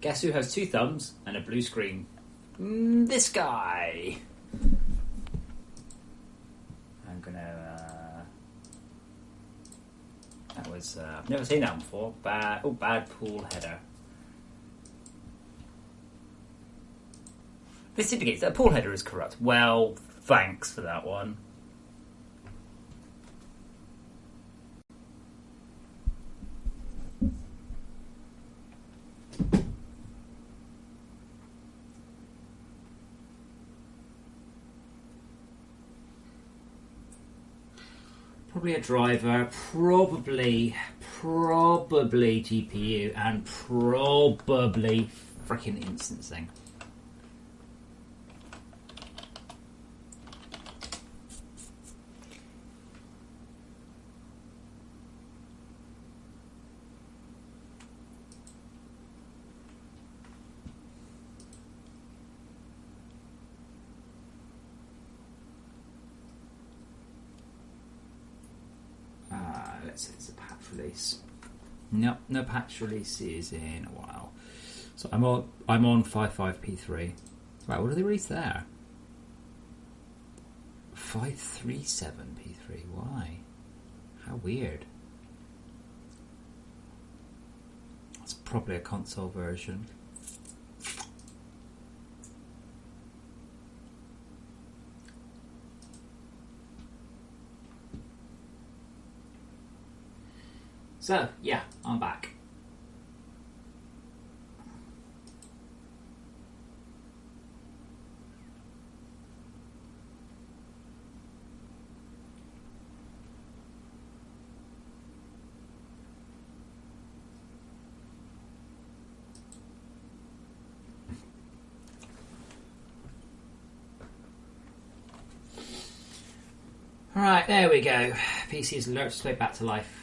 Guess who has 2 thumbs and a blue screen? This guy. I'm gonna. That was. I've never seen that one before. Bad pool header. This indicates that a pool header is corrupt. Well, thanks for that one. Probably a driver, probably GPU, and probably freaking instancing. Let's say it's a patch release. Nope, no patch releases in a while. So I'm on 55p3. Right, what did they release there? 537p3. Why? How weird. That's probably a console version. So, yeah, I'm back. Alright, there we go. PC is alert straight back to life.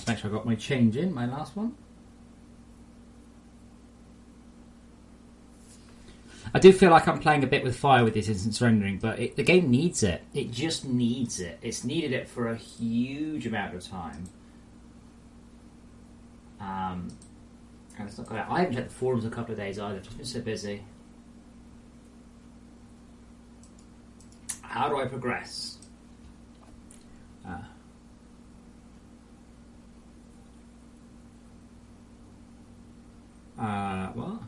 Make sure I got my change in, my last one. I do feel like I'm playing a bit with fire with this instance rendering, but the game needs it. It just needs it. It's needed it for a huge amount of time. And it's not going. I haven't checked the forums in a couple of days either. I've just been so busy. How do I progress? What?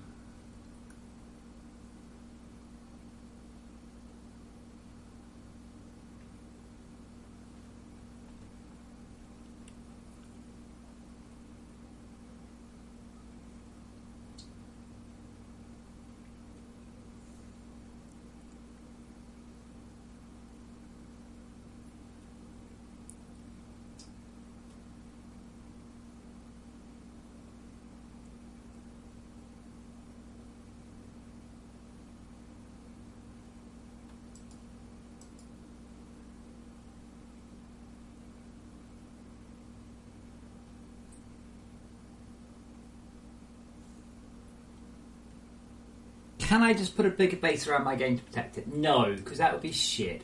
Can I just put a bigger base around my game to protect it? No, because that would be shit.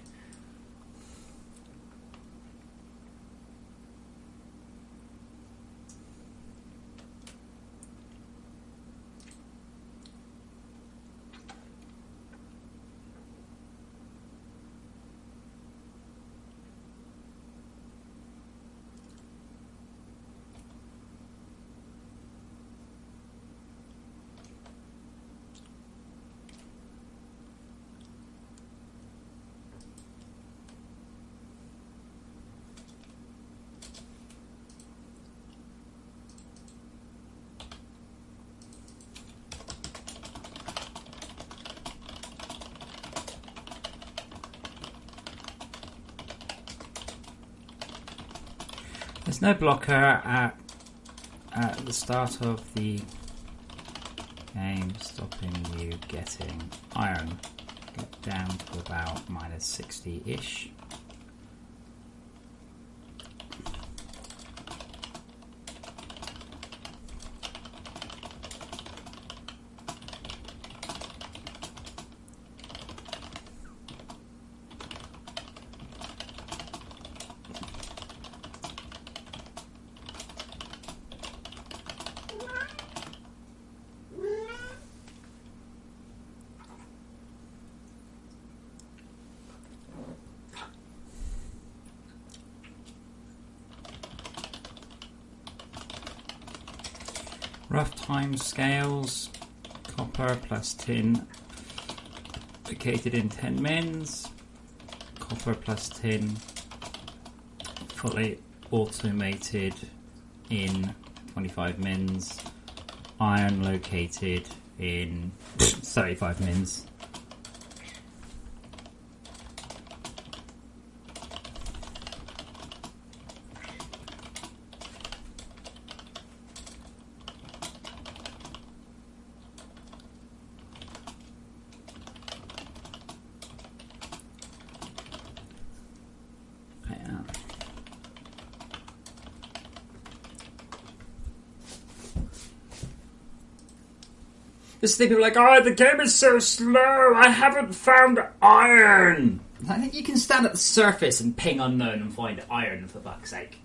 There's no blocker at the start of the game stopping you getting iron. get down to about minus 60-ish. Rough time scales, copper plus tin, located in 10 mins, copper plus tin, fully automated in 25 mins, iron located in 35 mins. This thing, people are like, oh, the game is so slow, I haven't found iron. I think you can stand at the surface and ping unknown and find iron, for fuck's sake.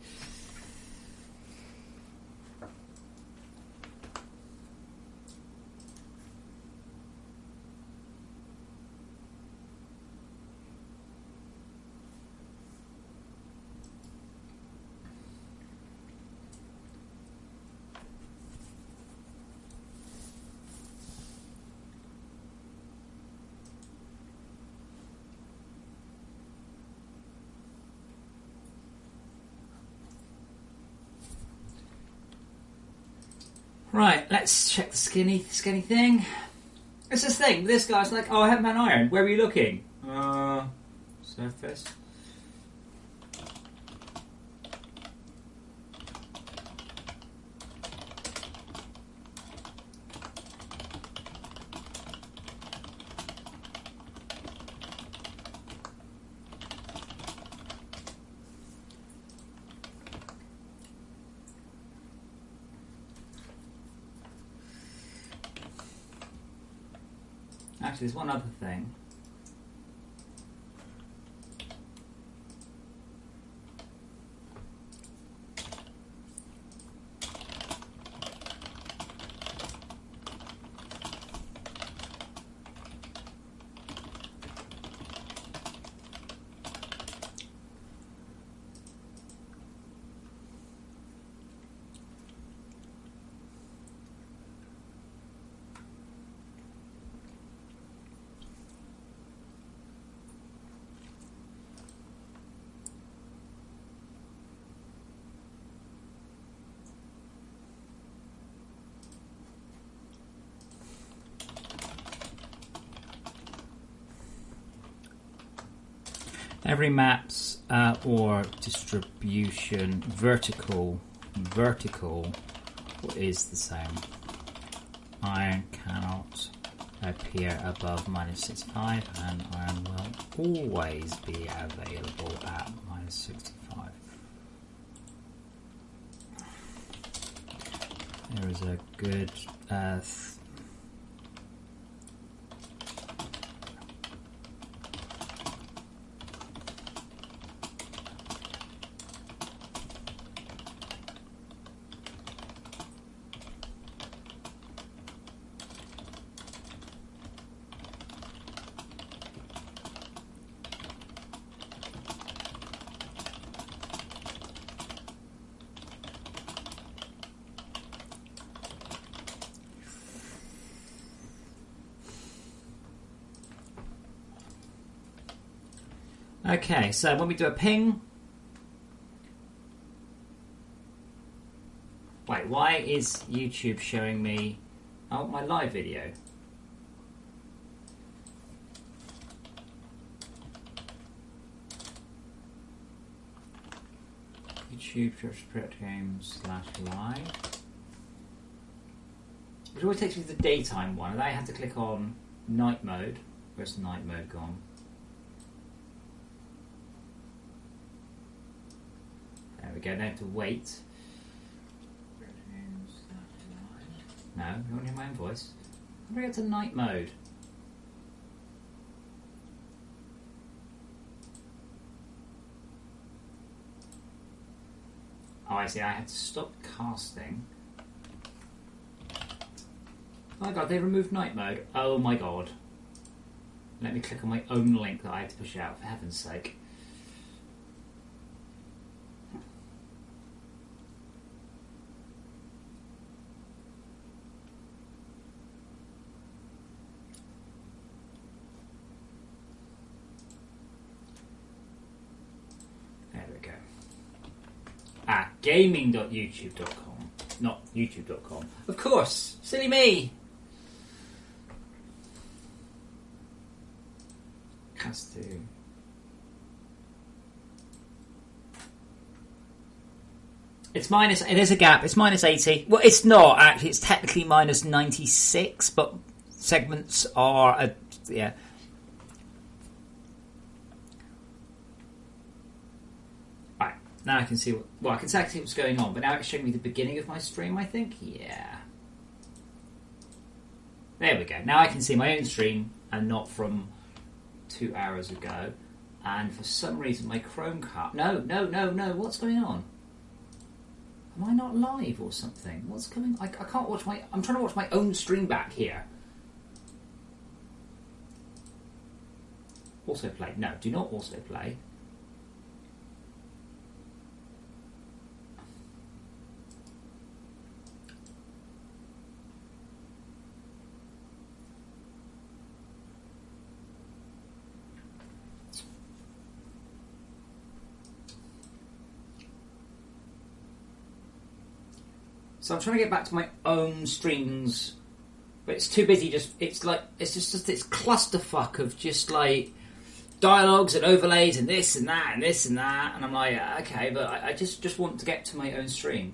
Right, let's check the skinny thing. It's this thing. This guy's like, oh, I haven't found iron. Where are you looking? Surface. Actually, there's one other thing. Every map's or distribution vertical is the same. Iron cannot appear above minus 65 and iron will always be available at minus 65. There is a good Okay, so when we do a ping... Wait, why is YouTube showing me... Oh, my live video. YouTube FortressCraft Games /live. Which always takes me to the daytime one, and I have to click on night mode. Where's night mode gone? There we go. Now to wait. No, you want to hear my own voice? I'm going to get to night mode. Oh, I see. I had to stop casting. Oh my god, they removed night mode. Oh my god. Let me click on my own link that I had to push out, for heaven's sake. There we go. Gaming.youtube.com, not youtube.com. Of course, silly me. Has to. It's minus. There's a gap. It's minus 80. Well, it's not actually. It's technically minus 96, but segments are yeah. Now I can see I can see what's going on, but now it's showing me the beginning of my stream, I think. Yeah. There we go. Now I can see my own stream and not from 2 hours ago. And for some reason my Chromecast... No. What's going on? Am I not live or something? What's going on? I can't watch my... I'm trying to watch my own stream back here. Also play. No, do not also play. So I'm trying to get back to my own streams, but it's too busy. It's just this clusterfuck of just like dialogues and overlays and this and that and this and that, and I'm like, okay, but I just want to get to my own stream.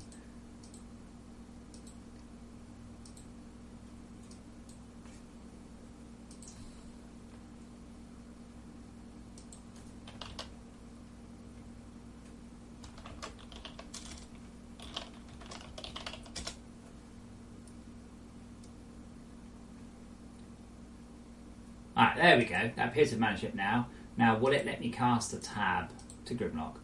Alright, there we go. That appears to have managed it now. Now, will it let me cast a tab to Grimlock?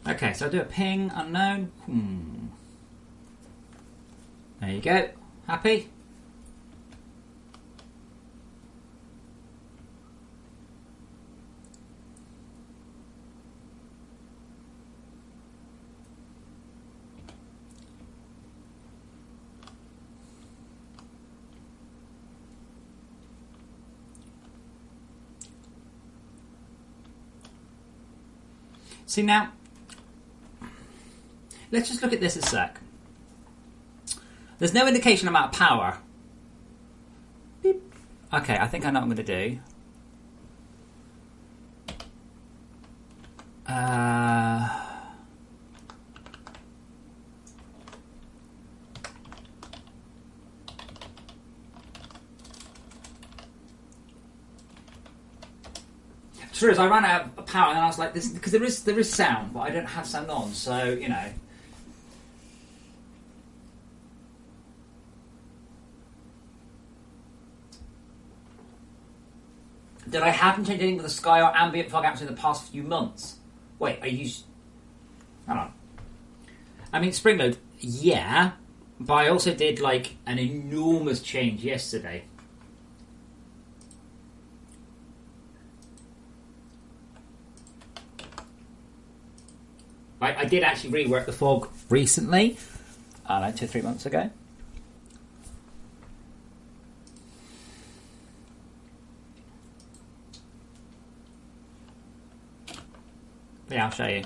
Okay, so I'll do a ping unknown. There you go. Happy? See now, let's just look at this a sec. There's no indication I'm out of power. Beep. Okay, I think I know what I'm going to do. True is, I ran out of power and I was like, this because there is sound, but I don't have sound on, so you know. That I haven't changed anything with the Sky or ambient fog apps in the past few months. Wait, are you... Hold on. I mean, Springload, yeah, but I also did, like, an enormous change yesterday. I did actually rework the fog recently, like 2 or 3 months ago. Yeah, I'll show you.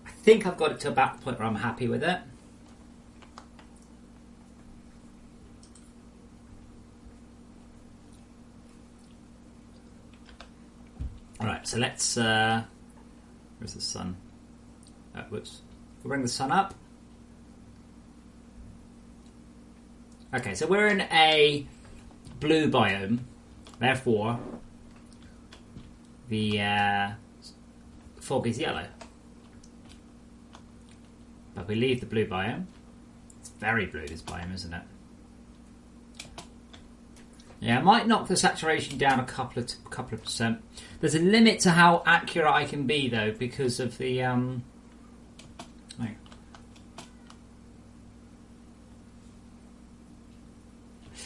I think I've got it to about the point where I'm happy with it. Alright, so let's... where's the sun? Whoops. We'll bring the sun up. Okay, so we're in a blue biome. Therefore, the fog is yellow. But we leave the blue biome. It's very blue, this biome, isn't it? Yeah, I might knock the saturation down a couple of percent. There's a limit to how accurate I can be, though, because of the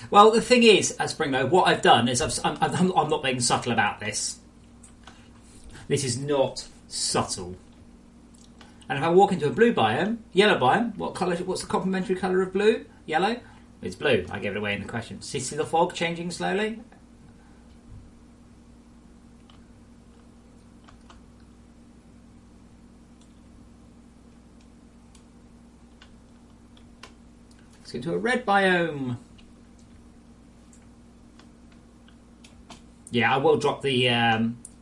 Well, the thing is, at Springlow, what I've done is I'm not being subtle about this. This is not subtle. And if I walk into a blue biome, yellow biome, what colour? What's the complementary colour of blue? Yellow? It's blue. I gave it away in the question. See the fog changing slowly? Let's go to a red biome. Yeah, I will drop the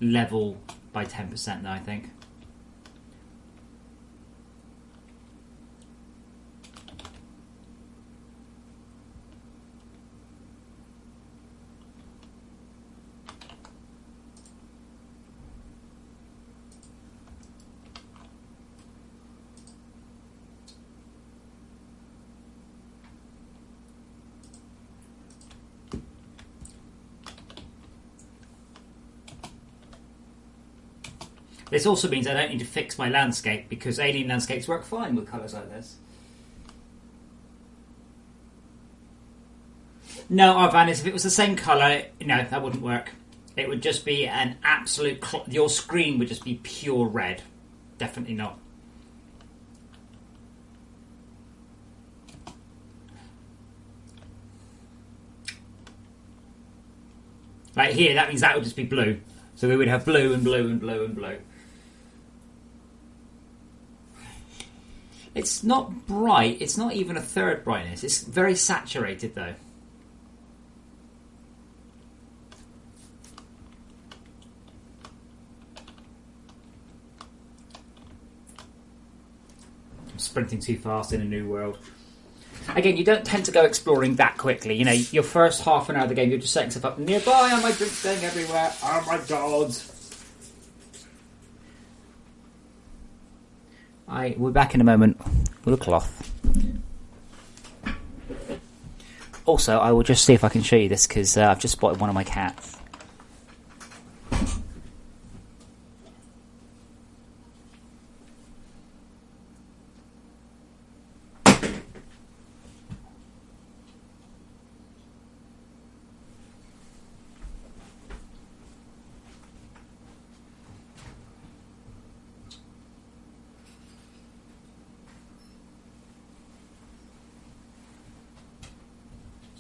level by 10% though, I think. This also means I don't need to fix my landscape because alien landscapes work fine with colours like this. No, Arvanis, if it was the same colour, no, that wouldn't work. It would just be an absolute... your screen would just be pure red. Definitely not. Like here, that means that would just be blue. So we would have blue and blue and blue and blue. It's not bright. It's not even a third brightness. It's very saturated, though. I'm sprinting too fast in a new world. Again, you don't tend to go exploring that quickly. You know, your first half an hour of the game, you're just setting stuff up nearby. Oh, my drink's going everywhere. Oh, my God. We're back in a moment with a cloth. Also, I will just see if I can show you this because I've just spotted one of my cats.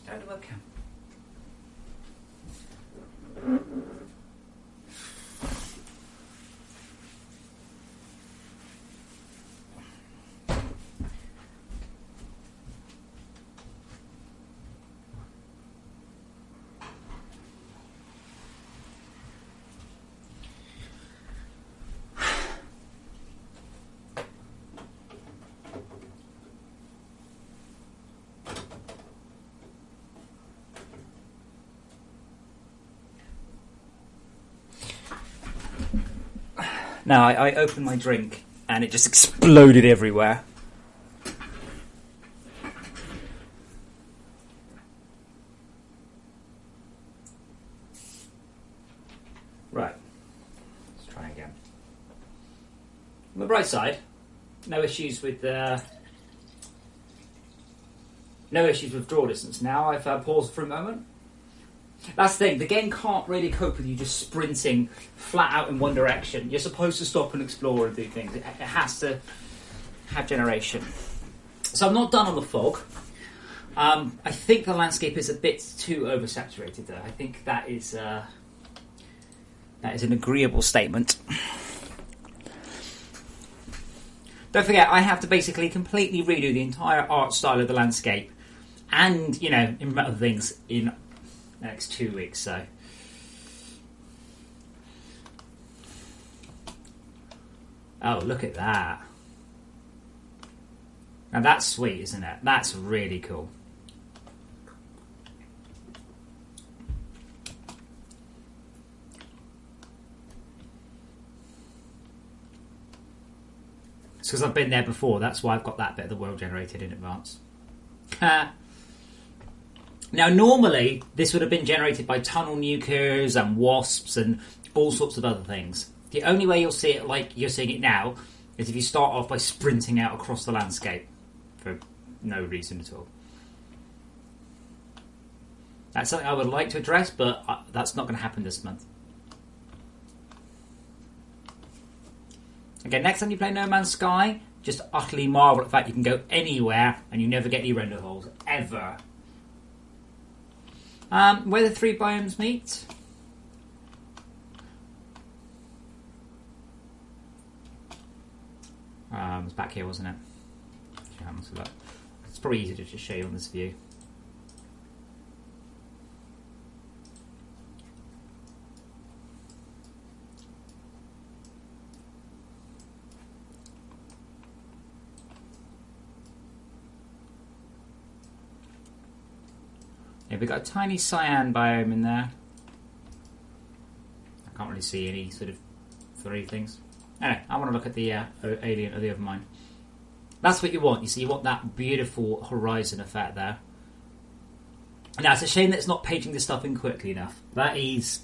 Start the webcam. Now, I opened my drink and it just exploded everywhere. Right. Let's try again. On the bright side, no issues with draw distance. Now I've paused for a moment. That's the thing, the game can't really cope with you just sprinting flat out in one direction. You're supposed to stop and explore and do things. It has to have generation. So I'm not done on the fog. I think the landscape is a bit too oversaturated though. I think that is That is an agreeable statement. Don't forget, I have to basically completely redo the entire art style of the landscape and, you know, in other things in the next 2 weeks, so. Oh, look at that. Now that's sweet, isn't it? That's really cool. It's because I've been there before. That's why I've got that bit of the world generated in advance. Now, normally, this would have been generated by tunnel nukers and wasps and all sorts of other things. The only way you'll see it like you're seeing it now is if you start off by sprinting out across the landscape for no reason at all. That's something I would like to address, but that's not going to happen this month. Okay, next time you play No Man's Sky, just utterly marvel at the fact you can go anywhere and you never get any render holes, ever. Where the 3 biomes meet. It was back here, wasn't it? It's probably easier to just show you on this view. Yeah, we've got a tiny cyan biome in there. I can't really see any sort of 3 things. Anyway, I want to look at the alien or the other mine. That's what you want. You see, you want that beautiful horizon effect there. Now, it's a shame that it's not paging this stuff in quickly enough. That is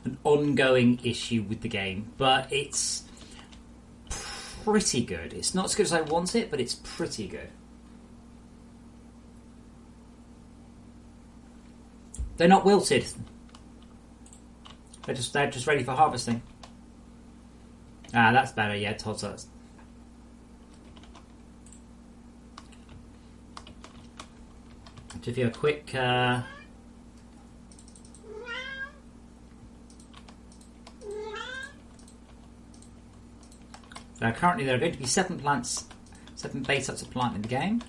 an ongoing issue with the game, but it's pretty good. It's not as good as I want it, but it's pretty good. They're not wilted. They're just ready for harvesting. Ah, that's better. Yeah, Todd's that. To give you a quick. So currently there are going to be 7 plants, 7 base types of plant in the game.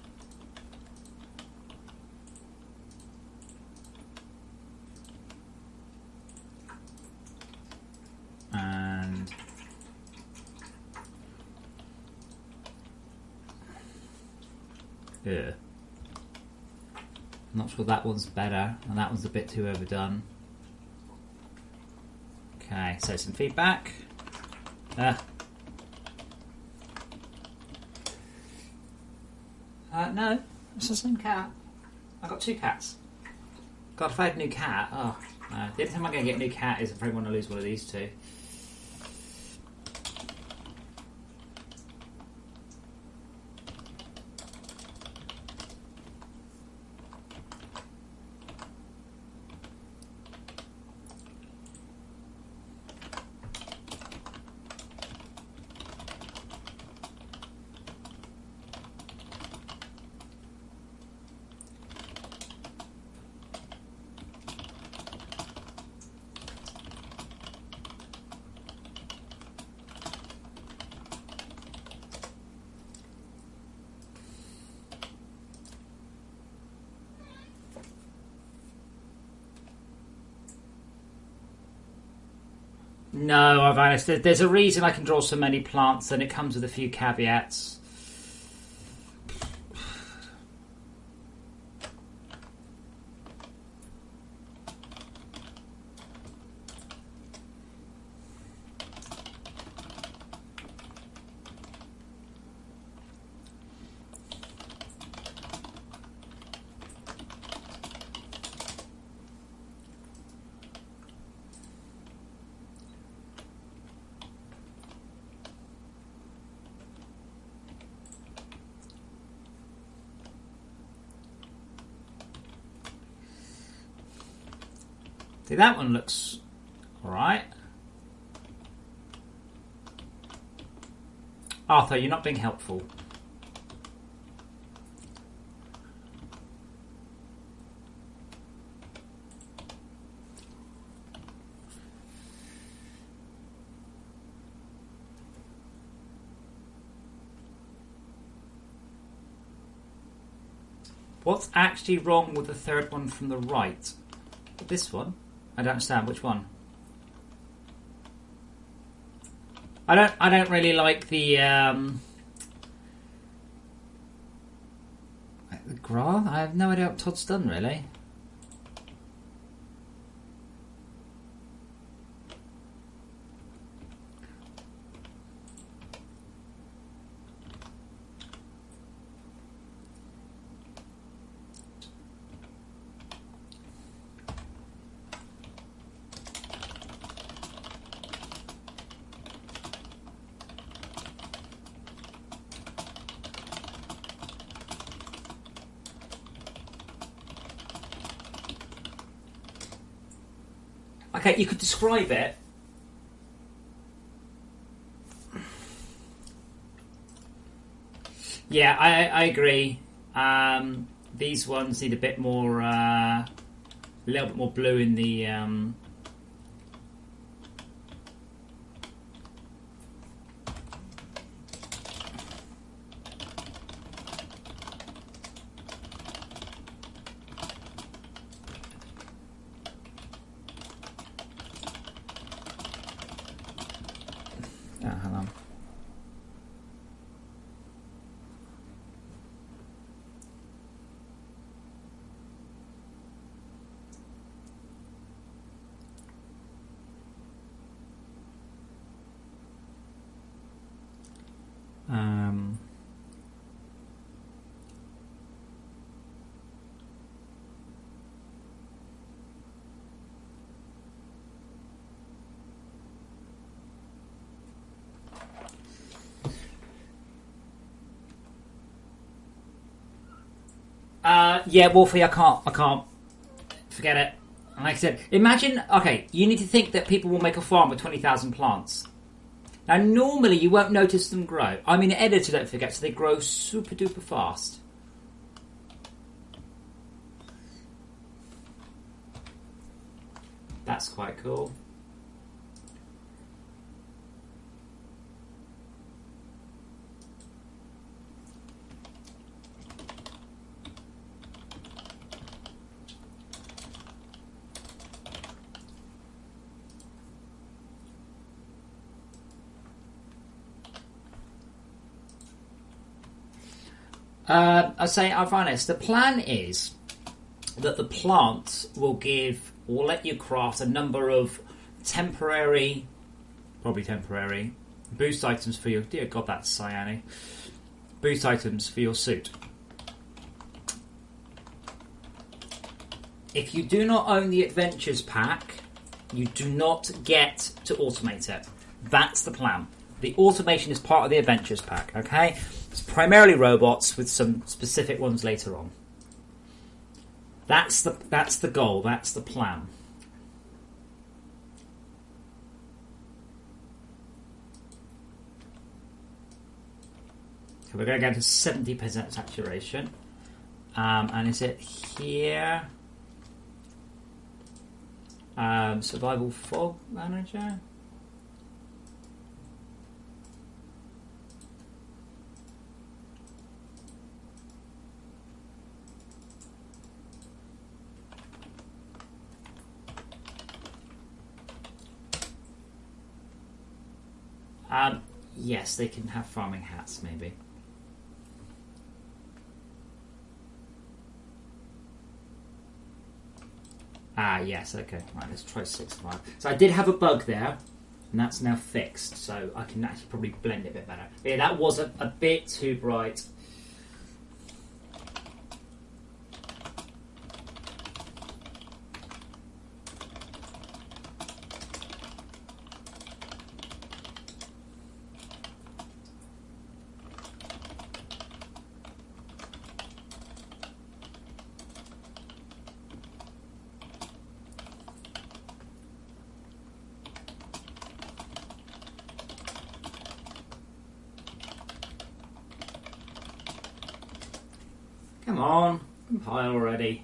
And yeah, I'm not sure that one's better, and that one's a bit too overdone. Okay, so some feedback. No, it's the same cat. I've got 2 cats. God, if I had a new cat, the only time I'm going to get a new cat is if I want to lose one of these 2. No, I've honest. There's a reason I can draw so many plants, and it comes with a few caveats. See, that one looks alright. Arthur, you're not being helpful. What's actually wrong with the third one from the right? This one? I don't understand. Which one? I don't really like the graph. I have no idea what Todd's done, really. Okay, you could describe it. Yeah, I agree. These ones need a bit more, a little bit more blue in the. Hang on. Yeah, Wolfie, I can't. Forget it. Like I said, imagine. Okay, you need to think that people will make a farm with 20,000 plants. Now, normally you won't notice them grow. I mean, editor, don't forget, so they grow super duper fast. That's quite cool. I'll say, I'll be honest, the plan is that the plants will let you craft a number of temporary, probably temporary, boost items for your, dear God, that's cyanic, boost items for your suit. If you do not own the Adventures pack, you do not get to automate it. That's the plan. The automation is part of the Adventures pack, okay? It's primarily robots with some specific ones later on. That's the goal. That's the plan. So we're going to go to 70% saturation. And is it here? Survival Fog Manager. Yes, they can have farming hats, maybe. Yes, okay. Right, let's try 6.5. So I did have a bug there, and that's now fixed, so I can actually probably blend it a bit better. But yeah, that was a bit too bright. Come on, compile already.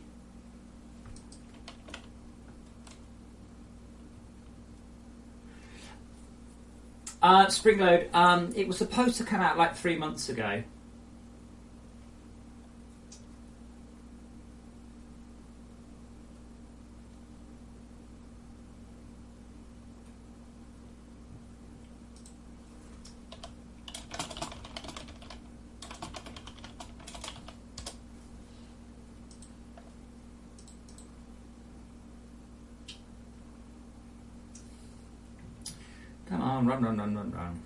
Springload, it was supposed to come out like 3 months ago. Run, run, run, run, run, run.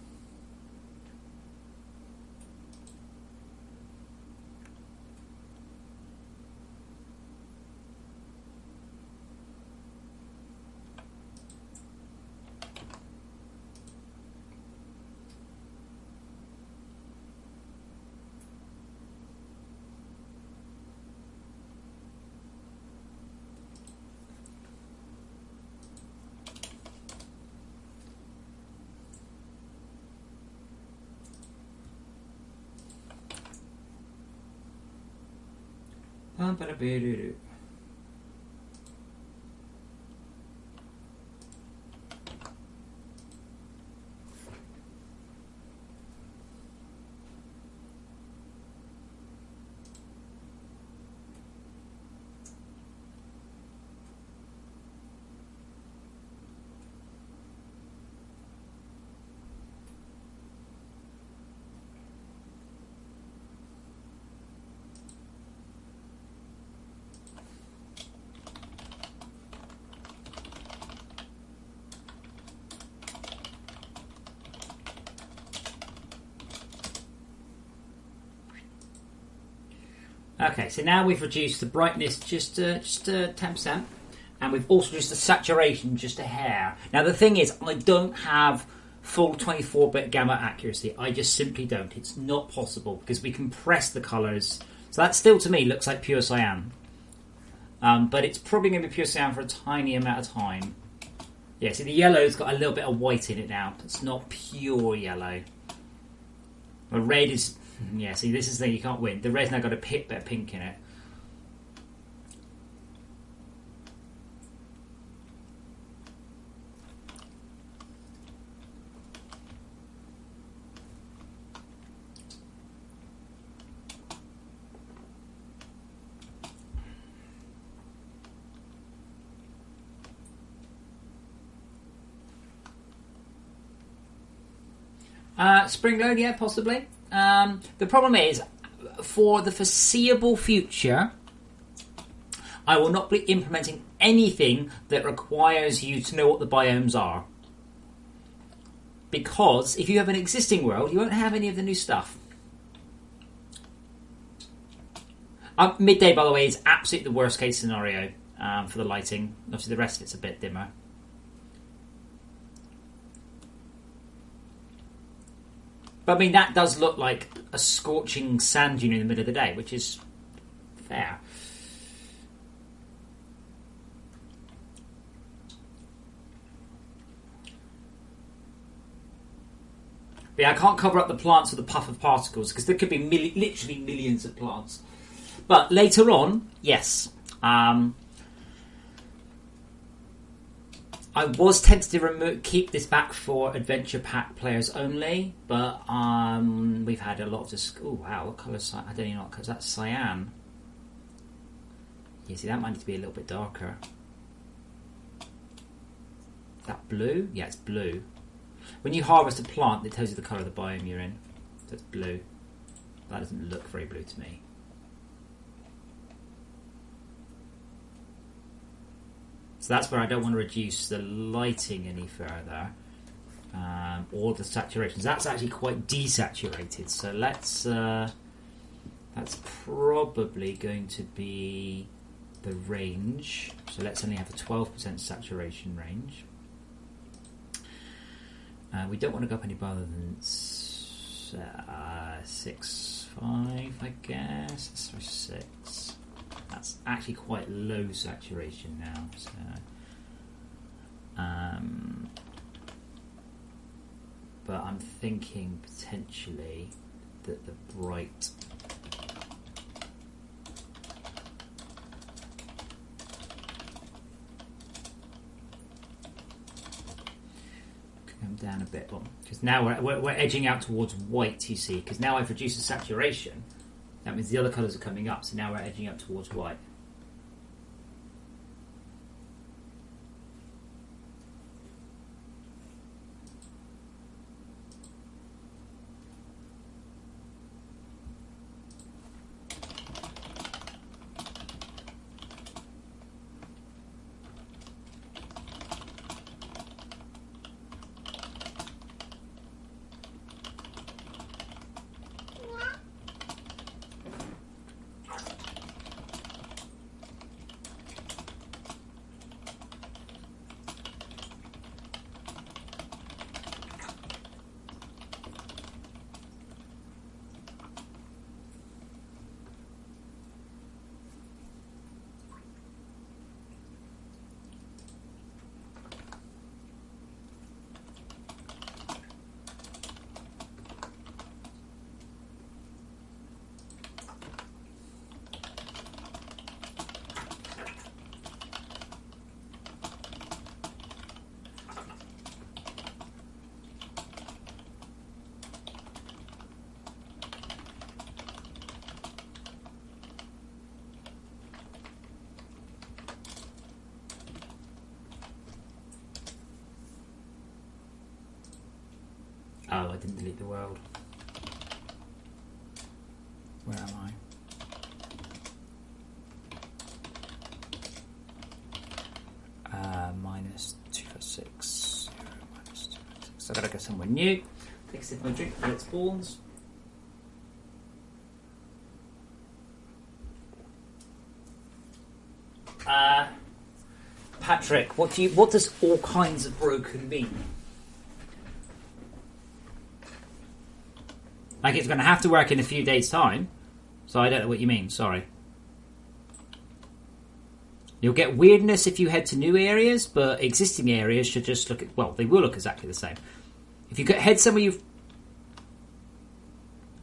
Ba-ba-da-ba-doo-doo. Okay, so now we've reduced the brightness just 10%, and we've also reduced the saturation just a hair. Now the thing is, I don't have full 24-bit gamma accuracy. I just simply don't. It's not possible because we compress the colours. So that still, to me, looks like pure cyan. But it's probably going to be pure cyan for a tiny amount of time. Yeah, see the yellow's got a little bit of white in it now. It's not pure yellow. The red is... Yeah, see, this is the thing, you can't win. The red's now got a bit of pink in it. Spring load, yeah, possibly. The problem is, for the foreseeable future, I will not be implementing anything that requires you to know what the biomes are. Because if you have an existing world, you won't have any of the new stuff. Midday, by the way, is absolutely the worst case scenario for the lighting. Obviously, the rest of it's a bit dimmer. But I mean, that does look like a scorching sand dune in the middle of the day, which is fair. But yeah, I can't cover up the plants with a puff of particles because there could be literally millions of plants. But later on, yes. I was tempted to keep this back for Adventure Pack players only, but we've had a lot of this. Oh wow, what colour is I don't even know what colour. That's cyan. Yeah, see, that might need to be a little bit darker. Is that blue? Yeah, it's blue. When you harvest a plant, it tells you the colour of the biome you're in. So it's blue. That doesn't look very blue to me. So that's where I don't want to reduce the lighting any further, or the saturations. That's actually quite desaturated. So that's probably going to be the range. So let's only have a 12% saturation range. We don't want to go up any further than 6.5, I guess. Let's try 6. That's actually quite low saturation now. So, but I'm thinking potentially that the bright come down a bit, because now we're edging out towards white. You see, because now I've reduced the saturation. That means the other colours are coming up, so now we're edging up towards white. Oh, I didn't delete the world. Where am I? Minus 256. Minus 256. So I've got to go somewhere new. Take a sip of my drink before it spawns. Patrick, what does all kinds of broken mean? Like it's going to have to work in a few days' time. So I don't know what you mean, sorry. You'll get weirdness if you head to new areas, but existing areas should just look at... Well, they will look exactly the same. If you head somewhere you've...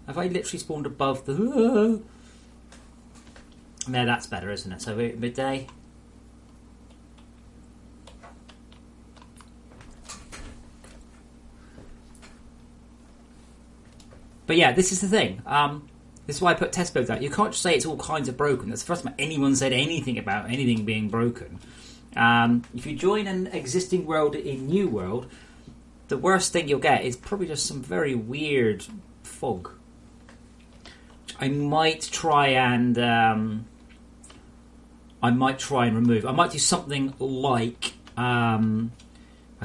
Have I literally spawned above the... No, that's better, isn't it? So we're at midday. But yeah, this is the thing. This is why I put test builds out. You can't just say it's all kinds of broken. That's the first time anyone said anything about anything being broken. If you join an existing world in New World, the worst thing you'll get is probably just some very weird fog. I might try and remove. I might do something like I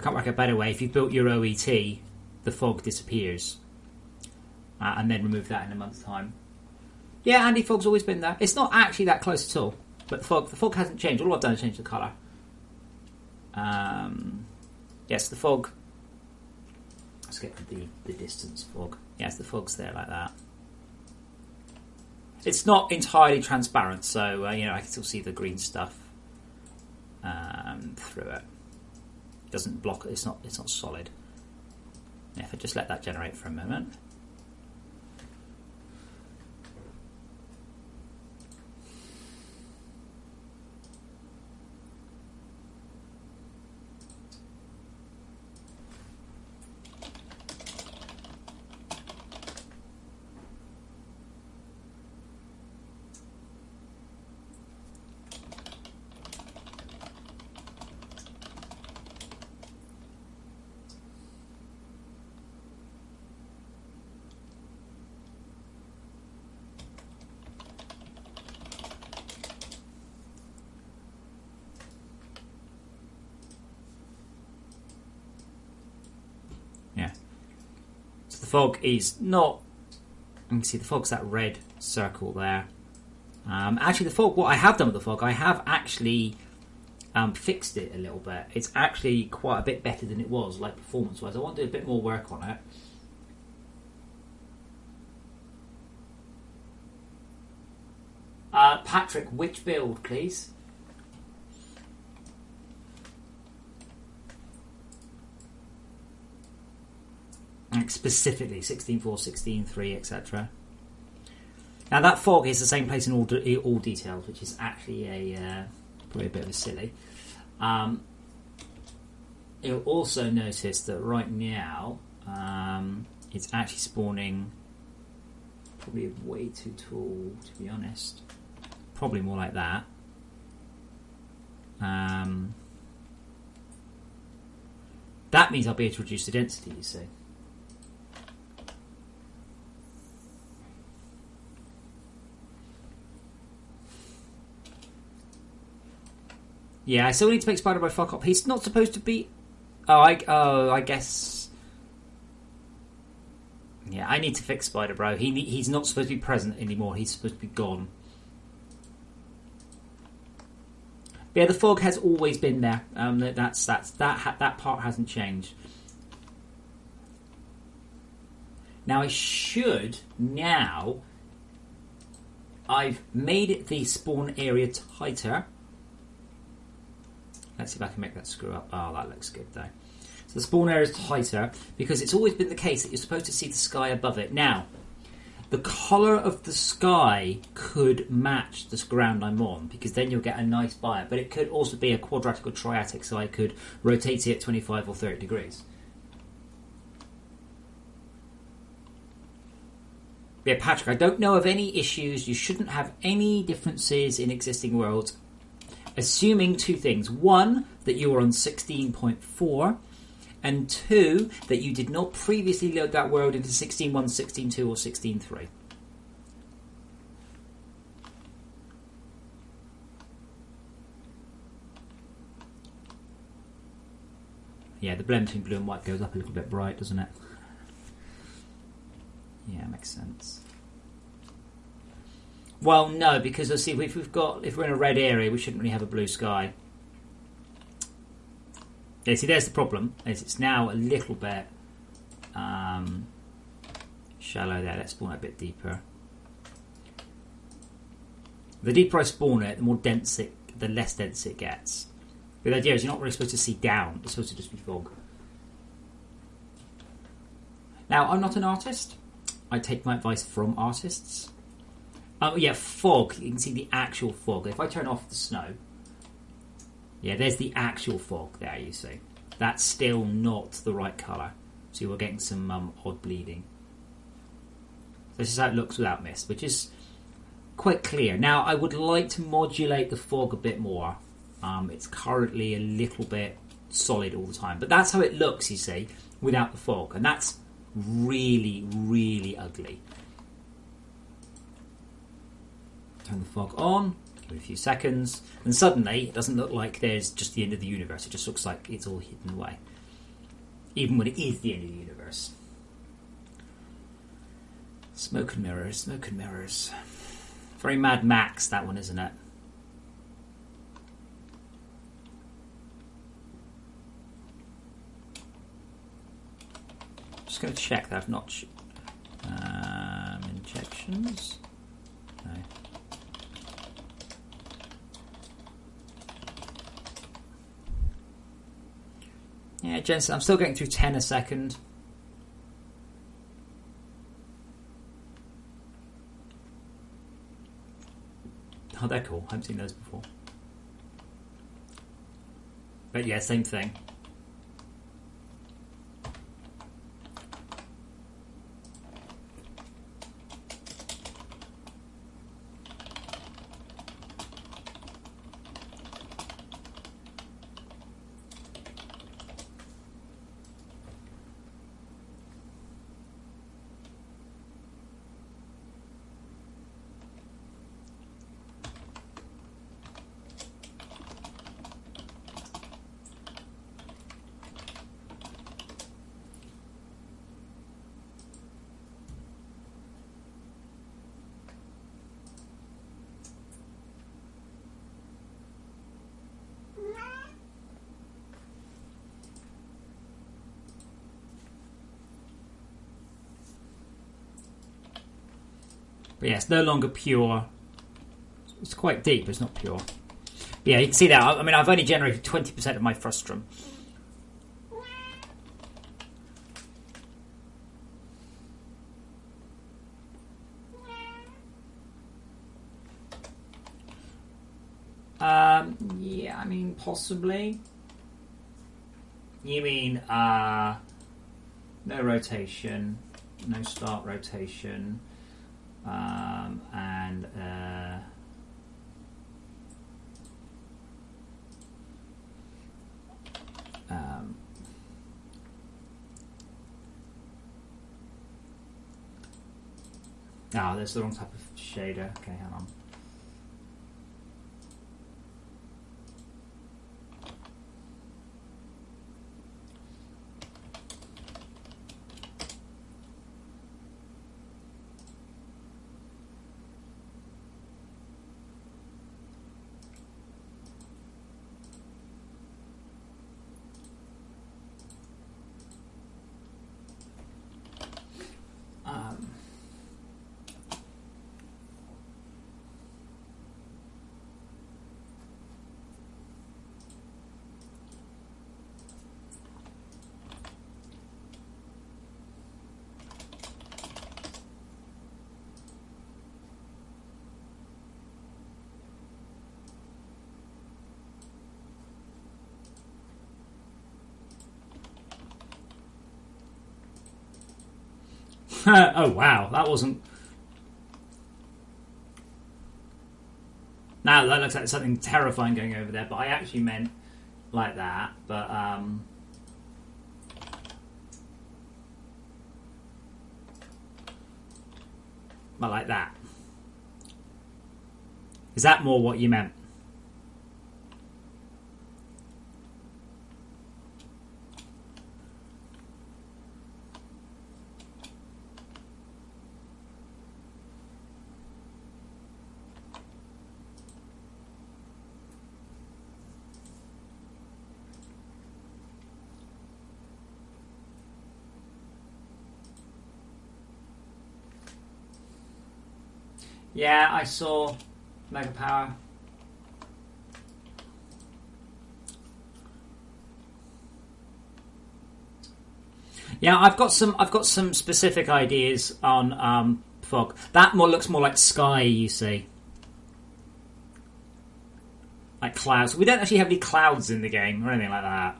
can't work out a better way. If you've built your OET, the fog disappears, and then remove that in a month's time. Yeah, anti-fog's always been there. It's not actually that close at all, but the fog hasn't changed. All I've done is change the colour. Yes, the fog. Let's get the distance fog. Yes, the fog's there like that. It's not entirely transparent, so I can still see the green stuff through it. It doesn't block it. It's not solid. Yeah, if I just let that generate for a moment. The fog is not... You can see the fog's that red circle there. Actually, the fog, what I have done with the fog, I have actually fixed it a little bit. It's actually quite a bit better than it was, like performance-wise. I want to do a bit more work on it. Patrick, which build, please? Specifically 16.4, 16.3, etc. Now that fog is the same place in all details, which is actually probably a bit of a silly. You'll also notice that right now it's actually spawning probably way too tall, to be honest. Probably more like that. That means I'll be able to reduce the density, you see. Yeah, I still need to make Spider-Bro fuck up. He's not supposed to be... I guess... Yeah, I need to fix Spider-Bro. He's not supposed to be present anymore. He's supposed to be gone. But yeah, the fog has always been there. That part hasn't changed. Now I should now... I've made it the spawn area tighter. Let's see if I can make that screw up. Oh, that looks good though. So the spawn area is tighter because it's always been the case that you're supposed to see the sky above it. Now, the colour of the sky could match the ground I'm on because then you'll get a nice bias. But it could also be a quadratic or triatic, so I could rotate it 25 or 30 degrees. Yeah, Patrick, I don't know of any issues. You shouldn't have any differences in existing worlds. Assuming two things. One, that you are on 16.4, and 2, that you did not previously load that world into 16.1, 16.2 or 16.3. Yeah, the blend between blue and white goes up a little bit bright, doesn't it? Yeah, makes sense. Well, no, because let's see, if we're in a red area, we shouldn't really have a blue sky. Yeah, see, there's the problem. Is it's now a little bit shallow there. Let's spawn it a bit deeper. The deeper I spawn it, the less dense it gets. But the idea is you're not really supposed to see down. It's supposed to just be fog. Now, I'm not an artist. I take my advice from artists. Oh, yeah, fog. You can see the actual fog. If I turn off the snow, yeah, there's the actual fog there, you see. That's still not the right colour. So we're getting some odd bleeding. This is how it looks without mist, which is quite clear. Now, I would like to modulate the fog a bit more. It's currently a little bit solid all the time. But that's how it looks, you see, without the fog. And that's really, really ugly. Turn the fog on, give it a few seconds, and suddenly it doesn't look like there's just the end of the universe. It just looks like it's all hidden away. Even when it is the end of the universe. Smoke and mirrors, smoke and mirrors. Very Mad Max, that one, isn't it? Just going to check that I've not... injections? No. Yeah, Jensen, I'm still getting through 10 a second. Oh, they're cool. I haven't seen those before. But yeah, same thing. But yeah, it's no longer pure. It's quite deep, but it's not pure. But yeah, you can see that. I mean, I've only generated 20% of my frustrum. Yeah, I mean, possibly. You mean, no rotation, no start rotation. And there's the wrong type of shader. Okay, hang on. Oh wow, that wasn't... Now that looks like something terrifying going over there, but I actually meant like that, but But like that. Is that more what you meant? Yeah, I saw Mega Power. Yeah, I've got some specific ideas on fog. That looks more like sky, you see, like clouds. We don't actually have any clouds in the game or anything like that.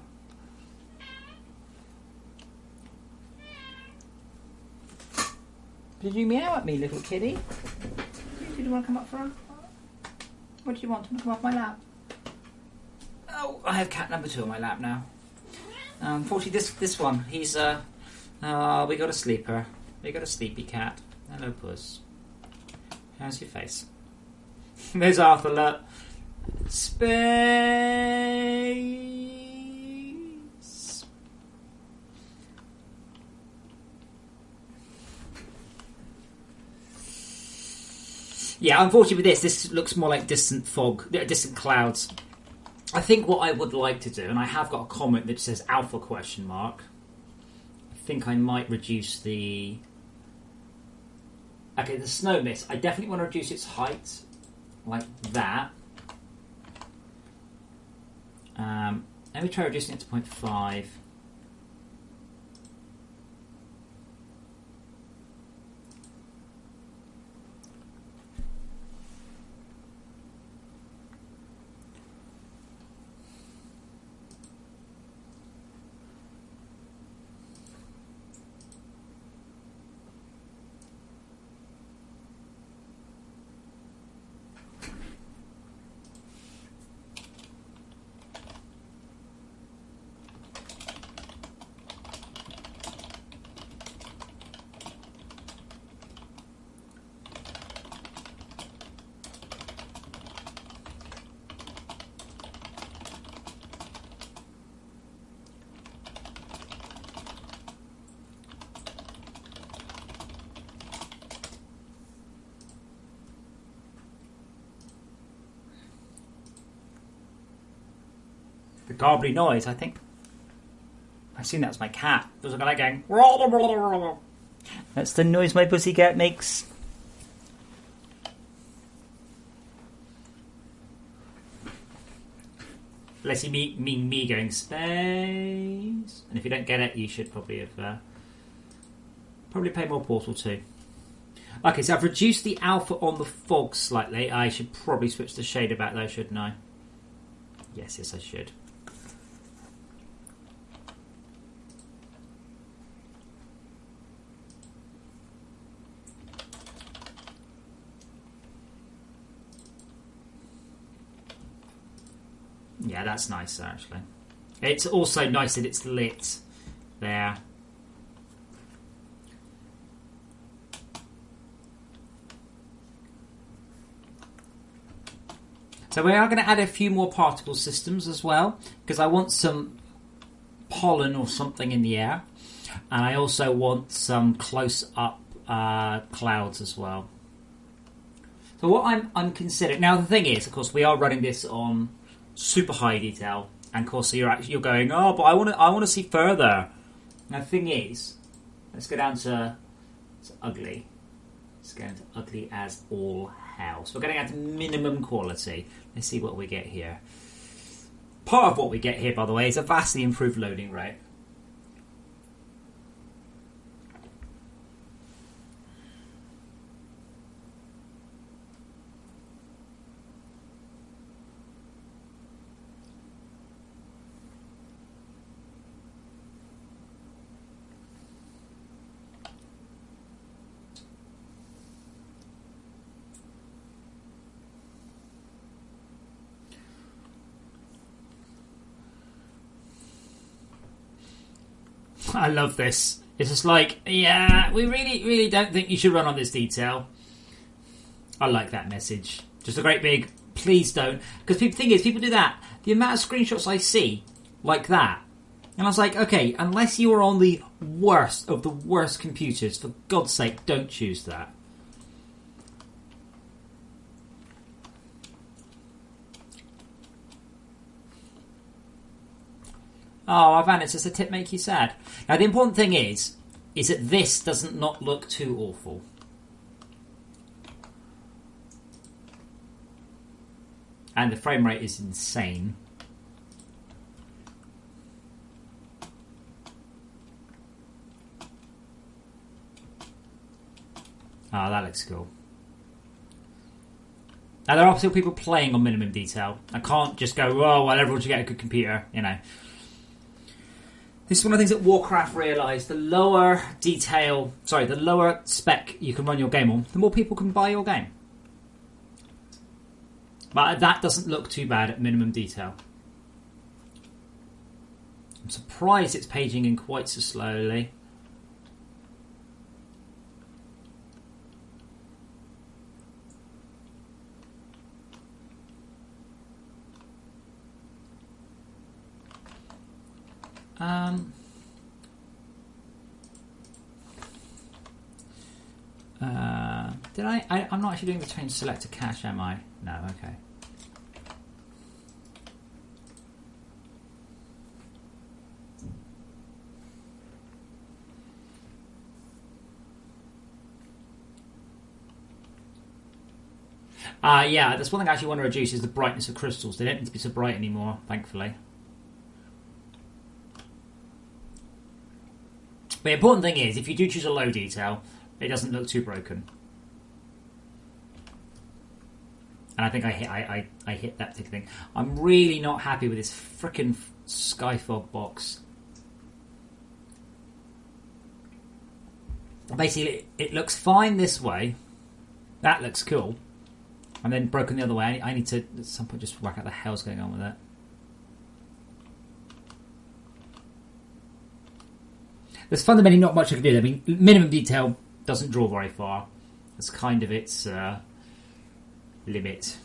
Did you meow at me, little kitty? Did you want to come up for a... What do you want? Want to come off my lap? Oh, I have cat number 2 on my lap now. Unfortunately, this one, he's we got a sleeper. We got a sleepy cat. Hello, puss. How's your face? There's Arthur. Look. Space. Yeah, unfortunately with this looks more like distant fog, distant clouds. I think what I would like to do, and I have got a comment that says alpha question mark. I think I might reduce the... Okay, the snow mist. I definitely want to reduce its height, like that. Let me try reducing it to 0.5. The garbly noise, I think. I assume that was my cat. It was a guy going... That's the noise my pussycat makes. Unless you mean me going space. And if you don't get it, you should probably have... probably play more Portal 2. Okay, so I've reduced the alpha on the fog slightly. I should probably switch the shader back though, shouldn't I? Yes, I should. Yeah, that's nicer actually. It's also nice that it's lit there. So we are going to add a few more particle systems as well, because I want some pollen or something in the air, and I also want some close-up clouds as well. So what I'm considering now, the thing is, of course, we are running this on super high detail, and of course, so you're going, oh, but I want to see further. Now the thing is, let's go down to ugly. Let's go into ugly as all hell. So we're getting down to minimum quality. Let's see what we get here. Part of what we get here, by the way, is a vastly improved loading rate. I love this. It's just like, yeah, we really don't think you should run on this detail. I like that message. Just a great big, please don't. Because the thing is, people do that. The amount of screenshots I see like that. And I was like, okay, unless you are on the worst of the worst computers, for God's sake, don't choose that. Oh, Ivan, it's just a tip make you sad. Now, the important thing is that this doesn't not look too awful. And the frame rate is insane. Oh, that looks cool. Now, there are still people playing on minimum detail. I can't just go, oh, well, everyone should get a good computer, you know. This is one of the things that Warcraft realised. The lower spec you can run your game on, the more people can buy your game. But that doesn't look too bad at minimum detail. I'm surprised it's paging in quite so slowly. I'm not actually doing the change selector cache, am I? No, okay. Yeah, that's one thing I actually want to reduce is the brightness of crystals. They don't need to be so bright anymore, thankfully. But the important thing is, if you do choose a low detail, it doesn't look too broken. And I think I hit that particular thing. I'm really not happy with this frickin' Skyfog box. Basically, it looks fine this way. That looks cool. And then broken the other way. I need to, at some point, just work out the hell's going on with that. There's fundamentally not much I can do. I mean, minimum detail doesn't draw very far. That's kind of its limit.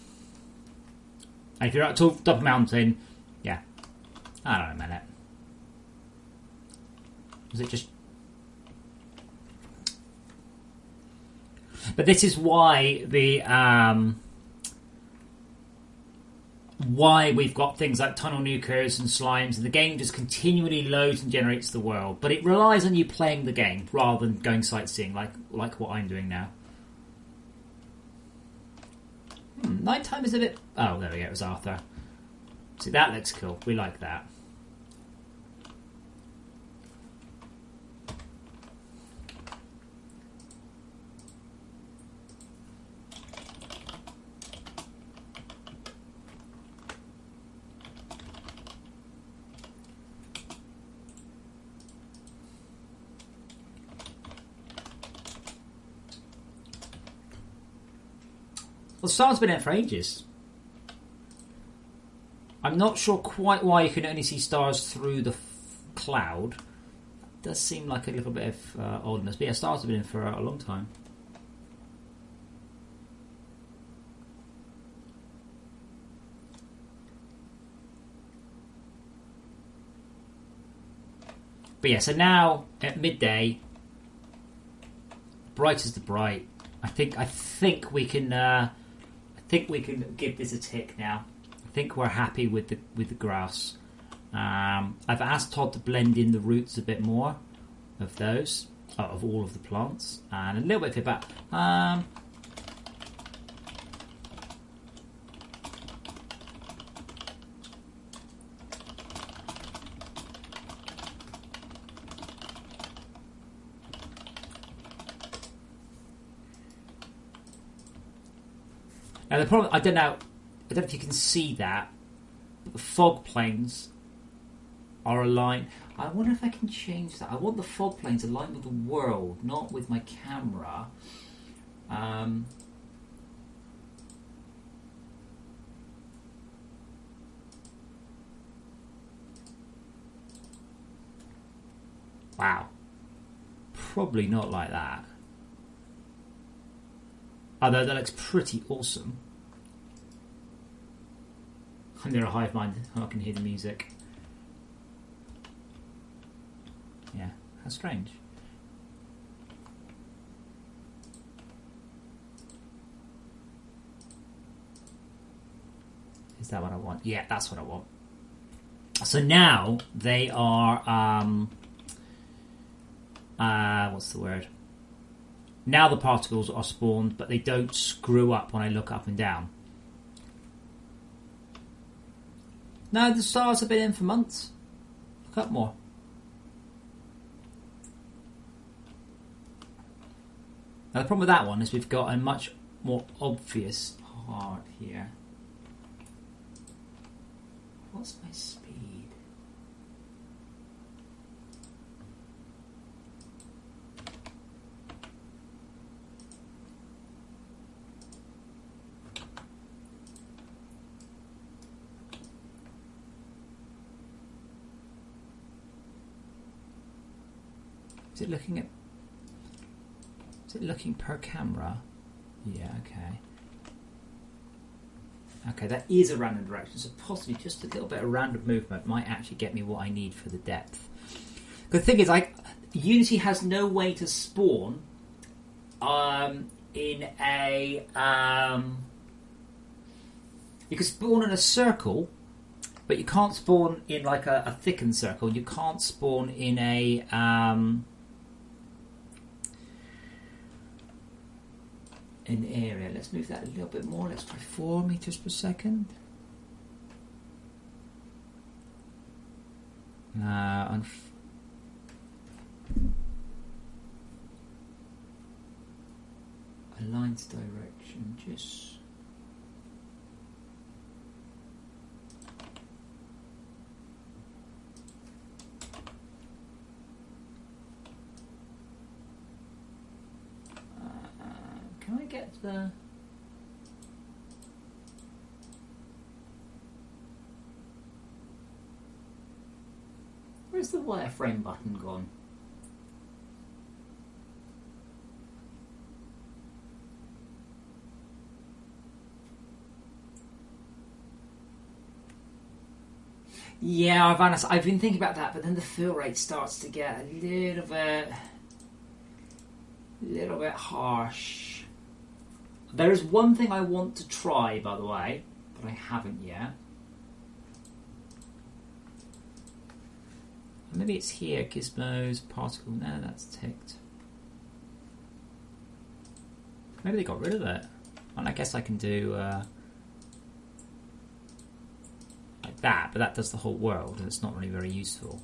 And if you're at top of a mountain, yeah. I don't know, man. Was it just... But this is why the why we've got things like tunnel nukers and slimes, and the game just continually loads and generates the world. But it relies on you playing the game rather than going sightseeing like what I'm doing now. Nighttime is a bit... Oh, there we go, it was Arthur. See, that looks cool. We like that. Well, Star's been out for ages. I'm not sure quite why you can only see stars through the cloud. It does seem like a little bit of oddness. But yeah, Stars have been in for a long time. But yeah, so now at midday, bright as the bright. I think we can give this a tick now. I think we're happy with the grass. I've asked Todd to blend in the roots a bit more of those, of all of the plants, and a little bit of feedback. Now the problem, I don't know if you can see that, but the fog planes are aligned. I wonder if I can change that. I want the fog planes aligned with the world, not with my camera. Wow. Probably not like that. Although that looks pretty awesome. I'm near a hive mind. I can hear the music. Yeah, how strange. Is that what I want? Yeah, that's what I want. So now they are... what's the word? Now the particles are spawned, but they don't screw up when I look up and down. No, the stars have been in for months. Look up more. Now the problem with that one is we've got a much more obvious part here. What's my speed? Is it looking per camera? Yeah, okay. Okay, that is a random direction, so possibly just a little bit of random movement might actually get me what I need for the depth. The thing is, Unity has no way to spawn in a... you can spawn in a circle, but you can't spawn in like a thickened circle. You can't spawn in a... in the area. Let's move that a little bit more. Let's try 4 meters per second. Aligns direction. Just can I get the... Where's the wireframe button gone? Yeah, I've been thinking about that, but then the fill rate starts to get a little bit harsh. There is one thing I want to try, by the way, but I haven't yet. Maybe it's here, gizmos, particle. No, that's ticked. Maybe they got rid of it. And I guess I can do like that, but that does the whole world, and it's not really very useful.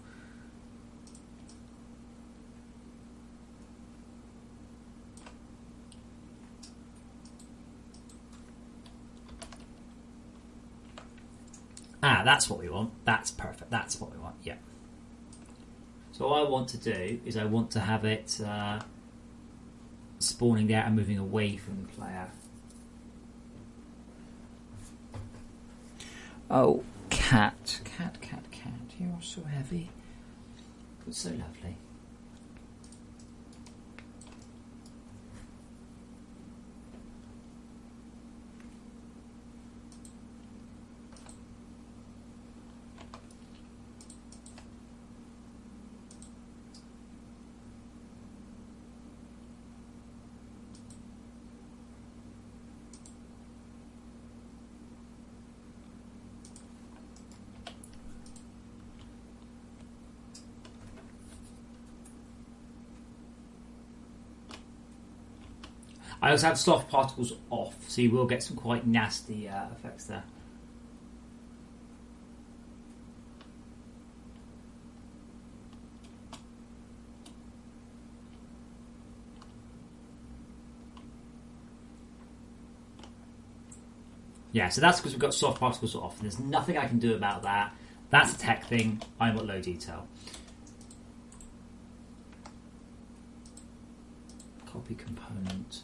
Ah, that's what we want. That's perfect. That's what we want. Yeah. So what I want to do is I want to have it spawning there and moving away from the player. Oh, cat. You are so heavy, but so lovely. I also have soft particles off, so you will get some quite nasty effects there. Yeah, so that's because we've got soft particles off. There's nothing I can do about that. That's a tech thing. I'm at low detail. Copy component.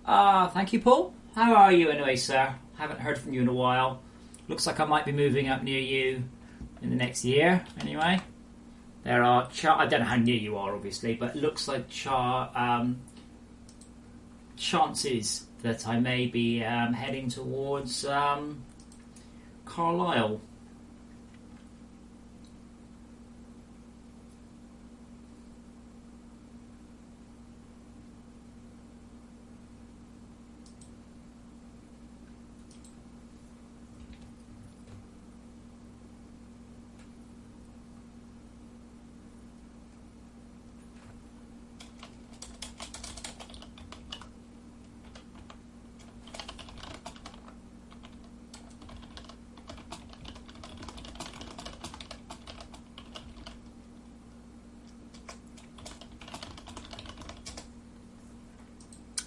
Thank you, Paul. How are you anyway, sir? Haven't heard from you in a while. Looks like I might be moving up near you in the next year, anyway. There are... I don't know how near you are, obviously, but it looks like chances that I may be heading towards Carlisle.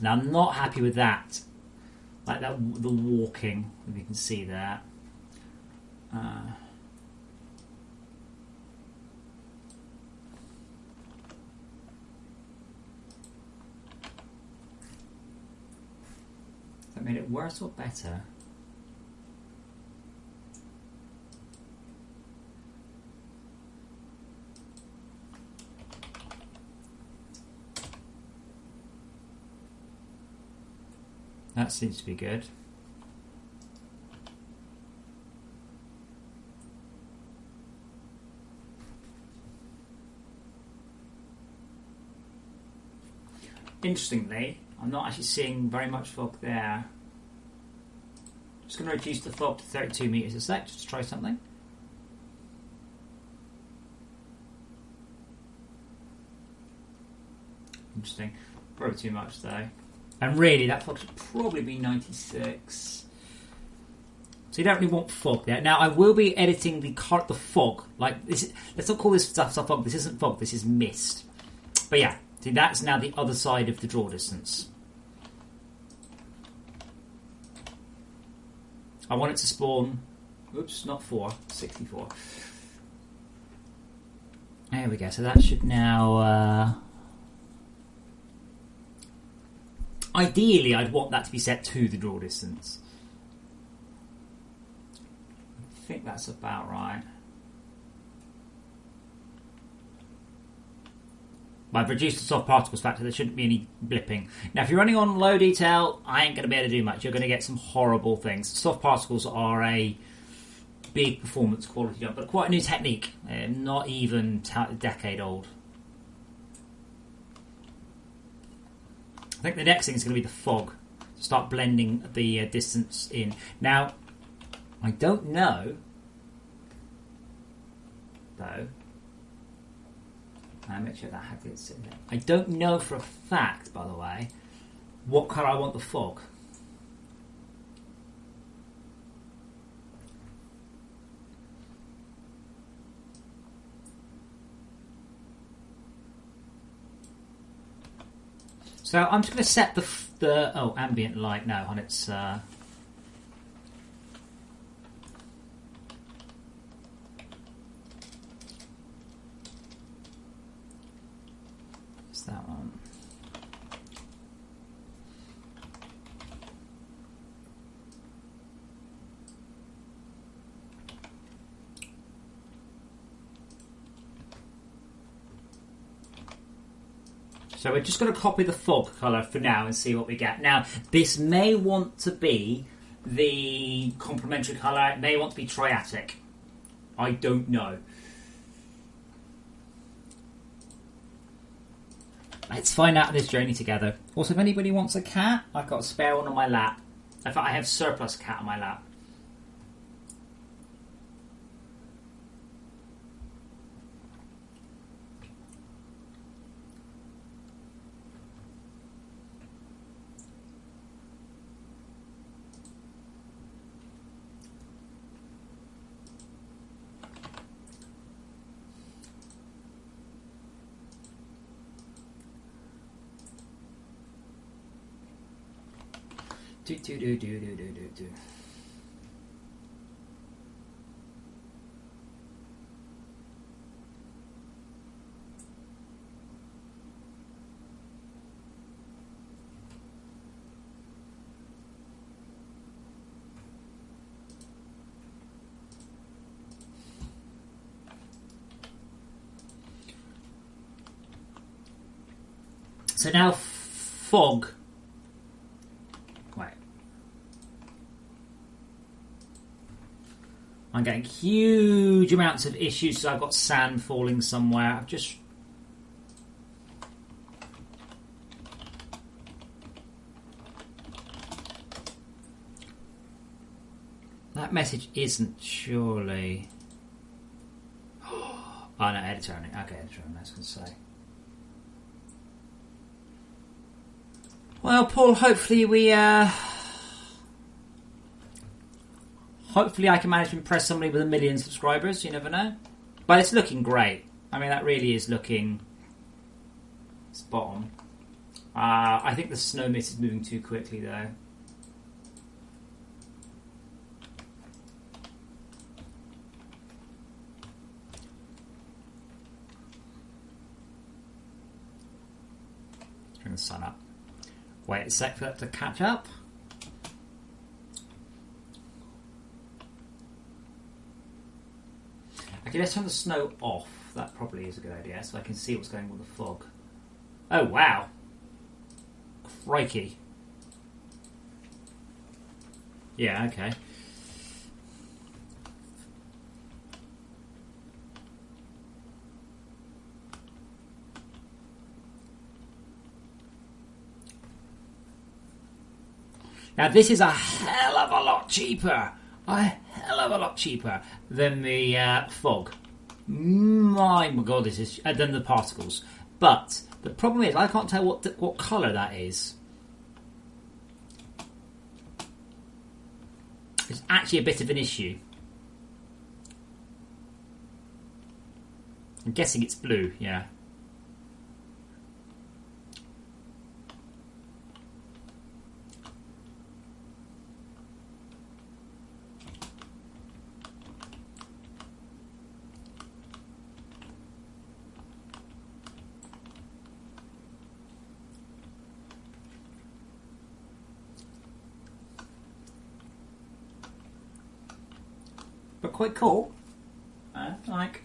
Now, I'm not happy with that. Like that, the walking, if you can see that. That made it worse or better? That seems to be good. Interestingly, I'm not actually seeing very much fog there. Just going to reduce the fog to 32 meters a sec, just to try something. Interesting. Probably too much though. And really, that fog should probably be 96. So you don't really want fog there. Now, I will be editing the fog. Like this. Let's not call this stuff fog. This isn't fog. This is mist. But yeah, see, that's now the other side of the draw distance. I want it to spawn. Oops, not 64. There we go. So that should now. Ideally, I'd want that to be set to the draw distance. I think that's about right. But I've reduced the soft particles factor, there shouldn't be any blipping. Now, if you're running on low detail, I ain't going to be able to do much. You're going to get some horrible things. Soft particles are a big performance quality jump, but quite a new technique. Not even a decade old. I think the next thing is going to be the fog. Start blending the distance in. Now, I don't know, though. I'll make sure that had it sitting there. I don't know for a fact, by the way, what colour I want the fog. So I'm just going to set the ambient light now on its. It's that one. So we're just going to copy the fog colour for now and see what we get. Now, this may want to be the complementary colour. It may want to be triatic. I don't know. Let's find out on this journey together. Also, if anybody wants a cat, I've got a spare one on my lap. In fact, I have surplus cat on my lap. Do. So now fog. Wait. I'm getting huge amounts of issues. So I've got sand falling somewhere. I've just... That message isn't surely... Oh no, editor only. Okay, editor only, I was going to say. Well, Paul, hopefully hopefully I can manage to impress somebody with 1 million subscribers. You never know. But it's looking great. I mean, that really is looking spot on. I think the snow mist is moving too quickly, though. Bring the sun up. Wait a sec for that to catch up. Okay, let's turn the snow off. That probably is a good idea, so I can see what's going on with the fog. Oh, wow. Crikey. Yeah, okay. Now, this is a hell of a lot cheaper. A hell of a lot cheaper than the fog. My God, this is... than the particles. But the problem is, I can't tell what colour that is. It's actually a bit of an issue. I'm guessing it's blue, yeah. But quite cool. Like...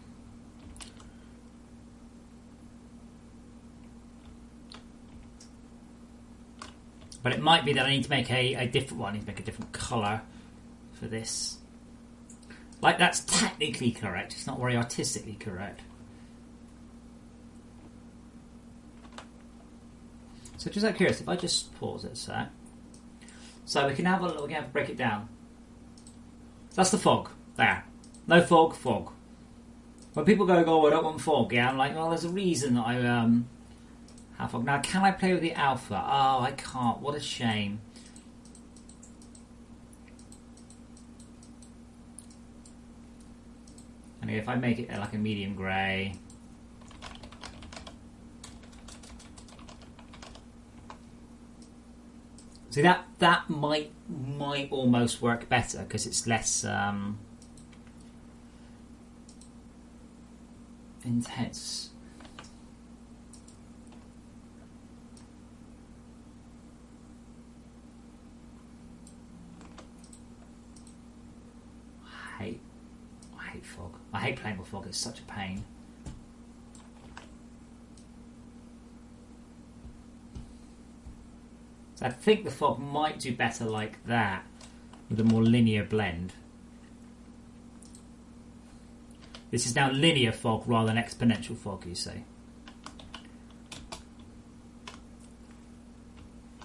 But it might be that I need to make a different one. I need to make a different colour for this. Like, that's technically correct. It's not very artistically correct. So just out of curiosity, if I just pause it a sec. So we can have a look, we can break it down. That's the fog. There. No fog, fog. When people go, oh, I don't want fog, yeah, I'm like, well, there's a reason that I have fog. Now, can I play with the alpha? Oh, I can't. What a shame. And if I make it like a medium grey... See, that might almost work better because it's less intense. I hate fog. I hate playing with fog. It's such a pain. So I think the fog might do better like that with a more linear blend. This is now linear fog rather than exponential fog, you see.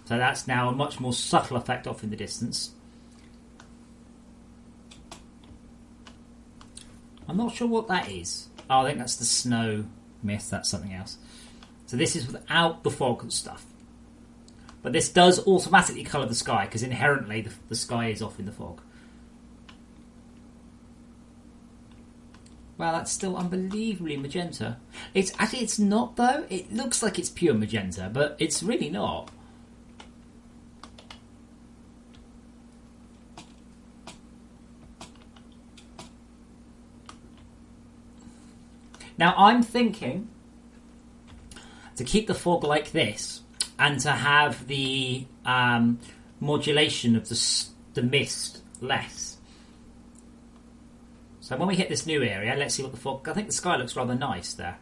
So that's now a much more subtle effect off in the distance. I'm not sure what that is. Oh, I think that's the snow mist. That's something else. So this is without the fog and stuff. But this does automatically colour the sky because inherently the sky is off in the fog. Well, that's still unbelievably magenta. It's not though. It looks like it's pure magenta, but it's really not. Now I'm thinking to keep the fog like this and to have the modulation of the mist less. So when we hit this new area, let's see what the fog... I think the sky looks rather nice there.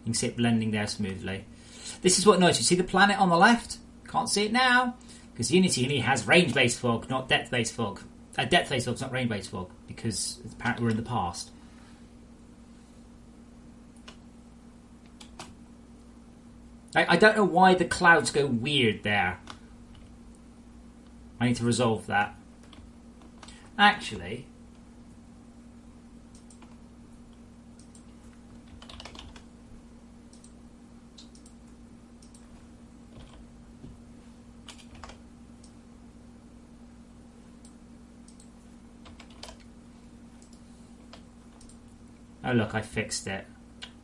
You can see it blending there smoothly. This is what annoys you. See the planet on the left? Can't see it now. Because Unity only has range-based fog, not depth-based fog. Depth-based fog's not range-based fog, because apparently we're in the past. I don't know why the clouds go weird there. I need to resolve that. Actually... Oh look, I fixed it.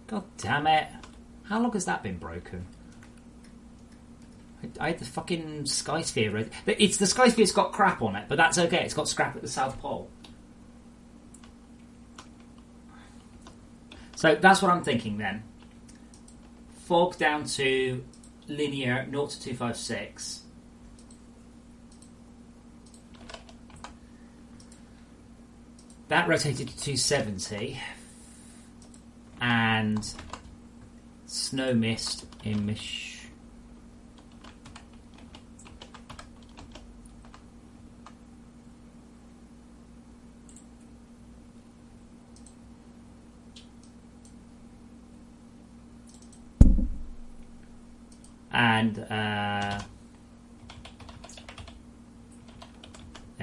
God damn it. How long has that been broken? I had the fucking sky sphere. It's the sky sphere's got crap on it, but that's okay. It's got scrap at the South Pole. So that's what I'm thinking then. Fog down to linear 0 to 256. That rotated to 270. And snow mist in Mish. And there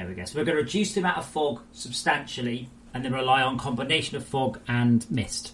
we go. So we're going to reduce the amount of fog substantially and then rely on combination of fog and mist.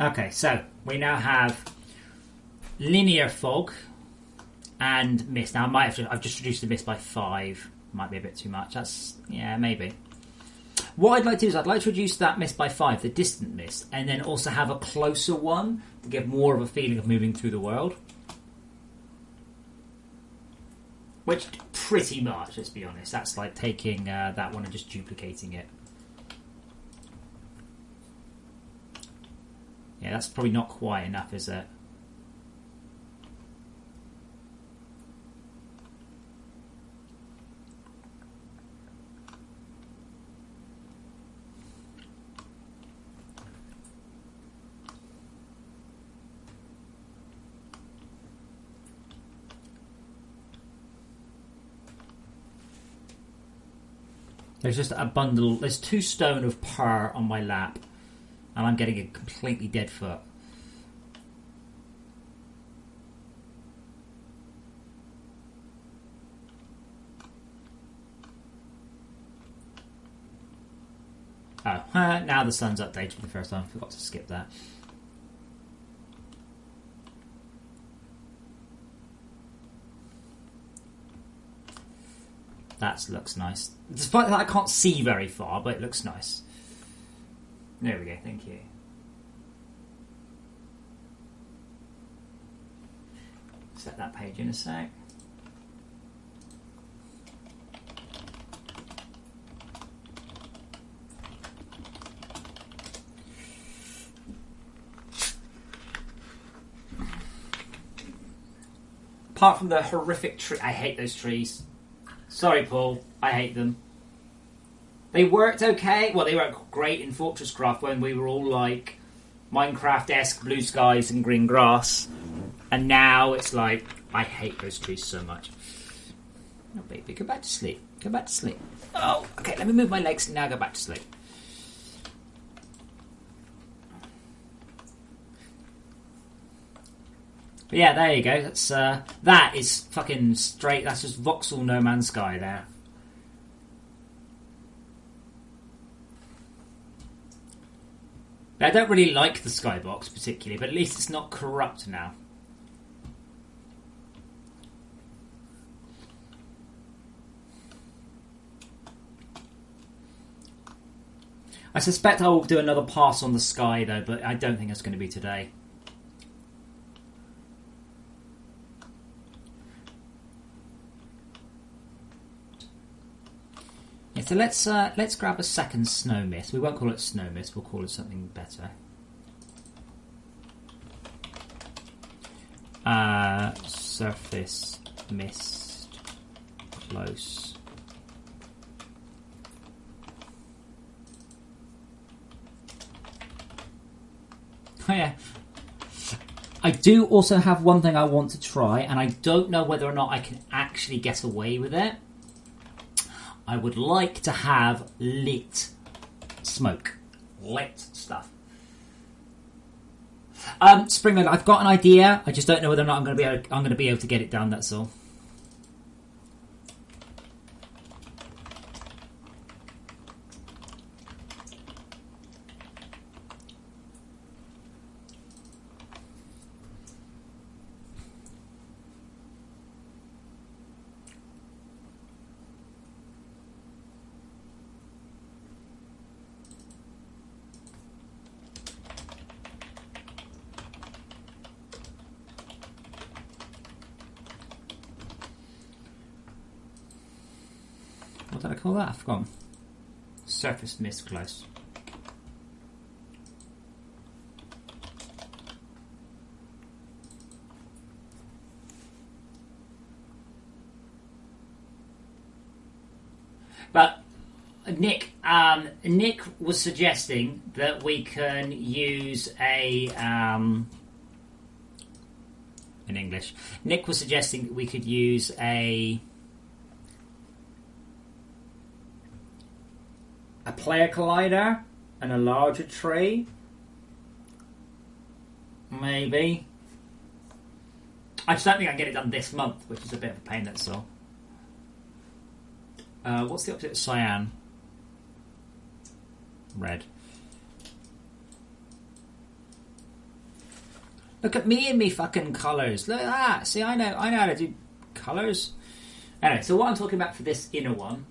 Okay, so we now have linear fog and mist. Now I've just reduced the mist by 5. Might be a bit too much. Yeah, maybe. What I'd like to do is I'd like to reduce that mist by 5, the distant mist, and then also have a closer one to give more of a feeling of moving through the world. Which pretty much, let's be honest, that's like taking that one and just duplicating it. Yeah, that's probably not quite enough, is it? There's just a bundle. There's 2 stone of pear on my lap. And I'm getting a completely dead foot. Oh, now the sun's updated for the first time. I forgot to skip that. That looks nice. Despite that I can't see very far, but it looks nice. There we go, thank you. Set that page in a sec. Apart from the horrific tree, I hate those trees. Sorry, Paul, I hate them. They worked okay. Well, they worked great in FortressCraft when we were all like Minecraft-esque blue skies and green grass. And now it's like, I hate those trees so much. Oh, baby, go back to sleep. Go back to sleep. Oh, okay, let me move my legs and now go back to sleep. But yeah, there you go. That's that is fucking straight. That's just voxel No Man's Sky there. I don't really like the skybox particularly, but at least it's not corrupt now. I suspect I will do another pass on the sky though, but I don't think it's going to be today. Yeah, so let's grab a second snow mist. We won't call it snow mist. We'll call it something better. Surface mist close. Oh yeah. I do also have one thing I want to try, and I don't know whether or not I can actually get away with it. I would like to have lit smoke. Lit stuff. Springland, I've got an idea. I just don't know whether or not I'm going to be able to get it done, that's all. What did I call that? I've forgotten. Surface mist close. But Nick was suggesting that we can use a in English. Nick was suggesting that we could use a player collider and a larger tree. Maybe. I just don't think I can get it done this month, which is a bit of a pain, that's all. What's the opposite of cyan? Red. Look at me and me fucking colours. Look at that. See, I know how to do colours. Anyway, so what I'm talking about for this inner one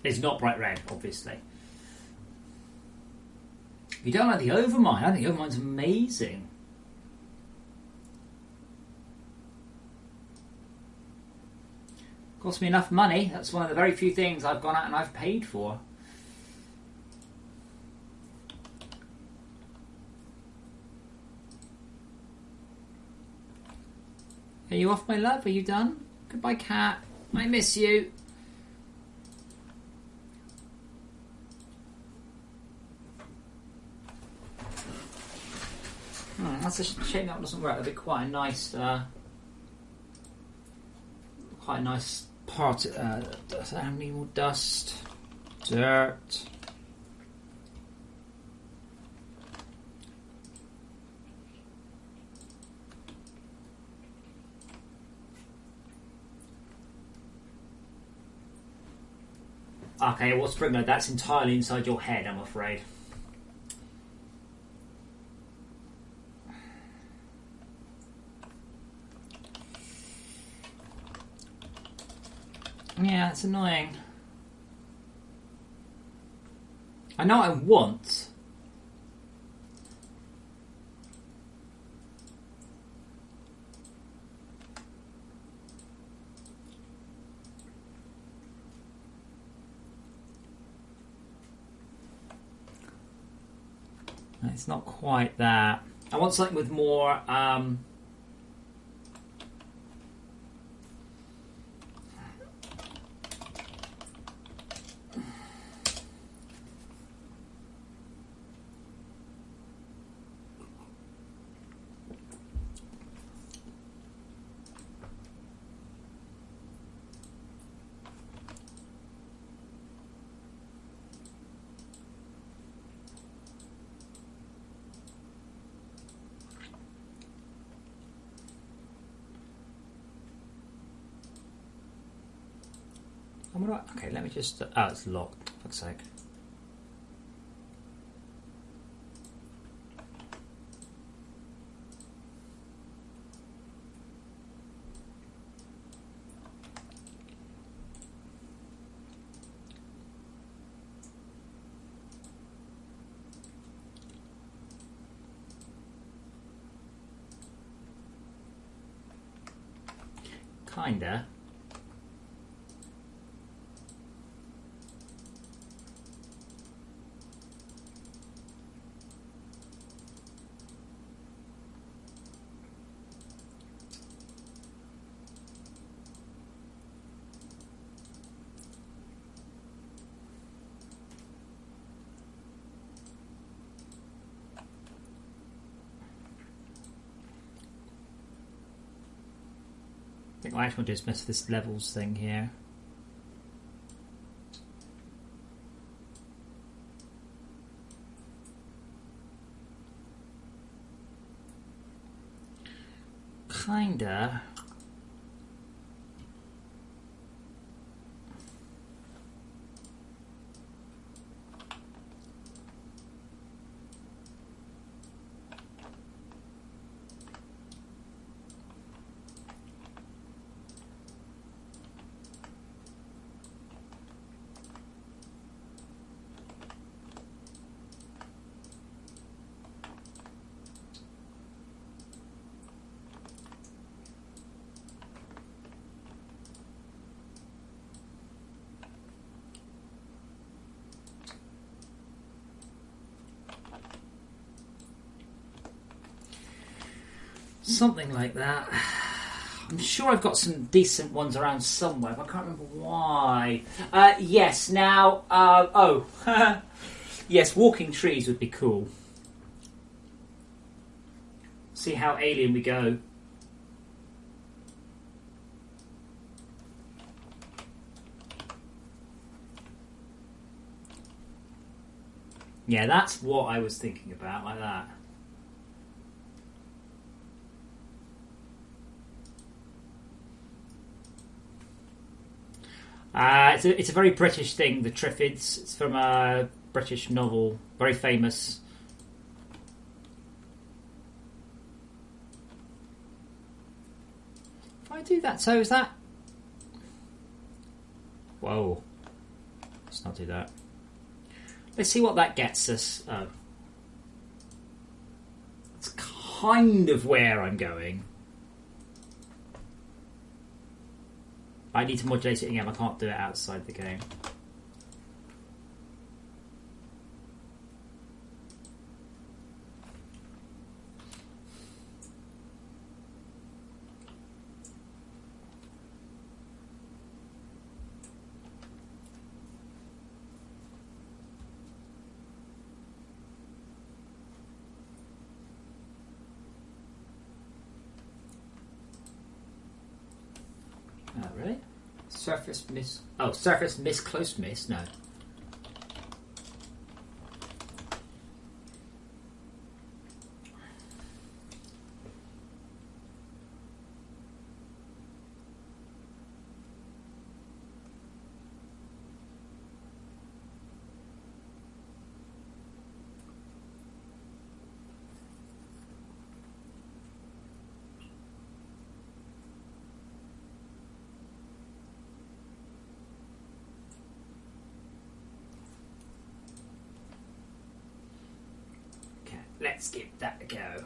is not bright red, obviously. You don't like the Overmind? I think the Overmind's amazing. Cost me enough money. That's one of the very few things I've gone out and I've paid for. Are you off, my love? Are you done? Goodbye, cat. I miss you. That's a shame that doesn't work. That'd be quite a nice part. Animal dust, dirt. Okay, well, Springler, that's entirely inside your head, I'm afraid. Yeah, it's annoying. I know what I want. It's not quite that. I want something with more Okay, let me just... Oh, it's locked. For fuck's sake. Kinda. I think what I actually want to do is mess with this levels thing here. Kinda. Something like that. I'm sure I've got some decent ones around somewhere, but I can't remember why. Yes, now... yes, walking trees would be cool. See how alien we go. Yeah, that's what I was thinking about, like that. It's a very British thing, the Triffids. It's from a British novel, very famous. If I do that, so is that... Whoa. Let's not do that. Let's see what that gets us. Oh. It's kind of where I'm going. I need to modulate it again. I can't do it outside the game. Oh, really? Surface miss... Oh, surface miss, close miss? No. Let's give that a go.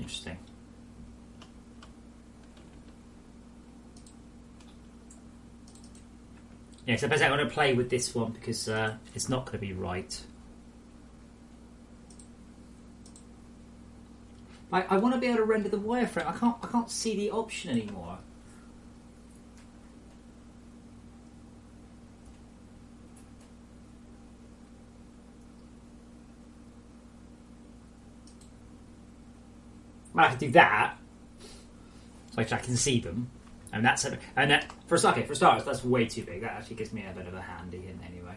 Interesting. Yeah, so basically I'm going to play with this one because it's not going to be right. I want to be able to render the wireframe. I can't see the option anymore. I have to do that, so I can see them, and that's a, and that, for starters, that's way too big. That actually gives me a bit of a handy in anyway.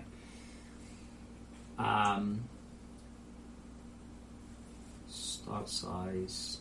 Start size.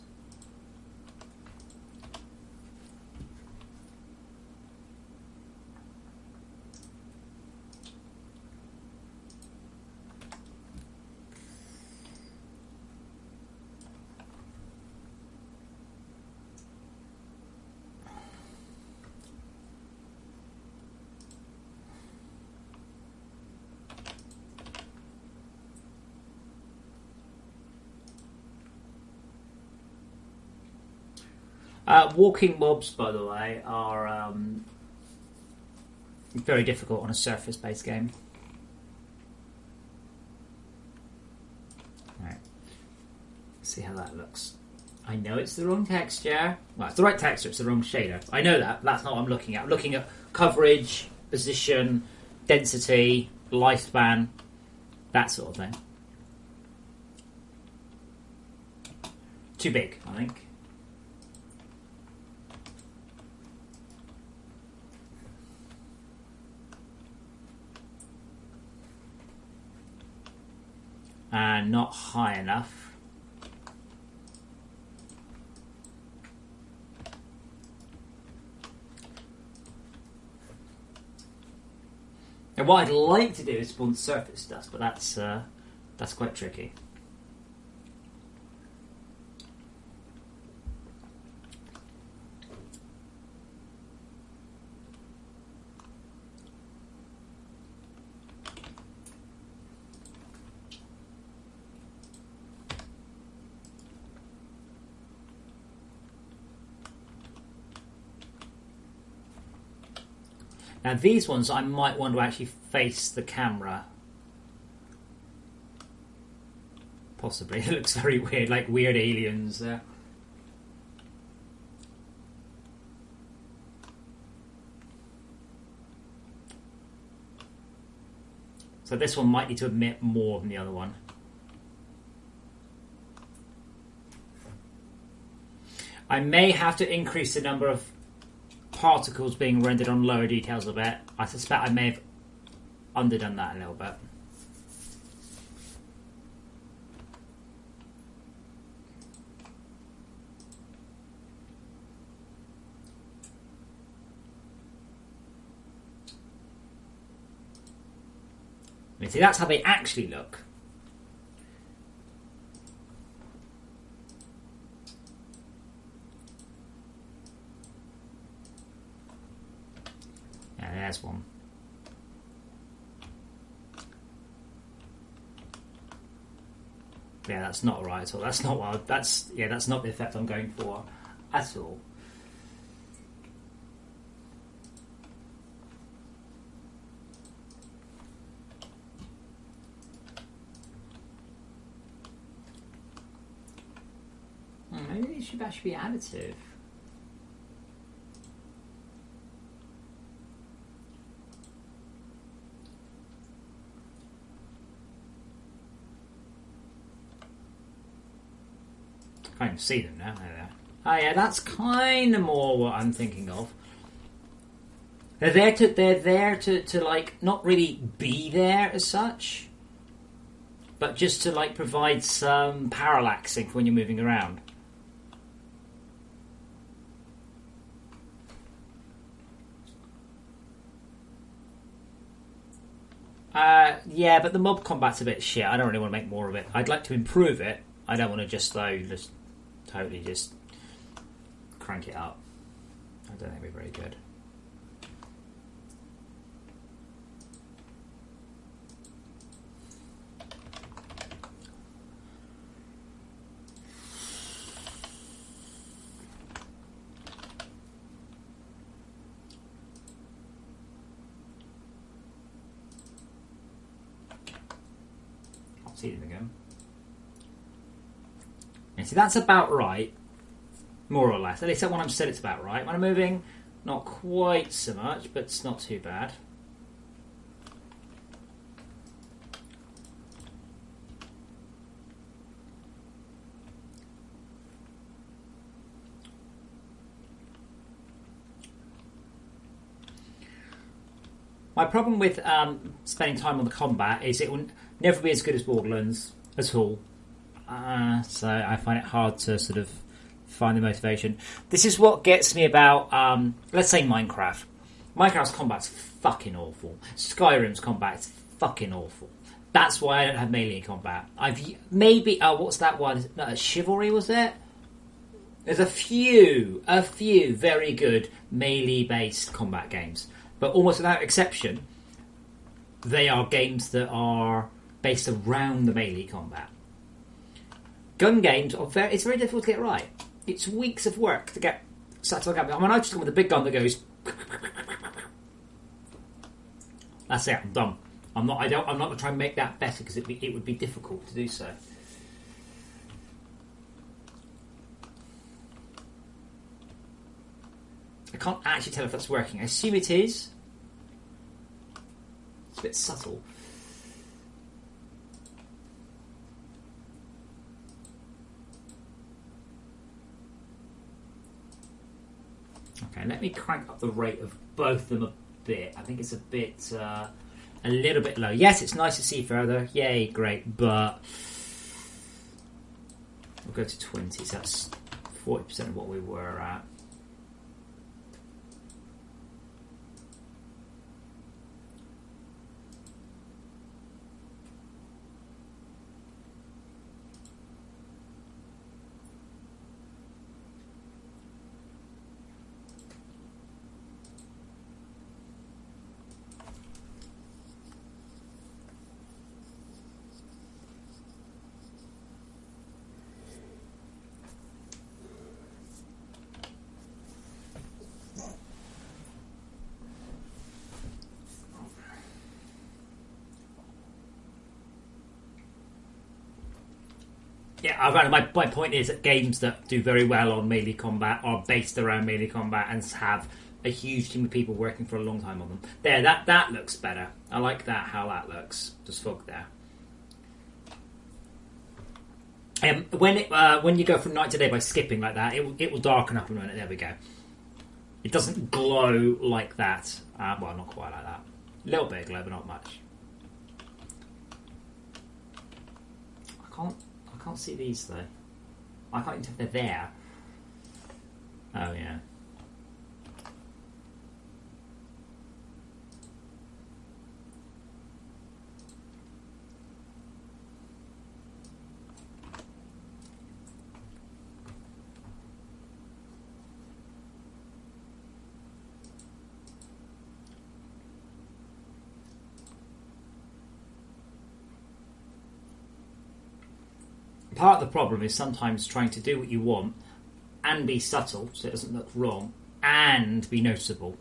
Walking mobs, by the way, are very difficult on a surface-based game. Right. See how that looks. I know it's the wrong texture. Well, it's the right texture, it's the wrong shader. I know that. That's not what I'm looking at. I'm looking at coverage, position, density, lifespan, that sort of thing. Too big, I think. And not high enough. And what I'd like to do is spawn surface dust, but that's quite tricky. Now these ones I might want to actually face the camera. Possibly. It looks very weird, like weird aliens there. So this one might need to emit more than the other one. I may have to increase the number of particles being rendered on lower details a bit. I suspect I may have underdone that a little bit. I mean, see, that's how they actually look. There's one. Yeah, that's not right at all. That's not what. That's not the effect I'm going for at all. Maybe it should actually be additive. I can see them now. There. Oh yeah, that's kind of more what I'm thinking of. They're there to like not really be there as such, but just to like provide some parallaxing for when you're moving around. Yeah, but the mob combat's a bit shit. I don't really want to make more of it. I'd like to improve it. I don't want to just totally just crank it up. I don't think it'd be very good. see them again. And see, that's about right, more or less. At least that one I've said it's about right. When I'm moving, not quite so much, but it's not too bad. My problem with spending time on the combat is it will never be as good as Borderlands at all. So I find it hard to sort of find the motivation. This is what gets me about, let's say, Minecraft. Minecraft's combat's fucking awful. Skyrim's combat's fucking awful. That's why I don't have melee combat. What's that one? Chivalry, was it? There's a few very good melee-based combat games. But almost without exception, they are games that are based around the melee combat. Gun games it's very difficult to get right. It's weeks of work to get such a gun. I mean, I just go with a big gun that goes. That's it. I'm done. I'm not going to try and make that better because it would be difficult to do so. I can't actually tell if that's working. I assume it is. It's a bit subtle. Okay, let me crank up the rate of both of them a bit. I think it's a little bit low. Yes, it's nice to see further. Yay, great. But we'll go to 20. So that's 40% of what we were at. Yeah, my point is that games that do very well on melee combat are based around melee combat and have a huge team of people working for a long time on them. There, that looks better. I like that, how that looks. Just fog there. When you go from night to day by skipping like that, it will darken up and run it. There we go. It doesn't glow like that. Well, not quite like that. A little bit of glow, but not much. I can't see these though. I can't even tell if they're there. Oh yeah. Part of the problem is sometimes trying to do what you want and be subtle so it doesn't look wrong and be noticeable.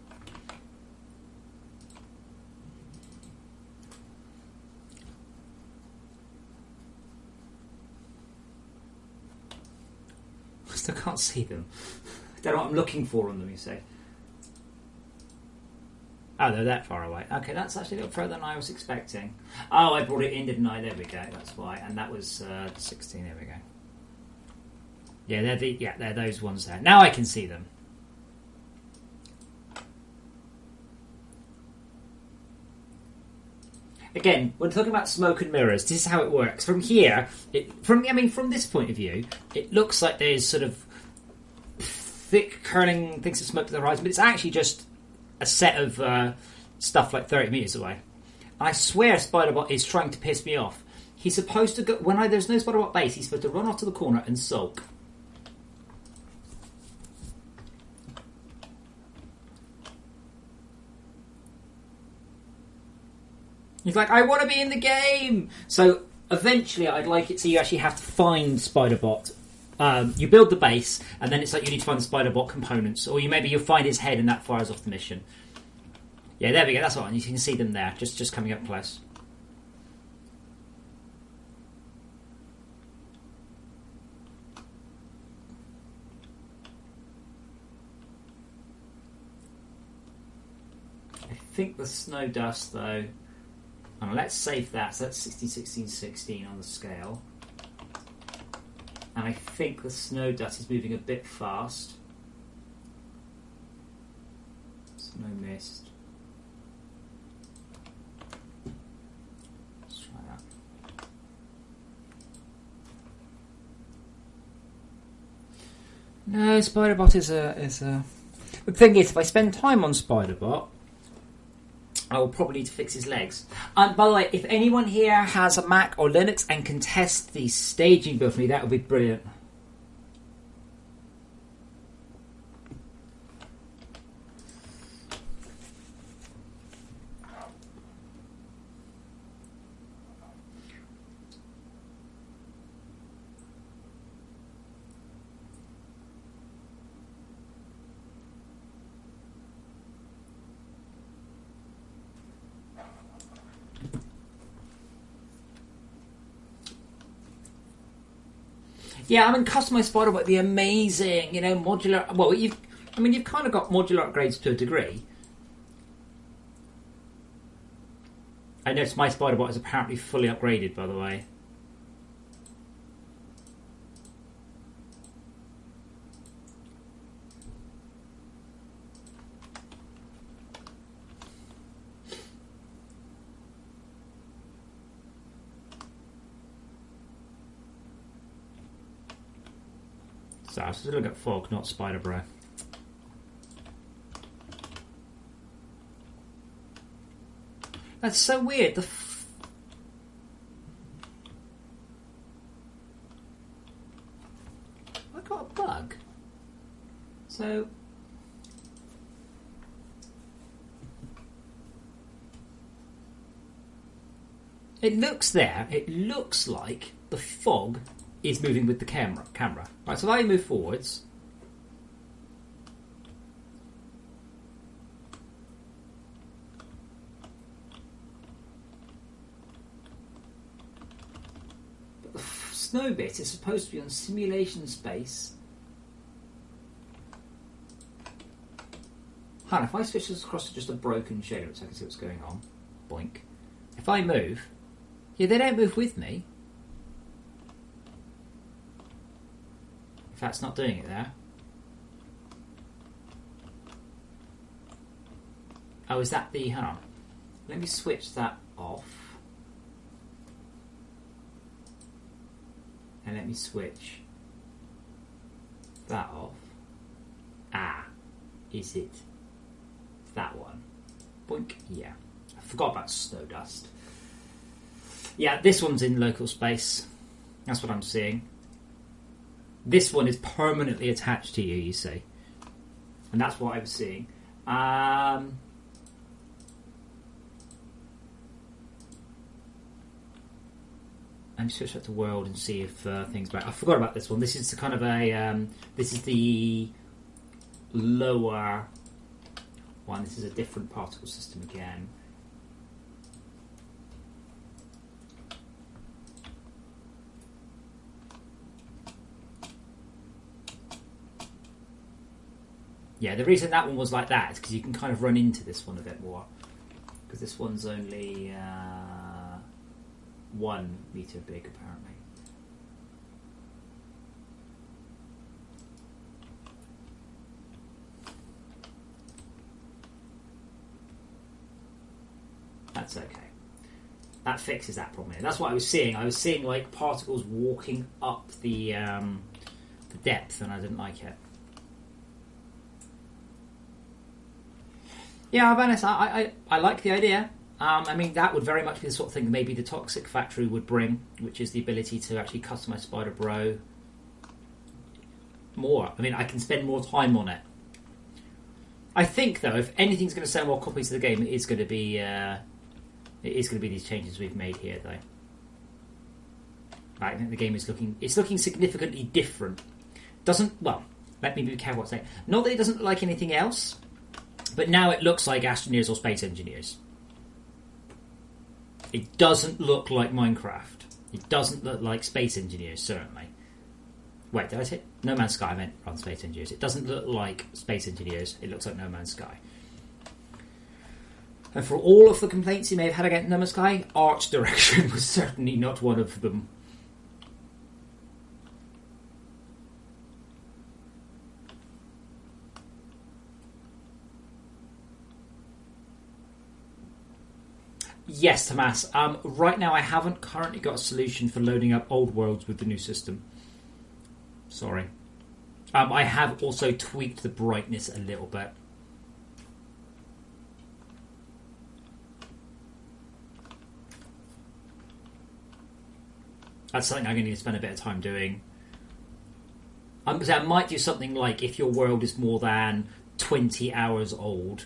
I still can't see them. I don't know what I'm looking for on them, you say. Oh, they're that far away. Okay, that's actually a little further than I was expecting. Oh, I brought it in, didn't I? There we go. That's why. And that was 16. There we go. Yeah, they're those ones there. Now I can see them. Again, when talking about smoke and mirrors, this is how it works. From here, from this point of view, it looks like there's sort of thick curling things of smoke to the horizon, but it's actually just a set of stuff like 30 metres away. And I swear Spiderbot is trying to piss me off. He's supposed to go... there's no Spiderbot base, he's supposed to run off to the corner and sulk. He's like, I want to be in the game! So, eventually, I'd like it so you actually have to find Spiderbot. You build the base, and then it's like you need to find the Spiderbot components, or you'll find his head, and that fires off the mission. Yeah, there we go. That's all. And you can see them there, just coming up close. think the snow dust, though... And let's save that. So that's 16, 16, 16 on the scale. And I think the snow dust is moving a bit fast. Snow mist. Let's try that. No, Spiderbot is a... The thing is, if I spend time on Spiderbot, I will probably need to fix his legs. And by the way, if anyone here has a Mac or Linux and can test the staging build for me, that would be brilliant. Yeah, I mean, customized Spider would be amazing. You know, modular. Well, you've kind of got modular upgrades to a degree. I noticed my Spiderbot is apparently fully upgraded, by the way. So I was still looking at Fog, not Spider Bro. That's so weird. I got a bug. So it looks there. It looks like the fog is moving with the camera. Right, so if I move forwards, but the snow bit is supposed to be on simulation space. Hang on, if I switch this across to just a broken shader so I can see what's going on, boink. If I move, yeah, they don't move with me. That's not doing it there. Oh, is that the... Hang on. Let me switch that off. And let me switch that off. Ah. Is it that one? Boink. Yeah. I forgot about snow dust. Yeah, this one's in local space. That's what I'm seeing. This one is permanently attached to you, you see. And that's what I was seeing. Let me switch that to world and see if things back. I forgot about this one. This is the kind of a... this is the lower one. This is a different particle system again. Yeah, the reason that one was like that is because you can kind of run into this one a bit more. Because this one's only 1 meter big, apparently. That's okay. That fixes that problem. That's what I was seeing. I was seeing like particles walking up the depth, and I didn't like it. Yeah, I'll be honest, I like the idea. I mean, that would very much be the sort of thing that maybe the Toxic Factory would bring, which is the ability to actually customize Spider Bro more. I mean, I can spend more time on it. I think, though, if anything's going to sell more copies of the game, it is going to be these changes we've made here, though. I think the game is looking significantly different. Well, let me be careful what I say. Not that it doesn't look like anything else. But now it looks like Astroneers or Space Engineers. It doesn't look like Minecraft. It doesn't look like Space Engineers, certainly. Wait, did I say No Man's Sky? I meant on Space Engineers. It doesn't look like Space Engineers. It looks like No Man's Sky. And for all of the complaints he may have had against No Man's Sky, art direction was certainly not one of them. Yes, Tomas. Right now I haven't currently got a solution for loading up old worlds with the new system. Sorry. I have also tweaked the brightness a little bit. That's something I'm going to need to spend a bit of time doing. So I might do something like if your world is more than 20 hours old,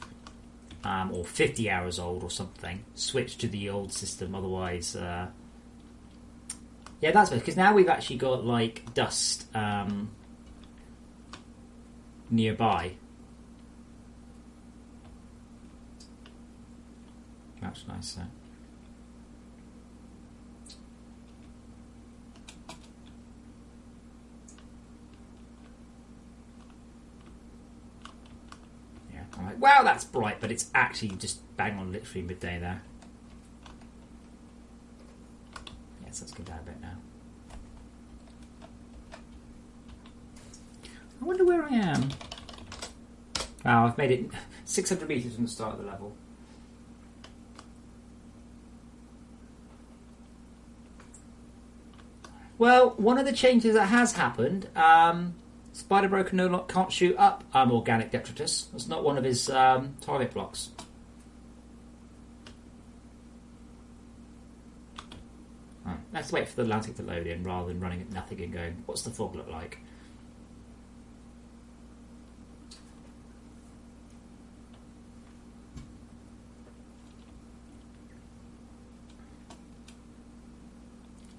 or 50 hours old or something, switch to the old system. Otherwise, yeah, that's because now we've actually got like dust nearby. That's nice. I'm like, wow, that's bright, but it's actually just bang on literally midday there. Yes, let's go down a bit now. I wonder where I am. Oh, I've made it 600 metres from the start of the level. Well, one of the changes that has happened, Spider Broker can't shoot up organic detritus. That's not one of his target blocks. Right, let's wait for the Atlantic to load in rather than running at nothing and going, what's the fog look like?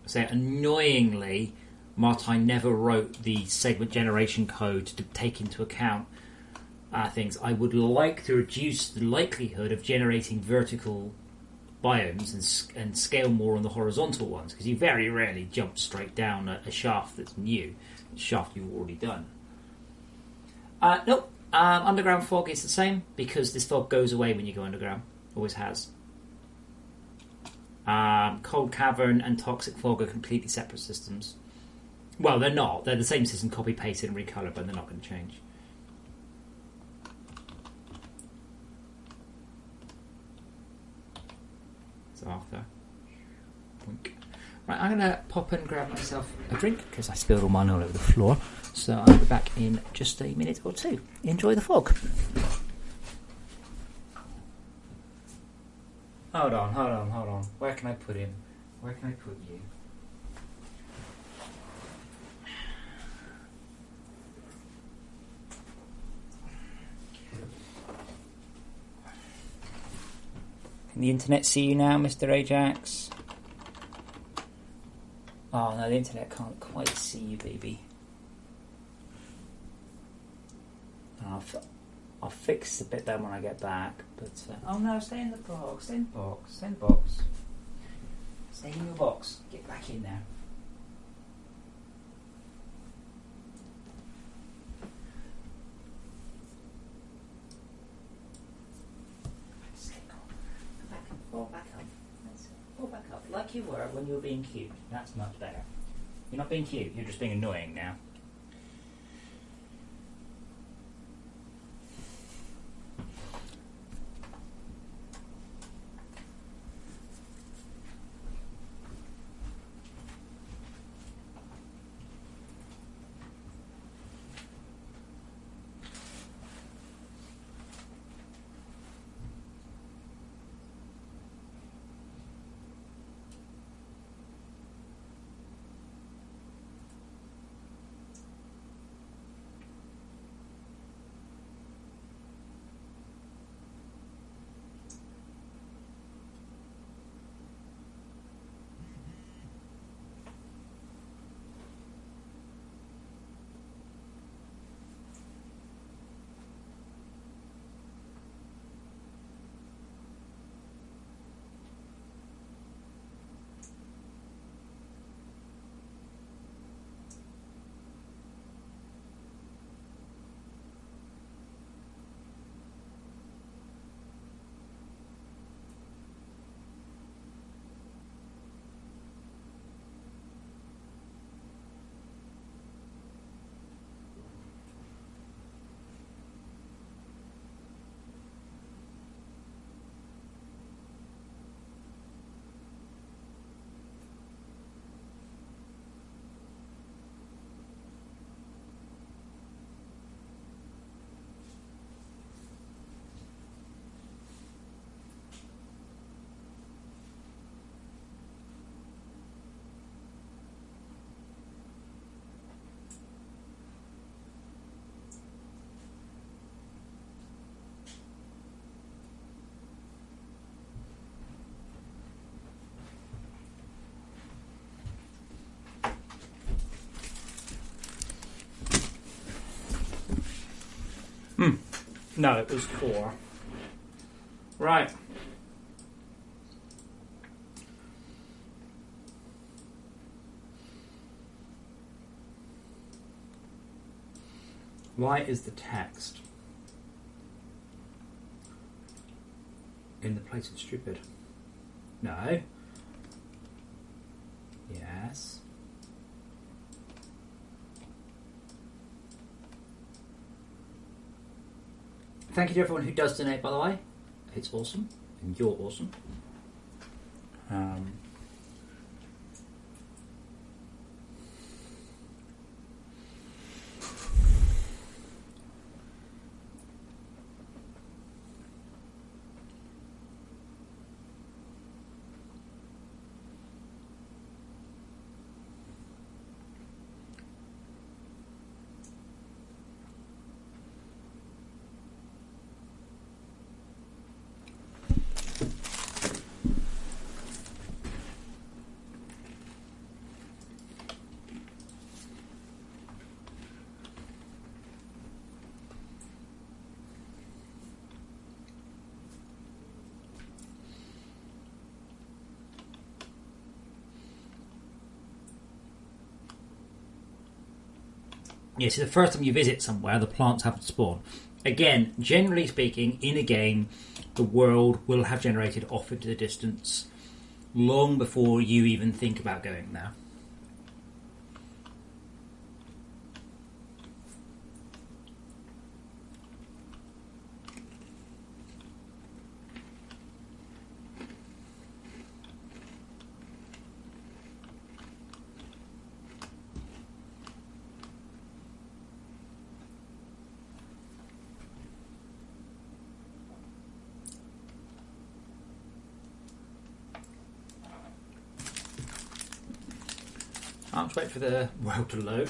So annoyingly, Martine never wrote the segment generation code to take into account things. I would like to reduce the likelihood of generating vertical biomes and scale more on the horizontal ones, because you very rarely jump straight down a shaft that's new, a shaft you've already done. Nope, underground fog is the same, because this fog goes away when you go underground. Always has. Cold Cavern and Toxic Fog are completely separate systems. Well, they're not. They're the same system, copy-pasted and recolored, but they're not going to change. So after. Boink. Right, I'm going to pop and grab myself a drink, because I spilled all mine all over the floor. So I'll be back in just a minute or two. Enjoy the fog. Hold on. Where can I put him? Where can I put you? Can the internet see you now, Mr. Ajax? Oh no, the internet can't quite see you, baby. I'll fix the bit then when I get back. But oh no, stay in the box. Stay in the box. Stay in the box. Stay in your box. Get back in there. Fall back up. Fall back up like you were when you were being cute. That's much better. You're not being cute. You're just being annoying now. No, it was 4. Right. Why is the text in the place of stupid? No. Yes. Thank you to everyone who does donate, by the way. It's awesome. And you're awesome. Yeah, so the first time you visit somewhere, the plants haven't spawned. Again, generally speaking, in a game, the world will have generated off into the distance long before you even think about going there. I'll just wait for the world to load.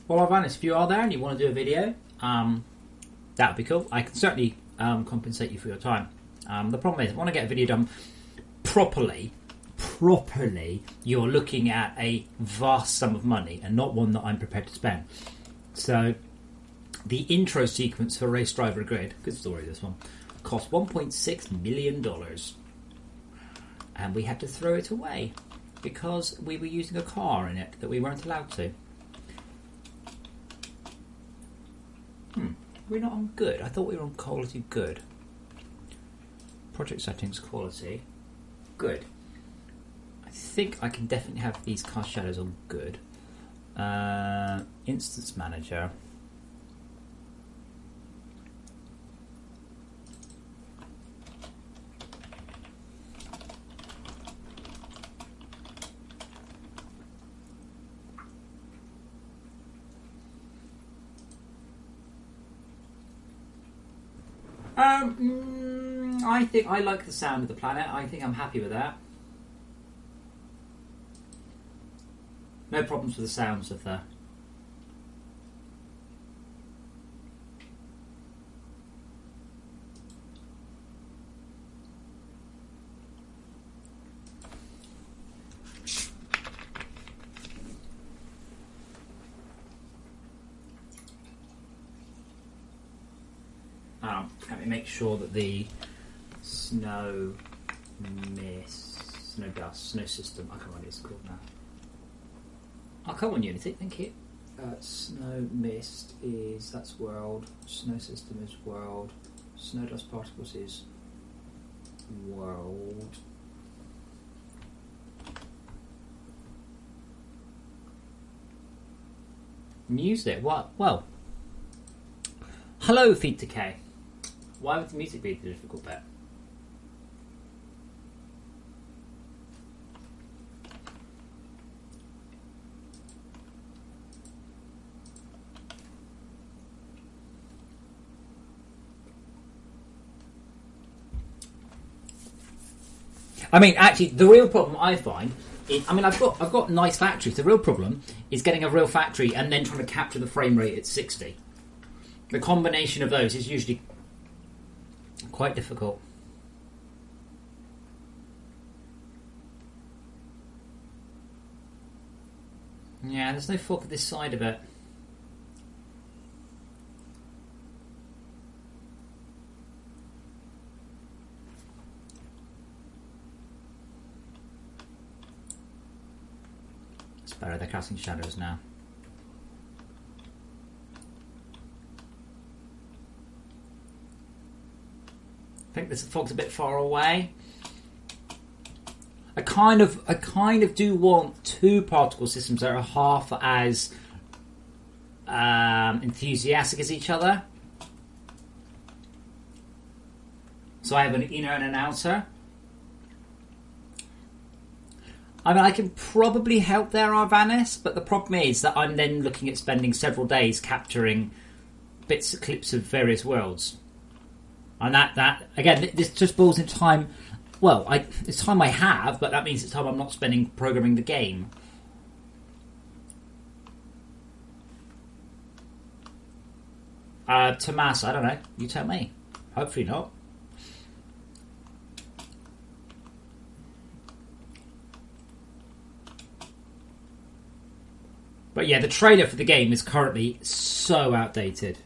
Well, Ivanis, if you are there and you want to do a video, that would be cool. I can certainly compensate you for your time. The problem is, I want to get a video done properly, you're looking at a vast sum of money and not one that I'm prepared to spend. So, the intro sequence for Race Driver Grid, good story this one, cost $1.6 million. And we had to throw it away because we were using a car in it that we weren't allowed to. We're not on good. I thought we were on quality good. Project settings, quality, good. I think I can definitely have these cast shadows on good. Instance manager. I think I like the sound of the planet. I think I'm happy with that. No problems with the sounds of the... Let me make sure that the snow mist, snow dust, snow system, I can't remember what it's called now. Oh, come on, Unity. Thank you. Snow mist is... That's world. Snow system is world. Snow dust particles is world. Music? What? Well... Hello, Feed Decay. Why would the music be the difficult bit? I mean, actually, the real problem I find is, I mean, I've got nice factories. The real problem is getting a real factory and then trying to capture the frame rate at 60. The combination of those is usually quite difficult. Yeah, there's no fog at this side of it. It's better, they're casting shadows now. I think this fog's a bit far away. I kind of do want two particle systems that are half as enthusiastic as each other. So I have an inner and an outer. I mean, I can probably help there, Arvanis, but the problem is that I'm then looking at spending several days capturing bits, clips of various worlds. And that again, this just balls in time. Well, it's time I have, but that means it's time I'm not spending programming the game. Tomas, I don't know. You tell me. Hopefully not. But yeah, the trailer for the game is currently so outdated.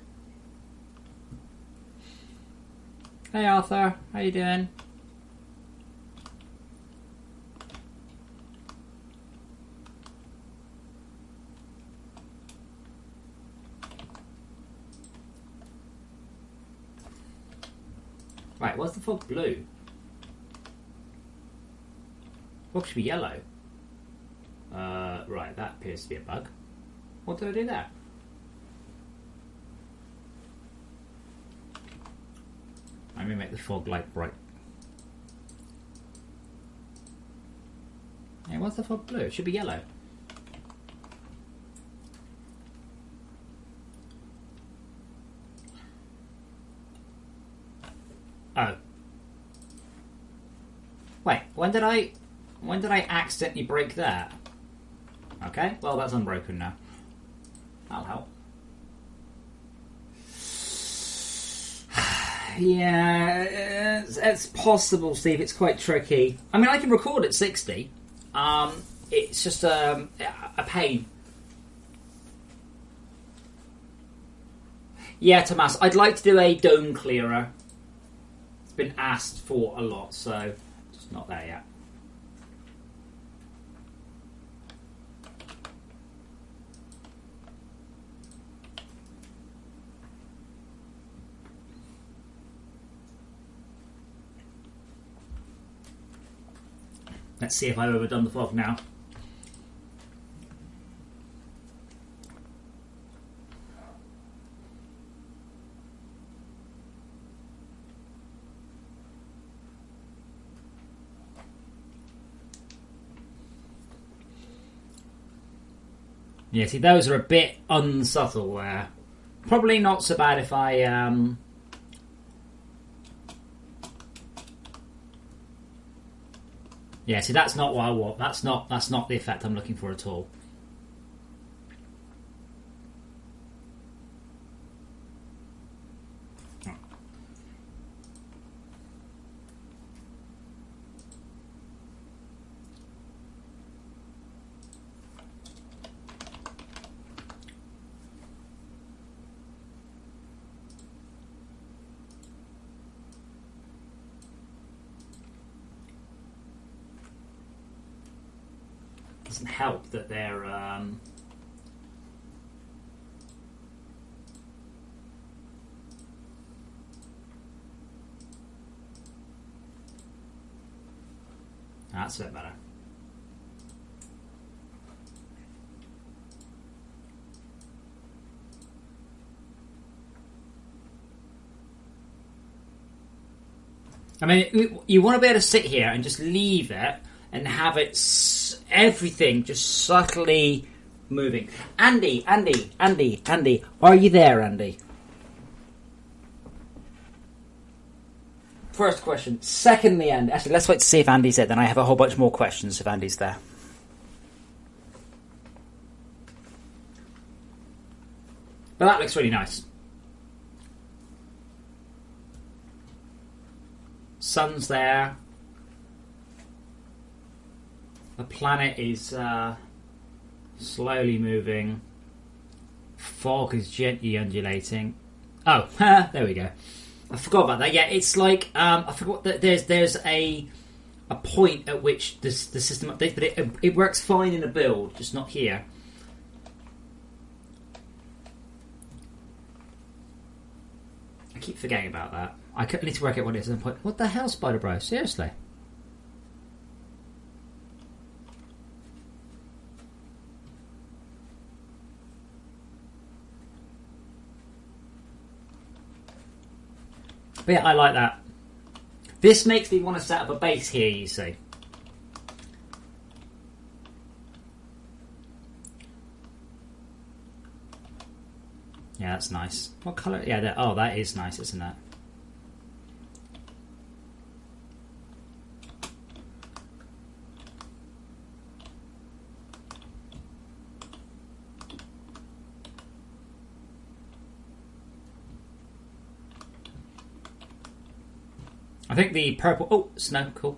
Hey Arthur, how you doing? Right, what's the fog blue? Fog should be yellow. Right, that appears to be a bug. What did I do there? Let me make the fog light bright. Hey, what's the fog blue? It should be yellow. Oh. Wait, when did I accidentally break that? Okay, well that's unbroken now. That'll help. Yeah, it's possible, Steve. It's quite tricky. I mean, I can record at 60. It's just a pain. Yeah, Tomas, I'd like to do a dome clearer. It's been asked for a lot, so just not there yet. Let's see if I've overdone the fog now. Yeah, see, those are a bit unsubtle there. Probably not so bad if I yeah, see, that's not what I want. That's not the effect I'm looking for at all. doesn't help that they're... That's a bit better. I mean, you want to be able to sit here and just leave it and have it, everything just subtly moving. Andy, are you there, Andy? First question. Secondly, Andy. Actually, let's wait to see if Andy's there. Then I have a whole bunch more questions if Andy's there. But that looks really nice. Sun's there. The planet is slowly moving. Fog is gently undulating. Oh, there we go. I forgot about that. Yeah, it's like I forgot that there's a point at which the system updates, but it works fine in a build, just not here. I keep forgetting about that. I need to work out what it is at some point. What the hell, Spider Bro? Seriously? But yeah, I like that. This makes me want to set up a base here, you see. Yeah, that's nice. What colour? Yeah, that is nice, isn't it? I think the purple... Oh, snow, cool.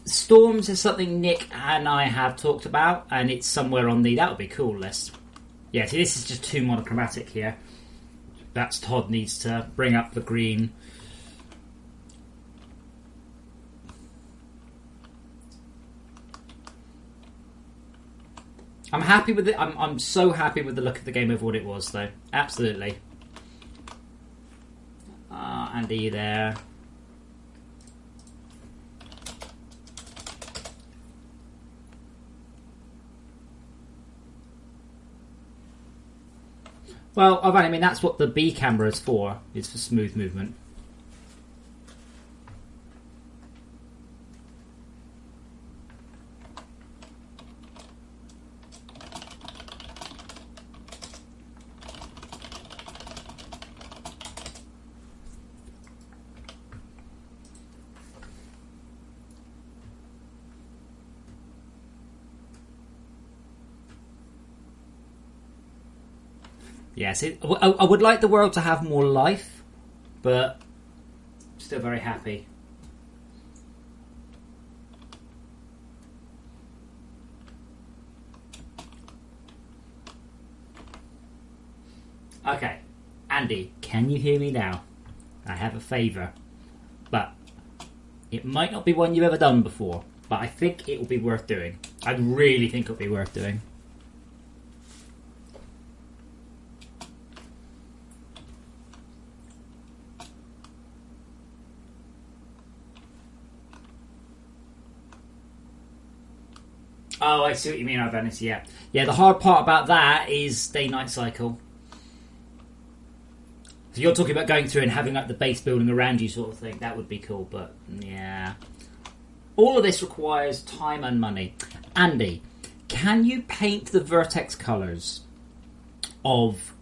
Storms is something Nick and I have talked about, and it's somewhere on the that would be cool list. Yeah, see, this is just too monochromatic here. That's Todd needs to bring up the green. I'm happy with it. I'm so happy with the look of the game over what it was, though. Absolutely. Andy, there. Well, I mean, that's what the B camera is for smooth movement. Yes, I would like the world to have more life, but still very happy. Okay, Andy, can you hear me now? I have a favour, but it might not be one you've ever done before, but I think it will be worth doing. I really think it will be worth doing. Oh, I see what you mean, Ivanis, yeah. Yeah, the hard part about that is day-night cycle. So you're talking about going through and having like the base building around you sort of thing. That would be cool, but yeah. All of this requires time and money. Andy, can you paint the vertex colours of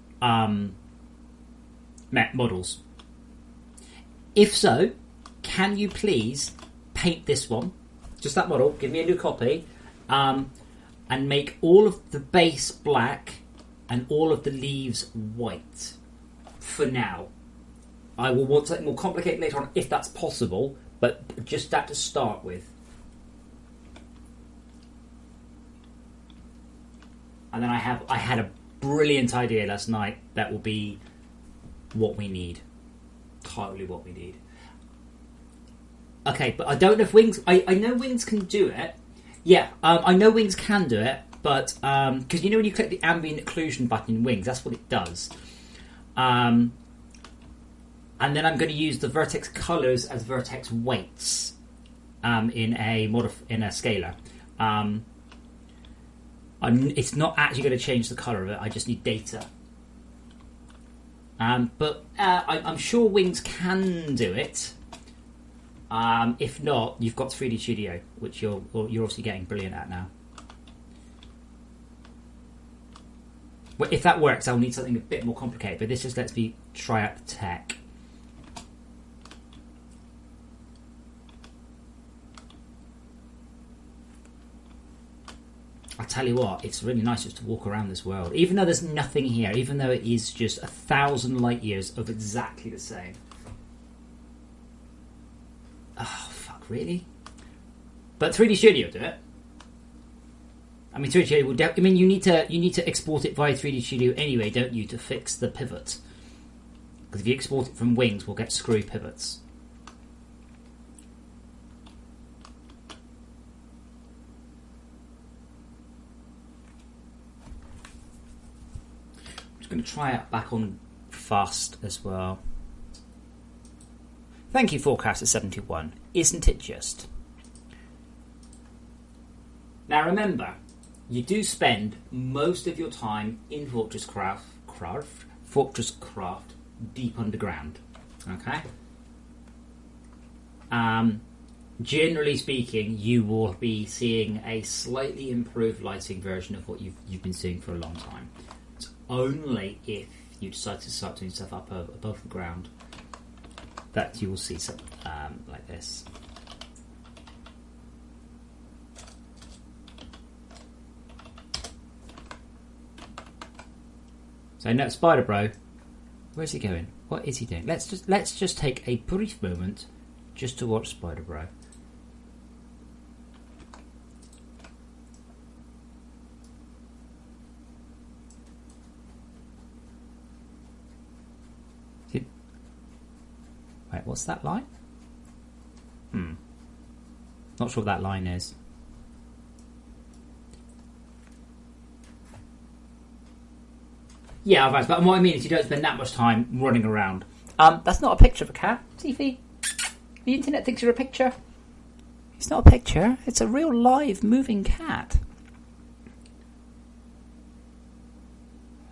models? If so, can you please paint this one? Just that model. Give me a new copy. And make all of the base black and all of the leaves white for now. I will want something more complicated later on if that's possible, but just that to start with. And then I had a brilliant idea last night that will be what we need. Totally what we need. Okay, but I don't know if Wings... I know Wings can do it. Yeah, I know Wings can do it, but... Because you know when you click the ambient occlusion button in Wings, that's what it does. And then I'm going to use the vertex colors as vertex weights in a scalar. It's not actually going to change the color of it. I just need data. But I'm sure Wings can do it. If not, you've got 3D Studio, which you're obviously getting brilliant at now. Well, if that works, I'll need something a bit more complicated. But this just lets me try out the tech. I'll tell you what, it's really nice just to walk around this world. Even though there's nothing here, even though it is just 1,000 light years of exactly the same. Oh, fuck, really? But 3D Studio do it. I mean, 3D Studio will... you need to export it via 3D Studio anyway, don't you, to fix the pivot. Because if you export it from Wings, we'll get screwy pivots. Going to try it back on fast as well. Thank you, FortressCraft71. Isn't it just? Now remember, you do spend most of your time in FortressCraft deep underground. Okay. Generally speaking, you will be seeing a slightly improved lighting version of what you've been seeing for a long time. Only if you decide to start doing stuff up above the ground that you will see something like this. So no, Spider Bro, where's he going? What is he doing? Let's just take a brief moment just to watch Spider Bro. Wait, what's that line? Not sure what that line is. Yeah, but what I mean is you don't spend that much time running around. That's not a picture of a cat, Tiffy. The internet thinks you're a picture. It's not a picture. It's a real live moving cat.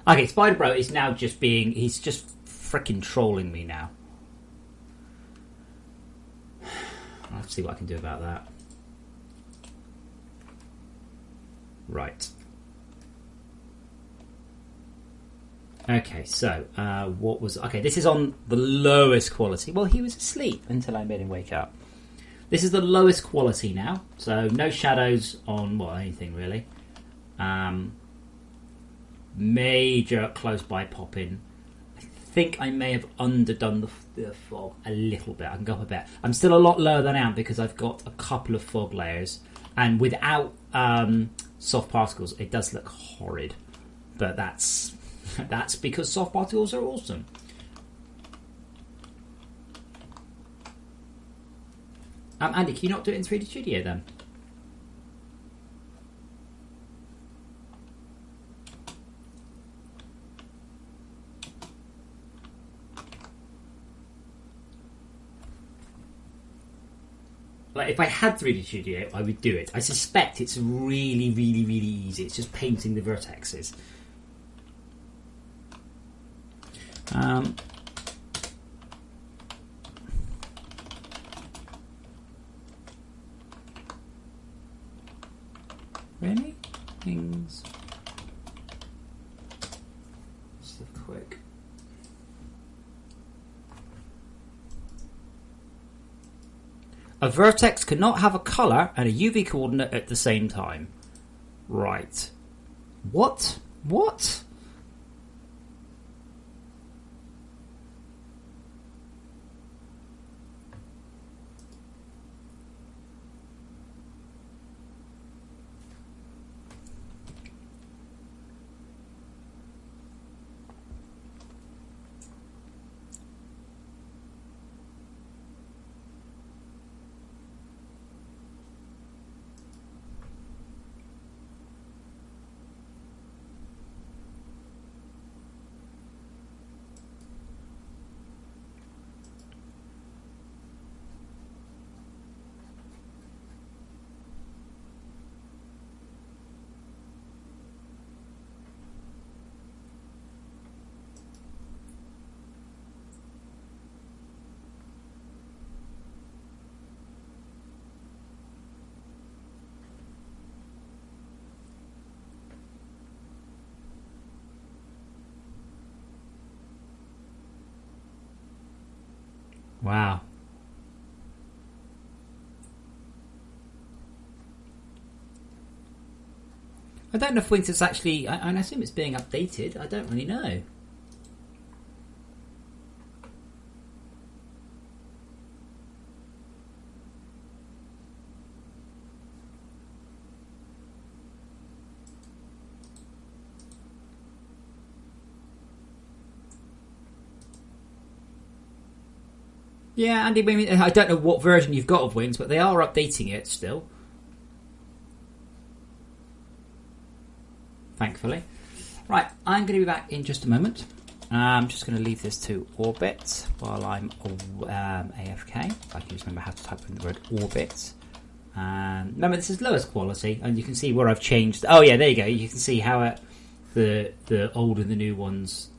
Okay, Spider Bro is now just being... He's just freaking trolling me now. I'll have to see what I can do about that. Right. Okay, so what was... Okay, this is on the lowest quality. Well, he was asleep until I made him wake up. This is the lowest quality now. So no shadows on, well, anything really. Major close by pop-in. I think I may have underdone the fog a little bit. I can go up a bit. I'm still a lot lower than I am because I've got a couple of fog layers. And without soft particles, it does look horrid. But that's because soft particles are awesome. Andy, can you not do it in 3D Studio then? Like, if I had 3D Studio, I would do it. I suspect it's really, really, really easy. It's just painting the vertexes. Really? Things. Just a quick. A vertex cannot have a colour and a UV coordinate at the same time. Right. What? What? Wow. I don't know if Winter's actually... I assume it's being updated. I don't really know. Yeah, Andy, I don't know what version you've got of Wings, but they are updating it still. Thankfully. Right, I'm going to be back in just a moment. I'm just going to leave this to orbit while I'm AFK. If I can just remember how to type in the word orbit. Remember, this is lowest quality, and you can see where I've changed. Oh yeah, there you go. You can see how the old and the new ones.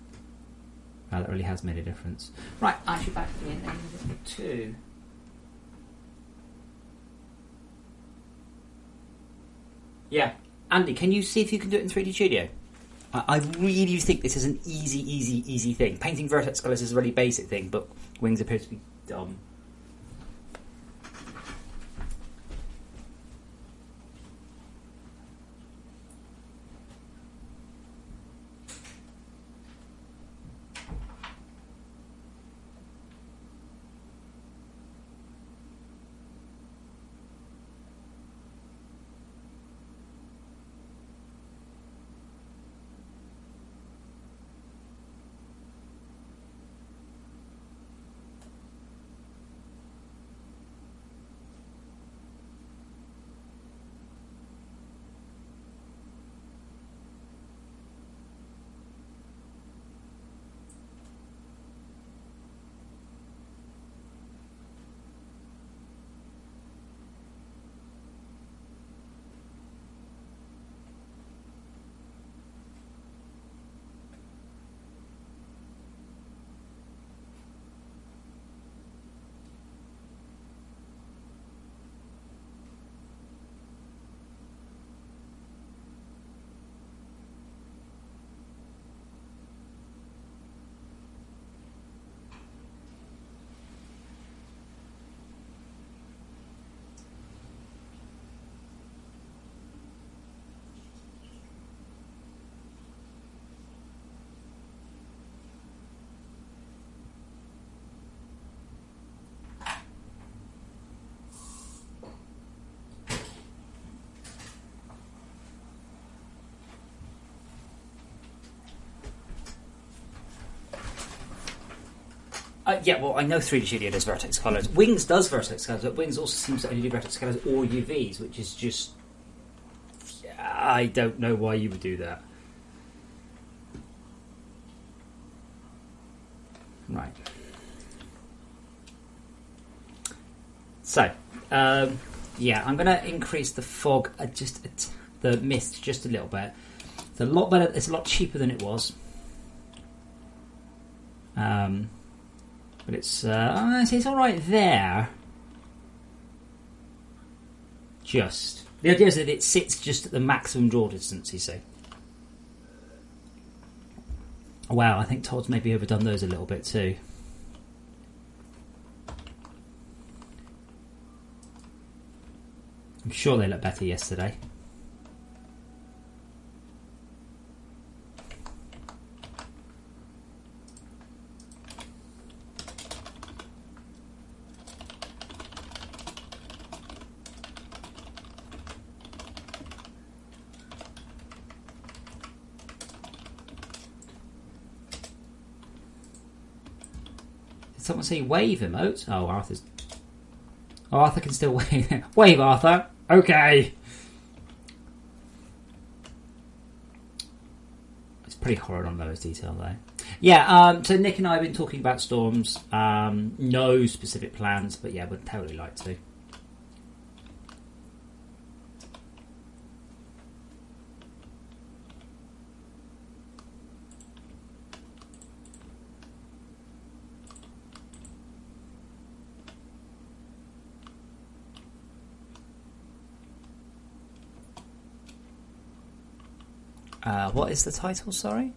That really has made a difference. Right, I should be back in a two. Yeah, Andy, can you see if you can do it in 3D Studio? I really think this is an easy thing. Painting vertex colours is a really basic thing, but Wings appears to be dumb. Yeah, well, I know 3D Studio does vertex colours. Wings does vertex colours, but Wings also seems to only do vertex colours or UVs, which is just... I don't know why you would do that. Right. So, yeah, I'm going to increase the fog, the mist just a little bit. It's a lot better. It's a lot cheaper than it was. But it's all right there. Just the idea is that it sits just at the maximum draw distance. You see. Wow, I think Todd's maybe overdone those a little bit too. I'm sure they looked better yesterday. Someone say wave emote? Oh, Arthur's... Oh, Arthur can still wave. Wave, Arthur! Okay! It's pretty horrid on lowest detail, though. Yeah, so Nick and I have been talking about storms. No specific plans, but yeah, would totally like to. What is the title, sorry?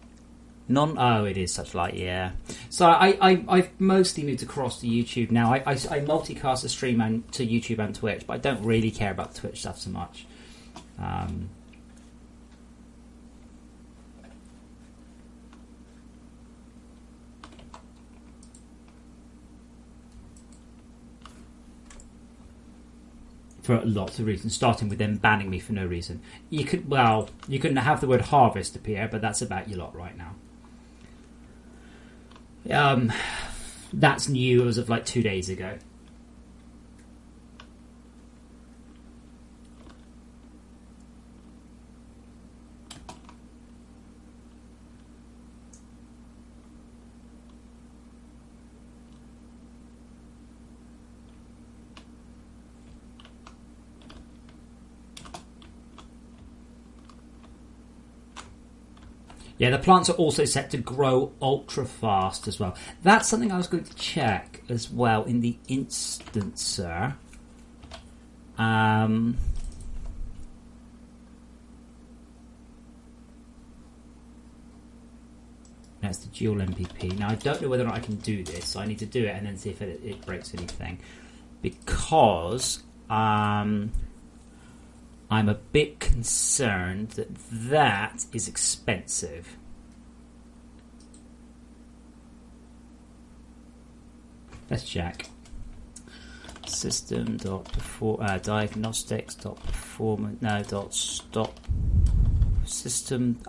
Oh, it is such light, yeah. So I've mostly moved across to YouTube now. I multicast the stream to YouTube and Twitch, but I don't really care about the Twitch stuff so much. For lots of reasons, starting with them banning me for no reason. You couldn't have the word harvest appear, but that's about your lot right now. That's new as of like 2 days ago. Yeah, the plants are also set to grow ultra fast as well. That's something I was going to check as well in the instancer. That's the dual MPP. Now, I don't know whether or not I can do this, so I need to do it and then see if it breaks anything. Because I'm a bit concerned that is expensive. Let's check. Diagnostics.performance. No, .stop system.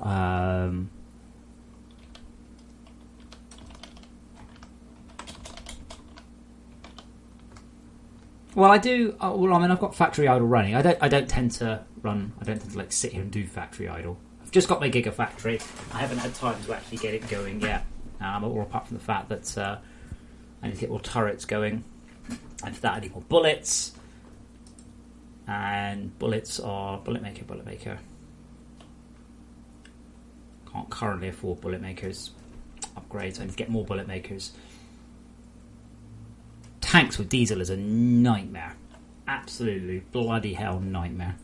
Well, I do. I've got factory idle running. I don't tend to like sit here and do factory idle. I've just got my gigafactory. I haven't had time to actually get it going yet. Or apart from the fact that I need to get more turrets going, and for that I need more bullets. And bullets are bullet maker. Can't currently afford bullet makers. Upgrades. I need to get more bullet makers. Tanks with diesel is a nightmare. Absolutely bloody hell nightmare.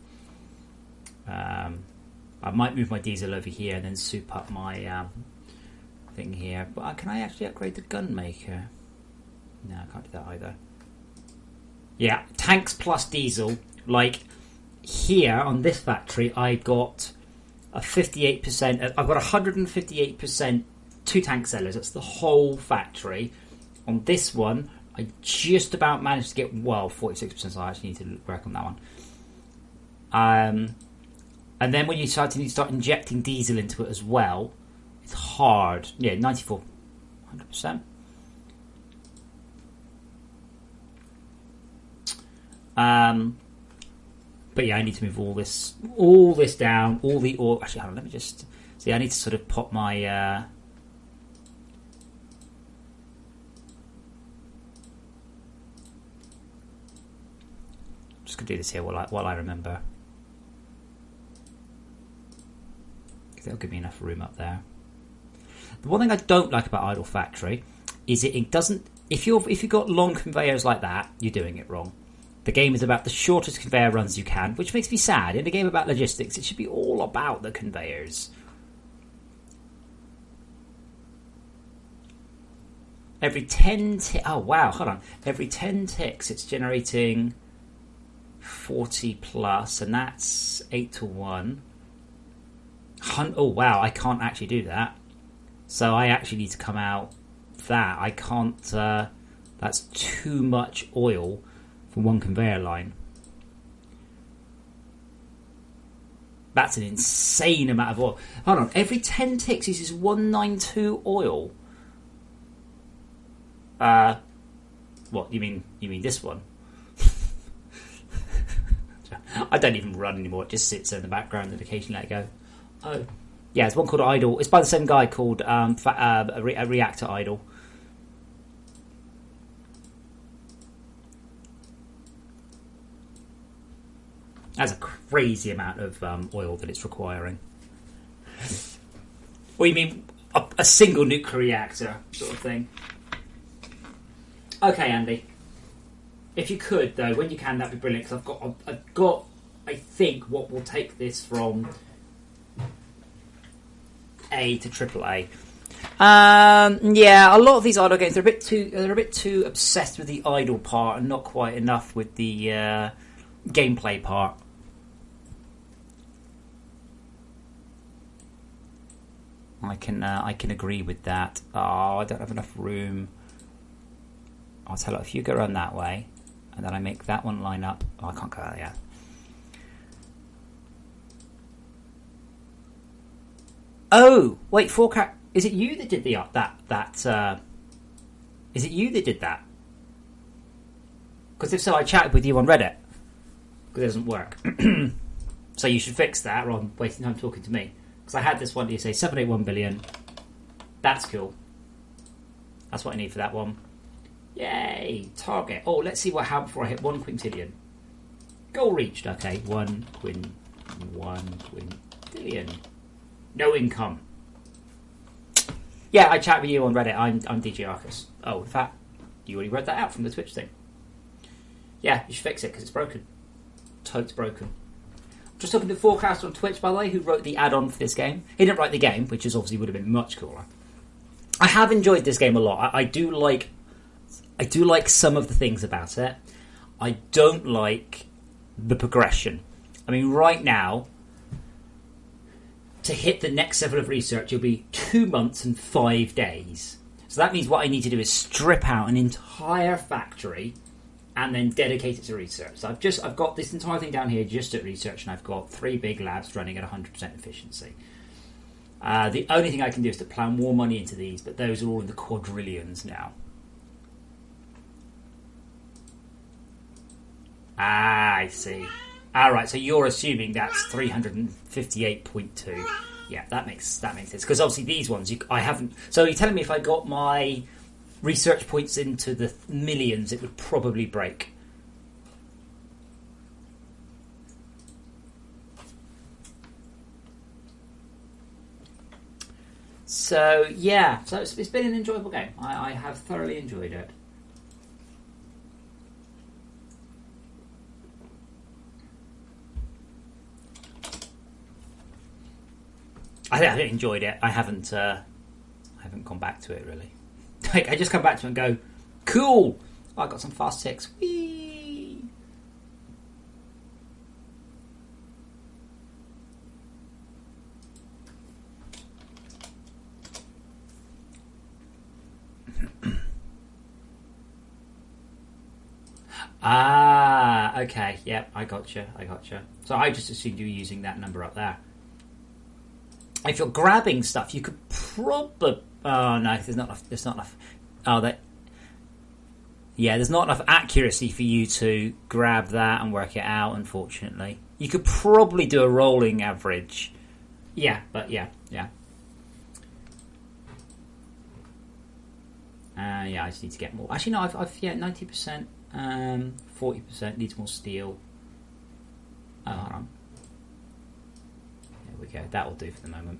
I might move my diesel over here and then soup up my thing here. But can I actually upgrade the gun maker? No, I can't do that either. Yeah, tanks plus diesel. Like here on this factory, I got a 58%. I've got 158% 2 tank sellers. That's the whole factory. On this one, I just about managed to get 46%. So I actually need to work on that one. And then when you start injecting diesel into it as well, it's hard. Yeah, 94, 100%. But yeah, I need to move all this down. Actually, hold on. Let me just see. I need to sort of pop my. Just gonna do this here while I remember. That'll give me enough room up there. The one thing I don't like about Idle Factory is it doesn't. If you've got long conveyors like that, you're doing it wrong. The game is about the shortest conveyor runs you can, which makes me sad. In a game about logistics, it should be all about the conveyors. Every 10 Every 10 ticks, it's generating 40 plus, and that's 8 to 1. Oh wow, I can't actually do that. So I actually need to come out that. I can't. That's too much oil for one conveyor line. That's an insane amount of oil. Hold on, every 10 ticks uses 192 oil. What you mean? You mean this one? I don't even run anymore. It just sits there in the background and occasionally let it go. Oh, yeah, there's one called Idle. It's by the same guy called a Reactor Idle. That's a crazy amount of oil that it's requiring. Or you mean a single nuclear reactor sort of thing? Okay, Andy. If you could, though, when you can, that'd be brilliant. Because I've got, I think, what will take this from A to AAA. Yeah, a lot of these idle games they're a bit too obsessed with the idle part and not quite enough with the gameplay part. I can agree with that. Oh, I don't have enough room. I'll tell you, if you go around that way, and then I make that one line up. Oh, I can't go there yet. Oh, wait, FortressCraft. Is it you that did the is it you that did that? Because if so, I chatted with you on Reddit. Because it doesn't work. So you should fix that rather than wasting time talking to me. Because I had this one, you say 781 billion. That's cool. That's what I need for that one. Yay! Target. Oh, let's see what happens before I hit 1 quintillion. Goal reached. Okay, 1 quintillion. No income. Yeah, I chat with you on Reddit. I'm DJ Arcus. Oh, in fact, you already read that out from the Twitch thing. Yeah, you should fix it because it's broken. Totes broken. Just talking to Forecast on Twitch, by the way, who wrote the add-on for this game. He didn't write the game, which is obviously would have been much cooler. I have enjoyed this game a lot. I do like some of the things about it. I don't like the progression. I mean, right now, to hit the next level of research, you'll be 2 months and 5 days. So that means what I need to do is strip out an entire factory and then dedicate it to research. So I've got this entire thing down here just at research, and I've got 3 big labs running at 100% efficiency. The only thing I can do is to plough more money into these, but those are all in the quadrillions now. Ah, I see. Alright, so you're assuming that's 358.2. Yeah, that makes sense. Because obviously these ones, I haven't... So you're telling me if I got my research points into the millions, it would probably break. So, yeah. So it's been an enjoyable game. I have thoroughly enjoyed it. I enjoyed it. I haven't gone back to it really. Like, I just come back to it and go, cool. Oh, I got some fast ticks. Whee! Ah, okay. Yep, I gotcha. So I just assumed you were using that number up there. If you're grabbing stuff, you could probably... Oh, no, there's not enough... Oh, that... Yeah, there's not enough accuracy for you to grab that and work it out, unfortunately. You could probably do a rolling average. Yeah, but yeah. Yeah, I just need to get more. Actually, no, I've 90%, 40% needs more steel. Oh, hold on. There we go. That will do for the moment.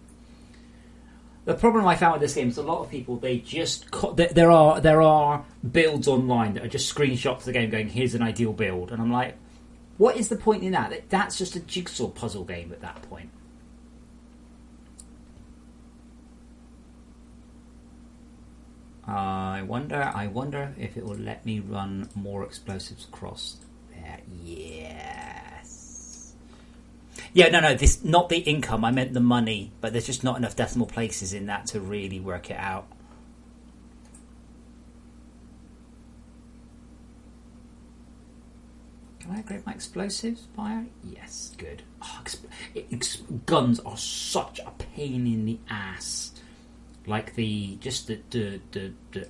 The problem I found with this game is a lot of people, they just... There are builds online that are just screenshots of the game going, here's an ideal build. And I'm like, what is the point in that? That's just a jigsaw puzzle game at that point. I wonder if it will let me run more explosives across there. Yes. Yeah, no, this not the income. I meant the money, but there's just not enough decimal places in that to really work it out. Can I upgrade my explosives, Fire? Yes, good. Oh, guns are such a pain in the ass. Like the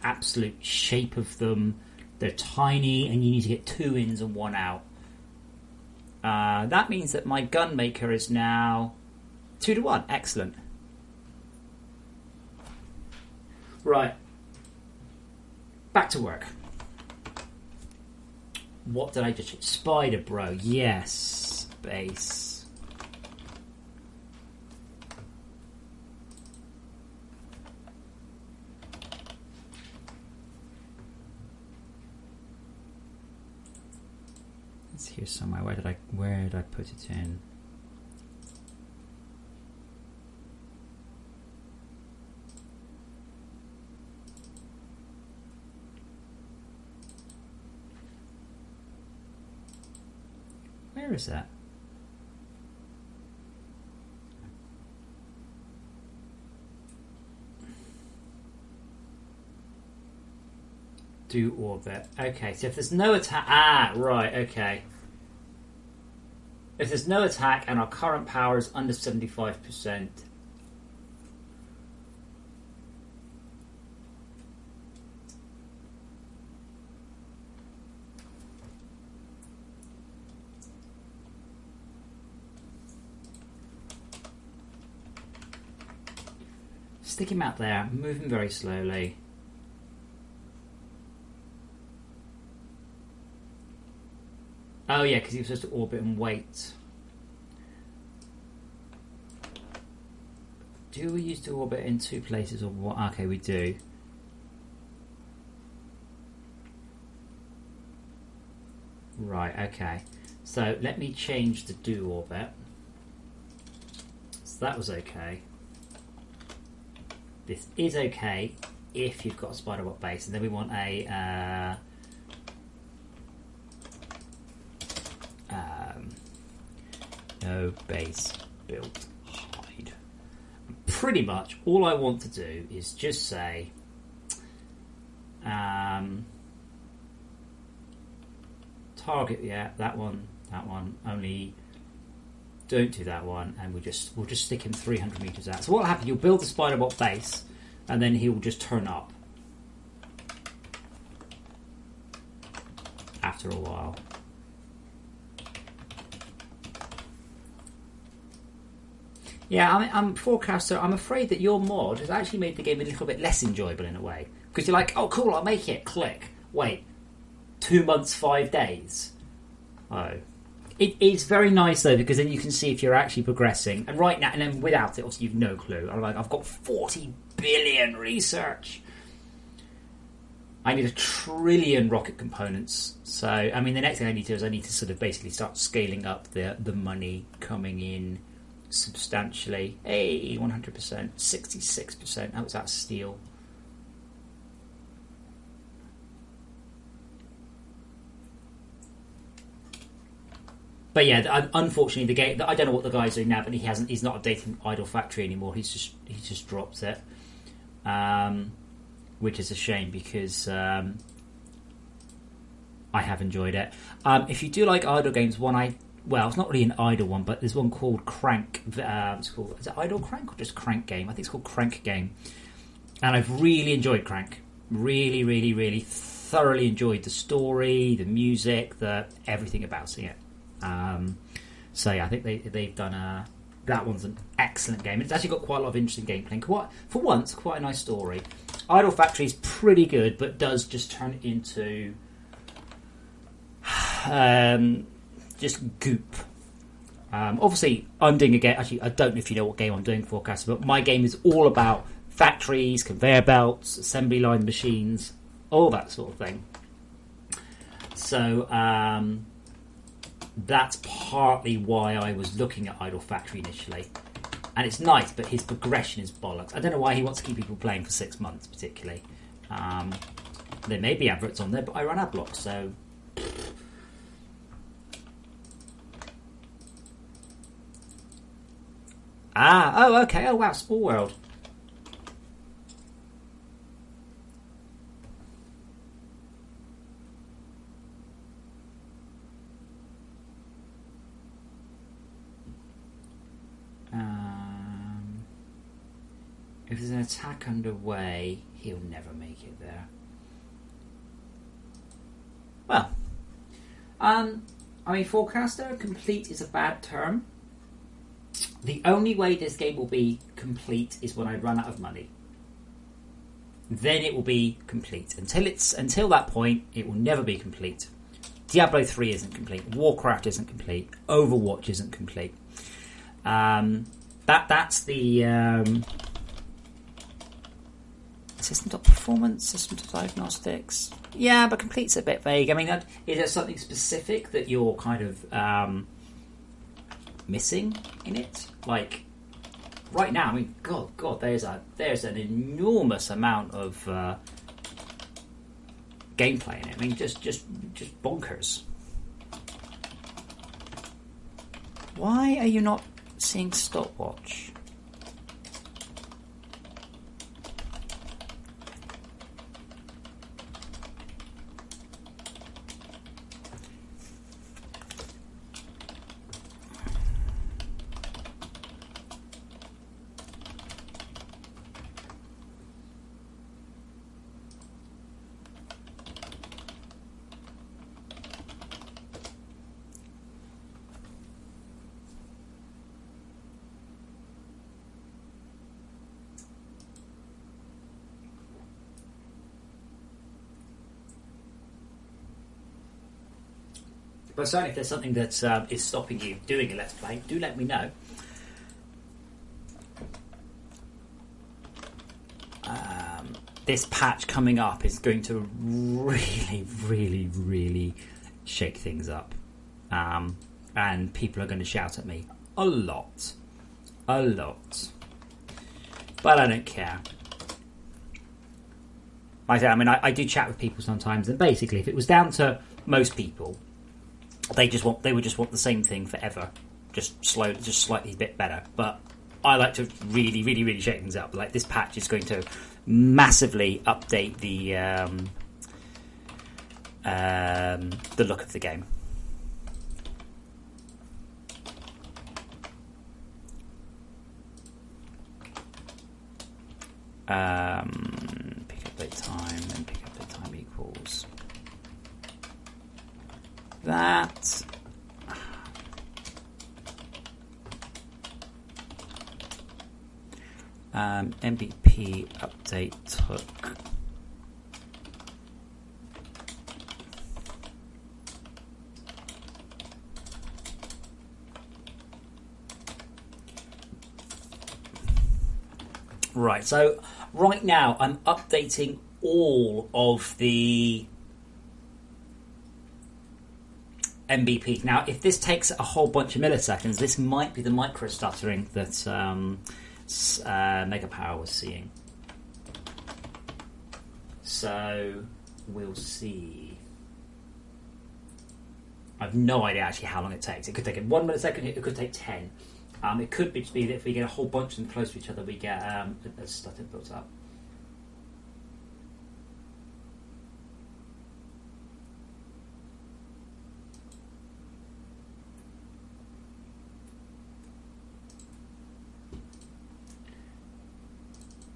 absolute shape of them. They're tiny, and you need to get 2 ins and 1 out. That means that my gun maker is now 2-1. Excellent. Right. Back to work. What did I just... Spider Bro. Yes. Base. It's here somewhere. Where did I put it in? Where is that? Do orbit. Okay, so if there's no attack... Ah, right, okay. If there's no attack and our current power is under 75%... Stick him out there, move him very slowly. Oh yeah, because he was supposed to orbit and wait. Do we used to orbit in two places or what? Okay, we do. Right, okay. So let me change the do orbit. So that was okay. This is okay if you've got a spider-bot base, and then we want a no base built hide. Pretty much all I want to do is just say target, yeah, that one, only don't do that one, and we'll just stick him 300 meters out. So what will happen, you'll build the spider-bot base and then he will just turn up after a while. Yeah, I'm Forecaster. I'm afraid that your mod has actually made the game a little bit less enjoyable in a way, because you're like, oh cool, I'll make it, click, wait, 2 months 5 days. Oh, it's very nice though, because then you can see if you're actually progressing. And right now, and then without it, obviously you've no clue. I'm like, I've got 40 billion research. I need 1 trillion rocket components. So I mean, the next thing I need to do is I need to sort of basically start scaling up the money coming in substantially. Hey, 100%, 66%. That was that steel. But yeah, unfortunately, the game. I don't know what the guy's doing now, but he's not updating Idle Factory anymore. He's just dropped it, which is a shame because I have enjoyed it. If you do like idle games, it's not really an idle one, but there's one called Crank. It's called, is it Idle Crank or just Crank Game? I think it's called Crank Game, and I've really enjoyed Crank. Really, really, really thoroughly enjoyed the story, the music, everything about it. So yeah, I think they've done that one's an excellent game. It's actually got quite a lot of interesting gameplay. For once, quite a nice story. Idle Factory is pretty good, but does just turn into just goop. Obviously, I'm doing a game. Actually, I don't know if you know what game I'm doing, Forecaster, but my game is all about factories, conveyor belts, assembly line machines, all that sort of thing. So that's partly why I was looking at Idle Factory initially. And it's nice, but his progression is bollocks. I don't know why he wants to keep people playing for 6 months, particularly. There may be adverts on there, but I run ad blocks, so... Oh, okay. Oh, wow, Small World. If there's an attack underway, he'll never make it there. Well, I mean, Forecaster, complete is a bad term. The only way this game will be complete is when I run out of money. Then it will be complete. Until that point, it will never be complete. Diablo 3 isn't complete. Warcraft isn't complete. Overwatch isn't complete. That's the system dot performance, system dot diagnostics. Yeah, but complete's a bit vague. I mean, is there something specific that you're kind of missing in it? Like right now, I mean, God, there's an enormous amount of gameplay in it. I mean, just bonkers. Why are you not seeing stopwatch? But certainly if there's something that is stopping you doing a Let's Play, do let me know. This patch coming up is going to really, really, really shake things up. And people are going to shout at me a lot. A lot. But I don't care. Like I say, I mean, I do chat with people sometimes, and basically if it was down to most people, they would just want the same thing forever, just slightly a bit better. But I like to really, really, really shake things up. Like this patch is going to massively update the look of the game. Pick up load time and pick up load time equals that. MVP update took right. So right now I'm updating all of the MVP. Now, if this takes a whole bunch of milliseconds, this might be the micro stuttering that Mega Power was seeing. So we'll see. I've no idea actually how long it takes. It could take 1 millisecond. It could take 10. It could be that if we get a whole bunch of them close to each other, we get a stutter built up.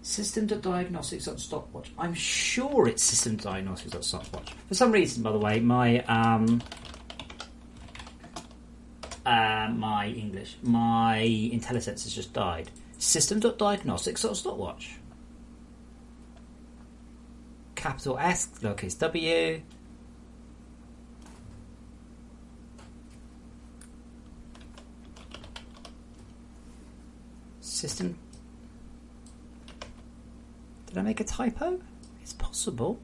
System.diagnostics on stopwatch. I'm sure it's system diagnostics on stopwatch. For some reason, by the way, my IntelliSense has just died. System.diagnostics on stopwatch. Capital S, lowercase W. System. Did I make a typo? It's possible.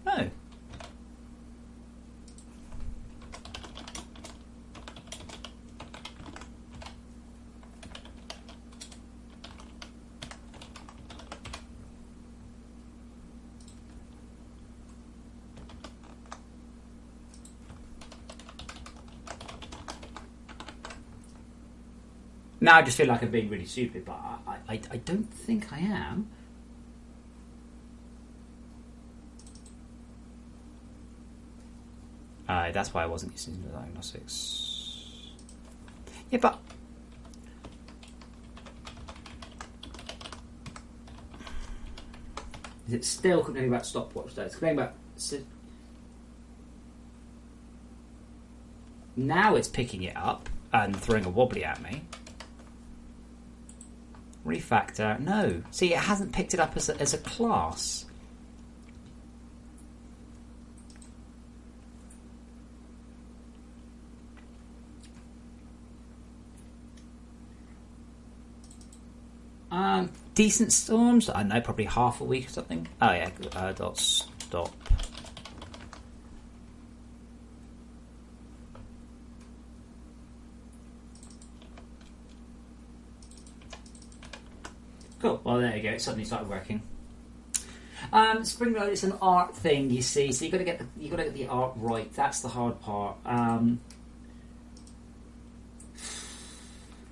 No. Now I just feel like I'm being really stupid, but I don't think I am. That's why I wasn't using the diagnostics. Yeah, but is it still complaining about stopwatch though? It's complaining about. Now it's picking it up and throwing a wobbly at me. Refactor. No. See, it hasn't picked it up as a class. Decent storms. I don't know, probably half a week or something. Oh yeah. Dot stop. Cool. Well, there you go. It suddenly started working. Springload. It's an art thing, you see. So you got to get the art right. That's the hard part.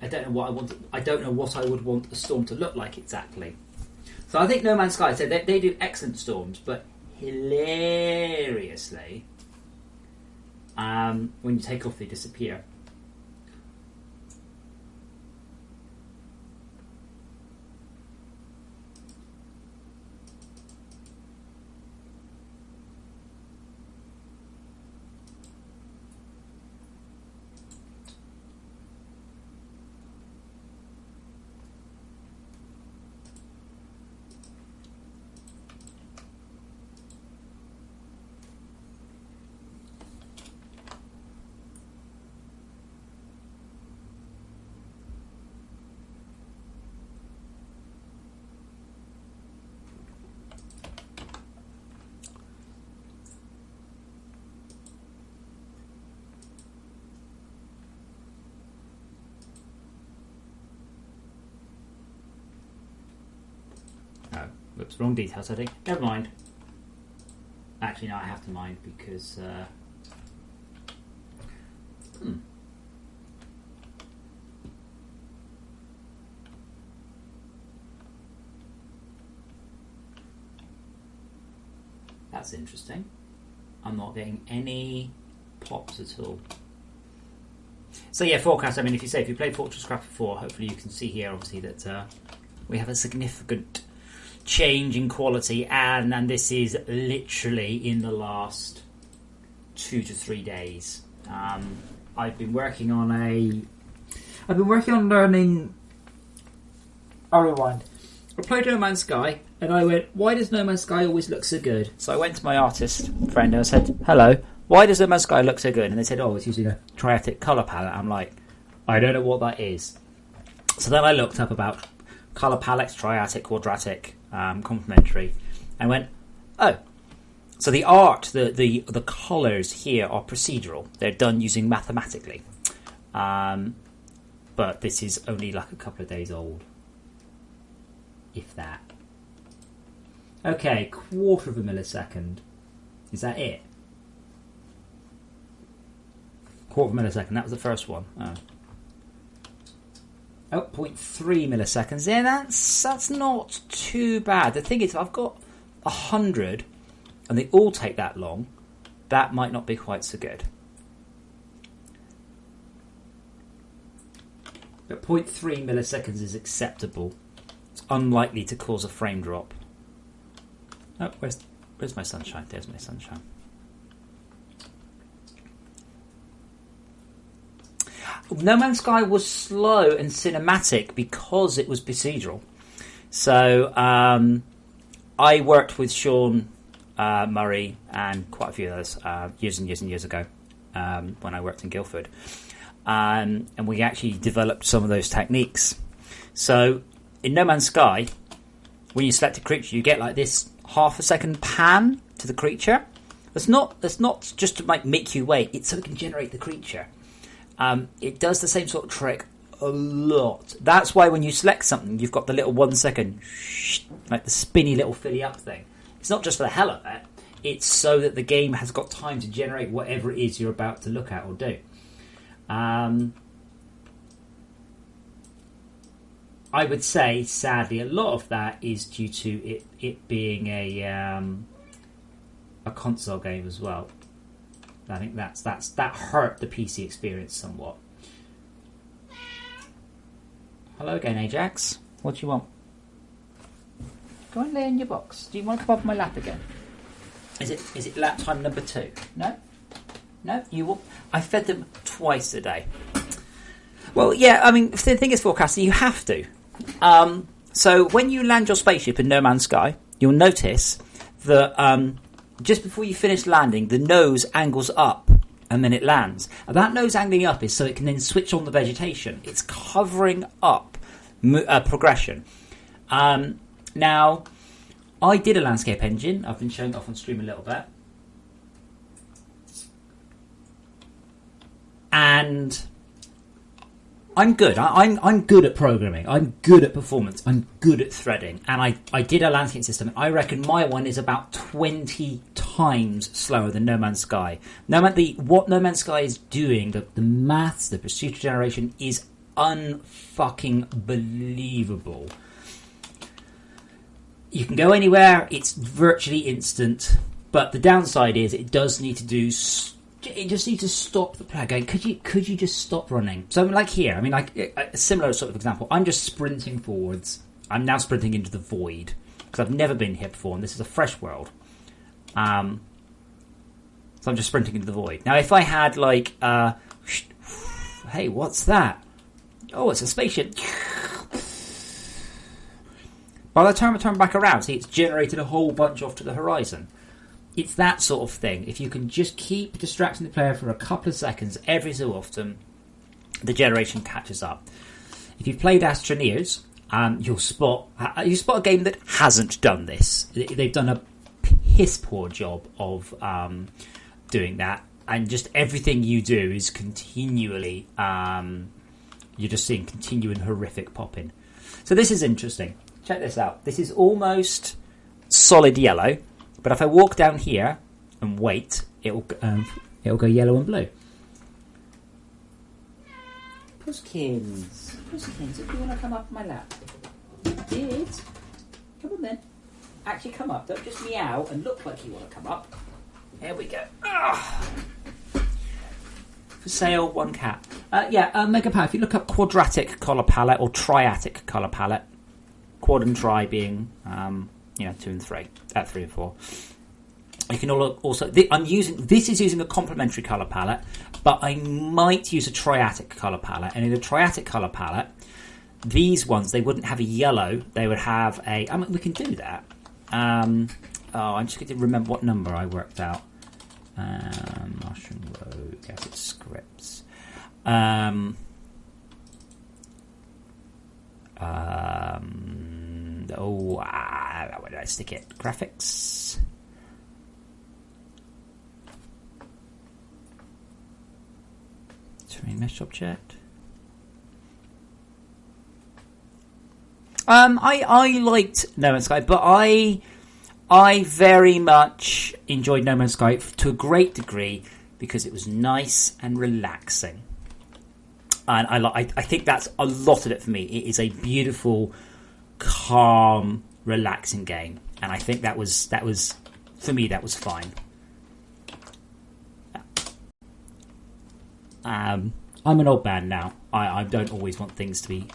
I don't know what I want. I don't know what I would want the storm to look like exactly. So I think No Man's Sky. So they do excellent storms, but hilariously, when you take off, they disappear. Whoops, wrong detail setting. Never mind. Actually, no, I have to mind because... That's interesting. I'm not getting any pops at all. So yeah, forecast. I mean, if you play FortressCraft 4, hopefully you can see here, obviously, that we have a significant change in quality, and this is literally in the last 2 to 3 days. I've been working on learning. I'll rewind. I played No Man's Sky, and I went, why does No Man's Sky always look so good? So I went to my artist friend and I said, hello, why does No Man's Sky look so good? And they said, oh, it's using a triatic colour palette. I'm like, I don't know what that is. So then I looked up about colour palettes, triatic, quadratic, complementary, and went, oh, so the art, the colours here are procedural. They're done using mathematically. But this is only like a couple of days old, if that. Okay, 1/4 of a millisecond. Is that it? 1/4 of a millisecond. That was the first one. Oh, 0.3 milliseconds. Yeah, that's not too bad. The thing is, if I've got 100 and they all take that long, that might not be quite so good. But 0.3 milliseconds is acceptable. It's unlikely to cause a frame drop. Oh, where's my sunshine? There's my sunshine. No Man's Sky was slow and cinematic because it was procedural. So I worked with Sean Murray and quite a few others years and years and years ago when I worked in Guildford. And we actually developed some of those techniques. So in No Man's Sky, when you select a creature, you get like this 1/2 second pan to the creature. That's not just to make you wait. It's so it can generate the creature. It does the same sort of trick a lot. That's why when you select something, you've got the little 1 second, like the spinny little filly up thing. It's not just for the hell of it. It's so that the game has got time to generate whatever it is you're about to look at or do. I would say, sadly, a lot of that is due to it being a console game as well. I think that hurt the PC experience somewhat. Hello again, Ajax. What do you want? Go and lay in your box. Do you want to come up my lap again? Is it lap time number 2? No, you will. I fed them twice a day. Well, yeah. I mean, the thing is, forecaster, you have to. So when you land your spaceship in No Man's Sky, you'll notice that just before you finish landing, the nose angles up and then it lands. And that nose angling up is so it can then switch on the vegetation. It's covering up progression. Now, I did a landscape engine. I've been showing it off on stream a little bit. And I'm good. I'm good at programming. I'm good at performance. I'm good at threading. And I did a landscape system. And I reckon my one is about 20 times slower than No Man's Sky. What No Man's Sky is doing, the maths, the procedural generation is unfucking believable. You can go anywhere. It's virtually instant. But the downside is it does need to do. It just needs to stop the player going. Could you just stop running? So like here, I mean, like a similar sort of example. I'm just sprinting forwards. I'm now sprinting into the void because I've never been here before, and this is a fresh world. So I'm just sprinting into the void. Now, if I had like, hey, what's that? Oh, it's a spaceship. By the time I turn back around, see, it's generated a whole bunch off to the horizon. It's that sort of thing. If you can just keep distracting the player for a couple of seconds every so often, the generation catches up. If you've played Astroneers, you'll spot a game that hasn't done this. They've done a piss poor job of doing that, and just everything you do is continually you're just seeing continuing horrific popping. So this is interesting. Check this out. This is almost solid yellow, but if I walk down here and wait, it'll go yellow and blue. Pusskins, if you want to come up my lap. Did? Come on then. Actually come up. Don't just meow and look like you want to come up. There we go. For sale, 1 cat. Mega Power. If you look up quadratic colour palette or triatic colour palette, quad and tri being 2 and 3, 3 and 4. You can also. This is using a complementary colour palette, but I might use a triatic colour palette. And in a triatic colour palette, these ones, they wouldn't have a yellow. They would have a. I mean, we can do that. I'm just going to remember what number I worked out. Mushroom Road, guess it's scripts. Where did I stick it? Graphics. Terrain mesh object. I liked No Man's Sky, but I very much enjoyed No Man's Sky to a great degree because it was nice and relaxing, and I think that's a lot of it for me. It is a beautiful, calm, relaxing game, and I think that was for me, that was fine. I'm an old man now. I don't always want things to be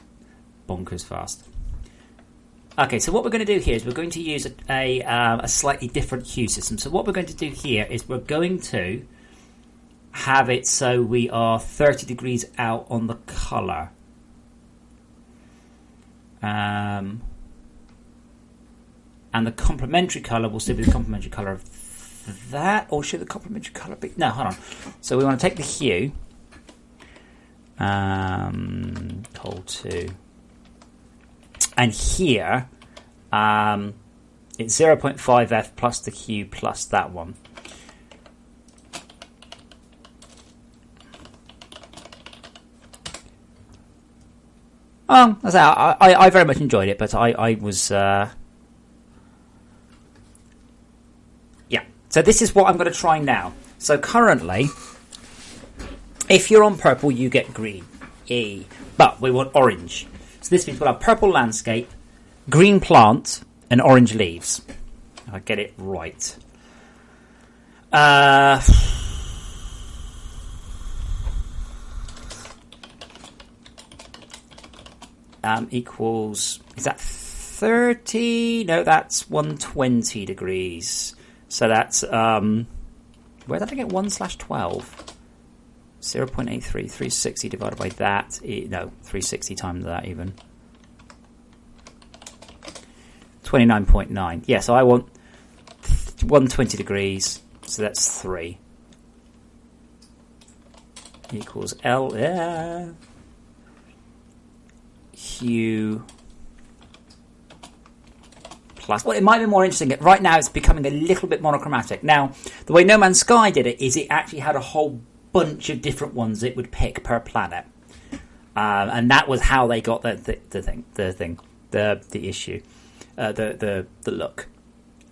bonkers fast. Okay, so what we're going to do here is we're going to use a slightly different hue system. So what we're going to do here is we're going to have it so we are 30 degrees out on the colour. And the complementary colour will still be the complementary colour of that, or should the complementary colour be... No, hold on. So we want to take the hue, Cold 2, and here it's 0.5F plus the hue plus that one. I very much enjoyed it, but I was yeah. So this is what I'm going to try now. So currently, if you're on purple, you get green. But we want orange. So this means we'll have purple landscape, green plant, and orange leaves. I get it right. Equals, is that 30? No, that's 120 degrees. So that's, where did I get 1/12? 0.83, 360 divided by that. No, 360 times that even. 29.9. Yeah, so I want 120 degrees, so that's 3. Equals L, hue plus... Well, it might be more interesting. Right now it's becoming a little bit monochromatic. Now, the way No Man's Sky did it is it actually had a whole bunch of different ones it would pick per planet. And that was how they got the issue. The look.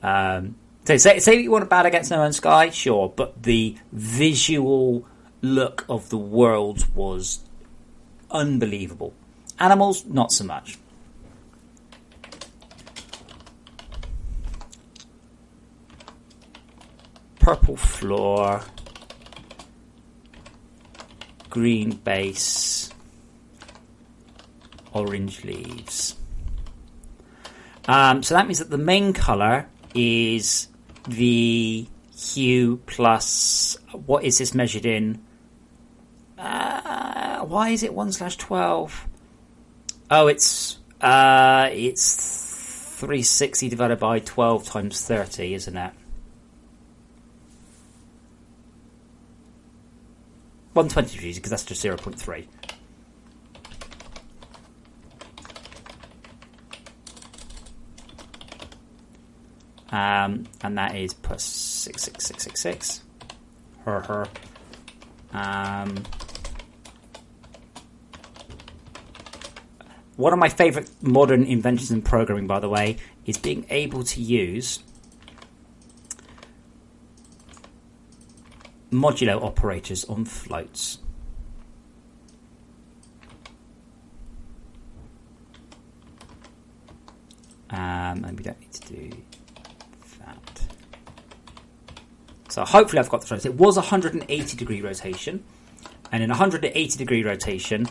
So say you want to bat against No Man's Sky, sure, but the visual look of the world was unbelievable. Animals, not so much. Purple floor, green base, orange leaves. So that means that the main colour is the hue plus, what is this measured in? Why is it 1/12? Oh, it's 360 divided by 12 times 30, isn't it? 120 degrees, because that's just 0.3. And that is plus 66666. Her. One of my favourite modern inventions in programming, by the way, is being able to use modulo operators on floats. And we don't need to do that. So hopefully I've got the floats. It was 180 degree rotation, and in 180 degree rotation,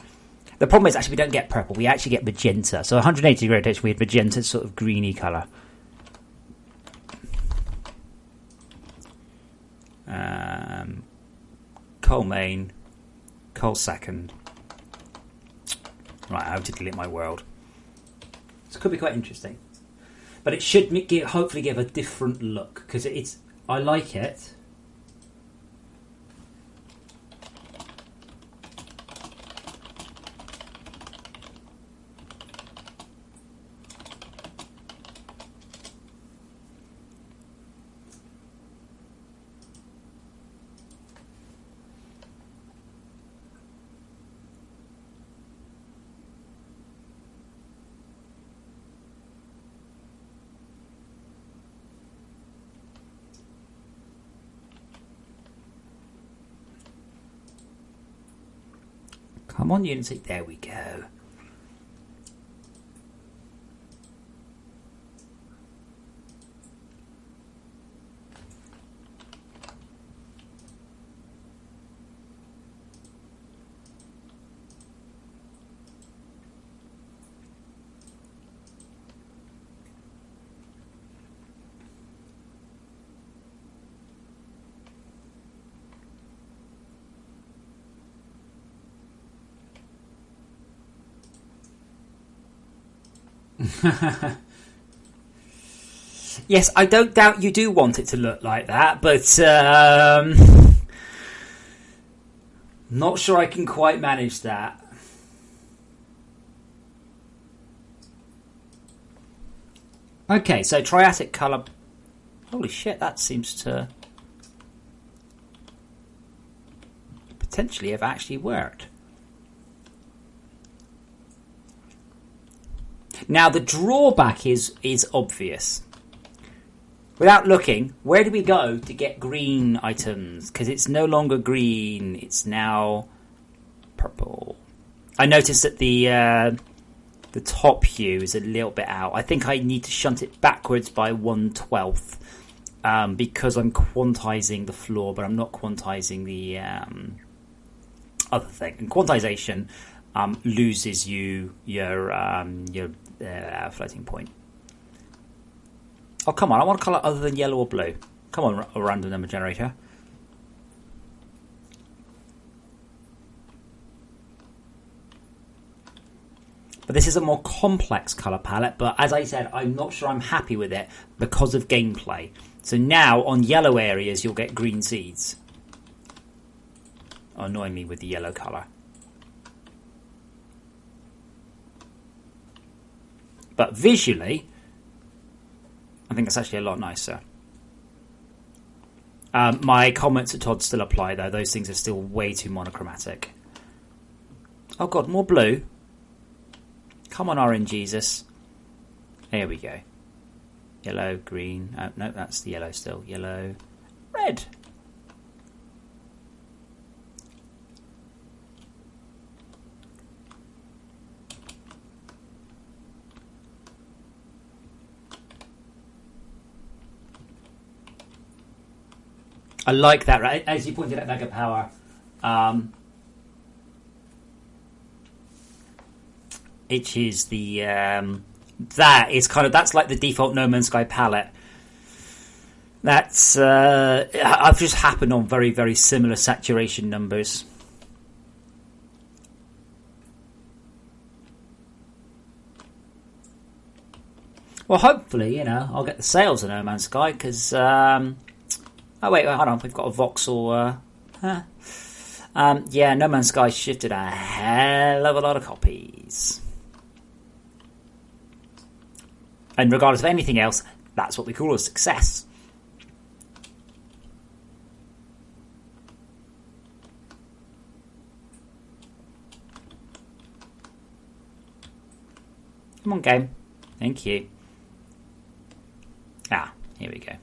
the problem is actually we don't get purple, we actually get magenta. So 180 degree rotation, we had magenta, sort of greeny colour. Coal main, coal second. Right, I have to delete my world. So it could be quite interesting. But it should hopefully give a different look, because I like it. Come on, Unity. There we go. Yes, I don't doubt you do want it to look like that, but not sure I can quite manage that. Okay, so Triassic colour. Holy shit, that seems to potentially have actually worked. Now, the drawback is obvious. Without looking, where do we go to get green items? Because it's no longer green, it's now purple. I noticed that the top hue is a little bit out. I think I need to shunt it backwards by 1/12 because I'm quantizing the floor, but I'm not quantizing the other thing. And quantization loses you your floating point. Oh, come on, I want a colour other than yellow or blue. Come on, a random number generator. But this is a more complex colour palette, but as I said, I'm not sure I'm happy with it because of gameplay. So now, on yellow areas, you'll get green seeds. Annoying me with the yellow colour. But visually, I think it's actually a lot nicer. My comments at Todd still apply, though. Those things are still way too monochromatic. Oh god, more blue. Come on, orange Jesus. Here we go. Yellow, green. Oh, no, that's the yellow still. Yellow, red. I like that, right? As you pointed out, Mega Power. It is the that's like the default No Man's Sky palette. That's I've just happened on very, very similar saturation numbers. Well, hopefully, I'll get the sales of No Man's Sky because. Oh wait, hold on. We've got a voxel. Yeah, No Man's Sky shifted a hell of a lot of copies. And regardless of anything else, that's what we call a success. Come on, game. Thank you. Here we go.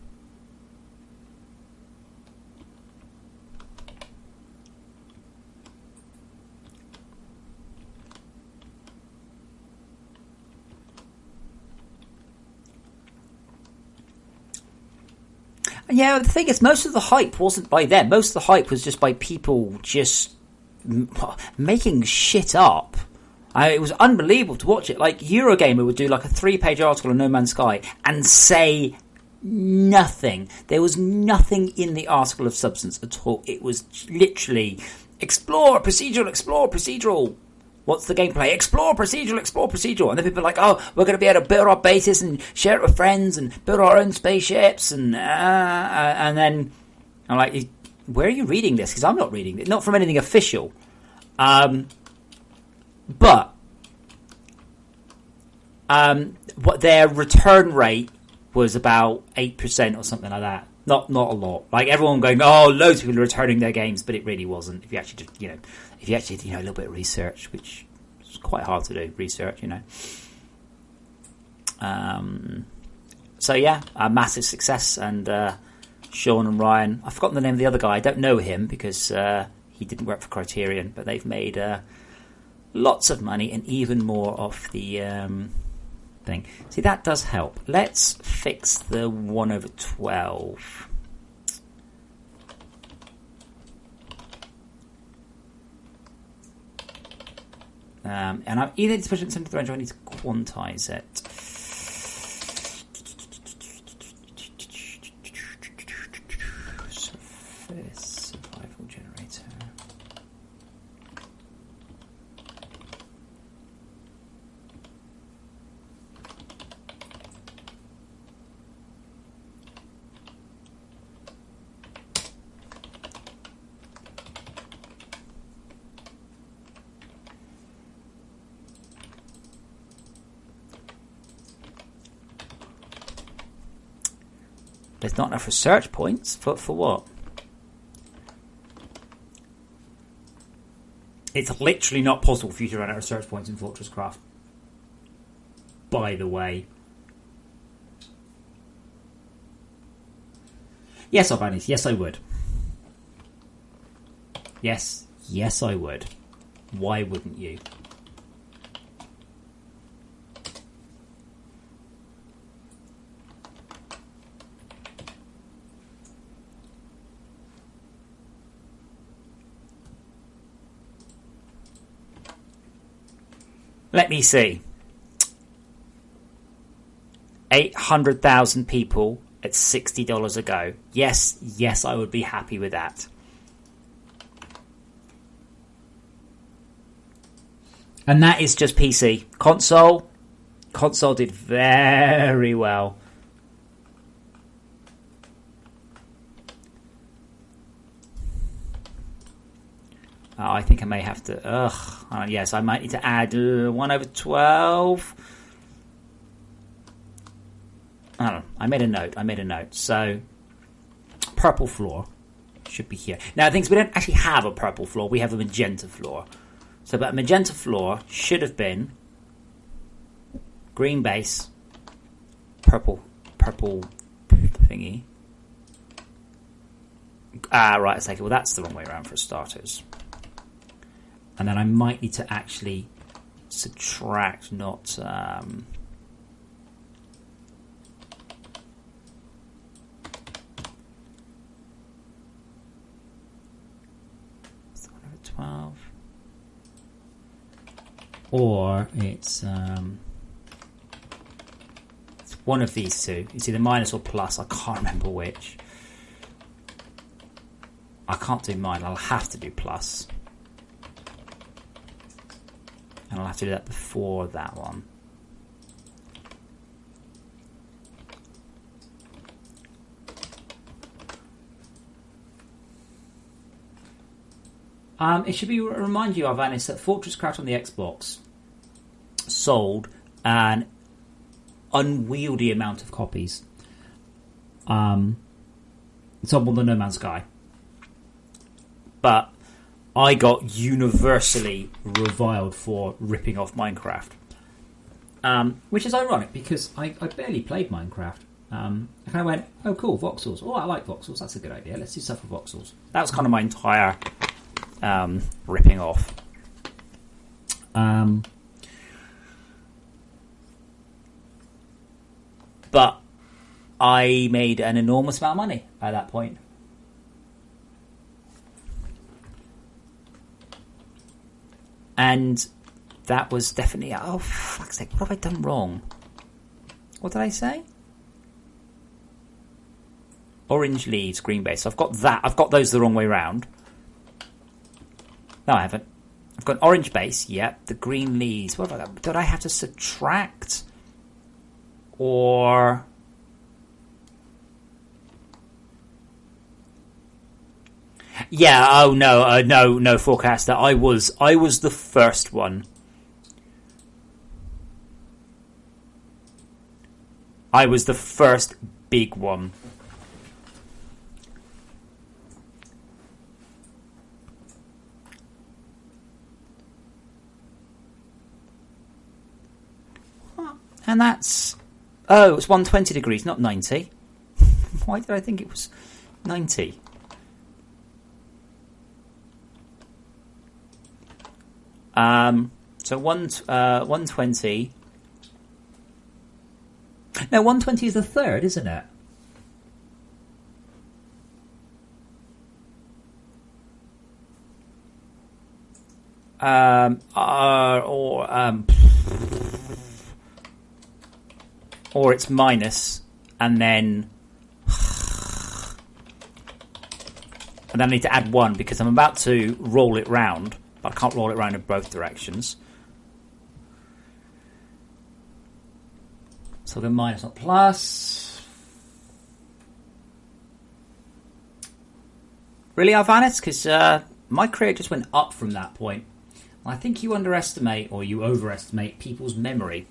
Yeah, the thing is, most of the hype wasn't by them. Most of the hype was just by people just making shit up. It was unbelievable to watch it. Like, Eurogamer would do like a 3-page article on No Man's Sky and say nothing. There was nothing in the article of substance at all. It was literally explore procedural. What's the gameplay? Explore procedural. And then people are like, oh, we're going to be able to build our bases and share it with friends and build our own spaceships. And then I'm like, where are you reading this? Because I'm not reading it. Not from anything official. But what their return rate was about 8% or something like that. Not a lot. Like, everyone going, oh, loads of people are returning their games, but it really wasn't. If you actually just, a little bit of research, which is quite hard to do, research, So yeah, a massive success, and Sean and Ryan. I've forgotten the name of the other guy. I don't know him because he didn't work for Criterion, but they've made lots of money and even more off the thing. See, that does help. Let's fix the 1/12. And I either need to push it into the range or I need to quantize it. Surface survival generator. There's not enough research points for what? It's literally not possible for you to run out of research points in FortressCraft. By the way. Yes, Albanese. Yes, I would. Yes, I would. Why wouldn't you? Let me see. 800,000 people at $60 a go. Yes, I would be happy with that. And that is just PC. Console did very well. I think I may have to. Yes, I might need to add 1/12. I don't know. I made a note. So, purple floor should be here. Now, things we don't actually have a purple floor. We have a magenta floor. So, but a magenta floor should have been green base, purple thingy. Right. It's like, well, that's the wrong way around for starters. And then I might need to actually subtract, not... or it's one of these two. It's either minus or plus. I can't remember which. I can't do mine. I'll have to do plus. And I'll have to do that before that one. It should be remind you, Avanis, that FortressCraft on the Xbox sold an unwieldy amount of copies. It's on more than No Man's Sky. But I got universally reviled for ripping off Minecraft. Which is ironic, because I barely played Minecraft. I kind of went, oh cool, voxels. Oh, I like voxels, that's a good idea. Let's do stuff with voxels. That was kind of my entire ripping off. But I made an enormous amount of money at that point. And that was definitely... Oh, fuck's sake, what have I done wrong? What did I say? Orange leaves, green base. So I've got that. I've got those the wrong way round. No, I haven't. I've got orange base, yep. The green leaves. What have I got? Did I have to subtract? Or... Yeah, oh no, no, forecaster. I was the first one. I was the first big one. And that's... Oh, it's 120 degrees, not 90. Why did I think it was 90? So 120. No, 120 is the third, isn't it? Or it's minus, and then I need to add 1 because I'm about to roll it round, but I can't roll it round in both directions. So I'll go minus, not plus. Really, Alvanis? Because my career just went up from that point. I think you underestimate or you overestimate people's memory.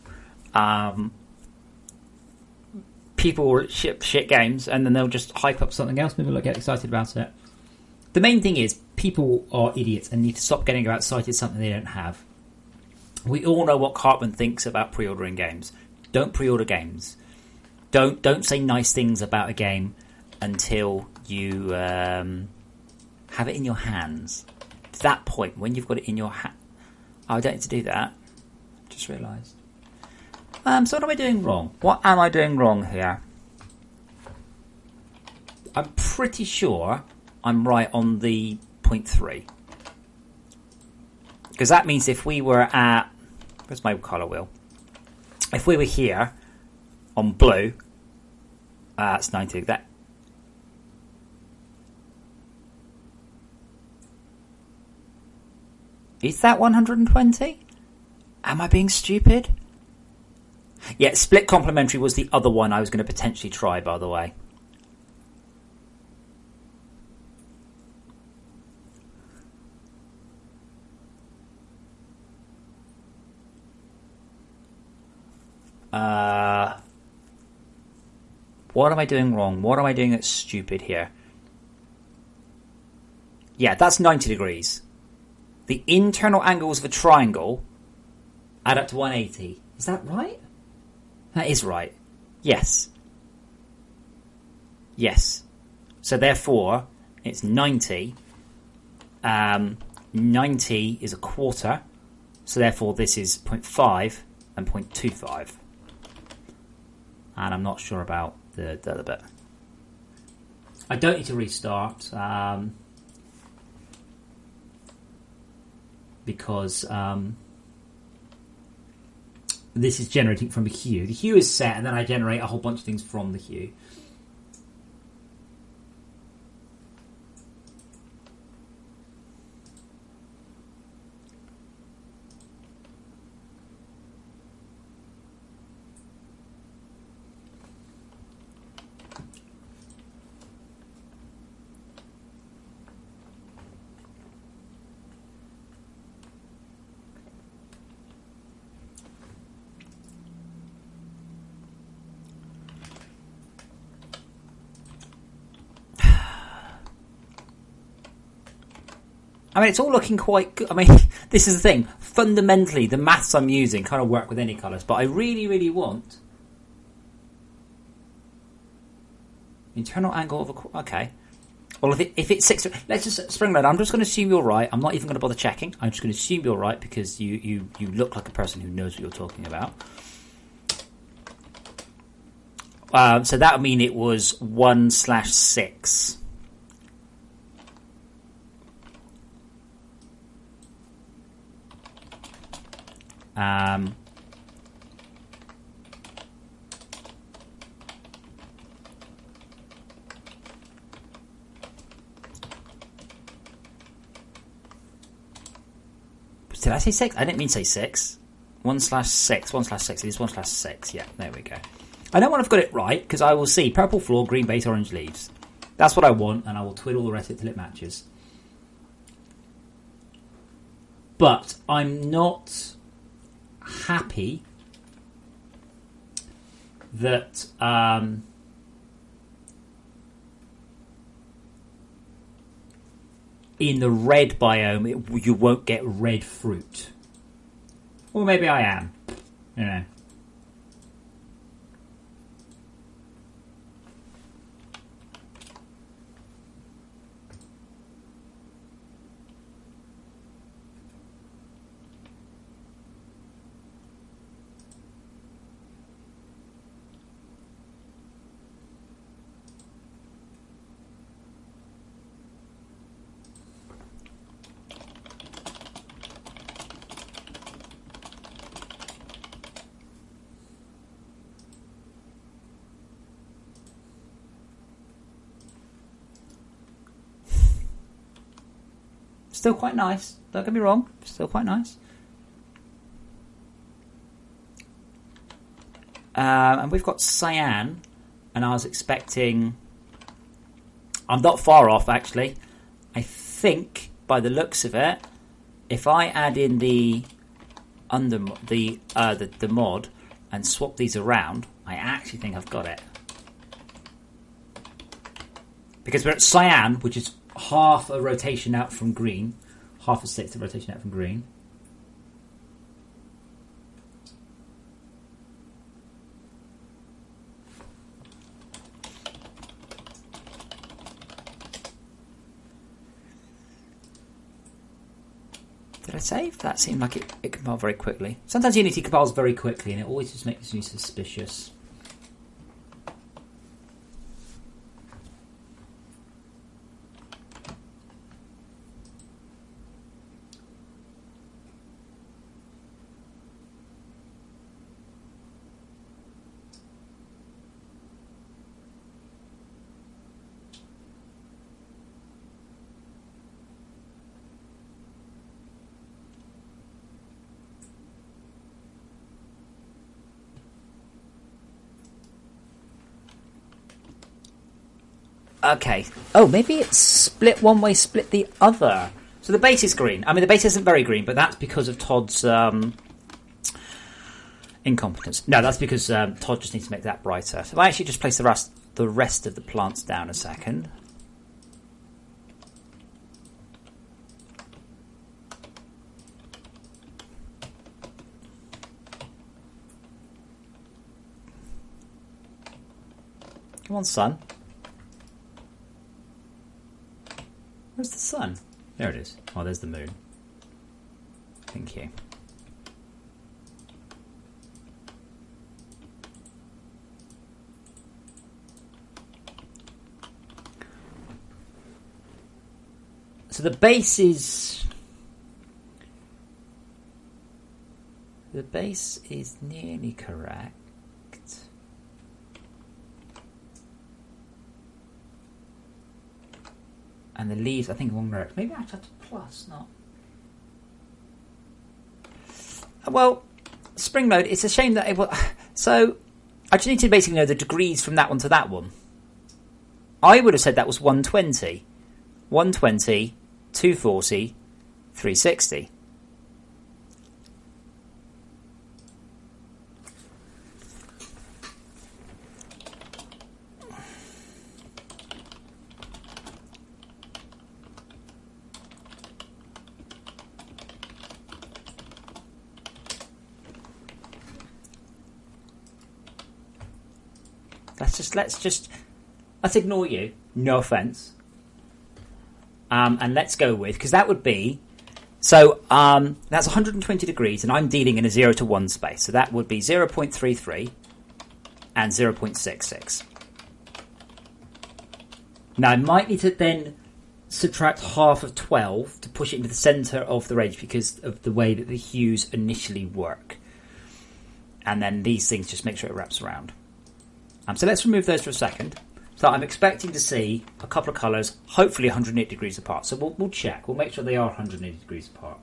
People will ship shit games and then they'll just hype up something else. Maybe they'll get excited about it. The main thing is people are idiots and need to stop getting excited something they don't have. We all know what Cartman thinks about pre-ordering games. Don't pre-order games. Don't say nice things about a game until you have it in your hands. To that point, when you've got it in your hand... Oh, I don't need to do that. Just realised. So what am I doing wrong? What am I doing wrong here? I'm pretty sure I'm right on the 0.3. Because that means if we were at... Where's my colour wheel? If we were here on blue, that's 90. That... Is that 120? Am I being stupid? Yeah, split complementary was the other one I was going to potentially try, by the way. What am I doing wrong? What am I doing that's stupid here? Yeah, that's 90 degrees. The internal angles of a triangle add up to 180. Is that right? That is right. Yes. Yes. So therefore, it's 90. 90 is a quarter. So therefore, this is 0.5 and 0.25. And I'm not sure about the other bit. I don't need to restart. Because this is generating from a hue. The hue is set, and then I generate a whole bunch of things from the hue. I mean, it's all looking quite good. I mean, this is the thing. Fundamentally, the maths I'm using kind of work with any colours, but I really, really want internal angle of a... Okay. Well, if it's 6... Let's just... Spring Lad, I'm just going to assume you're right. I'm not even going to bother checking. I'm just going to assume you're right because you look like a person who knows what you're talking about. So that would mean it was 1/6. Did I say 6? I didn't mean to say 6. 1/6. 1/6. It is 1/6. Yeah, there we go. I know when I've got it right, because I will see purple floor, green base, orange leaves. That's what I want, and I will twiddle the rest of it till it matches. But I'm not happy that in the red biome you won't get red fruit. Or maybe I am. You know. Still quite nice. Don't get me wrong. Still quite nice. And we've got cyan. And I was expecting... I'm not far off, actually. I think, by the looks of it, if I add in the mod and swap these around, I actually think I've got it. Because we're at cyan, which is half a rotation out from green, half a sixth of rotation out from green. Did I save? That seemed like it compiled very quickly. Sometimes Unity compiles very quickly and it always just makes me suspicious. Okay. Oh, maybe it's split one way, split the other. So the base is green. I mean, the base isn't very green, but that's because of Todd's incompetence. No, that's because Todd just needs to make that brighter. So I actually just place the rest of the plants down a second. Come on, sun. Where's the sun? There it is. Oh, there's the moon. Thank you. So the base is... The base is nearly correct. And the leaves, I think, wrong direction. Maybe I have to plus, not. Well, spring load, it's a shame that it will. So, I just need to basically know the degrees from that one to that one. I would have said that was 120. 120, 240, 360. Let's ignore you. No offense. And let's go with, because that would be, so that's 120 degrees, and I'm dealing in a 0 to 1 space. So that would be 0.33 and 0.66. Now I might need to then subtract half of 12 to push it into the centre of the range because of the way that the hues initially work. And then these things just make sure it wraps around. So let's remove those for a second. So I'm expecting to see a couple of colours, hopefully 180 degrees apart. So we'll check. We'll make sure they are 180 degrees apart.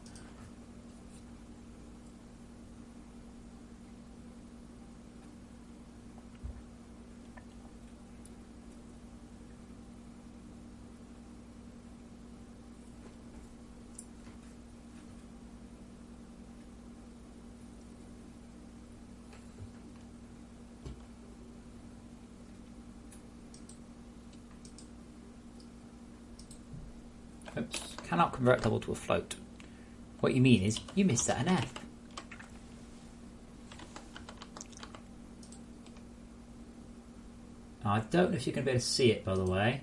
Oops, cannot convert double to a float. What you mean is, you missed out an F. I don't know if you're going to be able to see it, by the way.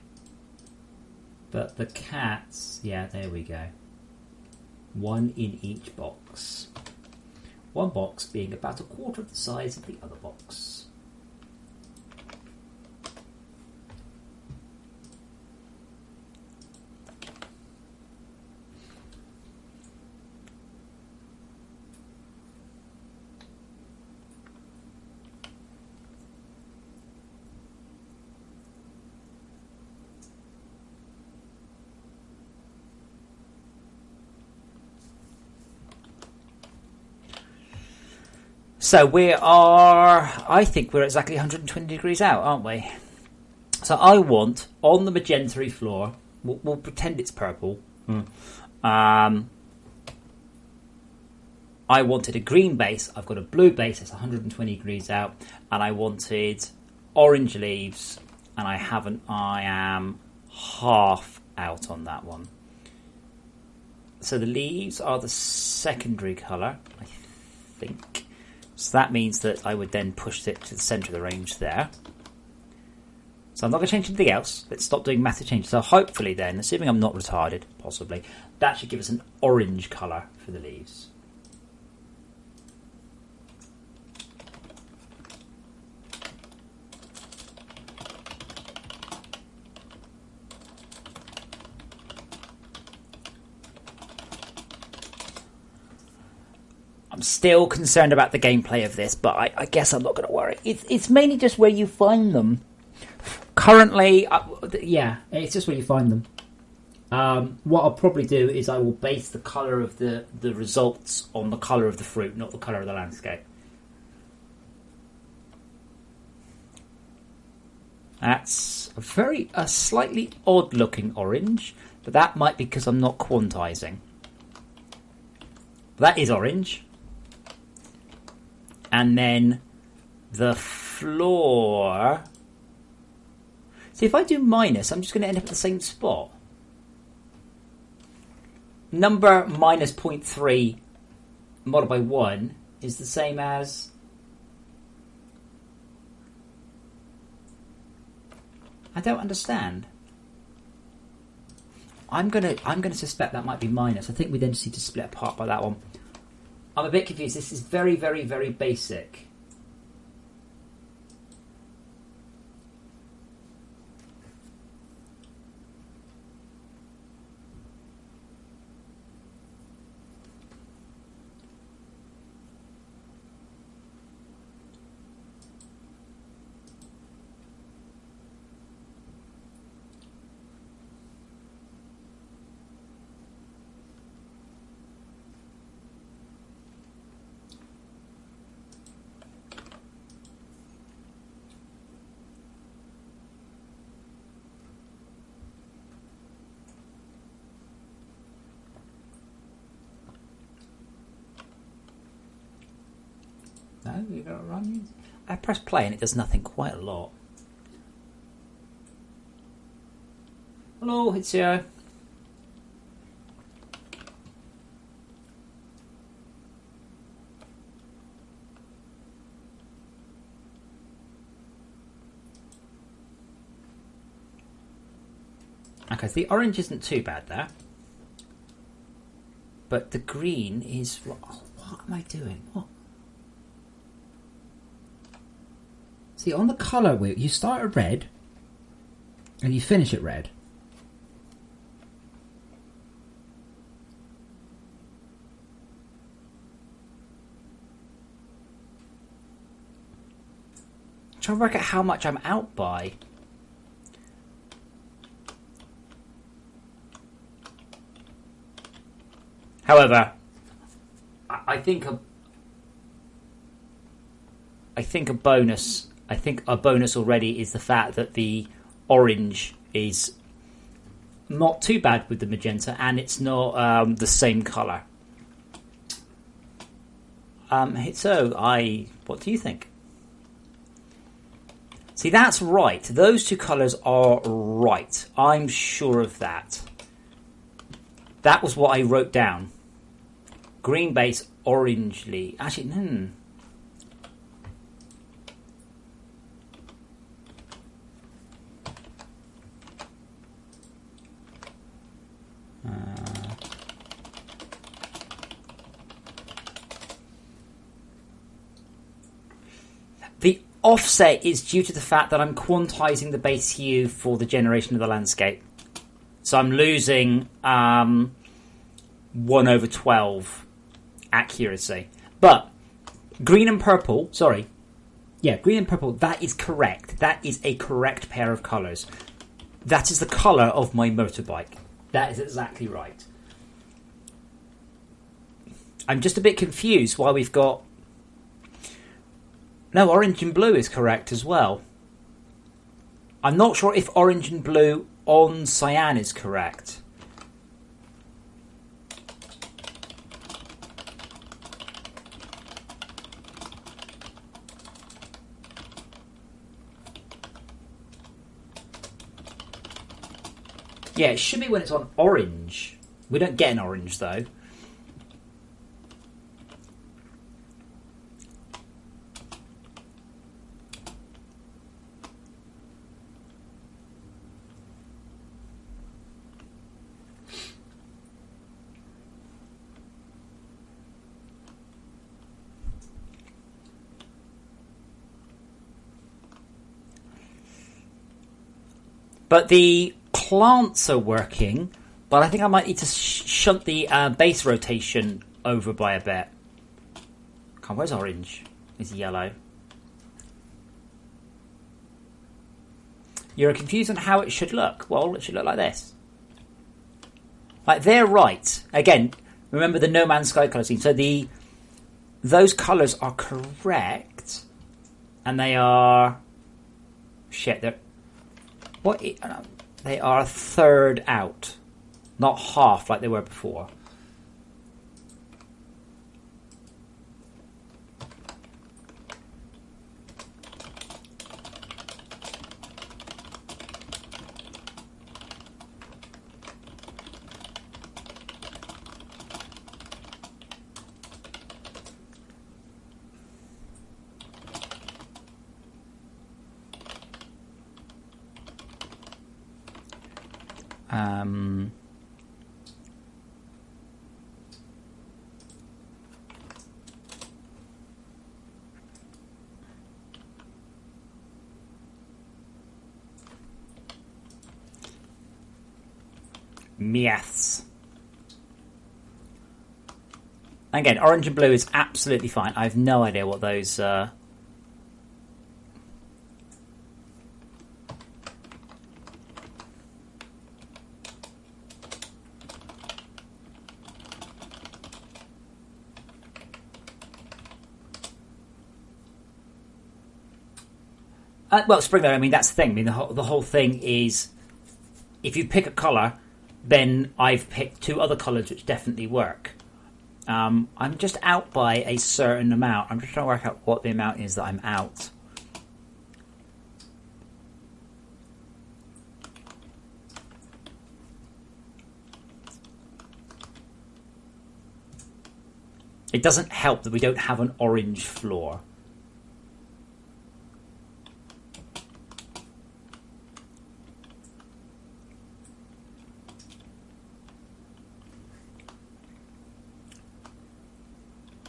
But the cats, yeah, there we go. One in each box. One box being about a quarter of the size of the other box. So I think we're exactly 120 degrees out, aren't we? So I want, on the magenta floor, we'll pretend it's purple. I wanted a green base, I've got a blue base, that's 120 degrees out, and I wanted orange leaves, and I am half out on that one. So the leaves are the secondary colour, I think. So that means that I would then push it to the centre of the range there. So I'm not going to change anything else. Let's stop doing massive changes. So hopefully then, assuming I'm not retarded, possibly, that should give us an orange colour for the leaves. I'm still concerned about the gameplay of this, but I guess I'm not going to worry. It's mainly just where you find them. Currently, yeah, it's just where you find them. What I'll probably do is I will base the colour of the results on the colour of the fruit, not the colour of the landscape. That's a slightly odd looking orange, but that might be because I'm not quantizing. That is orange. And then the floor. See, if I do minus, I'm just going to end up at the same spot. Number minus 0.3 multiplied by 1 is the same as... I don't understand. I'm gonna suspect that might be minus. I think we then just need to split apart by that one. I'm a bit confused. This is very, very, very basic. No, you got it wrong. I press play and it does nothing quite a lot. Hello, Hitsio. Okay, so the orange isn't too bad there. But the green is... Oh, what am I doing? What? See, on the colour wheel, you start at red and you finish at red. I'm trying to work out how much I'm out by. However, I think a bonus. I think a bonus already is the fact that the orange is not too bad with the magenta, and it's not the same colour. So, what do you think? See, that's right. Those two colours are right. I'm sure of that. That was what I wrote down. Green base, orangely. Actually, The offset is due to the fact that I'm quantizing the base hue for the generation of the landscape. So I'm losing 1/12 accuracy. But green and purple, green and purple, that is correct. That is a correct pair of colours. That is the colour of my motorbike. That is exactly right. I'm just a bit confused why we've got... No, orange and blue is correct as well. I'm not sure if orange and blue on cyan is correct. Yeah, it should be when it's on orange. We don't get an orange, though. But the plants are working, but I think I might need to shunt the base rotation over by a bit. Come on, where's orange? It's yellow. You're confused on how it should look. Well, it should look like this. Like, they're right. Again, remember the No Man's Sky colour scheme. So those colours are correct, and they are... Shit, they're... What? They are a third out, not half like they were before. Yes. Again, orange and blue is absolutely fine. I have no idea what those... well, Springer, I mean, that's the thing. I mean, the whole thing is, if you pick a colour, then I've picked two other colours which definitely work. I'm just out by a certain amount. I'm just trying to work out what the amount is that I'm out. It doesn't help that we don't have an orange floor.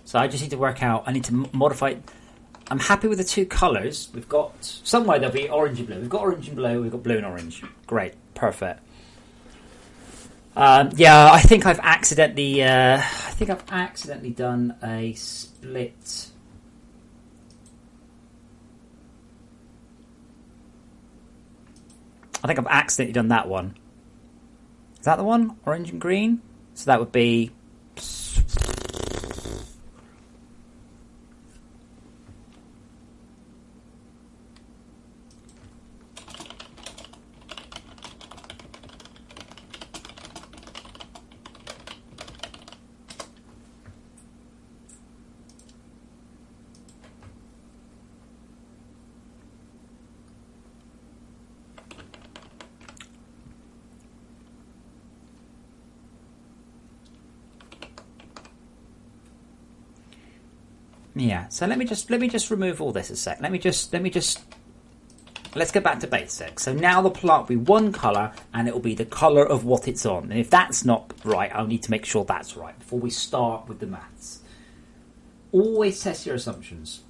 So I just need to work out, I need to modify. I'm happy with the two colours. We've got, somewhere there'll be orange and blue. We've got orange and blue, we've got blue and orange. Great, perfect. Yeah, I think I've accidentally done a split. I think I've accidentally done that one. Is that the one? Orange and green? So that would be... Yeah, so let me just remove all this a sec. Let's go back to basics. So now the plant will be one colour and it will be the colour of what it's on. And if that's not right, I'll need to make sure that's right before we start with the maths. Always test your assumptions.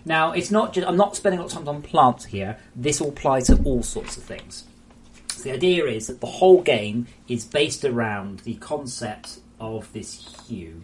Now, it's not just, I'm not spending a lot of time on plants here. This will apply to all sorts of things. So the idea is that the whole game is based around the concept of this hue.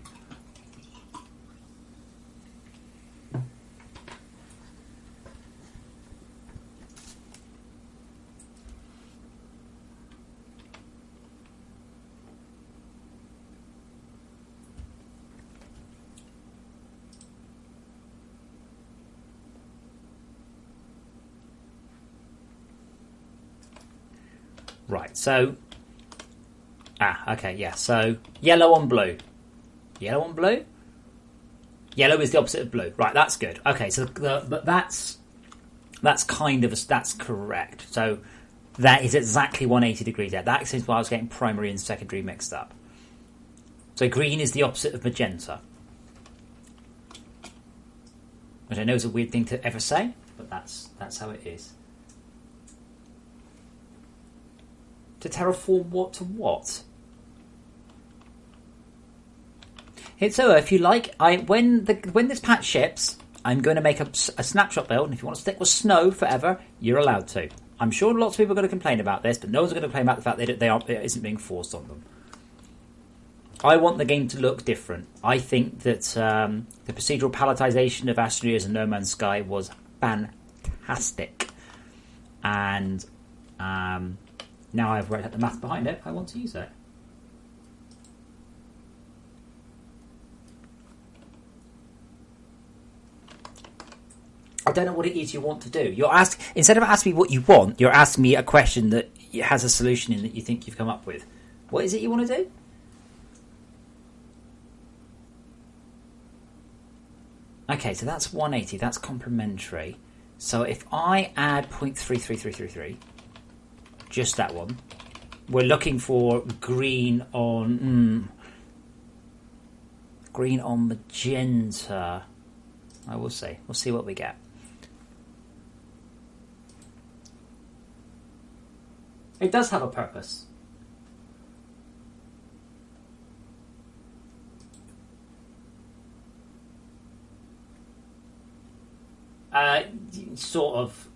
Right, so... okay, yeah, so yellow on blue. Yellow on blue? Yellow is the opposite of blue. Right, that's good. Okay, so but that's kind of... That's correct. So that is exactly 180 degrees there. That explains why I was getting primary and secondary mixed up. So green is the opposite of magenta. Which I know is a weird thing to ever say, but that's how it is. To terraform what to what? So if you like, when this patch ships, I'm going to make a snapshot build, and if you want to stick with snow forever, you're allowed to. I'm sure lots of people are going to complain about this, but no one's going to complain about the fact that it isn't being forced on them. I want the game to look different. I think that the procedural palletization of Asturias and No Man's Sky was fantastic. And... now I've worked out the math behind it, I want to use it. I don't know what it is you want to do. Instead of asking me what you want, you're asking me a question that has a solution in that you think you've come up with. What is it you want to do? Okay, so that's 180, that's complementary. So if I add 0.33333... just that one. We're looking for green on green on magenta. I will see. We'll see what we get. It does have a purpose. Sort of.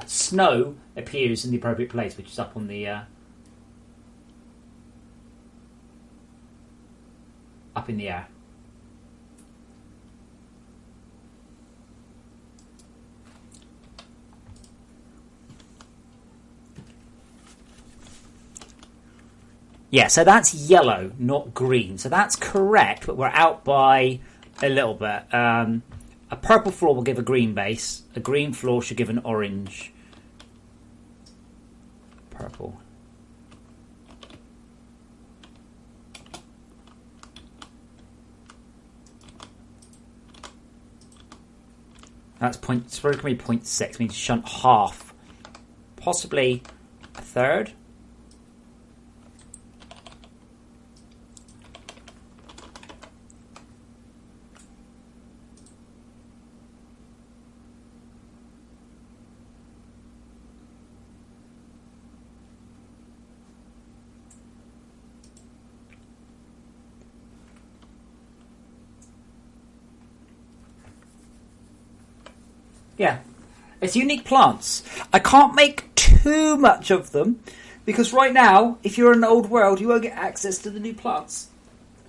Snow appears in the appropriate place, which is up on the up in the air. Yeah, so that's yellow, not green. So that's correct, but we're out by a little bit. A purple floor will give a green base. A green floor should give an orange. Purple. That's it's probably going to be 0.6. Means shunt half, possibly a third. Yeah, it's unique plants. I can't make too much of them because right now, if you're in an old world, you won't get access to the new plants.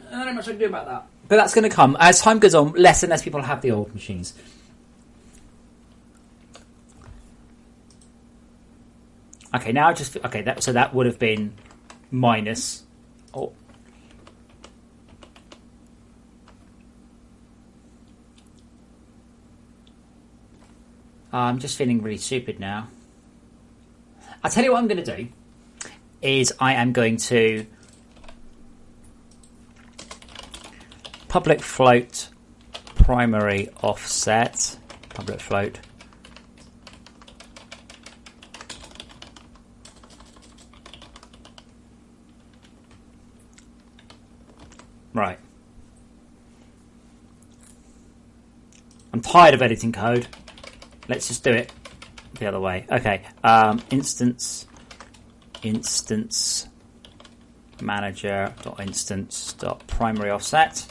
I don't know much I can do about that. But that's going to come as time goes on. Less and less people have the old machines. Okay, now so that would have been minus. Oh. I'm just feeling really stupid now. I'll tell you what I'm going to do is I am going to public float primary offset public float right. I'm tired of editing code. Let's just do it the other way. Okay. Instance manager.instance.primary offset.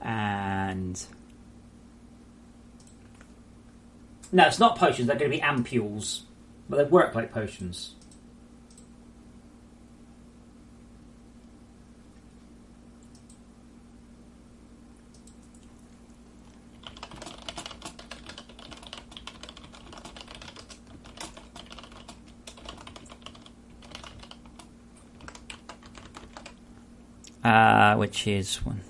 And no, it's not potions. They're going to be ampules, but they work like potions. Which is one.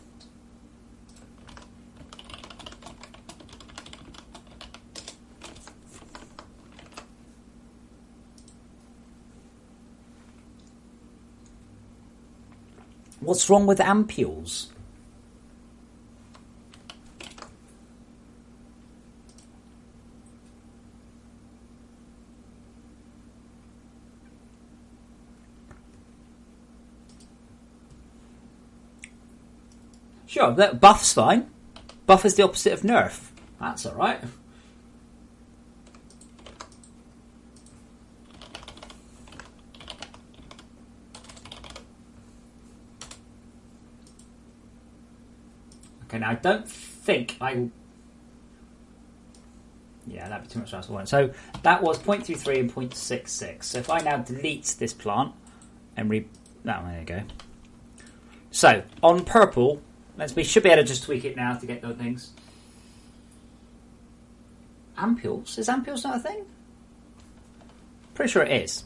What's wrong with ampules? Sure, that buff's fine. Buff is the opposite of nerf. That's alright. Okay, now I don't think I... Yeah, that'd be too much hassle. So that was 0.33 and 0.66. So if I now delete this plant and there you go. So, on purple... We should be able to just tweak it now to get those things. Ampules? Is ampules not a thing? Pretty sure it is.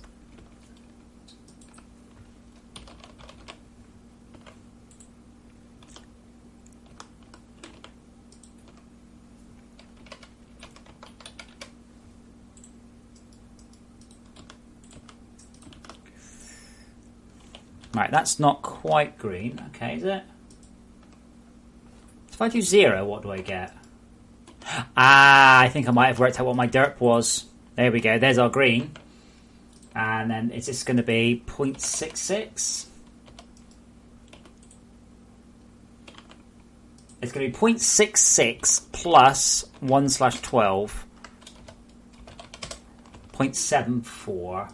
Right, that's not quite green. Okay, is it? If I do 0, what do I get? I think I might have worked out what my derp was. There we go. There's our green. And then is this going to be 0.66? It's going to be 0.66 plus 1/12. 0.74.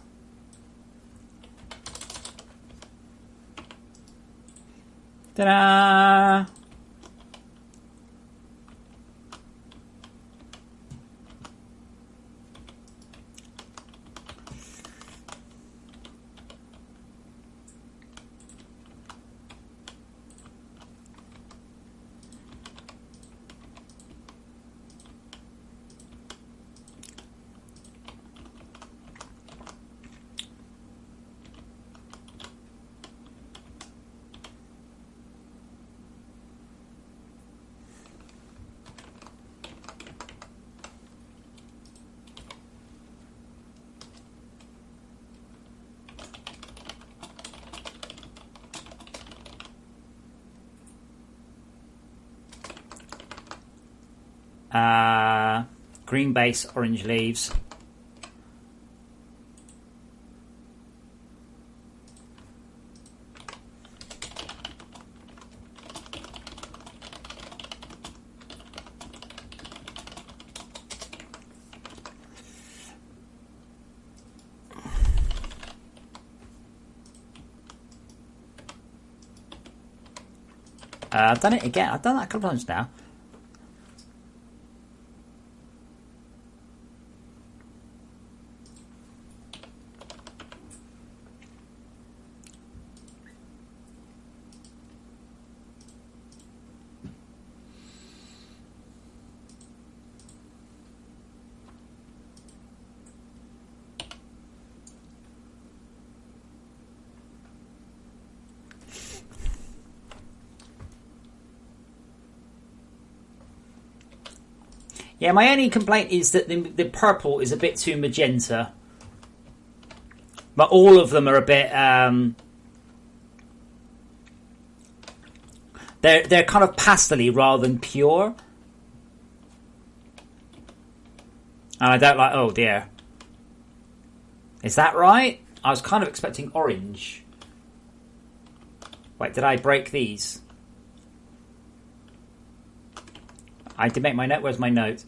Ta-da! Green base, orange leaves. I've done it again. I've done that a couple of times now. Yeah, my only complaint is that the purple is a bit too magenta. But all of them are a bit... They're kind of pastel-y rather than pure. And I don't like... Oh, dear. Is that right? I was kind of expecting orange. Wait, did I break these? I did make my note. Where's my note?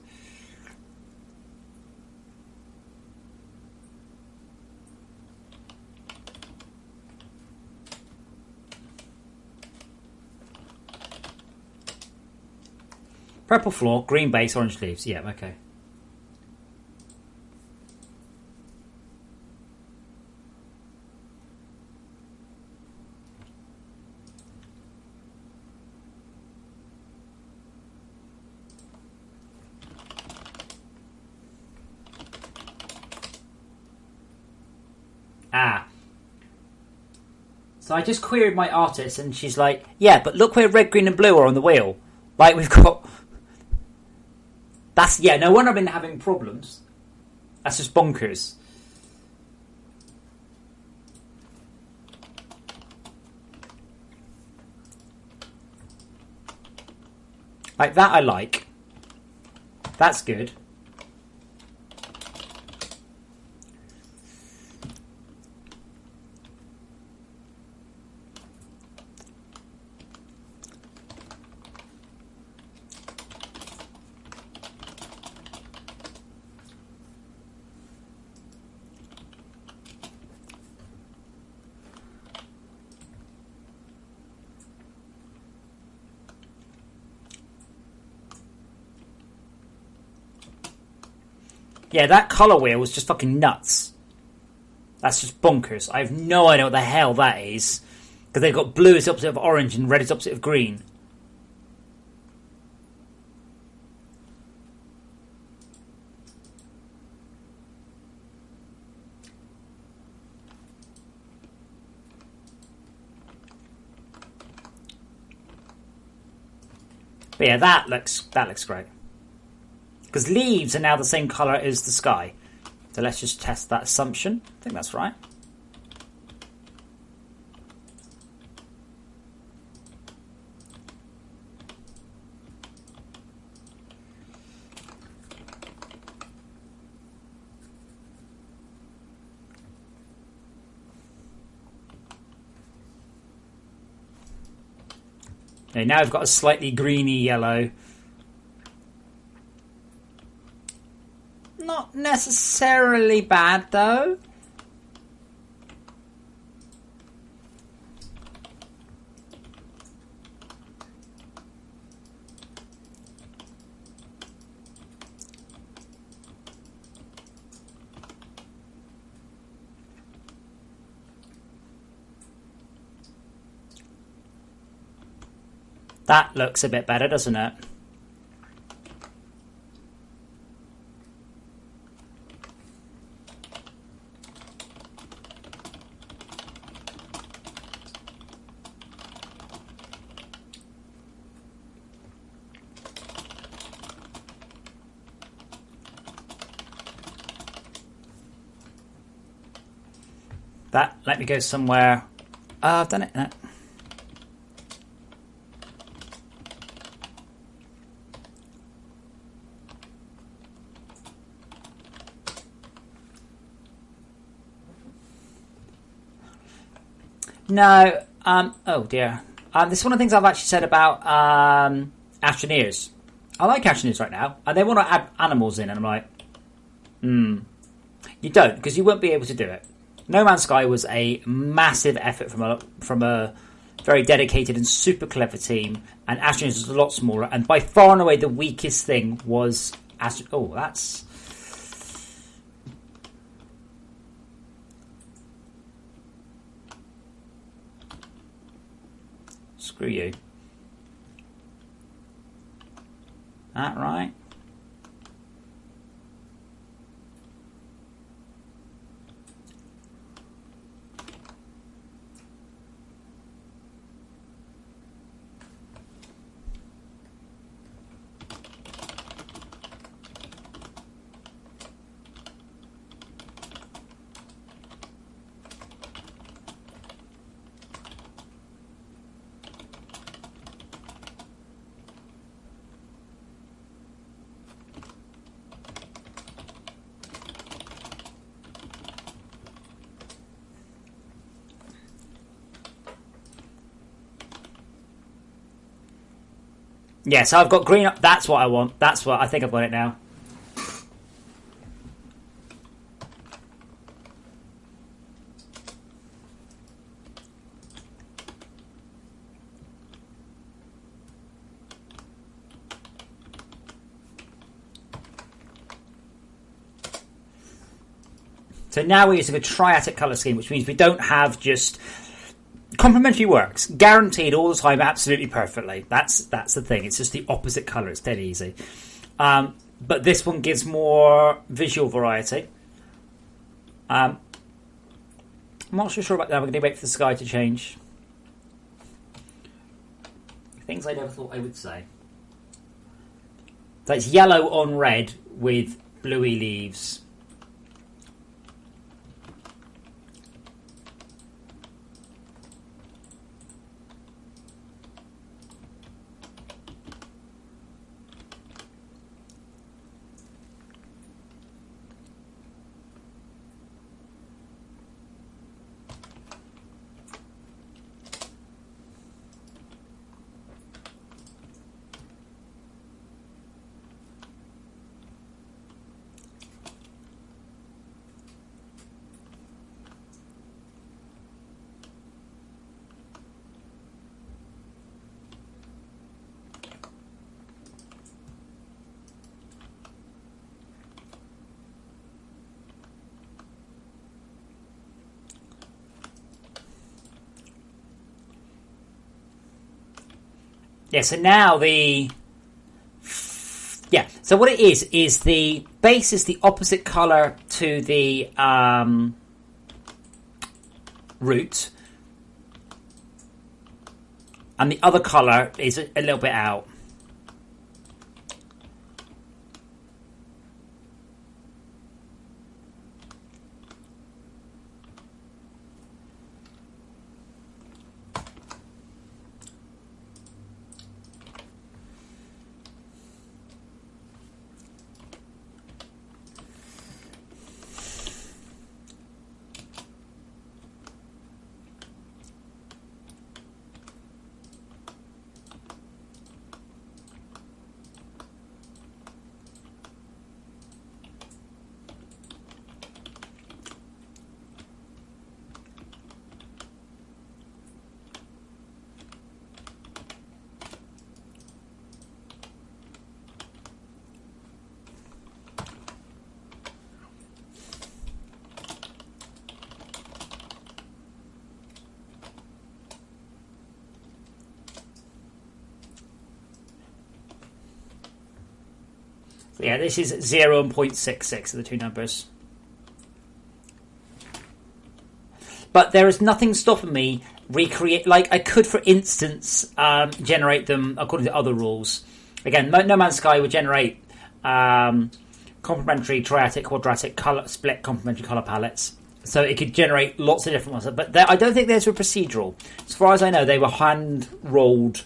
Purple floor, green base, orange leaves. Yeah, okay. So I just queried my artist and she's like, yeah, but look where red, green and blue are on the wheel. Like we've got... That's... Yeah, no wonder I've been having problems. That's just bonkers. Like that I like. That's good. Yeah, that colour wheel was just fucking nuts. That's just bonkers. I have no idea what the hell that is. Because they've got blue is opposite of orange and red is opposite of green. But yeah, that looks great. Because leaves are now the same colour as the sky. So let's just test that assumption. I think that's right. Okay, now I've got a slightly greeny yellow. Not necessarily bad, though. That looks a bit better, doesn't it? That, let me go somewhere. I've done it. No. No. Oh dear. This is one of the things I've actually said about Astroneers. I like Astroneers right now, and they want to add animals in, and I'm like, you don't, because you won't be able to do it. No Man's Sky was a massive effort from a very dedicated and super clever team, and Astroneers was a lot smaller, and by far and away the weakest thing was Oh, that's... Screw you. That right? Yeah, so I've got green up. That's what I want. That's what I think I've got it now. So now we're using a triatic colour scheme, which means we don't have just... Complementary works, guaranteed all the time, absolutely perfectly. That's the thing. It's just the opposite colour. It's dead easy. But this one gives more visual variety. I'm not so sure about that. I'm going to wait for the sky to change. Things I never thought I would say. So it's yellow on red with bluey leaves. Yeah, so now the... Yeah, so what it is the base is the opposite colour to the root. And the other colour is a little bit out. Yeah, this is 0 and 0.66 of the two numbers. But there is nothing stopping me recreate. Like I could, for instance, generate them according to other rules. Again, No Man's Sky would generate complementary, triatic, quadratic, color split complementary color palettes. So it could generate lots of different ones. But I don't think those were procedural. As far as I know, they were hand-rolled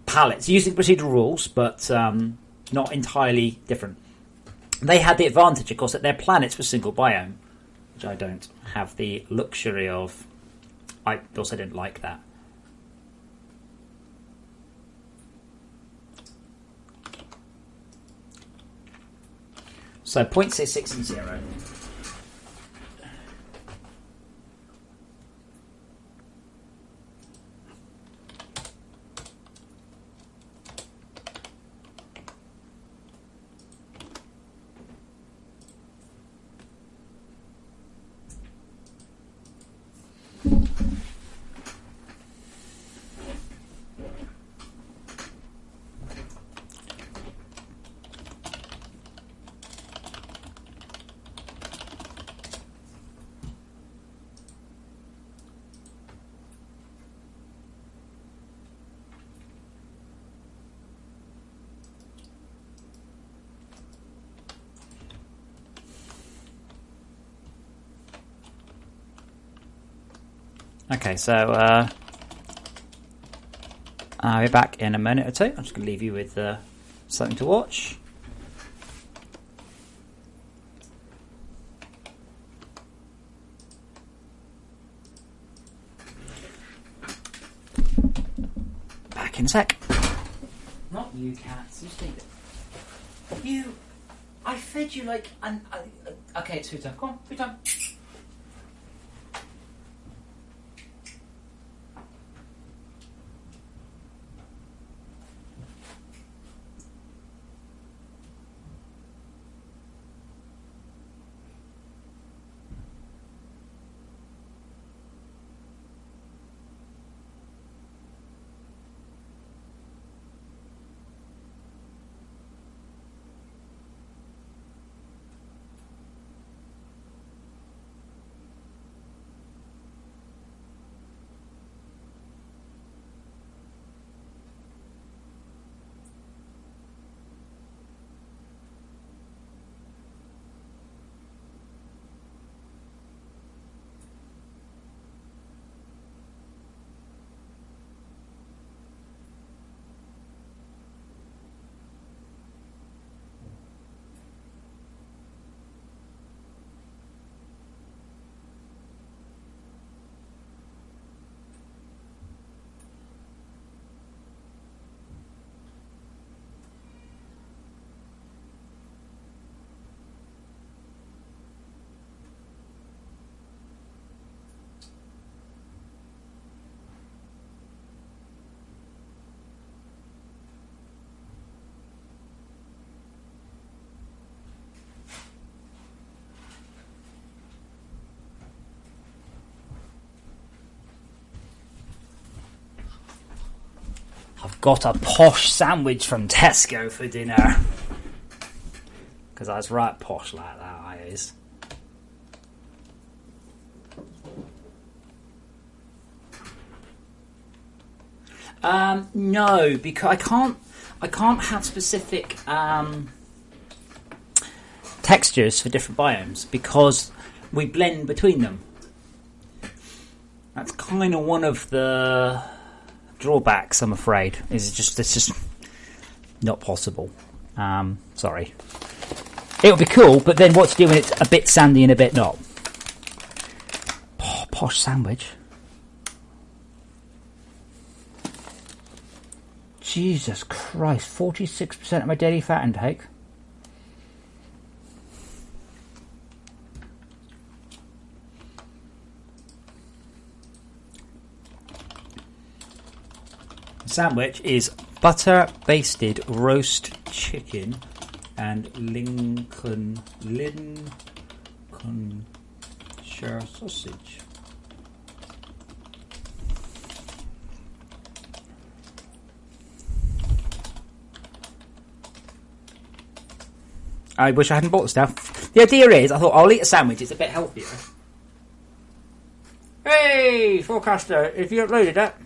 palettes using procedural rules, but not entirely different. They had the advantage, of course, that their planets were single biome, which I don't have the luxury of. I also didn't like that. So 0.66 and 0. Okay, so I'll be back in a minute or two. I'm just going to leave you with something to watch. Back in a sec. Not you, cats. You stay there. You. I fed you like. Okay, it's food time. Come on, food time. I've got a posh sandwich from Tesco for dinner. Because I was right posh like that, I is. No, because I can't have specific textures for different biomes because we blend between them. That's kind of one of the drawbacks, I'm afraid. It's just not possible. Sorry. It would be cool, but then what to do when it's a bit sandy and a bit not? Oh, posh sandwich. Jesus Christ, 46% of my daily fat intake. The sandwich is butter basted roast chicken and Lincolnshire sausage. I wish I hadn't bought the stuff. The idea is, I thought I'll eat a sandwich, it's a bit healthier. Hey, forecaster, if you uploaded that.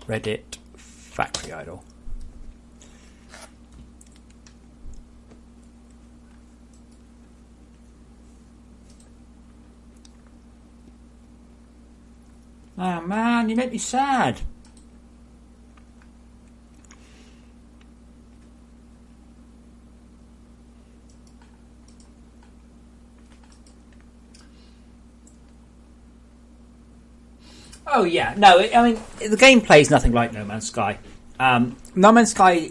Reddit Factory Idol. Oh man, you make me sad. Oh yeah, no. I mean, the gameplay is nothing like No Man's Sky. No Man's Sky,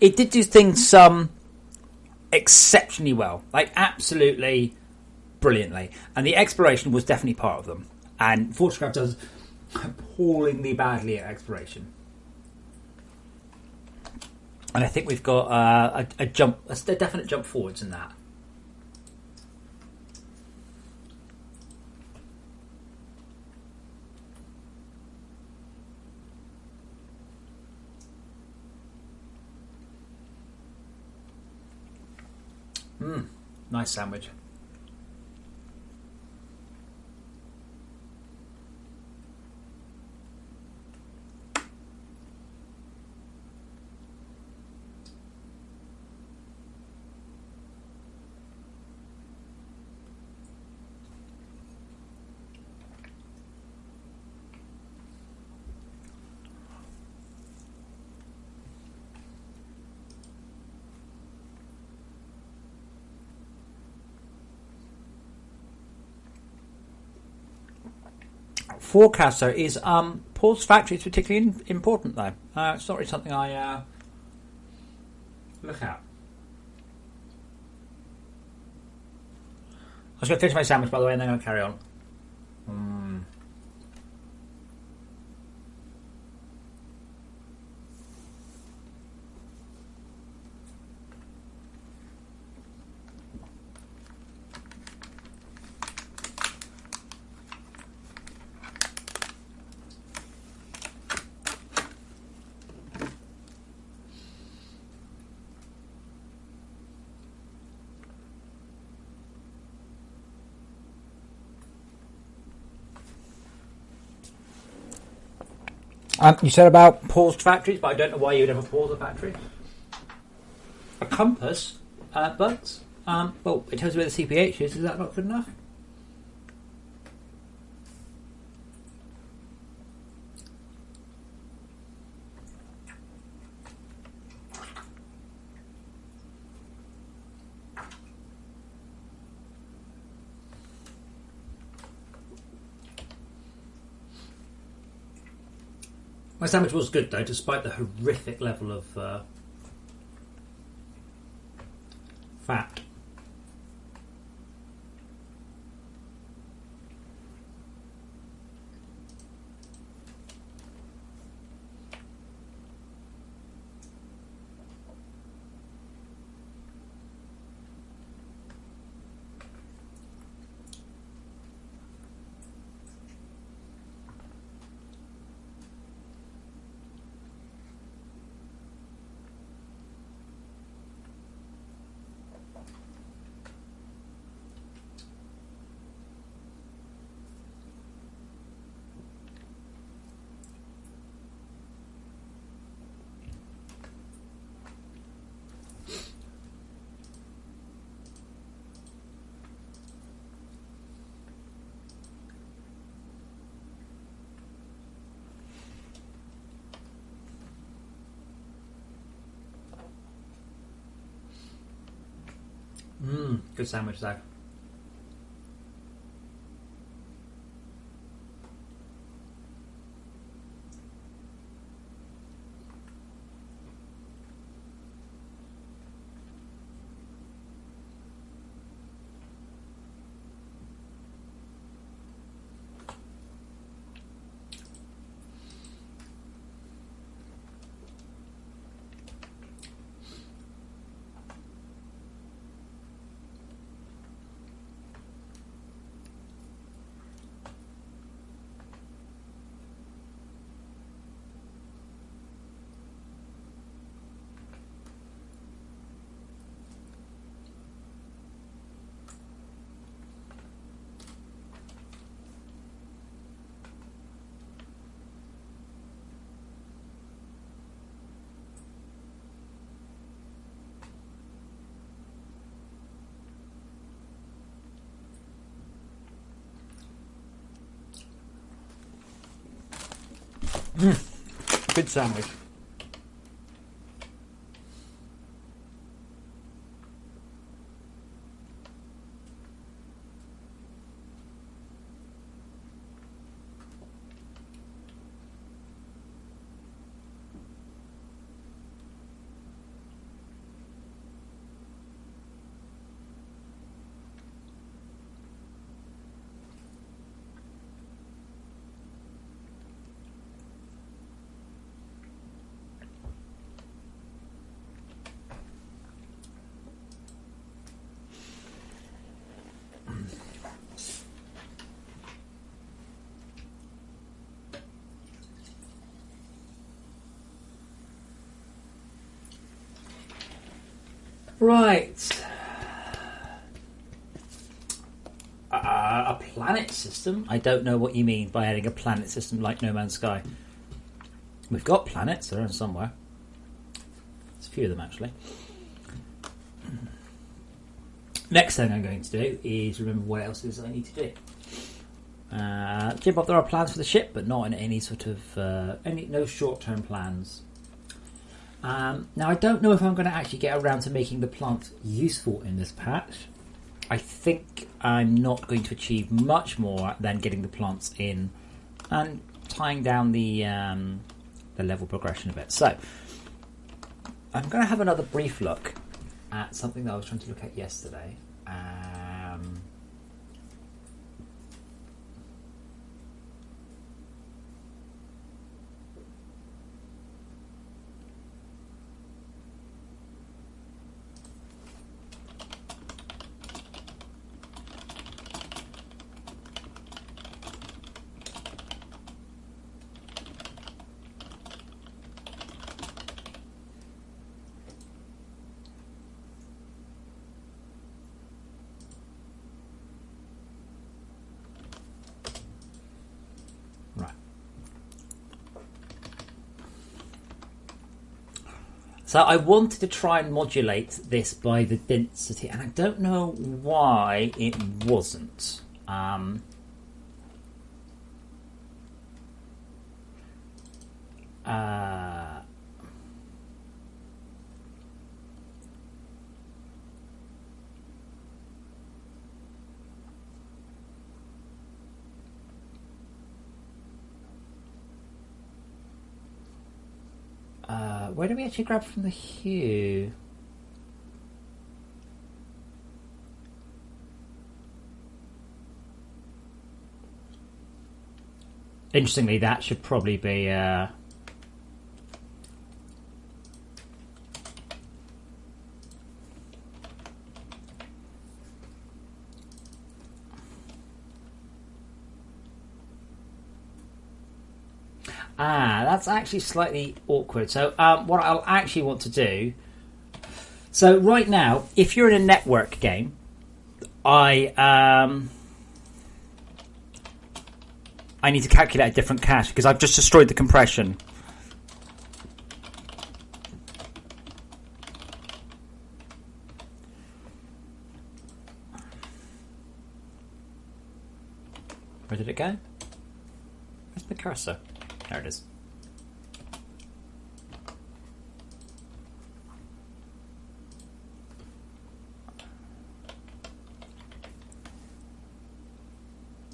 it did do things exceptionally well, like absolutely brilliantly, and the exploration was definitely part of them. And FortressCraft does appallingly badly at exploration. And I think we've got a definite jump forwards in that. Nice sandwich. Forecaster is Paul's factory is particularly important though. It's not really something I look at. I was going to finish my sandwich, by the way, and then I'm going to carry on. You said about paused factories, but I don't know why you'd ever pause a factory. A compass, bugs. Well, it tells you where the CPH is. Is that not good enough? My sandwich was good though, despite the horrific level of fat. Good sandwich though. Good sandwich. Right. A planet system? I don't know what you mean by adding a planet system like No Man's Sky. We've got planets, they're in somewhere. There's a few of them, actually. Next thing I'm going to do is remember what else is I need to do. Jim Bob, there are plans for the ship, but not in any sort of... no short-term plans. Now, I don't know if I'm going to actually get around to making the plant useful in this patch. I think I'm not going to achieve much more than getting the plants in and tying down the level progression a bit. So, I'm going to have another brief look at something that I was trying to look at yesterday. So I wanted to try and modulate this by the density, and I don't know why it wasn't. Where do we actually grab from the hue? Interestingly, that should probably be... that's actually slightly awkward. So what I'll actually want to do... So right now, if you're in a network game, I need to calculate a different cache because I've just destroyed the compression. Where did it go? Where's my cursor? There it is.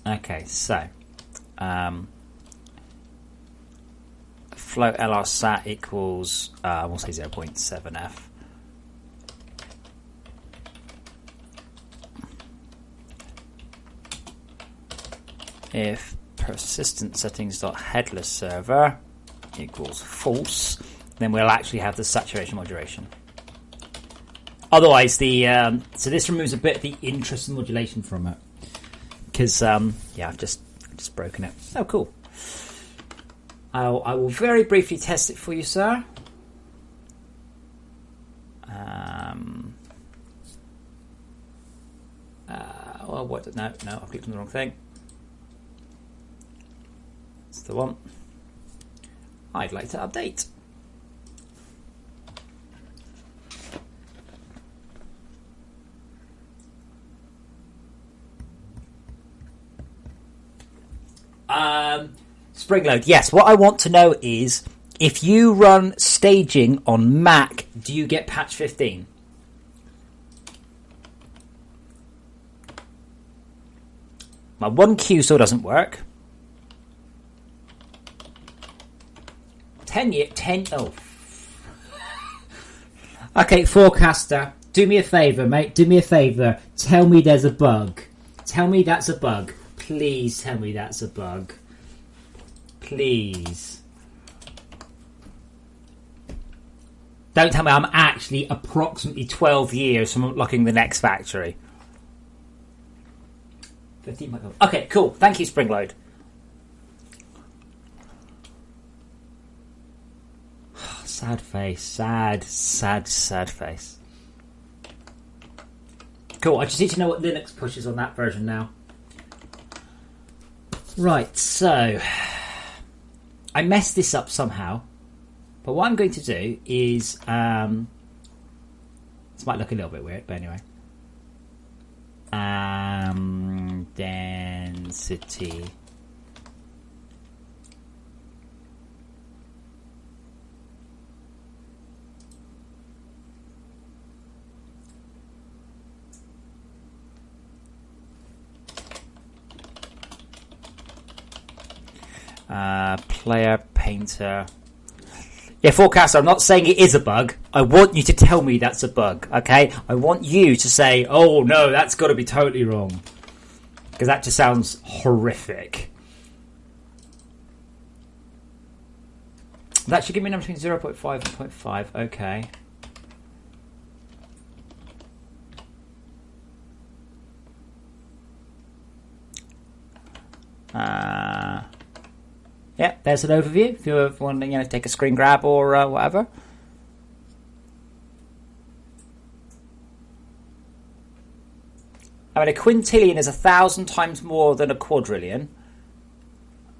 Okay, so float LR sat equals we'll say 0.7f. If persistent settings.headless server equals false, then we'll actually have the saturation modulation. Otherwise, so this removes a bit of the interest in modulation from it. Because, I've just broken it. Oh, cool. I will very briefly test it for you, sir. Well, what? No, I clicked on the wrong thing. That's the one. I'd like to update. Springload, yes. What I want to know is, if you run staging on Mac, do you get patch 15? My 1Q still doesn't work. 10 year, 10, oh. Okay, Forecaster, do me a favour, mate, do me a favour. Tell me there's a bug. Tell me that's a bug. Please tell me that's a bug. Please. Don't tell me I'm actually approximately 12 years from unlocking the next factory. 15. Okay, cool. Thank you, Springload. Sad face. Sad face. Cool, I just need to know what Linux pushes on that version now. Right, so... I messed this up somehow. But what I'm going to do is... this might look a little bit weird, but anyway. Density... player, painter. Yeah, Forecaster, I'm not saying it is a bug. I want you to tell me that's a bug, okay? I want you to say, oh no, that's got to be totally wrong. Because that just sounds horrific. That should give me a number between 0.5 and 0.5, okay. Yeah, there's an overview if you want to take a screen grab or whatever. I mean, a quintillion is 1,000 times more than a quadrillion,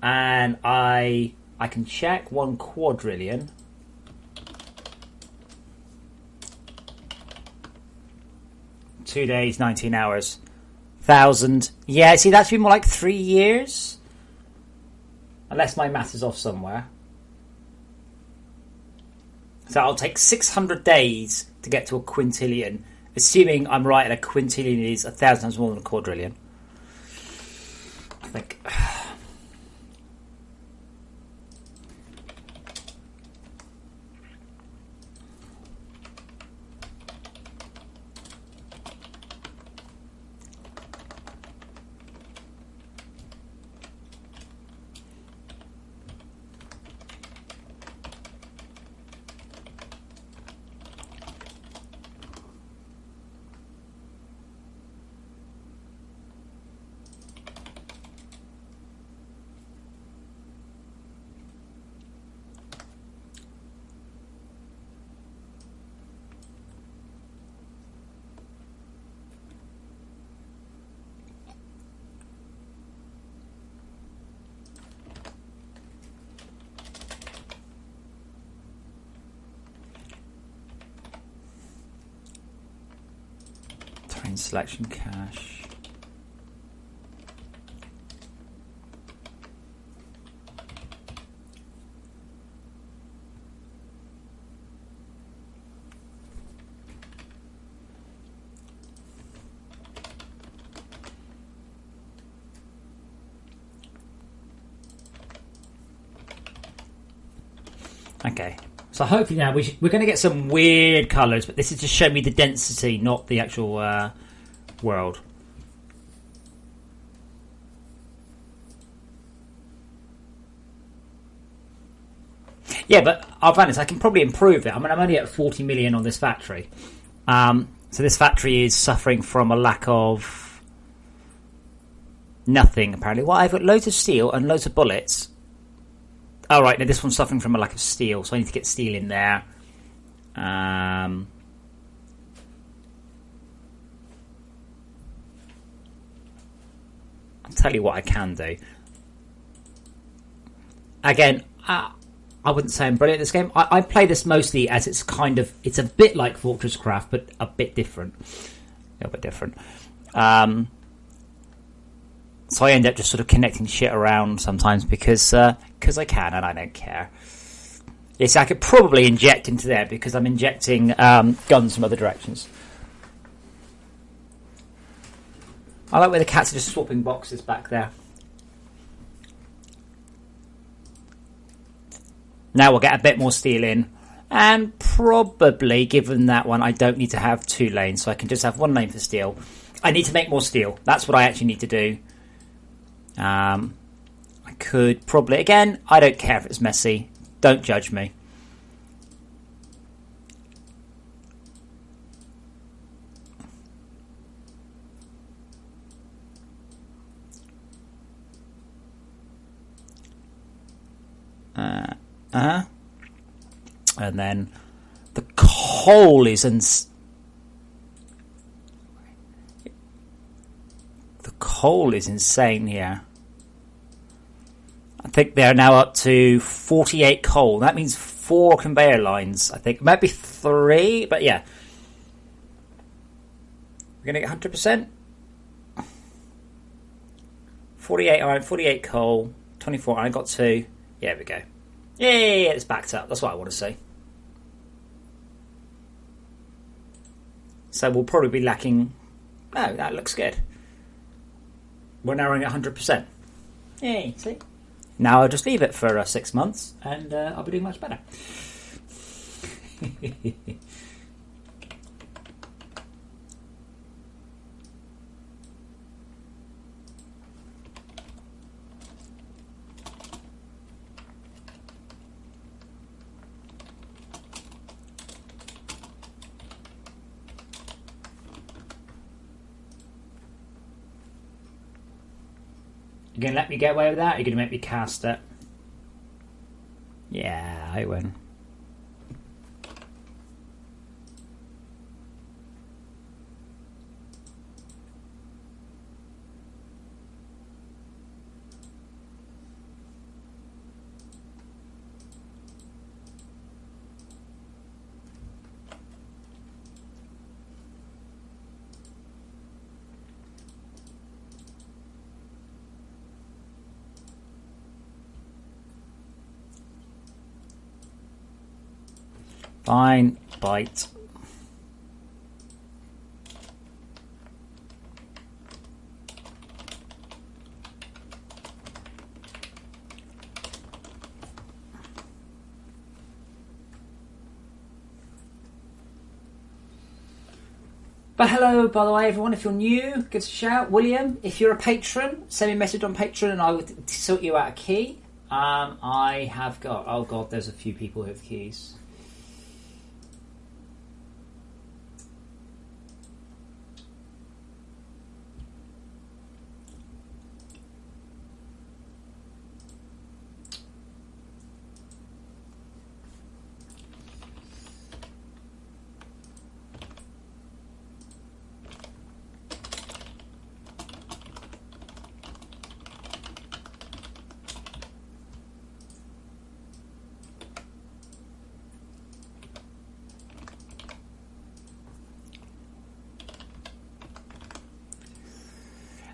and I can check 1 quadrillion. Two days, 19 hours, 1,000. Yeah, see, that should be more like 3 years. Unless my math is off somewhere. So I'll take 600 days to get to a quintillion. Assuming I'm right and a quintillion is 1,000 times more than a quadrillion. I think... Selection cache. Okay, so hopefully now we're going to get some weird colours, but this is just showing me the density, not the actual world. Yeah, but I'll be honest, I can probably improve it. I mean, I'm only at 40 million on this factory. So this factory is suffering from a lack of nothing, apparently. Well, I've got loads of steel and loads of bullets. Oh, right, now this one's suffering from a lack of steel, so I need to get steel in there. I'll tell you what I can do. Again, I wouldn't say I'm brilliant at this game. I play this mostly as it's a bit like FortressCraft, but a bit different. A little bit different. So I end up just sort of connecting shit around sometimes because I can and I don't care. Yes, I could probably inject into there because I'm injecting guns from other directions. I like where the cats are just swapping boxes back there. Now we'll get a bit more steel in. And probably, given that one, I don't need to have 2 lanes, so I can just have 1 lane for steel. I need to make more steel. That's what I actually need to do. I could probably... Again, I don't care if it's messy. Don't judge me. And then the coal is insane here. I think they're now up to 48 coal. That means 4 conveyor lines. I think it might be 3, but yeah. We're going to get 100%. 48 iron, 48 coal, 24 iron. I got 2. Yeah, there we go. Yeah, it's backed up. That's what I want to see. So we'll probably be lacking... No, that looks good. We're narrowing at 100%. Yay, see? Now I'll just leave it for 6 months and I'll be doing much better. You going to let me get away with that? Or are you going to make me cast it? Yeah, I win. Fine, bite. But hello, by the way, everyone. If you're new, give us a shout. William, if you're a patron, send me a message on Patreon and I will sort you out a key. I have got... Oh, God, there's a few people who have keys.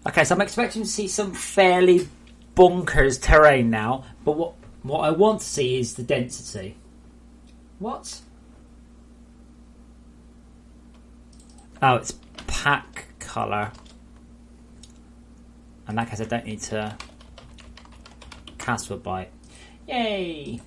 Okay, so I'm expecting to see some fairly bonkers terrain now, but what I want to see is the density. What? Oh, it's pack colour. In that case, I don't need to cast for bite. Yay!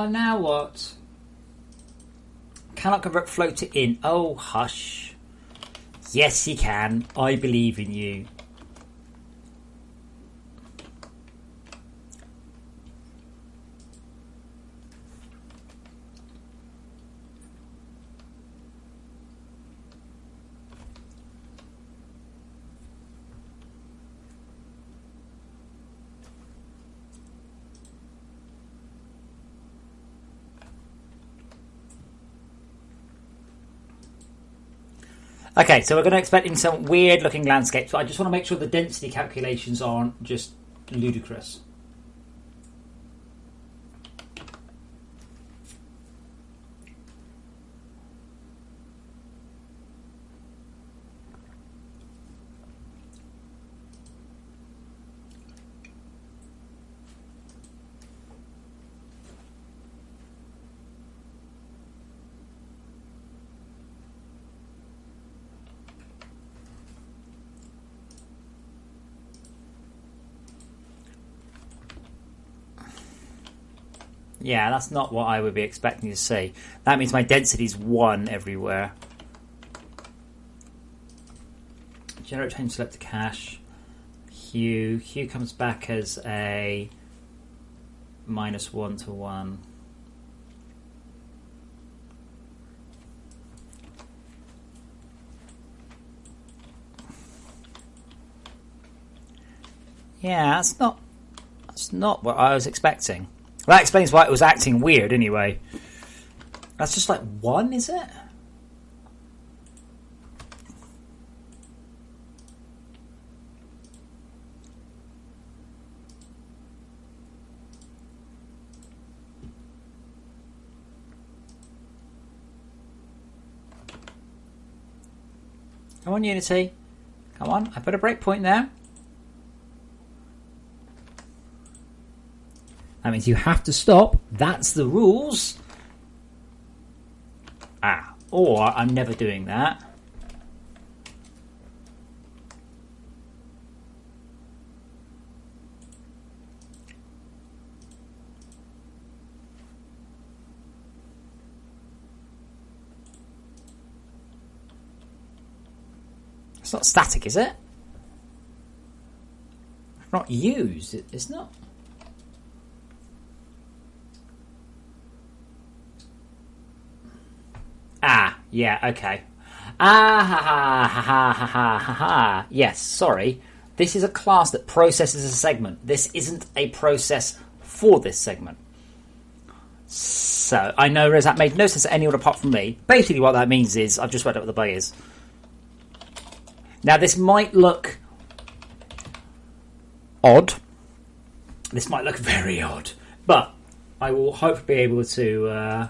Now what? Cannot convert flow to in. Oh, hush. Yes, he can. I believe in you. Okay, so we're going to expect in some weird looking landscapes, but I just want to make sure the density calculations aren't just ludicrous. Yeah, that's not what I would be expecting to see. That means my density is 1 everywhere. Generate change select to cache. Hue. Hue comes back as a -1 to 1. Yeah, that's not what I was expecting. That explains why it was acting weird anyway. That's just like 1, is it? Come on, Unity. Come on, I put a breakpoint there. That means you have to stop. That's the rules. Or I'm never doing that. It's not static, is it? It's not used. It's not. Yeah, okay. Yes, sorry. This is a class that processes a segment. This isn't a process for this segment. So, I know that made no sense to anyone apart from me. Basically what that means is, I've just read out what the bug is. Now, this might look odd. This might look very odd. But, I will hope to be able to...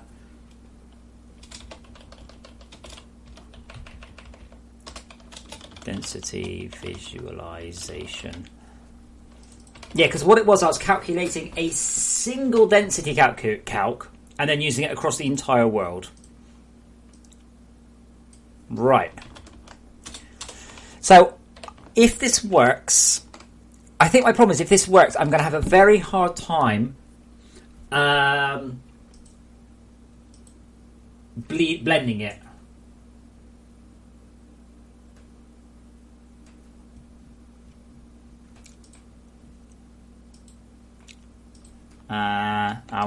density visualization. Yeah, because what it was, I was calculating a single density calc and then using it across the entire world. Right. So, if this works, I think my problem is if this works, I'm going to have a very hard time blending it.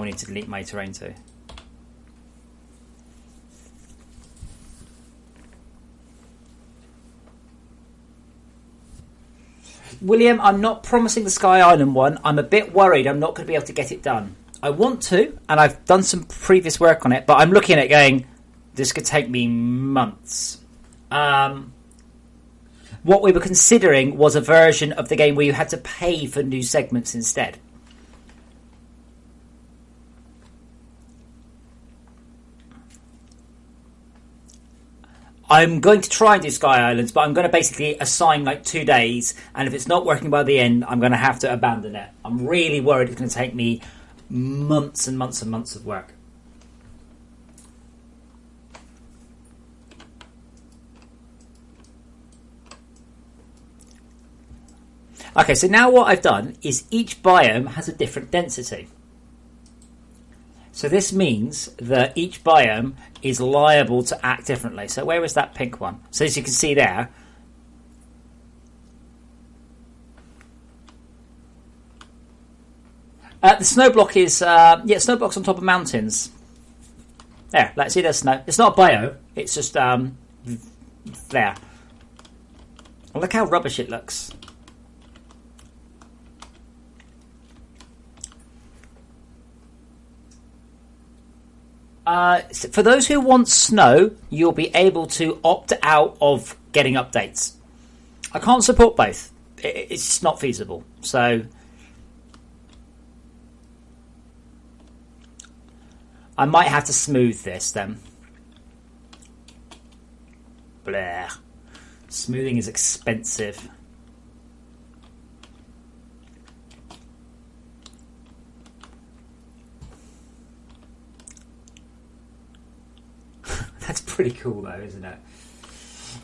We need to delete my terrain too. William, I'm not promising the Sky Island one. I'm a bit worried I'm not going to be able to get it done. I want to, and I've done some previous work on it, but I'm looking at it going, this could take me months. What we were considering was a version of the game where you had to pay for new segments instead. I'm going to try and do Sky Islands, but I'm going to basically assign like 2 days, and if it's not working by the end, I'm going to have to abandon it. I'm really worried it's going to take me months and months and months of work. Okay, so now what I've done is each biome has a different density. So this means that each biome is liable to act differently. So where is that pink one? So as you can see there, the snow block is snow blocks on top of mountains. There, let's see, there's snow. It's not a bio. It's just there. Look how rubbish it looks. For those who want snow, you'll be able to opt out of getting updates. I can't support both. It's not feasible. So I might have to smooth this then. Blah. Smoothing is expensive. That's pretty cool though, isn't it?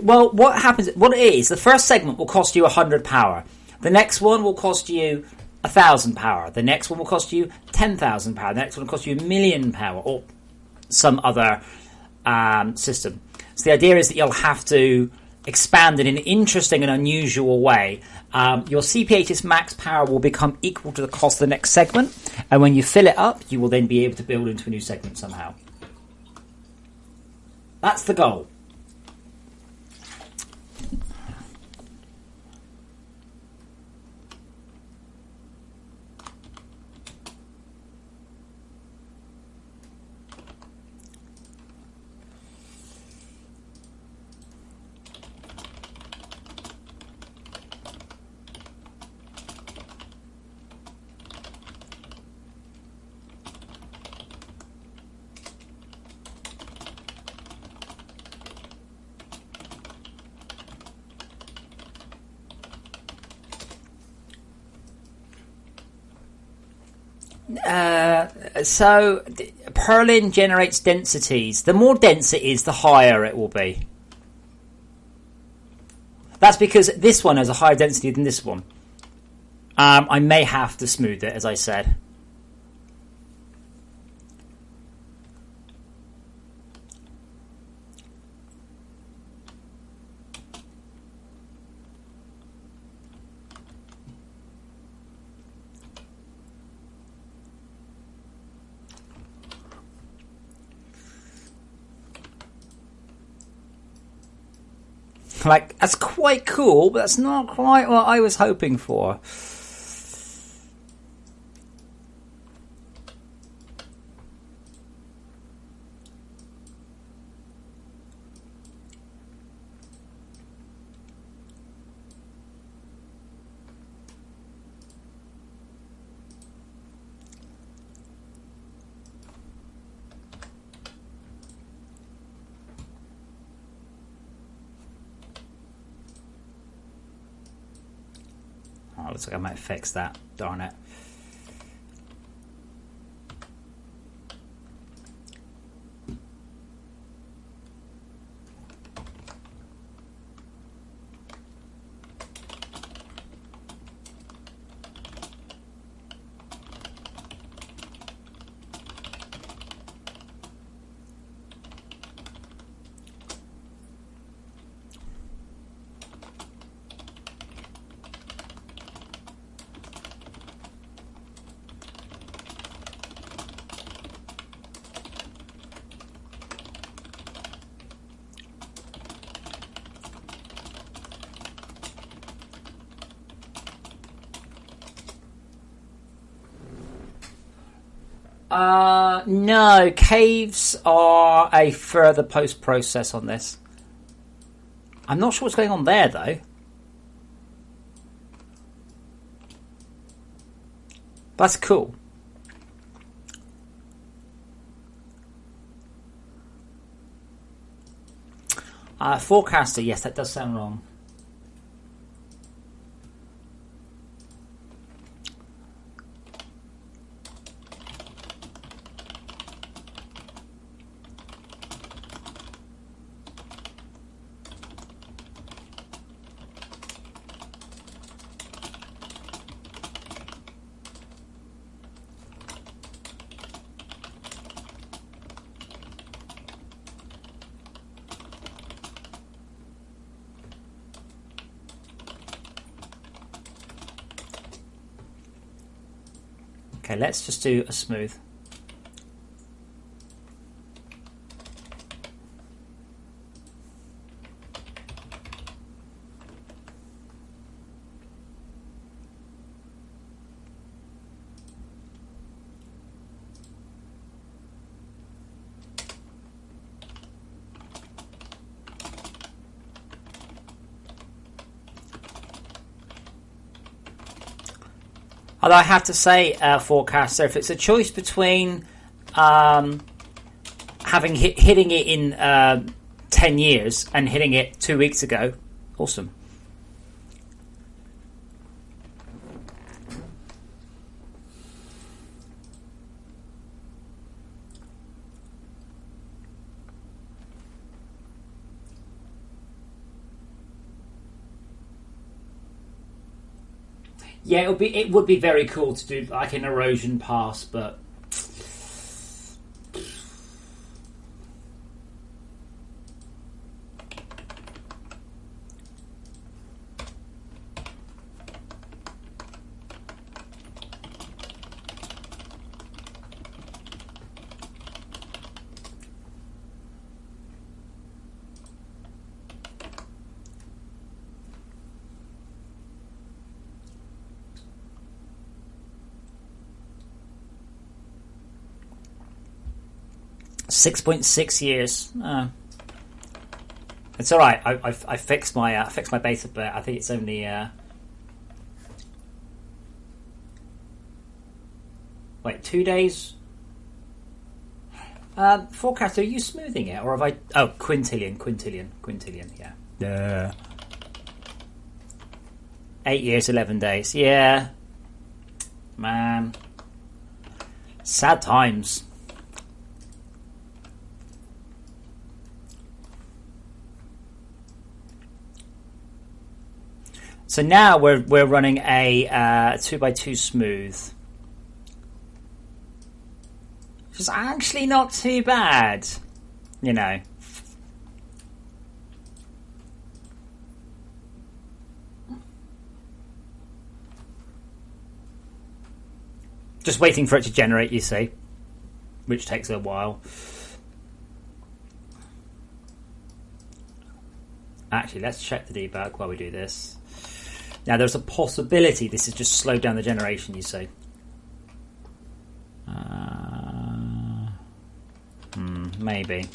Well, what happens, what it is, the first segment will cost you 100 power. The next one will cost you 1,000 power. The next one will cost you 10,000 power. The next one will cost you 1,000,000 power, or some other system. So the idea is that you'll have to expand in an interesting and unusual way. Your CPH's max power will become equal to the cost of the next segment, and when you fill it up, you will then be able to build into a new segment somehow. That's the goal. So Perlin generates densities. The more dense it is, the higher it will be. That's because this one has a higher density than this one. I may have to smooth it, as I said. Like, that's quite cool, but that's not quite what I was hoping for. Oh, looks like I might fix that. Darn it. No, caves are a further post-process on this. I'm not sure what's going on there, though. That's cool. Forecaster, yes, that does sound wrong. Okay, let's just do a smooth. Although I have to say, Forecaster, if it's a choice between hitting it in 10 years and hitting it 2 weeks ago, awesome. Yeah, it would be very cool to do like an erosion pass, but .6 years. It's all right. I fixed my beta bit. I think it's only wait, 2 days. Forecast, are you smoothing it, or have I? Oh, quintillion. Yeah. 8 years, 11 days. Yeah, man. Sad times. So now we're running a 2x2 smooth, which is actually not too bad, you know. Just waiting for it to generate, you see, which takes a while. Actually, let's check the debug while we do this. Now, there's a possibility this has just slowed down the generation, you see. Maybe.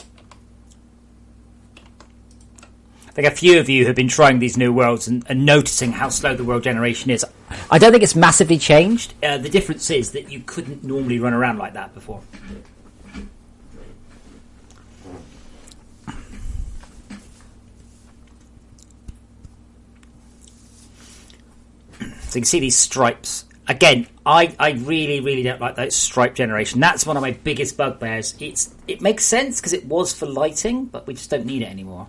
I think a few of you have been trying these new worlds and noticing how slow the world generation is. I don't think it's massively changed. The difference is that you couldn't normally run around like that before. So you can see these stripes. Again, I really don't like that stripe generation. That's one of my biggest bugbears. It makes sense because it was for lighting, but we just don't need it anymore.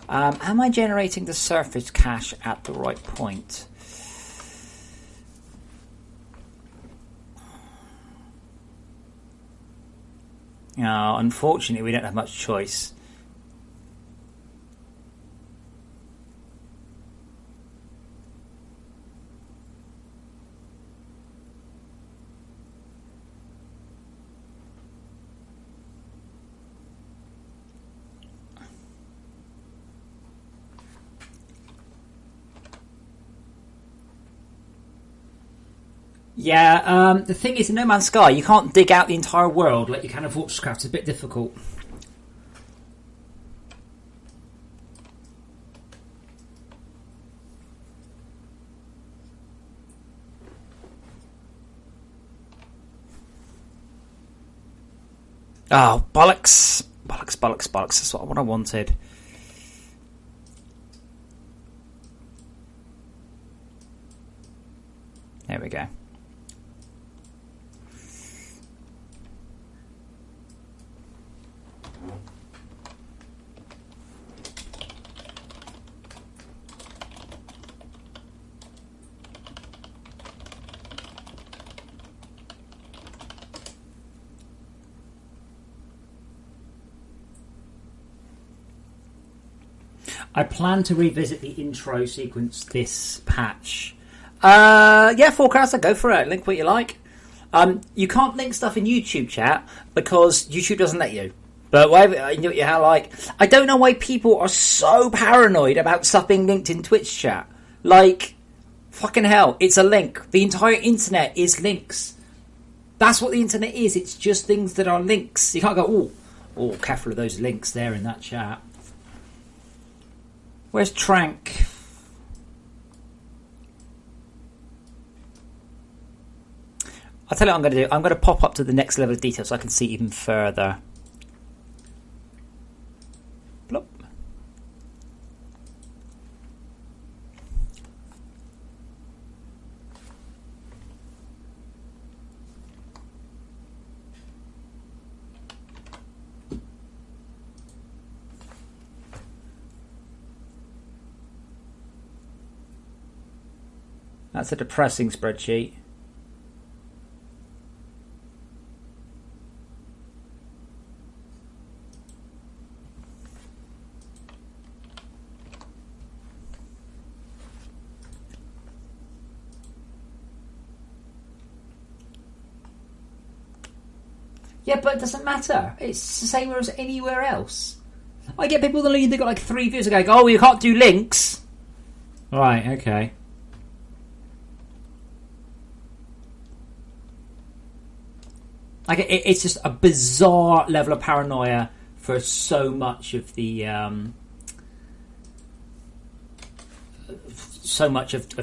Am I generating the surface cache at the right point? No, unfortunately, we don't have much choice. Yeah, the thing is, in No Man's Sky, you can't dig out the entire world like you can in FortressCraft. It's a bit difficult. Oh, bollocks. Bollocks. That's what I wanted. There we go. I plan to revisit the intro sequence this patch. Yeah, Forecaster, go for it. Link what you like. You can't link stuff in YouTube chat because YouTube doesn't let you. But whatever, you know how like I don't know why people are so paranoid about stuff being linked in Twitch chat. Like, fucking hell, it's a link. The entire internet is links. That's what the internet is. It's just things that are links. You can't go, oh, careful of those links there in that chat. Where's Trank? I'll tell you what I'm going to do. I'm going to pop up to the next level of detail so I can see even further. Plop. That's a depressing spreadsheet. Yeah, but it doesn't matter. It's the same as anywhere else. I get people that they've got like 3 views ago go, oh, you can't do links. Right, okay. Like it's just a bizarre level of paranoia for so much of the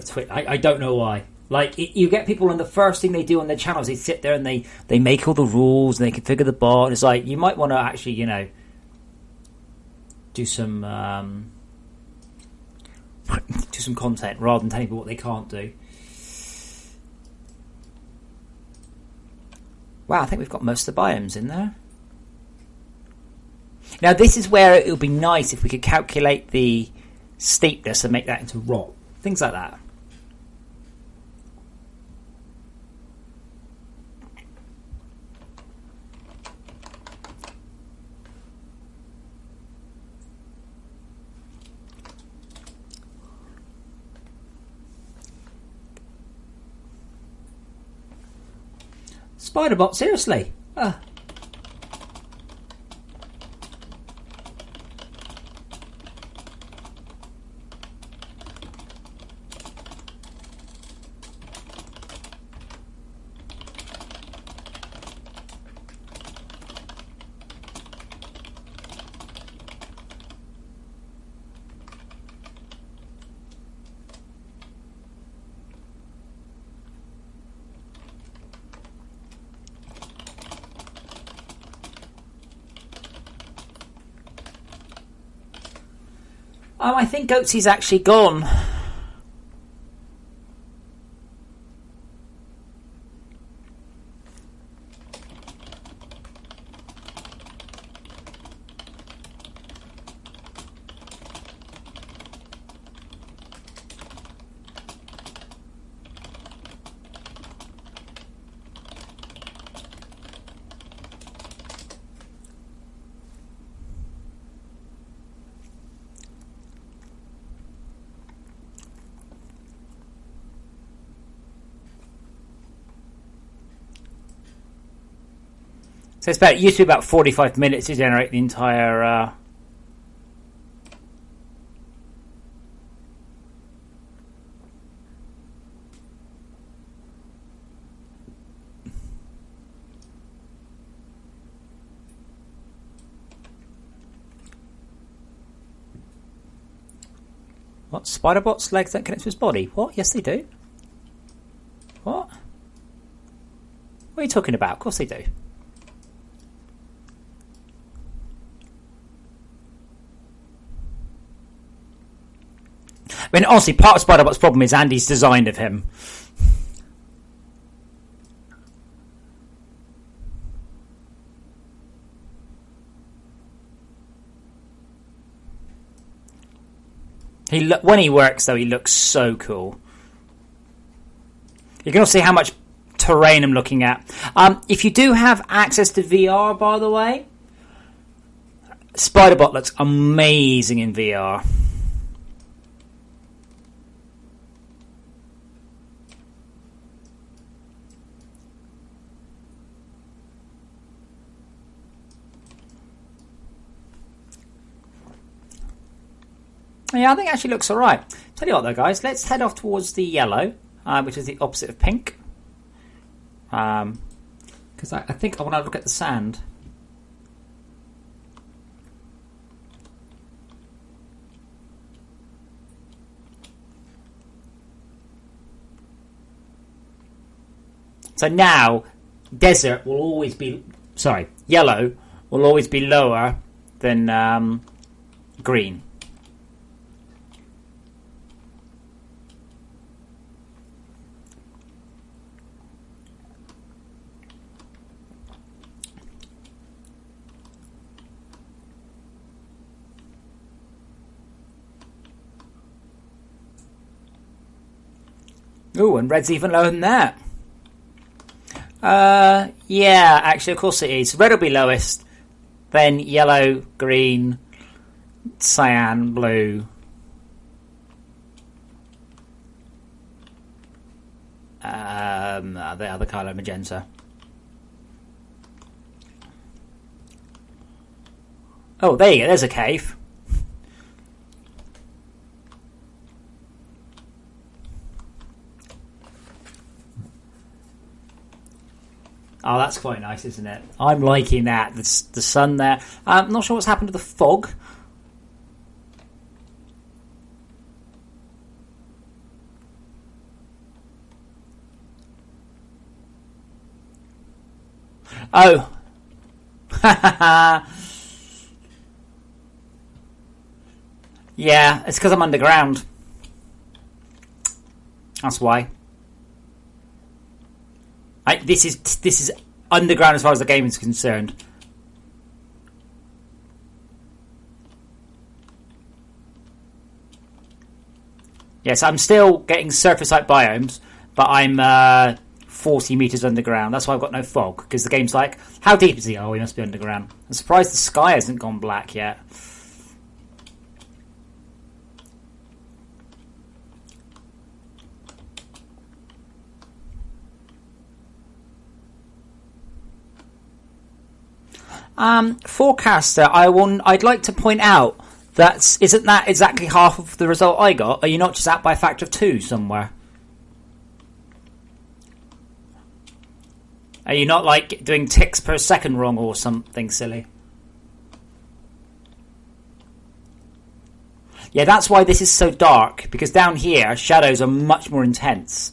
Twitch. I don't know why. Like, you get people, and the first thing they do on their channels, they sit there and they make all the rules and they configure the bot. And it's like, you might want to actually, you know, do some content rather than telling people what they can't do. Wow, I think we've got most of the biomes in there. Now, this is where it would be nice if we could calculate the steepness and make that into rock. Things like that. Spiderbot, seriously? Oh, I think Goatsy's actually gone. So it's about, it used to be about 45 minutes to generate the entire What? Spiderbot's legs don't connect to his body? What? Yes, they do. What? What are you talking about? Of course they do. I mean, honestly, part of Spiderbot's problem is Andy's design of him. When he works, though, he looks so cool. You can also see how much terrain I'm looking at. If you do have access to VR, by the way, Spiderbot looks amazing in VR. Yeah, I think it actually looks all right. Tell you what, though, guys, let's head off towards the yellow, which is the opposite of pink. Because I think I want to look at the sand. So now, desert will always be... Sorry, yellow will always be lower than green. Ooh, and red's even lower than that. Yeah, actually, of course it is. Red will be lowest, then yellow, green, cyan, blue. The other colour, magenta. Oh, there you go, there's a cave. Oh, that's quite nice, isn't it? I'm liking that. The sun there. I'm not sure what's happened to the fog. Oh. Yeah, it's because I'm underground. That's why. This is underground as far as the game is concerned. Yes, I'm still getting surface-like biomes, but I'm 40 meters underground. That's why I've got no fog, because the game's like, how deep is he? Oh, he must be underground. I'm surprised the sky hasn't gone black yet. Forecaster, I'd like to point out isn't that exactly half of the result I got? Are you not just out by a factor of 2 somewhere? Are you not like doing ticks per second wrong or something silly? Yeah, that's why this is so dark, because down here shadows are much more intense.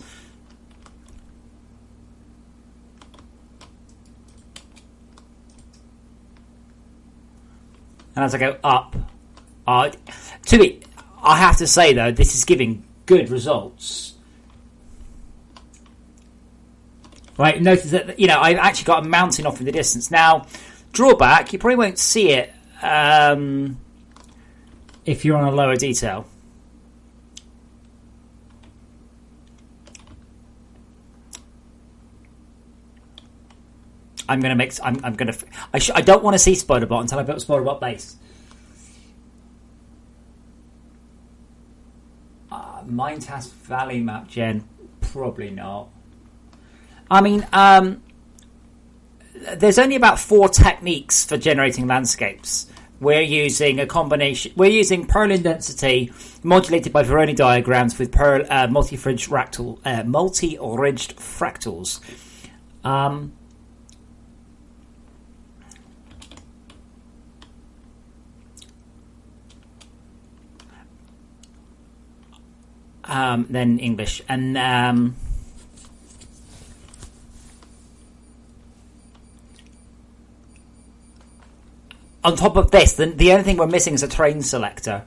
And as I go up, I have to say though, this is giving good results. Right, notice that I've actually got a mountain off in the distance. Now, drawback, you probably won't see it if you're on a lower detail. I don't want to see Spiderbot until I built Spiderbot base. Minetask Valley map, Jen. Probably not. I mean, there's only about 4 techniques for generating landscapes. We're using a combination. We're using Perlin density modulated by Voronoi diagrams with multi-ridged fractals. Then English, and on top of this, the only thing we're missing is a terrain selector.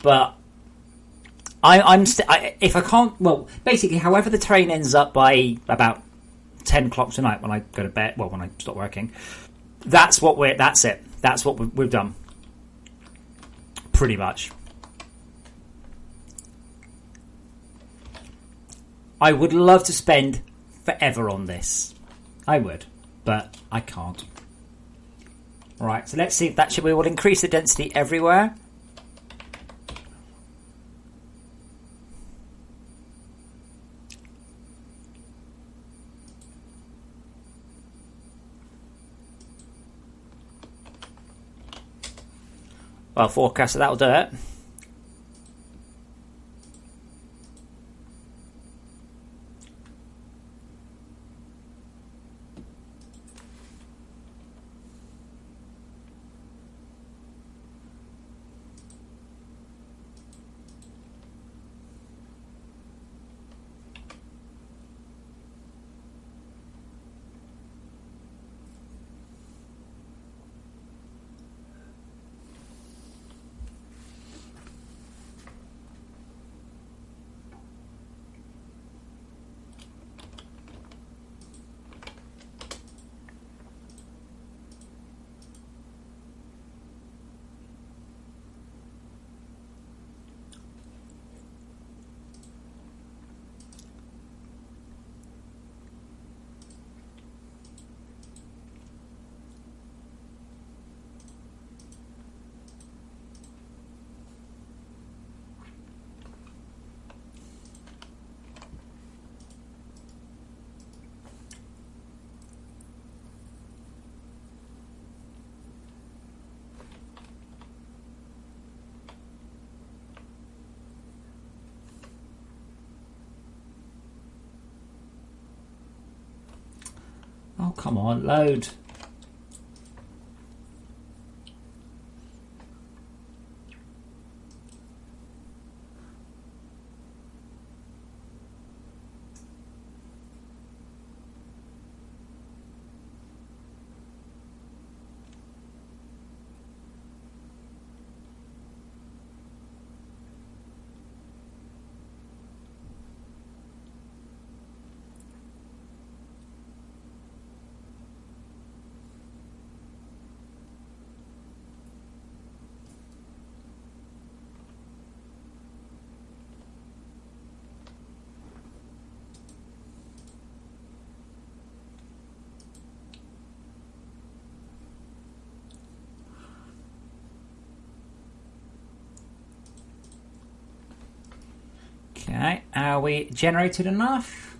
But if I can't, well, basically, however the terrain ends up by about 10 o'clock tonight when I go to bed, well, when I stop working, that's it. That's what we've done, pretty much. I would love to spend forever on this. I would, but I can't. Right, so let's see if we will increase the density everywhere. Well, forecaster, that'll do it. Oh, come on, load. Okay, are we generated enough?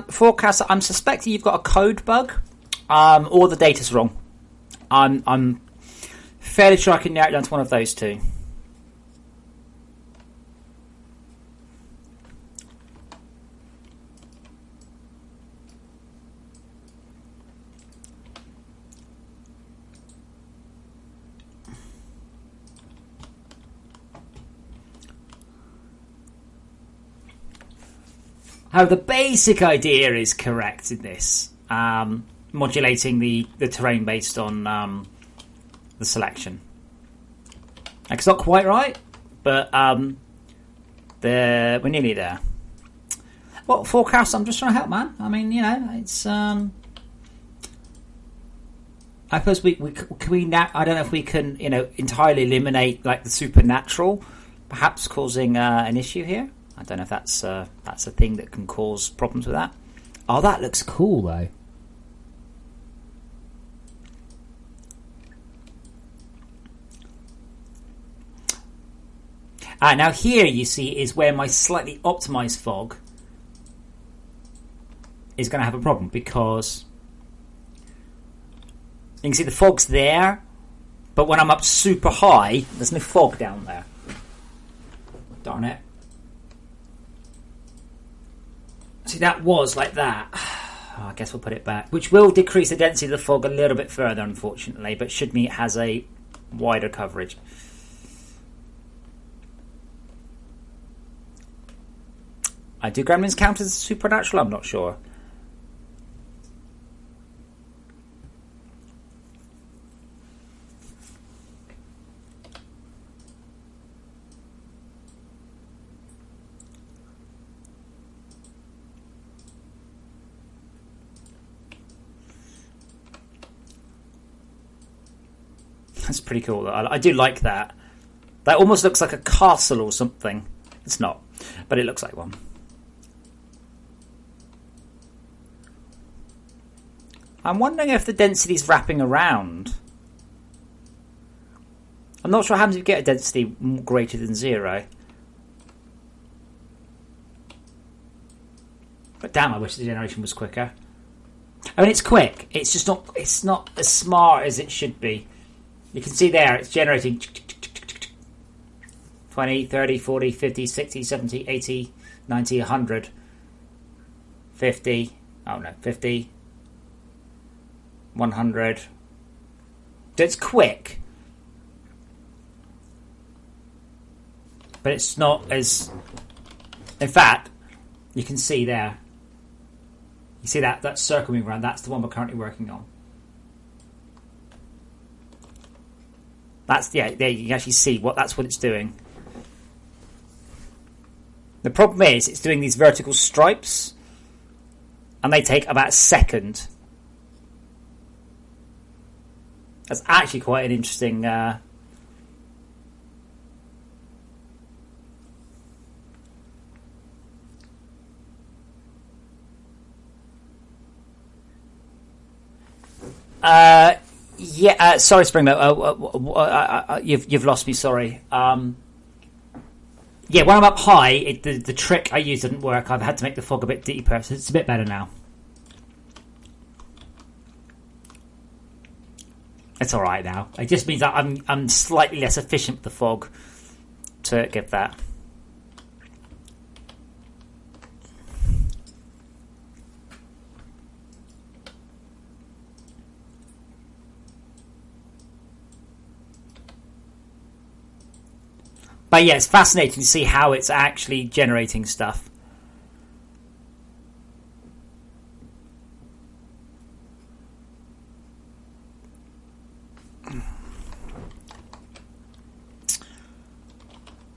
Forecast, I'm suspecting you've got a code bug, or the data's wrong. I'm fairly sure I can narrow it down to one of those two. How the basic idea is correct in this, modulating the terrain based on the selection. Like, it's not quite right, but we're nearly there. Well, forecast, I'm just trying to help, man. I mean, you know, it's I suppose we I don't know if we can, you know, entirely eliminate like the supernatural, perhaps causing an issue here. I don't know if that's a thing that can cause problems with that. Oh, that looks cool though. Now here you see is where my slightly optimized fog is going to have a problem, because you can see the fog's there, but when I'm up super high, there's no fog down there. Darn it. See, that was like that. Oh, I guess we'll put it back. Which will decrease the density of the fog a little bit further, unfortunately, but should mean it has a wider coverage. Do gremlins count as supernatural? I'm not sure. That's pretty cool. I do like that. That almost looks like a castle or something. It's not, but it looks like one. I'm wondering if the density's wrapping around. I'm not sure how happens if you get a density greater than 0. But damn, I wish the generation was quicker. I mean, it's quick. It's just not. It's not as smart as it should be. You can see there, it's generating 20, 30, 40, 50, 60, 70, 80, 90, 100, 50, oh no, 50, 100. It's quick. But it's not as... In fact, you can see there. You see that circle moving around? That's the one we're currently working on. That's, yeah, there you can actually see that's what it's doing. The problem is it's doing these vertical stripes, and they take about a second. That's actually quite an interesting yeah, sorry, Springlow. You've lost me. Sorry. Yeah, when I'm up high, the trick I used didn't work. I've had to make the fog a bit deeper, so it's a bit better now. It's all right now. It just means that I'm slightly less efficient with the fog to get that. But yeah, it's fascinating to see how it's actually generating stuff.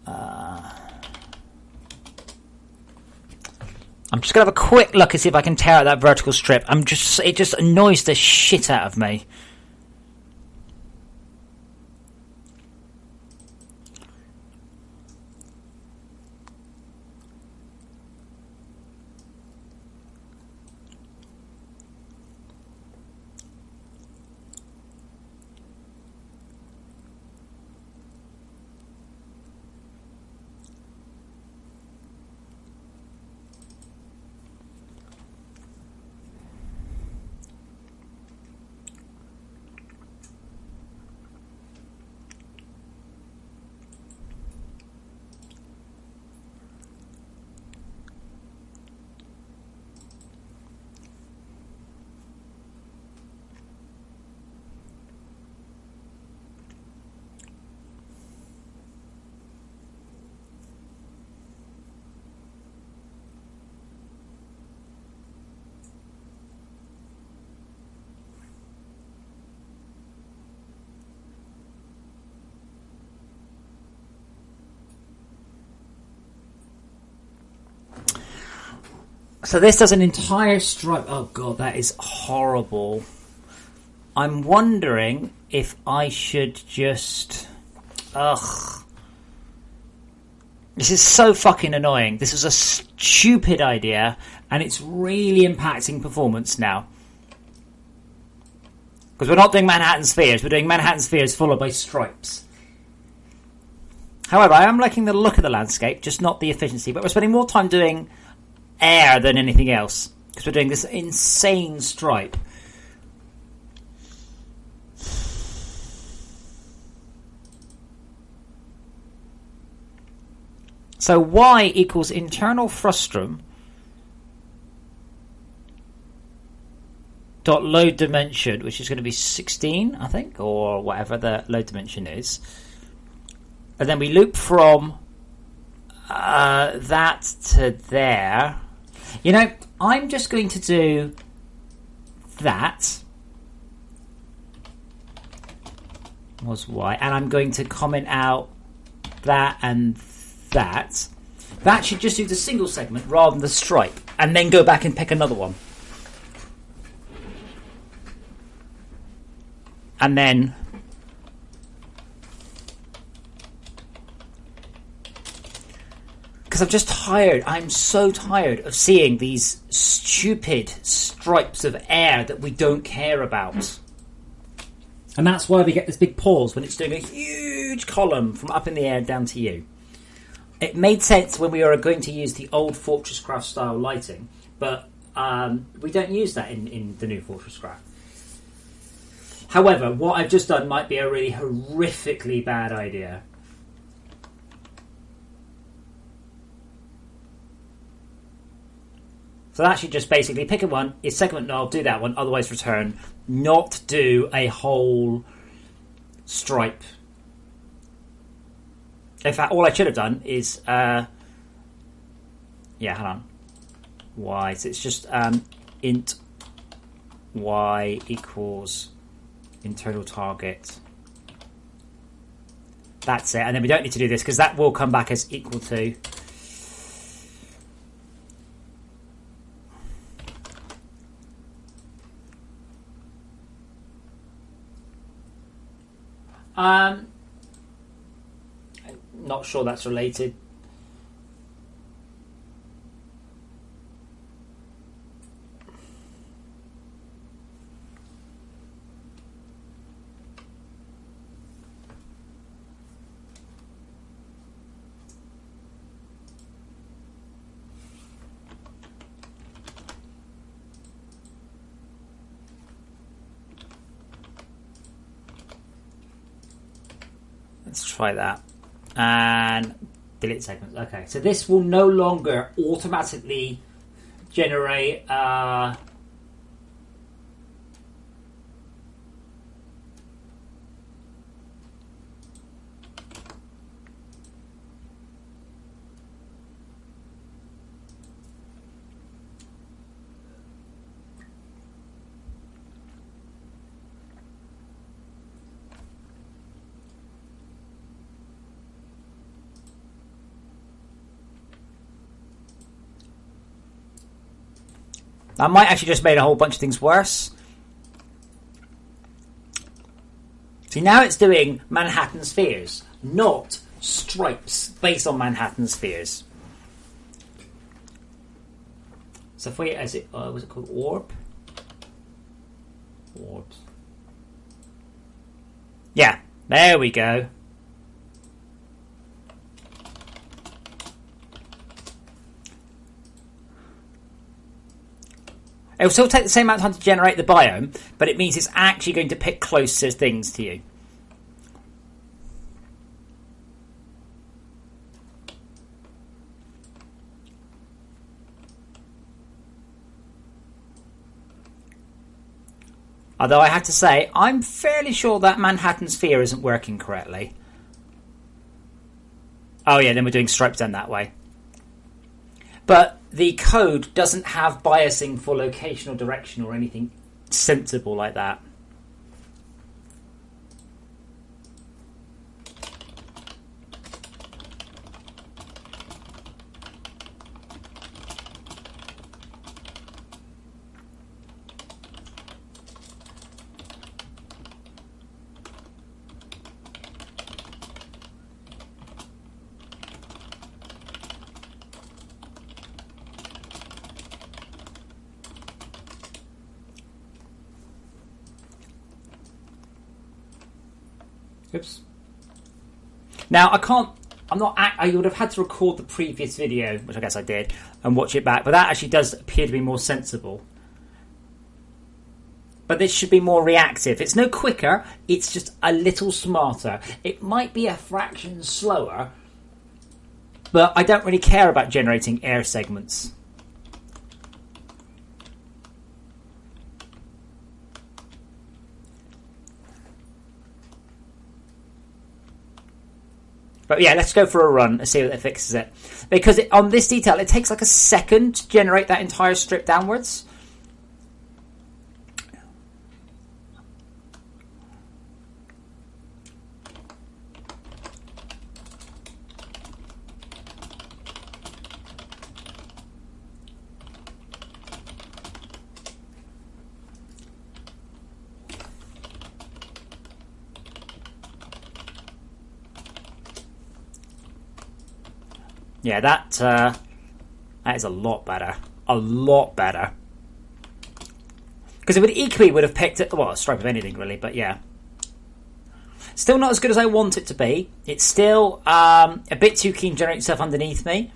I'm just going to have a quick look and see if I can tear out that vertical strip. It just annoys the shit out of me. So this does an entire stripe. Oh god, that is horrible. I'm wondering if I should just... Ugh. This is so fucking annoying. This was a stupid idea, and it's really impacting performance now. Because we're not doing Manhattan spheres, we're doing Manhattan spheres followed by stripes. However, I am liking the look of the landscape, just not the efficiency. But we're spending more time doing air than anything else, because we're doing this insane stripe. So y equals internal frustum dot load dimension, which is going to be 16, I think, or whatever the load dimension is. And then we loop from that to there. You know, I'm just going to do that was y, and I'm going to comment out that and that. That should just do the single segment rather than the stripe, and then go back and pick another one. And then because I'm just tired. I'm so tired of seeing these stupid stripes of air that we don't care about. And that's why we get this big pause when it's doing a huge column from up in the air down to you. It made sense when we were going to use the old FortressCraft style lighting, but we don't use that in the new FortressCraft. However, what I've just done might be a really horrifically bad idea. So that should just basically pick a one, is segment null, do that one, otherwise return, not do a whole stripe. In fact, all I should have done is, hold on, y, so it's just int y equals internal target. That's it, and then we don't need to do this because that will come back as equal to. Not sure that's related. Let's try that. And delete segments. Okay, so this will no longer automatically generate I might actually just made a whole bunch of things worse. See, now it's doing Manhattan spheres, not stripes based on Manhattan spheres. So if we, was it called orb? Orbs. Yeah, there we go. It will still take the same amount of time to generate the biome, but it means it's actually going to pick closer things to you. Although I have to say, I'm fairly sure that Manhattan sphere isn't working correctly. Oh yeah, then we're doing stripes down that way. But the code doesn't have biasing for location or direction or anything sensible like that. Oops. Now, I would have had to record the previous video, which I guess I did, and watch it back, but that actually does appear to be more sensible. But this should be more reactive. It's no quicker, it's just a little smarter. It might be a fraction slower, but I don't really care about generating air segments. But yeah, let's go for a run and see if it fixes it. Because on this detail, it takes like a second to generate that entire strip downwards. Yeah, that is a lot better. A lot better. Because it would equally would have picked it, well, a stripe of anything really, but yeah. Still not as good as I want it to be. It's still a bit too keen to generate stuff underneath me.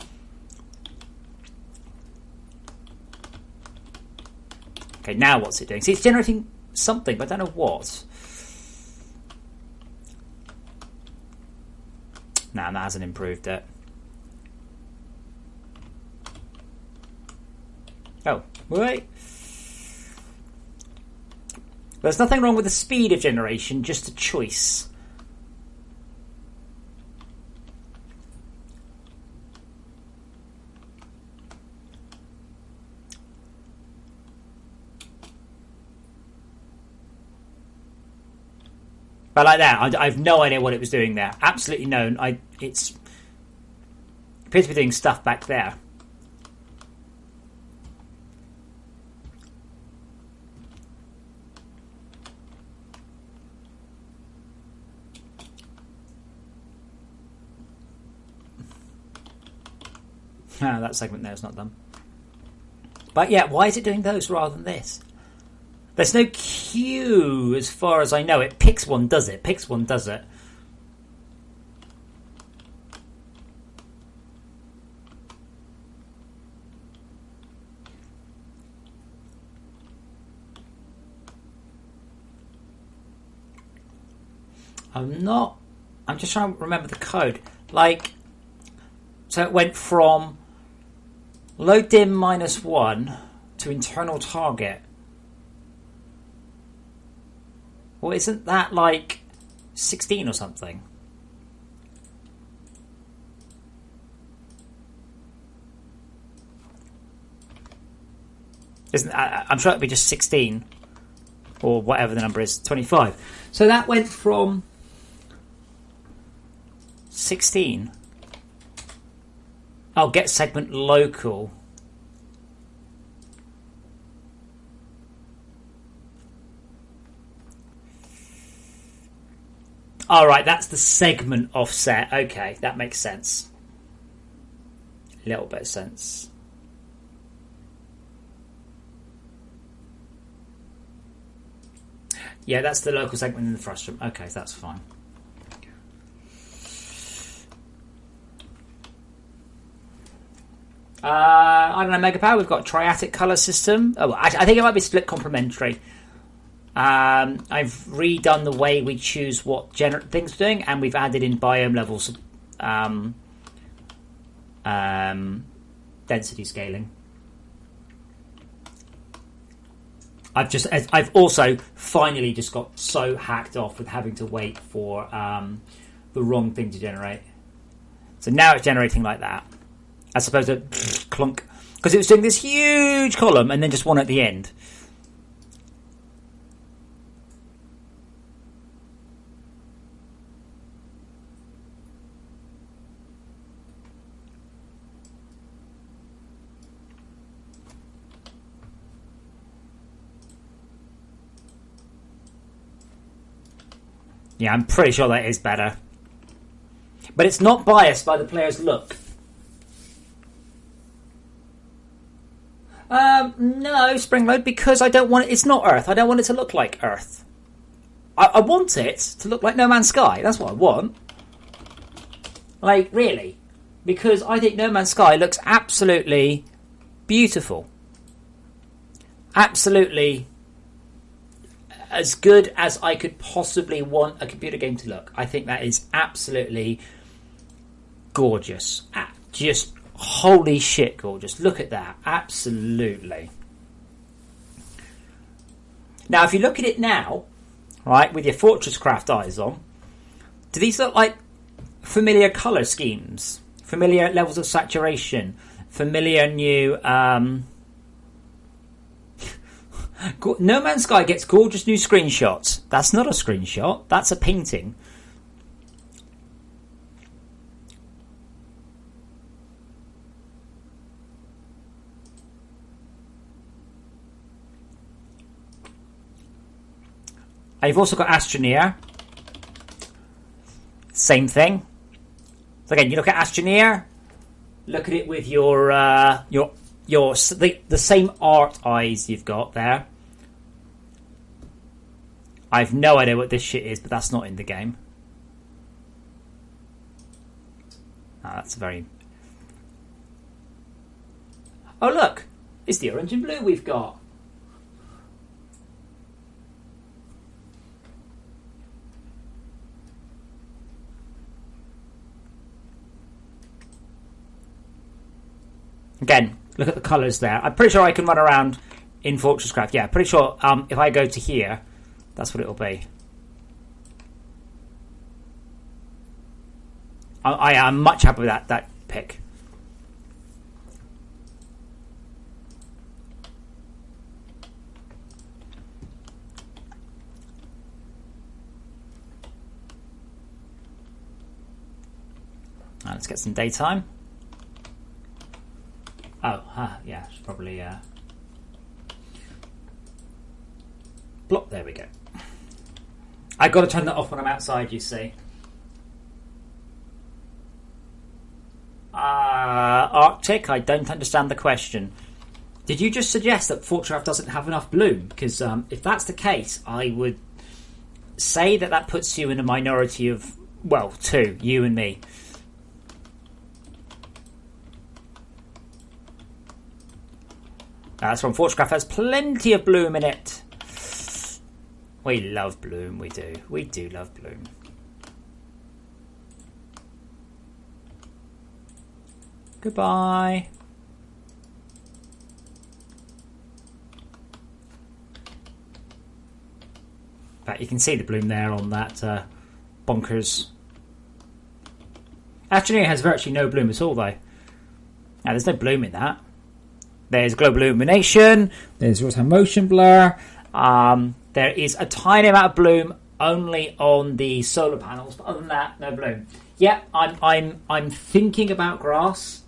Okay, now what's it doing? See, it's generating something, but I don't know what. Nah, that hasn't improved it. Oh, wait. There's nothing wrong with the speed of generation, just a choice. But like that, I have no idea what it was doing there. Absolutely no. It appears to be doing stuff back there. That segment there is not done. But yeah, why is it doing those rather than this? There's no queue as far as I know. It picks one, does it? Picks one, does it? I'm just trying to remember the code. So it went from load dim -1 to internal target. Well, isn't that like 16 or something? I'm sure it'd be just 16 or whatever the number is, 25. So that went from 16. Oh, get segment local. All right, that's the segment offset. Okay, that makes sense. A little bit of sense. Yeah, that's the local segment in the frustum. Okay, that's fine. I don't know, Mega Power. We've got a triatic colour system. Oh, I think it might be split complementary. I've redone the way we choose what things are doing, and we've added in biome levels, density scaling. I've also finally just got so hacked off with having to wait for the wrong thing to generate. So now it's generating like that, as opposed to clunk, because it was doing this huge column and then just one at the end. Yeah, I'm pretty sure that is better. But it's not biased by the player's look. No, Springload, because I don't want it. It's not Earth. I don't want it to look like Earth. I want it to look like No Man's Sky. That's what I want. Like, really. Because I think No Man's Sky looks absolutely beautiful. Absolutely as good as I could possibly want a computer game to look. I think that is absolutely gorgeous. Just holy shit gorgeous. Look at that. Absolutely. Now, if you look at it now, right, with your FortressCraft eyes on, do these look like familiar colour schemes? Familiar levels of saturation? Familiar new... No Man's Sky gets gorgeous new screenshots. That's not a screenshot. That's a painting. You've also got Astroneer. Same thing. So again, you look at Astroneer. Look at it with your the same art eyes you've got there. I've no idea what this shit is, but that's not in the game. That's very... Oh, look! It's the orange and blue we've got. Again, look at the colours there. I'm pretty sure I can run around in FortressCraft. Yeah, pretty sure if I go to here, that's what it'll be. I am much happy with that pick. Let's get some daytime. Yeah, it's probably block. There we go. I got to turn that off when I'm outside. You see, Arctic. I don't understand the question. Did you just suggest that FortressCraft doesn't have enough bloom? Because if that's the case, I would say that puts you in a minority of, well, two, you and me. That's from FortressCraft. Has plenty of bloom in it. We love bloom. We do. We do love bloom. Goodbye. But you can see the bloom there on that bonkers. Astroneer has virtually no bloom at all, though. Now, there's no bloom in that. There's global illumination. There's real-time motion blur. There is a tiny amount of bloom only on the solar panels, but other than that, no bloom. Yeah, I'm thinking about grass.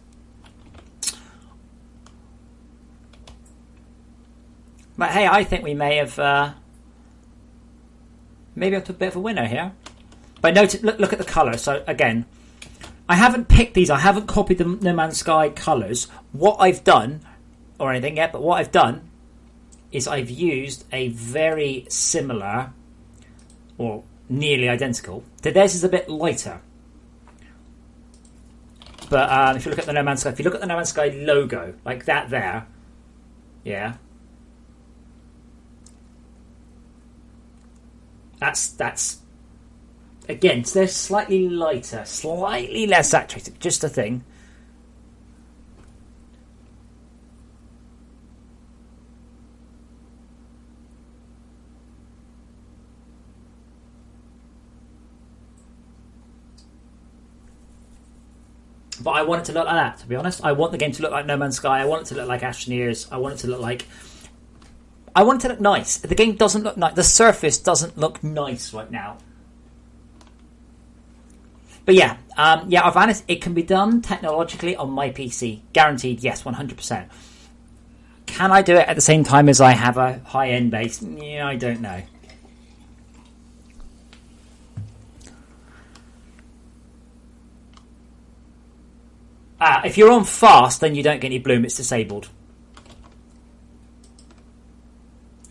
But hey, I think we may have maybe up to a bit of a winner here. But notice, look at the colour. So again, I haven't picked these. I haven't copied the No Man's Sky colours. What I've done, or anything yet, but what I've done is I've used a very similar, or nearly identical. Theirs is a bit lighter. But if you look at the No Man's Sky, if you look at the No Man's Sky logo, like that there, yeah. That's again, so they're slightly lighter, slightly less saturated, just a thing. But I want it to look like that, to be honest. I want the game to look like No Man's Sky. I want it to look like Astroneers. I want it to look like... I want it to look nice. The game doesn't look nice. The surface doesn't look nice right now. But yeah, I've honest. It can be done technologically on my PC. Guaranteed, yes, 100%. Can I do it at the same time as I have a high-end base? Yeah, I don't know. If you're on fast, then you don't get any bloom. It's disabled.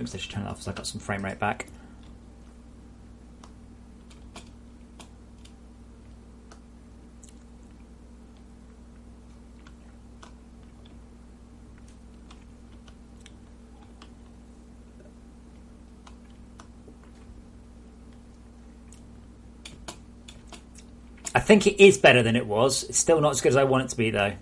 Oops, I should turn it off because I got some frame rate back. I think it is better than it was. It's still not as good as I want it to be, though.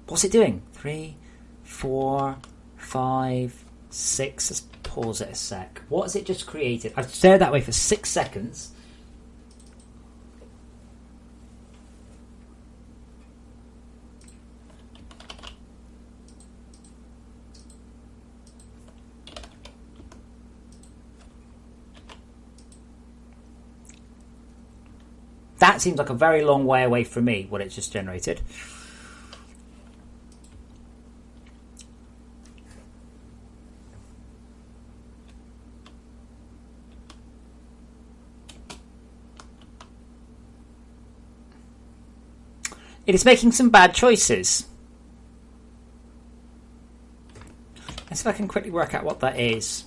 What's it doing? 3, 4, 5, 6. Let's pause it a sec. What has it just created? I've stared that way for 6 seconds. That seems like a very long way away from me, what it's just generated. It is making some bad choices. Let's see if I can quickly work out what that is.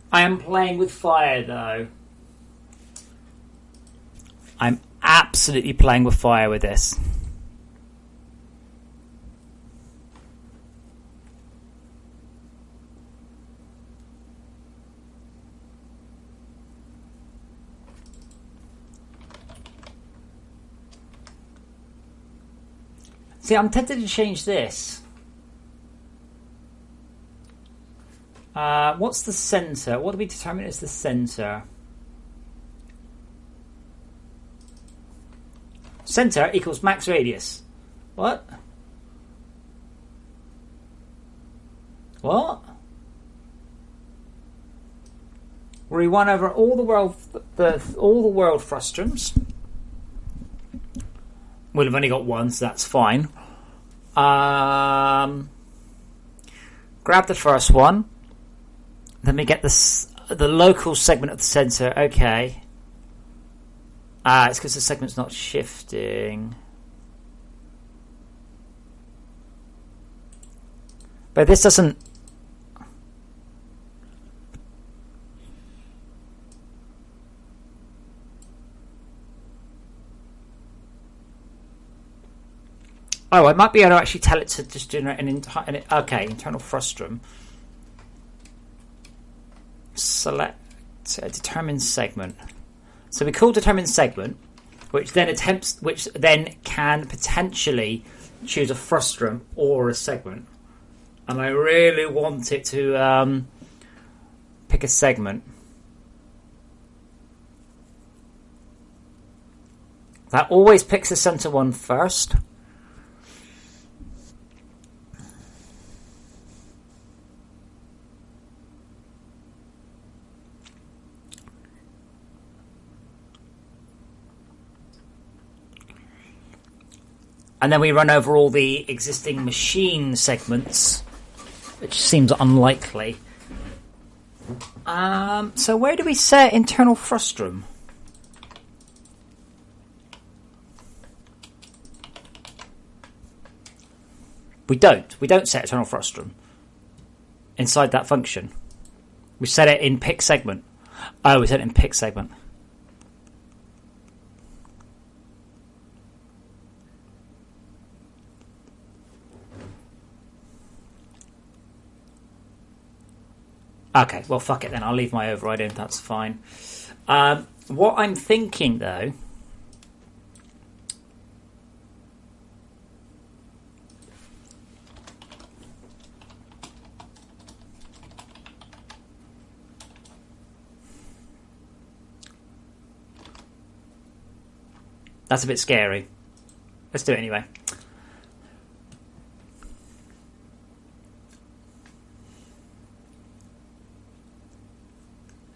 I am playing with fire, though. I'm absolutely playing with fire with this. See, I'm tempted to change this. What's the center? What do we determine as the center? Center equals max radius. What? What? We run over all the world frustrums. Well, we've only got one, so that's fine. Grab the first one. Then we get the local segment of the center. Okay. It's because the segment's not shifting. But this doesn't... Oh, I might be able to actually tell it to just generate an internal frustrum. select a determined segment. So we call determined segment, which then can potentially choose a frustum or a segment. And I really want it to pick a segment. That always picks the center one first. And then we run over all the existing machine segments, which seems unlikely. So where do we set internal frustum? We don't set internal frustum inside that function. We set it in pick segment. Oh, we set it in pick segment. Okay, well, fuck it then. I'll leave my override in. That's fine. What I'm thinking, though... That's a bit scary. Let's do it anyway.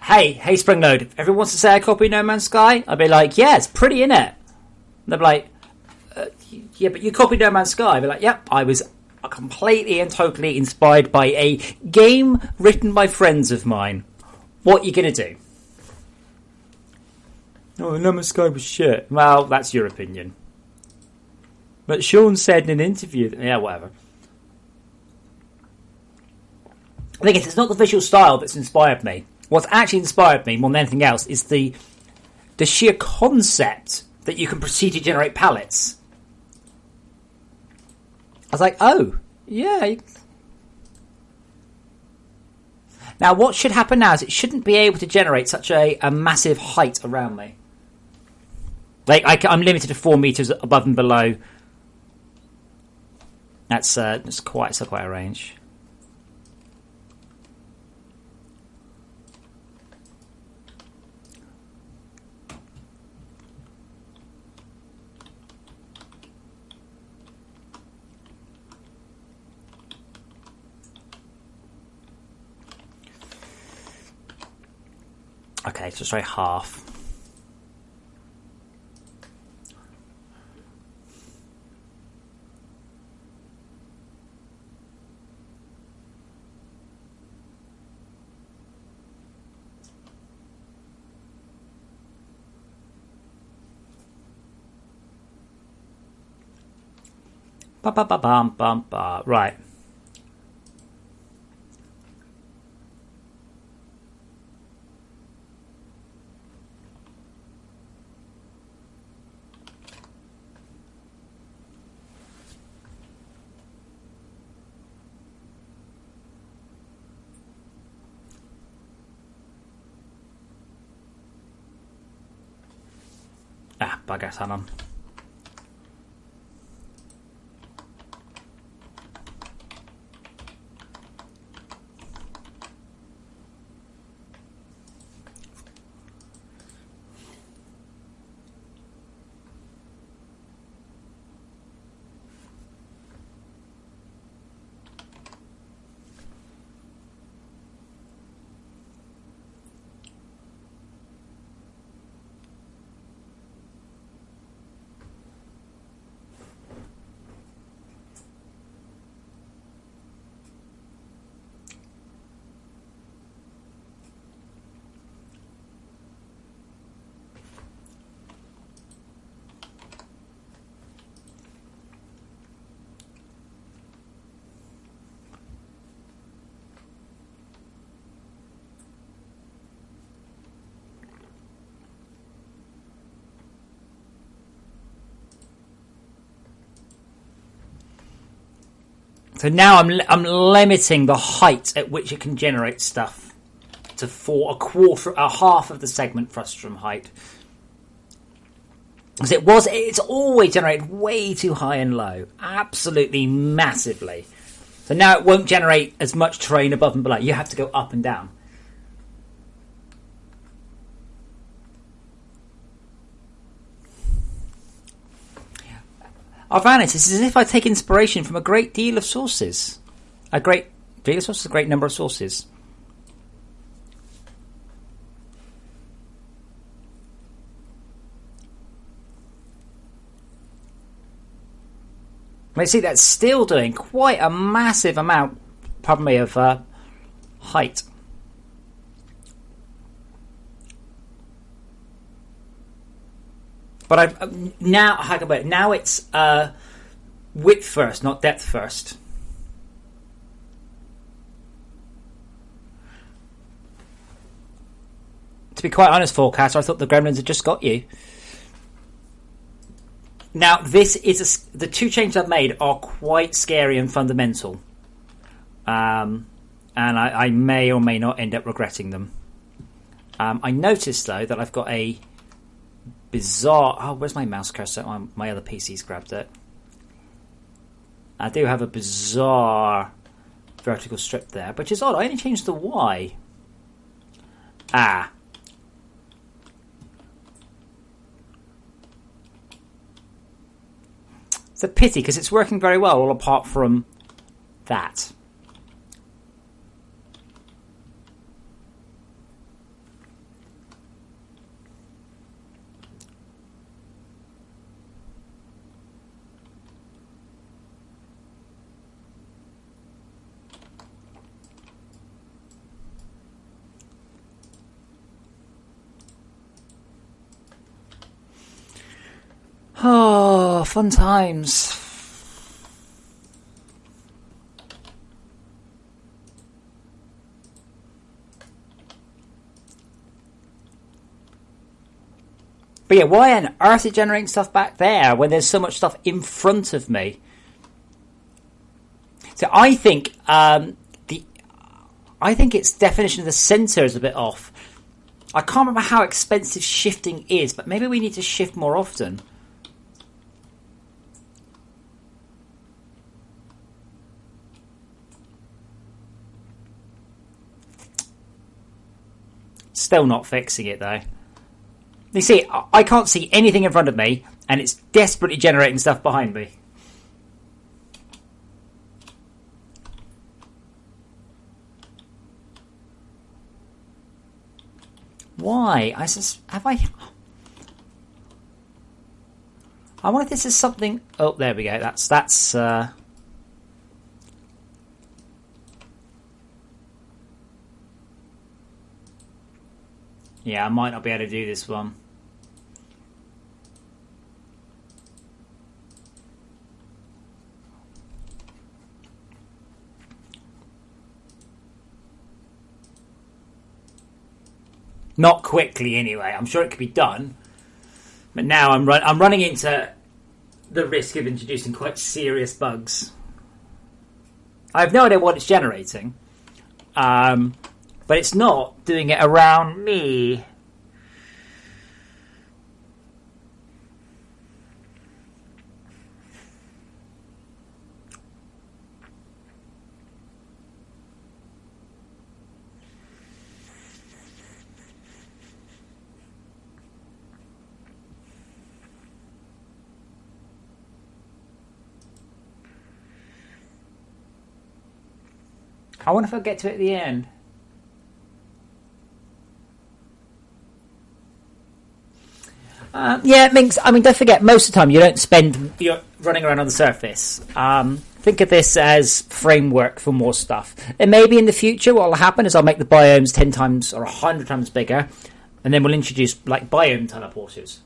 Hey, Spring Node, if everyone wants to say I copy No Man's Sky, I'd be like, yeah, it's pretty, innit? They'd be like, yeah, but you copied No Man's Sky. I'd be like, yep, I was completely and totally inspired by a game written by friends of mine. What are you going to do? Oh, No Man's Sky was shit. Well, that's your opinion. But Sean said in an interview... Yeah, whatever. I think it's not the visual style that's inspired me. What's actually inspired me more than anything else is the sheer concept that you can proceed to generate palettes. I was like, oh, yeah. Now, what should happen now is it shouldn't be able to generate such a massive height around me. Like, I'm limited to 4 meters above and below. That's quite a range. Okay, so try half. Ba ba ba bum bum ba. Right. Bugger, hang on. So now I'm limiting the height at which it can generate stuff to half of the segment frustum height. Because it's always generated way too high and low. Absolutely massively. So now it won't generate as much terrain above and below. You have to go up and down. Arvanis, it's as if I take inspiration from a great deal of sources. A great number of sources. I see that's still doing quite a massive amount, of height. But now it's width first, not depth first. To be quite honest, Forecaster, I thought the gremlins had just got you. Now, the two changes I've made are quite scary and fundamental. And I may or may not end up regretting them. I noticed, though, that I've got a bizarre... Oh, where's my mouse cursor? My other PC's grabbed it. I do have a bizarre vertical strip there, which is odd. I only changed the Y. It's a pity, because it's working very well, all apart from that. Oh, fun times. But yeah, why on earth is generating stuff back there when there's so much stuff in front of me? So I think its definition of the center is a bit off. I can't remember how expensive shifting is, but maybe we need to shift more often. Still not fixing it, though. You see, I can't see anything in front of me, and it's desperately generating stuff behind me. Why? I wonder if this is something... Oh, there we go. That's Yeah, I might not be able to do this one. Not quickly, anyway. I'm sure it could be done. But now I'm running into the risk of introducing quite serious bugs. I have no idea what it's generating. But it's not doing it around me. I wonder if I'll get to it at the end. Yeah, it means, don't forget, most of the time you're running around on the surface. Think of this as framework for more stuff. And maybe in the future what will happen is I'll make the biomes 10 times or 100 times bigger, and then we'll introduce like biome teleporters.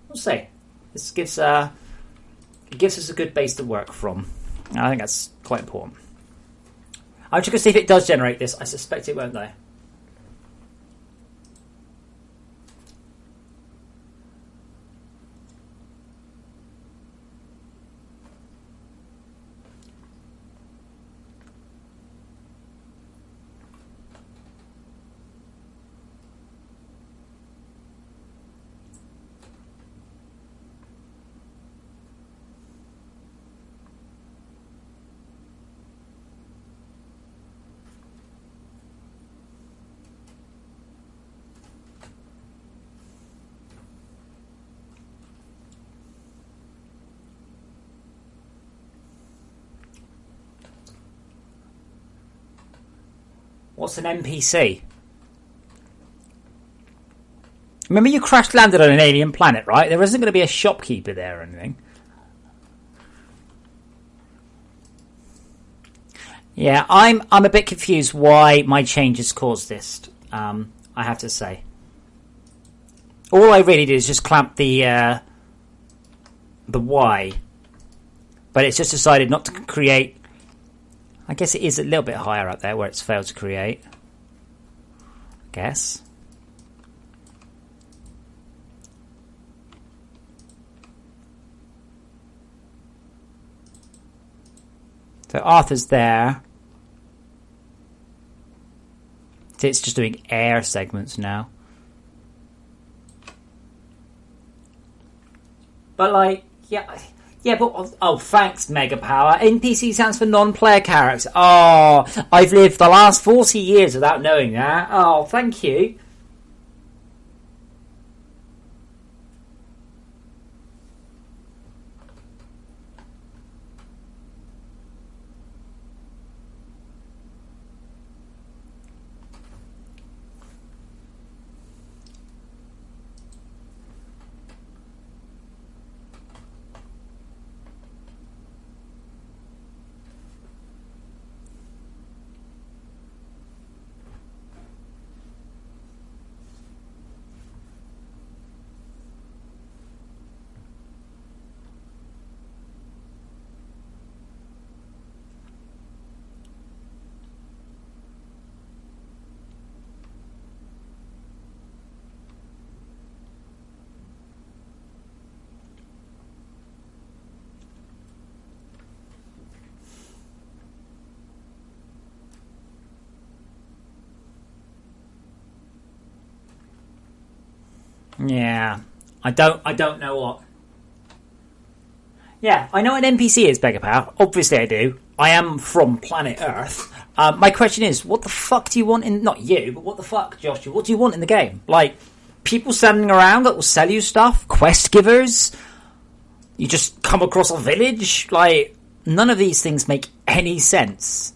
We'll see. This gives us a good base to work from. I think that's quite important. I'm just going to see if it does generate this. I suspect it won't, though. What's an NPC? Remember you crash landed on an alien planet, right? There isn't going to be a shopkeeper there or anything. Yeah, I'm a bit confused why my changes caused this. I have to say. All I really did is just clamp the Y, but it's just decided not to create. I guess it is a little bit higher up there where it's failed to create. I guess. So Arthur's there. It's just doing air segments now. But like, yeah, but oh, thanks, Mega Power. NPC stands for non-player character. Oh, I've lived the last 40 years without knowing that. Oh, thank you. Yeah, I don't know what. Yeah, I know what an NPC is, Mega Power. Obviously, I do. I am from planet Earth. My question is, what the fuck do you want in? Not you, but what the fuck, Joshua? What do you want in the game? Like, people standing around that will sell you stuff, quest givers. You just come across a village. Like, none of these things make any sense.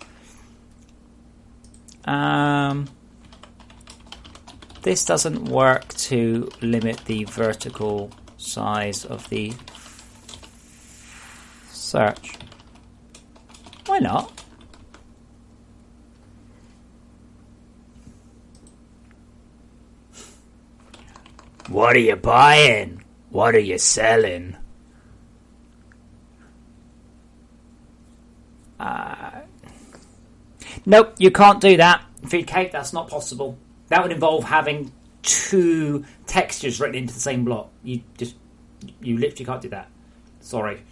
This doesn't work to limit the vertical size of the search. Why not? What are you buying? What are you selling? Nope, you can't do that. Feed cake, that's not possible. That would involve having two textures written into the same block. You literally can't do that. Sorry.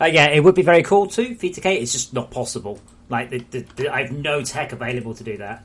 Yeah, it would be very cool to feed to Kate. It's just not possible. Like, I have no tech available to do that.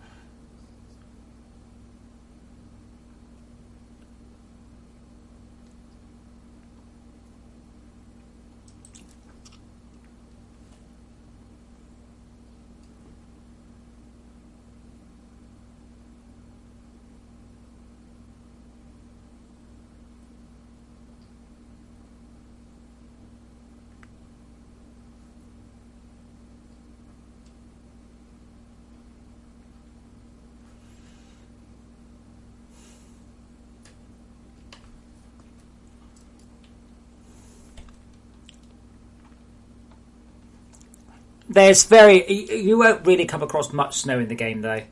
You won't really come across much snow in the game, though.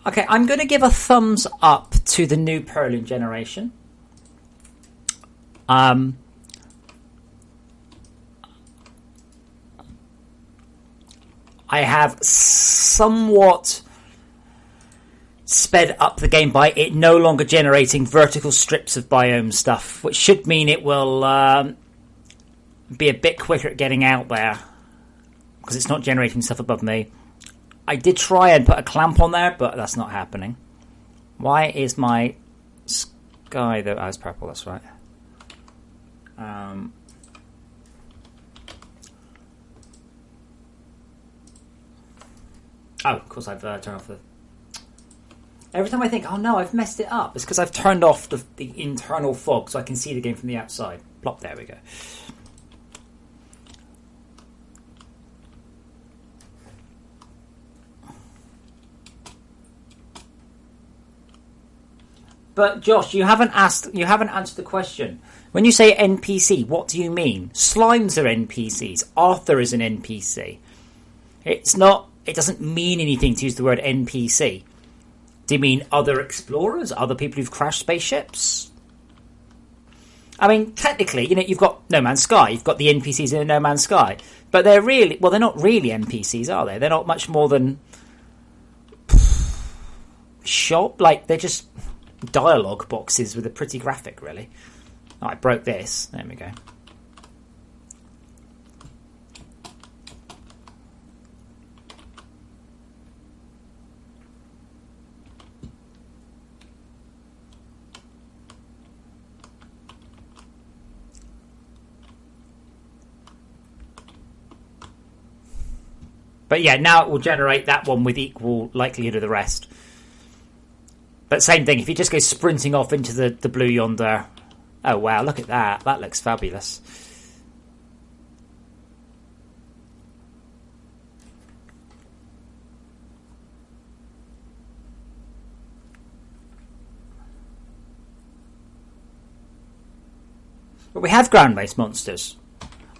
Okay, I'm going to give a thumbs up to the new Perlin generation. I have somewhat sped up the game by it no longer generating vertical strips of biome stuff, which should mean it will be a bit quicker at getting out there because it's not generating stuff above me. I did try and put a clamp on there, but that's not happening. Why is my sky though? Oh, it's purple, that's right. Oh, of course I've turned off the... Every time I think, oh no, I've messed it up, it's because I've turned off the internal fog so I can see the game from the outside. Plop, there we go. But Josh, you haven't answered the question. When you say NPC, what do you mean? Slimes are NPCs. Arthur is an NPC. It doesn't mean anything to use the word NPC. Do you mean other explorers? Other people who've crashed spaceships? I mean, technically, you've got No Man's Sky. You've got the NPCs in No Man's Sky. But they're not really NPCs, are they? They're not much more than... they're just dialogue boxes with a pretty graphic, really. Oh, I broke this. There we go. But yeah, now it will generate that one with equal likelihood of the rest. But same thing, if you just go sprinting off into the blue yonder... Oh wow, look at that. That looks fabulous. But we have ground-based monsters,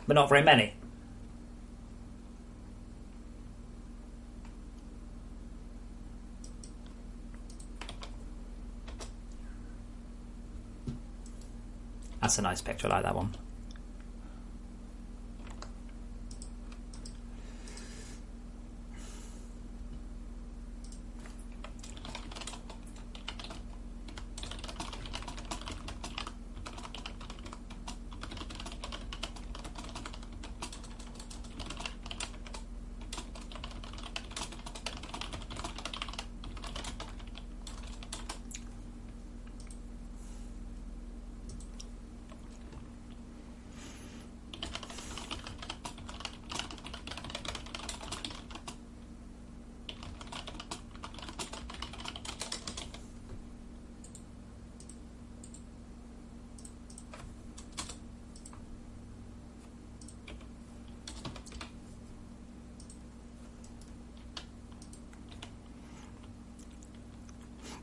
but not very many. That's a nice picture, I like that one.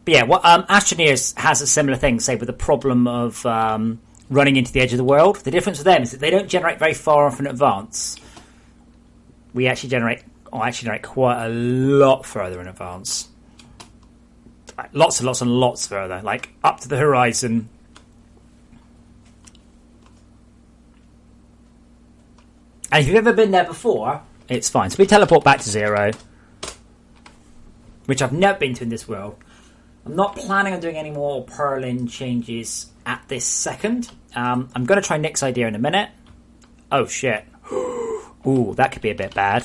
But yeah, Astroneers has a similar thing, say, with the problem of running into the edge of the world. The difference with them is that they don't generate very far off in advance. We actually generate quite a lot further in advance. Lots and lots and lots further, like up to the horizon. And if you've ever been there before, it's fine. So we teleport back to 0, which I've never been to in this world. I'm not planning on doing any more Perlin changes at this second. I'm going to try Nick's idea in a minute. Oh, shit. Ooh, that could be a bit bad.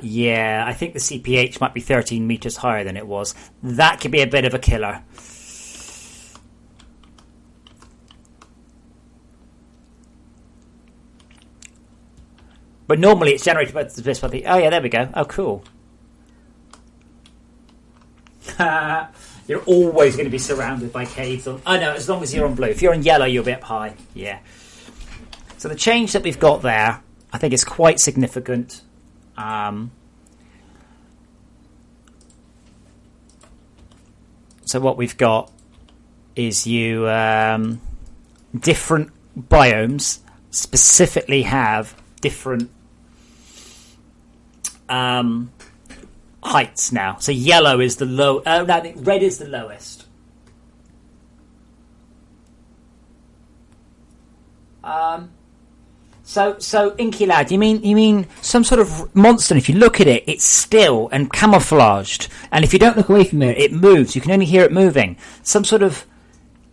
Yeah, I think the CPH might be 13 meters higher than it was. That could be a bit of a killer. But normally it's generated by the... Oh, yeah, there we go. Oh, cool. You're always going to be surrounded by caves. Oh, no, as long as you're on blue. If you're on yellow, you'll be up high. Yeah. So the change that we've got there, I think, is quite significant. So what we've got is different biomes specifically have different heights now. So yellow is the low. Oh no, I think red is the lowest. So Inky Lad, you mean some sort of monster? And if you look at it, it's still and camouflaged, and if you don't look away from it, it moves. You can only hear it moving. Some sort of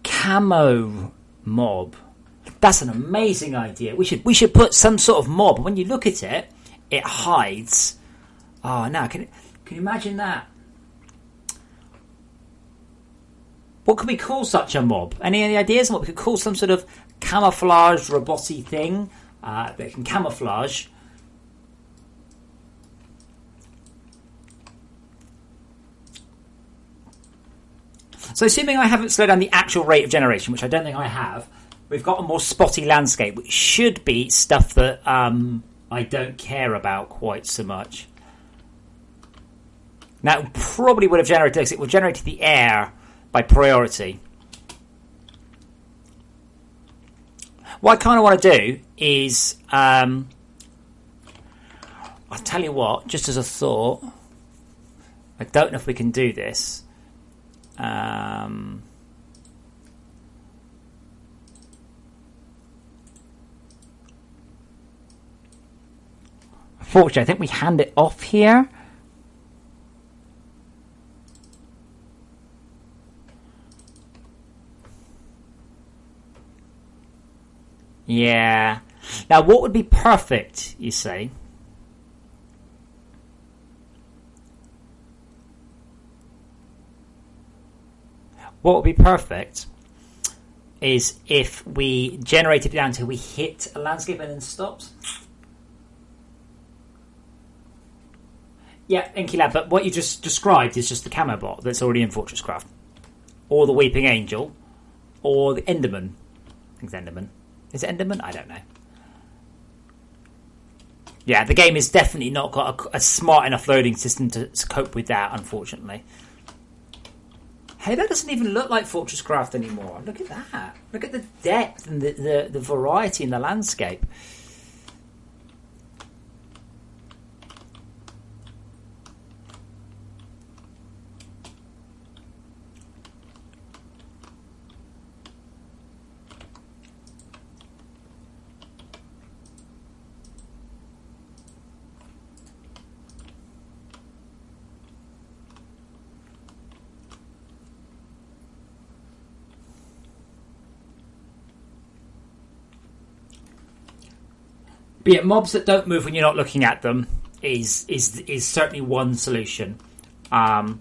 camo mob. That's an amazing idea. We should put some sort of mob. When you look at it, it hides. Oh, now can you imagine that? What could we call such a mob? Any ideas on what we could call some sort of camouflage roboty thing that can camouflage? So assuming I haven't slowed down the actual rate of generation, which I don't think I have, we've got a more spotty landscape, which should be stuff that I don't care about quite so much. Now, it probably would have generated, because it would generate the air by priority. What I kind of want to do is, I'll tell you what, just as a thought, I don't know if we can do this. Unfortunately, I think we hand it off here. Yeah. Now, what would be perfect, you say? What would be perfect is if we generate it down until we hit a landscape and then stops. Yeah, Inky Lab, but what you just described is just the camo bot that's already in FortressCraft. Or the Weeping Angel. Or the Enderman. I think it's Enderman. Is it Enderman? I don't know. Yeah, the game has definitely not got a smart enough loading system to cope with that, unfortunately. Hey, that doesn't even look like FortressCraft anymore. Look at that. Look at the depth and the variety in the landscape. But yeah, mobs that don't move when you're not looking at them is certainly one solution. Well,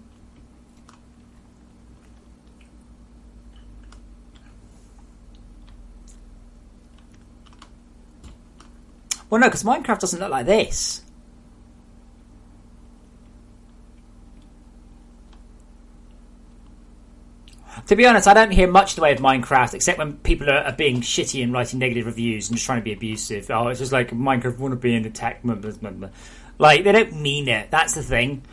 no, because Minecraft doesn't look like this. To be honest, I don't hear much in the way of Minecraft, except when people are being shitty and writing negative reviews and just trying to be abusive. Oh, it's just like Minecraft want to be in attack. Like, they don't mean it. That's the thing.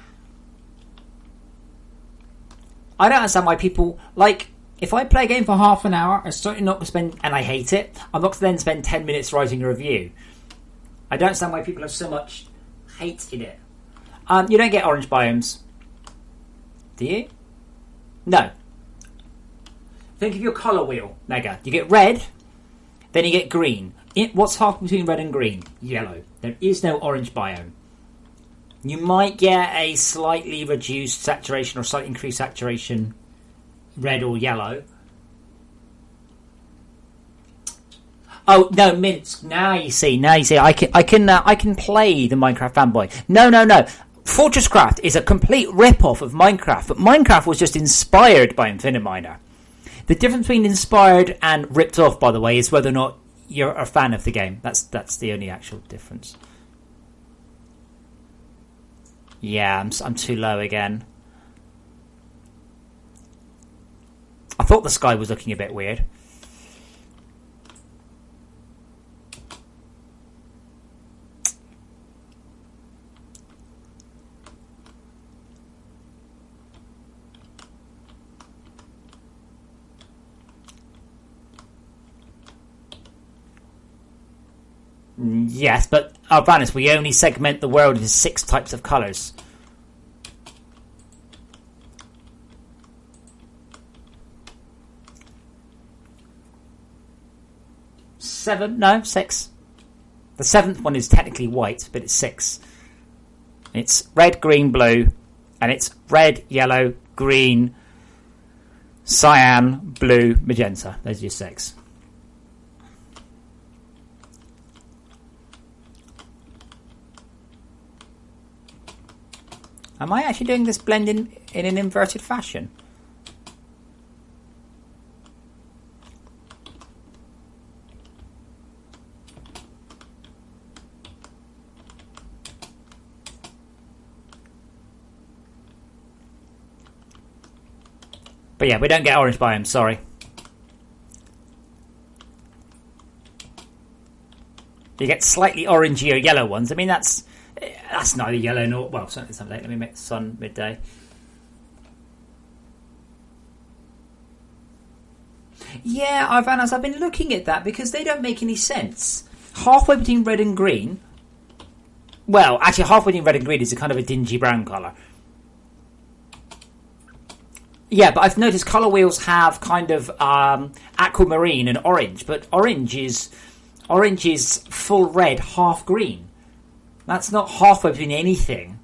I don't understand why people... Like, if I play a game for half an hour, I'm certainly not going to spend... And I hate it. I'm not going to then spend 10 minutes writing a review. I don't understand why people have so much hate in it. You don't get orange biomes. Do you? No. Think of your colour wheel, Mega. You get red, then you get green. What's half between red and green? Yellow. There is no orange biome. You might get a slightly reduced saturation or slightly increased saturation, red or yellow. Oh no, Minsk! Now you see. I can play the Minecraft fanboy. No. FortressCraft is a complete rip-off of Minecraft, but Minecraft was just inspired by Infiniminer. The difference between inspired and ripped off, by the way, is whether or not you're a fan of the game. That's the only actual difference. Yeah, I'm too low again. I thought the sky was looking a bit weird. Yes, but Albanus, we only segment the world into 6 types of colours. 7? No, 6. The 7th one is technically white, but it's 6. It's red, green, blue, and it's red, yellow, green, cyan, blue, magenta. Those are your 6. Am I actually doing this blend in an inverted fashion? But yeah, we don't get orange biomes, sorry. You get slightly orangey or yellow ones. I mean, that's neither yellow nor... Well, certainly sunlight. Let me make the sun midday. Yeah, I've been looking at that because they don't make any sense. Halfway between red and green... Well, actually, halfway between red and green is a kind of a dingy brown colour. Yeah, but I've noticed colour wheels have kind of aquamarine and orange, but orange is full red, half green. That's not halfway between anything.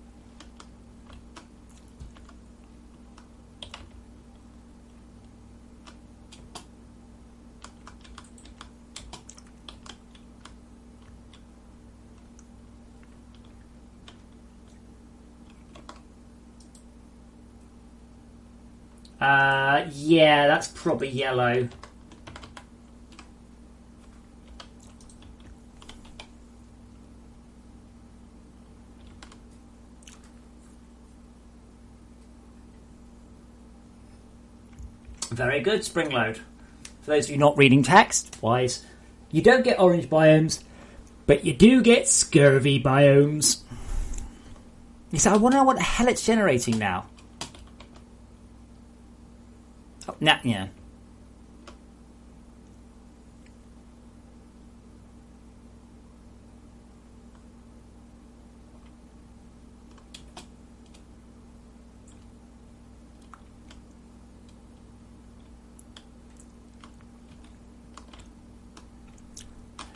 Yeah, that's probably yellow. Very good, Springload. For those of you not reading text, wise, you don't get orange biomes, but you do get scurvy biomes. You say, I want to know what the hell it's generating now. Oh, nah, yeah.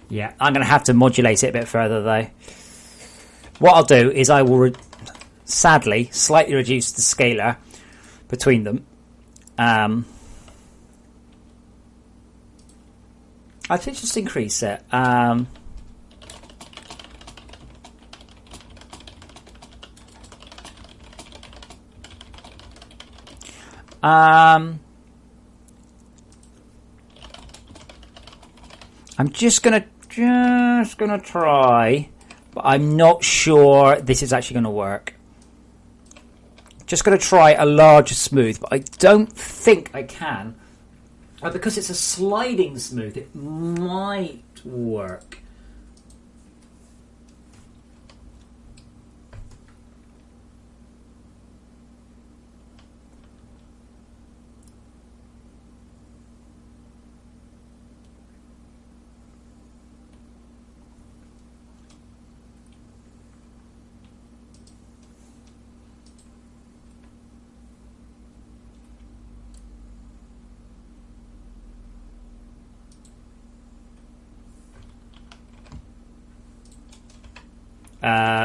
Yeah, I'm going to have to modulate it a bit further, though. What I'll do is I will, sadly, slightly reduce the scalar between them. I think just increase it. I'm just gonna try, but I'm not sure this is actually gonna work. Just going to try a larger smooth, but I don't think I can. Because it's a sliding smooth, it might work.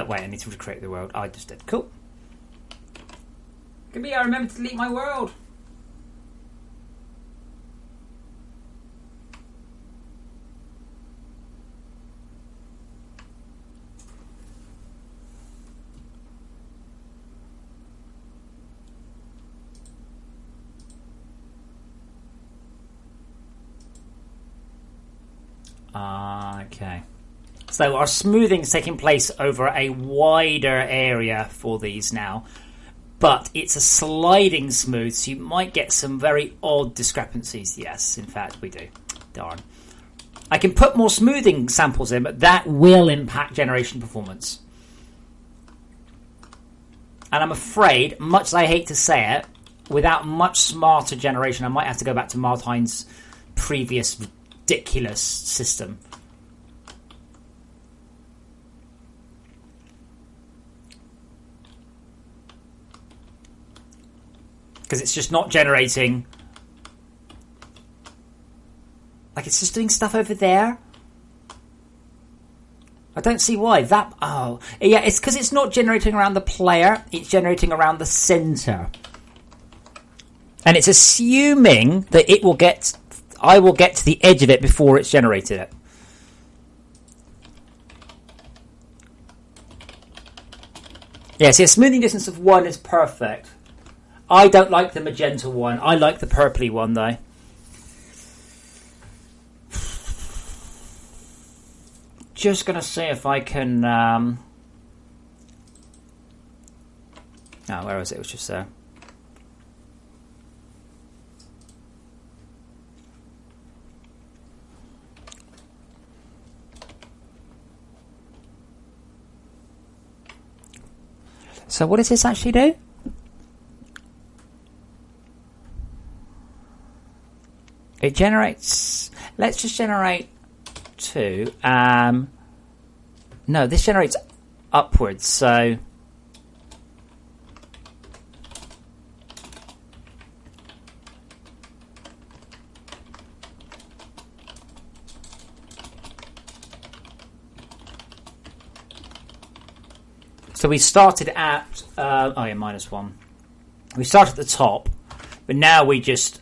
Wait, I need to recreate the world. I just did. Cool. Give me, I remember to delete my world. Okay. So our smoothing is taking place over a wider area for these now. But it's a sliding smooth, so you might get some very odd discrepancies. Yes, in fact, we do. Darn. I can put more smoothing samples in, but that will impact generation performance. And I'm afraid, much as I hate to say it, without much smarter generation, I might have to go back to Martine's previous ridiculous system. Because it's just not generating Like, it's just doing stuff over there. I don't see why. Oh. Yeah, it's because it's not generating around the player. It's generating around the center. And it's assuming that I will get to the edge of it before it's generated it. Yeah, see, a smoothing distance of 1 is perfect. I don't like the magenta one. I like the purpley one, though. Just going to see if I can... Oh, where was it? It was just there. So what does this actually do? It generates... Let's just generate 2. No, this generates upwards, so... So we started at... -1. We start at the top, but now we just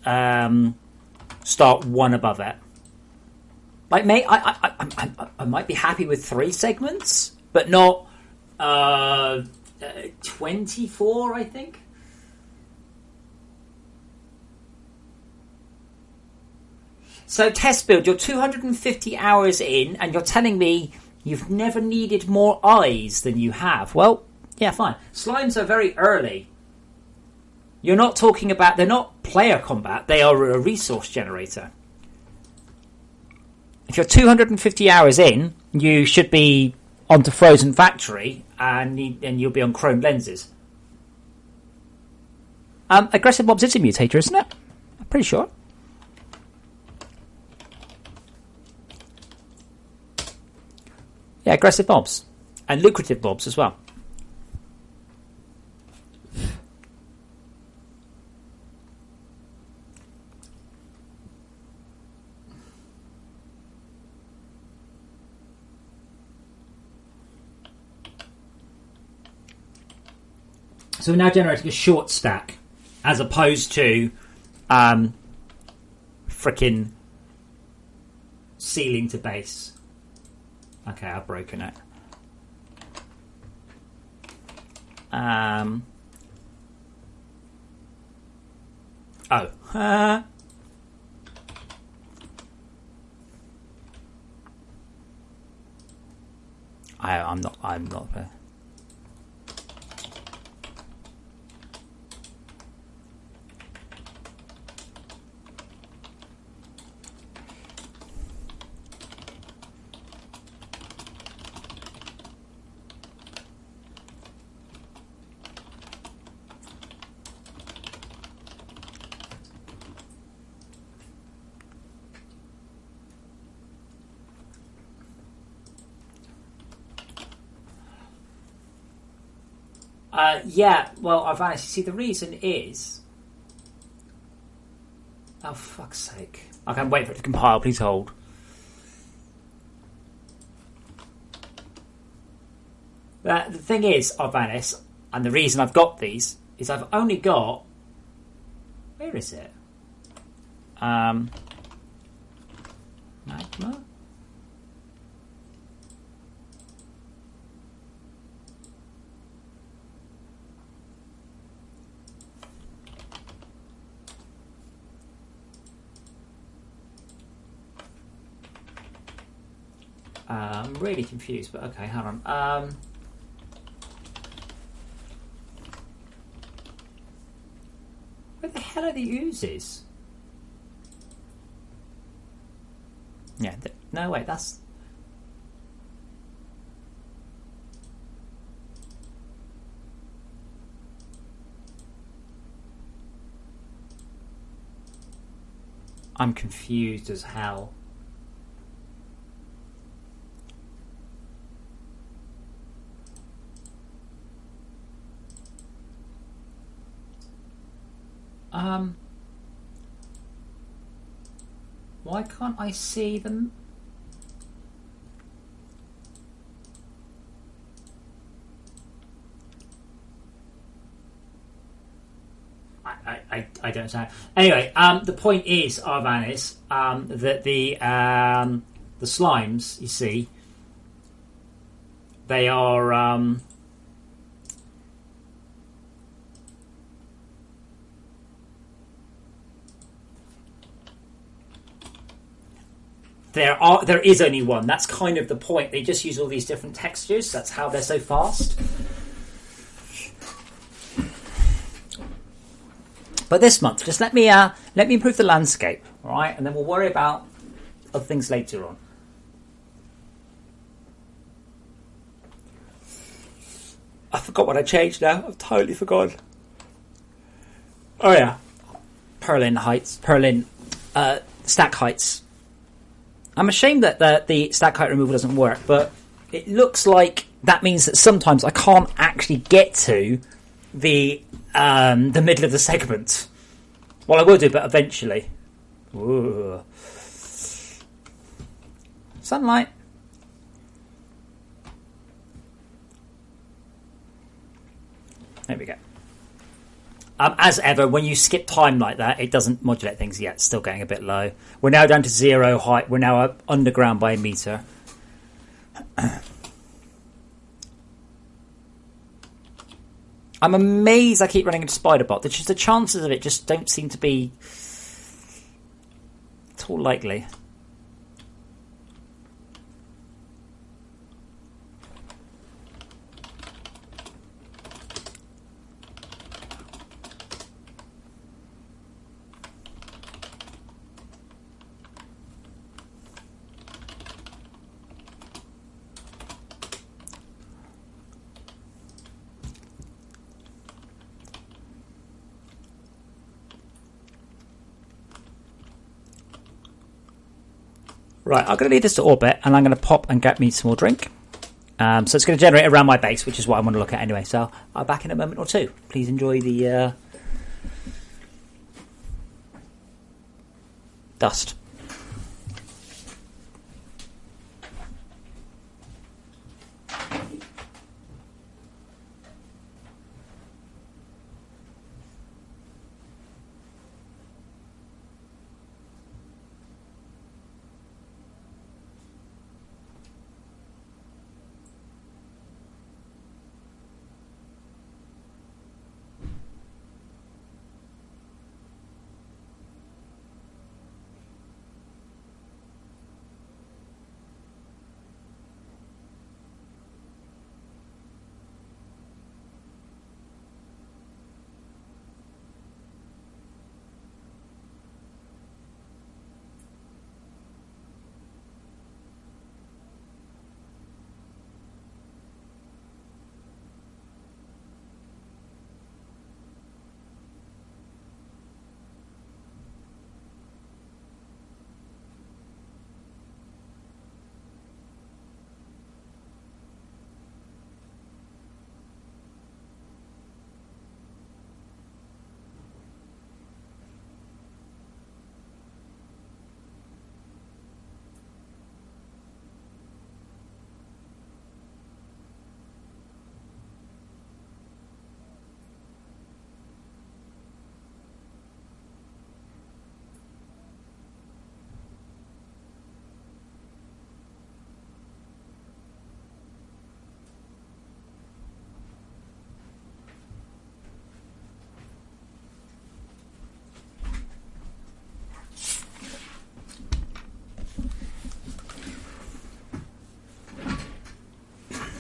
start 1 above it. Like, mate, I might be happy with 3 segments, but not 24, I think. So, test build, you're 250 hours in, and you're telling me you've never needed more eyes than you have. Well, yeah, fine. Slimes are very early. You're not talking about... They're not player combat. They are a resource generator. If you're 250 hours in, you should be onto Frozen Factory, and you'll be on chrome lenses. Aggressive Mobs is a mutator, isn't it? I'm pretty sure. Yeah, aggressive mobs. And lucrative mobs as well. So we're now generating a short stack, as opposed to frickin' ceiling to base. Okay, I've broken it. I'm not. Yeah, well, I've managed to see the reason is... Oh, fuck's sake. I can't wait for it to compile, please hold. The thing is, Arvanis, and the reason I've got these, is I've only got... Where is it? Magma? I'm really confused, but okay, hang on. Where the hell are the oozes? Yeah, no, wait, that's... I'm confused as hell. Why can't I see them? I don't know. Anyway, the point is, Arvan, is that the slimes, you see, they are there is only one. That's kind of the point. They just use all these different textures. That's how they're so fast. But this month, just let me improve the landscape, all right? And then we'll worry about other things later on. I forgot what I changed now. I've totally forgotten. Oh yeah, stack heights. I'm ashamed that the stack height removal doesn't work, but it looks like that means that sometimes I can't actually get to the middle of the segment. Well, I will do, but eventually. Ooh. Sunlight. There we go. As ever, when you skip time like that, it doesn't modulate things yet. It's still getting a bit low. We're now down to 0 height. We're now up underground by a meter. I'm amazed I keep running into Spiderbot. The chances of it just don't seem to be at all likely. Right, I'm going to leave this to orbit, and I'm going to pop and get me some more drink. So it's going to generate around my base, which is what I want to look at anyway. So I'll be back in a moment or two. Please enjoy the dust.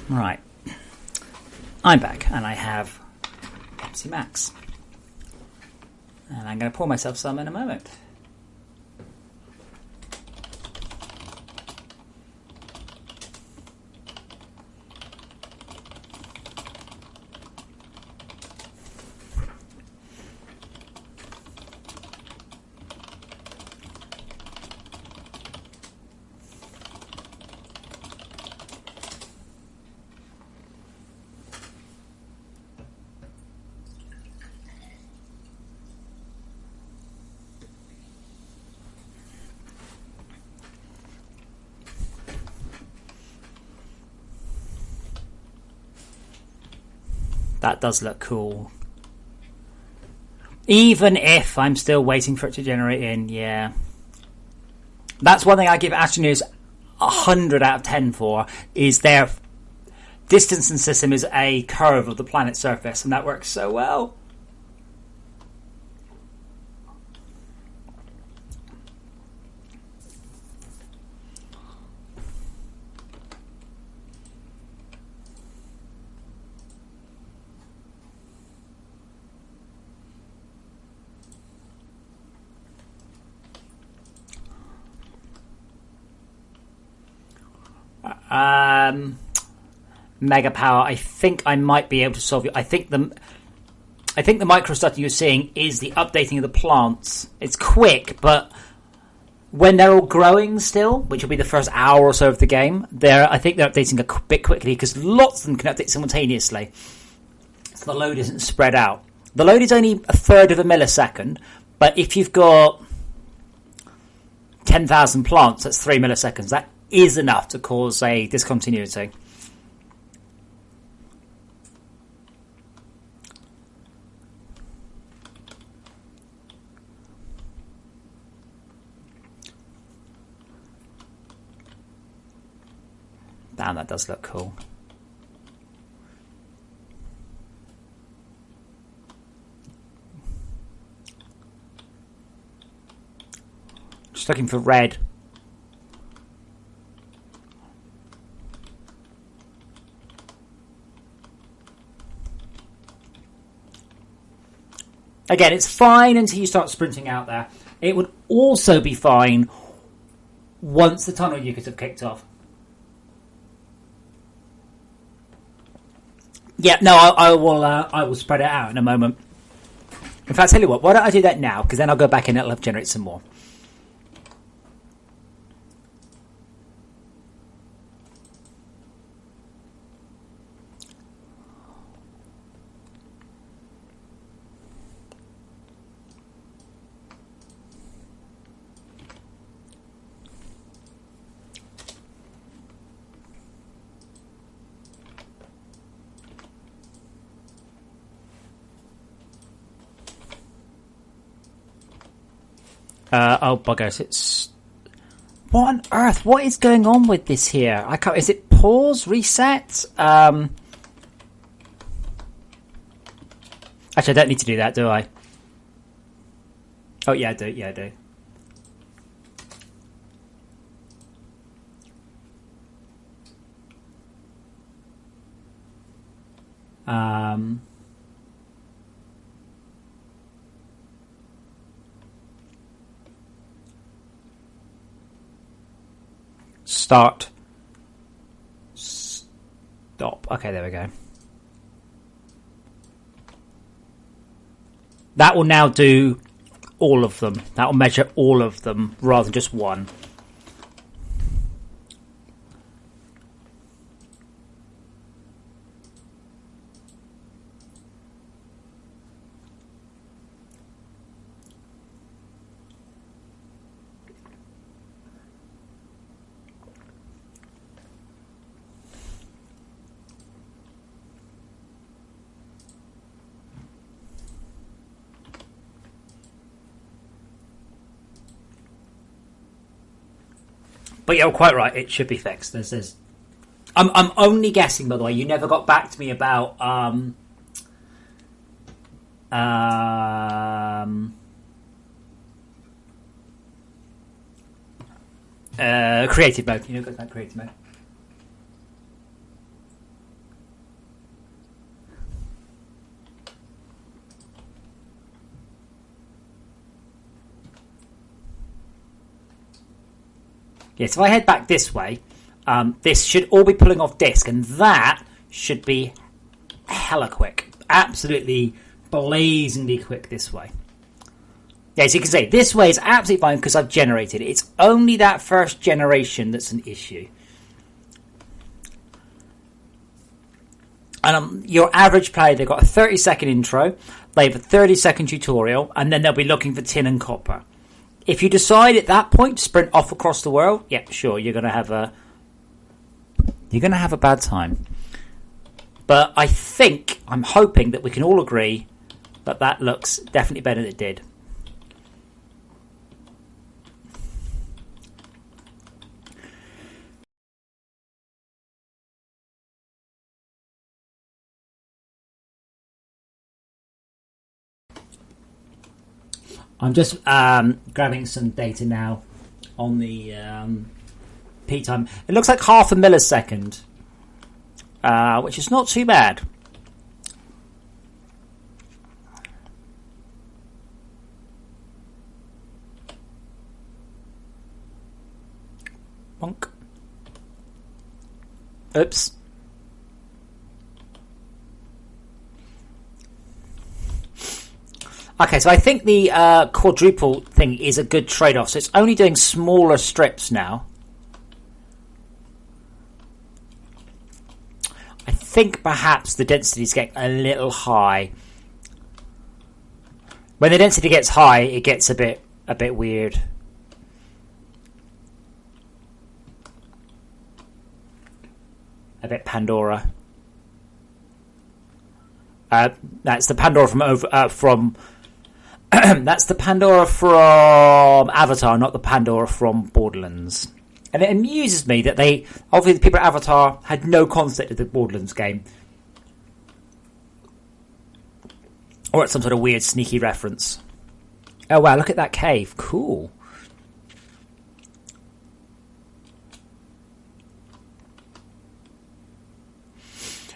Right, I'm back, and I have Pepsi Max, and I'm going to pour myself some in a moment. That does look cool. Even if I'm still waiting for it to generate in, yeah. That's one thing I give Astroneers 100 out of 10 for, is their distance and system is a curve of the planet's surface, and that works so well. Mega power. I think I might be able to solve it. I think the micro stuff you're seeing is the updating of the plants. It's quick, but when they're all growing still, which will be the first hour or so of the game, I think they're updating a bit quickly because lots of them can update simultaneously. So the load isn't spread out. The load is only a third of a millisecond, but if you've got 10,000 plants, that's 3 milliseconds. That is enough to cause a discontinuity. Damn, that does look cool. Just looking for red. Again, it's fine until you start sprinting out there. It would also be fine once the tunnel you could have kicked off. Yeah, no, I will spread it out in a moment. In fact, tell you what, why don't I do that now? Because then I'll go back and it'll generate some more. Oh, buggers, it's... What on earth? What is going on with this here? I can't... Is it pause? Reset? Actually, I don't need to do that, do I? Oh, yeah, I do. Yeah, I do. Start. Stop. Okay, there we go. That will now do all of them. That will measure all of them rather than just one. But you're quite right. It should be fixed. I'm only guessing, by the way. You never got back to me about creative mode. You know, got that creative mode. Yeah, so if I head back this way, this should all be pulling off disk, and that should be hella quick. Absolutely blazingly quick this way. Yeah, as you can see, this way is absolutely fine because I've generated it. It's only that first generation that's an issue. And your average player, they've got a 30-second intro, they have a 30-second tutorial, and then they'll be looking for tin and copper. If you decide at that point to sprint off across the world, yeah, sure, you're going to have a bad time. But I'm hoping that we can all agree that that looks definitely better than it did. I'm just grabbing some data now on the peak time. It looks like half a millisecond, which is not too bad. Bonk. Oops. Okay, so I think the quadruple thing is a good trade-off. So it's only doing smaller strips now. I think perhaps the density is getting a little high. When the density gets high, it gets a bit weird. A bit Pandora. That's the Pandora from that's the Pandora from Avatar, not the Pandora from Borderlands. And it amuses me that obviously the people at Avatar had no concept of the Borderlands game. Or it's some sort of weird sneaky reference. Oh wow, look at that cave. Cool.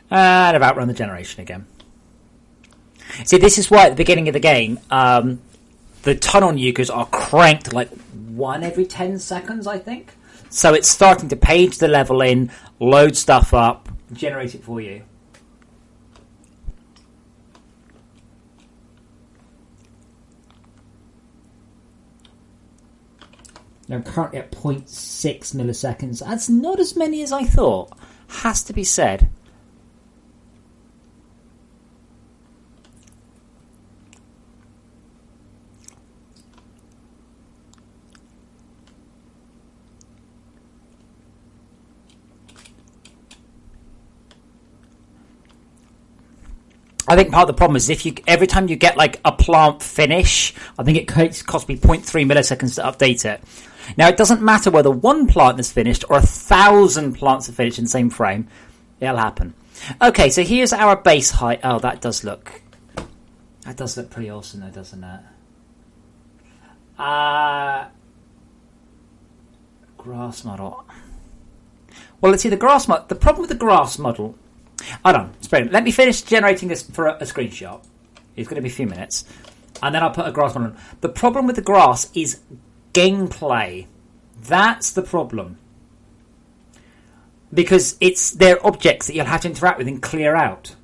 And I've outrun the generation again. See, this is why at the beginning of the game, the tunnel nukers are cranked like 1 every 10 seconds, I think. So it's starting to page the level in, load stuff up, generate it for you. Now I'm currently at 0.6 milliseconds. That's not as many as I thought. Has to be said. I think part of the problem is every time you get like a plant finish, I think it costs me 0.3 milliseconds to update it. Now it doesn't matter whether one plant is finished or 1,000 plants are finished in the same frame. It'll happen. Okay, so here's our base height. Oh, that does look pretty awesome though, doesn't it? Grass model. Well, let's see the grass model. The problem with the grass model. Hold on, let me finish generating this for a screenshot. It's going to be a few minutes. And then I'll put a grass model on. The problem with the grass is gameplay. That's the problem. Because they're objects that you'll have to interact with and clear out.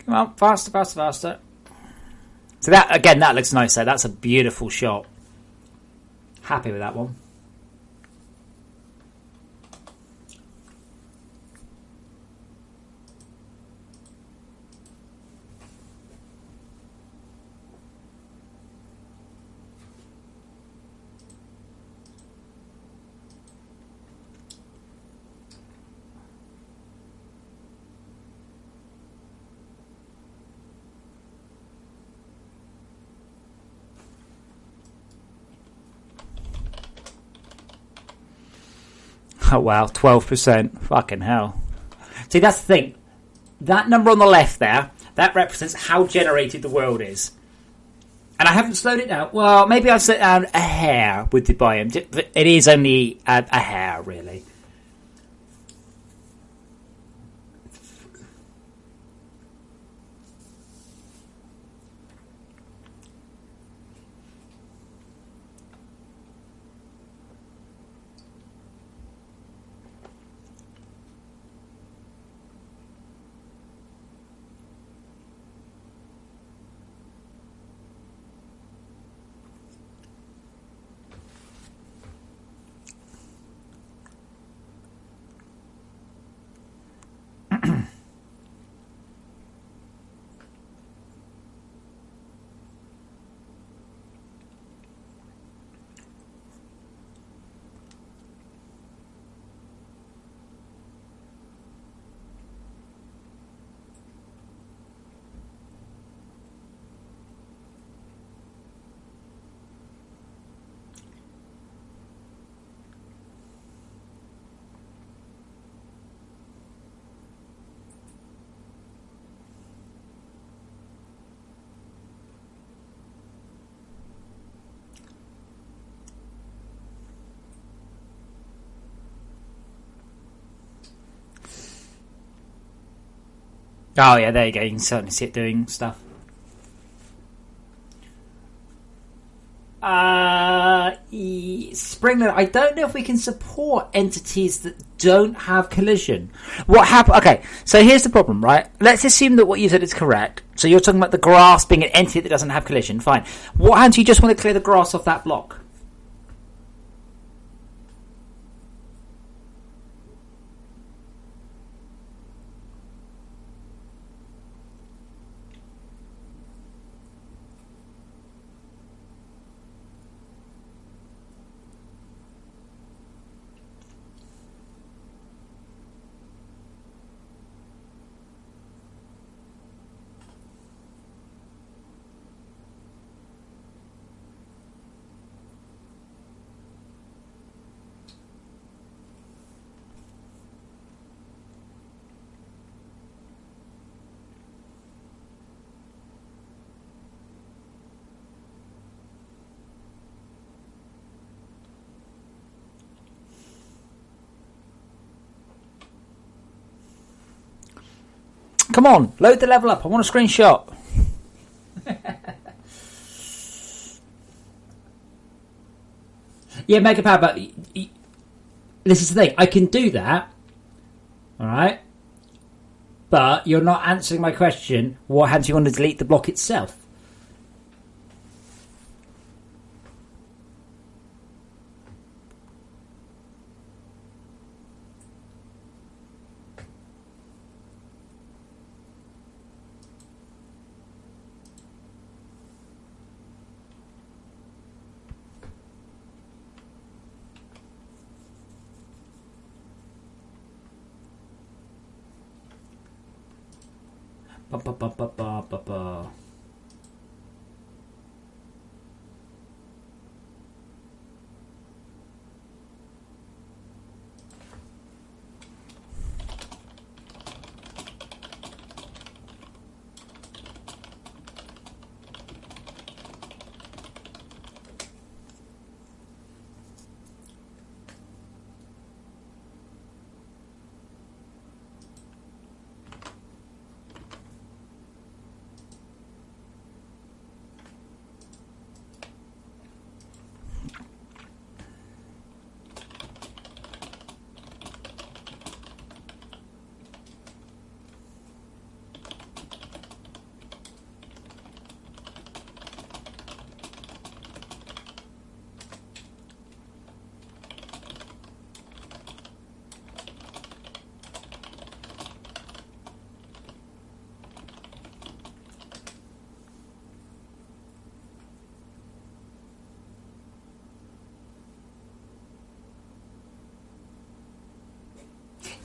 Come on, faster, faster, faster. So that looks nice there. That's a beautiful shot. Happy with that one. Oh wow, 12%. Fucking hell. See, that's the thing. That number on the left there, that represents how generated the world is. And I haven't slowed it down. Well, maybe I've slowed it down a hair with the biome. It is only a hair, really. Oh yeah, there you go. You can certainly see it doing stuff. Springler, I don't know if we can support entities that don't have collision. What happened? Okay, so here's the problem, right? Let's assume that what you said is correct. So you're talking about the grass being an entity that doesn't have collision. Fine. What happens? You just want to clear the grass off that block. Come on, load the level up. I want a screenshot. Yeah, Mega Power, but this is the thing. I can do that, all right? But you're not answering my question. What happens if you want to delete the block itself? Ba, ba, ba, ba, ba, ba, ba.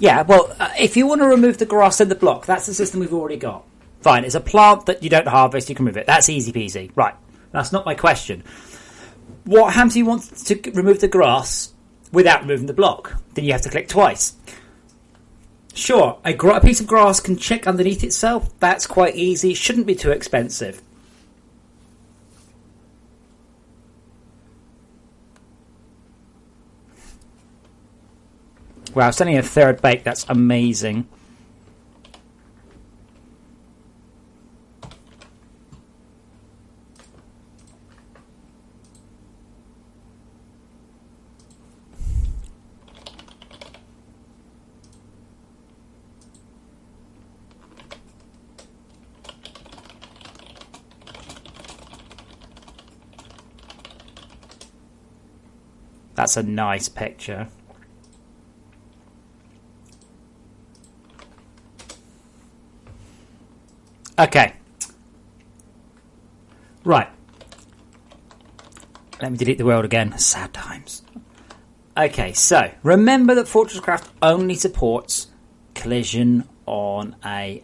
Yeah, well, if you want to remove the grass in the block, that's the system we've already got. Fine, it's a plant that you don't harvest, you can remove it. That's easy peasy. Right, that's not my question. What happens if you want to remove the grass without removing the block? Then you have to click twice. Sure, a piece of grass can check underneath itself. That's quite easy. Shouldn't be too expensive. Wow, it's only a third bake. That's amazing. That's a nice picture. Okay. Right. Let me delete the world again. Sad times. Okay, so remember that FortressCraft only supports collision on a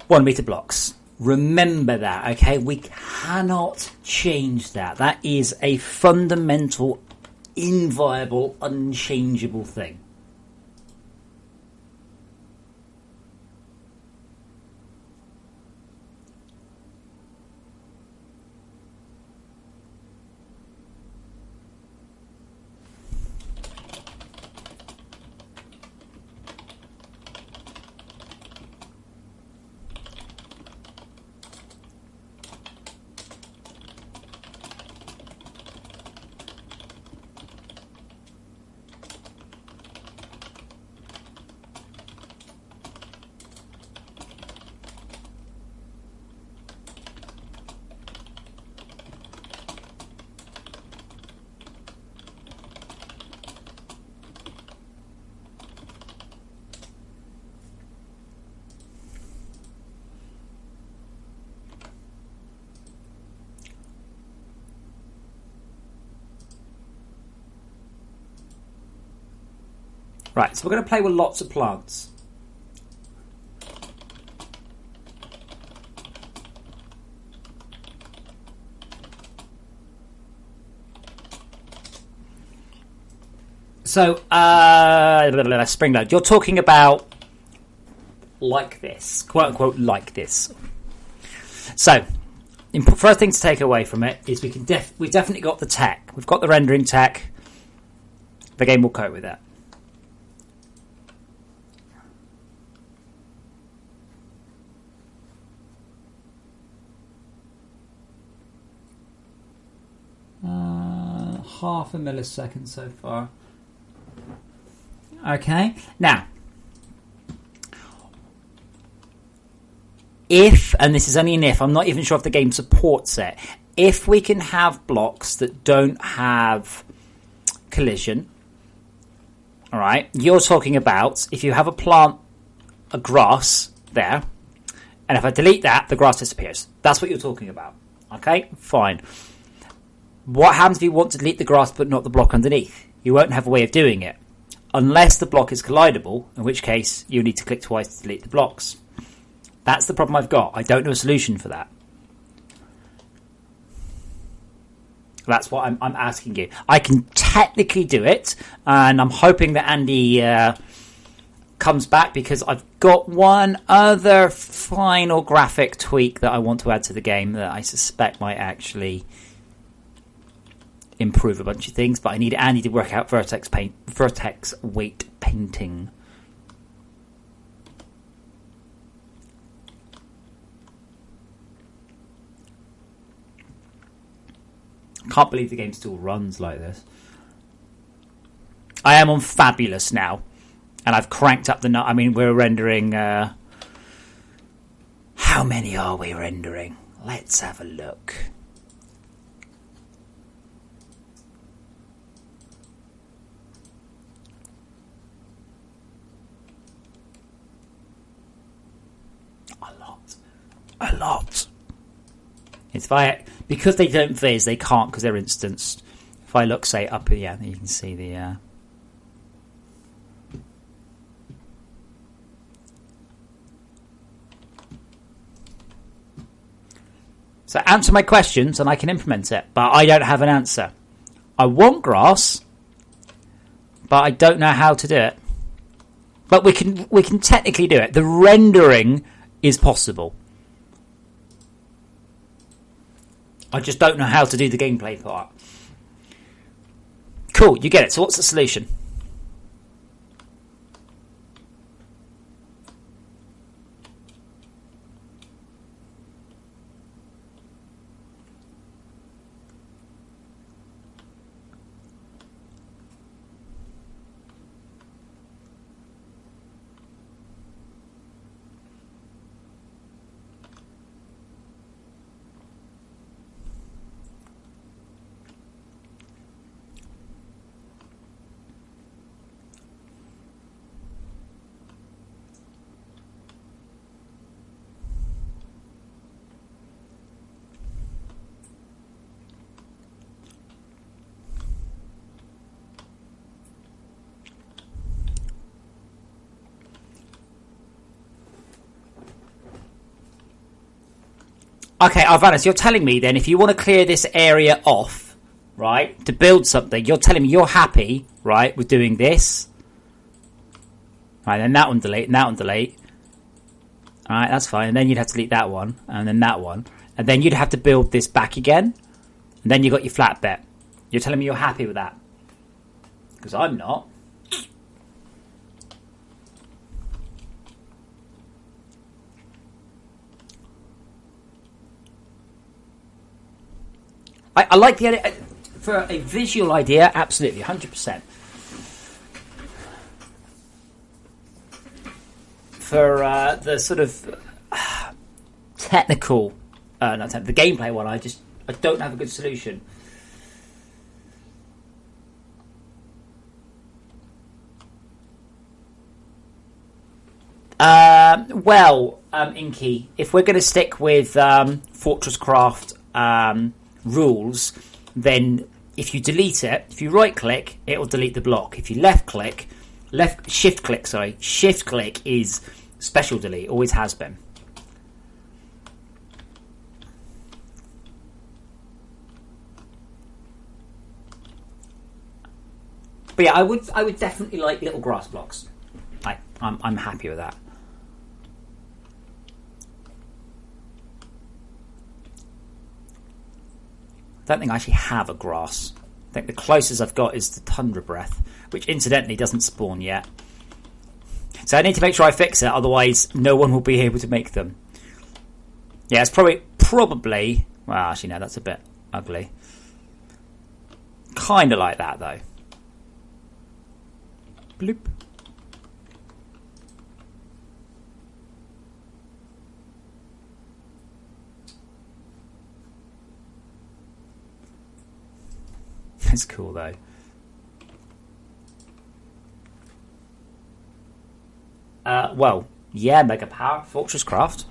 1 meter blocks. Remember that, okay? We cannot change that. That is a fundamental, inviolable, unchangeable thing. Right, so we're going to play with lots of plants. So, spring load. You're talking about like this, quote unquote, like this. So, first thing to take away from it is we've definitely got the tech. We've got the rendering tech. The game will cope with that. Half a millisecond so far. Okay, now, if, and this is only an if, I'm not even sure if the game supports it, if we can have blocks that don't have collision, all right, you're talking about if you have a plant, a grass there, and if I delete that, the grass disappears. That's what you're talking about. Okay, fine. What happens if you want to delete the grass but not the block underneath? You won't have a way of doing it. Unless the block is collidable, in which case you need to click twice to delete the blocks. That's the problem I've got. I don't know a solution for that. That's what I'm asking you. I can technically do it, and I'm hoping that Andy comes back because I've got one other final graphic tweak that I want to add to the game that I suspect might actually improve a bunch of things, but I need Andy to work out vertex weight painting. Can't believe the game still runs like this. I am on Fabulous now, and I've cranked up the I mean, we're rendering. How many are we rendering? Let's have a look. A lot. Because they don't viz, they can't because they're instanced. If I look, say, up, yeah, you can see the. So answer my questions and I can implement it, but I don't have an answer. I want grass, but I don't know how to do it. But we can technically do it. The rendering is possible. I just don't know how to do the gameplay part. Cool, you get it. So what's the solution? Okay, Alvanas, you're telling me then if you want to clear this area off, right, to build something, you're telling me you're happy, right, with doing this. Right, then that one delete, and that one delete. Alright, that's fine. And then you'd have to delete that one, and then that one. And then you'd have to build this back again. And then you got your flat bit. You're telling me you're happy with that? Because I'm not. I like the idea. For a visual idea, absolutely, 100%. For the sort of technical, the gameplay one, I don't have a good solution. Inky, if we're going to stick with FortressCraft rules, then if you delete it, if you right click, it will delete the block. If you left click, Left shift click, sorry. Shift click is special delete, always has been. But yeah, I would definitely like little grass blocks. I'm happy with that. I don't think I actually have a grass. I think the closest I've got is the Tundra Breath, which incidentally doesn't spawn yet. So I need to make sure I fix it, otherwise no one will be able to make them. Yeah, it's probably... Well, actually, no, that's a bit ugly. Kind of like that, though. Bloop. It's cool, though. Well, yeah, Mega Power, FortressCraft.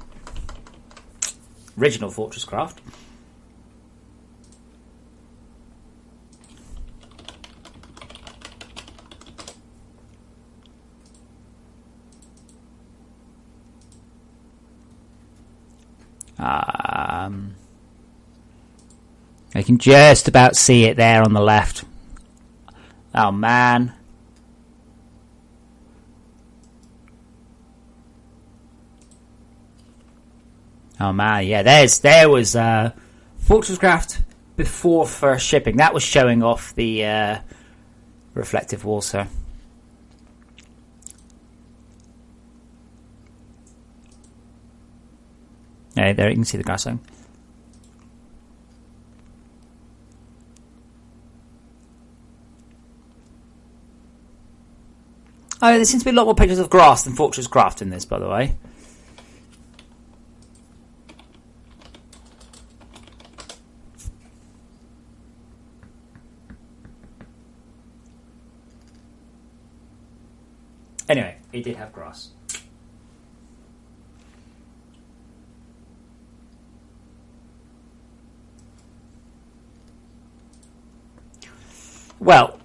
Original FortressCraft. I can just about see it there on the left. Oh, man. Oh, man, yeah, there was FortressCraft before first shipping. That was showing off the reflective water. Yeah, there you can see the grass zone. Oh, there seems to be a lot more pictures of grass than FortressCraft in this, by the way. Anyway, it did have grass. Well,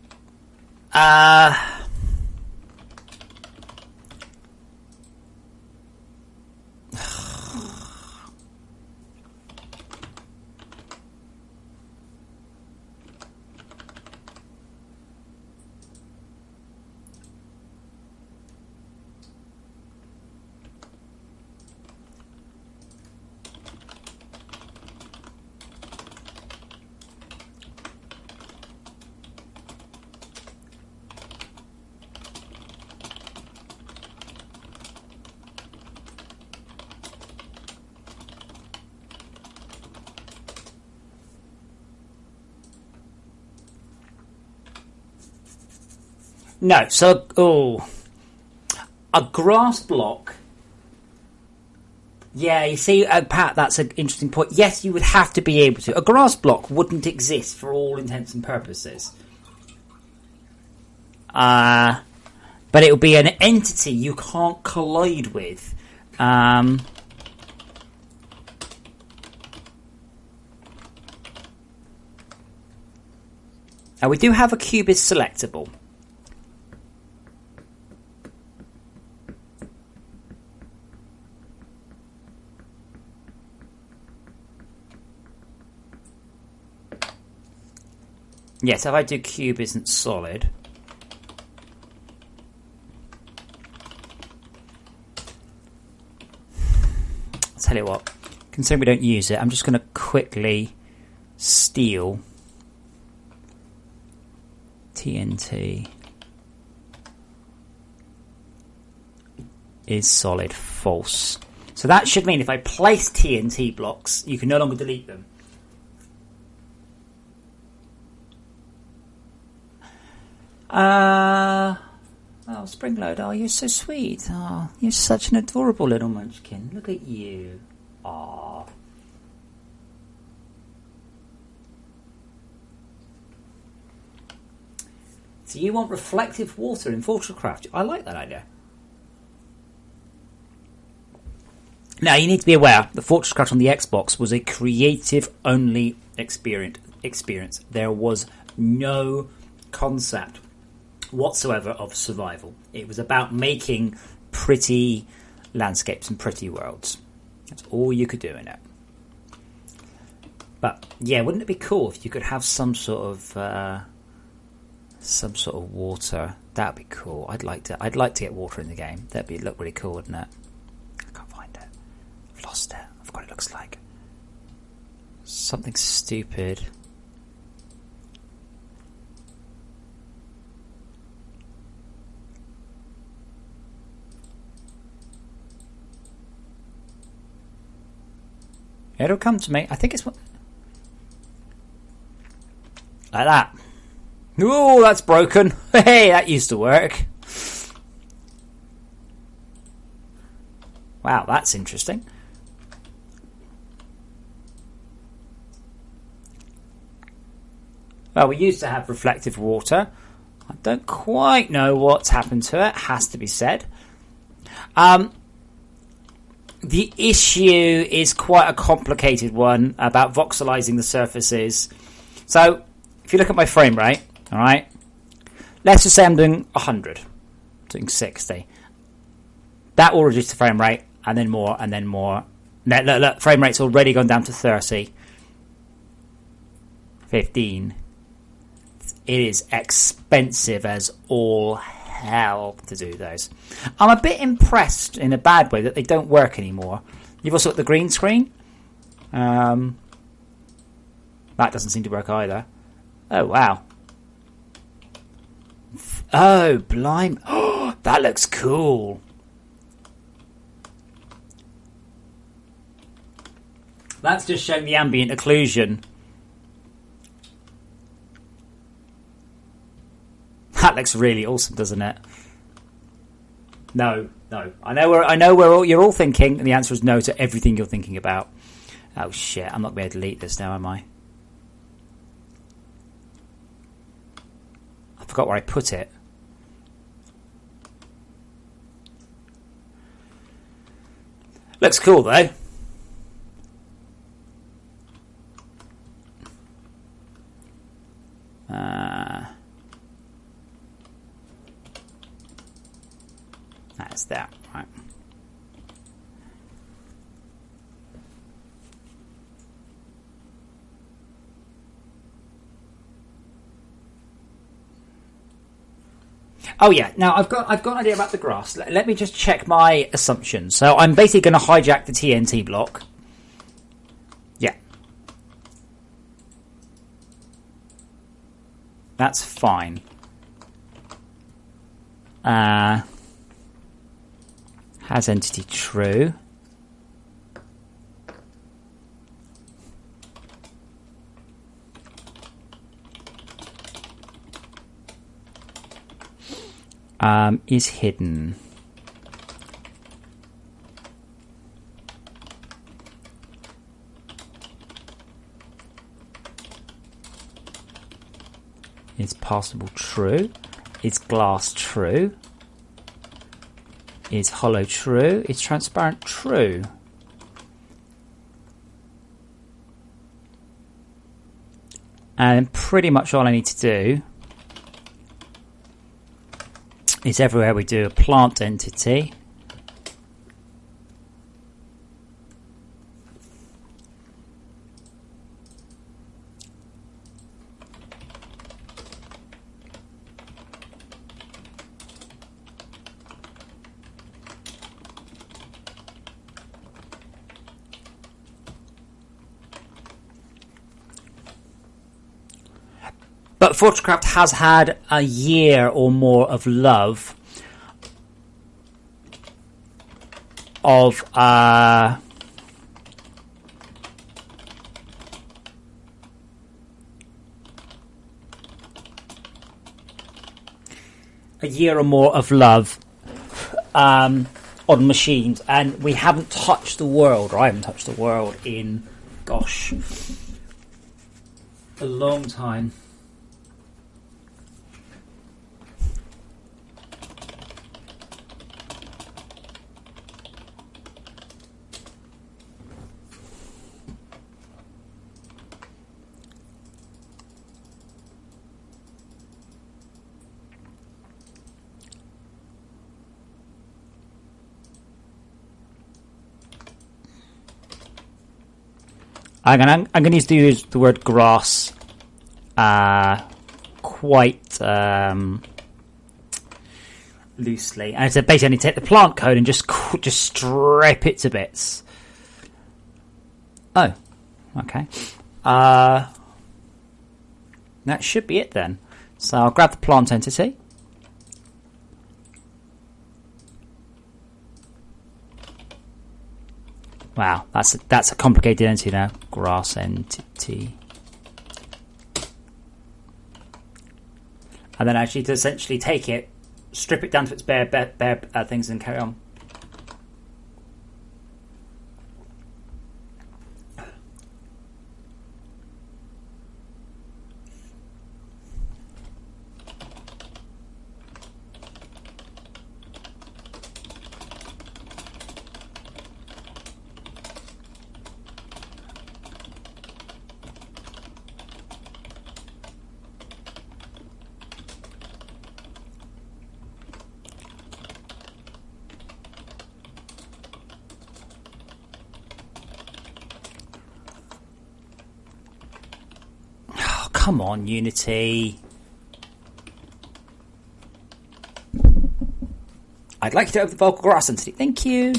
no, so, a grass block. Yeah, you see, Pat, that's an interesting point. Yes, you would have to be able to. A grass block wouldn't exist for all intents and purposes. But it would be an entity you can't collide with. Now, we do have a cube is selectable. Yes, if I do cube isn't solid. I'll tell you what, considering we don't use it, I'm just going to quickly steal TNT is solid, false. So that should mean if I place TNT blocks, you can no longer delete them. Oh, Springload, oh, you're so sweet. Oh, you're such an adorable little munchkin. Look at you. Aww. So you want reflective water in FortressCraft? I like that idea. Now, you need to be aware that FortressCraft on the Xbox was a creative-only experience. There was no concept whatsoever of survival. It was about making pretty landscapes and pretty worlds. That's all you could do in it. But yeah, wouldn't it be cool if you could have some sort of water? That'd be cool. I'd like to get water in the game. That'd look really cool, wouldn't it? I can't find it. I've lost it. I forgot what it looks like. Something stupid. It'll come to me. I think it's what. Like that. Oh, that's broken. Hey, that used to work. Wow, that's interesting. Well, we used to have reflective water. I don't quite know what's happened to it, has to be said. The issue is quite a complicated one about voxelizing the surfaces. So, if you look at my frame rate, all right, let's just say I'm doing 100, doing 60. That will reduce the frame rate, and then more, and then more. Look, frame rate's already gone down to 30. 15. It is expensive as all hell to do those. I'm a bit impressed in a bad way that they don't work anymore. You've also got the green screen. That doesn't seem to work either. Oh, wow. Oh, blimey. Oh, that looks cool. That's just showing the ambient occlusion. That looks really awesome, doesn't it? No. I know where you're all thinking, and the answer is no to everything you're thinking about. Oh shit! I'm not going to be able to delete this now, am I? I forgot where I put it. Looks cool though. That's that, right? Oh yeah. Now I've got an idea about the grass. Let me just check my assumptions. So I'm basically going to hijack the TNT block. Yeah. That's fine. Has entity true. Is hidden. Is passable true? Is glass true? Is hollow true? Is transparent true? And pretty much all I need to do is everywhere we do a plant entity, but FortressCraft has had a year or more of love of a year or more of love on machines, and we haven't touched the world, or I haven't touched the world in, gosh, a long time. I'm going to use the word grass quite loosely, and so basically take the plant code and just strip it to bits. Oh, okay. That should be it then. So I'll grab the plant entity. Wow, that's a complicated entity now. Grass entity. And then actually to essentially take it, strip it down to its bare things and carry on. Come on, Unity. I'd like you to open the vocal grass entity. Thank you.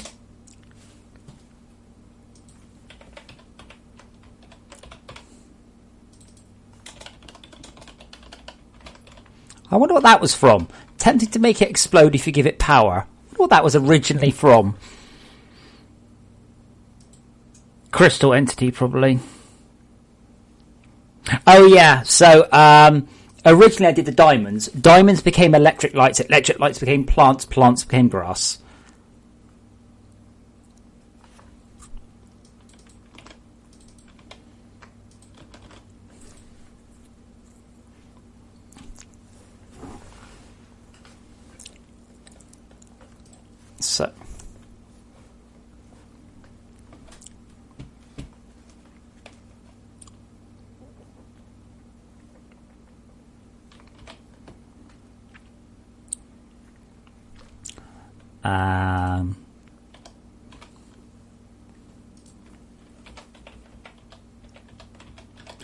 I wonder what that was from. Tempting to make it explode if you give it power. I wonder what that was originally from. Crystal entity, probably. Oh yeah, so originally I did the diamonds. Diamonds became electric lights became plants, plants became grass. So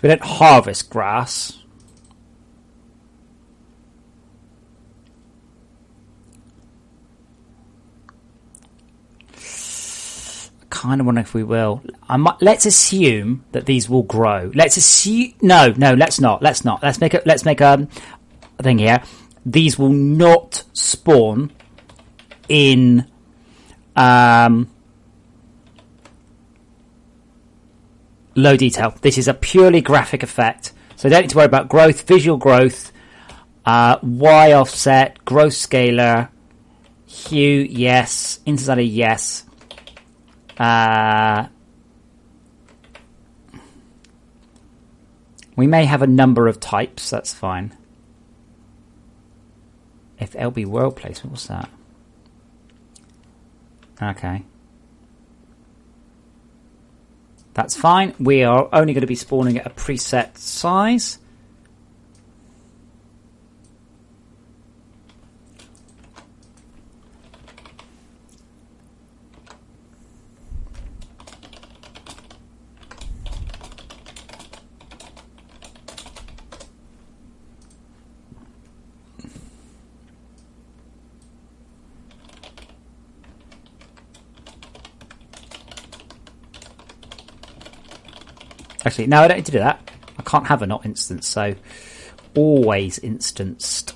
we don't harvest grass. I kind of wonder if we will. Let's assume that these will grow. Let's assume. No, let's not. Let's make a thing here. These will not spawn in low detail. This is a purely graphic effect, so don't need to worry about growth, visual growth, Y offset, growth scalar, hue, yes, interstellar, yes. We may have a number of types, that's fine. If LB world placement, what's that? Okay. That's fine. We are only going to be spawning at a preset size. Actually, no, I don't need to do that. I can't have a not instance, so always instanced.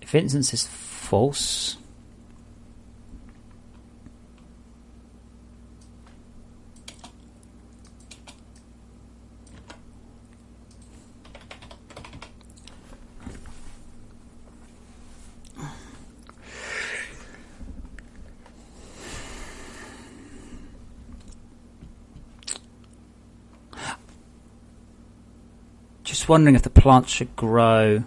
If instance is false, just wondering if the plant should grow.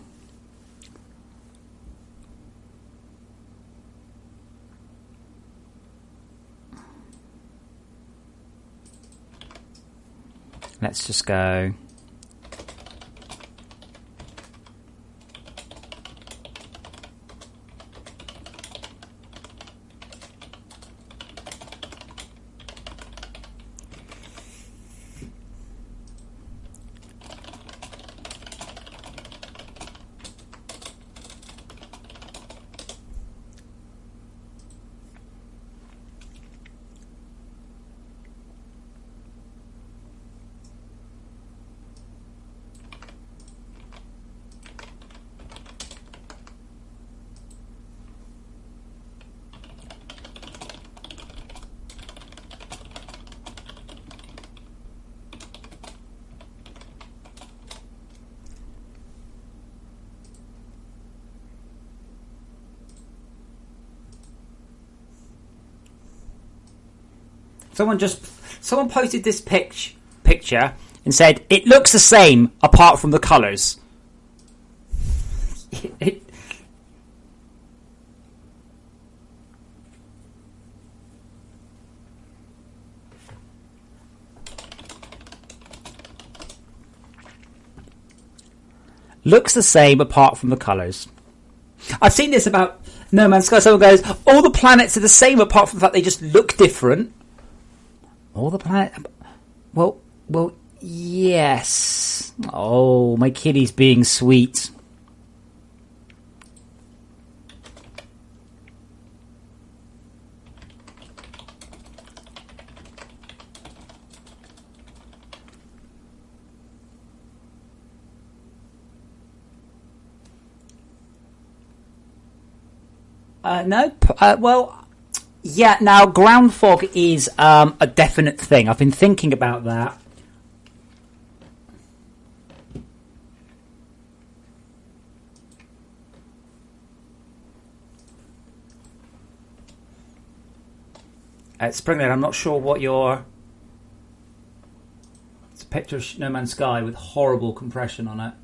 Let's just go. Someone posted this picture and said it looks the same apart from the colours. Looks the same apart from the colours. I've seen this about No Man's Sky. Someone goes, all the planets are the same apart from the fact they just look different. All the planets... Well, yes. Oh, my kitty's being sweet. Nope. Well, yeah, now ground fog is a definite thing. I've been thinking about that. Springland, I'm not sure what your... It's a picture of No Man's Sky with horrible compression on it.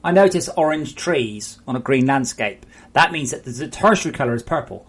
I notice orange trees on a green landscape. That means that the tertiary colour is purple.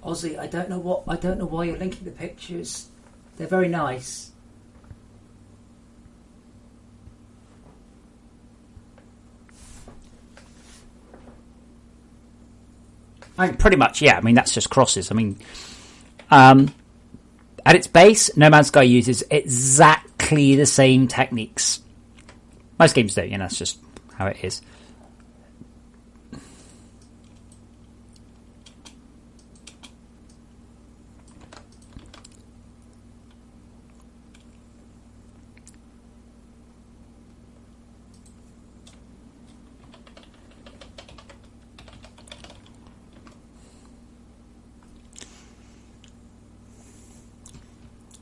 Ozzy, I don't know why you're linking the pictures. They're very nice. I mean, pretty much, yeah. I mean, that's just crosses. I mean, at its base, No Man's Sky uses exactly the same techniques. Most games do, you know, that's just how it is.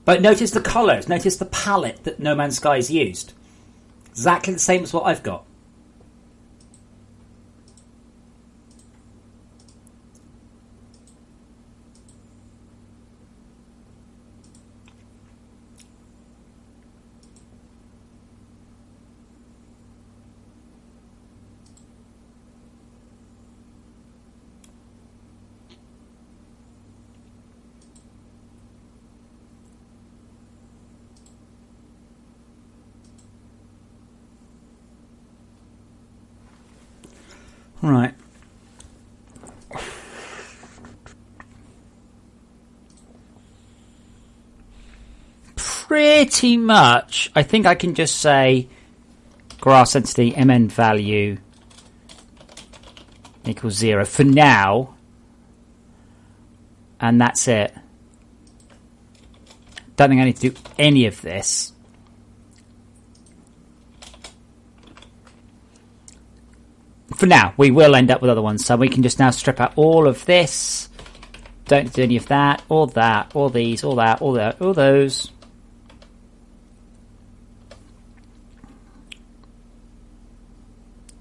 But notice the colours, notice the palette that No Man's Sky's used. Exactly the same as what I've got. Right. Pretty much. I think I can just say grass density mn value equals 0 for now. And that's it. Don't think I need to do any of this. For now, we will end up with other ones. So we can just now strip out all of this. Don't do any of that, or these, all that, all that, all those.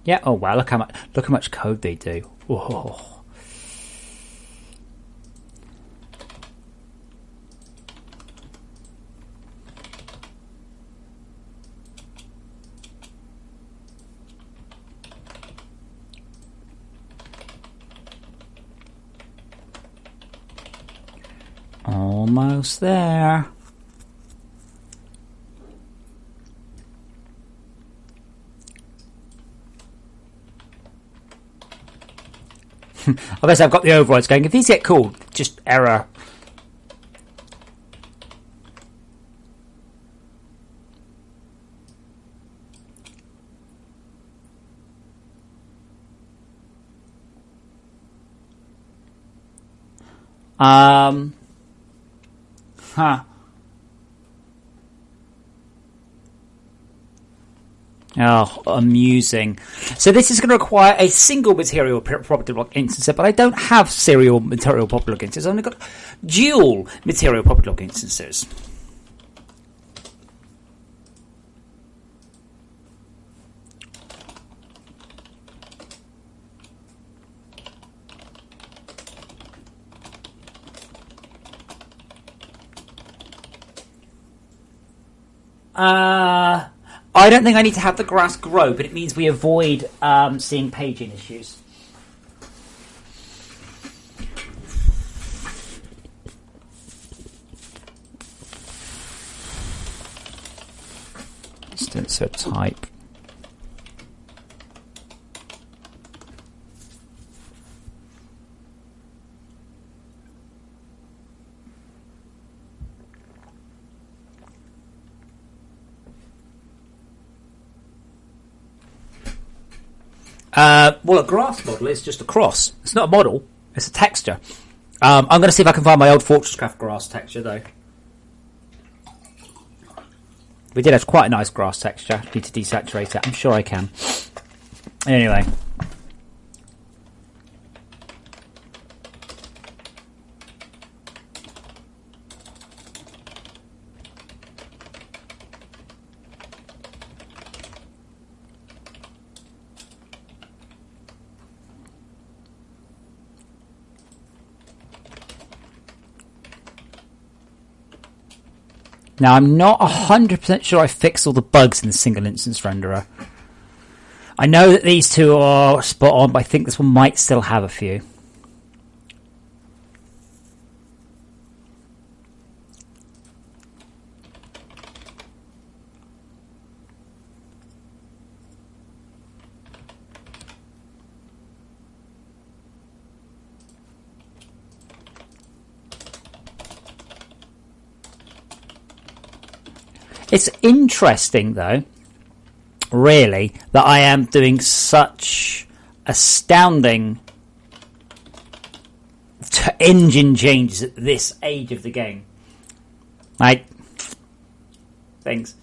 Yeah. Oh wow! Look how much code they do. Oh. Almost there. Obviously, I've got the overrides going. If these get called, just error. Oh, amusing. So this is going to require a single material property block instance, but I don't have serial material property block instances. I've only got dual material property block instances. I don't think I need to have the grass grow, but it means we avoid seeing paging issues. Distance or type. Well, a grass model is just a cross. It's not a model. It's a texture. I'm going to see if I can find my old FortressCraft grass texture, though. We did have quite a nice grass texture. Need to desaturate it. I'm sure I can. Anyway. Now, I'm not 100% sure I fixed all the bugs in the single instance renderer. I know that these two are spot on, but I think this one might still have a few. It's interesting, though, really, that I am doing such astounding engine changes at this age of the game. Like, things.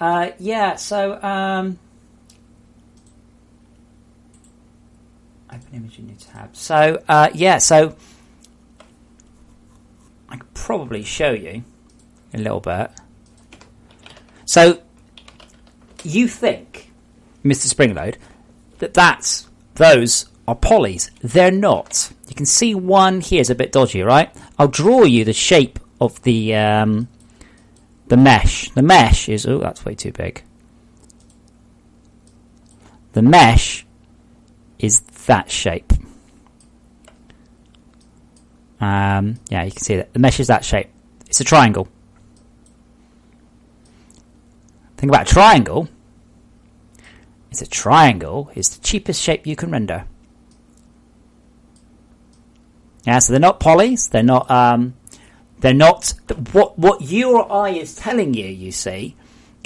Yeah, so, open image in new tab. So, yeah, so, I could probably show you a little bit. So, you think, Mr. Springload, that those are polys. They're not. You can see one here is a bit dodgy, right? I'll draw you the shape of the mesh. The mesh is... Oh, that's way too big. The mesh is that shape. Yeah, you can see that. The mesh is that shape. It's a triangle. Think about a triangle. It's a triangle is the cheapest shape you can render. Yeah, so they're not polys. They're not. They're not. What your eye is telling you, you see,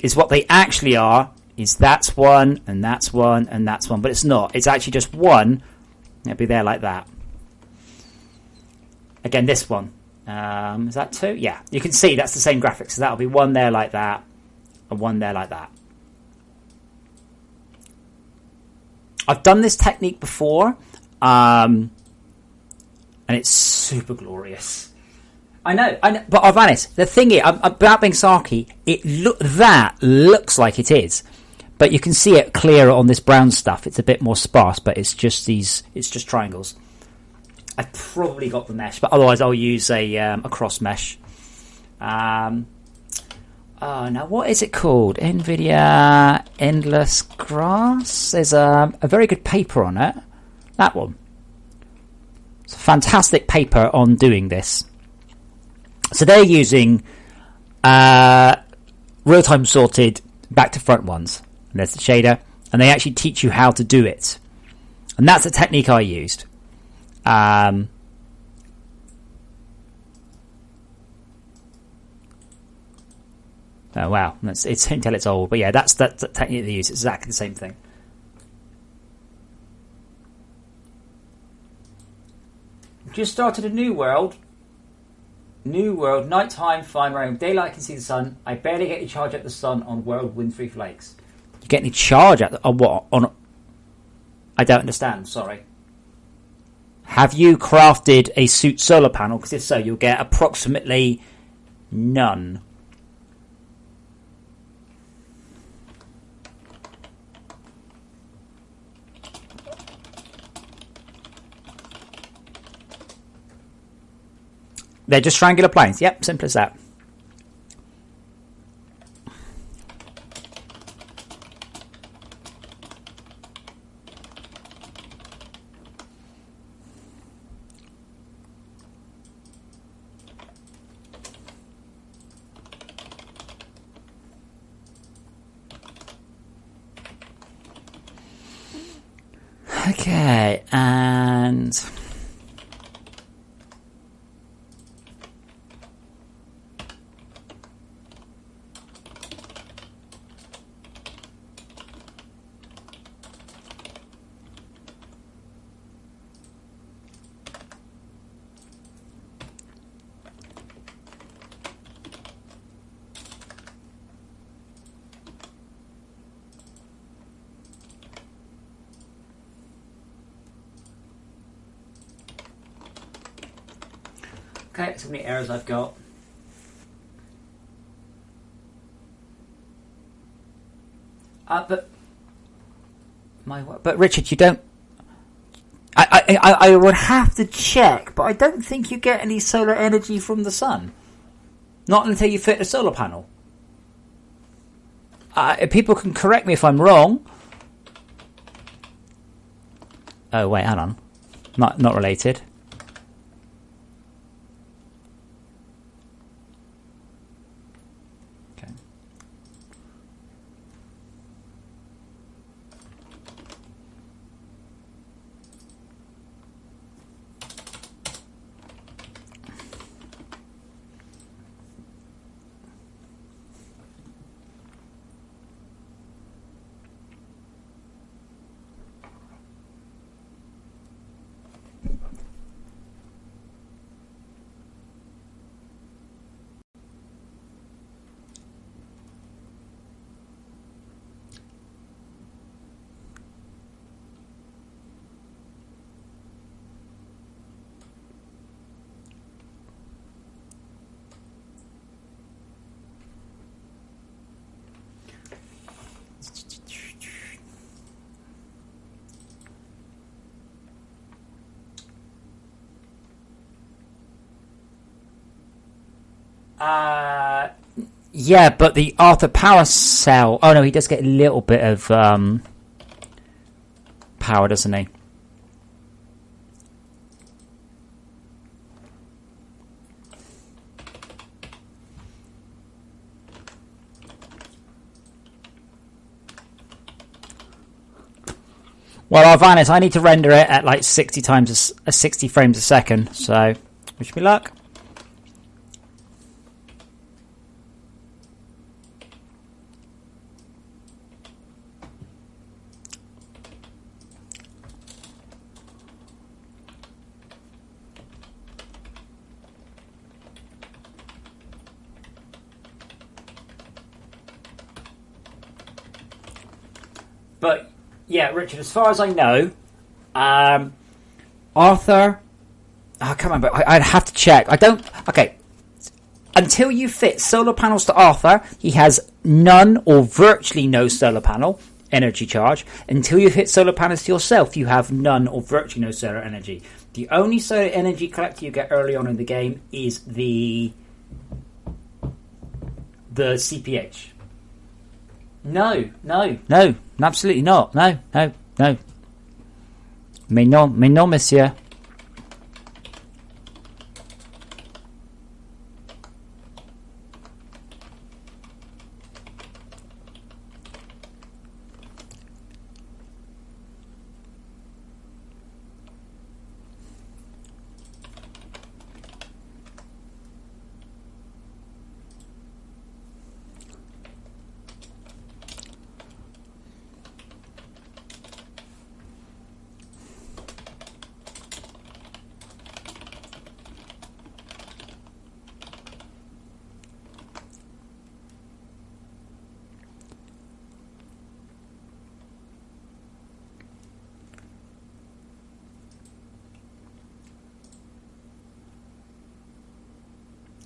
is what they actually are. Is that's one, and that's one, and that's one, but it's not. It's actually just one. It'll be there like that. Again, this one. Is that two? Yeah, you can see that's the same graphic. So that'll be one there like that, and one there like that. I've done this technique before, and it's super glorious. I know, but I'll be honest. The thing is, about being sarky, that looks like it is, but you can see it clearer on this brown stuff. It's a bit more sparse, but it's just triangles. I've probably got the mesh, but otherwise I'll use a cross mesh. Now what is it called? NVIDIA Endless Grass. There's a very good paper on it. That one. It's a fantastic paper on doing this. So they're using real-time sorted back-to-front ones. And there's the shader, and they actually teach you how to do it. And that's the technique I used. Oh wow, it's until it's old, but yeah, that's the technique they use. It's exactly the same thing. Just started a new world. Nighttime, fine rain. Daylight, I can see the sun. I barely get any charge at the sun on world Windfree Flakes. You get any charge at on what? On? I don't understand. Sorry. Have you crafted a suit solar panel? Because if so, you'll get approximately none. They're just triangular planes. Yep, simple as that. Okay, and okay, so many errors I've got. But Richard, you don't. I would have to check, but I don't think you get any solar energy from the sun. Not until you fit a solar panel. People can correct me if I'm wrong. Oh wait, hang on. Not related. Yeah, but the Arthur power cell. Oh no, he does get a little bit of power, doesn't he? Well, Arvanis, I need to render it at like 60 frames a second, so wish me luck. But yeah, Richard, as far as I know, Arthur, I can't remember. I'd have to check. I don't. Okay, until you fit solar panels to Arthur, he has none or virtually no solar panel energy charge. Until you hit solar panels to yourself, you have none or virtually no solar energy. The only solar energy collector you get early on in the game is the CPH. No, absolutely not. No. Mais non, monsieur.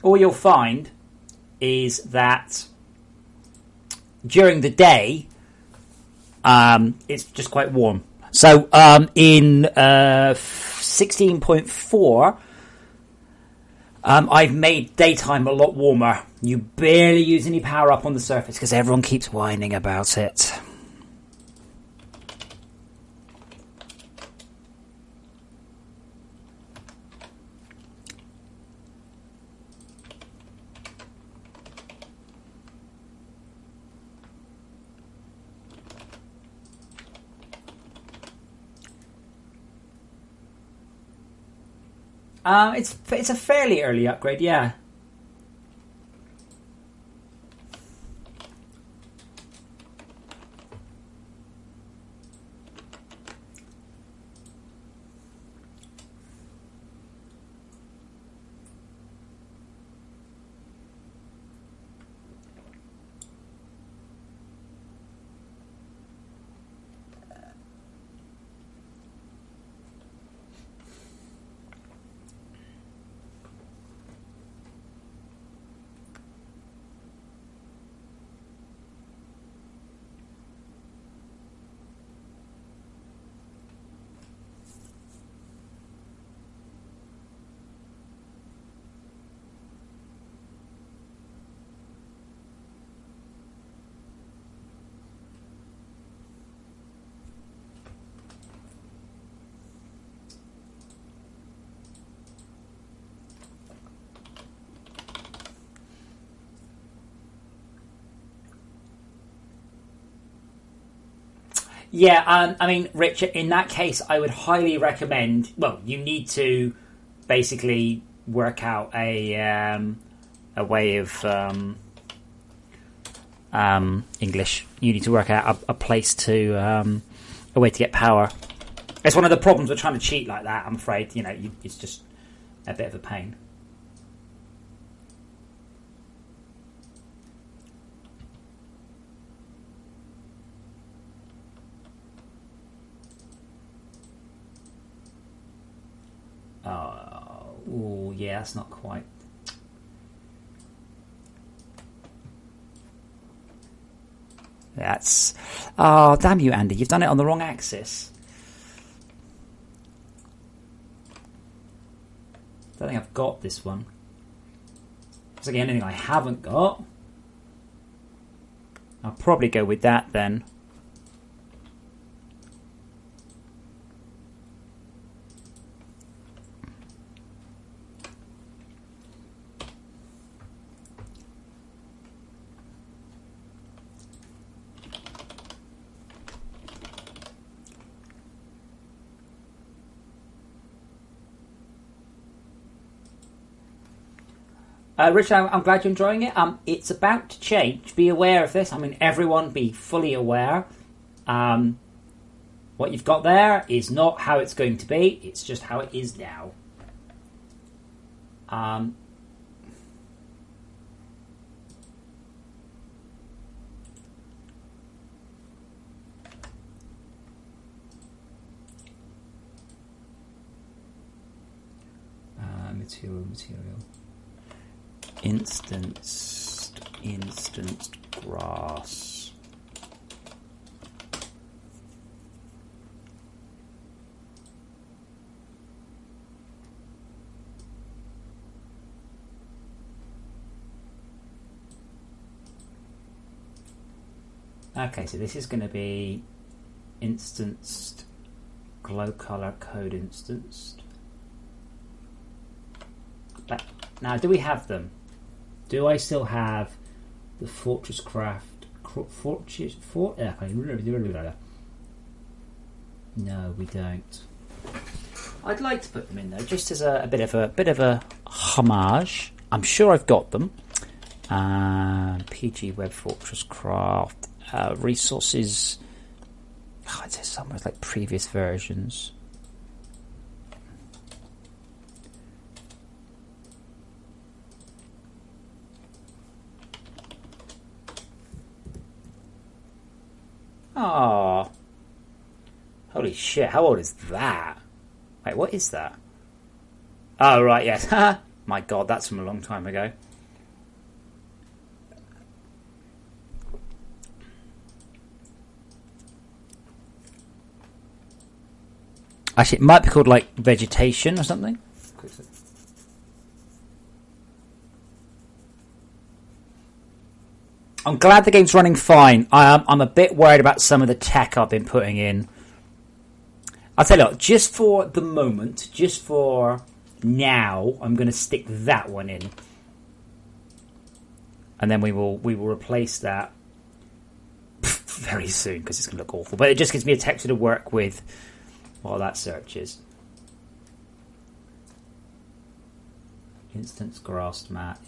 All you'll find is that during the day, it's just quite warm. So in 16.4, I've made daytime a lot warmer. You barely use any power up on the surface because everyone keeps whining about it. It's a fairly early upgrade, yeah. Yeah, I mean, Richard, in that case, I would highly recommend. Well, you need to basically work out a way of English. You need to work out a place to a way to get power. It's one of the problems with trying to cheat like that. I'm afraid, it's just a bit of a pain. Oh, yeah, that's not quite. That's... Oh, damn you, Andy. You've done it on the wrong axis. I don't think I've got this one. Is there anything I haven't got? I'll probably go with that then. Richard, I'm glad you're enjoying it. It's about to change. Be aware of this. I mean, everyone be fully aware. What you've got there is not how it's going to be. It's just how it is now. Material. Instanced grass. Okay, so this is going to be instanced glow color code instanced. Now, do we have them? Do I still have the FortressCraft? No, we don't. I'd like to put them in though, just as a bit of a homage. I'm sure I've got them. PG Web FortressCraft resources. Oh, it says somewhere like previous versions. Oh, holy shit! How old is that? Wait, what is that? Oh, right, yes. My God, that's from a long time ago. Actually, it might be called like vegetation or something. I'm glad the game's running fine. I'm a bit worried about some of the tech I've been putting in. I'll tell you what, just for the moment, just for now, I'm going to stick that one in. And then we will replace that very soon, because it's going to look awful. But it just gives me a texture to work with while that searches. Instance grass mat.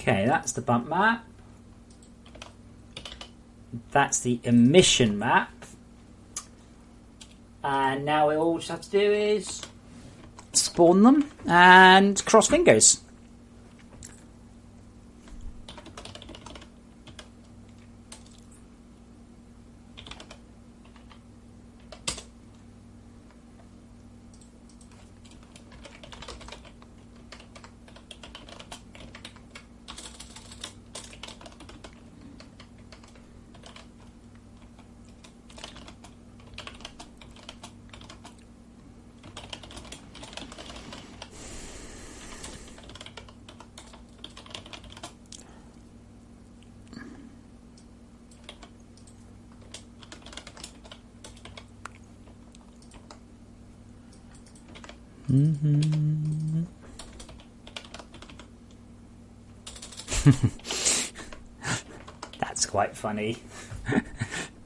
Okay, that's the bump map. That's the emission map. And now all we just have to do is spawn them and cross fingers. That's quite funny.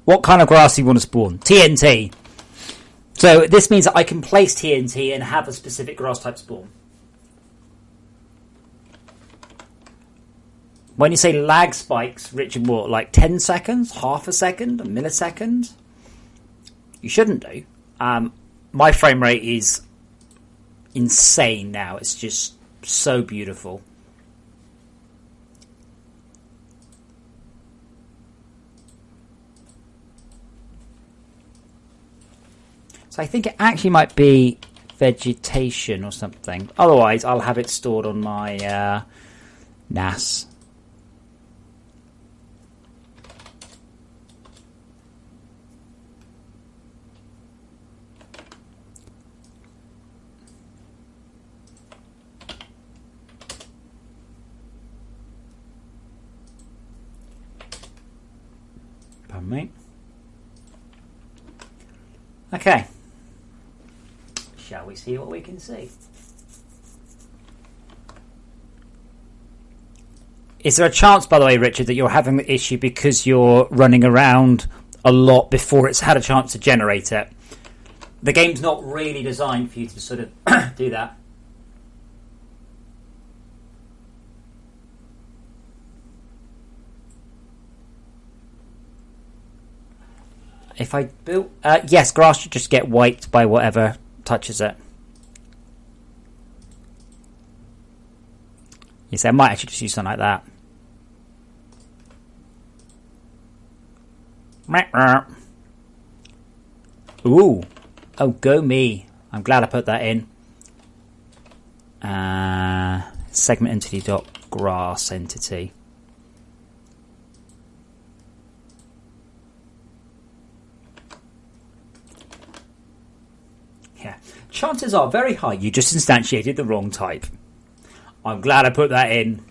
What kind of grass do you want to spawn? TNT. So this means that I can place TNT and have a specific grass type spawn. When you say lag spikes, Richard, what, like 10 seconds, half a second, a millisecond? You shouldn't do. My frame rate is insane now. It's just so beautiful. So I think it actually might be vegetation or something. Otherwise, I'll have it stored on my NAS. Pardon me. Okay. Shall we see what we can see? Is there a chance, by the way, Richard, that you're having the issue because you're running around a lot before it's had a chance to generate it? The game's not really designed for you to sort of do that. If I built... yes, grass should just get wiped by whatever touches it. Yes, I might actually just use something like that. Ooh. Oh, go me. I'm glad I put that in. Segment entity dot grass entity. Yeah. Chances are very high you just instantiated the wrong type. I'm glad I put that in.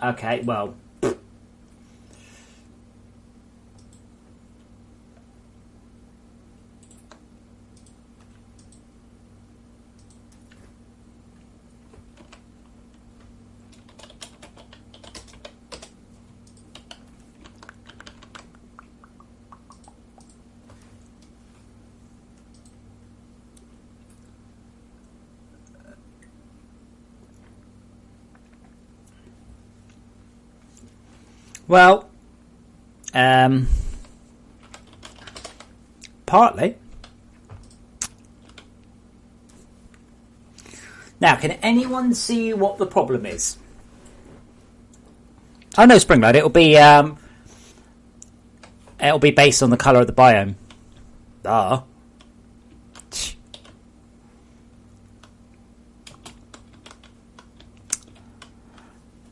Okay, well. Well, partly. Now, can anyone see what the problem is? Oh no, Springlight. It'll be based on the colour of the biome.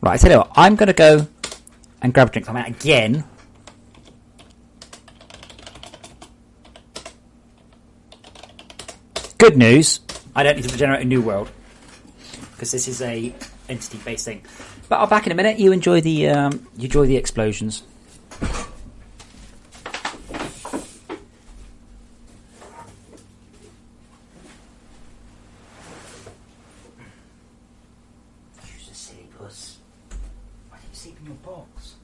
Right, I tell you what. I'm going to go and grab a drink. I'm out again. Good news. I don't need to regenerate a new world because this is a entity-based thing. But I'll back in a minute. You enjoy the explosions. Use a silly puss. Why did you sleep in your box?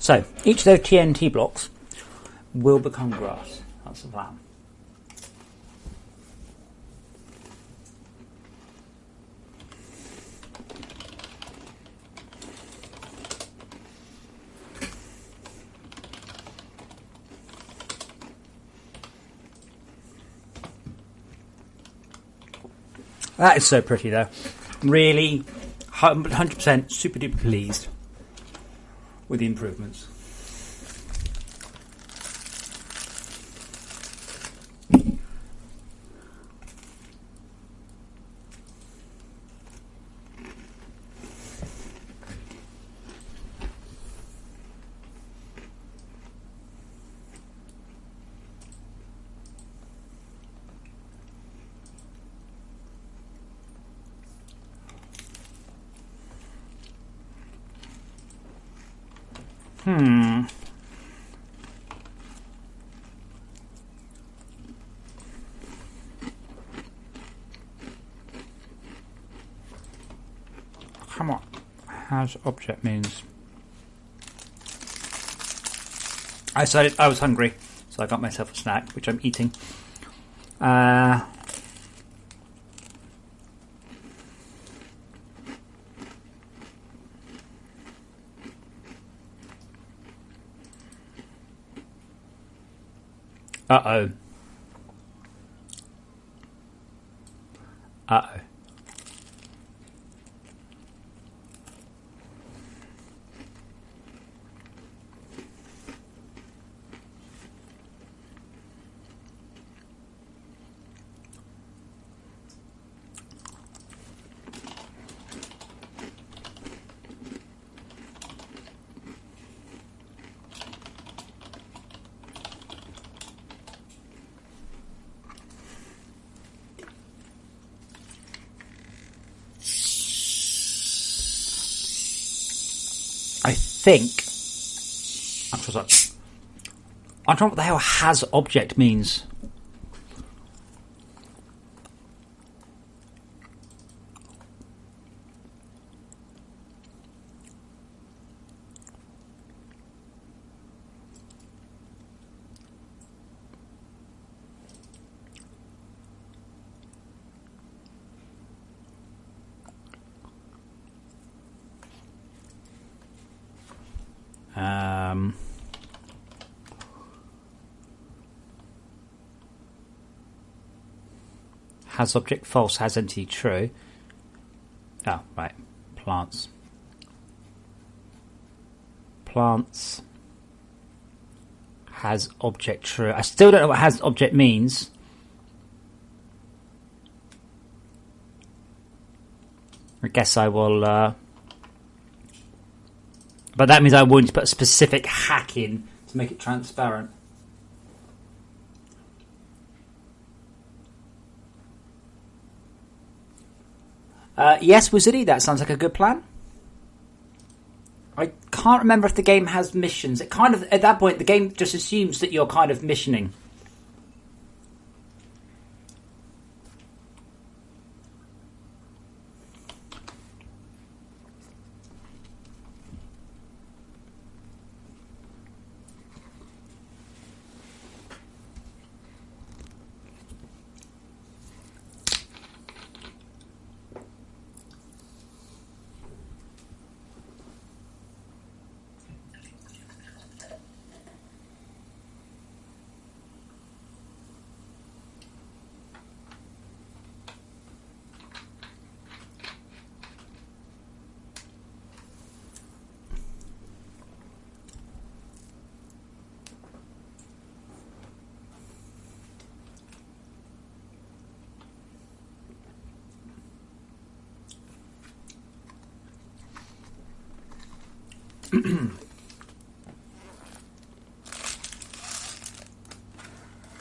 So each of those TNT blocks will become grass. That's the plan. That is so pretty, though. Really, 100% super duper pleased with the improvements. Come on. Has object means. I decided I was hungry, so I got myself a snack, which I'm eating. Uh-oh. Uh-oh. I think I'm trying to know what the hell has object means. Has object false, has entity true. Oh, right. Plants. Plants. Has object true. I still don't know what has object means. I guess I will... But that means I will need to put a specific hack in to make it transparent. Yes, Wizardy, that sounds like a good plan. I can't remember if the game has missions. It kind of, at that point, the game just assumes that you're kind of missioning.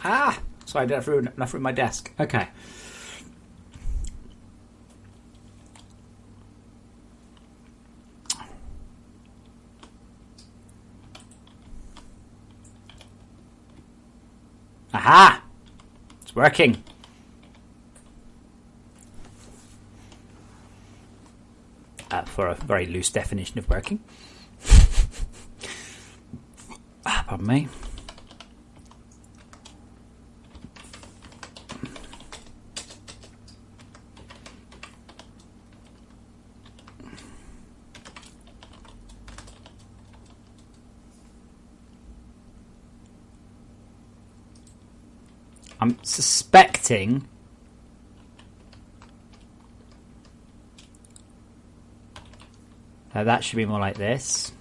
Ah! Sorry, I did enough room my desk. Okay. Aha! It's working. For a very loose definition of working. Pardon me. I'm suspecting that should be more like this.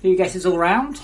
Few guesses all round.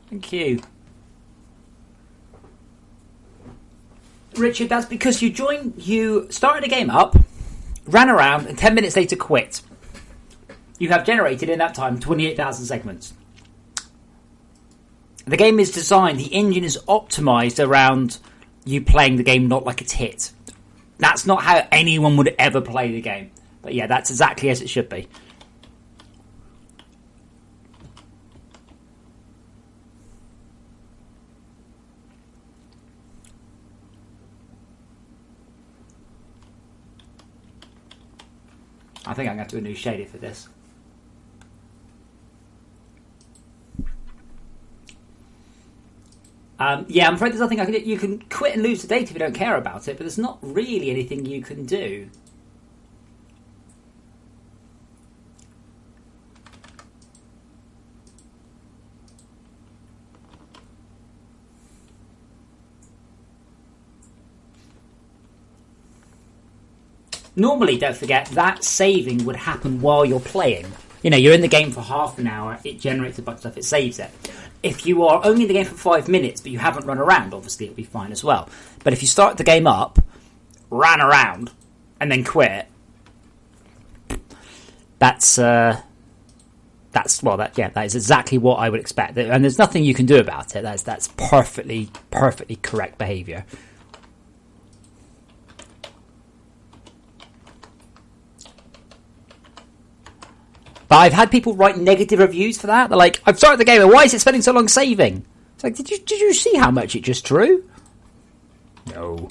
Thank you. Richard, that's because you started a game up, ran around, and 10 minutes later quit. You have generated in that time 28,000 segments. The game is designed, the engine is optimized around you playing the game not like it's hit. That's not how anyone would ever play the game. But yeah, that's exactly as it should be. I think I'm going to do a new shader for this. Yeah, I'm afraid there's nothing I can do. You can quit and lose the data if you don't care about it, but there's not really anything you can do. Normally, don't forget, that saving would happen while you're playing. You know, you're in the game for half an hour, it generates a bunch of stuff, it saves it. If you are only in the game for 5 minutes, but you haven't run around, obviously it'll be fine as well. But if you start the game up, ran around, and then quit, that is exactly what I would expect. And there's nothing you can do about it. That's perfectly correct behaviour. But I've had people write negative reviews for that. They're like, I've started the game, and why is it spending so long saving? It's like, did you see how much it just drew? No.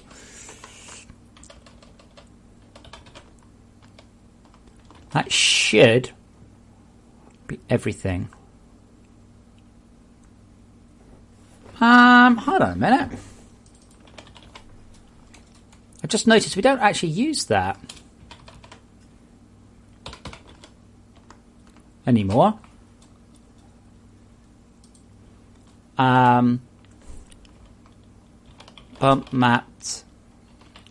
That should be everything. Hold on a minute. I just noticed we don't actually use that anymore. Bump mapped.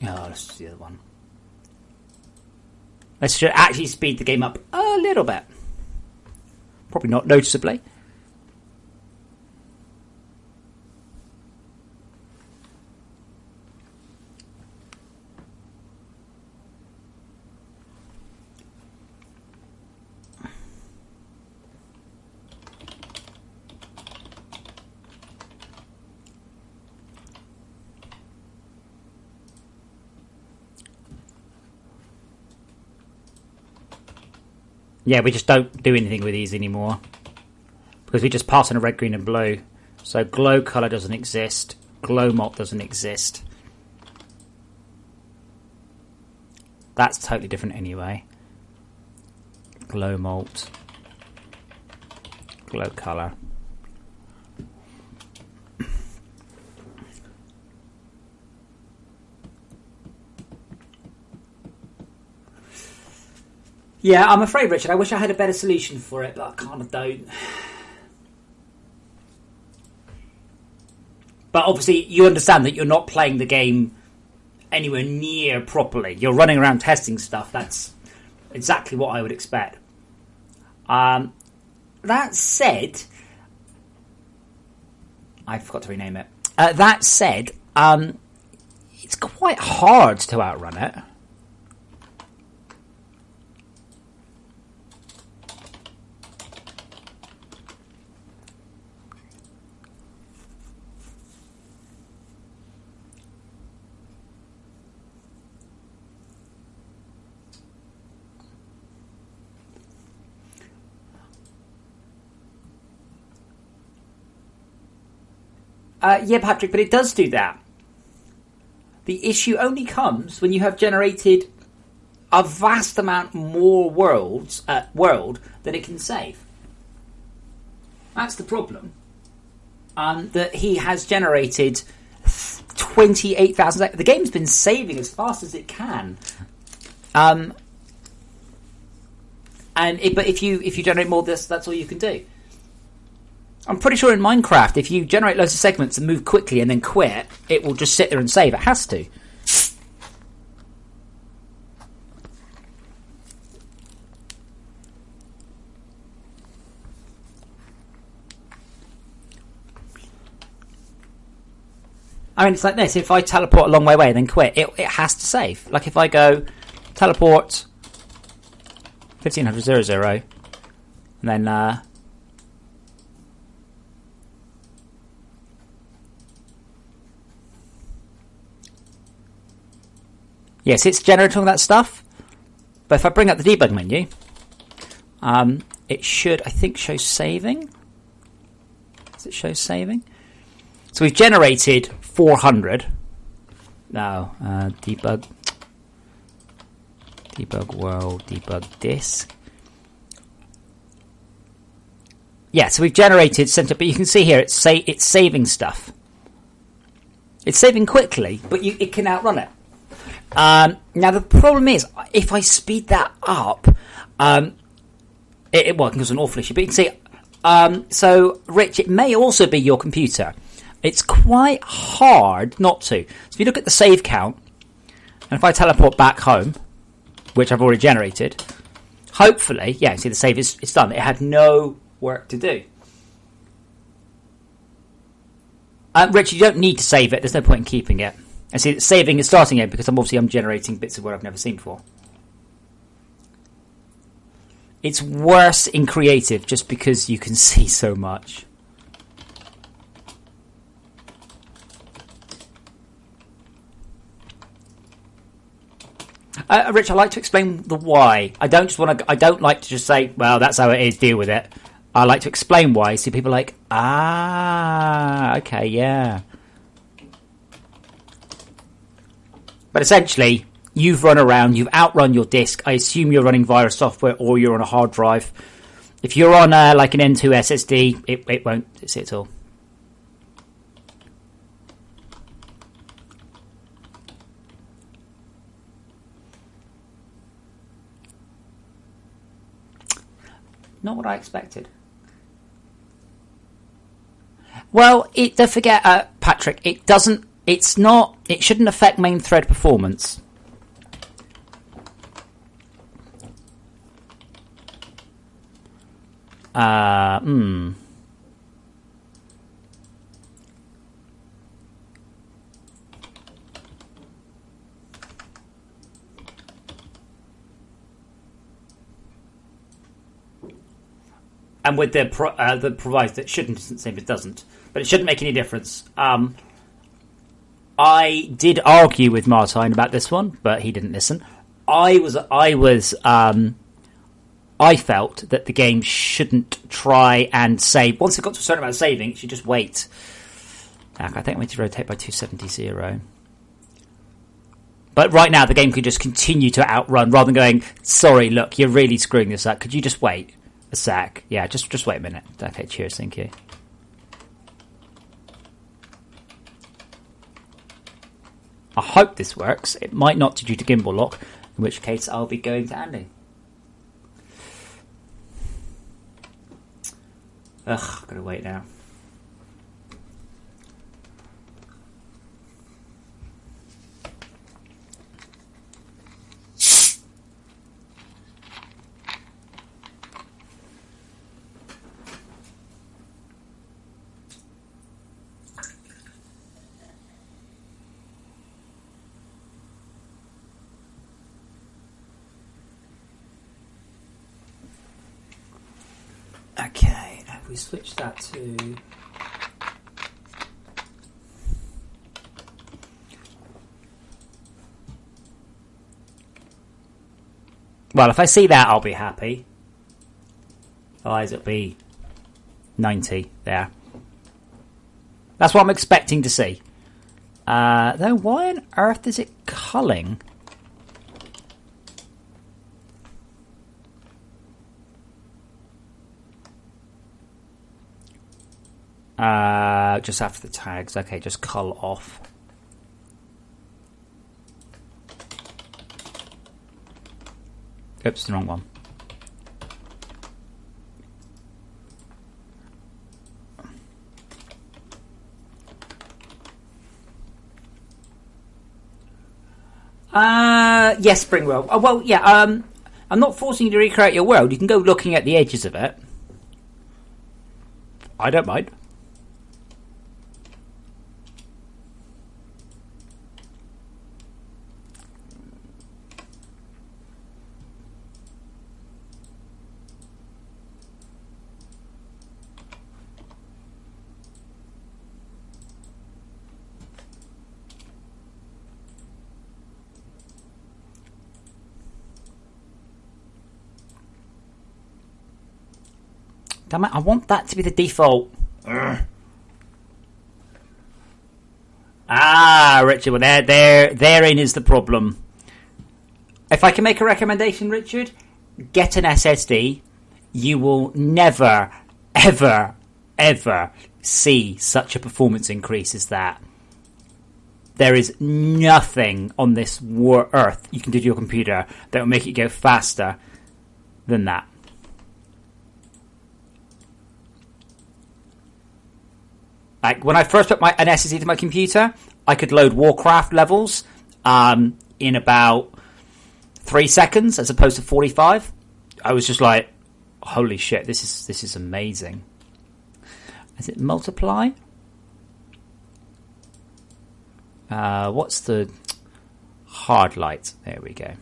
Oh, let's do the other one. This should actually speed the game up a little bit. Probably not noticeably. Yeah, we just don't do anything with these anymore because we just pass on a red, green and blue. So glow color doesn't exist. Glow malt doesn't exist. That's totally different anyway. Glow malt. Glow color. Yeah, I'm afraid, Richard, I wish I had a better solution for it, but I kind of don't. But obviously, you understand that you're not playing the game anywhere near properly. You're running around testing stuff. exactly what I would expect. That said, I forgot to rename it. That said, it's quite hard to outrun it. Yeah, Patrick, but it does do that. The issue only comes when you have generated a vast amount more world than it can save. That's the problem. That he has generated 28,000. The game's been saving as fast as it can. But if you generate more of this, that's all you can do. I'm pretty sure in Minecraft, if you generate loads of segments and move quickly and then quit, it will just sit there and save. It has to. I mean, it's like this. If I teleport a long way away and then quit, it has to save. Like if I go teleport 1500 and then yes, it's generating all that stuff. But if I bring up the debug menu, it should, I think, show saving. Does it show saving? So we've generated 400. Now, debug world, debug disk. Yeah, so we've generated center, but you can see here it's saving stuff. It's saving quickly, but it can outrun it. Now the problem is, if I speed that up, it can cause an awful issue. But you can see, so Rich, it may also be your computer. It's quite hard not to. So if you look at the save count, and if I teleport back home, which I've already generated, hopefully, yeah, see the save is it's done. It had no work to do. Rich, you don't need to save it. There's no point in keeping it. And see, saving is starting it because I'm generating bits of what I've never seen before. It's worse in creative just because you can see so much. Rich, I like to explain the why. I don't like to just say, well, that's how it is, deal with it. I like to explain why, so people are like, okay, yeah. But essentially, you've run around, you've outrun your disk. I assume you're running via software or you're on a hard drive. If you're on like an M2 SSD, it won't see it at all. Not what I expected. Well, don't forget, Patrick, it shouldn't affect main thread performance. And with the proviso that shouldn't, same as doesn't, but it shouldn't make any difference. I did argue with Martine about this one, but he didn't listen. I felt that the game shouldn't try and save. Once it got to a certain amount of saving, it should just wait. I think I'm going to rotate by 270. But right now, the game could just continue to outrun rather than going, sorry, look, you're really screwing this up. Could you just wait a sec? Yeah, just wait a minute. Okay, cheers, thank you. I hope this works. It might not due to gimbal lock, in which case I'll be going to Andy. Ugh, gotta wait now. If we switch that to... Well, if I see that, I'll be happy. Otherwise, it'll be 90 there. That's what I'm expecting to see. Though, why on earth is it culling? Just after the tags. Okay, just cull off. Oops, the wrong one. Yes, Springwell. Oh, well, yeah, I'm not forcing you to recreate your world. You can go looking at the edges of it. I don't mind. Damn it, I want that to be the default. Urgh. Ah, Richard, well, therein is the problem. If I can make a recommendation, Richard, get an SSD. You will never, ever, ever see such a performance increase as that. There is nothing on this earth you can do to your computer that will make it go faster than that. Like, when I first put an SSD to my computer, I could load Warcraft levels in about 3 seconds as opposed to 45. I was just like, holy shit, this is amazing. Is it multiply? What's the hard light? There we go.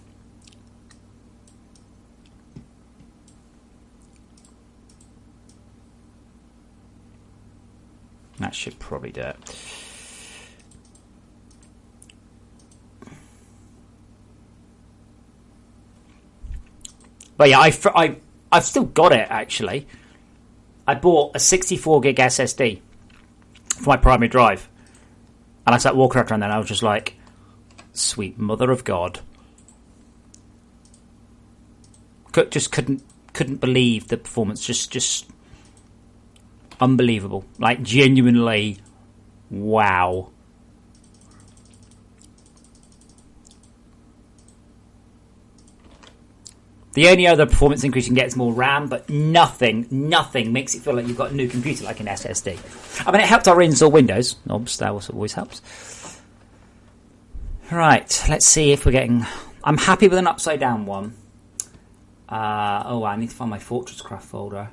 That should probably do it. But yeah, I've still got it, actually. I bought a 64 gig SSD for my primary drive. And I started walking around and I was just like, sweet mother of God. Just couldn't believe the performance. Just unbelievable. Like, genuinely, wow. The only other performance increase you can get is more RAM, but nothing makes it feel like you've got a new computer like an SSD. I mean, it helped our reinstall Windows. Obviously, that always helps. Right, let's see if we're getting... I'm happy with an upside down one. I need to find my FortressCraft folder.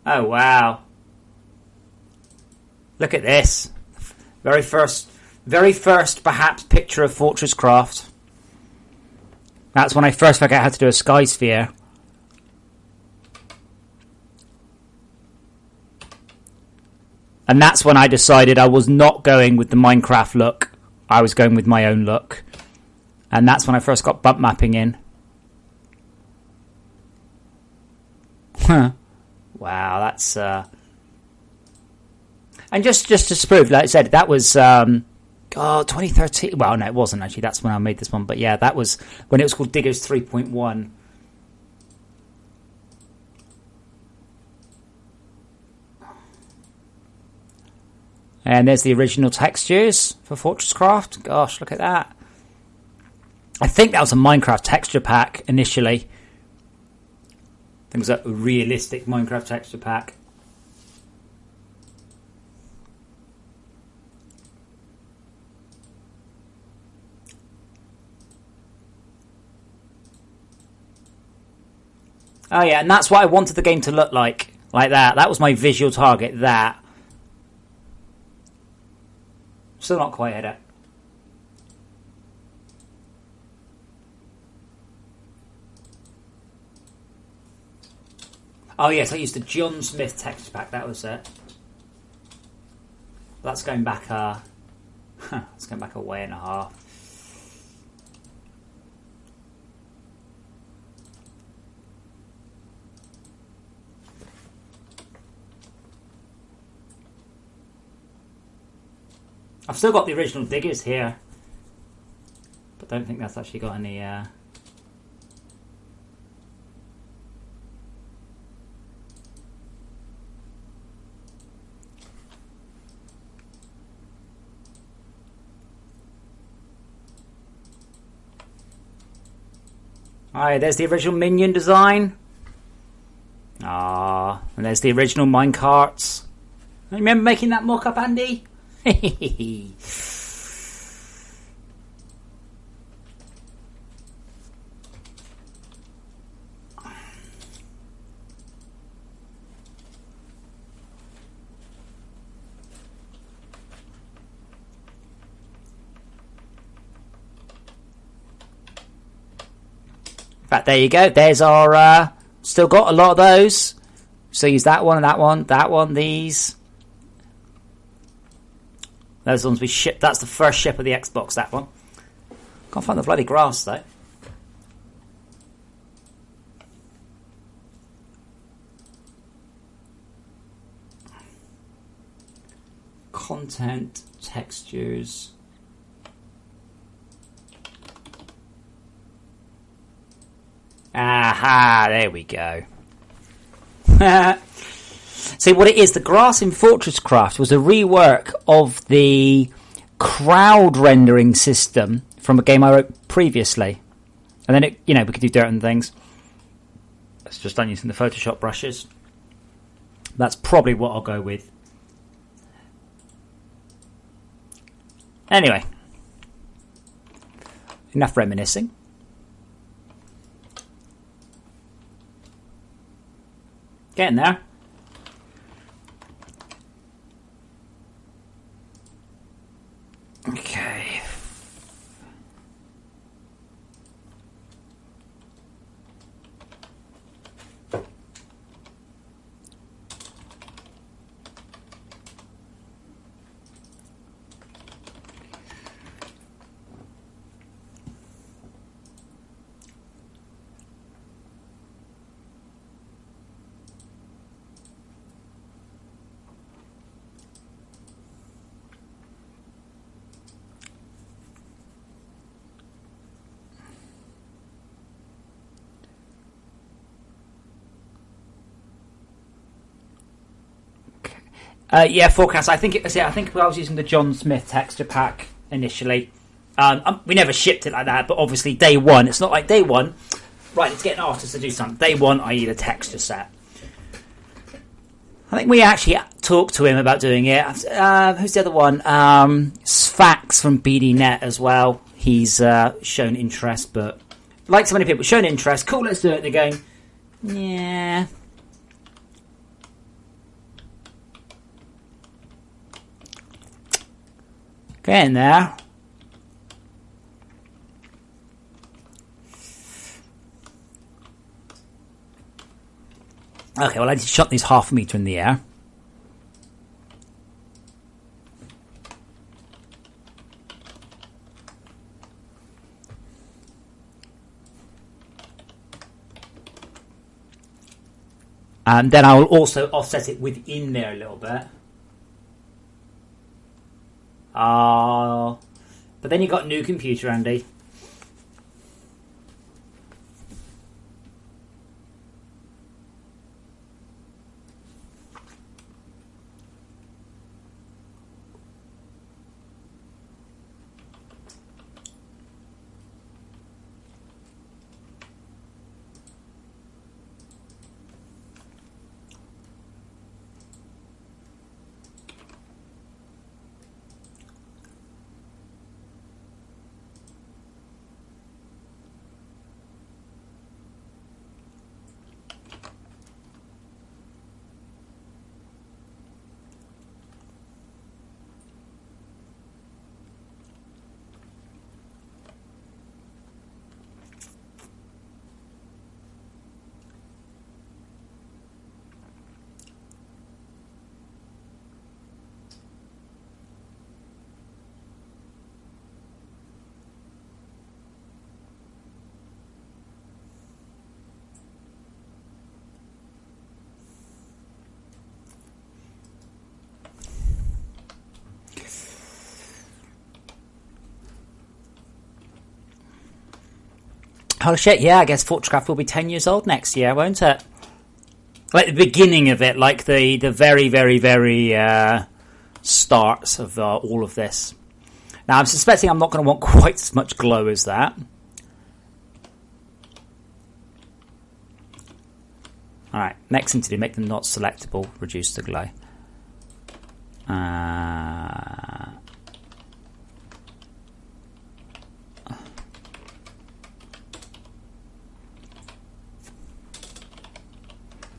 Oh, wow. Look at this. Very first, perhaps, picture of FortressCraft. That's when I first figured out how to do a sky sphere. And that's when I decided I was not going with the Minecraft look. I was going with my own look. And that's when I first got bump mapping in. Huh. Wow, that's... And just to prove, like I said, that was... 2013... Well, no, it wasn't, actually. That's when I made this one. But yeah, that was when it was called Diggers 3.1. And there's the original textures for FortressCraft. Gosh, look at that. I think that was a Minecraft texture pack initially. It was a realistic Minecraft texture pack. Oh yeah, and that's what I wanted the game to look like that. That was my visual target. That. Still not quite hit it. Oh yes, I used the John Smith texture pack. That was it. That's going back. It's going back a way and a half. I've still got the original diggers here, but don't think that's actually got any. Alright, there's the original minion design. Ah, and there's the original minecarts. Remember making that mock-up, Andy? In fact, there you go. There's our... still got a lot of those. So use that one, that one, these. Those ones we shipped. That's the first ship of the Xbox, that one. Can't find the bloody grass, though. Content, textures. Aha, there we go. See, what it is, the grass in FortressCraft was a rework of the crowd rendering system from a game I wrote previously. And then, we could do dirt and things. It's just done using the Photoshop brushes. That's probably what I'll go with. Anyway. Enough reminiscing. Getting there. Okay. Yeah, forecast. I think I was using the John Smith texture pack initially. We never shipped it like that, but obviously day one, it's not like day one. Right, let's get an artist to do something. Day one, i.e. the texture set. I think we actually talked to him about doing it. Who's the other one? Sfax from BDNet as well. He's shown interest, but like so many people, shown interest. Cool, let's do it. They're going, yeah. Get in there. Okay, well I need to shot these half a metre in the air. And then I will also offset it within there a little bit. But then you got a new computer, Andy. Oh shit, yeah, I guess FortressCraft will be 10 years old next year, won't it? Like the beginning of it, like the very, very, very start of all of this. Now, I'm suspecting I'm not going to want quite as much glow as that. Alright, next thing to do, make them not selectable, reduce the glow.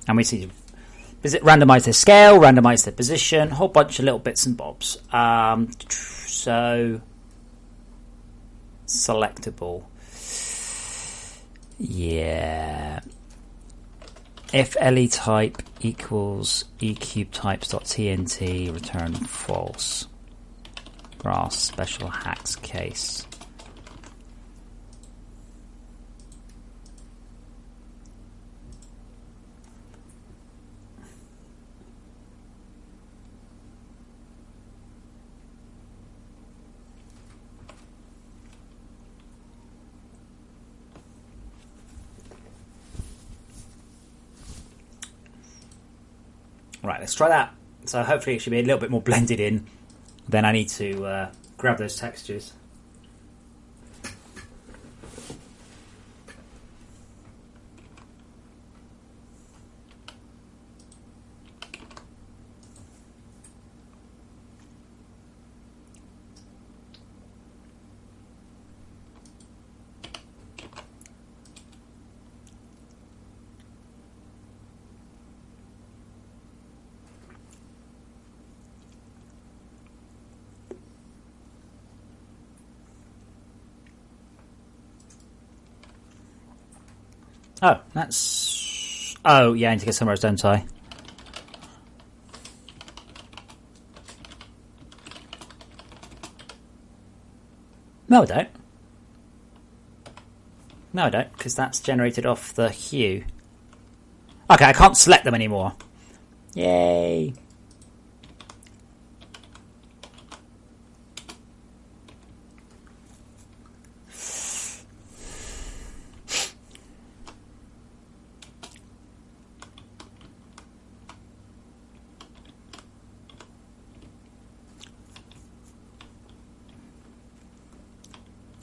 And we see randomize their scale, randomize their position, a whole bunch of little bits and bobs. So selectable. Yeah. If LE type equals eCubeTypes.tnt, return false. Brass special hacks case. Right, let's try that. So hopefully it should be a little bit more blended in. Then I need to grab those textures. Oh, that's... Oh, yeah, I need to get somewhere else, don't I? No, I don't. No, I don't, because that's generated off the hue. Okay, I can't select them anymore. Yay.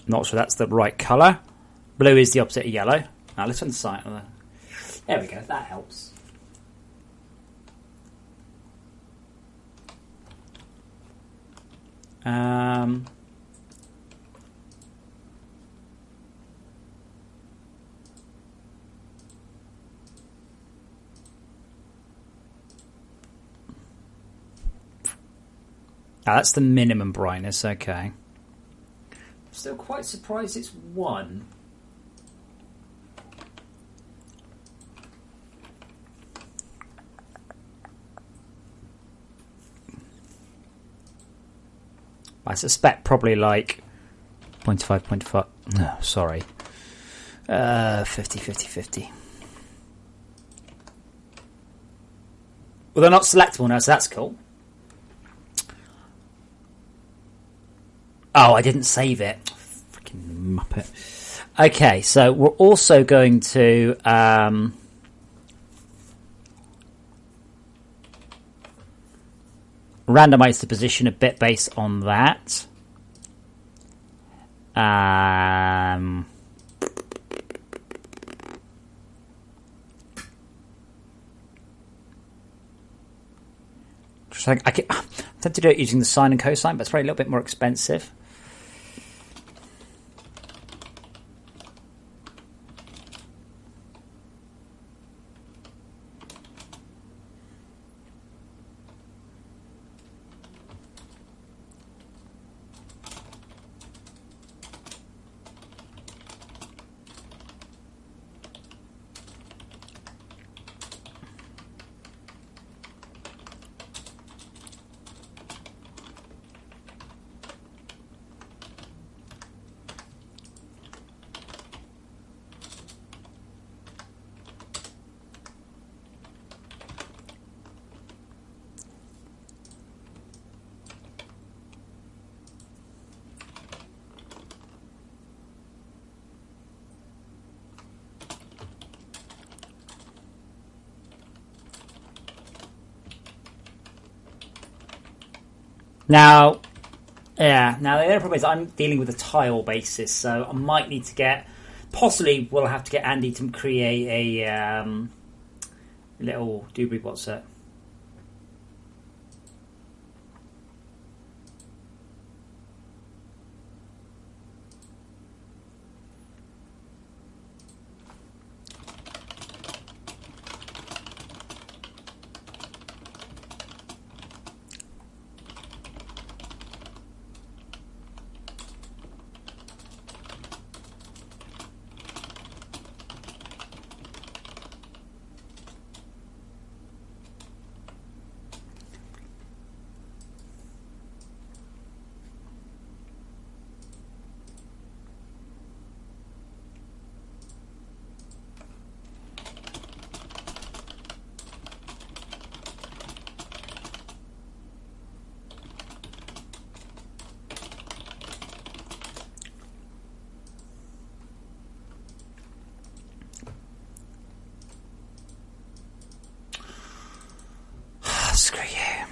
Not sure that's the right colour. Blue is the opposite of yellow. Now let's turn the site on. There we go, that helps. That's the minimum brightness, okay. Still quite surprised it's 1. I suspect probably like 0.5, 0.5. No, sorry. 50, 50, 50. Well, they're not selectable now, so that's cool. Oh, I didn't save it. Freaking muppet. Okay, so we're also going to randomize the position a bit based on that. I tend to do it using the sine and cosine, but it's probably a little bit more expensive. Now, yeah. Now the other problem is I'm dealing with a tile basis, so I might need to get. Possibly, we'll have to get Andy to create a little doobly bot set. Screw you.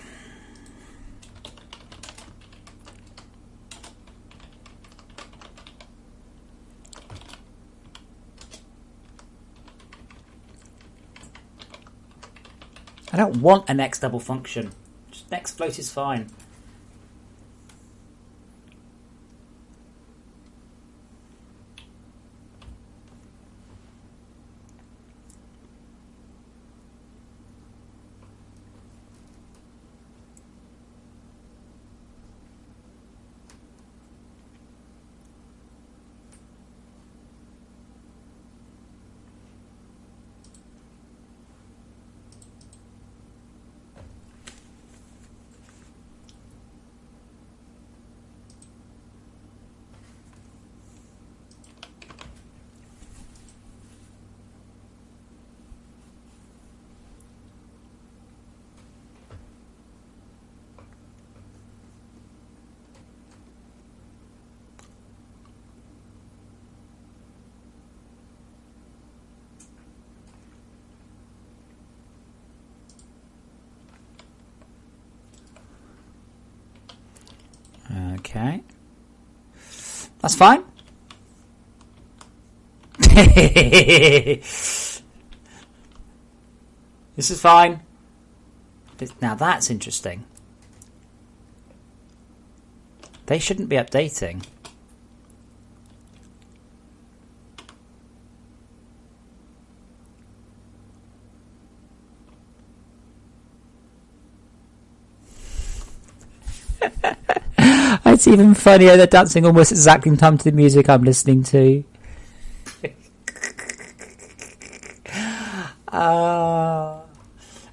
I don't want an X double function. Just next float is fine. Okay. That's fine. This is fine. Now that's interesting. They shouldn't be updating. It's even funnier. They're dancing almost exactly in time to the music I'm listening to.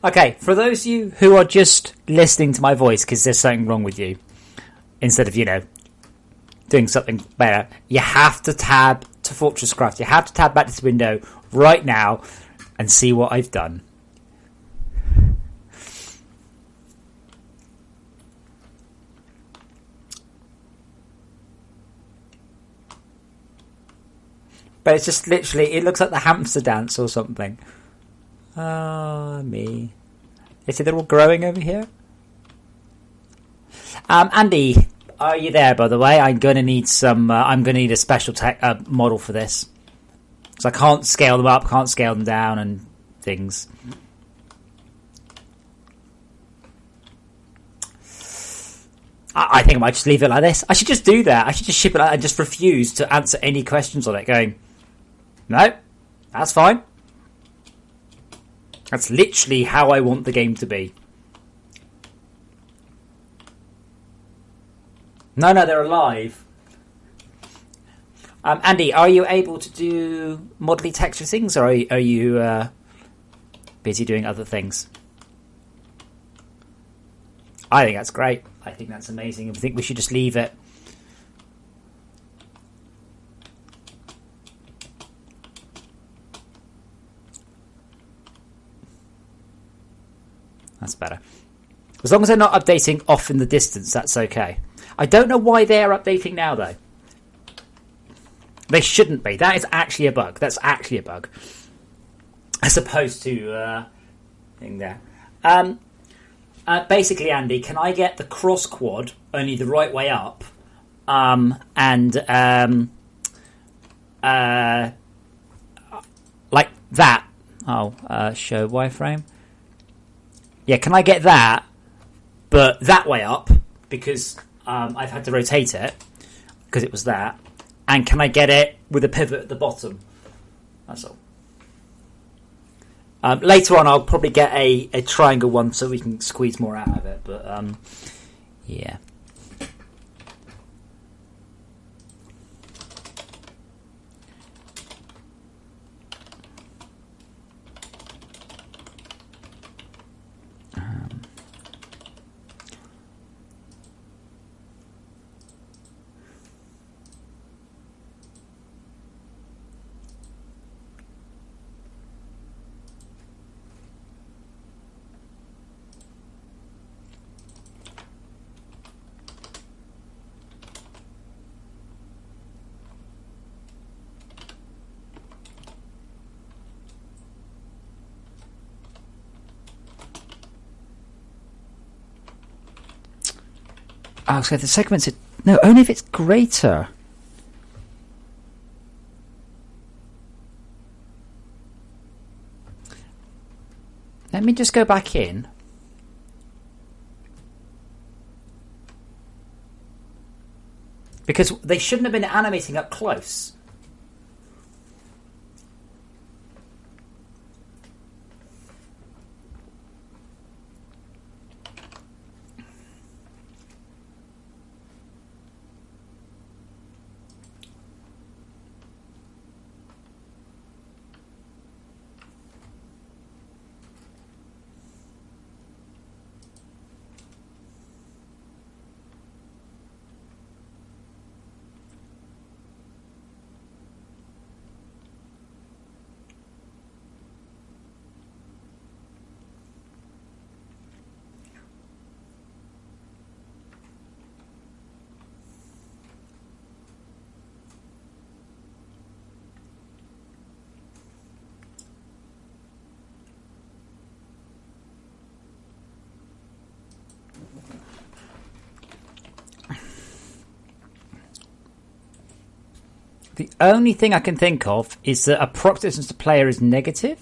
Okay, for those of you who are just listening to my voice because there's something wrong with you, instead of, doing something better, you have to tab to FortressCraft. You have to tab back to this window right now and see what I've done. But it's just literally, it looks like the hamster dance or something. Ah, me. You see they're all growing over here? Andy, are you there, by the way? I'm going to need I'm going to need a special model for this. Because I can't scale them up, can't scale them down and things. I think I might just leave it like this. I should just do that. I should just ship it and just refuse to answer any questions on it, going, no, that's fine. That's literally how I want the game to be. No, they're alive. Andy, are you able to do modelly texture things, or are you busy doing other things? I think that's great. I think that's amazing. I think we should just leave it. That's better. As long as they're not updating off in the distance, that's okay. I don't know why they're updating now, though. They shouldn't be. That is actually a bug. That's actually a bug. As opposed to thing there. Basically, Andy, can I get the cross quad only the right way up? Like that. Show wireframe. Yeah, can I get that, but that way up, because I've had to rotate it, because it was that. And can I get it with a pivot at the bottom? That's all. Later on, I'll probably get a triangle one so we can squeeze more out of it, but yeah. Oh, so the segments... No, only if it's greater. Let me just go back in. Because they shouldn't have been animating up close. The only thing I can think of is that approximate distance to player is negative.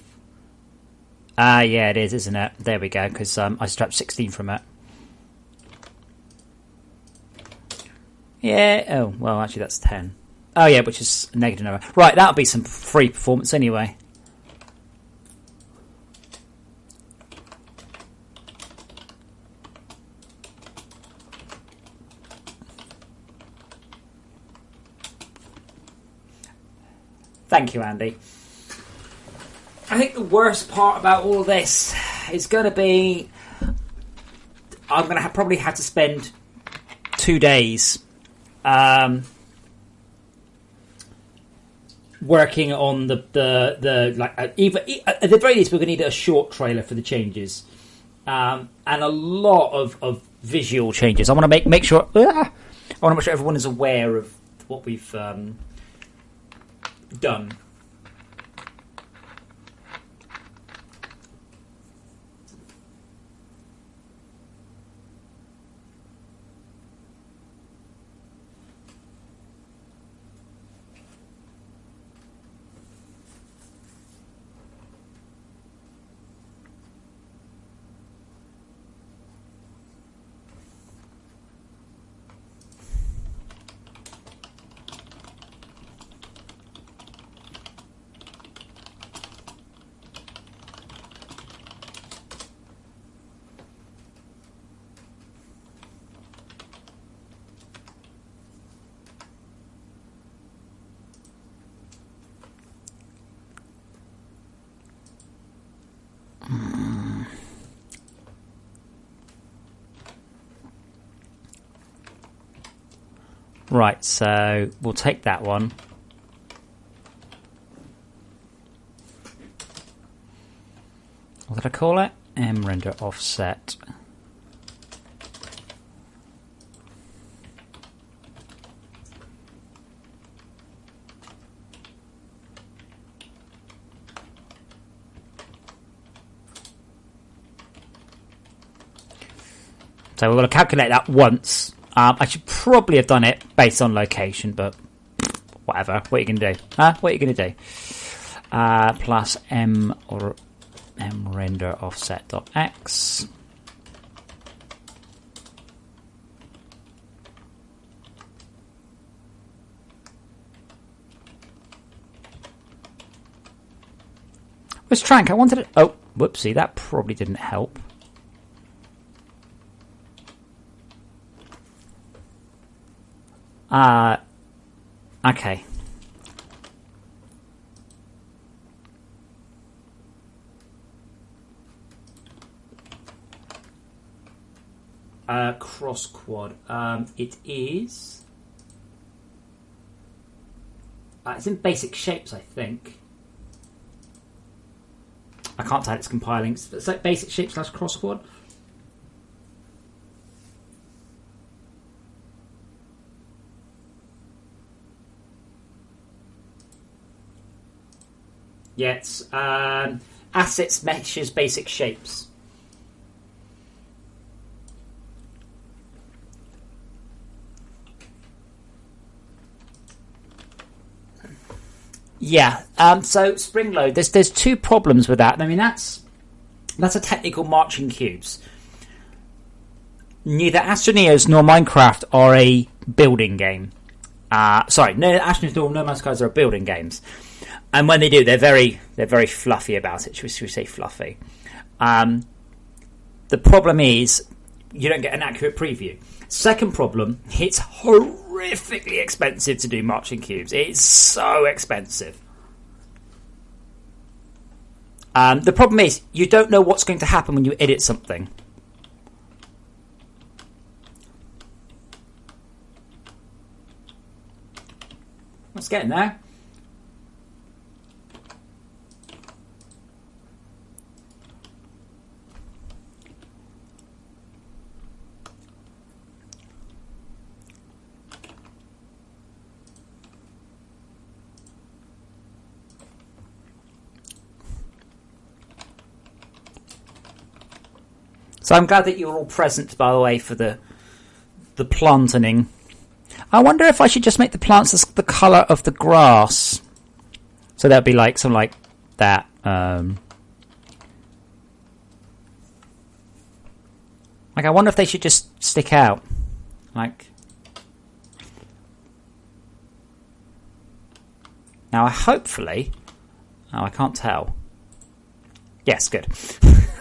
Yeah, it is, isn't it? There we go, because I strapped 16 from it. Yeah, oh, well, actually that's 10. Oh, yeah, which is a negative number. Right, that'll be some free performance anyway. Thank you, Andy. I think the worst part about all of this is going to be I'm going to probably have to spend 2 days working on the like even at the very least we're going to need a short trailer for the changes and a lot of visual changes. I want to make sure everyone is aware of what we've done. Right, so we'll take that one. What did I call it? Render offset. So we're going to calculate that once. I should probably have done it based on location, but whatever. What are you going to do? What are you going to do? Plus m or m render offset.x. Where's Trank? I wanted it. Oh, whoopsie, that probably didn't help. Okay. Cross quad. It is. It's in basic shapes, I think. I can't tell it's compiling. It's like basic shapes / cross quad. Yeah, it's assets, meshes, basic shapes. Yeah. So spring load. There's two problems with that. I mean, that's a technical marching cubes. Neither Astroneers nor Minecraft are a building game. Sorry, no, Astroneers nor No Man's Skies are building games. And when they do, they're very fluffy about it. Should we say fluffy? The problem is you don't get an accurate preview. Second problem, it's horrifically expensive to do marching cubes. It's so expensive. The problem is you don't know what's going to happen when you edit something. Let's get in there. So I'm glad that you're all present, by the way, for the planting. I wonder if I should just make the plants the colour of the grass. So that'd be like something like that. Like I wonder if they should just stick out. Like now, hopefully, I can't tell. Yes, good.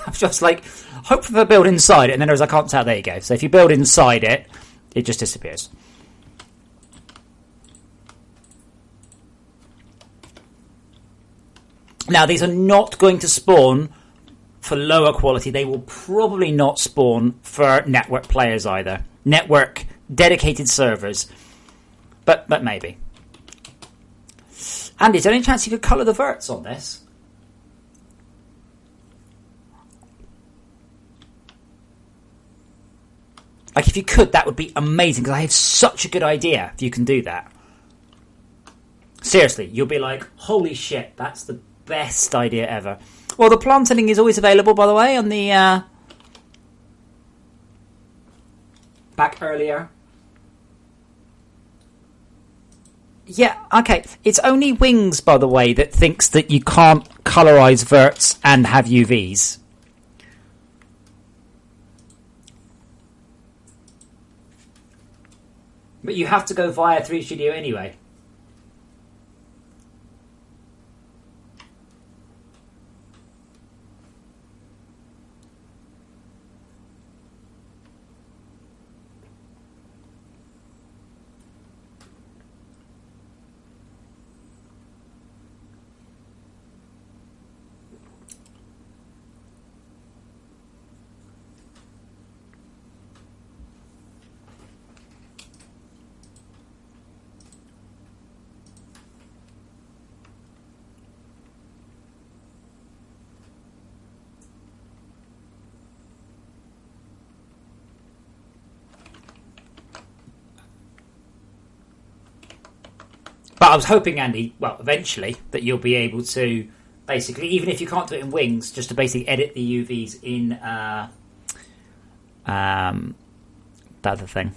I'm just like, hopefully I build inside it, and then there's I can't tell. There you go. So if you build inside it, it just disappears. Now, these are not going to spawn for lower quality. They will probably not spawn for network players either. Network dedicated servers. But maybe. Andy, is there any chance you could colour the verts on this? Like, if you could, that would be amazing, because I have such a good idea if you can do that. Seriously, you'll be like, holy shit, that's the best idea ever. Well, the planting is always available, by the way, on the... back earlier. Yeah, okay. It's only Wings, by the way, that thinks that you can't colorize verts and have UVs. But you have to go via 3 Studio anyway. But I was hoping, Andy, well, eventually, that you'll be able to basically, even if you can't do it in Wings, just to basically edit the UVs in that other thing.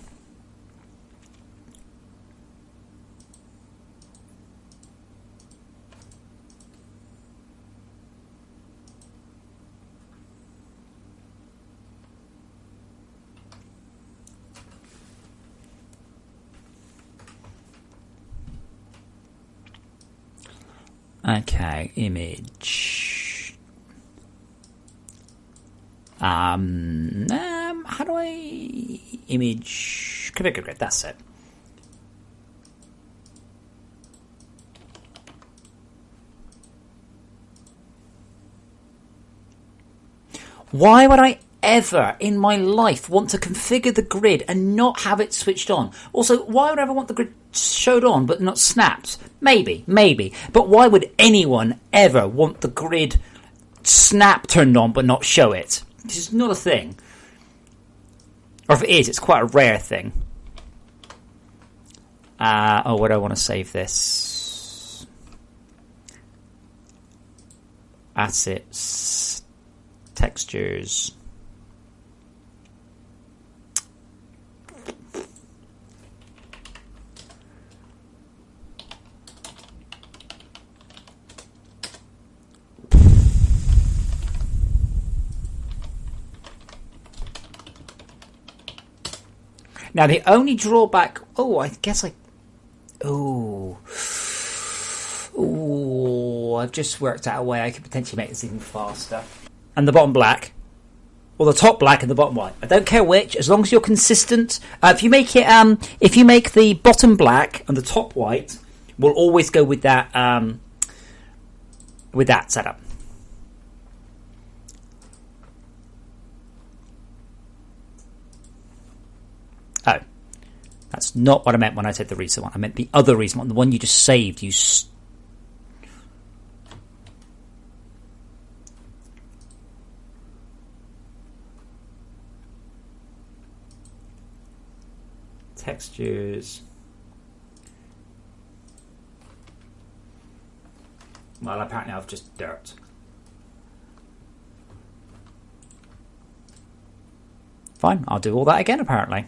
Okay, image. How do I image configure grid? That's it. Why would I ever in my life want to configure the grid and not have it switched on? Also, why would I ever want the grid showed on but not snapped? Maybe. But why would anyone ever want the grid snap turned on but not show it? This is not a thing. Or if it is, it's quite a rare thing. Where do I want to save this? Assets. Textures. Now the only drawback... I guess I... I've just worked out a way I could potentially make this even faster. And the bottom black. Or the top black and the bottom white. I don't care which, as long as you're consistent. If you make the bottom black and the top white, we'll always go with that setup. Oh, that's not what I meant when I said the recent one. I meant the other recent one, the one you just saved. Textures. Well, apparently I've just dirt. Fine, I'll do all that again apparently.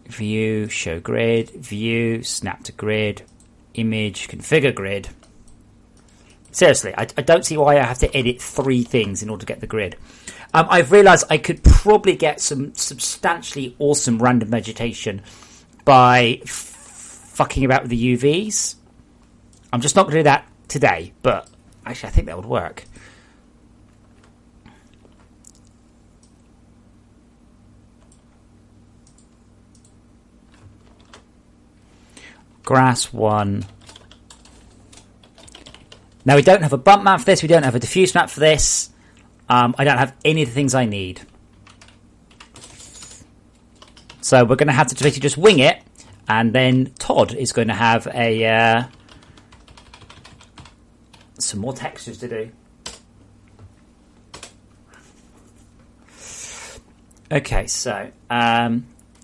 View, show grid, view, snap to grid, image, configure grid. Seriously, I don't see why I have to edit 3 things in order to get the grid. I've realised I could probably get some substantially awesome random vegetation by fucking about with the UVs. I'm just not going to do that today, but actually I think that would work. Grass 1. Now we don't have a bump map for this, we don't have a diffuse map for this. I don't have any of the things I need. So we're going to have to basically just wing it, and then Todd is going to have some more textures to do. Okay, so at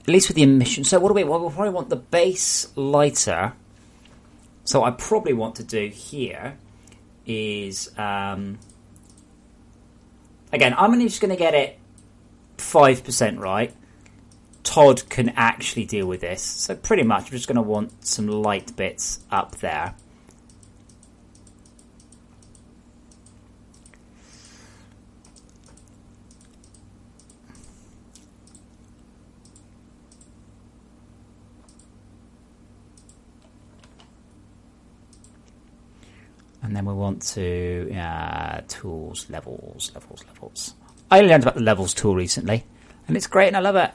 least with the emission. So what do we? Well, we'll probably want the base lighter. So I probably want to do here is again, I'm just going to get it 5% right. Todd can actually deal with this, so pretty much I'm just going to want some light bits up there. And then we want to tools, levels. I only learned about the levels tool recently, and it's great and I love it.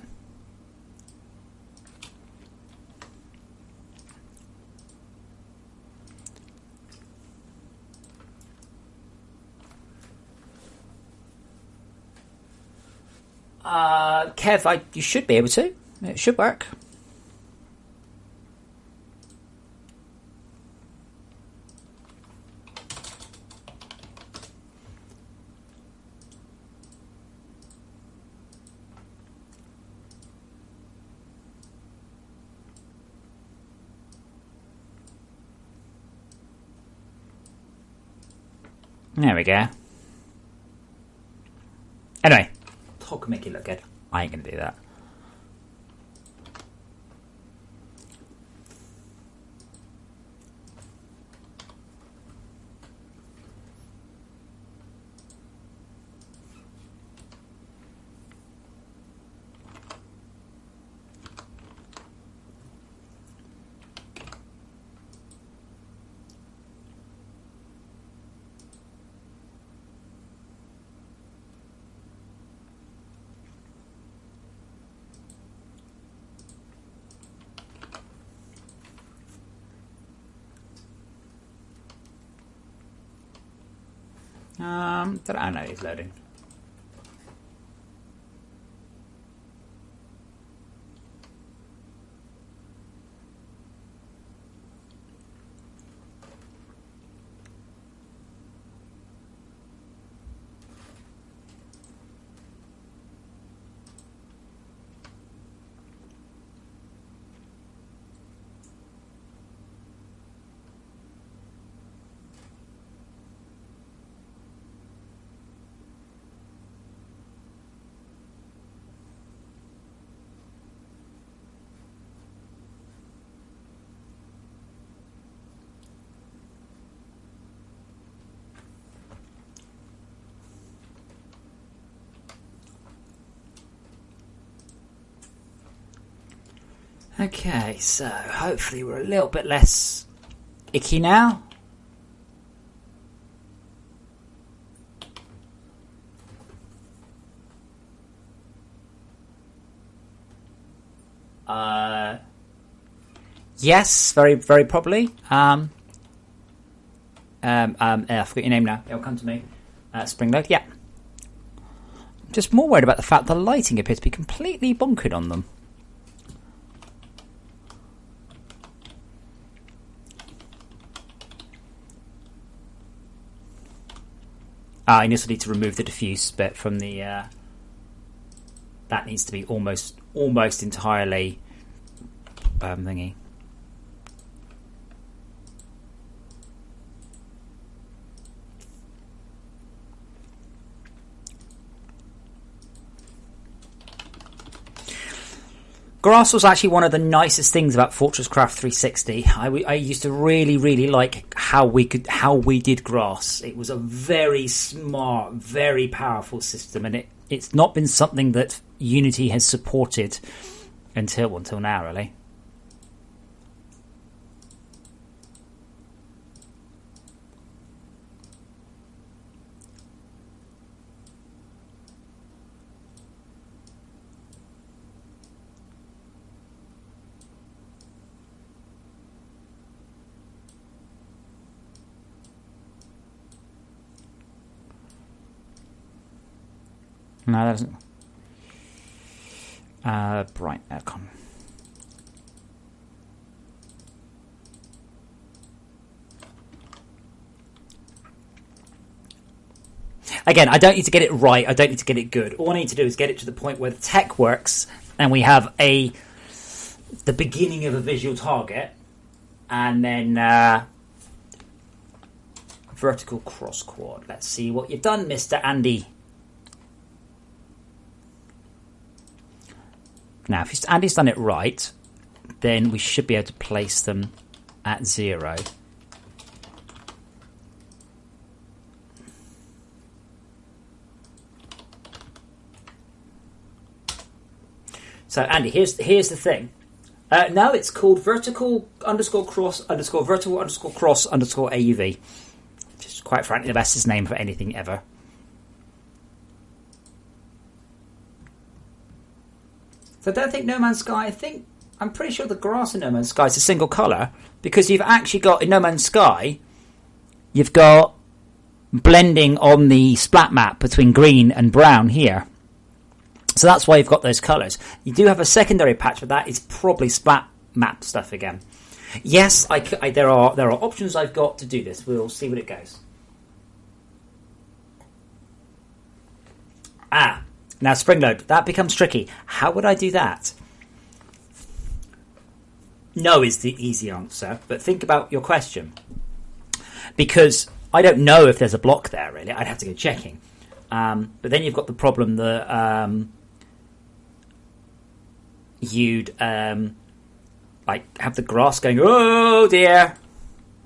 Kev, you should be able to. It should work. There we go. Anyway, talk make it look good. I ain't going to do that. I know it's loading. Okay, so hopefully we're a little bit less icky now. Yes, very, very probably. I forgot your name now. It'll come to me. Springload, yeah. I'm just more worried about the fact the lighting appears to be completely bonkered on them. I also need to remove the diffuse bit from the. That needs to be almost entirely thingy. Grass was actually one of the nicest things about FortressCraft 360. I used to really like how we did grass. It was a very smart, very powerful system, and it's not been something that Unity has supported until now, really. No, that doesn't. Bright aircon. Again, I don't need to get it right. I don't need to get it good. All I need to do is get it to the point where the tech works, and we have the beginning of a visual target, and then vertical cross quad. Let's see what you've done, Mr. Andy. Now, if Andy's done it right, then we should be able to place them at 0. So, Andy, here's the thing. No, it's called vertical _ cross _ vertical _ cross _ AUV. Just quite frankly, the bestest name for anything ever. So I don't think No Man's Sky, I'm pretty sure the grass in No Man's Sky is a single colour, because you've actually got, in No Man's Sky, you've got blending on the splat map between green and brown here. So that's why you've got those colours. You do have a secondary patch, but that is probably splat map stuff again. Yes, there are options I've got to do this. We'll see what it goes. Now, Springload, that becomes tricky. How would I do that? No is the easy answer, but think about your question. Because I don't know if there's a block there, really. I'd have to go checking. But then you've got the problem that you'd like have the grass going, oh dear,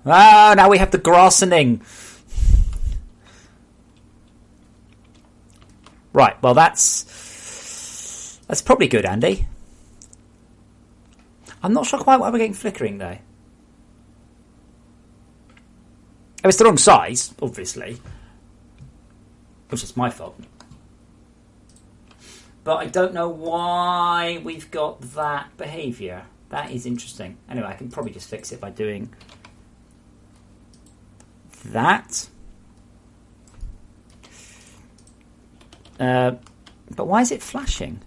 now we have the grassening. Right, well that's probably good, Andy. I'm not sure quite why we're getting flickering though. Oh, it's the wrong size, obviously, which is my fault. But I don't know why we've got that behaviour. That is interesting. Anyway, I can probably just fix it by doing that. But why is it flashing?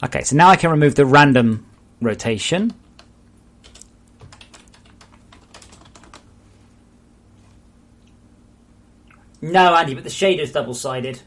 Okay, so now I can remove the random rotation. No, Andy, but the shader's double-sided.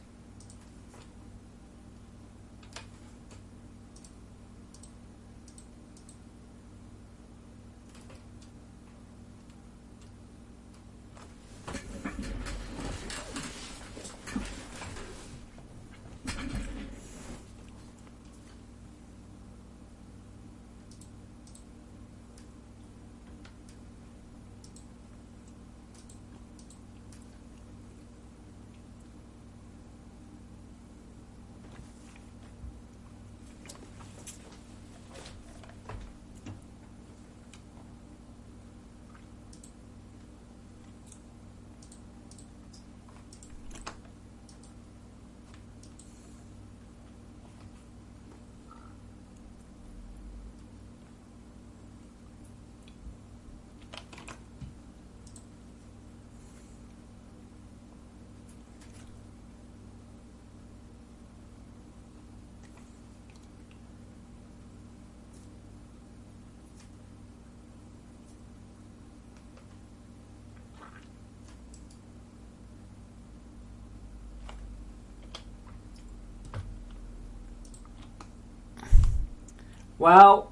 Well,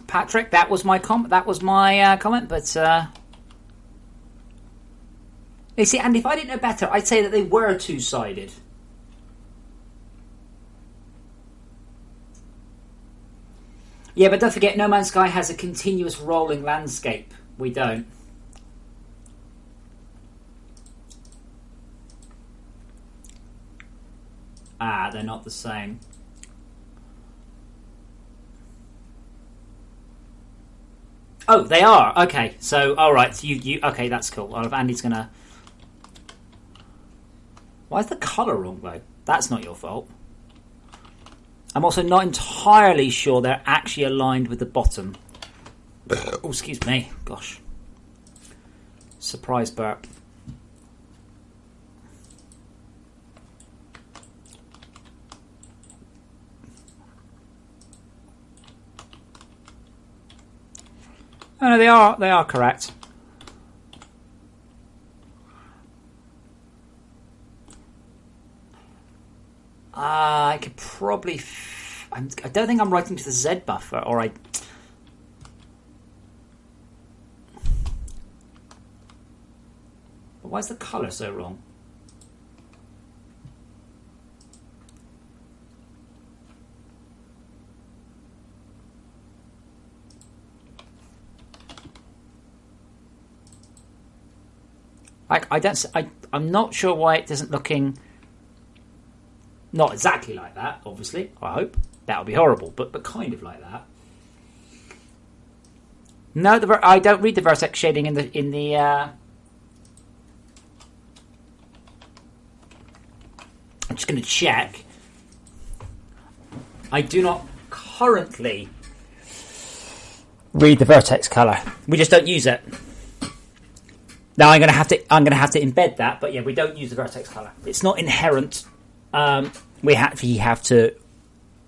Patrick, that was my comment. But you see, and if I didn't know better, I'd say that they were two-sided. Yeah, but don't forget, No Man's Sky has a continuous rolling landscape. We don't. They're not the same. Oh, they are. Okay, so all right. So you okay? That's cool. Well, if Andy's gonna. Why is the colour wrong though? That's not your fault. I'm also not entirely sure they're actually aligned with the bottom. Oh, excuse me. Gosh. Surprise burp. Oh, no, they are correct. I could probably. I don't think I'm writing to the Z buffer, or I. But why is the colour so wrong? I'm not sure why it isn't looking. Not exactly like that, obviously. I hope that would be horrible, but kind of like that. No, I don't read the vertex shading in the. I'm just going to check. I do not currently read the vertex color. We just don't use it. Now I'm going to have to embed that, but yeah, we don't use the vertex color. It's not inherent. We have to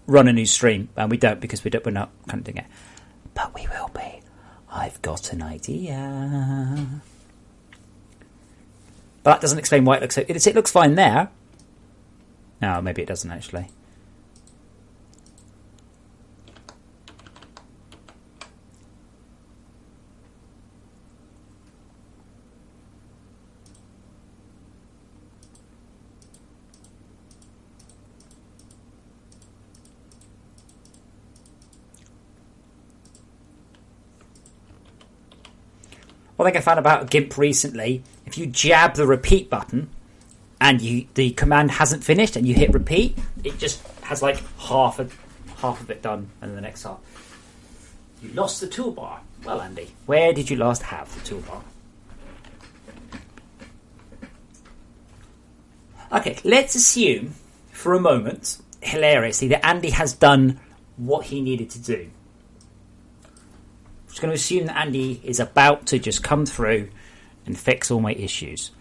run a new stream, and we don't because we're not kind of doing it. But we will be. I've got an idea. But that doesn't explain why it looks so. It looks fine there. No, maybe it doesn't actually. One thing I found about GIMP recently, if you jab the repeat button and the command hasn't finished and you hit repeat, it just has like half of it done and then the next half. You lost the toolbar. Well, Andy, where did you last have the toolbar? Okay, let's assume for a moment, hilariously, that Andy has done what he needed to do. I'm just going to assume that Andy is about to just come through and fix all my issues.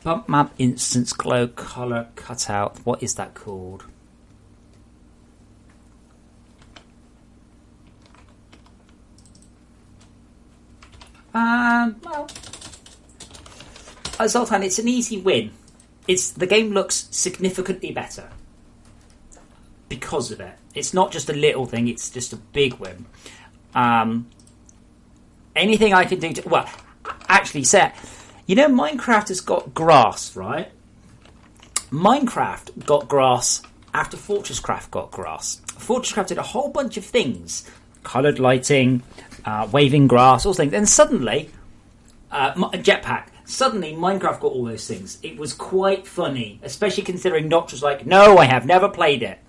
Bump map instance glow color cutout. What is that called? Well, Zoltan, it's an easy win. The game looks significantly better because of it. It's not just a little thing; it's just a big win. Anything I can do to... Well, actually, Minecraft has got grass, right? Minecraft got grass after FortressCraft got grass. FortressCraft did a whole bunch of things. Coloured lighting, waving grass, all things. And suddenly, jetpack. Suddenly, Minecraft got all those things. It was quite funny, especially considering Notch was like, no, I have never played it.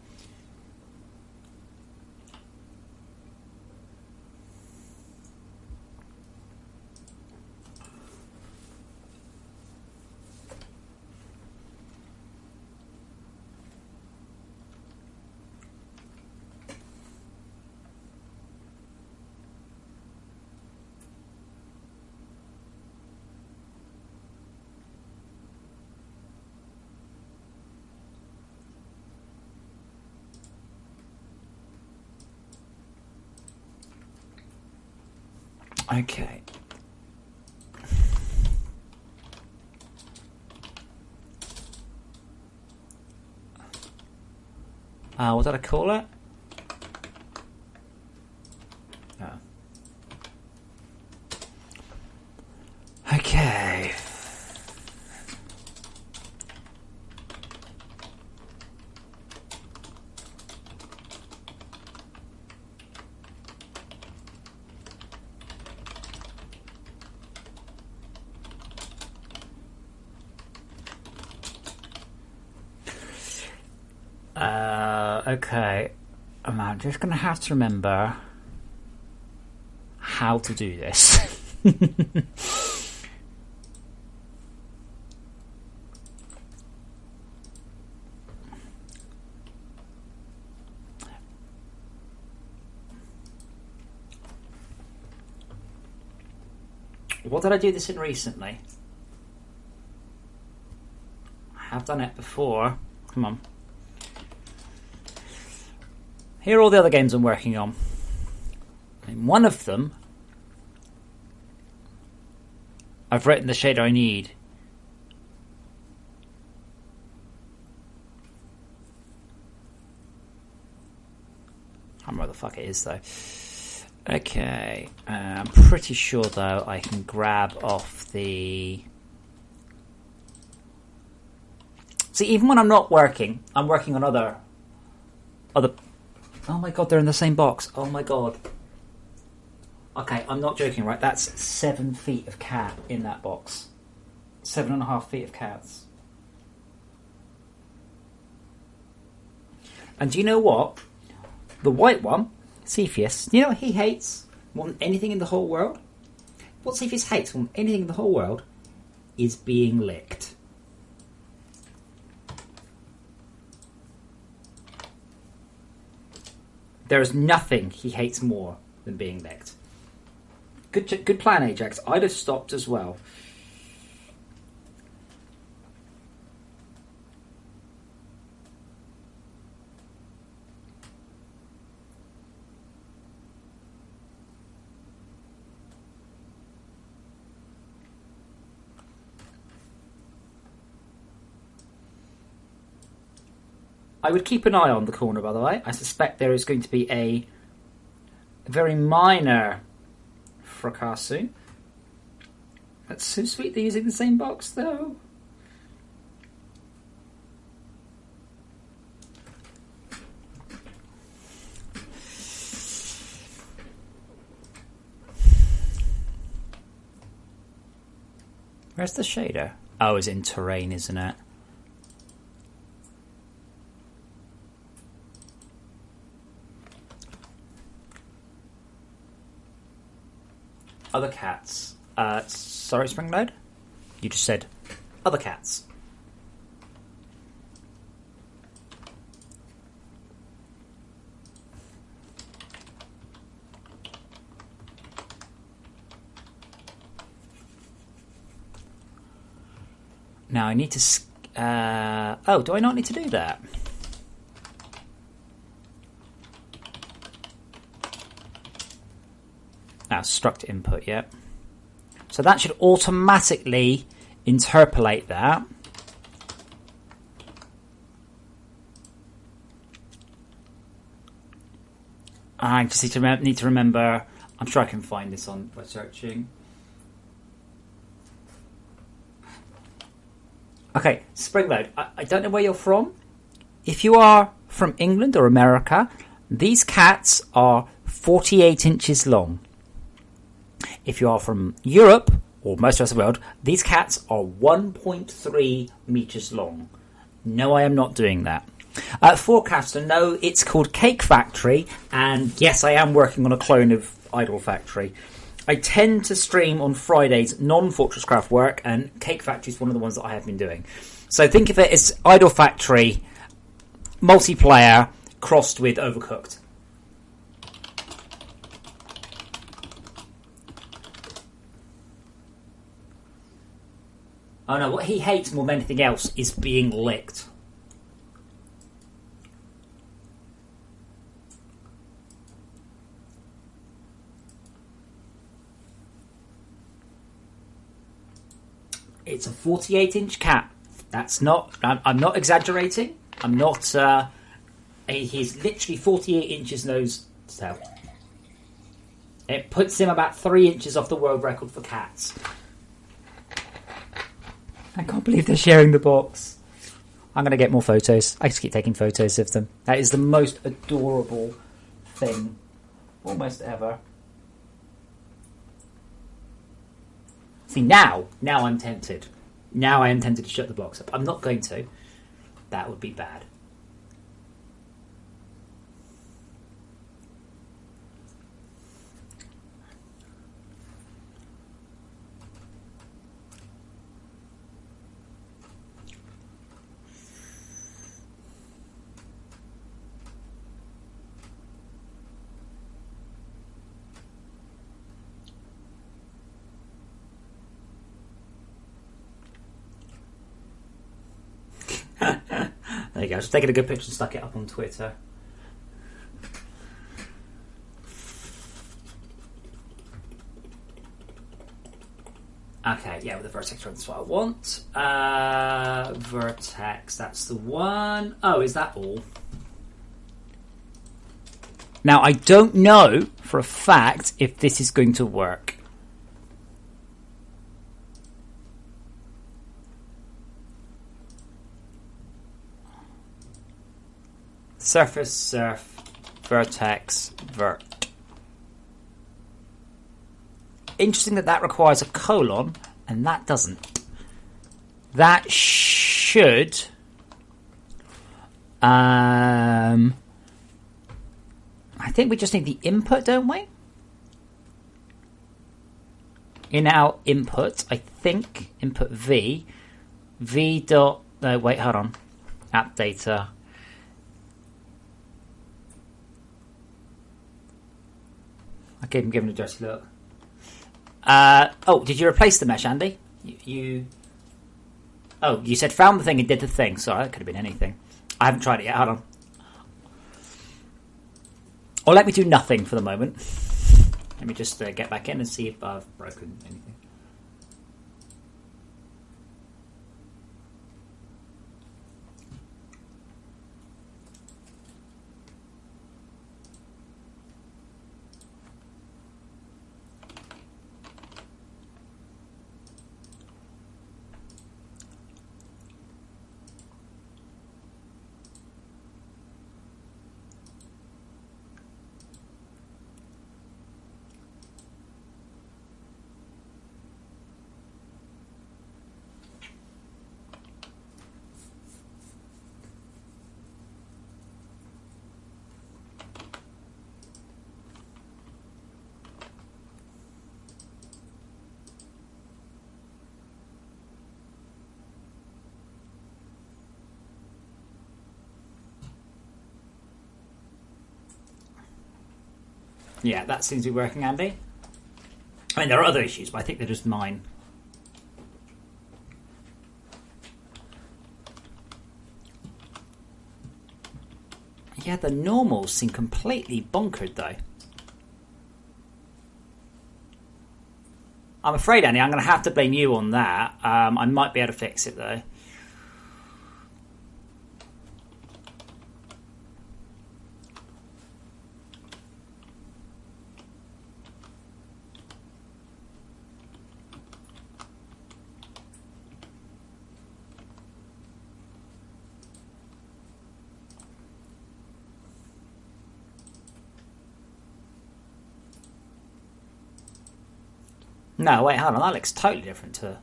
Okay. What did I call it? Oh. Okay. Okay, I'm just going to have to remember how to do this. What did I do this in recently? I have done it before. Come on. Here are all the other games I'm working on. In one of them, I've written the shader I need. I don't know where the fuck it is, though. Okay. I'm pretty sure, though, I can grab off the... See, even when I'm not working, I'm working on other... Oh my god, they're in the same box. Oh my god. Okay, I'm not joking, right? That's 7 feet of cat in that box. 7.5 feet of cats. And do you know what? The white one, Cepheus, you know what he hates more than anything in the whole world? What Cepheus hates more than anything in the whole world is being licked. There is nothing he hates more than being licked. Good plan, Ajax. I'd have stopped as well. I would keep an eye on the corner, by the way. I suspect there is going to be a very minor fracas soon. That's so sweet they're using the same box, though. Where's the shader? Oh, it's in terrain, isn't it? Other cats. Sorry, Springload? You just said other cats. Now I need to... oh, do I not need to do that? Now, struct input, yep. So that should automatically interpolate that. I just need to remember... I'm sure I can find this on by searching. Okay, Springload, I don't know where you're from. If you are from England or America, these cats are 48 inches long. If you are from Europe, or most of the rest of the world, these cats are 1.3 meters long. No, I am not doing that. Forecaster, no, it's called Cake Factory, and yes, I am working on a clone of Idol Factory. I tend to stream on Fridays non-FortressCraft work, and Cake Factory is one of the ones that I have been doing. So think of it as Idol Factory, multiplayer, crossed with Overcooked. Oh no, what he hates more than anything else is being licked. It's a 48-inch cat. That's not... I'm not exaggerating. I'm not... he's literally 48 inches nose to tail. It puts him about 3 inches off the world record for cats. I can't believe they're sharing the box. I'm going to get more photos. I just keep taking photos of them. That is the most adorable thing almost ever. See, now I'm tempted. Now I am tempted to shut the box up. I'm not going to. That would be bad. There you go. Just taking a good picture and stuck it up on Twitter. Okay, yeah, with the vertex that's what I want. Vertex, that's the one. Oh, is that all? Now, I don't know for a fact if this is going to work. Surface, surf, vertex, vert. Interesting that requires a colon, and that doesn't. That should... I think we just need the input, don't we? In our input, I think, input V dot... No, wait, hold on. App data... I gave him a dirty look. Oh, did you replace the mesh, Andy? Oh, you said found the thing and did the thing. Sorry, that could have been anything. I haven't tried it yet. Hold on. Or let me do nothing for the moment. Let me just get back in and see if I've broken anything. Yeah, that seems to be working, Andy. I mean, there are other issues, but I think they're just mine. Yeah, the normals seem completely bonkered, though. I'm afraid, Andy, I'm going to have to blame you on that. I might be able to fix it, though. No, wait, hold on. That looks totally different to...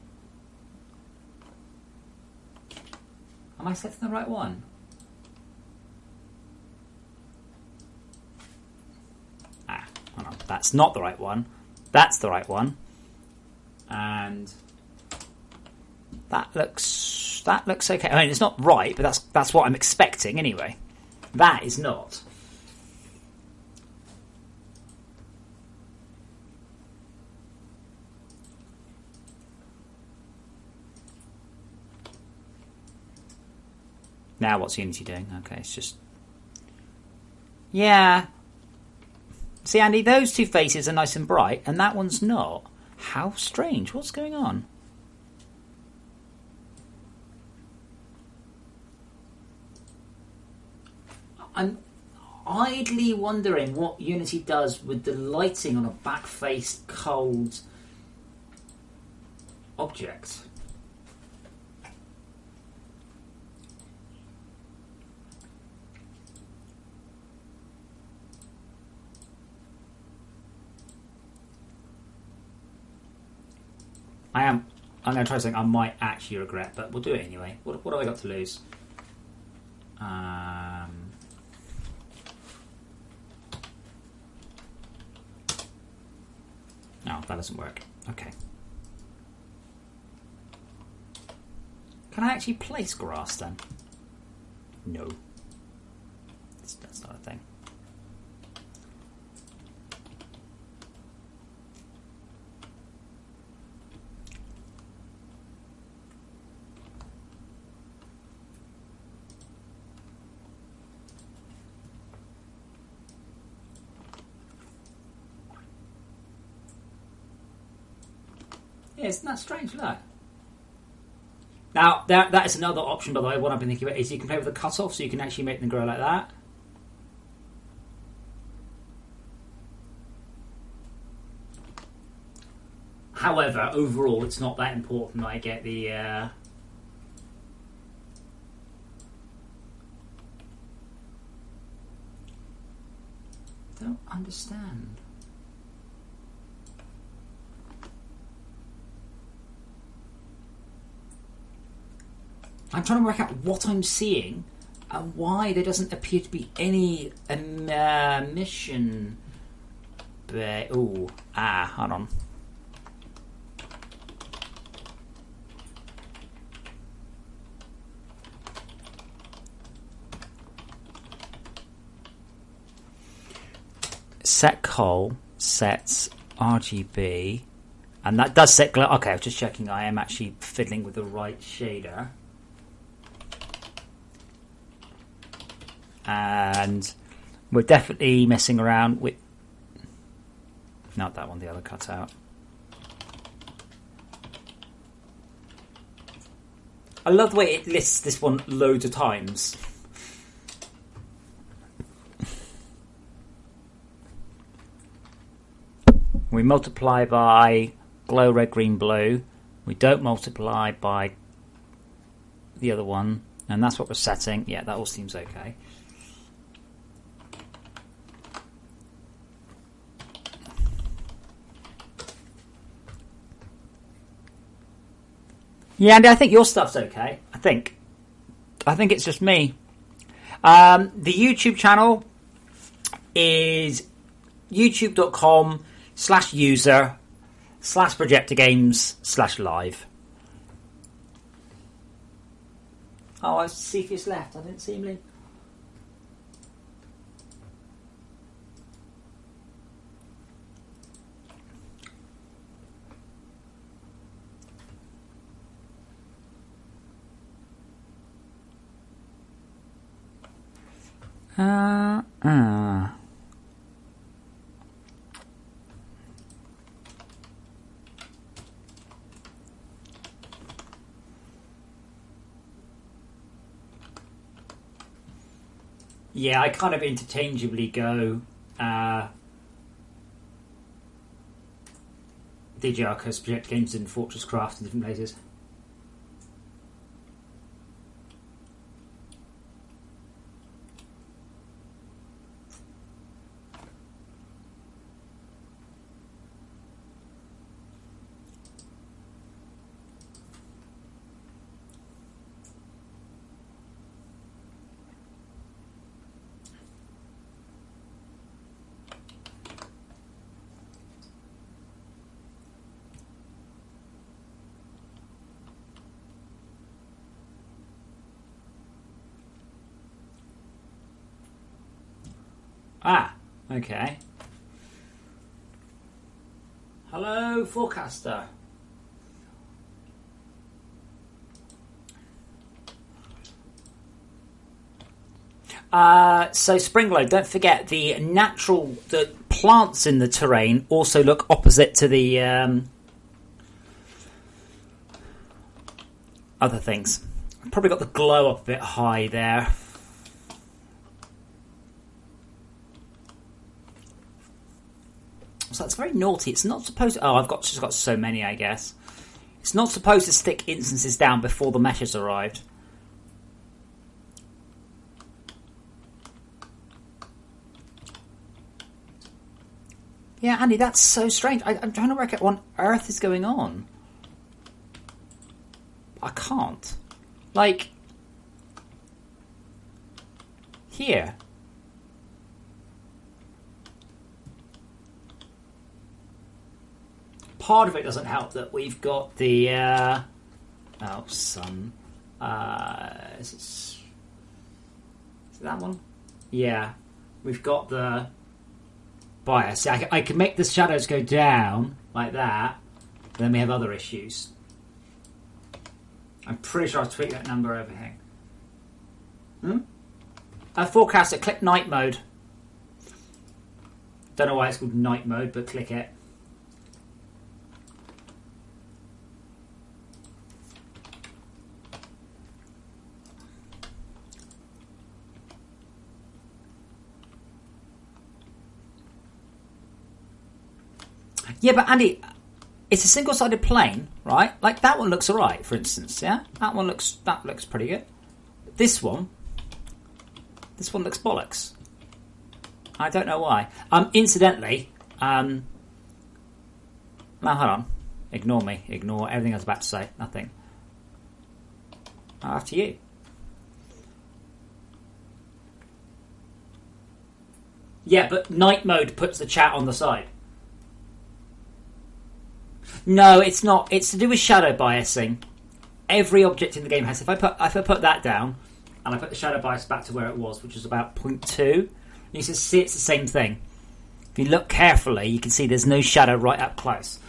Am I setting the right one? Hold on. That's not the right one. That's the right one. And that looks okay. I mean, it's not right, but that's what I'm expecting anyway. That is not. Now what's Unity doing? Okay, it's just... Yeah. See, Andy, those two faces are nice and bright, and that one's not. How strange. What's going on? I'm idly wondering what Unity does with the lighting on a back-faced, cold object. I'm going to try something I might actually regret, but we'll do it anyway. What have I got to lose? No, that doesn't work. Okay. Can I actually place grass then? No. That's not a thing. Yeah, isn't that strange? Look. Now, that is another option, by the way. What I've been thinking about is you can play with a cut-off, so you can actually make them grow like that. However, overall, it's not that important that I get the... Don't understand. I'm trying to work out what I'm seeing and why there doesn't appear to be any emission. Hold on. Set col sets RGB, and that does set glow. Okay, I was just checking. I am actually fiddling with the right shader. And we're definitely messing around with... Not that one, the other cutout. I love the way it lists this one loads of times. We multiply by glow red, green, blue. We don't multiply by the other one. And that's what we're setting. Yeah, that all seems okay. Yeah, Andy, I think your stuff's okay. I think it's just me. The YouTube channel is youtube.com/user/projectorgames/live. Oh, I see if he's left. I didn't see him leave. Uh, uh. Yeah, I kind of interchangeably go DJ Arcos Project Games and FortressCraft in different places. Ah, okay. Hello, forecaster. So Springload, don't forget the plants in the terrain also look opposite to the other things. Probably got the glow up a bit high there. So that's very naughty. It's not supposed to... Oh, just got so many, I guess. It's not supposed to stick instances down before the mesh has arrived. Yeah, Andy, that's so strange. I'm trying to work out what on earth is going on. I can't. Like... Here. Part of it doesn't help that we've got the sun. Is it that one? Yeah, we've got the bias. I can make the shadows go down like that. Then we have other issues. I'm pretty sure I'll tweak that number overhang. Forecaster, click night mode. Don't know why it's called night mode, but click it. Yeah, but Andy, it's a single-sided plane, right? Like that one looks alright, for instance. Yeah, that looks pretty good. This one looks bollocks. I don't know why. Incidentally, no, hold on. Ignore me. Ignore everything I was about to say. Nothing. After you. Yeah, but night mode puts the chat on the side. No, it's not. It's to do with shadow biasing. Every object in the game has. If I put that down, and I put the shadow bias back to where it was, which is about 0.2, you can see it's the same thing. If you look carefully, you can see there's no shadow right up close.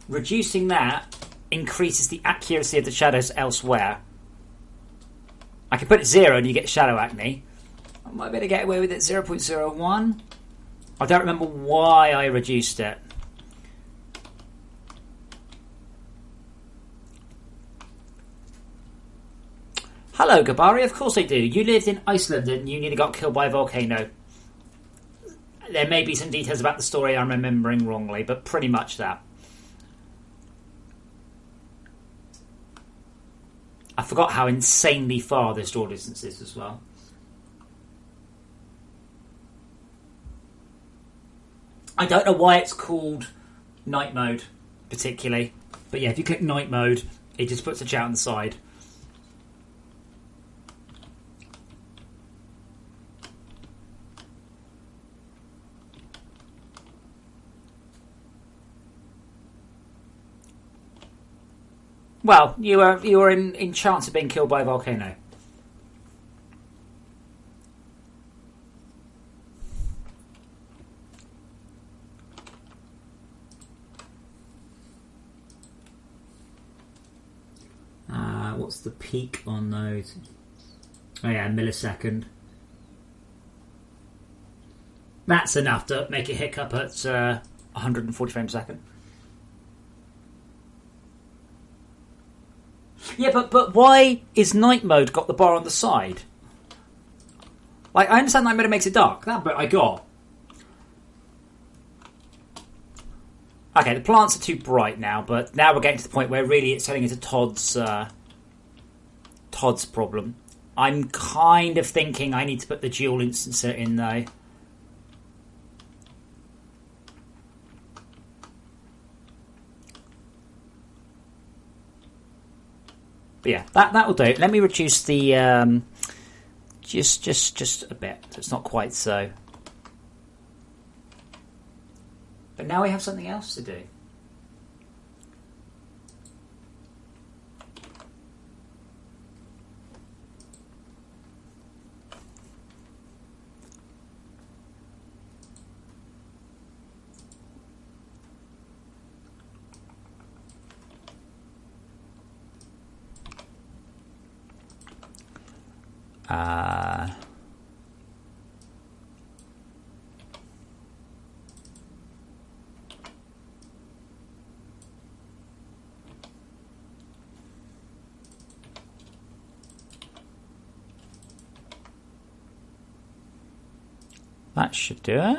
Reducing that increases the accuracy of the shadows elsewhere. I can put it 0 and you get shadow acne. I might be able to get away with it 0.01. I don't remember why I reduced it. Hello, Gabari. Of course I do. You lived in Iceland and you nearly got killed by a volcano. There may be some details about the story I'm remembering wrongly, but pretty much that. I forgot how insanely far this draw distance is as well. I don't know why it's called night mode, particularly. But yeah, if you click night mode, it just puts the chat on the side. Well, you were in chance of being killed by a volcano. What's the peak on those? Oh yeah, millisecond. That's enough to make it hiccup at 140 frames a second. Yeah, but why is night mode got the bar on the side? Like, I understand night mode makes it dark. That bit I got. Okay, the plants are too bright now, but now we're getting to the point where really it's turning into Todd's problem. I'm kind of thinking I need to put the dual instancer in though. But yeah, that will do. Let me reduce the just a bit. So it's not quite so. But now we have something else to do. That should do it.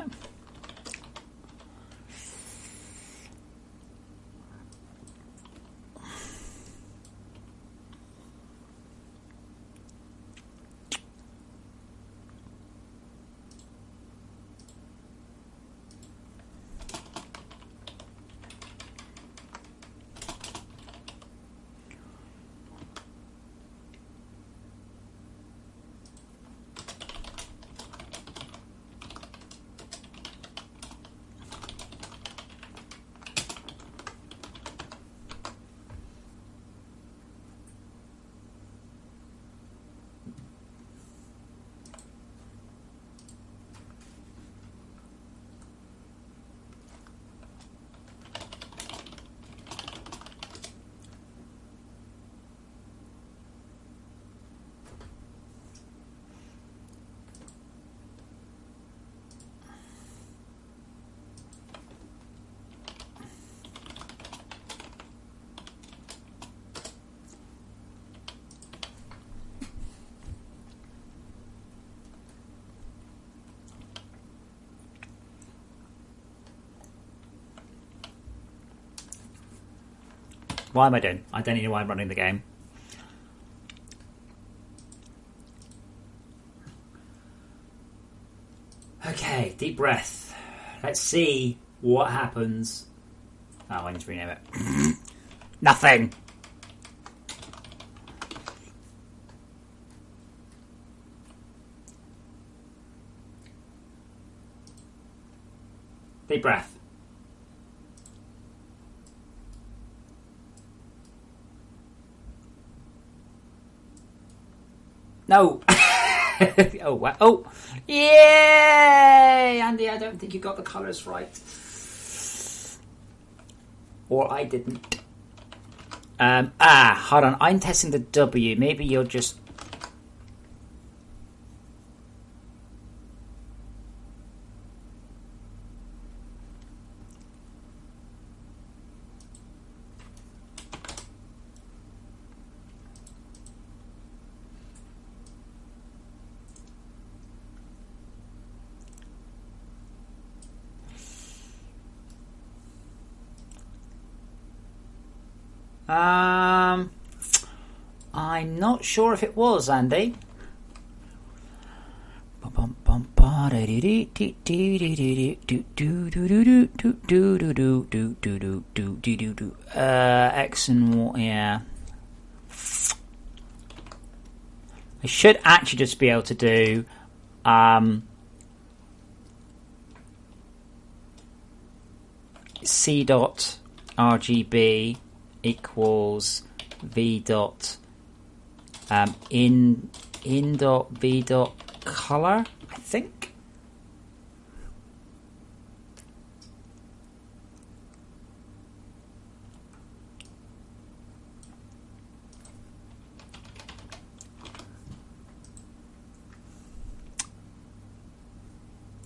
Why am I doing? I don't even know why I'm running the game. Okay, deep breath. Let's see what happens. Oh, I need to rename it. Nothing. Deep breath. No. Oh, wow. Oh, yay! Andy, I don't think you got the colours right. Or I didn't. Hold on. I'm testing the W. Maybe you're just... I'm not sure if it was, Andy. X and Y, yeah. I should actually just be able to do C dot RGB equals V dot in dot V dot color, I think.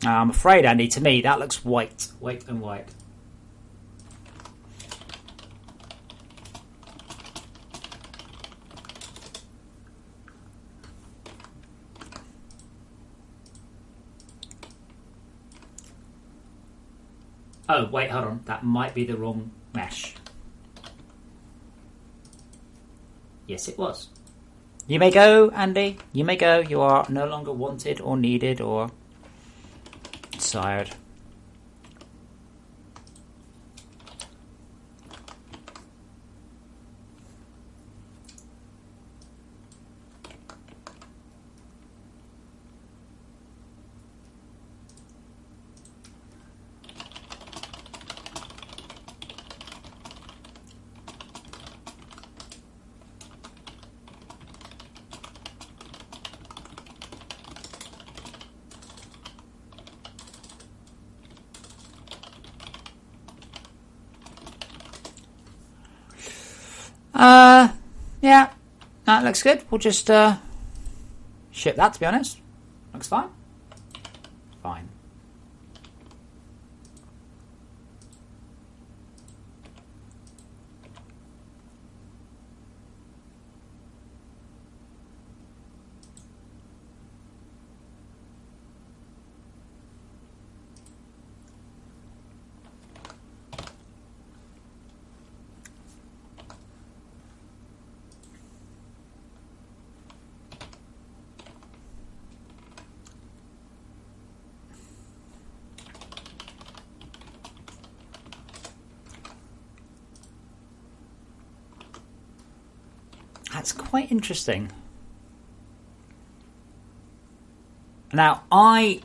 I'm afraid, Andy, to me, that looks white. White and white. Oh, wait, hold on. That might be the wrong mesh. Yes, it was. You may go, Andy. You may go. You are no longer wanted or needed or desired. Yeah, that looks good. We'll just ship that, to be honest. Looks fine. Fine. That's quite interesting. Now, I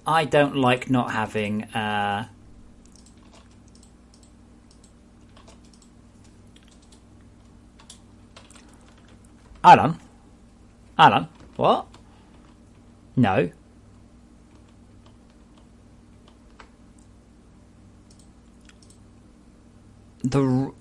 don't like not having Alan, what? No. The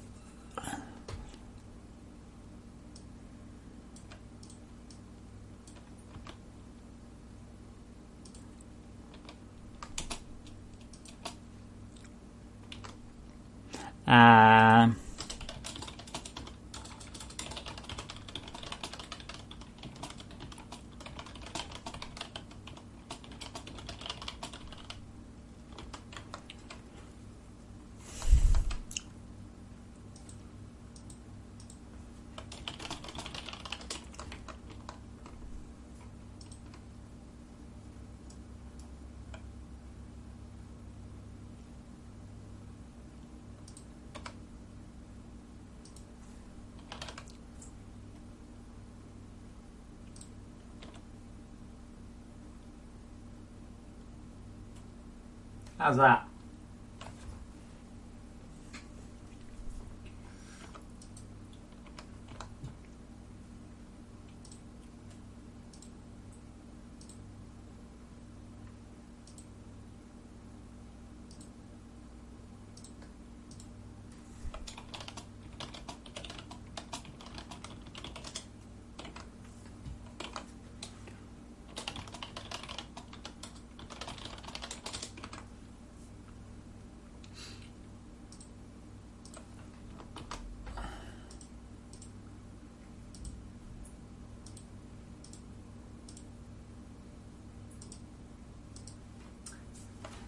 how's that?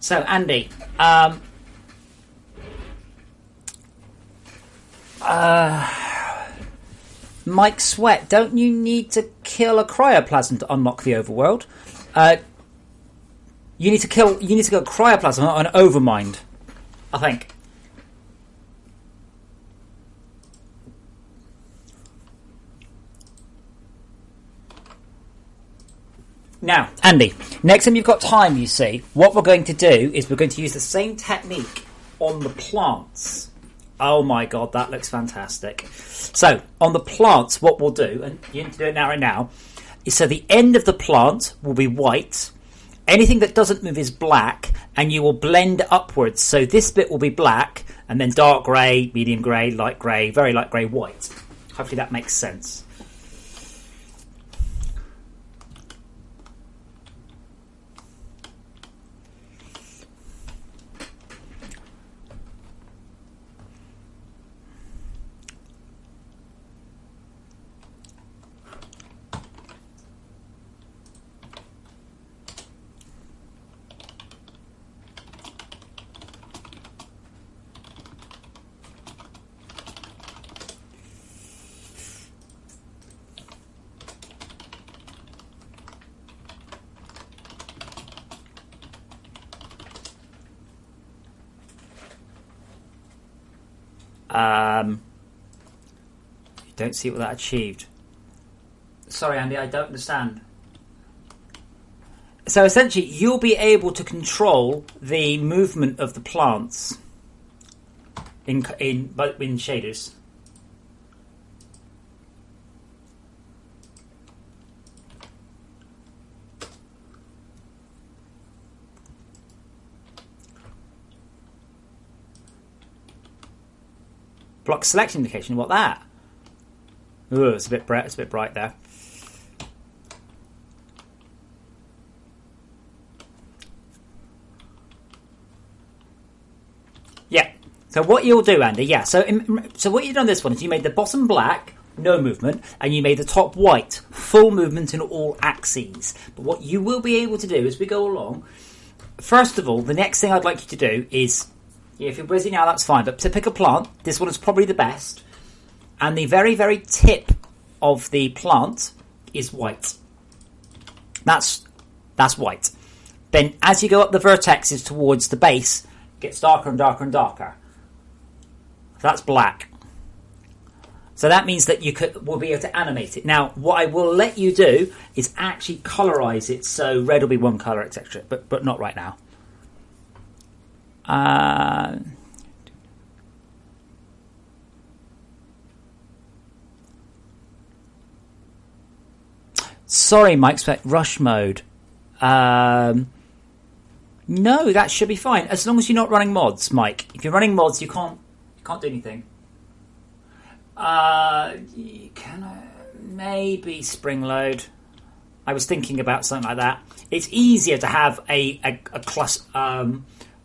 So, Andy, Mike Sweat, don't you need to kill a cryoplasm to unlock the overworld? You need to kill cryoplasm, not an overmind, I think. Now, Andy, next time you've got time, you see, what we're going to do is we're going to use the same technique on the plants. Oh my god, that looks fantastic. So, on the plants, what we'll do, and you need to do it now right now, is so the end of the plant will be white, anything that doesn't move is black, and you will blend upwards. So this bit will be black, and then dark grey, medium grey, light grey, very light grey, white. Hopefully that makes sense. You don't see what that achieved. Sorry, Andy, I don't understand. So essentially, you'll be able to control the movement of the plants in shaders. Block selection indication. What that? Ooh, it's a bit bright. It's a bit bright there. Yeah. So what you'll do, Andy? Yeah. So what you've done this one is you made the bottom black, no movement, and you made the top white, full movement in all axes. But what you will be able to do as we go along, first of all, the next thing I'd like you to do is. Yeah, if you're busy now, that's fine. But to pick a plant, this one is probably the best. And the very, very tip of the plant is white. That's white. Then as you go up the vertexes towards the base, it gets darker and darker and darker. That's black. So that means that we'll be able to animate it. Now, what I will let you do is actually colorize it. So red will be one color, etc. But not right now. Sorry, Mike, rush mode. No, that should be fine as long as you're not running mods, Mike. If you're running mods, you can't do anything. Maybe spring load. I was thinking about something like that. It's easier to have a cluster.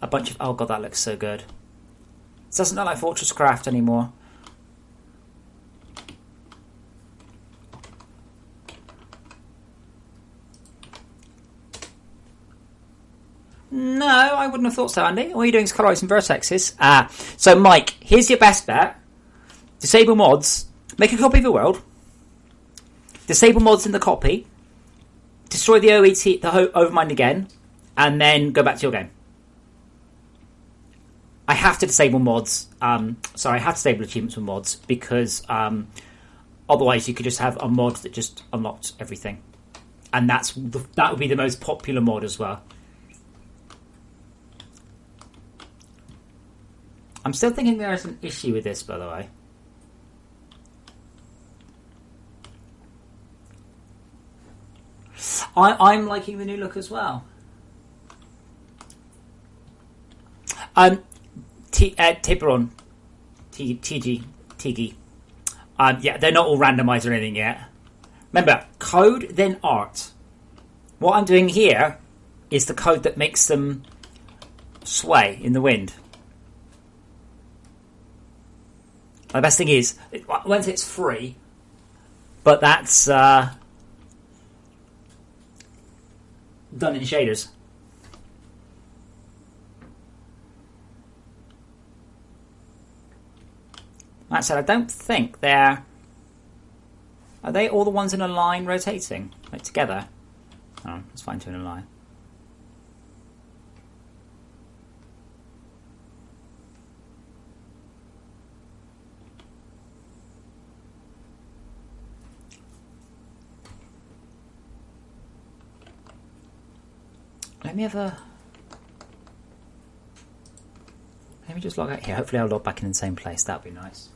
A bunch of... Oh, God, that looks so good. It doesn't look like FortressCraft anymore. No, I wouldn't have thought so, Andy. All you're doing is colorising vertexes. So, Mike, here's your best bet. Disable mods. Make a copy of the world. Disable mods in the copy. Destroy the OET, the overmind again. And then go back to your game. I have to disable mods. I have to disable achievements with mods because otherwise you could just have a mod that just unlocked everything, and that would be the most popular mod as well. I'm still thinking there is an issue with this, by the way. I'm liking the new look as well. Tiburon, Tigi. Yeah, they're not all randomised or anything yet. Remember, code, then art. What I'm doing here is the code that makes them sway in the wind. The best thing is, once it's free, but that's done in shaders. That said, I don't think they're... Are they all the ones in a line rotating? Like together? Oh, let's find two in a line. Let me have a... Let me just log out here. Hopefully I'll log back in the same place. That'd be nice.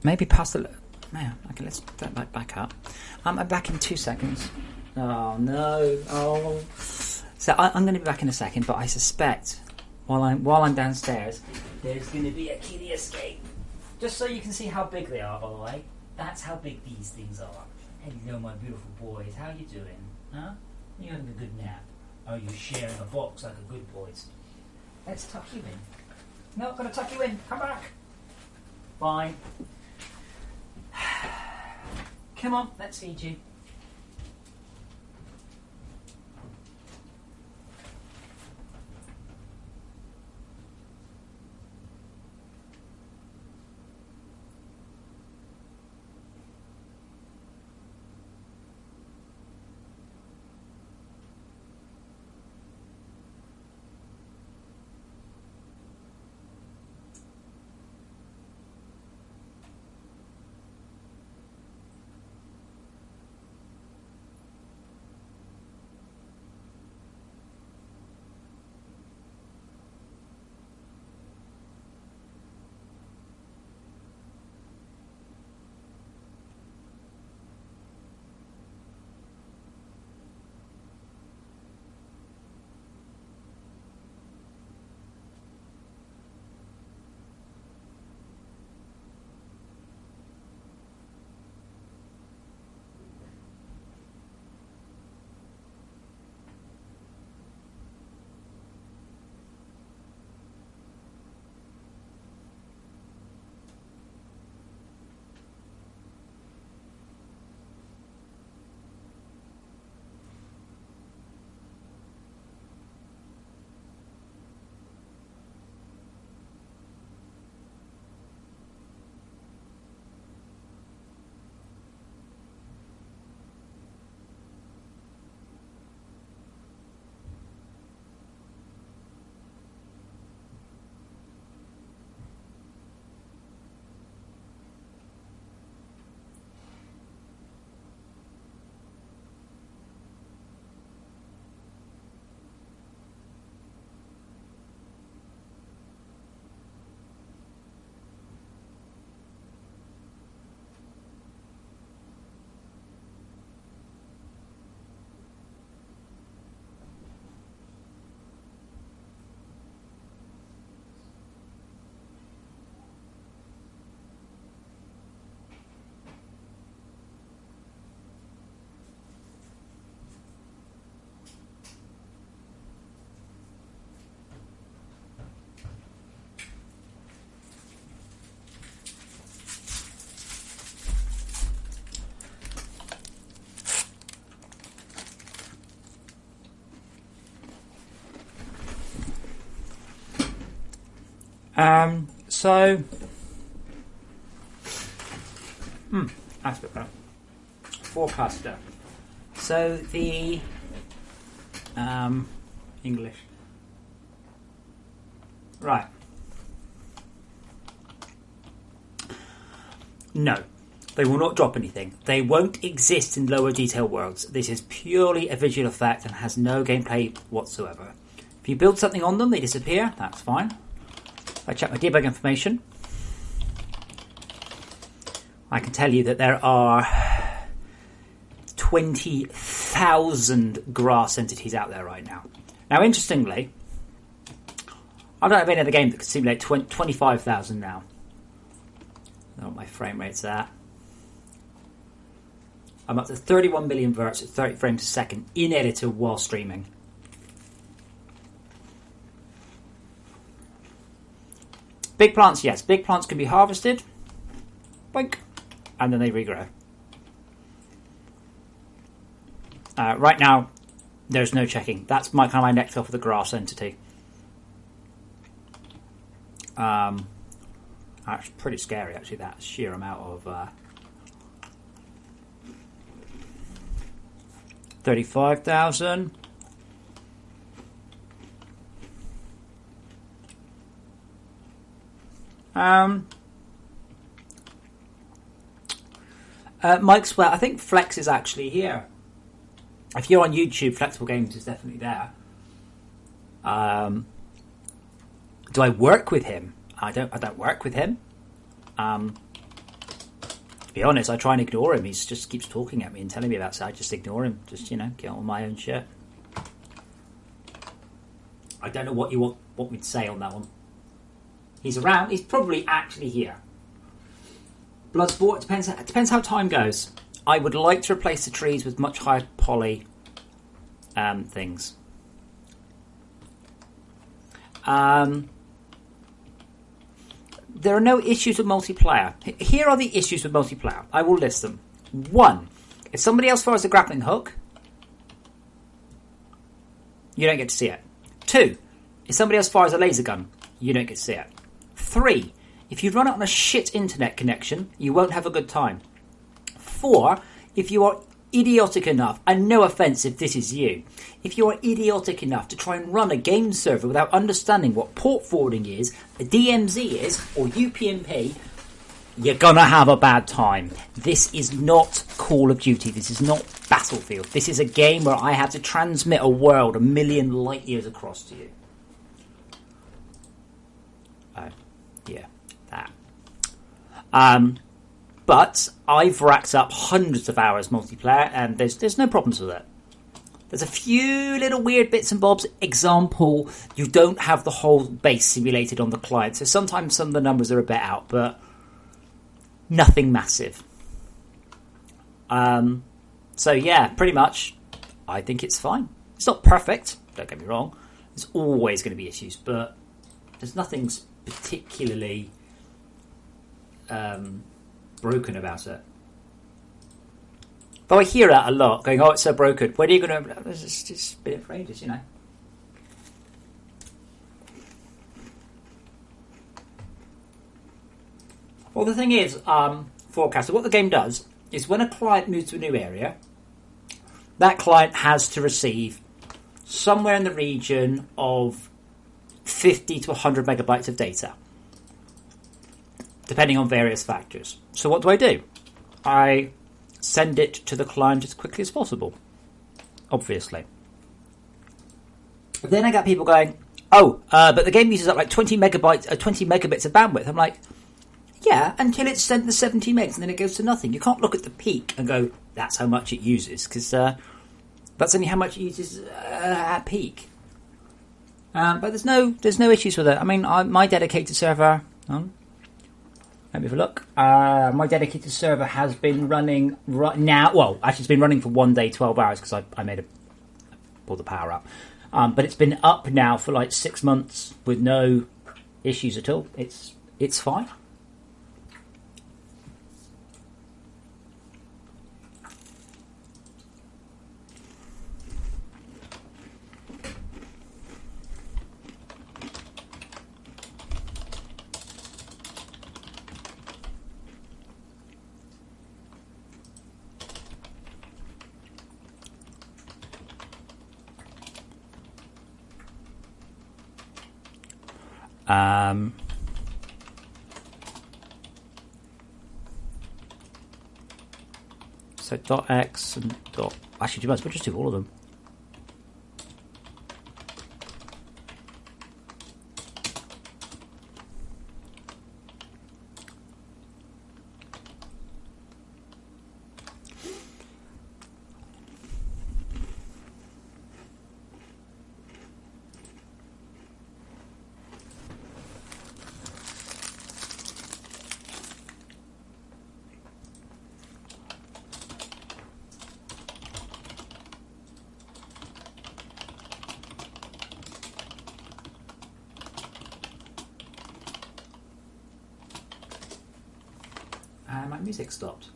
Maybe past the... Man, okay, let's get that back up. I'm back in 2 seconds. Oh, no. Oh. So I'm going to be back in a second, but I suspect while I'm downstairs, there's going to be a kiddie escape. Just so you can see how big they are, by the way. That's how big these things are. Hello, my beautiful boys. How you doing? Huh? You having a good nap? Are you sharing a box like a good boys? Let's tuck you in. No, I'm going to tuck you in. Come back. Fine. Come on, let's feed you. So, that's a bit better. Forecaster. So the English. Right. No, they will not drop anything. They won't exist in lower detail worlds. This is purely a visual effect and has no gameplay whatsoever. If you build something on them, they disappear. That's fine. I check my debug information. I can tell you that there are 20,000 grass entities out there right now. Now, interestingly, I don't have any other game that could simulate 25,000 now. I don't know what my frame rate's at. I'm up to 31 million verts at 30 frames a second in editor while streaming. Big plants, yes. Big plants can be harvested. Boink. And then they regrow. Right now, there's no checking. That's my next off of the grass entity. That's pretty scary, actually, that sheer amount of 35,000. Mike's, well, I think Flex is actually here. If you're on YouTube, Flexible Games is definitely there. Do I work with him? I don't work with him. To be honest, I try and ignore him. He just keeps talking at me and telling me about stuff. I just ignore him. Just, get on my own shit. I don't know what you want me to say on that one. He's around. He's probably actually here. Bloodsport, it depends how time goes. I would like to replace the trees with much higher poly things. there are no issues with multiplayer. Here are the issues with multiplayer. I will list them. 1, if somebody else fires a grappling hook, you don't get to see it. 2, if somebody else fires a laser gun, you don't get to see it. 3, if you run it on a shit internet connection, you won't have a good time. 4, if you are idiotic enough, and no offence if this is you, if you are idiotic enough to try and run a game server without understanding what port forwarding is, a DMZ is, or UPnP, you're gonna have a bad time. This is not Call of Duty. This is not Battlefield. This is a game where I have to transmit a world 1,000,000 light years across to you. Yeah, that. But I've racked up hundreds of hours multiplayer, and there's no problems with it. There's a few little weird bits and bobs. Example, you don't have the whole base simulated on the client, so sometimes some of the numbers are a bit out, but nothing massive. So yeah, pretty much, I think it's fine. It's not perfect, don't get me wrong. There's always going to be issues, but there's nothing particularly broken about it. Though I hear that a lot, going, "Oh, it's so broken. When are you going to?" It's just been it for ages, you know. Well, the thing is, Forecaster, what the game does is when a client moves to a new area, that client has to receive somewhere in the region of 50 to 100 megabytes of data, depending on various factors. So what do? I send it to the client as quickly as possible, obviously. Then I got people going, but the game uses up like 20 megabits of bandwidth. I'm like, yeah, until it's sent the 70 megs and then it goes to nothing. You can't look at the peak and go, that's how much it uses, because that's only how much it uses at peak. But there's no issues with it. I mean, my dedicated server... Let me have a look. My dedicated server has been running right now. Well, actually, it's been running for 1 day, 12 hours because I pulled the power up. But it's been up now for like 6 months with no issues at all. It's fine. So .x and actually, we'll just do all of them. My music stopped.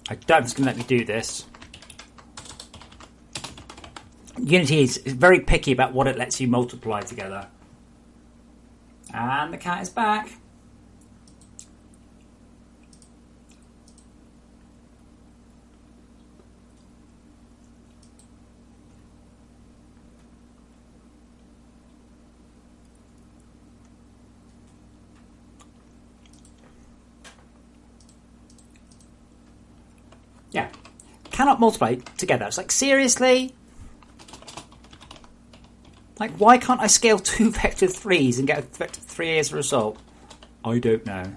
I don't know if it's going to let me do this. Unity is very picky about what it lets you multiply together. And the cat is back. Yeah. Cannot multiply together. It's like, seriously? Like, why can't I scale 2 vector 3s and get a vector 3 as a result? I don't know.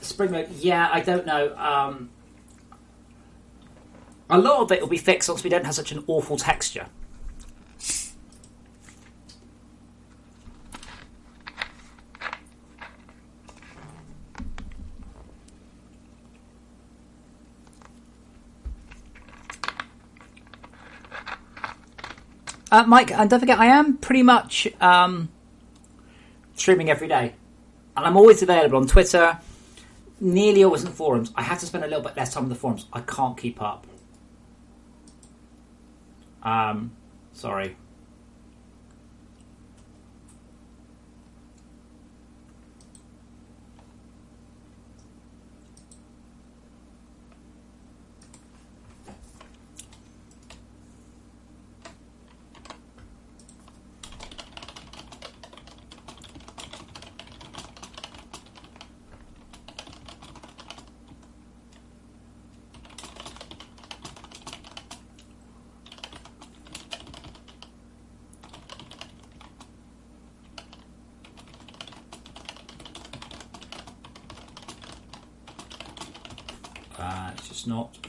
Spring mode, yeah, I don't know. A lot of it will be fixed once we don't have such an awful texture. Mike, and don't forget, I am pretty much streaming every day. And I'm always available on Twitter, nearly always in the forums. I have to spend a little bit less time on the forums. I can't keep up. Sorry.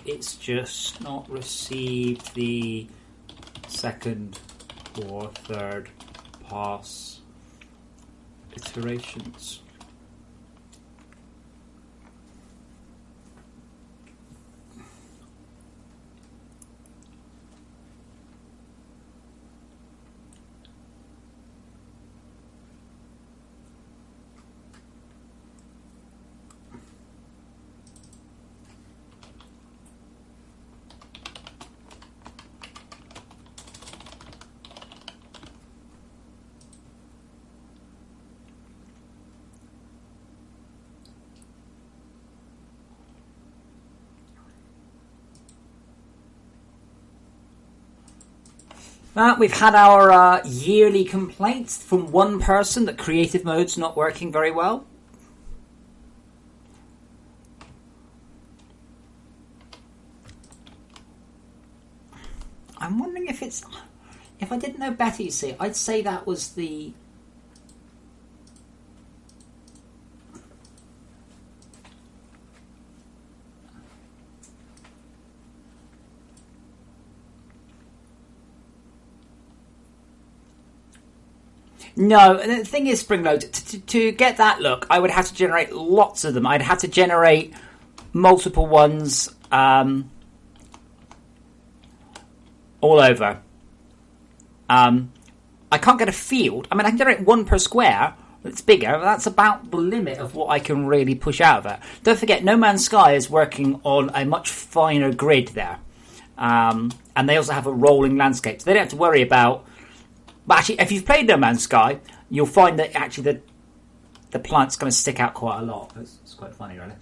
It's just not received the second or third pass iterations. We've had our yearly complaints from one person that creative mode's not working very well. I'm wondering if it's... If I didn't know better, you see, I'd say that was the... No, the thing is, Springload, to get that look, I would have to generate lots of them. I'd have to generate multiple ones all over. I can't get a field. I mean, I can generate one per square. It's bigger. But that's about the limit of what I can really push out of it. Don't forget, No Man's Sky is working on a much finer grid there. And they also have a rolling landscape. So they don't have to worry about... But actually, if you've played No Man's Sky, you'll find that actually the plant's going to stick out quite a lot. It's quite funny, really.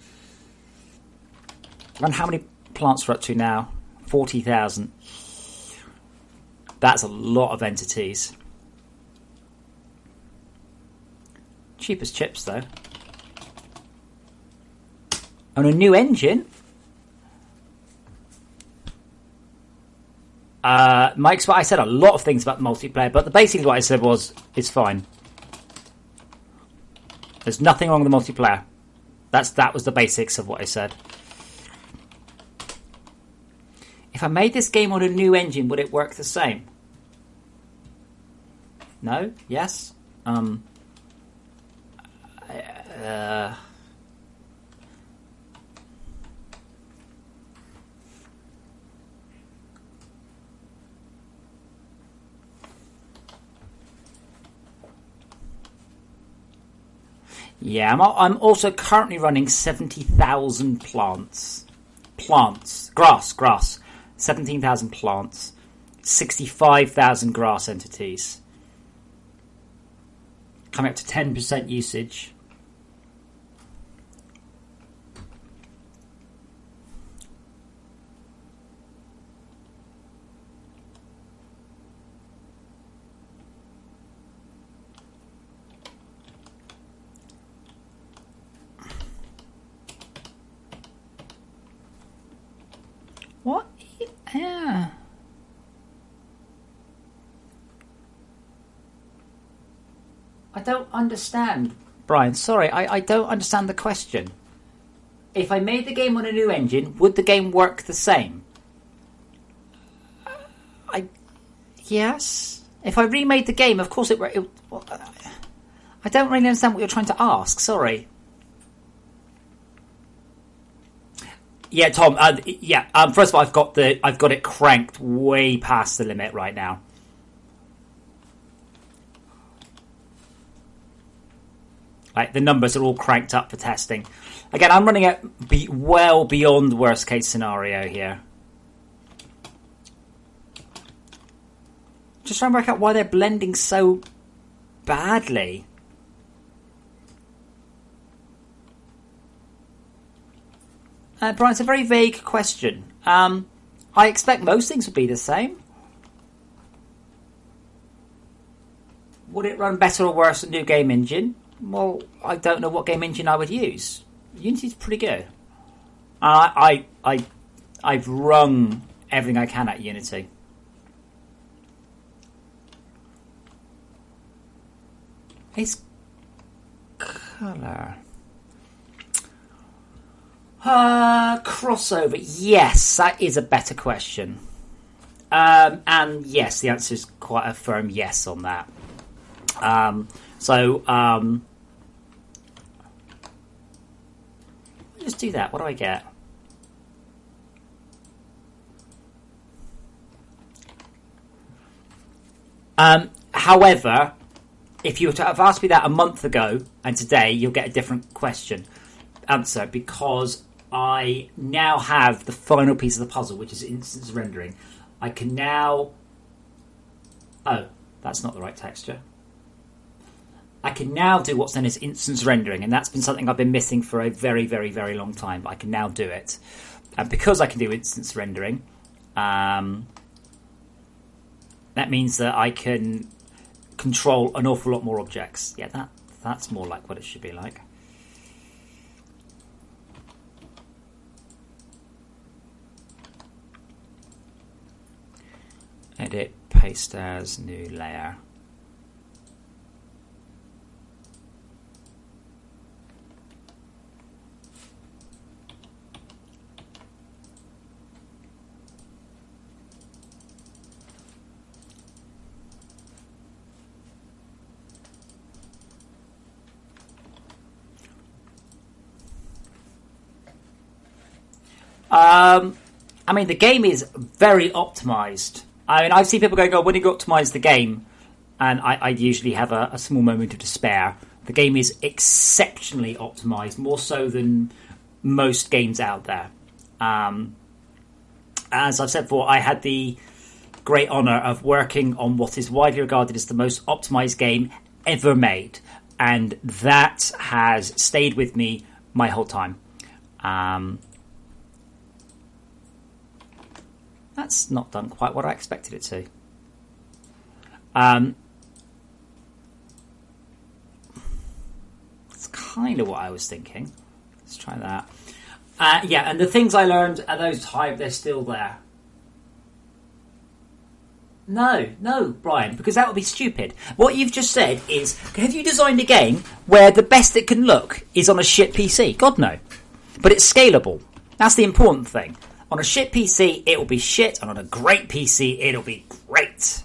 And how many plants we're up to now? 40,000. That's a lot of entities. Cheap as chips, though. On a new engine. Mike's what I said a lot of things about the multiplayer, but basically what I said was it's fine. There's nothing wrong with the multiplayer. That was the basics of what I said. If I made this game on a new engine, would it work the same? No? Yes? Yeah, I'm also currently running 70,000 plants. Grass. 17,000 plants. 65,000 grass entities. Coming up to 10% usage. What? Yeah. I don't understand. Brian, sorry, I don't understand the question. If I made the game on a new engine, would the game work the same? Yes. If I remade the game, of course it worked. I don't really understand what you're trying to ask. Sorry. Yeah, Tom. First of all, I've got it cranked way past the limit right now. Like the numbers are all cranked up for testing. Again, I'm running it well beyond worst case scenario here. Just trying to work out why they're blending so badly. Brian, it's a very vague question. I expect most things would be the same. Would it run better or worse than new game engine? Well, I don't know what game engine I would use. Unity's pretty good. I've wrung everything I can at Unity. It's colour. Crossover. Yes, that is a better question. And yes, the answer is quite a firm yes on that. Just do that. What do I get? However, if you were to have asked me that a month ago and today, you'll get a different answer, because I now have the final piece of the puzzle, which is instance rendering. I can now... Oh, that's not the right texture. I can now do what's known as instance rendering, and that's been something I've been missing for a very, very, very long time, but I can now do it. And because I can do instance rendering, that means that I can control an awful lot more objects. Yeah, that's more like what it should be like. Edit, paste as, new layer. I mean, the game is very optimized. I mean, I've seen people going, "Oh, when you optimize the game," and I usually have a small moment of despair. The game is exceptionally optimized, more so than most games out there. As I've said before, I had the great honour of working on what is widely regarded as the most optimized game ever made, and that has stayed with me my whole time. That's not done quite what I expected it to. That's kind of what I was thinking. Let's try that. Yeah, and the things I learned at those times, they're still there. No, Brian, because that would be stupid. What you've just said is, have you designed a game where the best it can look is on a shit PC? God, no. But it's scalable. That's the important thing. On a shit PC, it will be shit, and on a great PC, it'll be great.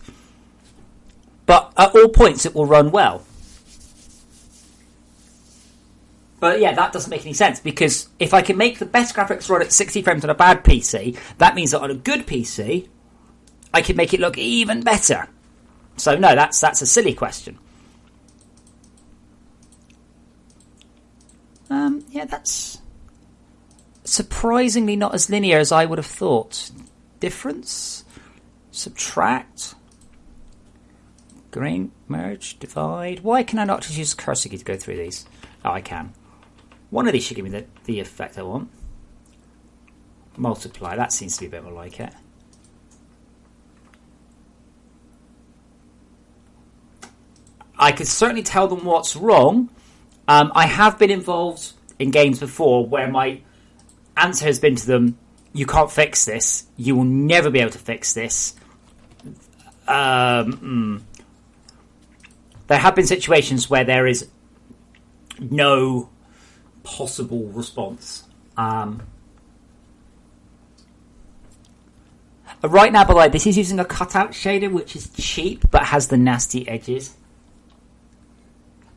But at all points, it will run well. But yeah, that doesn't make any sense, because if I can make the best graphics run at 60 frames on a bad PC, that means that on a good PC, I can make it look even better. So no, that's a silly question. Yeah, that's surprisingly not as linear as I would have thought. Difference, subtract, Green, merge, divide. Why can I not just use the cursor key to go through these? Oh, I can. One of these should give me the effect I want. Multiply, that seems to be a bit more like it. I could certainly tell them what's wrong. I have been involved in games before where my answer has been to them, you can't fix this. You will never be able to fix this. There have been situations where there is no possible response. Right now, by the way, this is using a cutout shader, which is cheap, but has the nasty edges.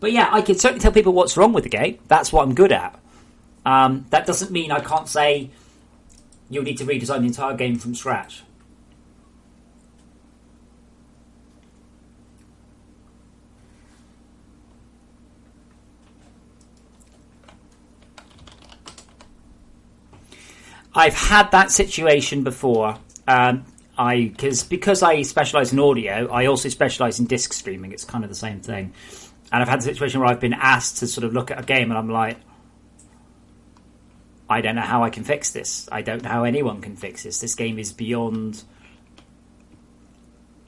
But yeah, I can certainly tell people what's wrong with the game. That's what I'm good at. That doesn't mean I can't say you'll need to redesign the entire game from scratch. I've had that situation before. Because I specialise in audio, I also specialise in disc streaming. It's kind of the same thing. And I've had a situation where I've been asked to sort of look at a game and I'm like, I don't know how I can fix this. I don't know how anyone can fix this. This game is beyond...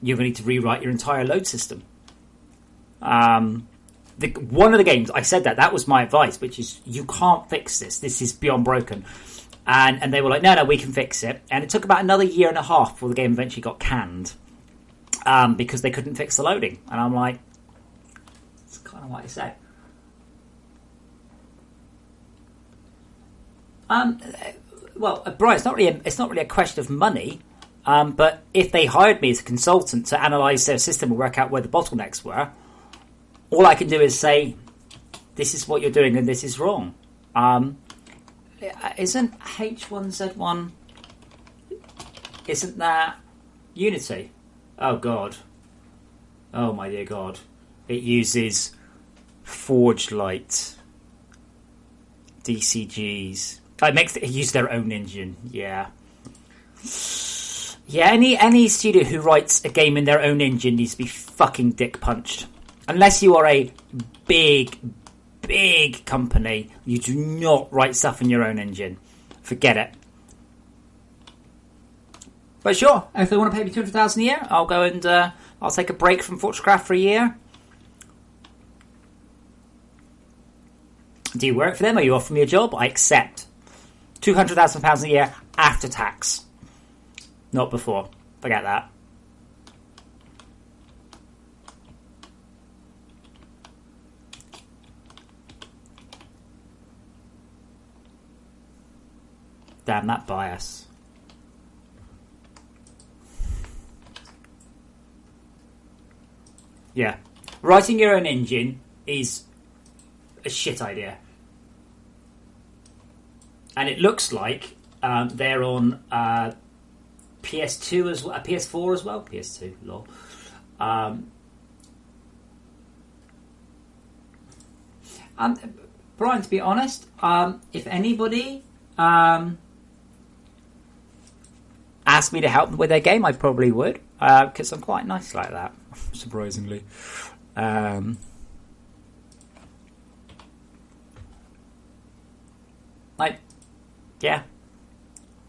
You're going to need to rewrite your entire load system. One of the games, I said that was my advice, which is, you can't fix this. This is beyond broken. And they were like, no, we can fix it. And it took about another year and a half before the game eventually got canned. Because they couldn't fix the loading. And I'm like, that's kind of what I say. Well, Brian, it's not really a question of money. But if they hired me as a consultant to analyse their system and work out where the bottlenecks were, all I can do is say, this is what you're doing and this is wrong. Isn't H1Z1... Isn't that Unity? Oh, God. Oh, my dear God. It uses Forge Light. DCGs. It uses their own engine, yeah. Yeah, any studio who writes a game in their own engine needs to be fucking dick punched. Unless you are a big company, you do not write stuff in your own engine. Forget it. But sure, if they want to pay me $200,000 a year, I'll go and I'll take a break from FortressCraft for a year. Do you work for them? Or you offer me a job? I accept. £200,000 a year after tax. Not before. Forget that. Damn, that bias. Yeah. Writing your own engine is a shit idea. And it looks like they're on PS2 as well, PS4 as well. PS2, lol. Brian, to be honest, if anybody asked me to help them with their game, I probably would, because I'm quite nice like that, surprisingly. Yeah.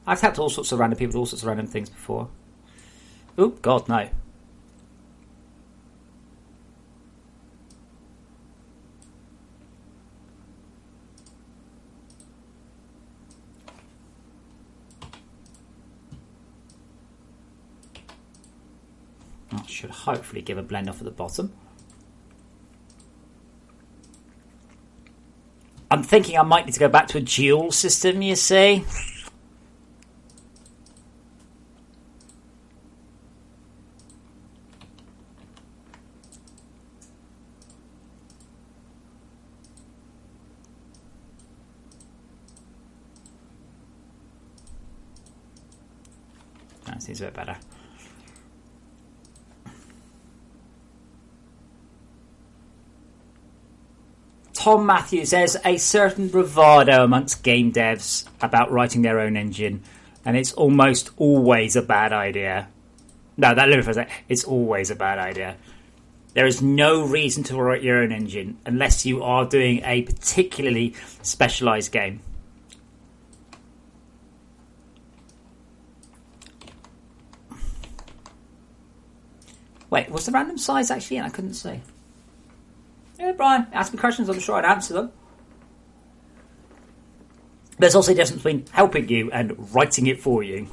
I've helped all sorts of random people with all sorts of random things before. Oh, God, no. That should hopefully give a blend off at the bottom. I'm thinking I might need to go back to a dual system, you see. That seems a bit better. Tom Matthews, there's a certain bravado amongst game devs about writing their own engine, and it's almost always a bad idea. No, that limit for a sec. It's always a bad idea. There is no reason to write your own engine unless you are doing a particularly specialised game. Wait, was the random size actually in? I couldn't see. Yeah, Brian, ask me questions, I'm sure I'd answer them. There's also a difference between helping you and writing it for you.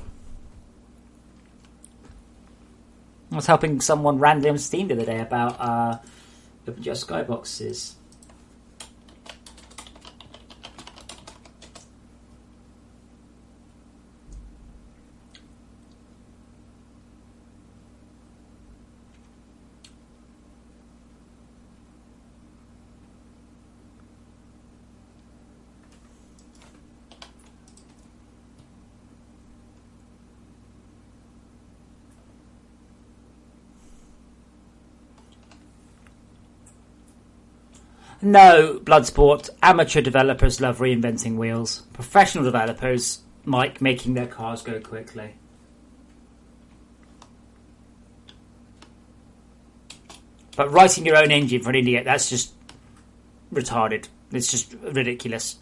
I was helping someone randomly on Steam the other day about OpenGL skyboxes. No, Bloodsport. Amateur developers love reinventing wheels. Professional developers like making their cars go quickly. But writing your own engine for an indie game, that's just retarded. It's just ridiculous.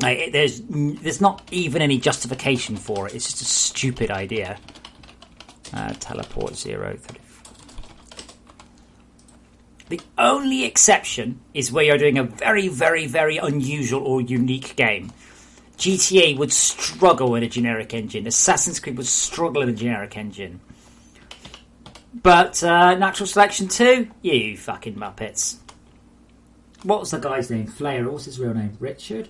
Like, there's not even any justification for it. It's just a stupid idea. Teleport 034. The only exception is where you're doing a very, very, very unusual or unique game. GTA would struggle in a generic engine. Assassin's Creed would struggle in a generic engine. But Natural Selection 2? You fucking muppets. What was the guy's name? Flair. What's his real name? Richard?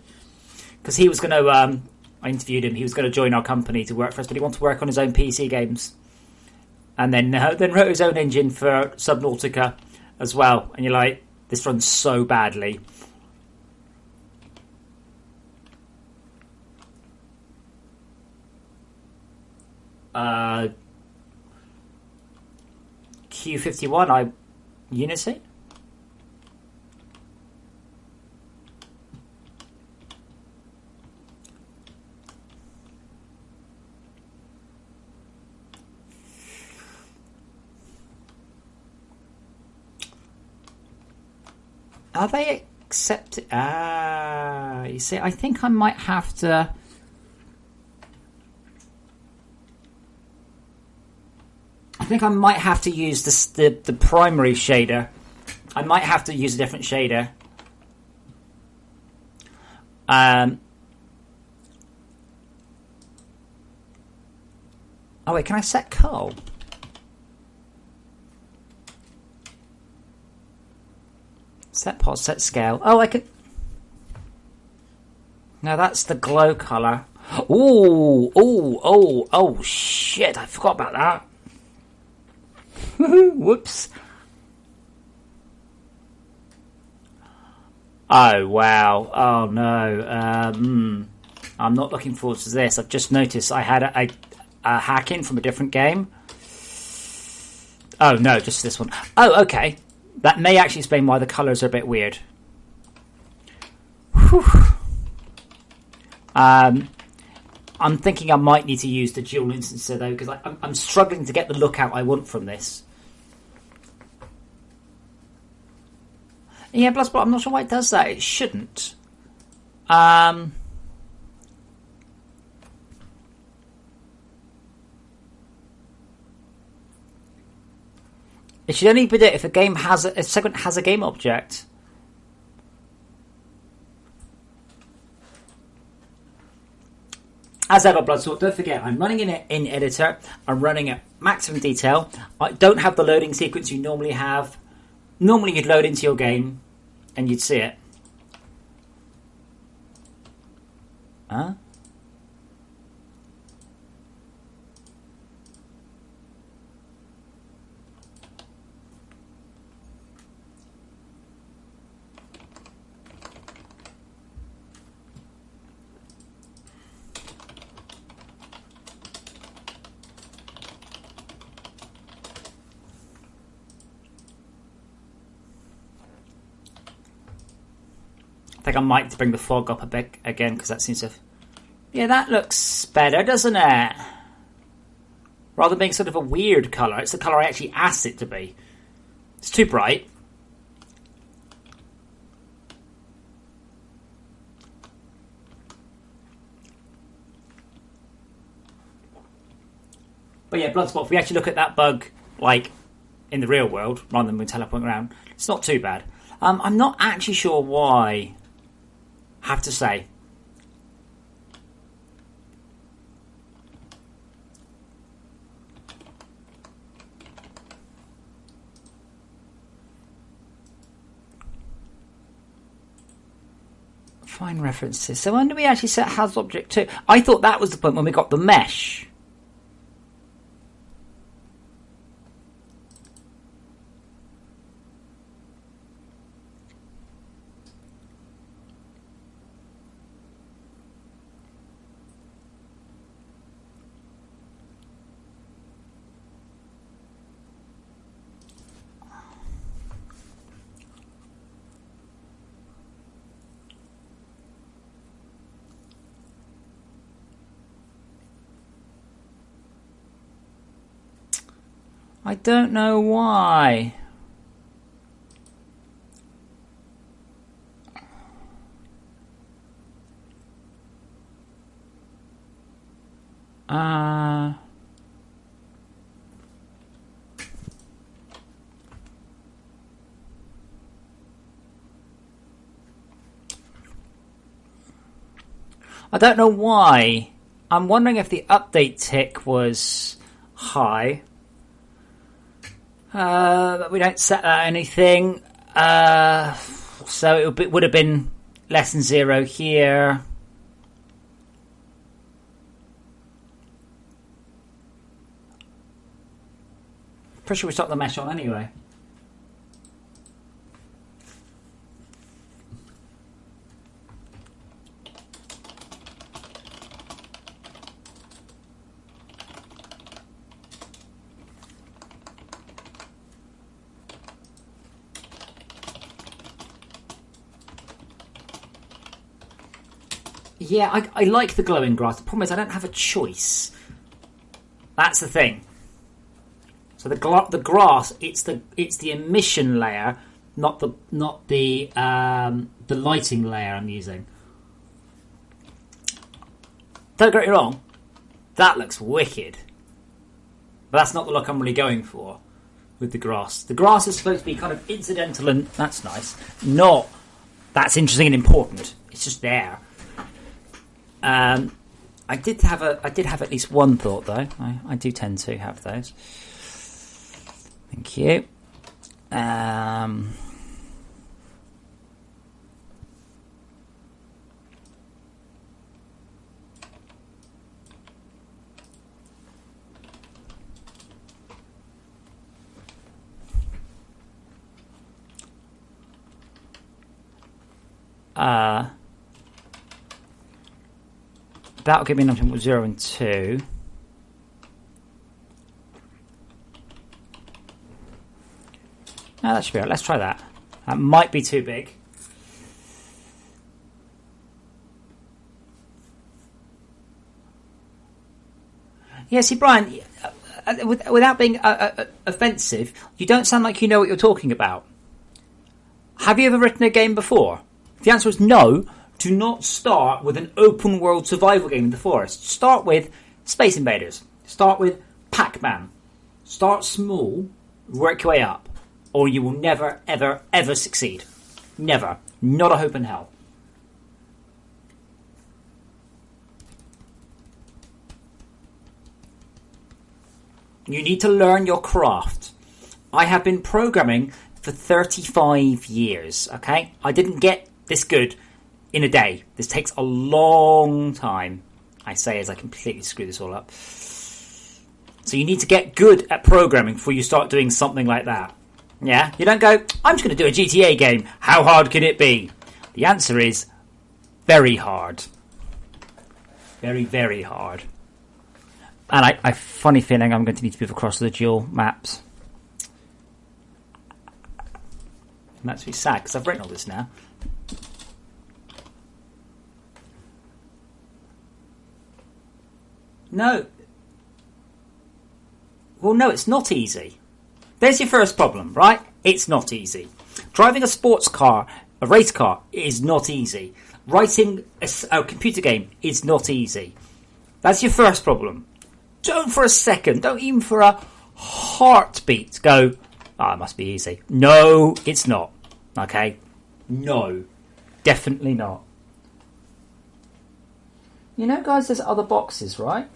Because he was going to... I interviewed him. He was going to join our company to work for us, but he wanted to work on his own PC games. And then wrote his own engine for Subnautica as well, and you're like, this runs so badly. Q51, Unity? Are they accepted? You see, I think I might have to... I think I might have to use the primary shader. I might have to use a different shader. Oh wait, can I set cull? Set pot, set scale. Oh, I could... No, that's the glow colour. Oh, shit, I forgot about that. Whoops. Oh, wow. Oh, no. I'm not looking forward to this. I've just noticed I had a hack-in from a different game. Oh, no, just this one. Oh, okay. That may actually explain why the colours are a bit weird. Whew. I'm thinking I might need to use the dual instancer though, because I'm struggling to get the look out I want from this. Yeah, Bloodsport, I'm not sure why it does that. It shouldn't. It should only be there if a game has a segment has a game object. As ever, Bloodsport, don't forget, I'm running in editor. I'm running at maximum detail. I don't have the loading sequence you normally have. Normally, you'd load into your game and you'd see it. Huh? I think I might need to bring the fog up a bit again because that seems to... Yeah, that looks better, doesn't it? Rather than being sort of a weird colour, it's the colour I actually asked it to be. It's too bright. But yeah, Bloodspot, if we actually look at that bug, like, in the real world, rather than we teleporting around, it's not too bad. I'm not actually sure why, I have to say. Find references. So when do we actually set has object to? I thought that was the point when we got the mesh. I don't know why. I don't know why. I'm wondering if the update tick was high. But we don't set that anything. So it would have been less than 0 here. Pretty sure we stopped the mesh on anyway. Yeah, I like the glowing grass. The problem is I don't have a choice. That's the thing. So the grass, it's the emission layer, not the lighting layer I'm using. Don't get me wrong, that looks wicked, but that's not the look I'm really going for with the grass. The grass is supposed to be kind of incidental, and that's nice. Not that's interesting and important. It's just there. I did have at least one thought though. I do tend to have those. Thank you. That'll give me nothing but 0 and 2. No, that should be right. Let's try that. That might be too big. Yeah, see, Brian, without being offensive, you don't sound like you know what you're talking about. Have you ever written a game before? If the answer is no, do not start with an open world survival game in the forest. Start with Space Invaders. Start with Pac-Man. Start small, work your way up, or you will never, ever, ever succeed. Never. Not a hope in hell. You need to learn your craft. I have been programming for 35 years, okay? I didn't get this good in a day. This takes a long time. I say as I completely screw this all up. So you need to get good at programming before you start doing something like that. Yeah? You don't go, I'm just going to do a GTA game. How hard can it be? The answer is very hard. Very, very hard. And I have a funny feeling I'm going to need to move across the dual maps. And that's really sad because I've written all this now. No. Well, no, it's not easy. There's your first problem, right? It's not easy. Driving a sports car, a race car, is not easy. Writing a computer game is not easy. That's your first problem. Don't for a second, don't even for a heartbeat go, it must be easy. No, it's not. Okay? No. Definitely not. You know, guys, there's other boxes, right?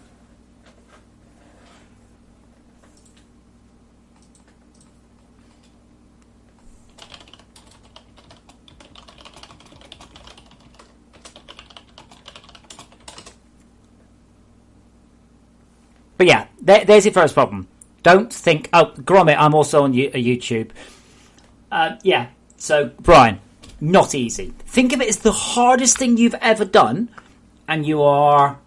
But yeah, there's your first problem. Don't think, Gromit, I'm also on YouTube. Yeah, so, Brian, not easy. Think of it as the hardest thing you've ever done, and you are,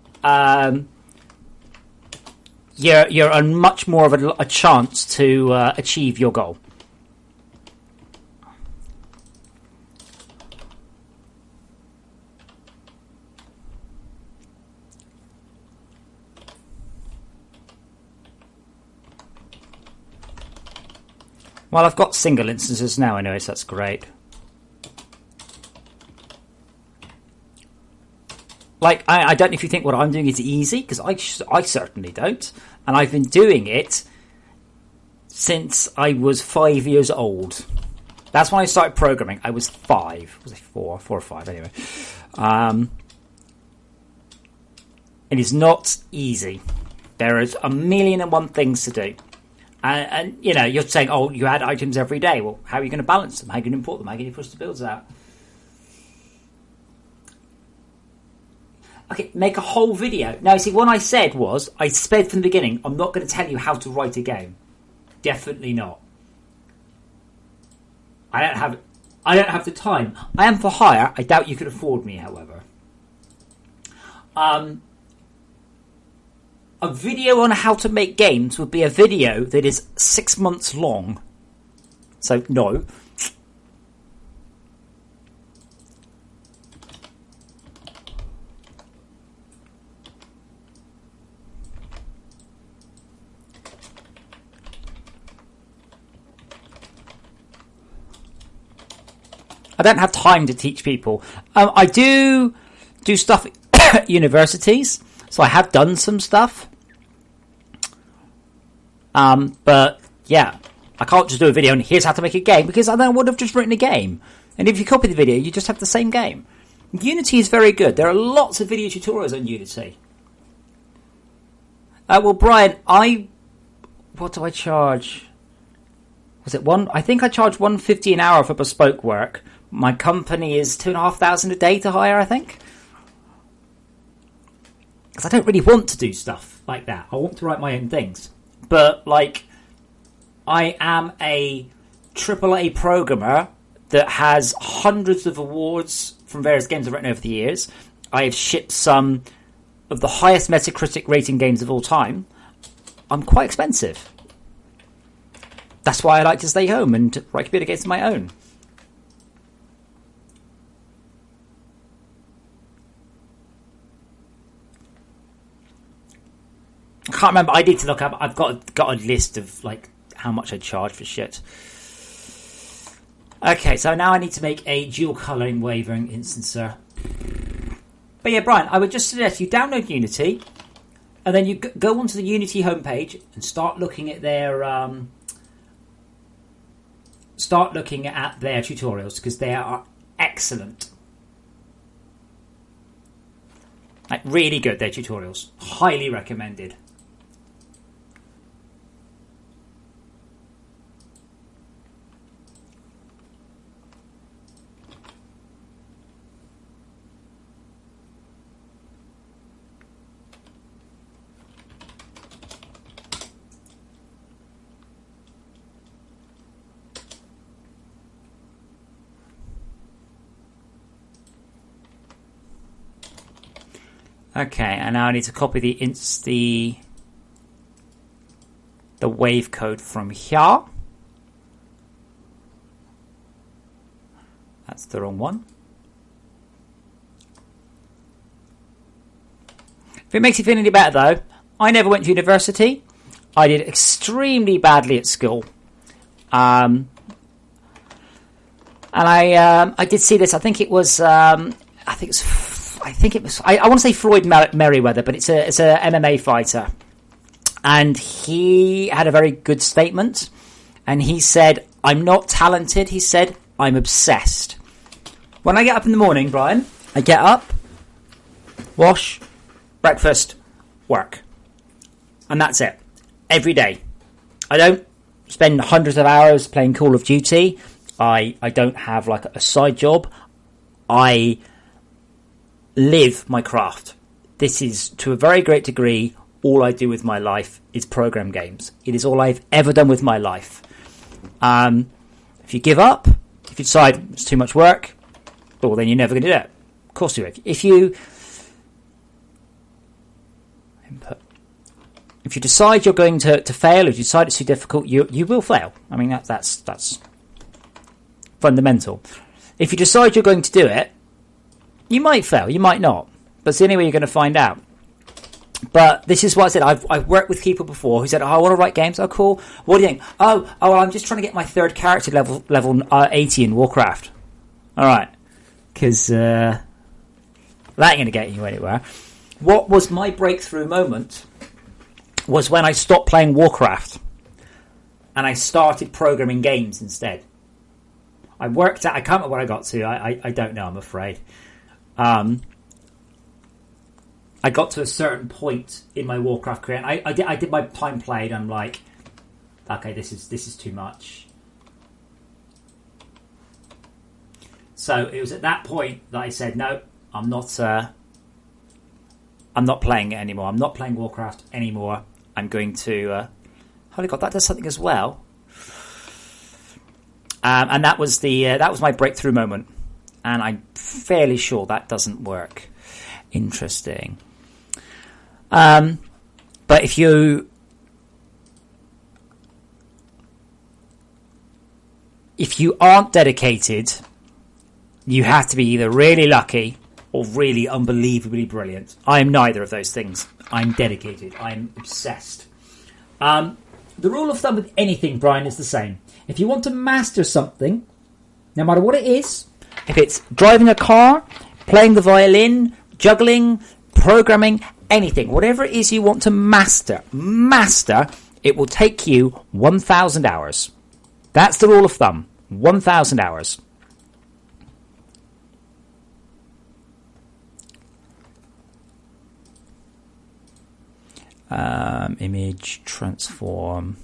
you're on much more of a chance to achieve your goal. Well, I've got single instances now anyway, so that's great. Like, I don't know if you think what I'm doing is easy, because I certainly don't. And I've been doing it since I was 5 years old. That's when I started programming. I was 5. Was I 4? 4 or 5, anyway. It is not easy. There is 1,000,001 things to do. And you know, you're saying, oh, you add items every day. Well, how are you going to balance them? How are you going to import them? How can you push the builds out? Okay, make a whole video. Now, see, what I said was, I said from the beginning, I'm not going to tell you how to write a game. Definitely not. I don't have the time. I am for hire. I doubt you could afford me, however. A video on how to make games would be a video that is 6 months long. So, no. I don't have time to teach people. I do stuff at universities. So I have done some stuff. But yeah, I can't just do a video and here's how to make a game, because then I would have just written a game. And if you copy the video, you just have the same game. Unity is very good. There are lots of video tutorials on Unity. Well, Brian, what do I charge? Was it one? I think I charge $150 an hour for bespoke work. My company is $2,500 a day to hire, I think. Because I don't really want to do stuff like that. I want to write my own things. But, like, I am a AAA programmer that has hundreds of awards from various games I've written over the years. I have shipped some of the highest Metacritic rating games of all time. I'm quite expensive. That's why I like to stay home and write computer games of my own. I can't remember. I need to look up. I've got a list of like how much I charge for shit. Okay, so now I need to make a dual colouring wavering instancer. But yeah, Brian, I would just suggest you download Unity, and then you go onto the Unity homepage and start looking at their tutorials, because they are excellent. Like, really good, their tutorials. Highly recommended. Okay, and now I need to copy the wave code from here. That's the wrong one. If it makes you feel any better, though, I never went to university. I did extremely badly at school. And I did see this. I think it was. I want to say Floyd Merriweather, but it's a MMA fighter, and he had a very good statement. And he said, "I'm not talented." He said, "I'm obsessed." When I get up in the morning, Brian, I get up, wash, breakfast, work, and that's it. Every day. I don't spend hundreds of hours playing Call of Duty. I don't have like a side job. I live my craft. This is, to a very great degree, all I do with my life is program games. It is all I've ever done with my life. If you give up, if you decide it's too much work, well, then you're never going to do it. Of course you will. If you decide you're going to fail, if you decide it's too difficult, you will fail. I mean, that's fundamental. If you decide you're going to do it, you might fail, you might not. But it's the only way you're going to find out. But this is what I said. I've worked with people before who said, "Oh, I want to write games." Oh, cool. What do you think? Oh, I'm just trying to get my third character level 80 in Warcraft. All right, because that ain't going to get you anywhere. What was my breakthrough moment was when I stopped playing Warcraft and I started programming games instead. I worked out. I can't remember what I got to. I don't know. I'm afraid. I got to a certain point in my Warcraft career, and I did my time played. I'm like, okay, this is too much. So it was at that point that I said, no, I'm not playing it anymore. I'm not playing Warcraft anymore. I'm going to. Holy God, that does something as well. And that was my breakthrough moment, and I'm fairly sure that doesn't work. Interesting. But if you aren't dedicated, you have to be either really lucky or really unbelievably brilliant. I am neither of those things. I'm dedicated. I'm obsessed. The rule of thumb with anything, Brian, is the same. If you want to master something, no matter what it is, if it's driving a car, playing the violin, juggling, programming, anything, whatever it is you want to master, it will take you 1,000 hours. That's the rule of thumb. 1,000 hours. Image, transform.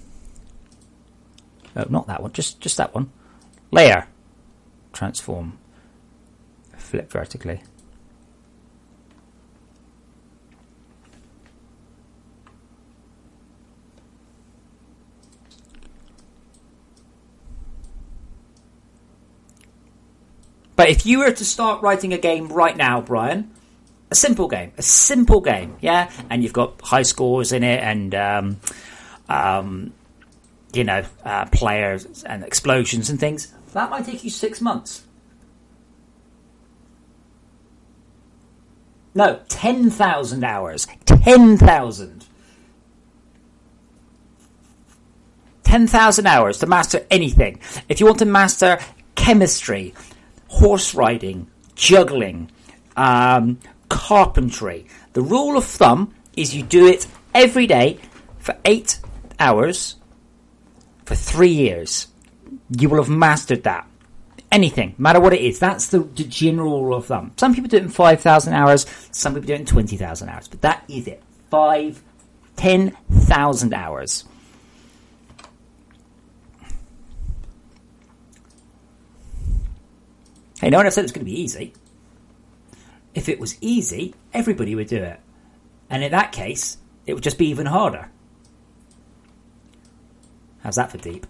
Oh, not that one. Just that one. Layer. Transform. Flip vertically. But if you were to start writing a game right now, Brian, a simple game, yeah, and you've got high scores in it, and players and explosions and things, that might take you 6 months. No, 10,000 hours. 10,000. 10,000 hours to master anything. If you want to master chemistry, horse riding, juggling, carpentry, the rule of thumb is you do it every day for 8 hours for 3 years. You will have mastered that. Anything, no matter what it is. That's the general rule of thumb. Some people do it in 5,000 hours, some people do it in 20,000 hours, but that is it. 10,000 hours. Hey, no one ever said it was going to be easy. If it was easy, everybody would do it. And in that case, it would just be even harder. How's that for deep?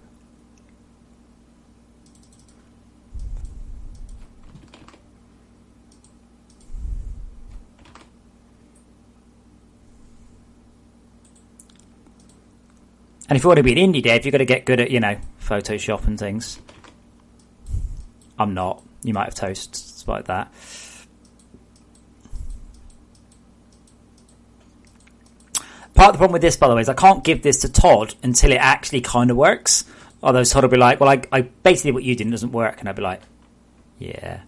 And if you want to be an indie dev, you've got to get good at, Photoshop and things. I'm not. You might have toasts like that. Part of the problem with this, by the way, is I can't give this to Todd until it actually kind of works. Otherwise, Todd will be like, well, I basically what you did doesn't work. And I'll be like, yeah.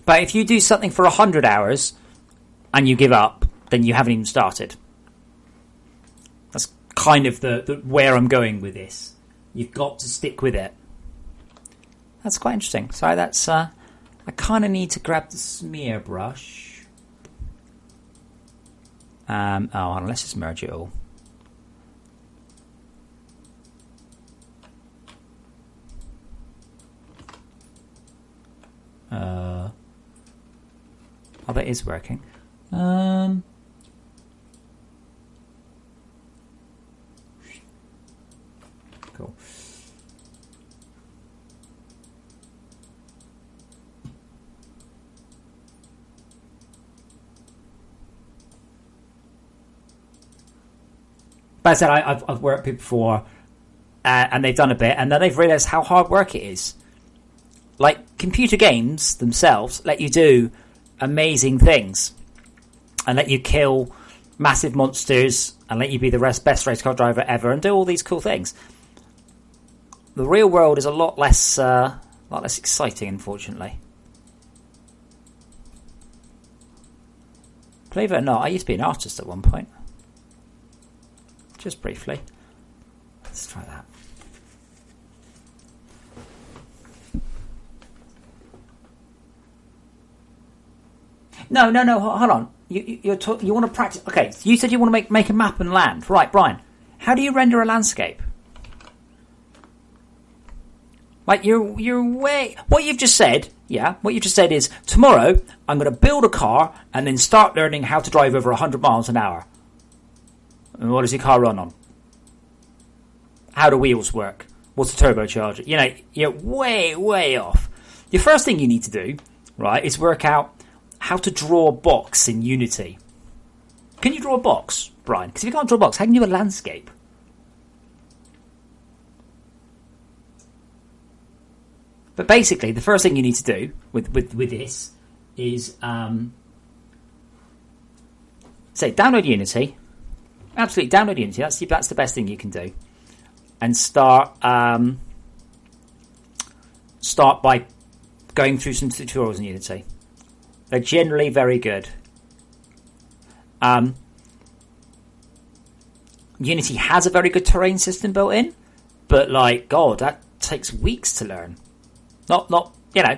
But if you do something for 100 hours and you give up, then you haven't even started. That's kind of the where I'm going with this. You've got to stick with it. That's quite interesting. So that's I kind of need to grab the smear brush. Hold on, let's just merge it all. Oh, that is working. Cool. But I said I've worked with people before, and they've done a bit, and then they've realised how hard work it is. Like, computer games themselves let you do amazing things and let you kill massive monsters and let you be the best race car driver ever and do all these cool things. The real world is a lot less exciting, unfortunately. Believe it or not, I used to be an artist at one point. Just briefly. Let's try that. No, hold on. You want to practice. Okay, you said you want to make a map and land. Right, Brian. How do you render a landscape? Like, you're way... What you've just said, what you've just said is, tomorrow, I'm going to build a car and then start learning how to drive over 100 miles an hour. And what does your car run on? How do wheels work? What's a turbocharger? You know, you're way, way off. The first thing you need to do, right, is work out how to draw a box in Unity. Can you draw a box, Brian? Because if you can't draw a box, how can you do a landscape? But basically, the first thing you need to do with this is say download Unity. Absolutely, download Unity. That's the best thing you can do, and start by going through some tutorials in Unity. They're generally very good. Unity has a very good terrain system built in, but like God, that takes weeks to learn. Not you know,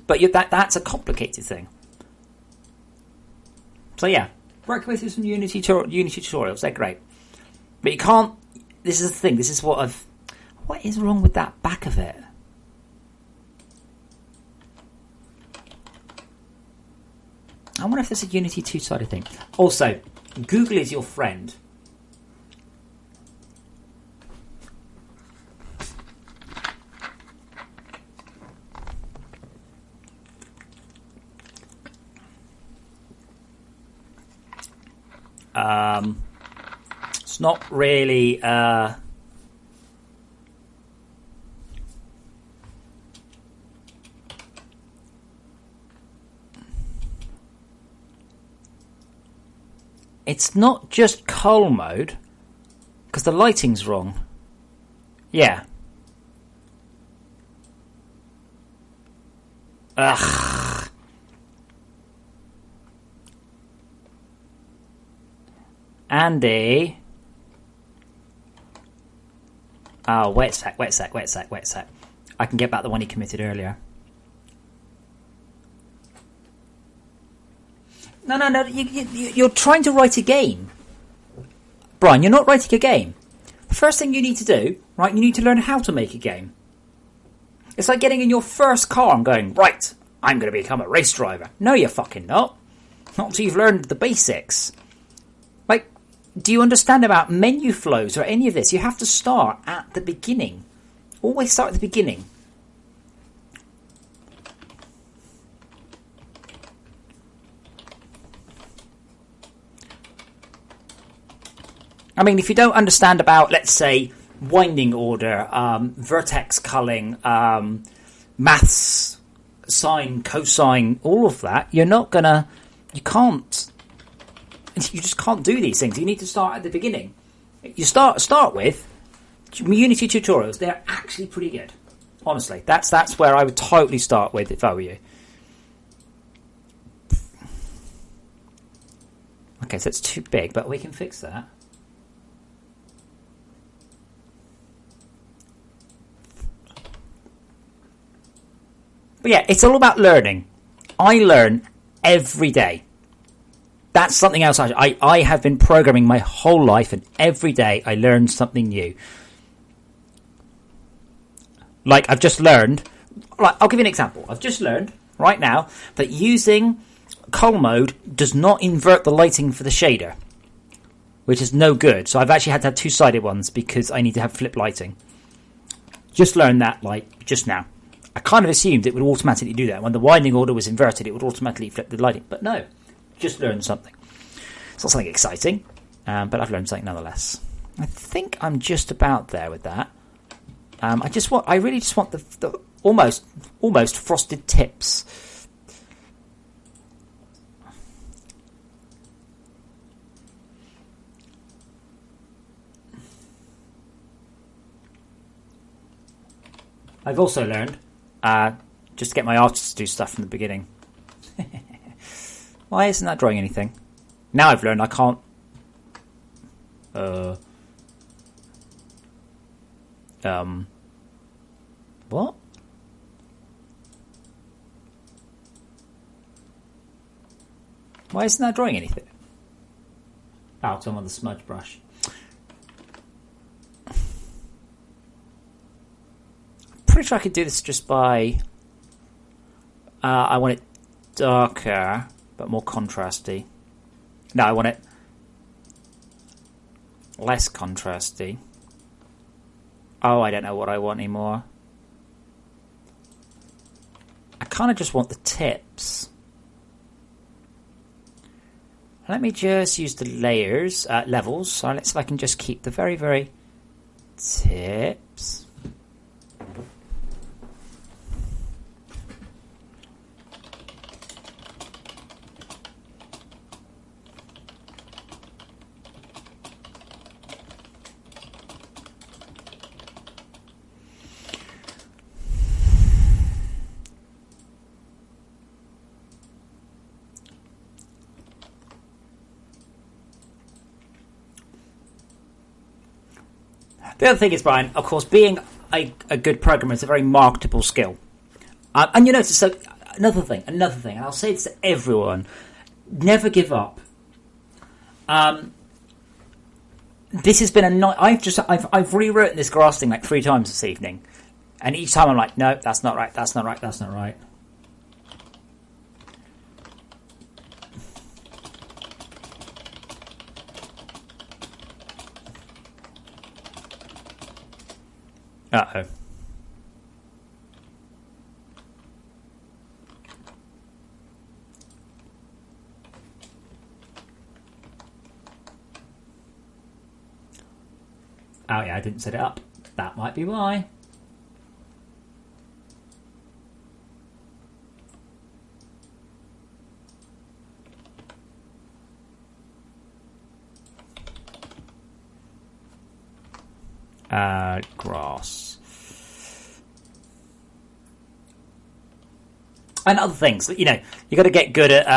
but that's a complicated thing. So yeah, work with some Unity tutorials. They're great, but you can't. This is the thing. This is what is wrong with that back of it? I wonder if there's a Unity two-sided thing. Also, Google is your friend. It's not really... It's not just cull mode, because the lighting's wrong. Yeah. Ugh. Andy. Oh, wait a sec. I can get back the one he committed earlier. No. You're trying to write a game. Brian, you're not writing a game. The first thing you need to do, right, you need to learn how to make a game. It's like getting in your first car and going, right, I'm going to become a race driver. No, you're fucking not. Not until you've learned the basics. Like, do you understand about menu flows or any of this? You have to start at the beginning. Always start at the beginning. I mean, if you don't understand about, let's say, winding order, vertex culling, maths, sine, cosine, all of that, you just can't do these things. You need to start at the beginning. You start with Unity tutorials. They're actually pretty good. Honestly, that's where I would totally start with if I were you. Okay, so it's too big, but we can fix that. But yeah, it's all about learning. I learn every day. That's something else. I have been programming my whole life, and every day I learn something new. Like, I've just learned... Right, I'll give you an example. I've just learned, right now, that using cull mode does not invert the lighting for the shader, which is no good. So I've actually had to have two-sided ones because I need to have flip lighting. Just learned that, like, just now. I kind of assumed it would automatically do that. When the winding order was inverted, it would automatically flip the lighting. But no, just learned something. It's not something exciting, but I've learned something nonetheless. I think I'm just about there with that. I really just want the almost frosted tips. I've also learned just to get my artists to do stuff from the beginning. Why isn't that drawing anything? Now I've learned I can't. What? Why isn't that drawing anything? Oh, it's on with the smudge brush. Pretty sure I could do this just by... I want it darker, but more contrasty. No, I want it less contrasty. Oh, I don't know what I want anymore. I kind of just want the tips. Let me just use the layers, levels. So let's see if I can just keep the very, very tips. The other thing is, Brian, of course, being a good programmer is a very marketable skill. And you notice, so another thing, and I'll say this to everyone, never give up. This has been I've rewritten this grass thing like 3 times this evening, and each time I'm like, no, that's not right, that's not right, that's not right. Uh-oh. Oh yeah, I didn't set it up. That might be why. Grass. And other things, you know, you got to get good at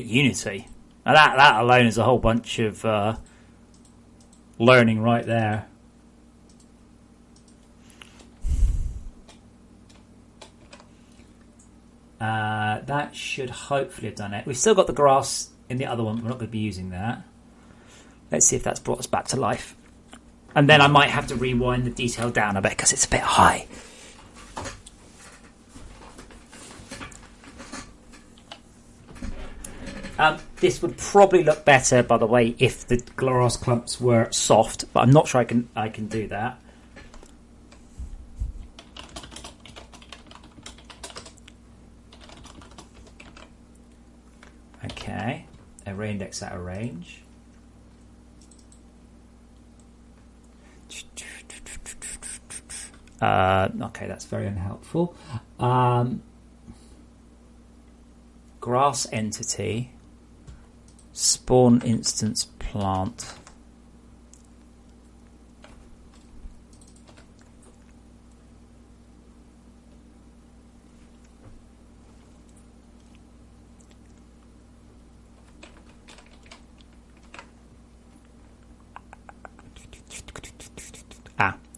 Unity. Now that alone is a whole bunch of learning right there. That should hopefully have done it. We've still got the grass in the other one, but we're not going to be using that. Let's see if that's brought us back to life. And then I might have to rewind the detail down a bit because it's a bit high. This would probably look better, by the way, if the grass clumps were soft, but I'm not sure I can do that. Okay, array index out of range. Okay, that's very unhelpful. Grass entity, spawn instance plant.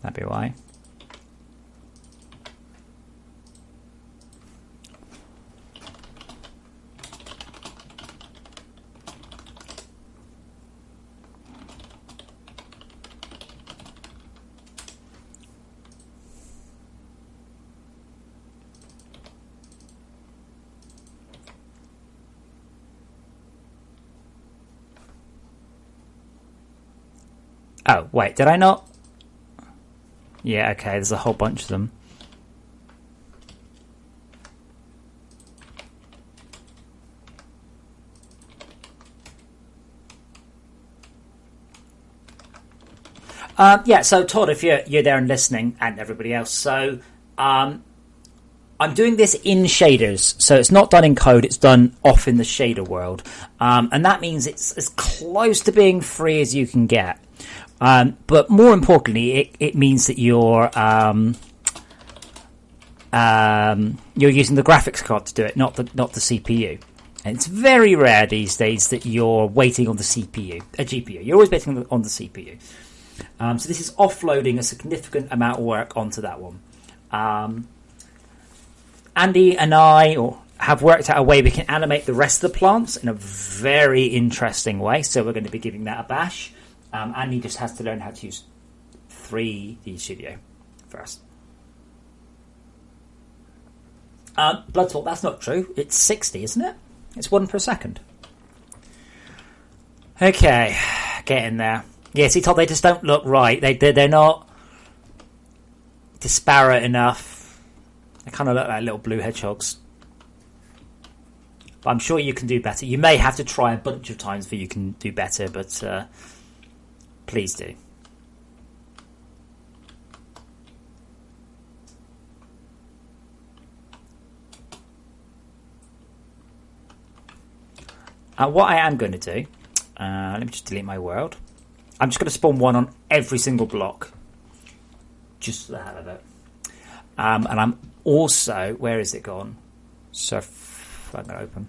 That'd be why. Oh, wait, did I not? Yeah, okay, there's a whole bunch of them. Yeah, so Todd, if you're there and listening, and everybody else, so I'm doing this in shaders, so it's not done in code, it's done off in the shader world. And that means it's as close to being free as you can get. But more importantly, it means that you're using the graphics card to do it, not the CPU. And it's very rare these days that you're waiting on the CPU, a GPU. You're always waiting on the CPU. So this is offloading a significant amount of work onto that one. Andy and I have worked out a way we can animate the rest of the plants in a very interesting way. So we're going to be giving that a bash. Andy just has to learn how to use 3D Studio first. Bloodsport, that's not true. It's 60, isn't it? It's 1 per second. Okay, get in there. Yeah, see, Todd, they just don't look right. They're not disparate enough. They kind of look like little blue hedgehogs. But I'm sure you can do better. You may have to try a bunch of times before you can do better, but please do. What I am going to do, let me just delete my world. I'm just going to spawn one on every single block, just for the hell of it. And I'm also, where is it gone? Surf, I'm going to open.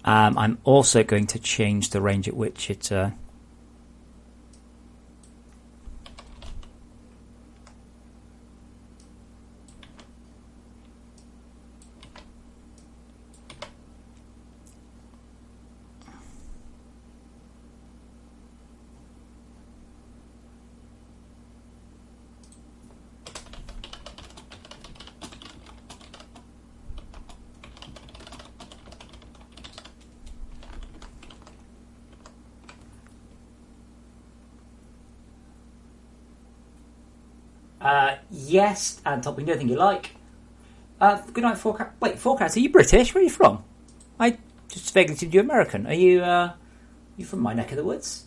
I'm also going to change the range at which it... yes, and topping anything you like. Good night, Forecast. Wait, Forecast, are you British? Where are you from? I just vaguely assumed you're American. Are you from my neck of the woods?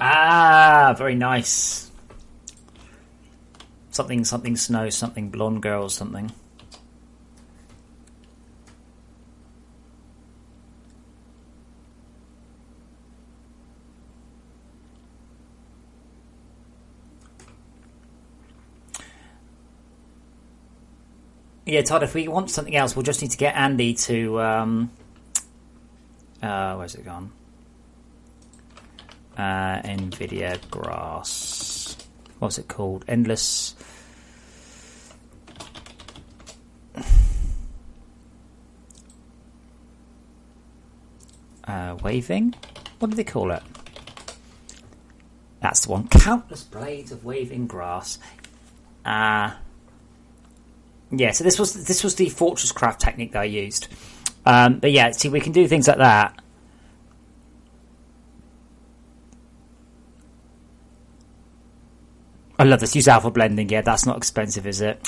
Ah, very nice. Something snow, something blonde girl, something. Yeah, Todd, if we want something else, we'll just need to get Andy to... where's it gone? NVIDIA Grass. What's it called? Endless... waving? What do they call it? That's the one. Countless blades of waving grass. Yeah, so this was the FortressCraft technique that I used. But yeah, see, we can do things like that. I love this. Use alpha blending. Yeah, that's not expensive, is it?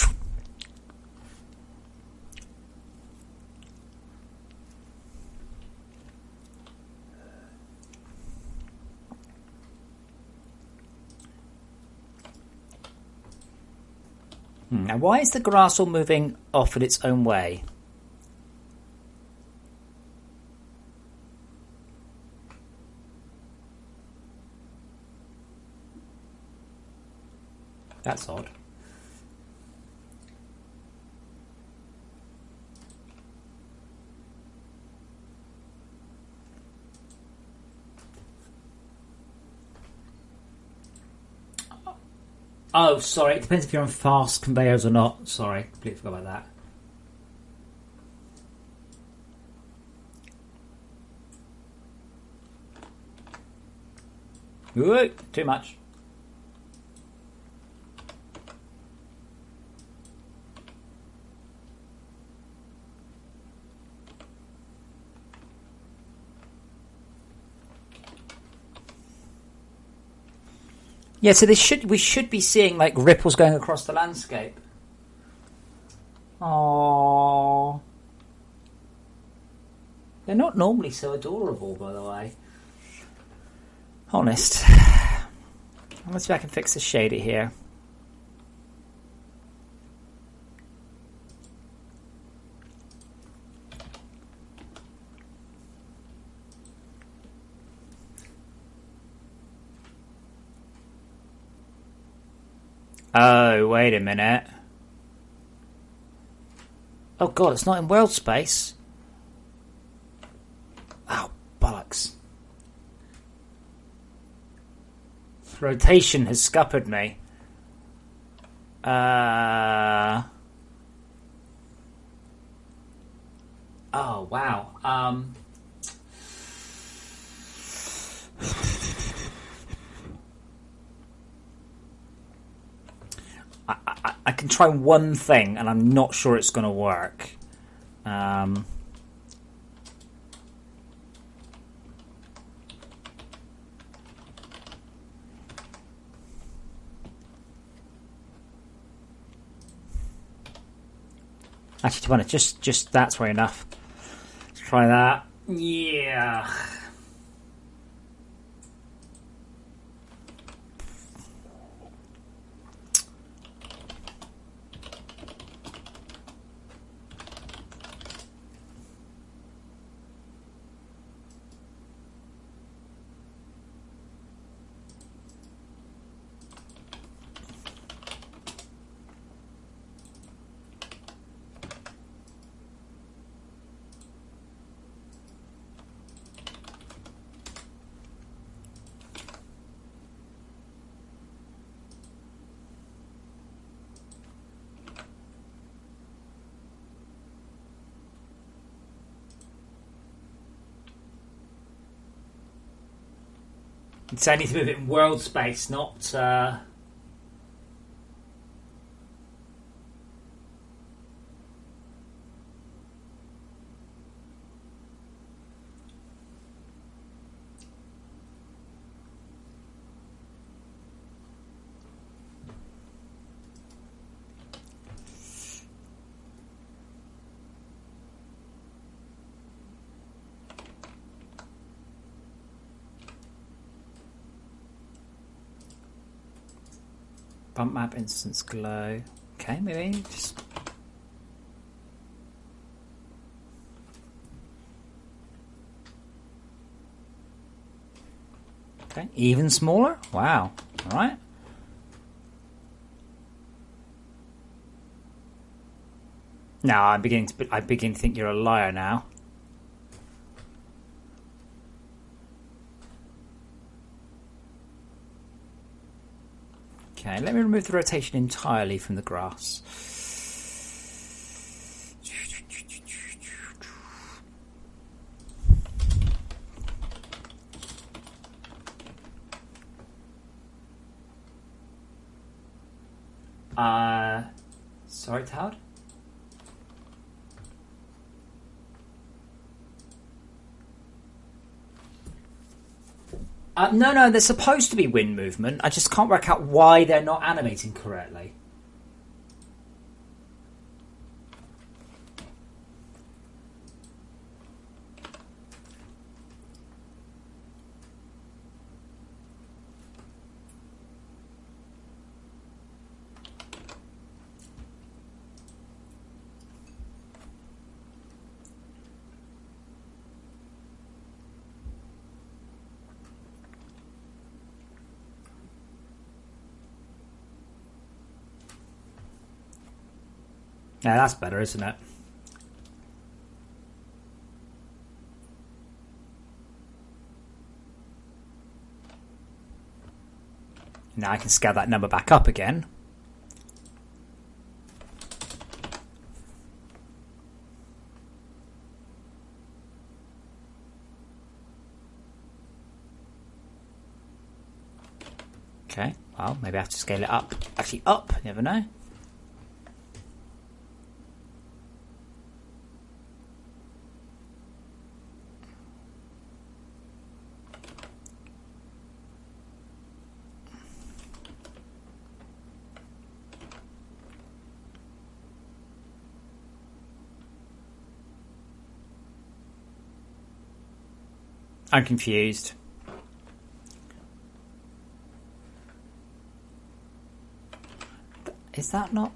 Now, why is the grass all moving off in its own way? That's odd. Oh, sorry. It depends if you're on fast conveyors or not. Sorry, completely forgot about that. Ooh, too much. Yeah, so we should be seeing like ripples going across the landscape. Aww. They're not normally so adorable, by the way. Honest. Let's see if I can fix the shader here. Oh, wait a minute. Oh god, it's not in world space. Oh, bollocks. Rotation has scuppered me. Oh, wow. I can try one thing, and I'm not sure it's going to work. Actually, to be honest, just that's way enough. Let's try that. Yeah. So I need to move it in world space, not... Bump map instance glow. Okay, maybe just... Okay, even smaller? Wow. Alright. . No, I begin to think you're a liar now. Okay, let me remove the rotation entirely from the grass. Sorry, Todd? No, there's supposed to be wind movement. I just can't work out why they're not animating correctly. Yeah, that's better, isn't it? Now I can scale that number back up again. Okay, well, maybe I have to scale it up. Actually, up, you never know. I'm confused. Is that not?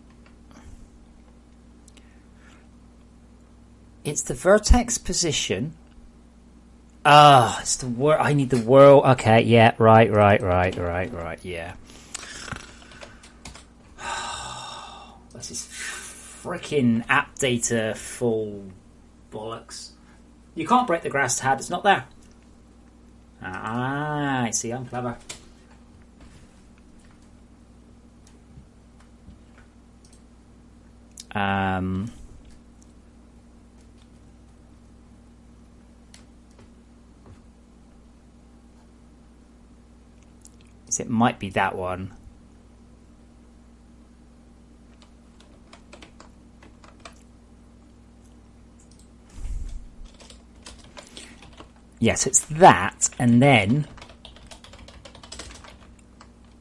It's the vertex position. Ah, it's the world. I need the world. Okay, yeah, right, yeah. This is freaking app data full bollocks. You can't break the grass tab, it's not there. Ah, I see, I'm clever. So it might be that one. Yes, it's that, and then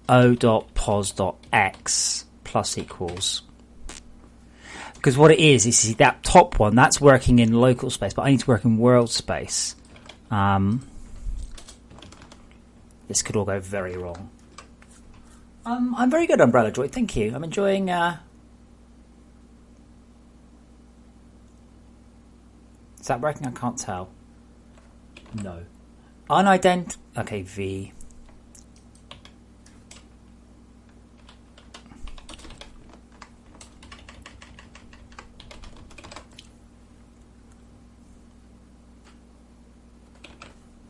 o.pos.x plus equals. Because what it is see that top one, that's working in local space, but I need to work in world space. This could all go very wrong. I'm very good, Umbrella Droid, thank you. I'm enjoying... Is that working? I can't tell. No. Okay, V.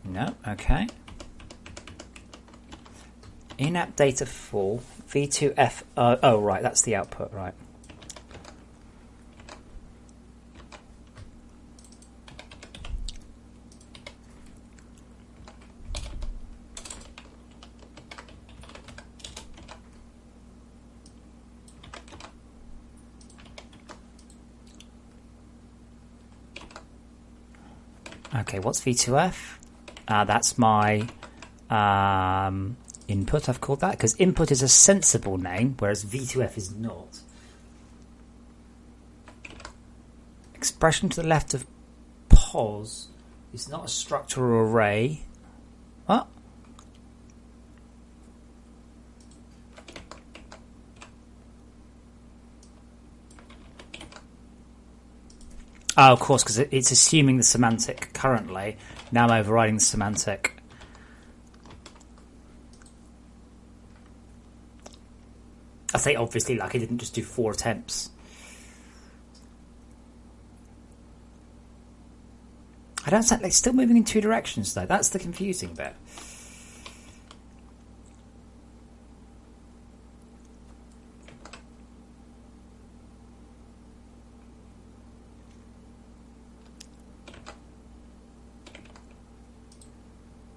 No, okay. In-app data full. V2F. Oh, right, that's the output, right. Okay, what's V2F? That's my input, I've called that, because input is a sensible name, whereas V2F is not. Expression to the left of pos is not a structure or array. What? Oh, of course, because it's assuming the semantic currently. Now I'm overriding the semantic. I say obviously, like I didn't just do 4 attempts. I don't think it's still moving in two directions though. That's the confusing bit.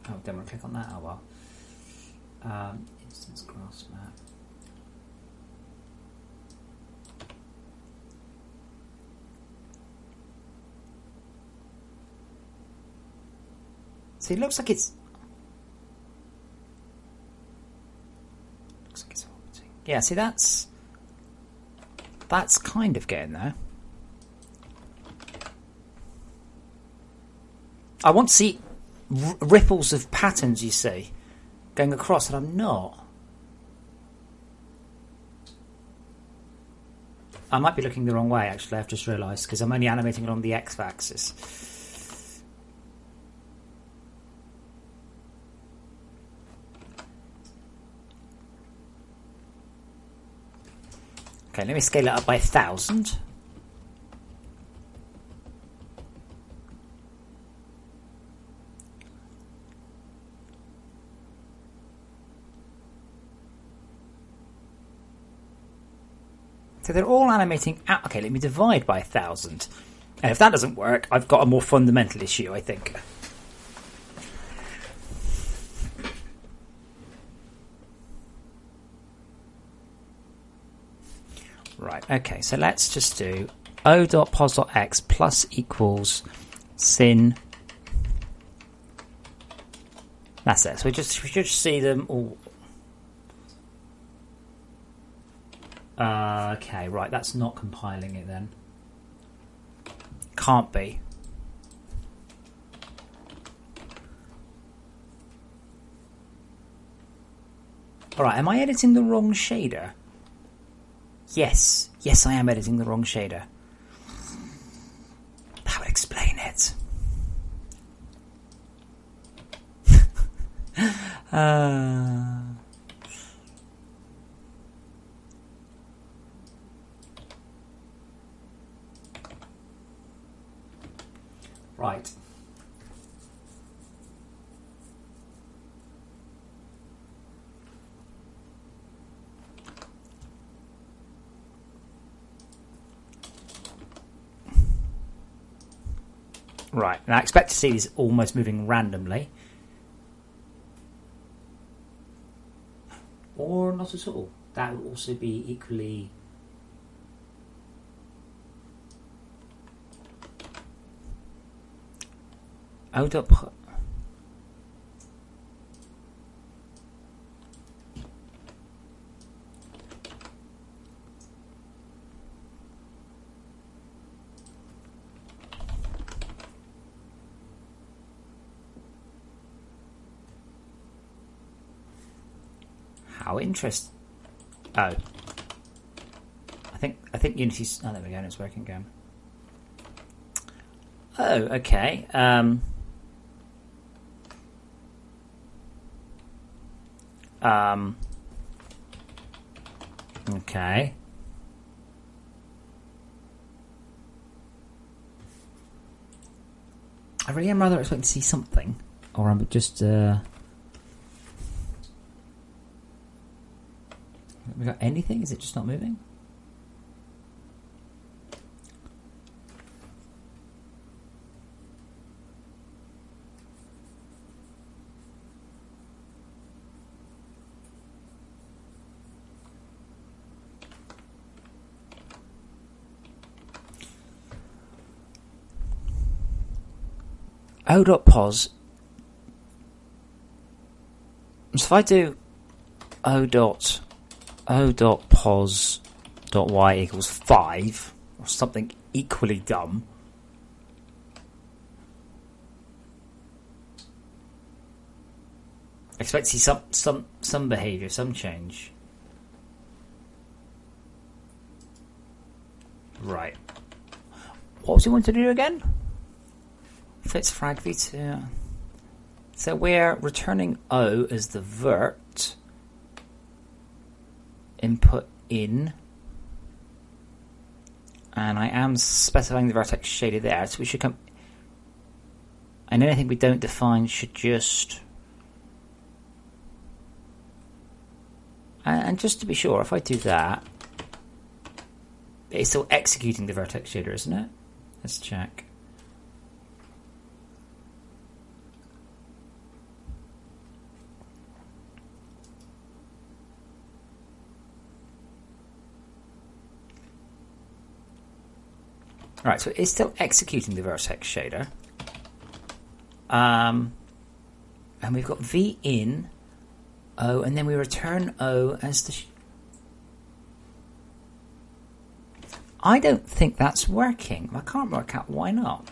Oh, don't want to click on that. Oh well. Instance grass map. See, it looks like it's orbiting. Yeah, see, that's kind of getting there. I want to see ripples of patterns, you see, going across, and I'm not. I might be looking the wrong way, actually, I've just realised, because I'm only animating along the x-axis. Okay, let me scale it up by 1,000. So they're all animating out. Okay, let me divide by 1,000. And if that doesn't work, I've got a more fundamental issue, I think. Right, okay, so let's just do o.pos.x plus equals sin. That's it. So we just see them all. Okay, right, that's not compiling it then. Can't be. Alright, am I editing the wrong shader? Yes, I am editing the wrong shader. That would explain it. Right. Right, now I expect to see these almost moving randomly. Or not at all. That would also be equally... O.pos. How interesting. Oh. I think Unity's... Oh, there we go, it's working again. Oh, okay. Okay. I really am rather expecting to see something. Or I'm just... Have we got anything? Is it just not moving? O.pos. So if I do O.pos.y equals 5, or something equally dumb, I expect to see some behaviour, some change. Right. What was he wanting to do again? Fits frag v2. So we're returning O as the vert. Input in. And I am specifying the vertex shaded there, so we should come... And anything we don't define should just... And just to be sure, if I do that, it's still executing the vertex shader, isn't it? Let's check. Right, so it's still executing the vertex shader. And we've got V in O, and then we return O as the... I don't think that's working. I can't work out why not.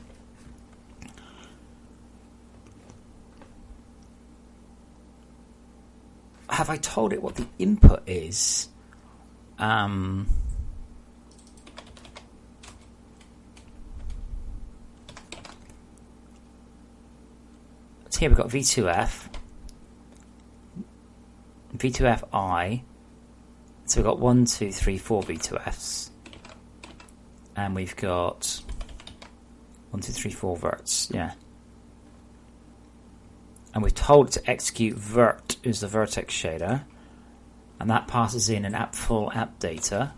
Have I told it what the input is? So here we've got V2F, V2FI. So we've got 1, 2, 3, 4 V2Fs. And we've got 1, 2, 3, 4 verts, yeah. And we've told it to execute vert is the vertex shader, and that passes in an full app data.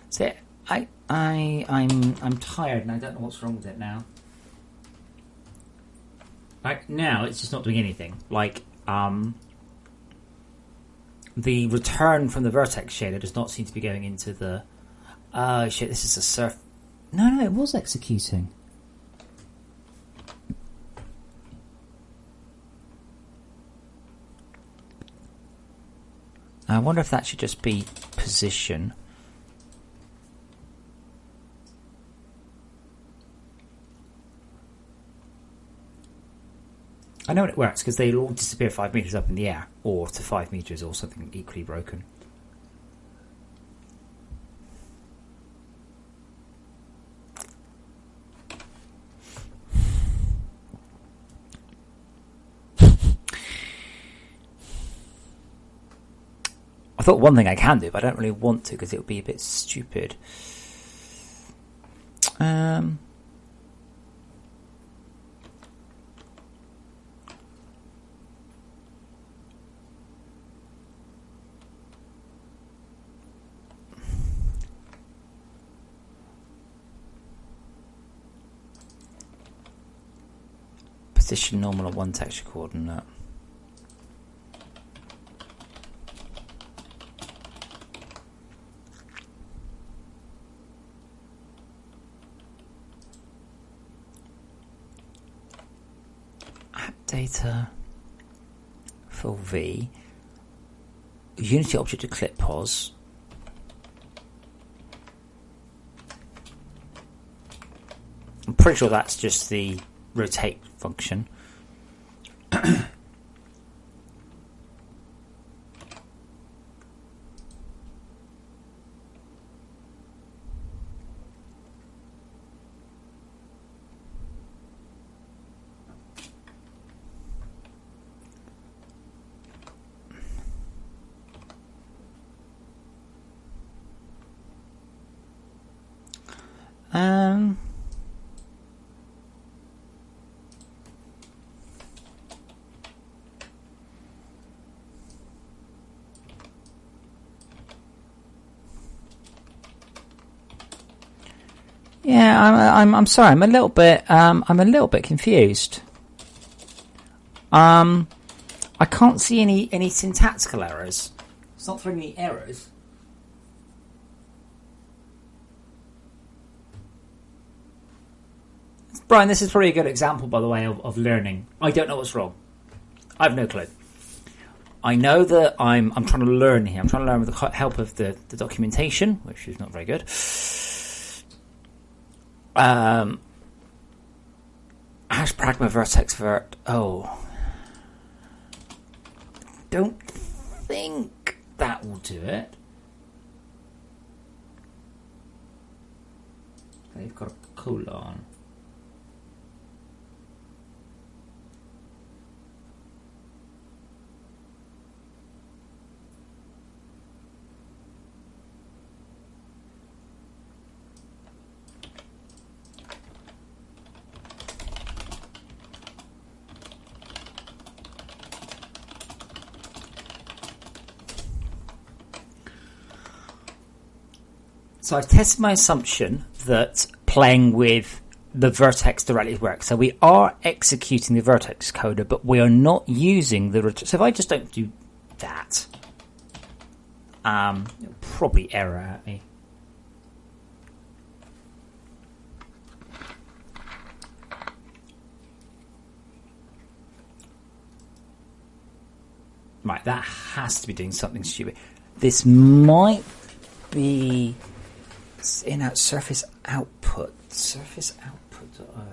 So I'm tired and I don't know what's wrong with it now. Like now it's just not doing anything. Like the return from the vertex shader does not seem to be going into the... Oh shit, this is a surf... No, it was executing. I wonder if that should just be position. I know it works because they all disappear 5 meters up in the air, or to 5 meters, or something equally broken. I thought one thing I can do, but I don't really want to because it would be a bit stupid. Position normal at one texture coordinate. App data for V. Unity object to clip pos. I'm pretty sure that's just the rotate function. Yeah, I'm sorry. I'm a little bit confused. I can't see any syntactical errors. It's not throwing any errors. Brian, this is probably a good example, by the way, of learning. I don't know what's wrong. I have no clue. I know that I'm trying to learn here. I'm trying to learn with the help of the documentation, which is not very good. Hash pragma vertex vert. Oh. Don't think that will do it. They've got a colon. So I've tested my assumption that playing with the vertex directly works. So we are executing the vertex coder, but we are not using the... So if I just don't do that, it'll probably error at me. Right, that has to be doing something stupid. This might be... in out surface output. Surface output. Oh.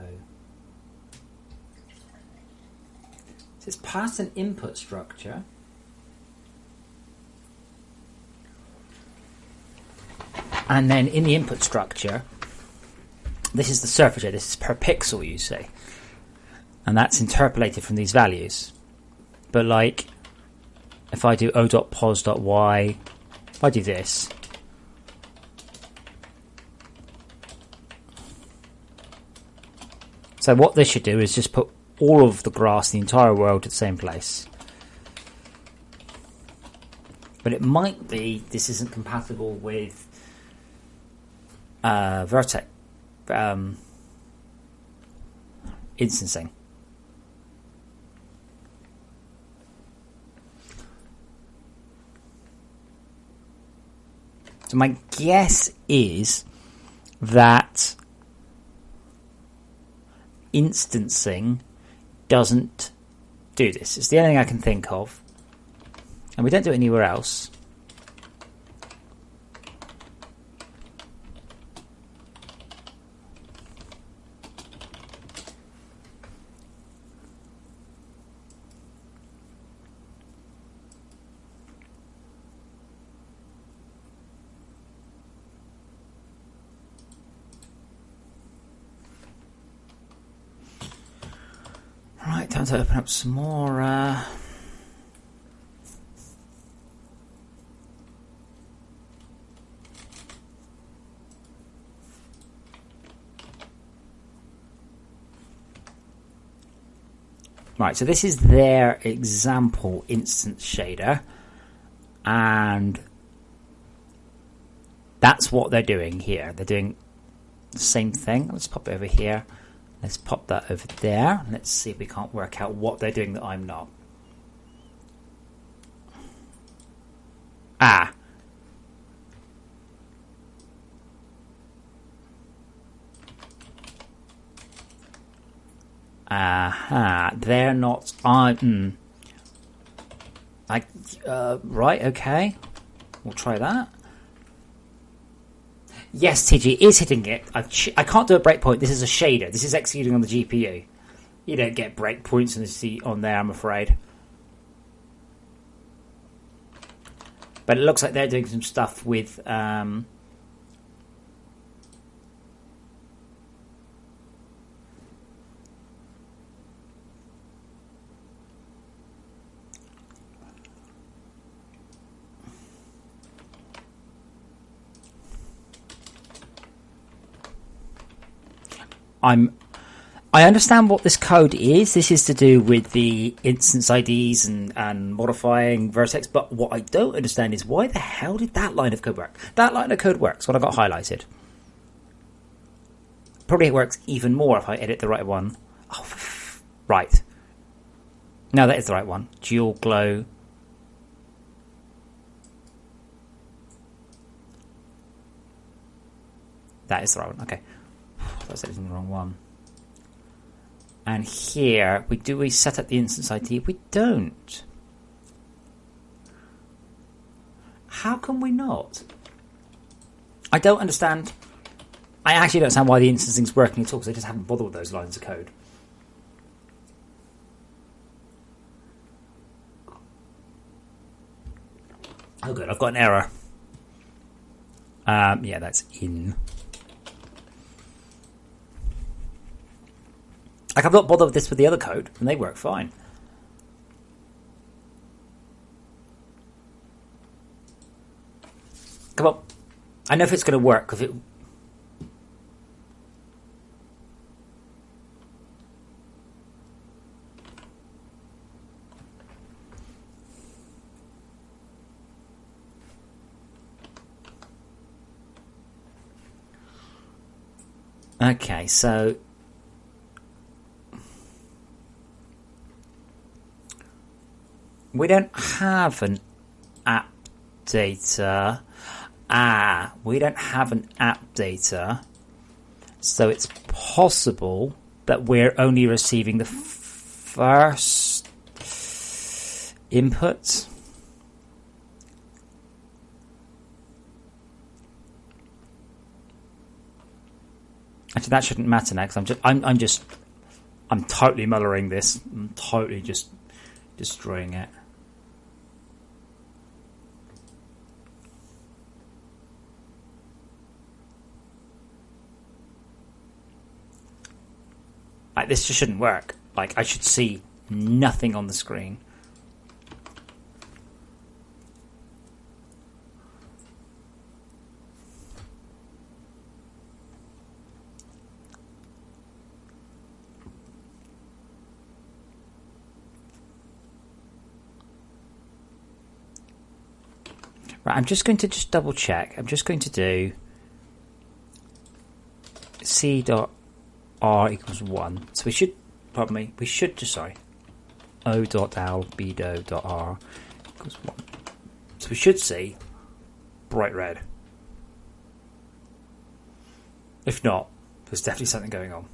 So it's past an input structure. And then in the input structure, this is the surface area. This is per pixel, you see. And that's interpolated from these values. But like, if I do o.pos.y, if I do this, so what this should do is just put all of the grass, the entire world, to the same place. But it might be this isn't compatible with vertex instancing. So my guess is that instancing doesn't do this. It's the only thing I can think of, and we don't do it anywhere else. Right, time to open up some more. Right, so this is their example instance shader, and that's what they're doing here. They're doing the same thing. Let's pop it over here. Let's pop that over there. Let's see if we can't work out what they're doing that I'm not. Ah. Aha. They're not... right, okay. We'll try that. Yes, TG is hitting it. I can't do a breakpoint. This is a shader. This is executing on the GPU. You don't get breakpoints on there, I'm afraid. But it looks like they're doing some stuff with... I understand what this code is. This is to do with the instance IDs and modifying vertex, but what I don't understand is why the hell did that line of code work? That line of code works, what I got highlighted. Probably it works even more if I edit the right one. Oh, right. No, that is the right one. Dual glow. That is the right one, okay. That's editing the wrong one. And here, we set up the instance ID? We don't. How can we not? I don't understand. I actually don't understand why the instancing's working at all, because I just haven't bothered with those lines of code. Oh good, I've got an error. Yeah, that's in. Like, I'm not bothered with this with the other code, and they work fine. Come on. I know if it's going to work, because it... Okay, so... we don't have an app data. We don't have an app data. So it's possible that we're only receiving the first input. Actually, that shouldn't matter now, because I'm totally mullering this. I'm totally just destroying it. Like, this just shouldn't work. Like, I should see nothing on the screen. Right, I'm just going to double check. I'm just going to do c.r equals 1. So we should, pardon me, we should just, sorry, o.al.bdo.r equals 1. So we should see bright red. If not, there's definitely something going on.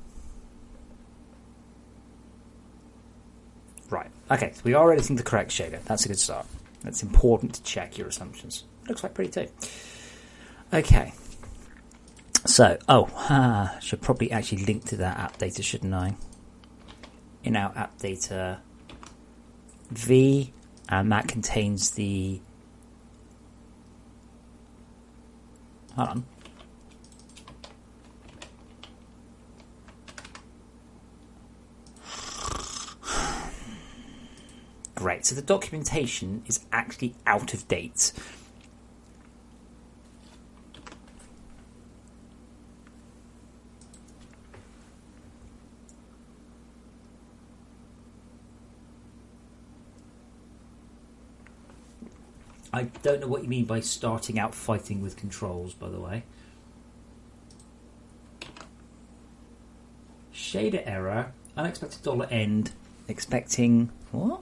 Right, okay, so we are editing the correct shader. That's a good start. It's important to check your assumptions. Looks like pretty too. Okay. So, should probably actually link to that app data, shouldn't I? In our app data V, and that contains the... Hold on. Great, so the documentation is actually out of date. I don't know what you mean by starting out fighting with controls, by the way. Shader error, unexpected $end, expecting... what?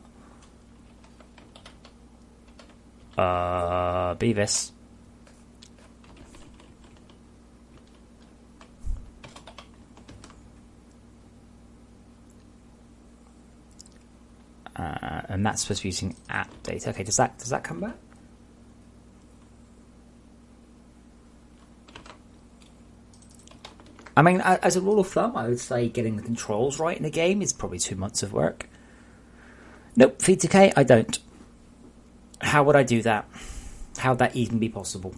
Beavis. And that's supposed to be using app data. Okay, does that come back? I mean, as a rule of thumb, I would say getting the controls right in a game is probably 2 months of work. Nope, feed decay, I don't. How would I do that? How would that even be possible?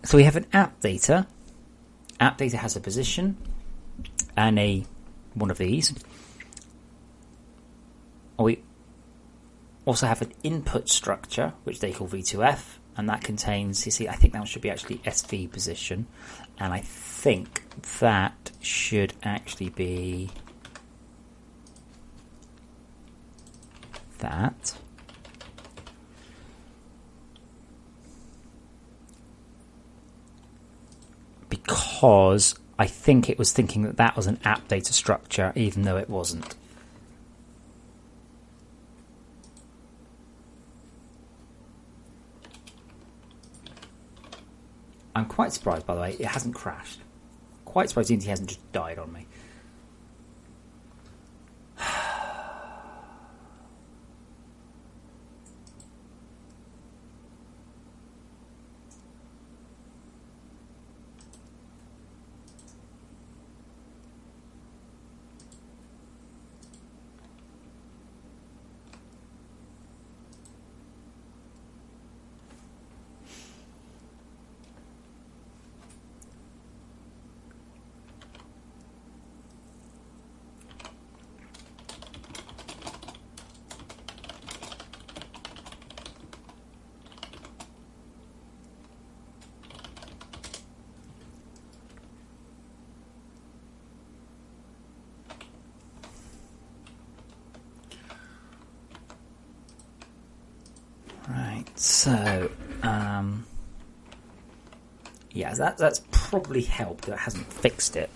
So we have an app data. App data has a position and one of these. We also have an input structure, which they call V2F, and that contains, you see, I think that should be actually SV position, and I think that should actually be that. Because I think it was thinking that that was an app data structure, even though it wasn't. I'm quite surprised, by the way, it hasn't crashed. Quite surprised Unity hasn't just died on me. So, yeah, that's probably helped. It hasn't fixed it.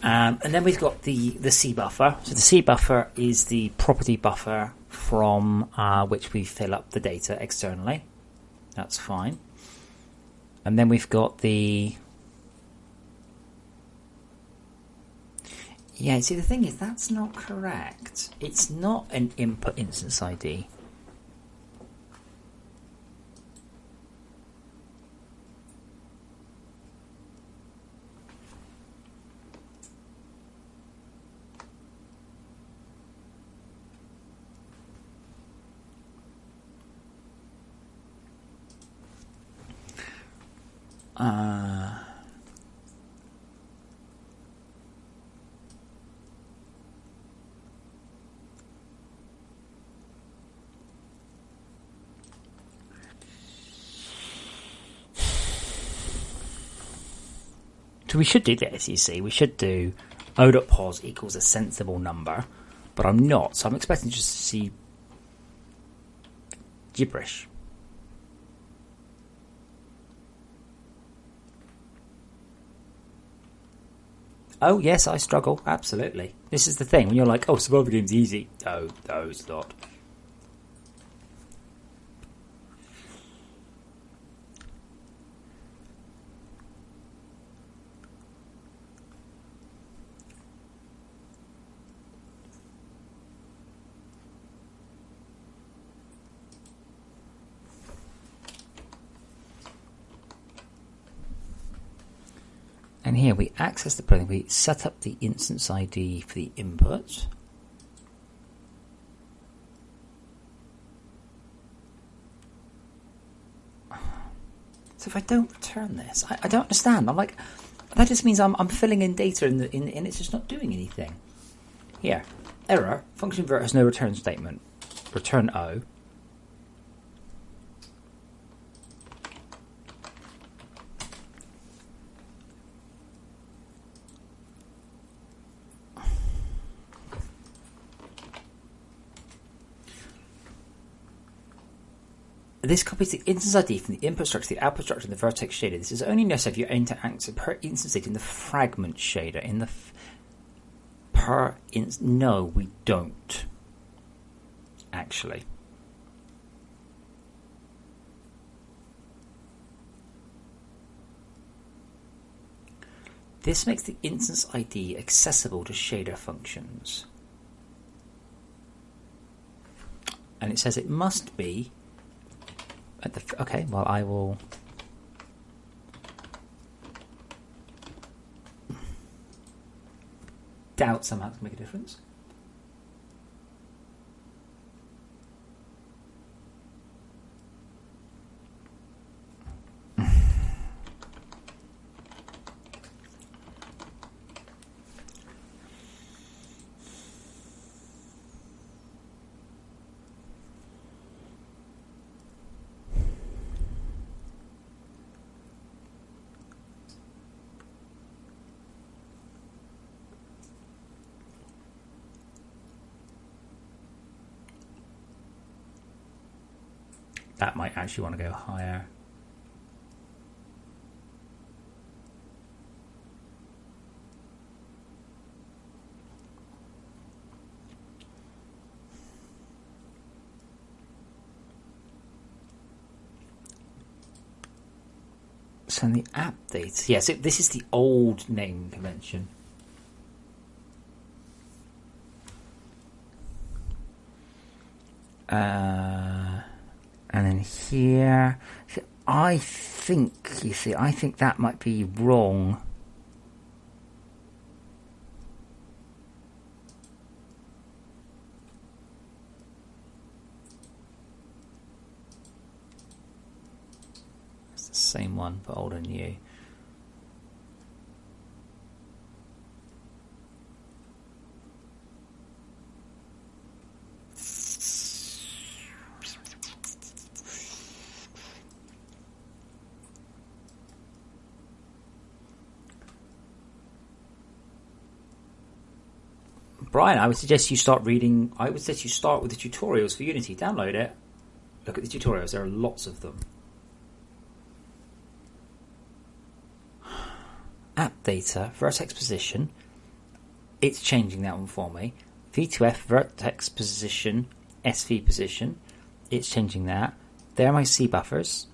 And then we've got the C buffer. So the C buffer is the property buffer from which we fill up the data externally. That's fine. And then we've got the... Yeah, see, the thing is, that's not correct. It's not an input instance ID. So we should do this, you see. We should do o.pos equals a sensible number, but I'm not. So I'm expecting just to see gibberish. Oh, yes, I struggle. Absolutely. This is the thing. When you're like, oh, survival game's easy. No, it's not. And here we access the program, we set up the instance ID for the input. So if I don't return this, I don't understand. I'm like, that just means I'm filling in data and it's just not doing anything. Here, error, function convert has no return statement. Return O. This copies the instance ID from the input structure, the output structure, and the vertex shader. This is only necessary if you aim to access per instance data in the fragment shader. In the no, we don't. Actually. This makes the instance ID accessible to shader functions. And it says it must be at the... Okay, well, I will... doubt somehow to make a difference. That might actually want to go higher. So in the app data, yes, this is the old naming convention. And then here, I think that might be wrong. It's the same one, but old and new. Brian, I would suggest you start reading. I would suggest you start with the tutorials for Unity. Download it. Look at the tutorials, there are lots of them. App data, vertex position. It's changing that one for me. V2F, vertex position, SV position. It's changing that. There are my C buffers.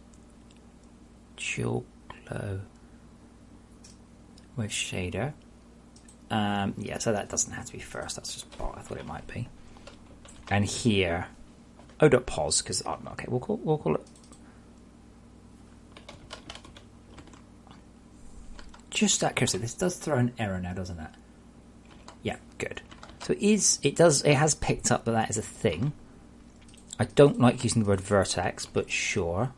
Dual glow with shader. Yeah, so that doesn't have to be first. That's just what I thought it might be. And here, o.pos, because okay, we'll call it. Just out of curiosity, this does throw an error now, doesn't it? Yeah, good. So it has picked up that is a thing. I don't like using the word vertex, but sure.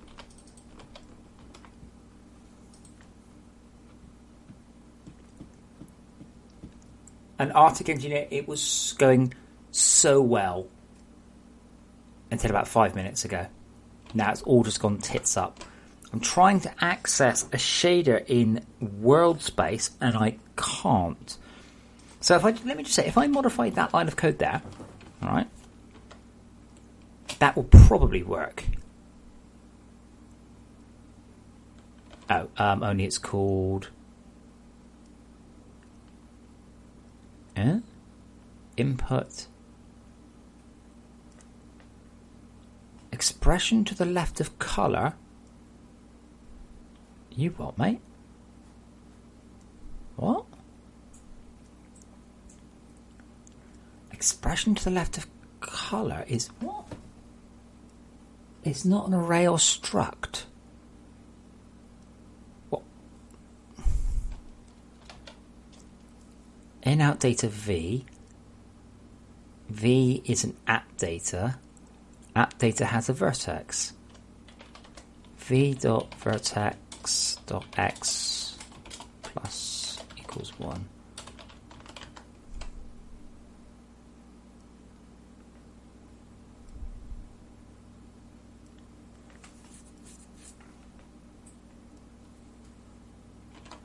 An Arctic engineer, it was going so well until about 5 minutes ago. Now it's all just gone tits up. I'm trying to access a shader in world space and I can't. So let me just say, if I modify that line of code there, all right, that will probably work. Oh, only it's called input expression to the left of color. You what, mate? What? Expression to the left of color is what? It's not an array or struct. What? In out data V. V is an app data. App data has a vertex. V.vertex.x plus equals 1.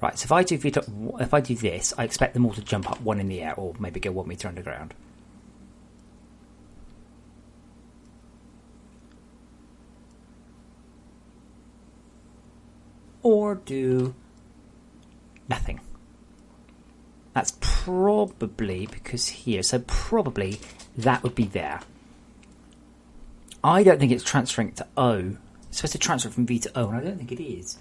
Right, so if I do this, I expect them all to jump up one in the air, or maybe go 1 meter underground. Or do nothing. That's probably because here, so probably that would be there. I don't think it's transferring to O. It's supposed to transfer from V to O, and I don't think it is.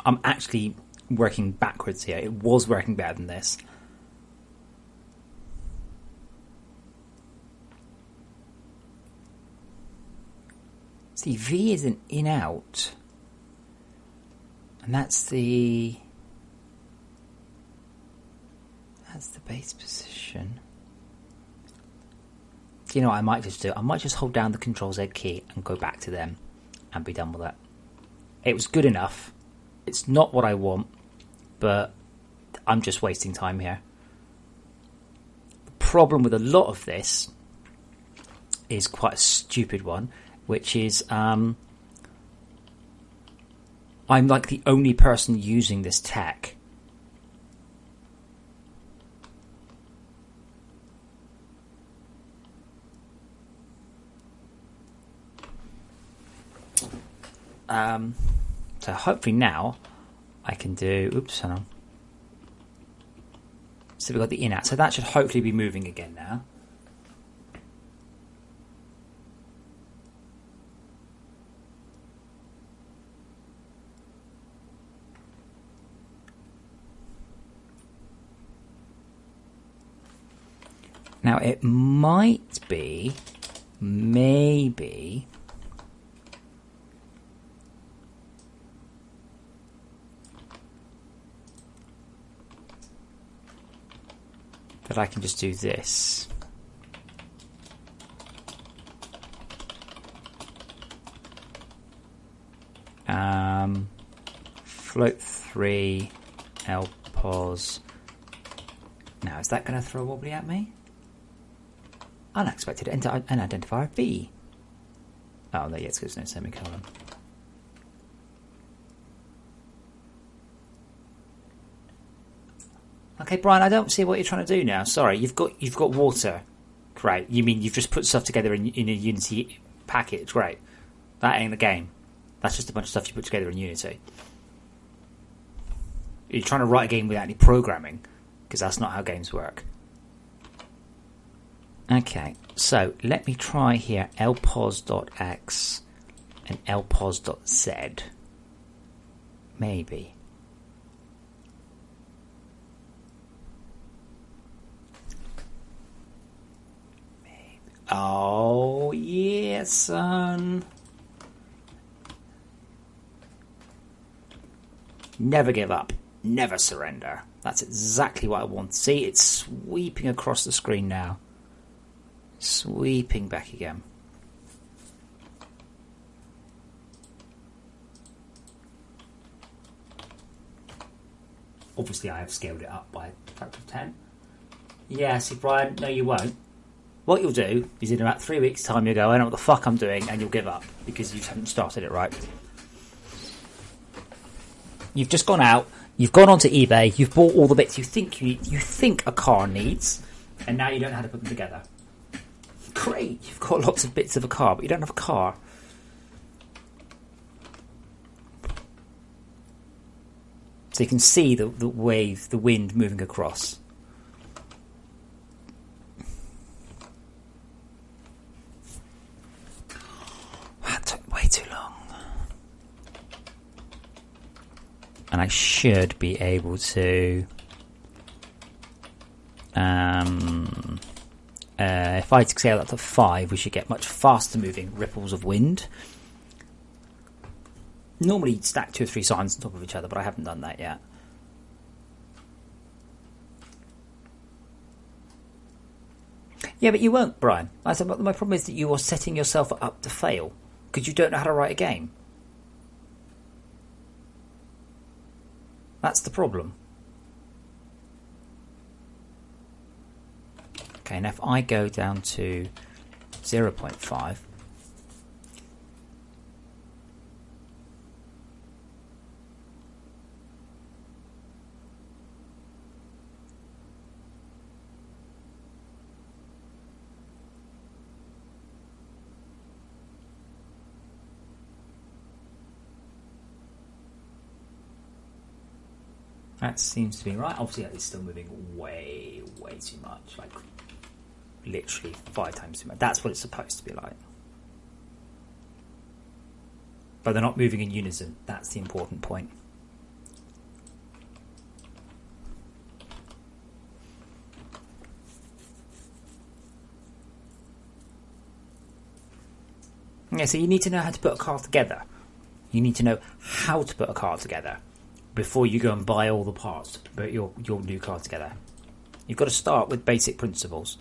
I'm actually working backwards here. It was working better than this. See, V is an in-out. And that's the base position. Do you know what I might just do? I might just hold down the Control-Z key and go back to them and be done with it. It was good enough. It's not what I want, but I'm just wasting time here. The problem with a lot of this is quite a stupid one, which is I'm like the only person using this tech. So hopefully now I can do... Oops, hang on. So we've got the in-out. So that should hopefully be moving again now. Now it might be, maybe... that I can just do this. Float 3, L pause. Now, is that going to throw a wobbly at me? Unexpected enter an identifier B. Oh, no, yeah, it's because there's no semicolon. Okay, Brian, I don't see what you're trying to do now. Sorry, you've got water. Great. You mean you've just put stuff together in a Unity package? Great. That ain't the game. That's just a bunch of stuff you put together in Unity. You're trying to write a game without any programming, because that's not how games work. Okay, so let me try here lpos.x and lpos.z. Maybe. Oh, yeah, son. Never give up. Never surrender. That's exactly what I want. See, it's sweeping across the screen now. Sweeping back again. Obviously, I have scaled it up by a factor of 10. Yeah, see, Brian, no, you won't. What you'll do is in about 3 weeks' time, you'll go, I don't know what the fuck I'm doing, and you'll give up because you haven't started it right. You've just gone out, you've gone onto eBay, you've bought all the bits you think a car needs, and now you don't know how to put them together. Great, you've got lots of bits of a car, but you don't have a car. So you can see the wave, the wind moving across. That took way too long. And I should be able to... if I scale that to 5, we should get much faster moving ripples of wind. Normally you'd stack 2 or 3 signs on top of each other, but I haven't done that yet. Yeah, but you won't, Brian. I said, my problem is that you are setting yourself up to fail because you don't know how to write a game. That's the problem. Okay, and if I go down to 0.5, that seems to be right. Obviously, it's still moving way, way too much. Like, literally 5 times too much. That's what it's supposed to be like. But they're not moving in unison. That's the important point. Yeah, so you need to know how to put a car together. You need to know how to put a car together before you go and buy all the parts to put your new car together. You've got to start with basic principles.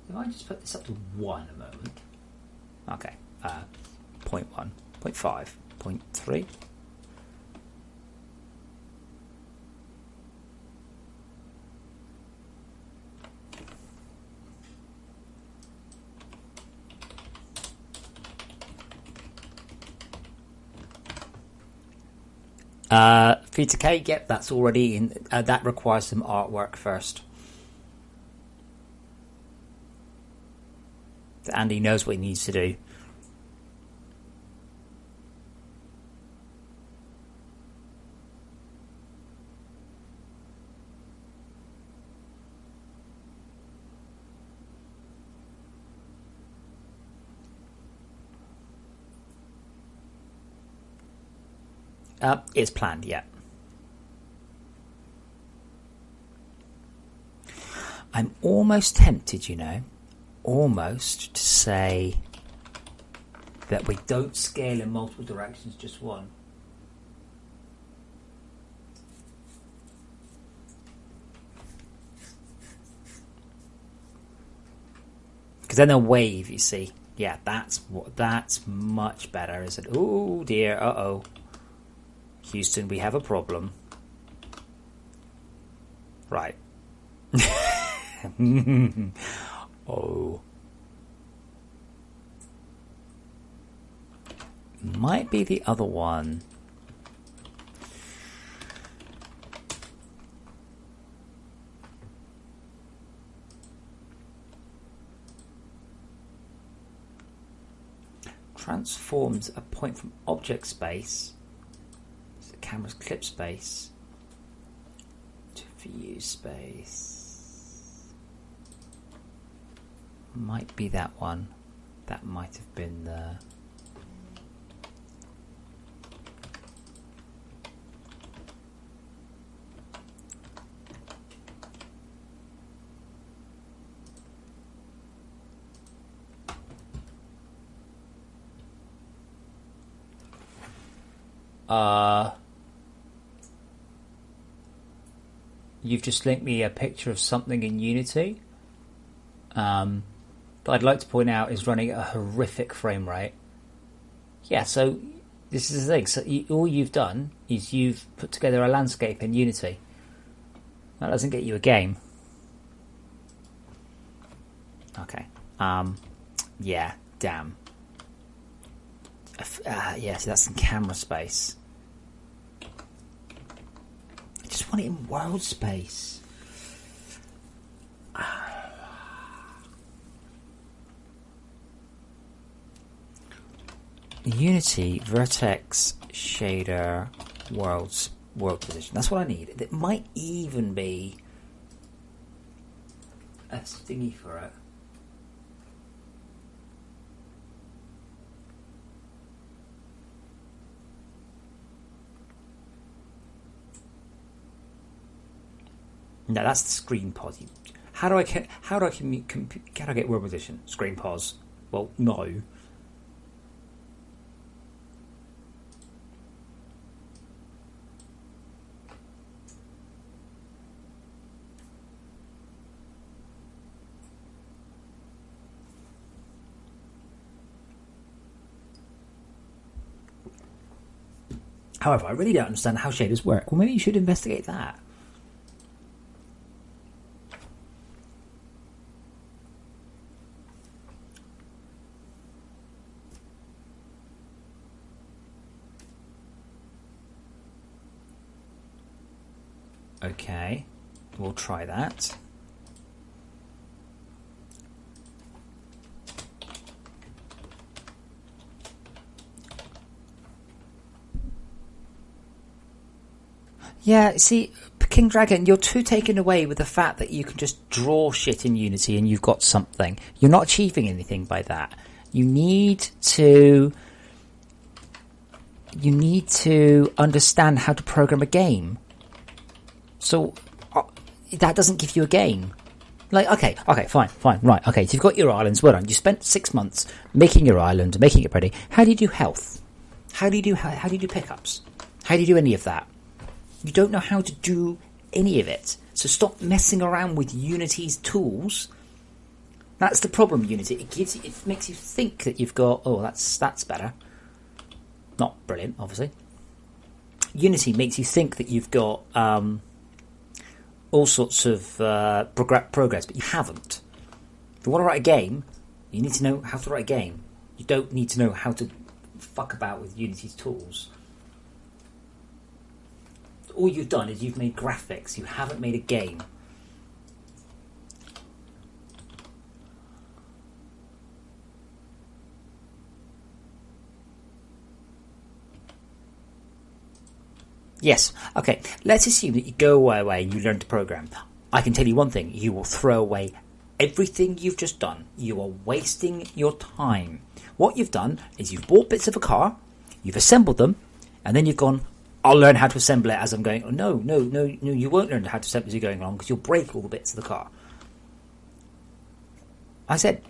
If I just put this up to 1 a moment. Okay, 0.1, 0.5, 0.3. Feature cake, yep, that's already in. That requires some artwork first. Andy knows what he needs to do. It's planned, yeah. I'm almost tempted, almost to say that we don't scale in multiple directions, just one. Because then they'll wave, you see. Yeah, that's much better, isn't it? Oh dear, uh-oh. Houston, we have a problem. Right. Oh. Might be the other one. Transforms a point from object space, so the camera's clip space, to view space. Might be that one. That might have been the... You've just linked me a picture of something in Unity that I'd like to point out is running at a horrific frame rate. Yeah, so this is the thing. So all you've done is you've put together a landscape in Unity. That doesn't get you a game. Okay. Yeah, damn. Yeah, so that's in camera space. I just want it in world space. Unity, vertex, shader, world position. That's what I need. It might even be a thingy for it. No, that's the screen pause. How do I get world position? Screen pause. Well, no. However, I really don't understand how shaders work. Well, maybe you should investigate that. Okay, we'll try that. Yeah, see, King Dragon, you're too taken away with the fact that you can just draw shit in Unity and you've got something. You're not achieving anything by that. You need to understand how to program a game. So that doesn't give you a game. Like, okay, fine, right, okay. So you've got your islands. Well done. You spent 6 months making your island, making it pretty. How do you do health? How do you do pickups? How do you do any of that? You don't know how to do any of it. So stop messing around with Unity's tools. That's the problem. Unity. It makes you think that you've got. Oh, that's better. Not brilliant, obviously. Unity makes you think that you've got all sorts of progress, but you haven't. If you want to write a game, you need to know how to write a game. You don't need to know how to fuck about with Unity's tools. All you've done is you've made graphics. You haven't made a game. Yes. Okay. Let's assume that you go away and you learn to program. I can tell you one thing. You will throw away everything you've just done. You are wasting your time. What you've done is you've bought bits of a car, you've assembled them, and then you've gone, I'll learn how to assemble it as I'm going. Oh, no, you won't learn how to assemble it as you're going along because you'll break all the bits of the car. I said,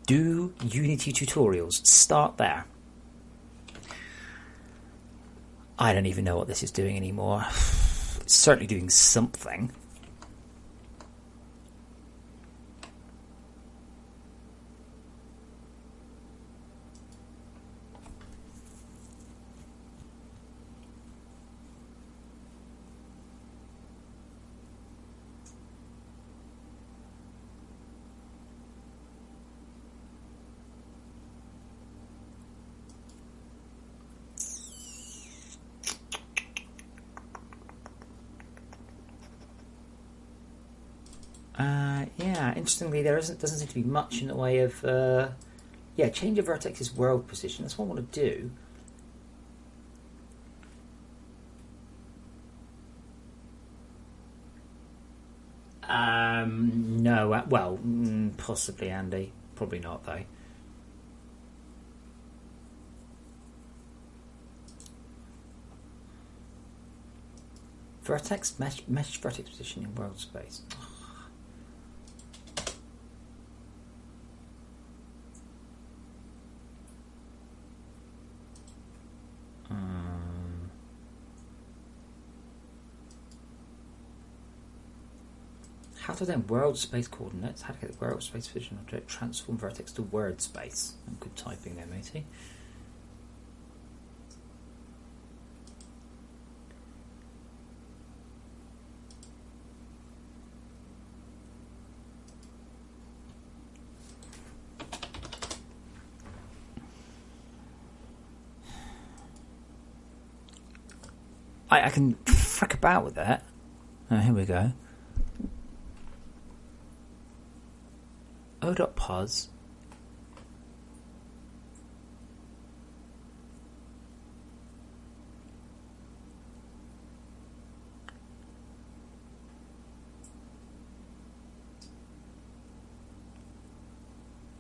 do Unity tutorials. Start there. I don't even know what this is doing anymore. It's certainly doing something. Yeah, interestingly, doesn't seem to be much in the way of... change a vertex's world position. That's what I want to do. No, well, possibly, Andy. Probably not, though. Vertex, mesh vertex position in world space. How to then world space coordinates? How to get the world space position object transform vertex to word space? Good typing there, matey. I can frick about with that. Oh, here we go. O.pos.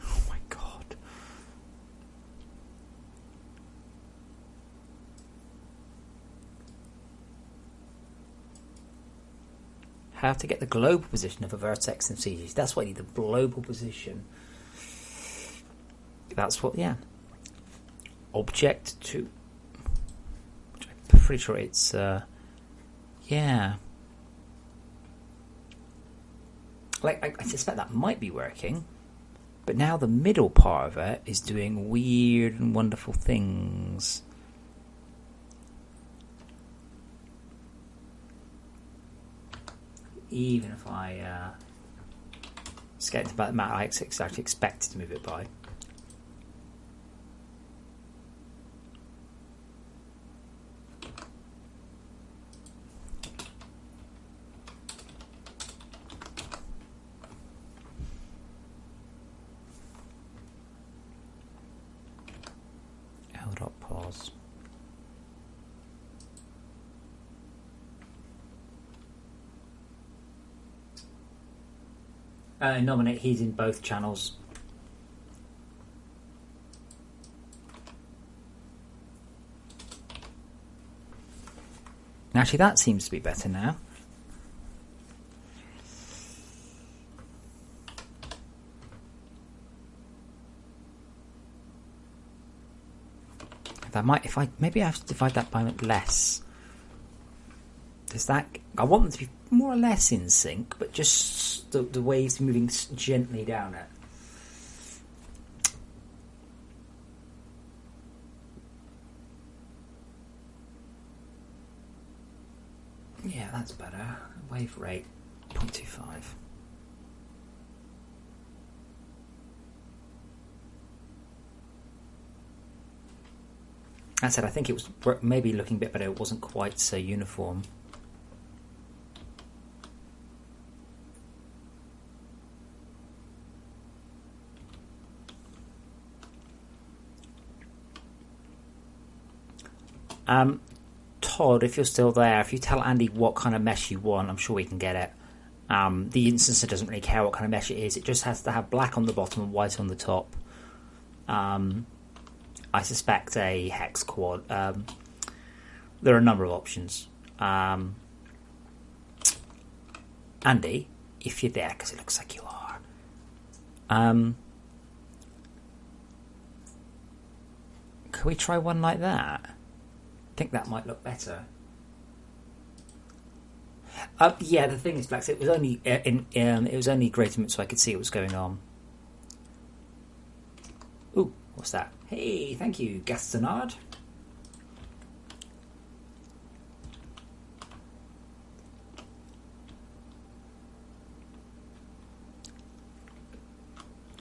Oh my god. How to get the global position of a vertex in CG. That's why you need the global position. That's what, yeah. Object to... I'm pretty sure it's, yeah. Like, I suspect that might be working. But now the middle part of it is doing weird and wonderful things. Even if I just get into about the amount I actually expected to move it by. L.pos. Nominate, he's in both channels. Actually, that seems to be better now. That might, maybe I have to divide that by less. Does that? I want them to be more or less in sync, but just the waves moving gently down it. Yeah, that's better. Wave rate 0.25. That said, I think it was maybe looking a bit better. It wasn't quite so uniform. Todd, if you're still there, if you tell Andy what kind of mesh you want, I'm sure we can get it. The instancer doesn't really care what kind of mesh it is. It just has to have black on the bottom and white on the top. I suspect a hex quad. There are a number of options. Andy, if you're there, because it looks like you are. Can we try one like that? I think that might look better. Yeah, the thing is, Blacks, it was only it was only greater so I could see what was going on. Ooh, what's that? Hey, thank you, Gastonard.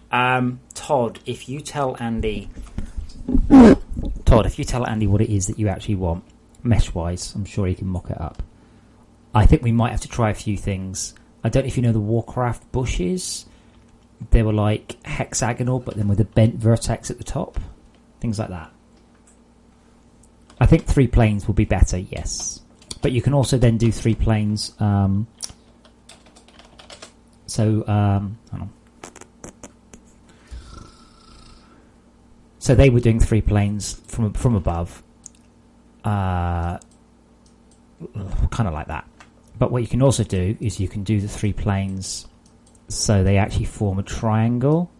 Todd, if you tell Andy what it is that you actually want, mesh-wise, I'm sure he can mock it up. I think we might have to try a few things. I don't know if you know the Warcraft bushes. They were like hexagonal, but then with a bent vertex at the top. Things like that. I think 3 planes will be better, yes. But you can also then do 3 planes. Hang on. So they were doing 3 planes from above. Kind of like that. But what you can also do is you can do the 3 planes so they actually form a triangle.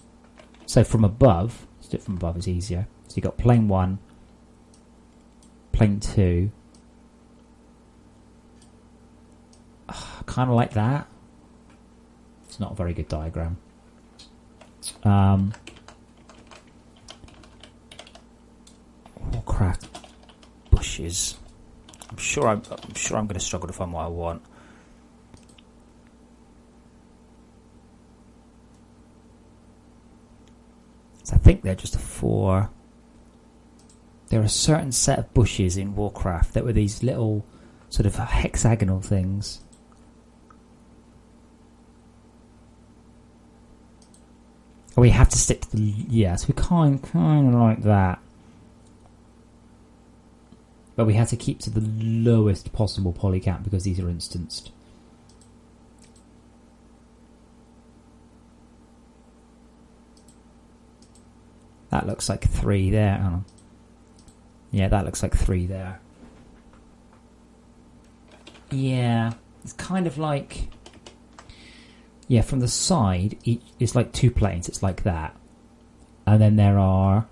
So from above, let's do it from above, it's easier. So you've got plane 1, plane 2. Kind of like that. It's not a very good diagram. Warcraft bushes. I'm sure I'm going to struggle to find what I want. So I think they're just a 4. There are a certain set of bushes in Warcraft that were these little sort of hexagonal things. We have to stick to the... Yes, we kind of like that. But we had to keep to the lowest possible polycap because these are instanced. That looks like 3 there. Oh. Yeah, that looks like 3 there. Yeah, it's kind of like... Yeah, from the side, it's like 2 planes. It's like that. And then there are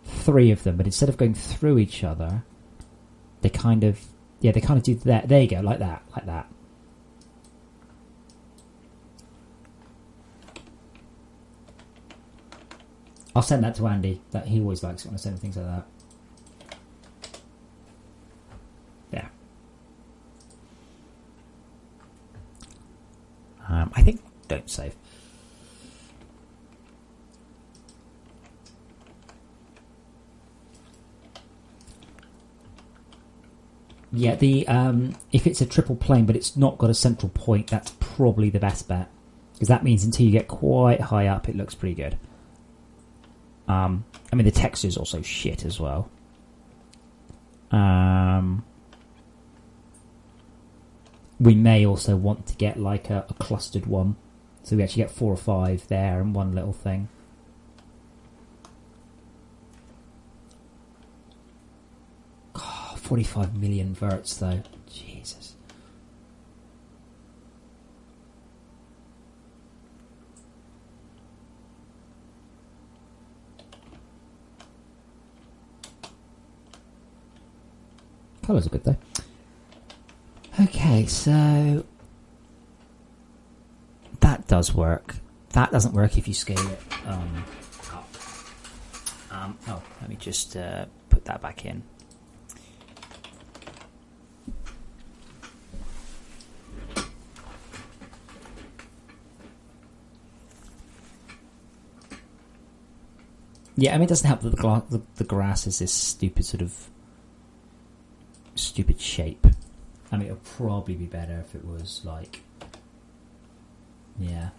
3 of them, but instead of going through each other, they kind of... Yeah, they kind of do that. There you go, like that, like that. I'll send that to Andy. That he always likes it when I send things like that. Yeah. I think don't save. Yeah, the if it's a triple plane but it's not got a central point, that's probably the best bet, because that means until you get quite high up, it looks pretty good. I mean, the texture is also shit as well. We may also want to get like a clustered one, so we actually get 4 or 5 there and one little thing. Oh, 45 million verts though. Jesus. Colours are good though. Okay, so that does work. That doesn't work if you scale it up. Oh, let me just put that back in. Yeah, I mean, it doesn't help that the grass is this stupid shape. I mean, it'll probably be better if it was like, yeah.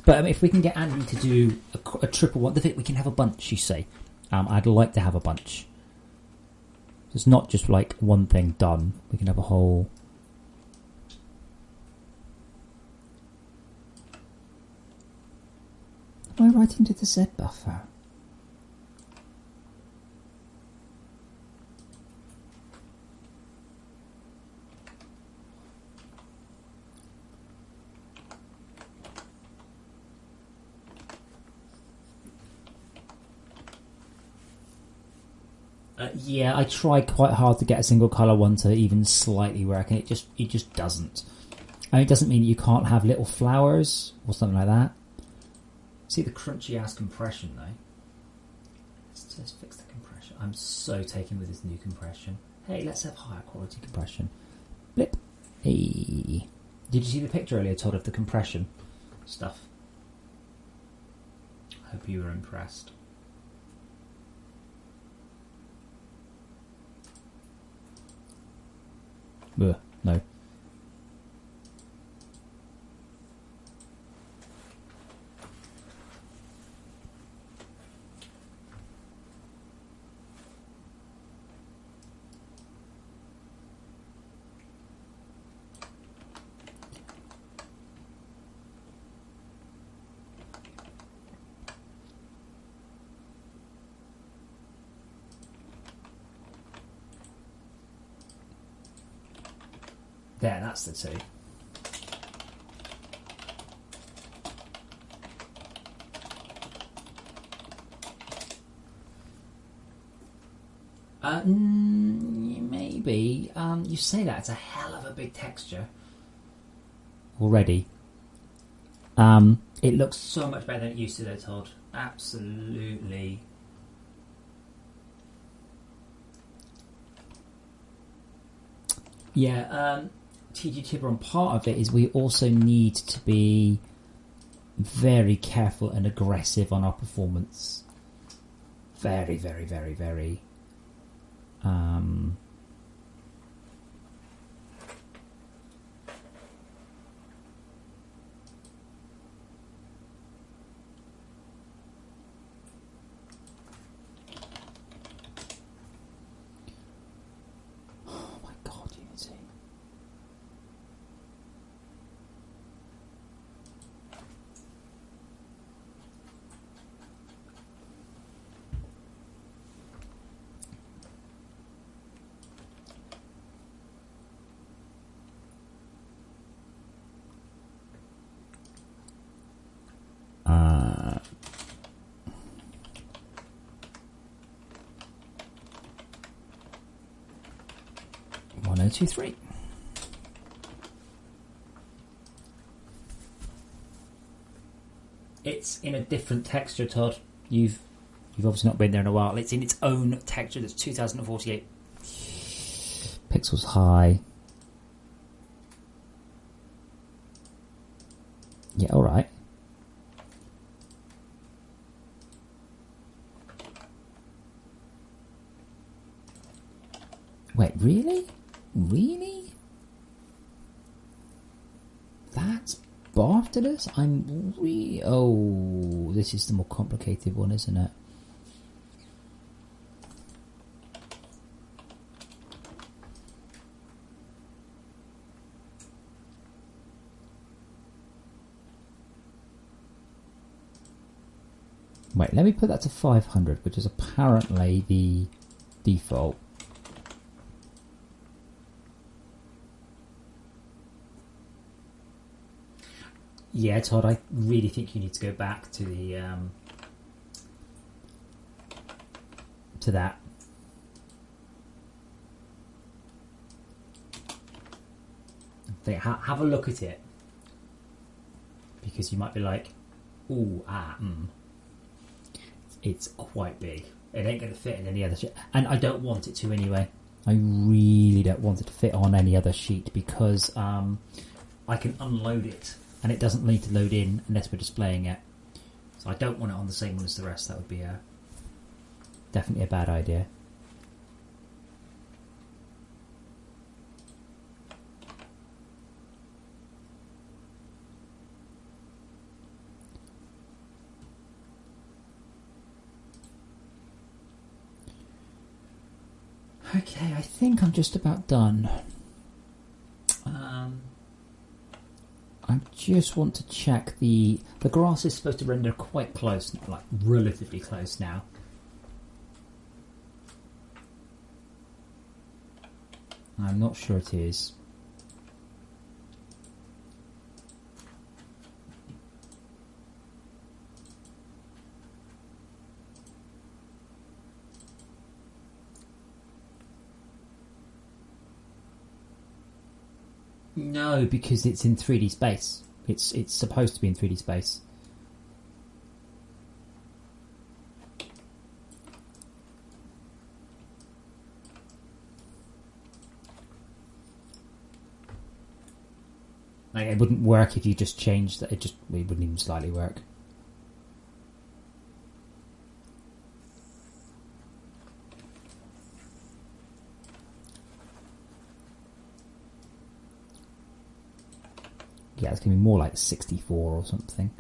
But I mean, if we can get Andy to do a triple one, we can have a bunch, you say. I'd like to have a bunch. It's not just like one thing done. We can have a whole... Am I writing to the Z buffer? Yeah, I tried quite hard to get a single colour one to even slightly work, and it just doesn't. I mean, it doesn't mean you can't have little flowers or something like that. See the crunchy ass compression though. Let's just fix the compression. I'm so taken with this new compression. Hey, let's have higher quality compression. Blip. Hey. Did you see the picture earlier, Todd, of the compression stuff? I hope you were impressed. Ugh, no. There, that's the two. Maybe. You say that, it's a hell of a big texture already. It looks so much better than it used to though, Todd. Absolutely. Yeah, TG Tiburon, part of it is we also need to be very careful and aggressive on our performance. Very, very, very, very. Oh my God, Unity. Uh, 1023. It's in a different texture, Todd. You've obviously not been there in a while. It's in its own texture. That's 2048 pixels high. Yeah, all right. Wait, really? Really? That's after us? Oh, this is the more complicated one, isn't it? Wait, let me put that to 500, which is apparently the default. Yeah, Todd, I really think you need to go back to the to that. Have a look at it, because you might be like, ooh, it's quite big. It ain't going to fit in any other sheet, and I don't want it to anyway. I really don't want it to fit on any other sheet, because I can unload it and it doesn't need to load in unless we're displaying it. So I don't want it on the same one as the rest. That would be definitely a bad idea. Okay, I think I'm just about done. I just want to check the grass is supposed to render quite close, like relatively close now. I'm not sure it is. No, because it's in 3D space. It's supposed to be in 3D space. Like, it wouldn't work if you just changed that. It wouldn't even slightly work. Yeah, it's going to be more like 64 or something.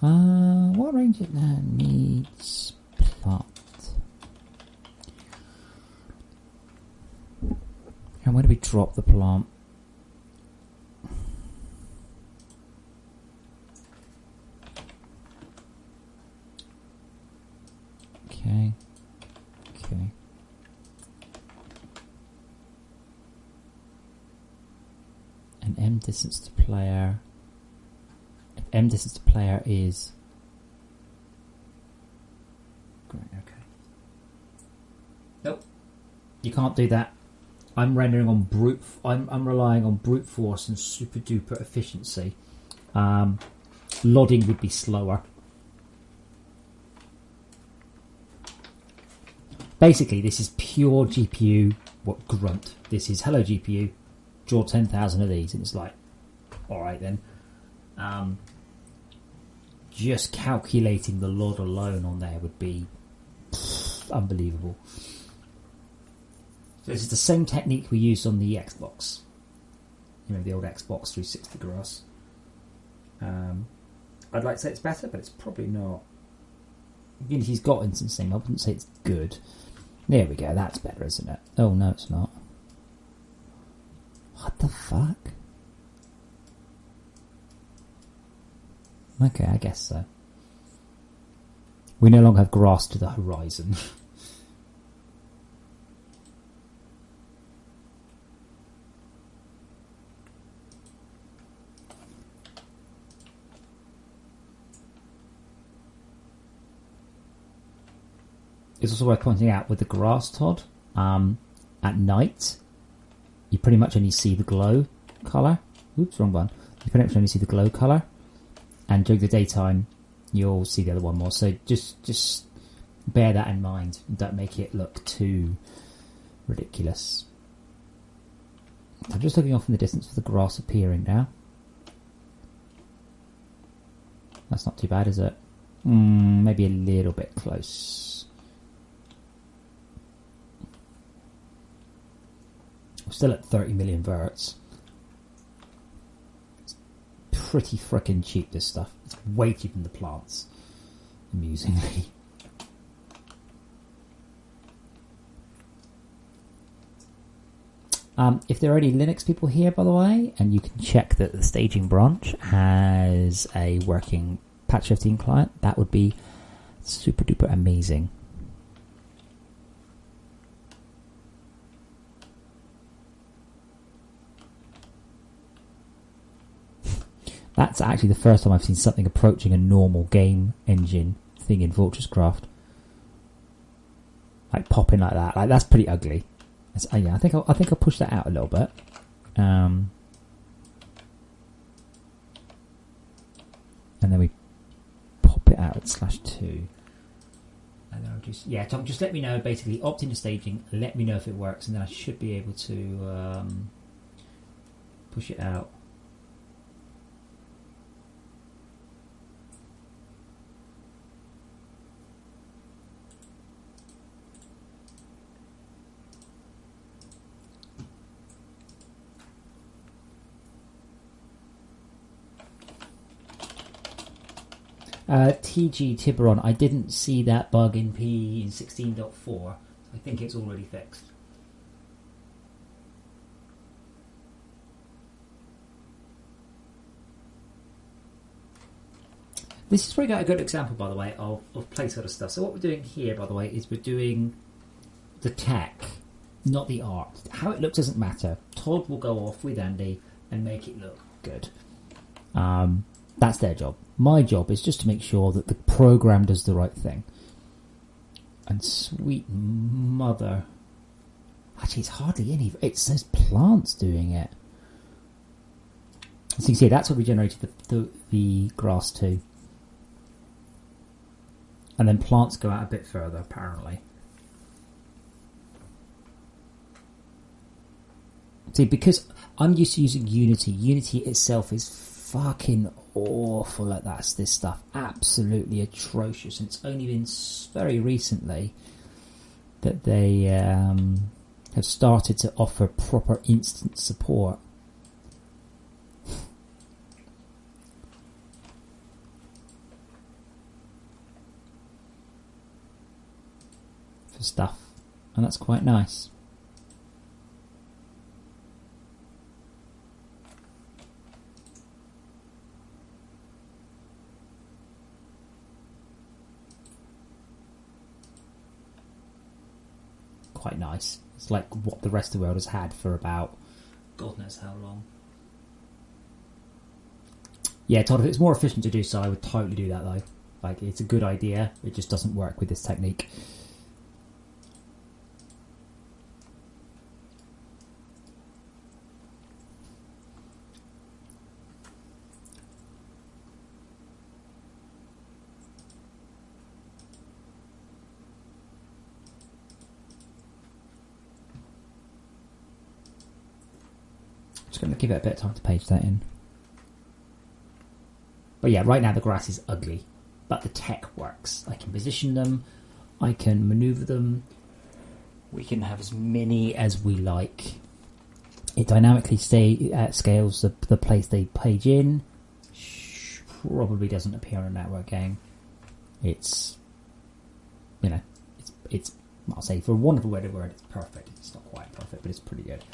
What range it now needs plant? And where do we drop the plant? Okay. And M distance to player. If M distance to player is. Great, okay. Nope. You can't do that. I'm rendering on brute. I'm relying on brute force and super duper efficiency. Lodding would be slower. Basically, this is pure GPU. What grunt? This is hello GPU. Draw 10,000 of these, and it's like, all right then. Just calculating the LOD alone on there would be unbelievable. So this is the same technique we used on the Xbox. You know, the old Xbox 360 grass. I'd like to say it's better, but it's probably not. Unity's got instancing. I wouldn't say it's good. There we go. That's better, isn't it? Oh no, it's not. What the fuck? Okay, I guess so. We no longer have grass to the horizon. It's also worth pointing out with the grass, Todd, at night, you pretty much only see the glow colour. Oops, wrong one. You pretty much only see the glow colour. And during the daytime, you'll see the other one more. So just bear that in mind. Don't make it look too ridiculous. I'm just looking off in the distance for the grass appearing now. That's not too bad, is it? Maybe a little bit close. We're still at 30 million verts. It's pretty frickin' cheap, this stuff. It's way cheaper than the plants, amusingly. If there are any Linux people here, by the way, and you can check that the staging branch has a working patch 15 client, that would be super duper amazing. That's actually the first time I've seen something approaching a normal game engine thing in FortressCraft. Like popping like that. Like that's pretty ugly. Yeah, I think I'll push that out a little bit. And then we pop it out at /2. And then I'll Tom, just let me know. Basically, opt into staging. Let me know if it works, and then I should be able to push it out. TG Tiburon, I didn't see that bug in P 16.4. I think it's already fixed. This is probably a good example, by the way, of placeholder stuff. So what we're doing here, by the way, is we're doing the tech, not the art. How it looks doesn't matter. Todd will go off with Andy and make it look good. That's their job. My job is just to make sure that the program does the right thing. And sweet mother... Actually, it's hardly any... It says plants doing it. So you can see, that's what we generated the grass to. And then plants go out a bit further, apparently. See, because I'm used to using Unity. Unity itself is fucking awful at this stuff. Absolutely atrocious. And it's only been very recently that they have started to offer proper instant support. of stuff, and that's quite nice. Quite nice. It's like what the rest of the world has had for about God knows how long. Yeah, Todd, if it's more efficient to do so, I would totally do that though. Like, it's a good idea, it just doesn't work with this technique. Just going to give it a bit of time to page that in. But yeah, right now the grass is ugly, but the tech works. I can position them, I can maneuver them, we can have as many as we like. It dynamically scales the place they page in. Probably doesn't appear on a network game. It's, you know, it's I'll say, for want of a better word, it's perfect. It's not quite perfect, but it's pretty good.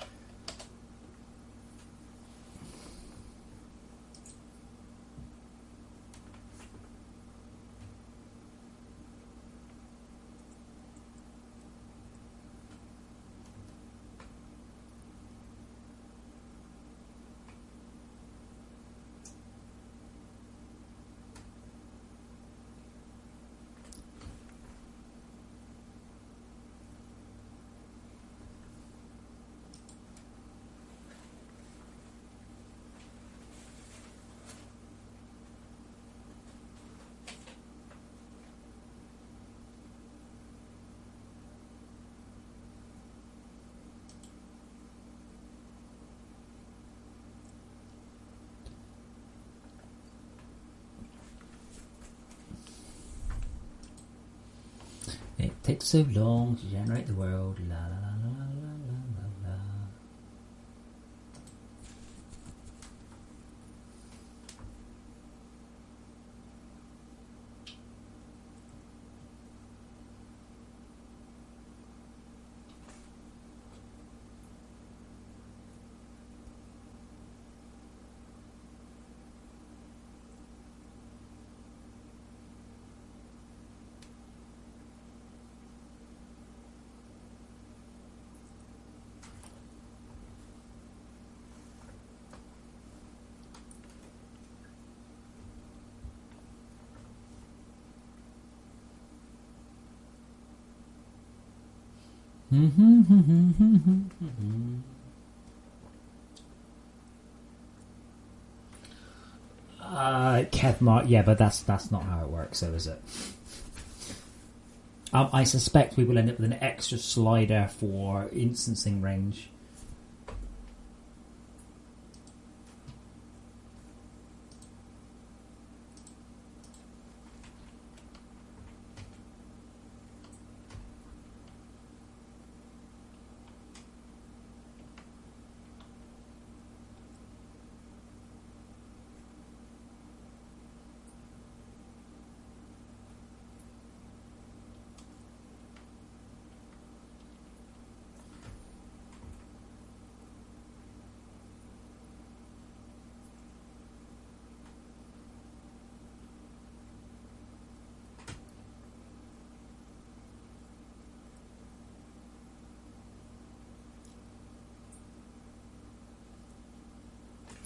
It takes so long to generate the world. La la la la la la la la. Kevmar, yeah, but that's not how it works, though, is it? I suspect we will end up with an extra slider for instancing range.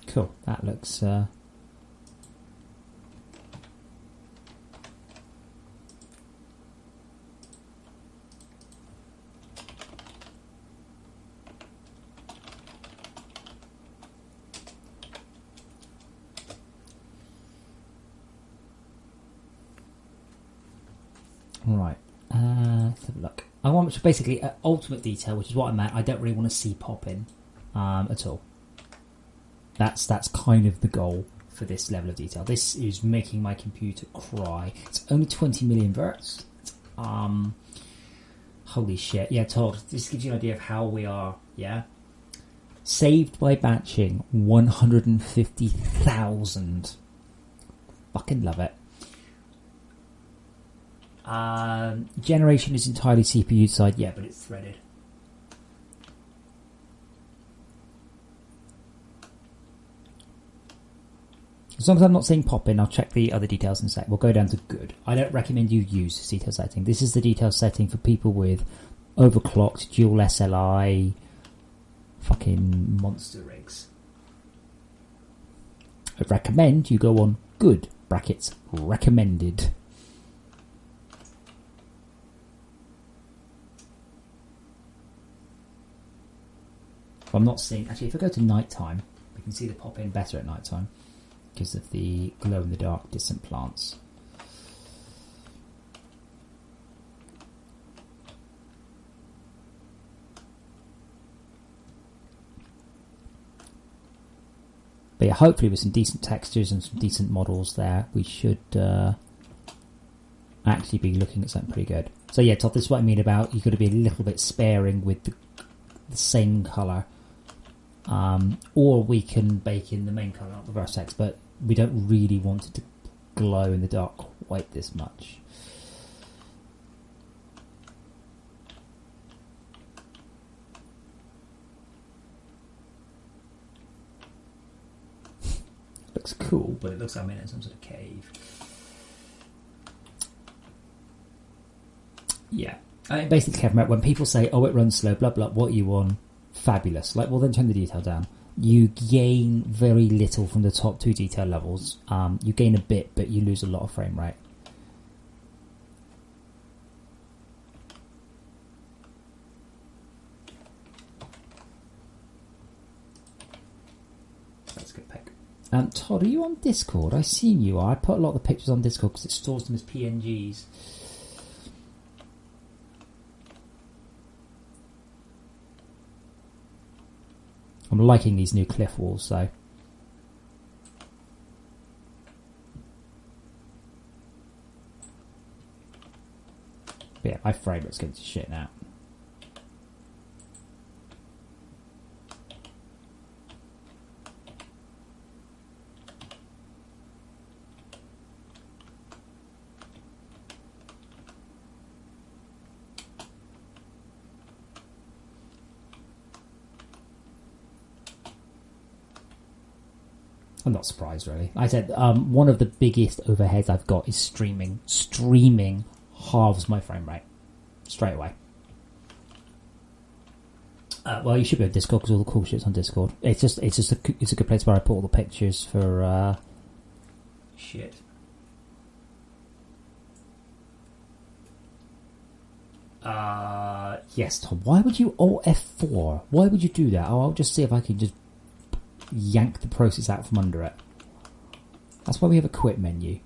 Cool, that looks... Right, let's have a look. I want basically ultimate detail, which is what I meant. I don't really want to see pop in at all. That's kind of the goal for this level of detail. This is making my computer cry. It's only 20 million verts. Holy shit. Yeah, Todd, this gives you an idea of how we are, yeah? Saved by batching, 150,000. Fucking love it. Generation is entirely CPU side, yeah, but it's threaded. As long as I'm not seeing pop in, I'll check the other details in a sec. We'll go down to good. I don't recommend you use this detail setting. This is the detail setting for people with overclocked dual SLI fucking monster rigs. I recommend you go on good brackets recommended. If I'm not seeing, actually, if I go to nighttime, we can see the pop in better at nighttime because of the glow in the dark distant plants. But yeah, hopefully with some decent textures and some decent models there, we should actually be looking at something pretty good. So yeah, Todd, this is what I mean about you've got to be a little bit sparing with the same colour. Or we can bake in the main colour, not the vertex, but we don't really want it to glow in the dark quite this much. Looks cool, but it looks like I'm in some sort of cave. Yeah. I mean, basically, Kevin, when people say, oh, it runs slow, blah, blah, what are you on? Fabulous. Like, well, then turn the detail down. You gain very little from the top two detail levels. You gain a bit, but you lose a lot of frame rate. That's a good pick. Todd, are you on Discord? I seen you are. I put a lot of the pictures on Discord because it stores them as PNGs. I'm liking these new cliff walls, though. But yeah, my frame rate's going to shit now. I'm not surprised, really. I said one of the biggest overheads I've got is streaming. Streaming halves my frame rate straight away. Well, you should be on Discord because all the cool shit's on Discord. It's a good place where I put all the pictures for shit. Yes, Tom. Why would you Alt F4? Why would you do that? Oh, I'll just see if I can just yank the process out from under it. That's why we have a quit menu.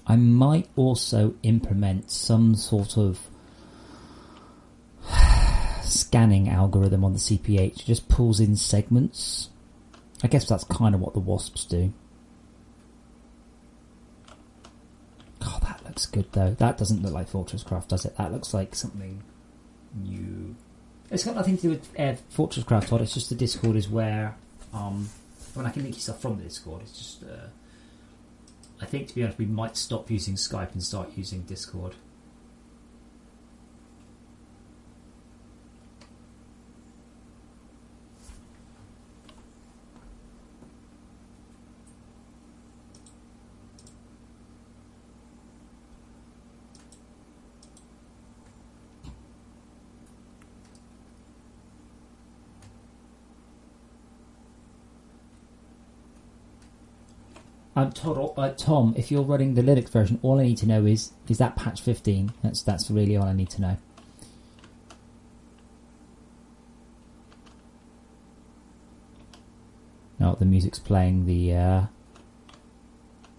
I might also implement some sort of scanning algorithm on the CPH. It just pulls in segments. I guess that's kind of what the wasps do. God, that looks good though. That doesn't look like FortressCraft, does it? That looks like something new. It's got nothing to do with FortressCraft, Todd. It's just the Discord is where when I can link you stuff from the Discord. It's just I think, to be honest, we might stop using Skype and start using Discord. Tom, if you're running the Linux version, all I need to know is that patch 15. That's really all I need to know. No, the music's playing the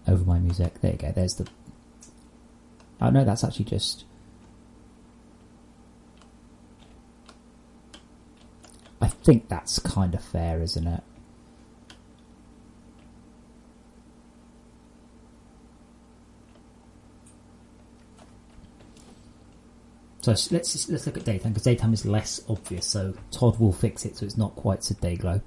over my music. There you go. There's the. Oh no, that's actually just. I think that's kind of fair, isn't it? So let's look at daytime, because daytime is less obvious. So Todd will fix it so it's not quite so day glow.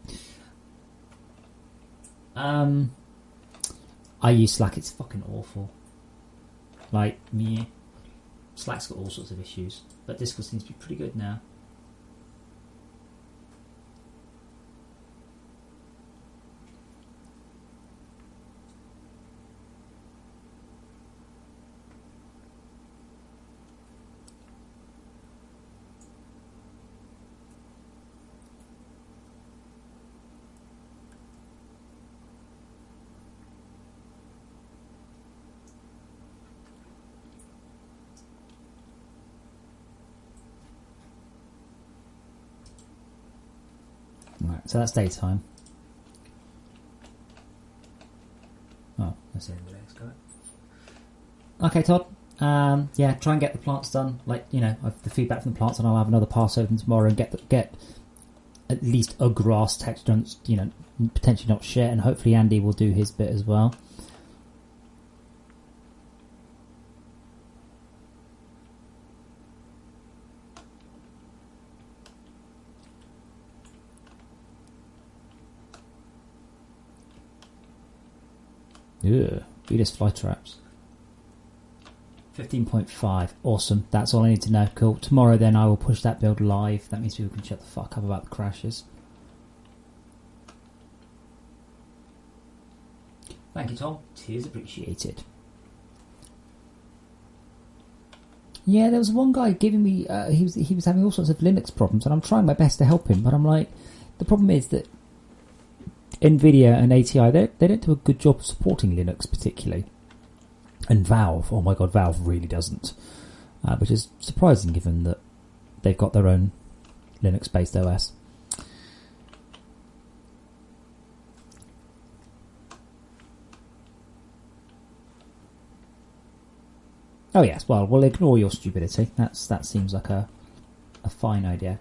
I use Slack. It's fucking awful. Like, me. Slack's got all sorts of issues, but Discord seems to be pretty good now. Right, so that's daytime. Oh, that's the end of the day. Got it. Okay, Todd. Yeah, try and get the plants done. Like, you know, the feedback from the plants, and I'll have another pass over them tomorrow and get at least a grass texture, you know, potentially not shit, and hopefully Andy will do his bit as well. Yeah, Venus fly traps. 15.5. Awesome. That's all I need to know. Cool. Tomorrow then I will push that build live. That means people can shut the fuck up about the crashes. Thank you, Tom. Cheers, appreciated. Yeah, there was one guy giving me... he was having all sorts of Linux problems, and I'm trying my best to help him, but I'm like... The problem is that NVIDIA and ATI, they don't do a good job of supporting Linux particularly. And Valve, oh my god, Valve really doesn't. Which is surprising given that they've got their own Linux-based OS. Oh yes, well, we'll ignore your stupidity. That seems like a fine idea.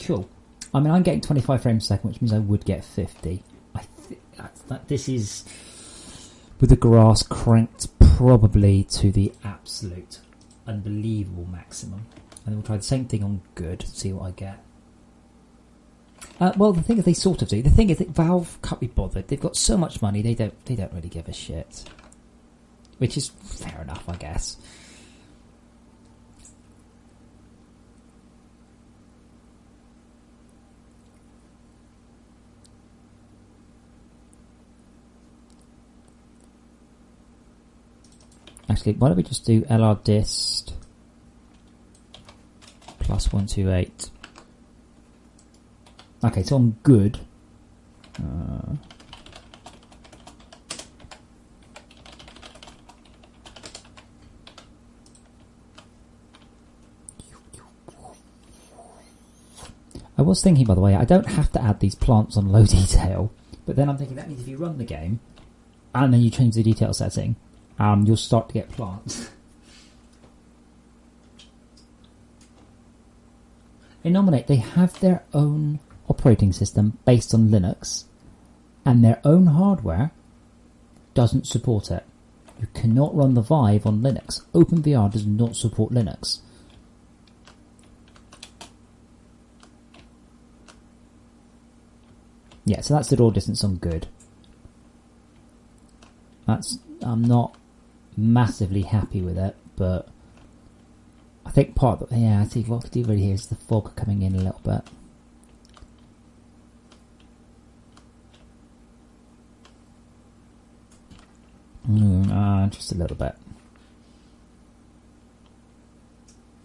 Cool. I mean, I'm getting 25 frames a second, which means I would get 50. I think this is, with the grass cranked probably to the absolute unbelievable maximum. And then we'll try the same thing on good, see what I get. Well, the thing is, they sort of do. The thing is that Valve can't be bothered. They've got so much money, they don't really give a shit. Which is fair enough, I guess. Actually, why don't we just do LR dist plus 128. Okay, so on good. I was thinking, by the way, I don't have to add these plants on low detail, but then I'm thinking that means if you run the game and then you change the detail setting, you'll start to get plants. In Nominate, they have their own operating system based on Linux, and their own hardware doesn't support it. You cannot run the Vive on Linux. OpenVR does not support Linux. Yeah, so that's the draw distance on good. I'm not massively happy with it, but I think part of the, I see what I could do really here is the fog coming in a little bit. Just a little bit.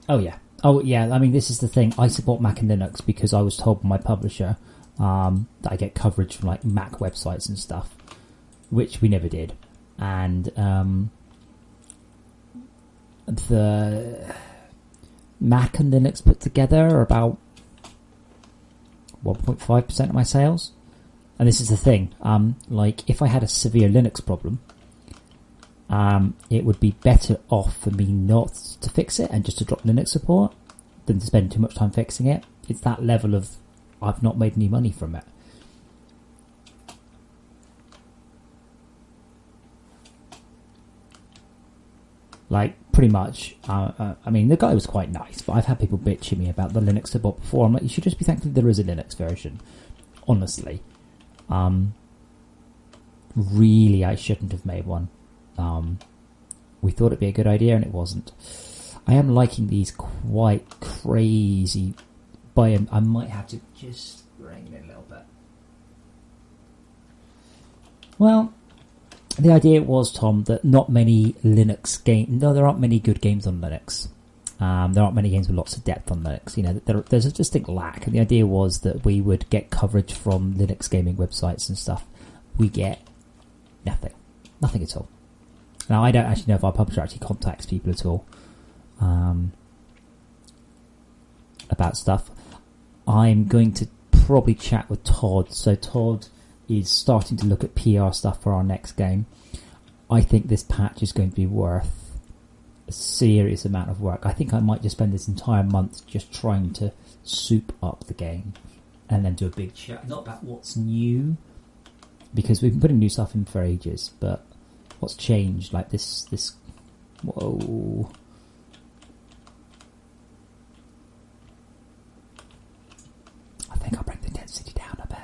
Oh yeah, I mean, this is the thing. I support Mac and Linux because I was told by my publisher that I get coverage from like Mac websites and stuff, which we never did. And the Mac and Linux put together are about 1.5% of my sales. And this is the thing, like if I had a severe Linux problem, it would be better off for me not to fix it and just to drop Linux support than to spend too much time fixing it. It's that level of I've not made any money from it. Like, pretty much, I mean, the guy was quite nice, but I've had people bitching me about the Linux support before. I'm like, you should just be thankful there is a Linux version, honestly. really, I shouldn't have made one. We thought it'd be a good idea, and it wasn't. I am liking these quite crazy. I might have to just bring it a little bit. Well, the idea was, Tom, that not many Linux games. No, there aren't many good games on Linux. There aren't many games with lots of depth on Linux. You know, there's a distinct lack. And the idea was that we would get coverage from Linux gaming websites and stuff. We get nothing at all. Now, I don't actually know if our publisher actually contacts people at all about stuff. I'm going to probably chat with Todd. So Todd is starting to look at PR stuff for our next game. I think this patch is going to be worth a serious amount of work. I think I might just spend this entire month just trying to soup up the game and then do a big chat. Not about what's new, because we've been putting new stuff in for ages, but what's changed, like this whoa. I think I'll bring the density down a bit.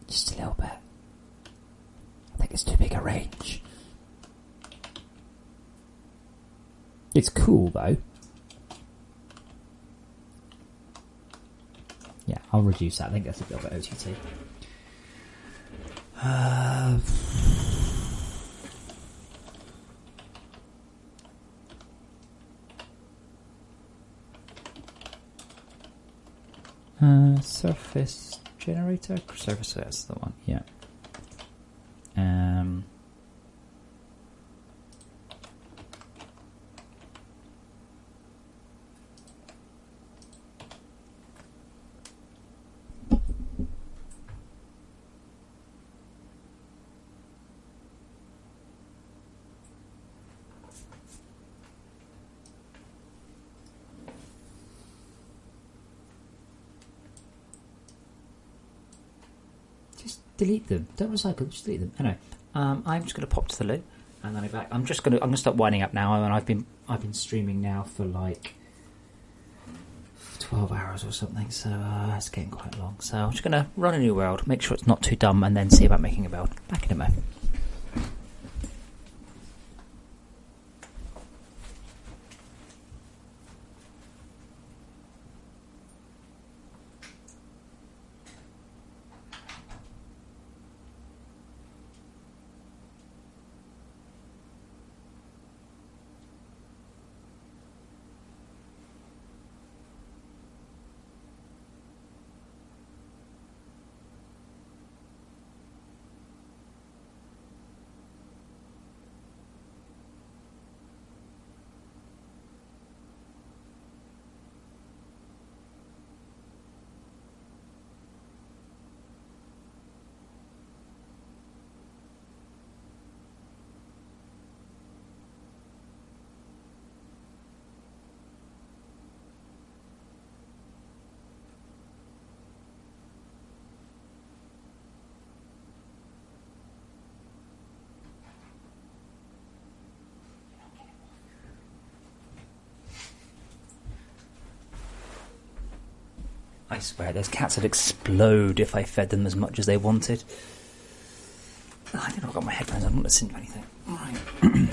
Just a little bit. I think it's too big a range. It's cool though. Yeah, I'll reduce that. I think that's a little bit OTT. Surface generator? Surface, that's the one, yeah. Delete them. Don't recycle. Just delete them. Anyway, I'm just going to pop to the loo, and then I'm back. I'm going to start winding up now. And I've been streaming now for like 12 hours or something. So it's getting quite long. So I'm just going to run a new world, make sure it's not too dumb, and then see about making a build. Back in a moment. I swear, those cats would explode if I fed them as much as they wanted. Oh, I don't know, I've got my headphones, I'm not listening to anything. Alright.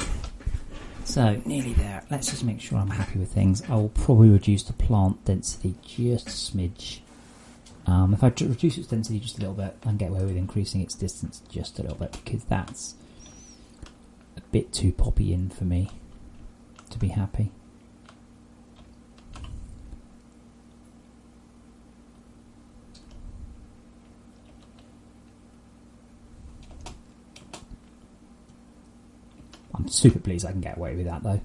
So, nearly there. Let's just make sure I'm happy with things. I will probably reduce the plant density just a smidge. If I reduce its density just a little bit, I can get away with increasing its distance just a little bit, because that's a bit too poppy in for me to be happy. I'm super pleased I can get away with that though.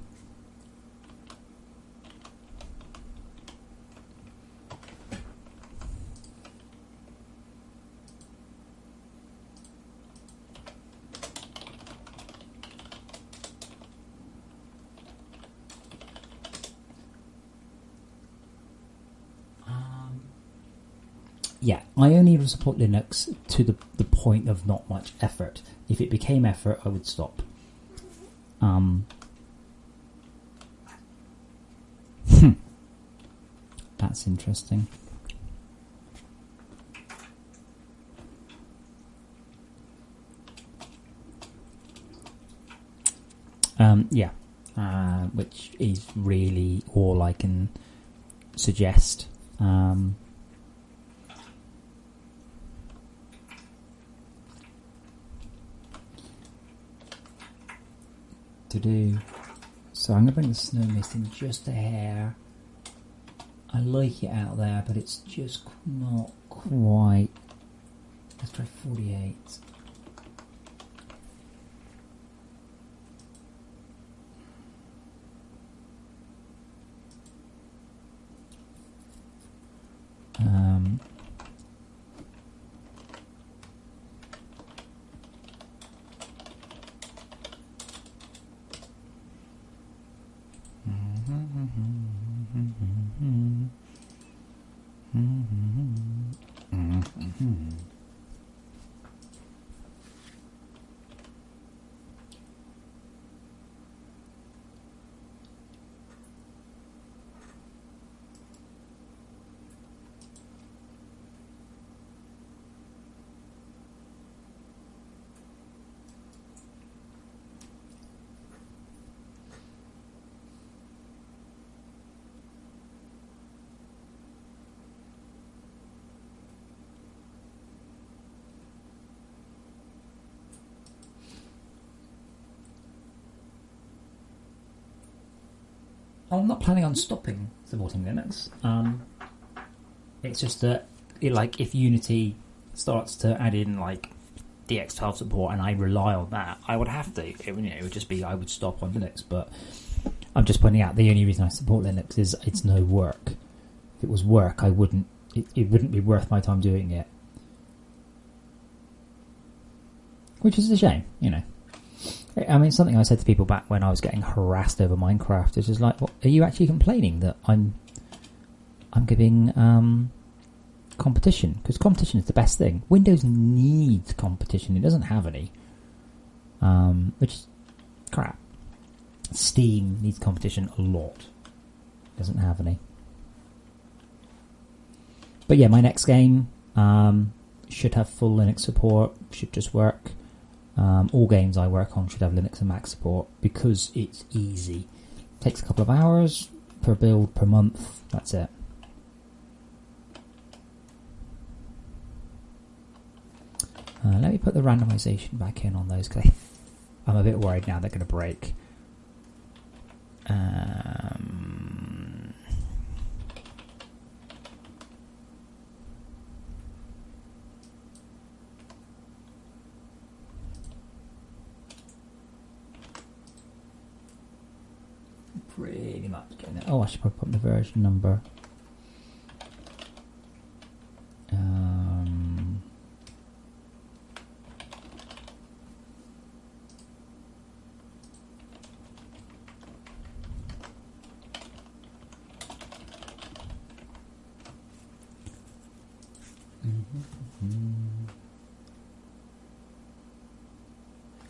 Yeah, I only support Linux to the point of not much effort. If it became effort, I would stop. That's interesting. Yeah, which is really all I can suggest. To do. So I'm going to bring the snow mist in just a hair. I like it out there, but it's just not quite. Let's try 48. I'm not planning on stopping supporting Linux. It's just that, if Unity starts to add in DX12 support and I rely on that, I would have to. It would just be I would stop on Linux. But I'm just pointing out the only reason I support Linux is it's no work. If it was work, I wouldn't. It wouldn't be worth my time doing it. Which is a shame, I mean, something I said to people back when I was getting harassed over Minecraft is just are you actually complaining that I'm giving competition? Because competition is the best thing. Windows needs competition. It doesn't have any, which is crap. Steam needs competition a lot. It doesn't have any. But yeah, my next game should have full Linux support. Should just work. All games I work on should have Linux and Mac support because it's easy. Takes a couple of hours per build per month. That's it. Let me put the randomization back in on those because I'm a bit worried now they're going to break. Pretty much getting it. Oh, I should probably put the version number.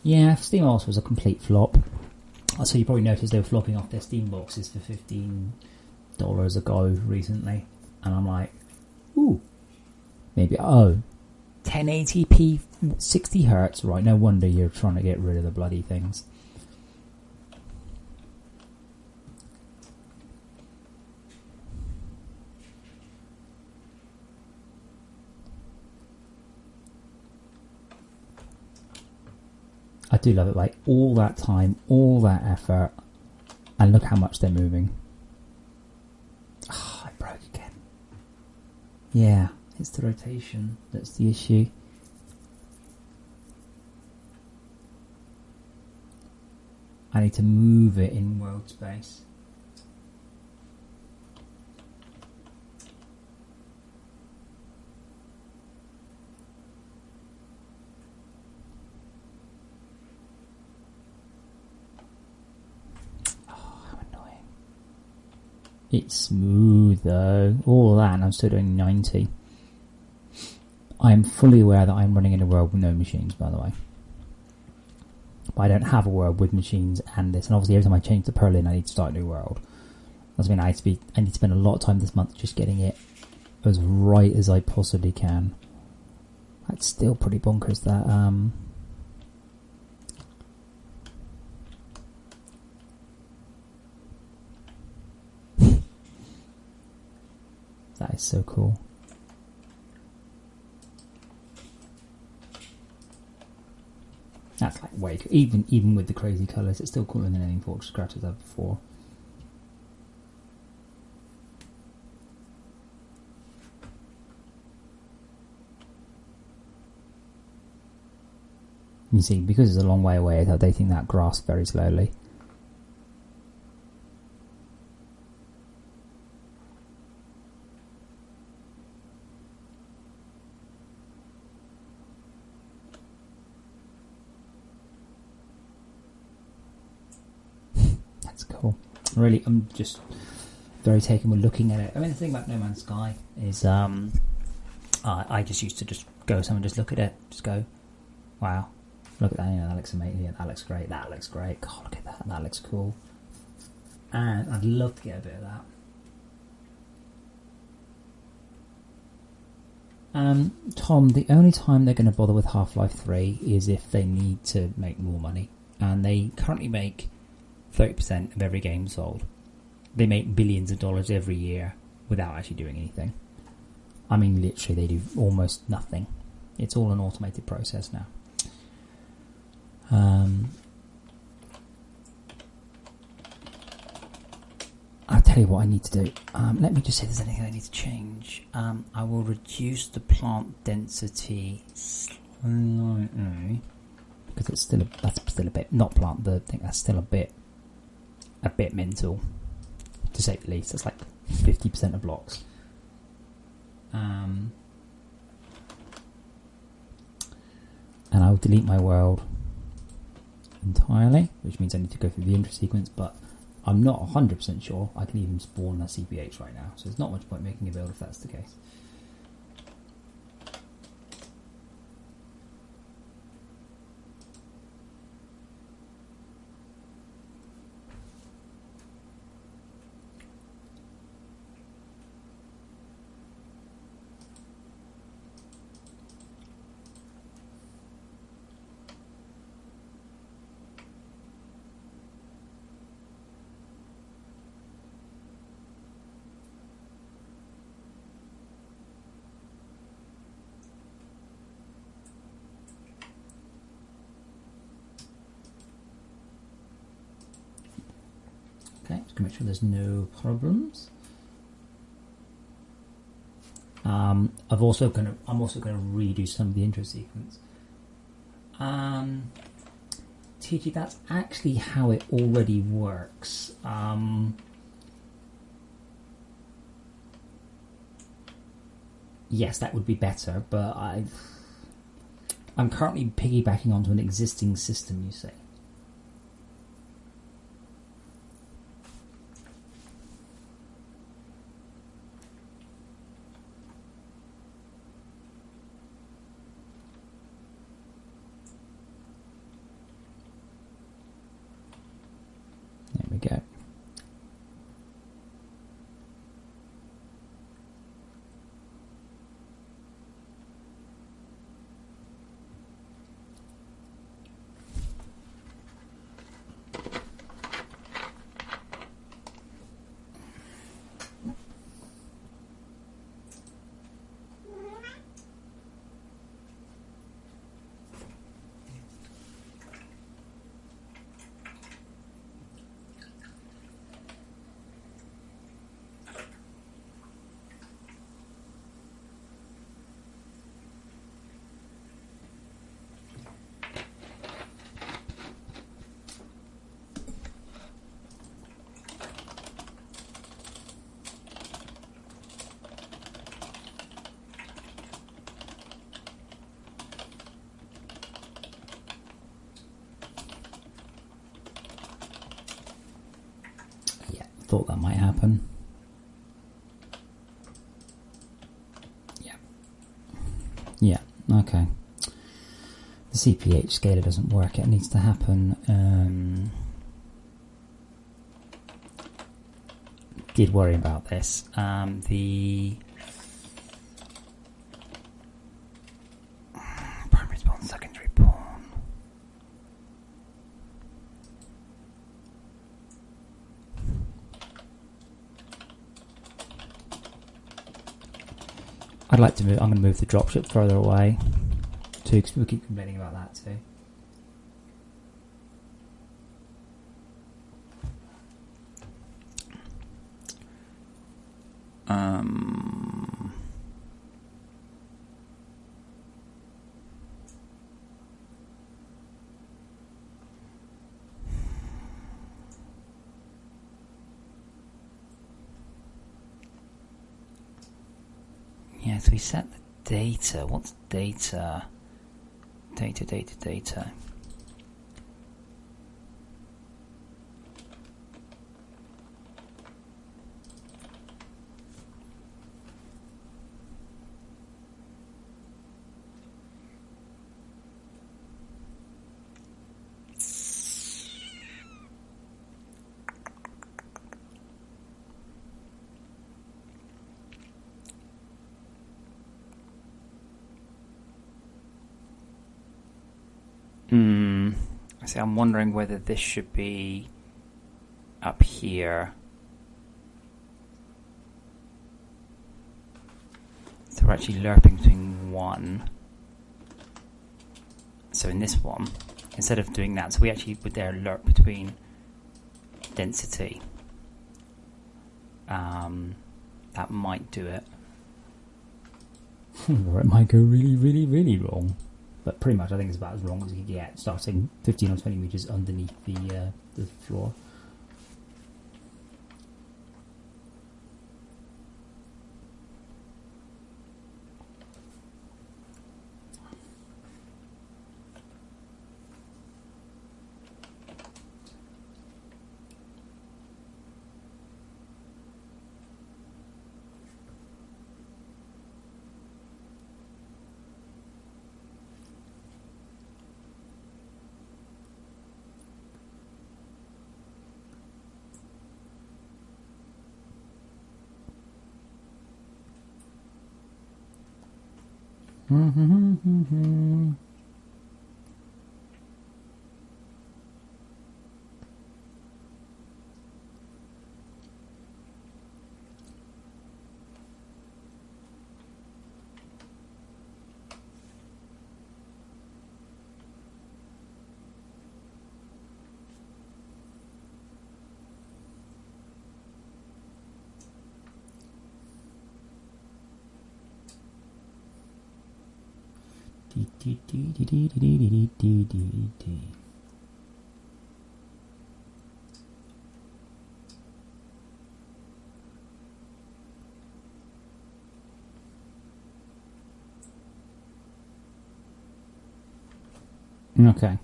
Yeah, SteamOS was a complete flop. So you probably noticed they were flopping off their Steam boxes for $15 a go recently. And I'm like, ooh, maybe, 1080p 60 hertz, right, no wonder you're trying to get rid of the bloody things. I do love it, all that time, all that effort, and look how much they're moving. I broke again. Yeah, it's the rotation that's the issue. I need to move it in world space. It's smooth though, all that, and I'm still doing 90. I am fully aware that I'm running in a world with no machines, by the way. But I don't have a world with machines and this, and obviously every time I change the Perlin I need to start a new world. That's mean I need to spend a lot of time this month just getting it as right as I possibly can. That's still pretty bonkers that That's so cool. That's like way cool. Even with the crazy colours, it's still cooler than any FortressCraft I've had before. You see, because it's a long way away, it's updating that grass very slowly. That's cool. Really, I'm just very taken with looking at it. I mean, the thing about No Man's Sky is I just used to just go somewhere and just look at it. Just go, wow. Look at that, that looks amazing, that looks great, that looks great, God, look at that looks cool. And I'd love to get a bit of that. Tom, the only time they're going to bother with Half-Life 3 is if they need to make more money. And they currently make 30% of every game sold. They make billions of dollars every year without actually doing anything. I mean, literally, they do almost nothing. It's all an automated process now. I'll tell you what I need to do. Let me just see if there's anything I need to change. I will reduce the plant density slightly because that's still a bit not plant. I think that's still a bit mental, to say the least. It's like 50% of blocks. And I will delete my world entirely, which means I need to go through the intro sequence, but I'm not 100% sure I can even spawn a CPH right now, so there's not much point making a build if that's the case. Okay, just to make sure there's no problems. I'm also going to redo some of the intro sequence. TG, that's actually how it already works. Yes, that would be better, but I'm currently piggybacking onto an existing system, you say. There we go. Thought that might happen. Yeah, okay. The CPH scaler doesn't work, it needs to happen. Did worry about this. The primary spawn, secondary pawn. I'd like to move. I'm going to move the dropship further away too, because people keep complaining about that too. Yeah, so we set the data. What's data? Data. See, I'm wondering whether this should be up here. So we're actually lerping between 1. So in this one, instead of doing that, so we actually would there lerp between density. That might do it. Or it might go really, really, really wrong. But pretty much I think it's about as wrong as you can get, starting 15 or 20 meters underneath the floor. Okay.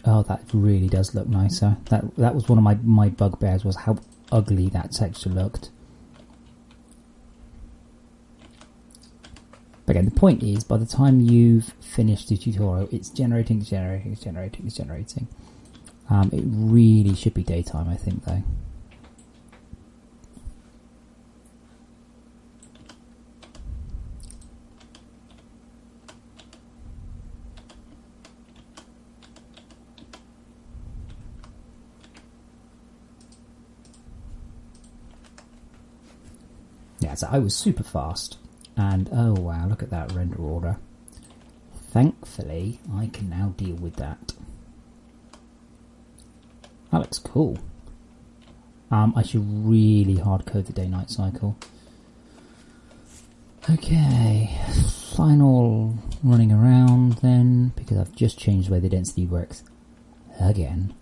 Oh, that really does look nicer. That was one of my bugbears, was how ugly that texture looked. But again, the point is, by the time you've finished the tutorial, it's generating. It really should be daytime, I think, though. Yeah, so I was super fast. And oh wow, look at that render order. Thankfully, I can now deal with that. That looks cool. I should really hard code the day-night cycle. Okay, final running around then, because I've just changed the way the density works again.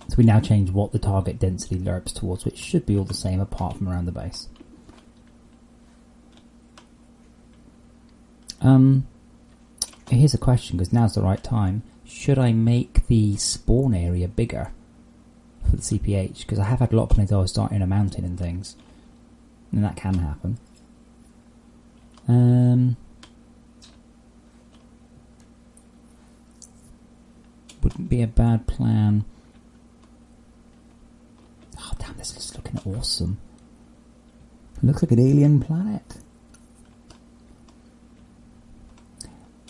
So we now change what the target density lerps towards, which should be all the same apart from around the base. Here's a question, because now's the right time. Should I make the spawn area bigger for the CPH? Because I have had a lot of planes I was starting a mountain and things, and that can happen. Wouldn't be a bad plan. Oh damn, this is looking awesome. It looks like an alien planet.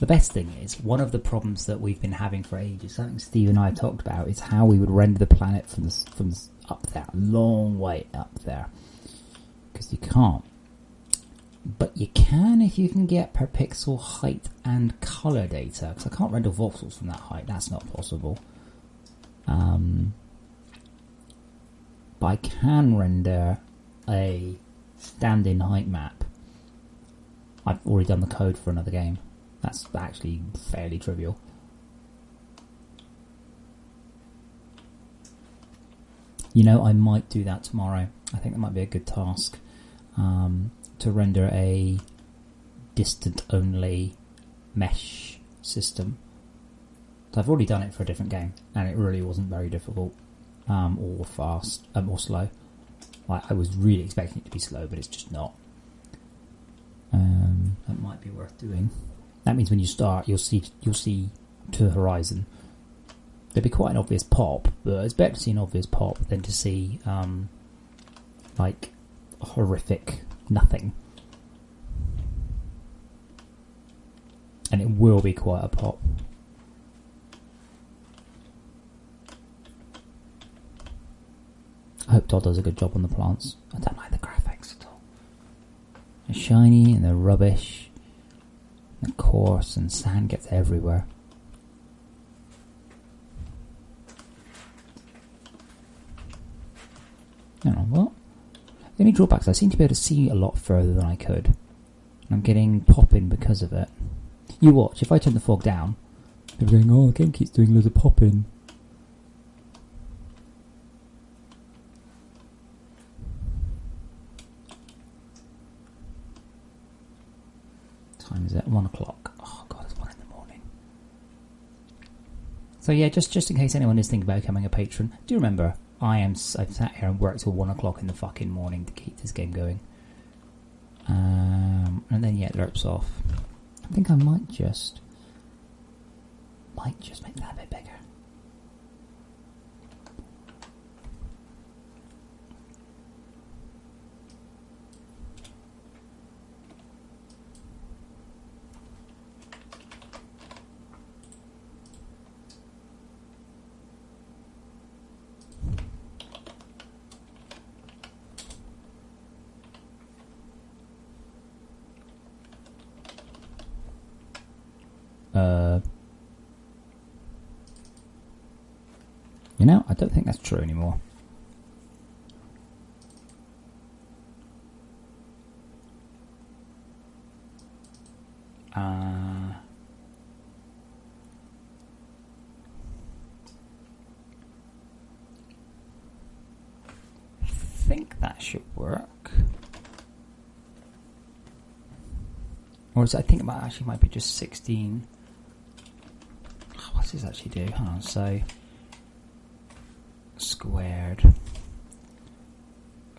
The best thing is, one of the problems that we've been having for ages, something Steve and I have talked about, is how we would render the planet from up there, a long way up there. Because you can't. But you can if you can get per pixel height and colour data. Because I can't render voxels from that height, that's not possible. But I can render a stand-in height map. I've already done the code for another game. That's actually fairly trivial. You know, I might do that tomorrow. I think that might be a good task. To render a distant-only mesh system. So I've already done it for a different game, and it really wasn't very difficult, or fast, or slow. Like, I was really expecting it to be slow, but it's just not. That might be worth doing. That means when you start, you'll see to the horizon. There'll be quite an obvious pop, but it's better to see an obvious pop than to see like horrific nothing. And it will be quite a pop. I hope Todd does a good job on the plants. I don't like the graphics at all. They're shiny and they're rubbish. They're coarse and sand gets everywhere. I don't know, what? The only drawbacks, I seem to be able to see a lot further than I could. I'm getting popping because of it. You watch, if I turn the fog down, they're going, oh, the game keeps doing loads of popping. Time is it? 1 o'clock. Oh god, it's 1 in the morning. So yeah, just in case anyone is thinking about becoming a patron, do remember, I've sat here and worked till 1 o'clock in the fucking morning to keep this game going. And then yeah, it lerps off. I think I might just make that a bit bigger. You know, I don't think that's true anymore. I think that should work. Or is it, I think it might be just 16. What does this actually do? Hold on, so squared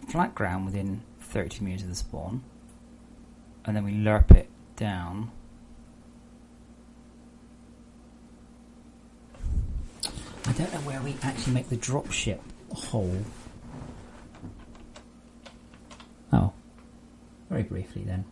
flat ground within 30 meters of the spawn, and then we lerp it down. I don't know where we actually make the dropship hole. Oh, very briefly then.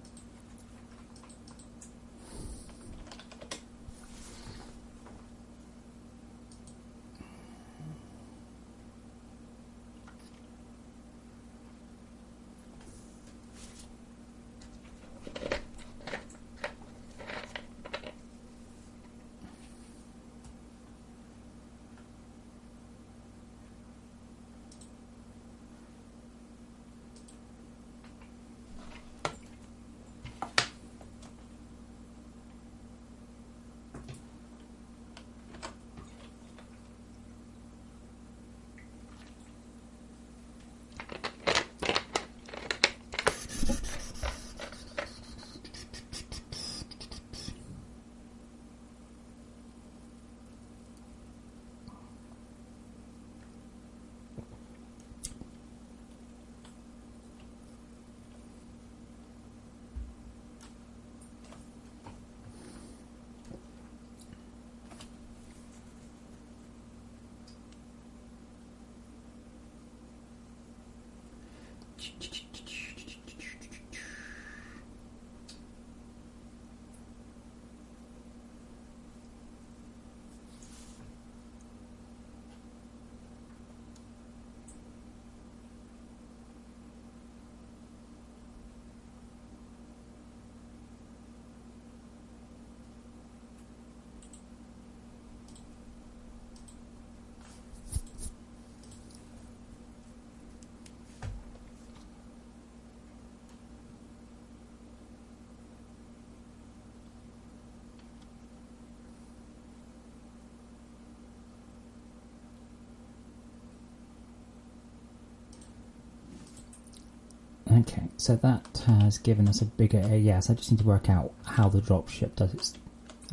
Okay, so that has given us a bigger area. Yes, I just need to work out how the dropship does its...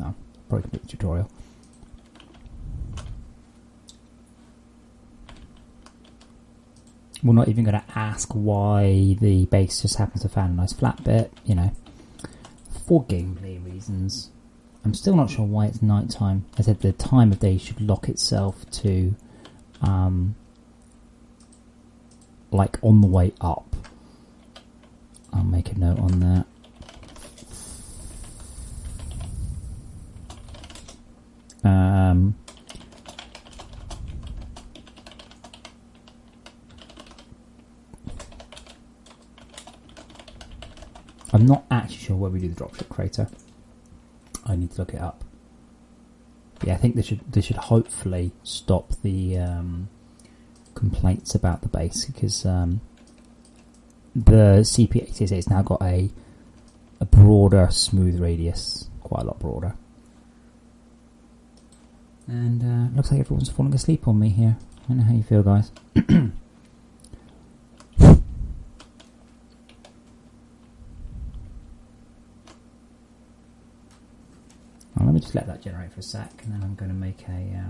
Oh, probably complete the tutorial. We're not even going to ask why the base just happens to find a nice flat bit, you know, for gameplay reasons. I'm still not sure why it's night time. I said the time of day should lock itself to, like on the way up. I'll make a note on that. I'm not actually sure where we do the dropship crater. I need to look it up. But yeah, I think they should hopefully stop the complaints about the base, because the CP888 has now got a broader smooth radius, quite a lot broader. And looks like everyone's falling asleep on me here. I don't know how you feel, guys. Well, let me just let that generate for a sec, and then I'm going to make a...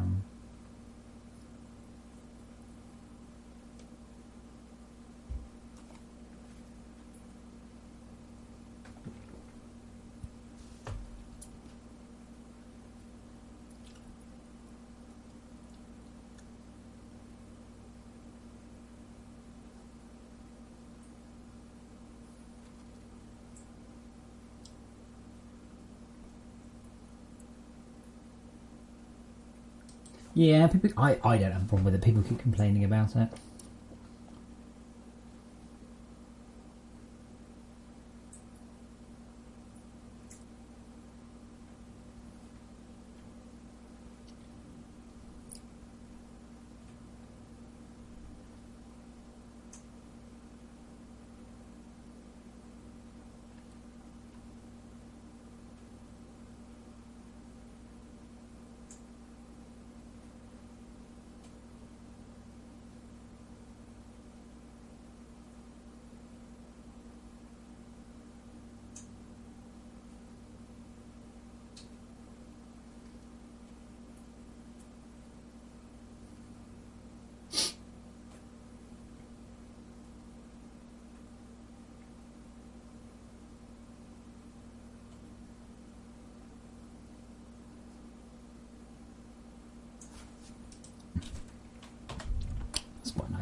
Yeah, people. I don't have a problem with it. People keep complaining about it.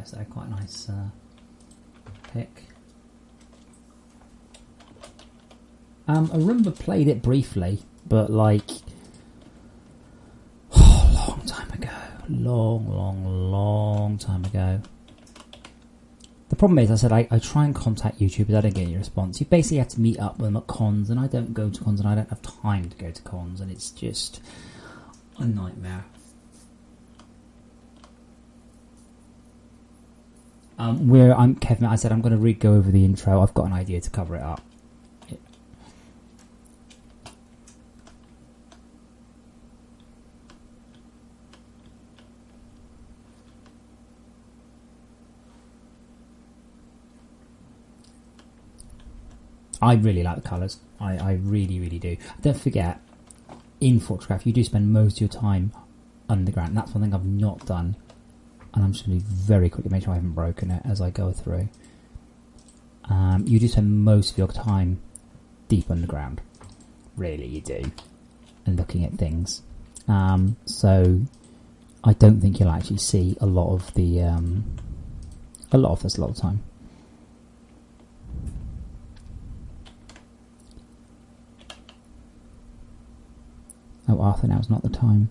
So quite a nice pick. I remember played it briefly, but like long time ago. Long time ago. The problem is, I said I try and contact YouTubers, I don't get any response. You basically have to meet up with them at cons, and I don't go to cons, and I don't have time to go to cons, and it's just a nightmare. I'm Kevin. I said I'm going to go over the intro. I've got an idea to cover it up. I really like the colours. I really do. Don't forget, in FortressCraft, you do spend most of your time underground. And that's one thing I've not done. And I'm just going to very quickly make sure I haven't broken it as I go through. You do spend most of your time deep underground. Really, you do. And looking at things. So I don't think you'll actually see a lot of the... a lot of the time. Oh, Arthur, now's not the time.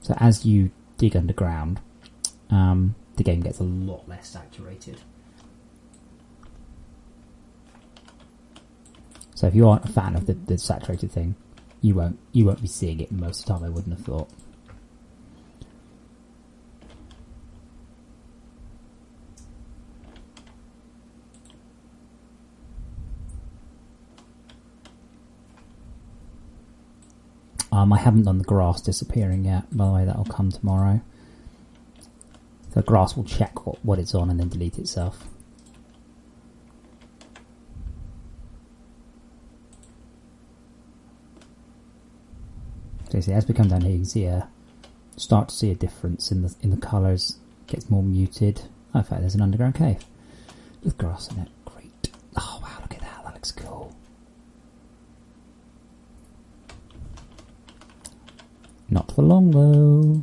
So as you dig underground, the game gets a lot less saturated. So if you aren't a fan of the saturated thing, you won't be seeing it most of the time. I wouldn't have thought. I haven't done the grass disappearing yet. By the way, that'll come tomorrow. The grass will check what it's on and then delete itself. So as we come down here, you can see start to see a difference in the colours. It gets more muted. Oh, in fact, there's an underground cave with grass in it. Great. Oh wow, look at that. That looks cool. Not for long though.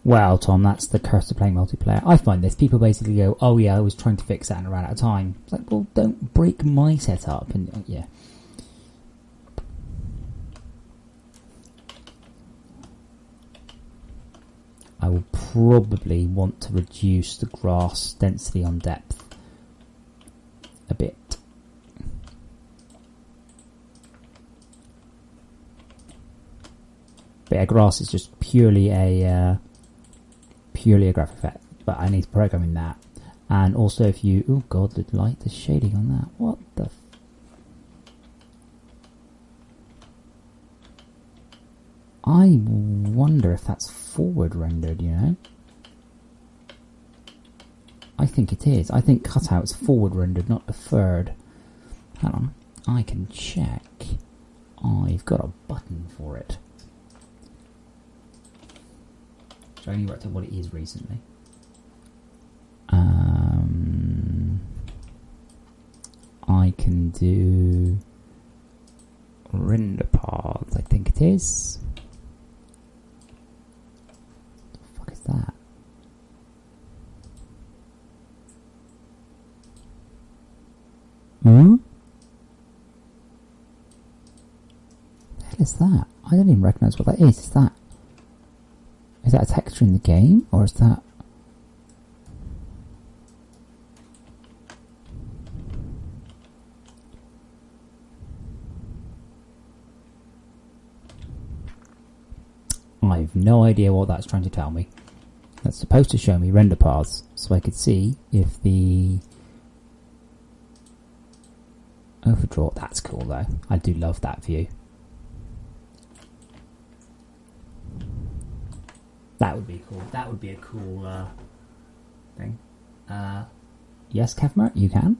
Well, Tom, that's the curse of playing multiplayer. I find this. People basically go, oh yeah, I was trying to fix that and I ran out of time. It's like, well, don't break my setup. And yeah. I will probably want to reduce the grass density on depth a bit. But yeah, grass is just purely a graphic effect, but I need to program in that. And also if you... oh god, the light, the shading on that. What the... I wonder if that's forward rendered, you know? I think it is. I think cutout's forward rendered, not deferred. Hang on. I can check. I've got a button for it. So I only worked out what it is recently. I can do render paths, I think it is. What the fuck is that? Hmm? What the hell is that? I don't even recognise what that is. Is that a texture in the game, or is that... I've no idea what that's trying to tell me. That's supposed to show me render paths, so I could see if the... overdraw... That's cool though. I do love that view. That would be cool. That would be a cool thing. Yes, Kevmer, you can.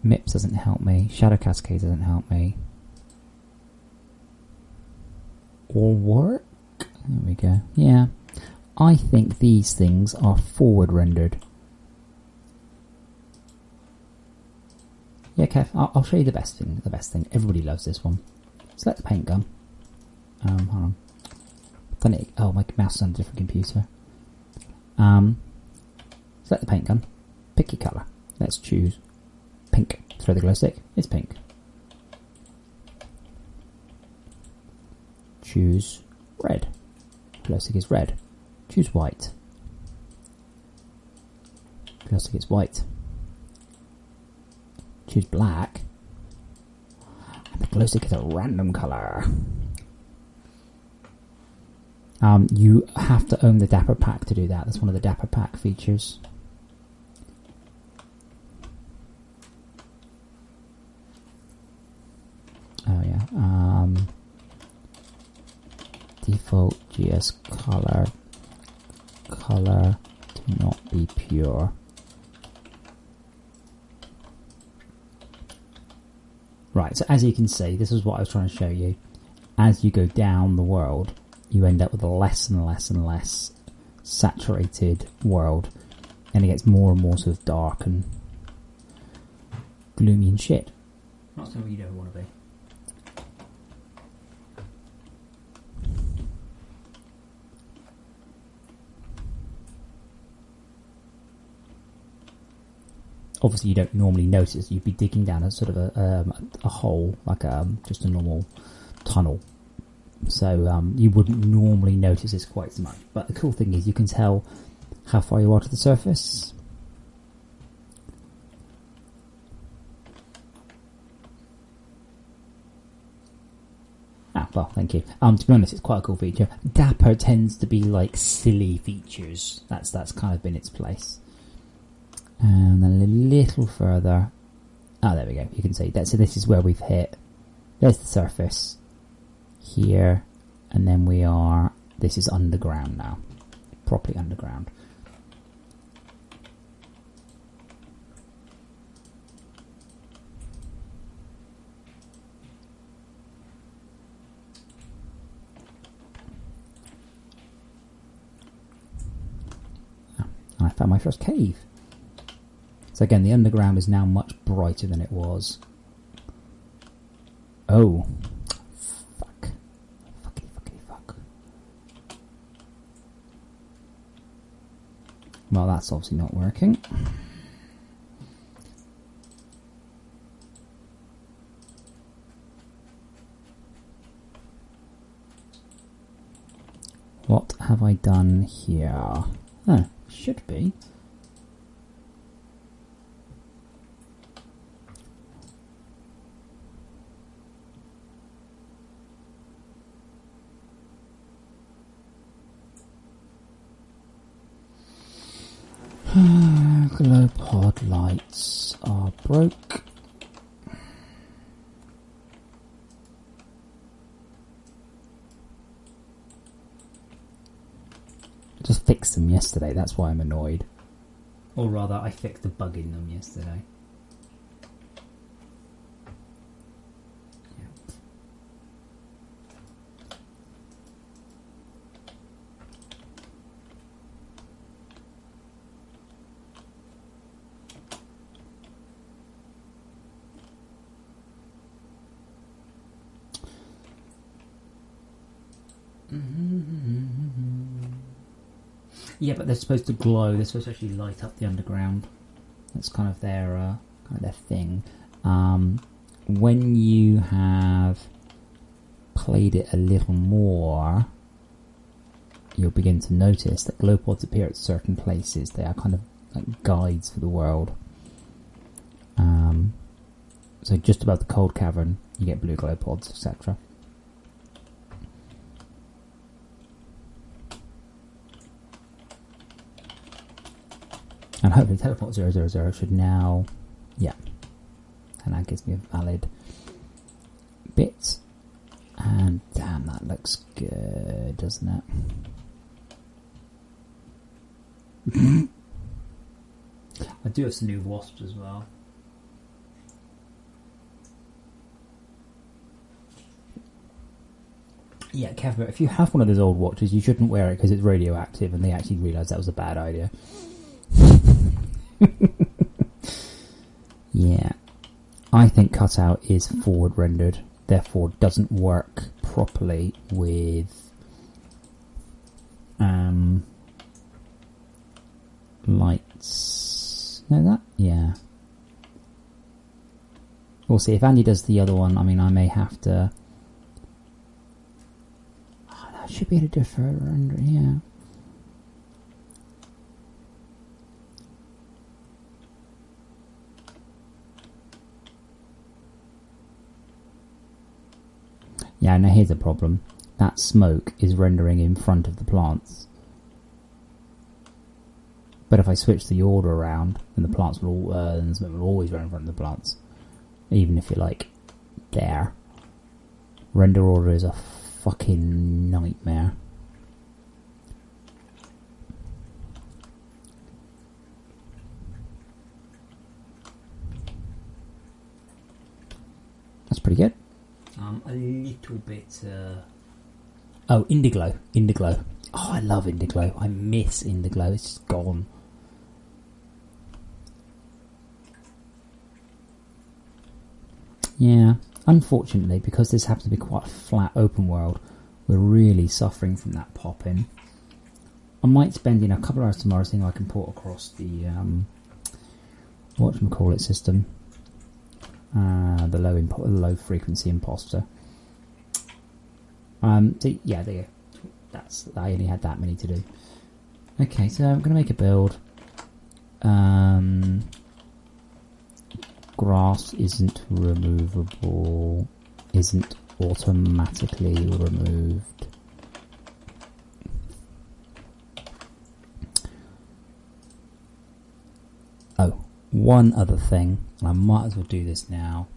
MIPS doesn't help me. Shadow Cascade doesn't help me. Or work? There we go. Yeah. I think these things are forward rendered. Yeah, Kev, I'll show you the best thing. The best thing. Everybody loves this one. Select the paint gun. Hold on. Oh, my mouse is on a different computer. Select the paint gun. Pick your colour. Let's choose pink. Throw the glow stick. It's pink. Choose red. Glow stick is red. Choose white. Glow stick is white. Choose black. And the glow stick is a random colour. You have to own the Dapper Pack to do that. That's one of the Dapper Pack features. Oh yeah. Default GS color. Color do not be pure. Right, so as you can see, this is what I was trying to show you. As you go down the world, you end up with a less and less and less saturated world. And it gets more and more sort of dark and gloomy and shit. Not something you don't want to be. Obviously you don't normally notice. You'd be digging down a sort of a hole, like just a normal tunnel. So you wouldn't normally notice this quite so much. But the cool thing is you can tell how far you are to the surface. Ah, well, thank you. To be honest, it's quite a cool feature. Dapper tends to be like silly features. That's kind of been its place. And then a little further. Oh, there we go. You can see that. So this is where we've hit. There's the surface here, and then we are. This is underground now, properly underground. I found my first cave. So again, the underground is now much brighter than it was. Oh. Fuck. Fuck. Well, that's obviously not working. What have I done here? Oh, should be. Glow pod lights are broke. I just fixed them yesterday, that's why I'm annoyed. Or rather, I fixed the bug in them yesterday. Yeah, but they're supposed to glow. They're supposed to actually light up the underground. That's kind of their thing. When you have played it a little more, you'll begin to notice that glow pods appear at certain places. They are kind of like guides for the world. So just above the cold cavern, you get blue glow pods, etc. And hopefully teleport 000 should now... Yeah. And that gives me a valid bit. And damn, that looks good, doesn't it? I do have some new wasps as well. Yeah, Kevin, if you have one of those old watches, you shouldn't wear it because it's radioactive, and they actually realised that was a bad idea. Yeah. I think cutout is forward rendered, therefore doesn't work properly with lights. Know that? Yeah. We'll see. If Andy does the other one, I mean, I may have to... Oh, that should be able to do further render, yeah. Yeah, now here's the problem. That smoke is rendering in front of the plants. But if I switch the order around, then the plants will then the smoke will always run in front of the plants. Even if you're like there. Render order is a fucking nightmare. That's pretty good. A little bit... Oh, Indiglo. Indiglo. Oh, I love Indiglo. I miss Indiglo. It's just gone. Yeah. Unfortunately, because this happens to be quite a flat open world, we're really suffering from that pop-in. I might spend a couple of hours tomorrow seeing if I can port across the... whatchamacallit system. The low frequency imposter. So yeah, there you go. I only had that many to do. Okay, so I'm going to make a build. Grass isn't removable. Isn't automatically removed. Oh. one other thing, and I might as well do this now.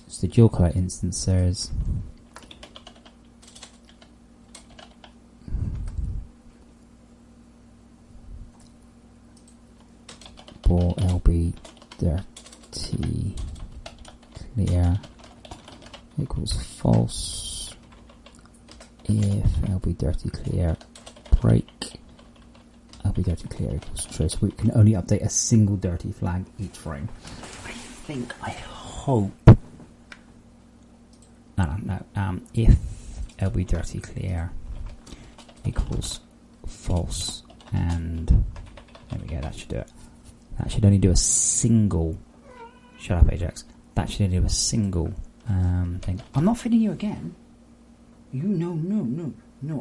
It's the dual colour instancers. For LB dirty clear equals false if LB dirty clear break LB dirty clear equals true. So we can only update a single dirty flag each frame. I hope if LB dirty clear equals false, and there we go, that should do it. That should only do a single. Shut up, Ajax. That should only do a single thing. I'm not feeding you again. No.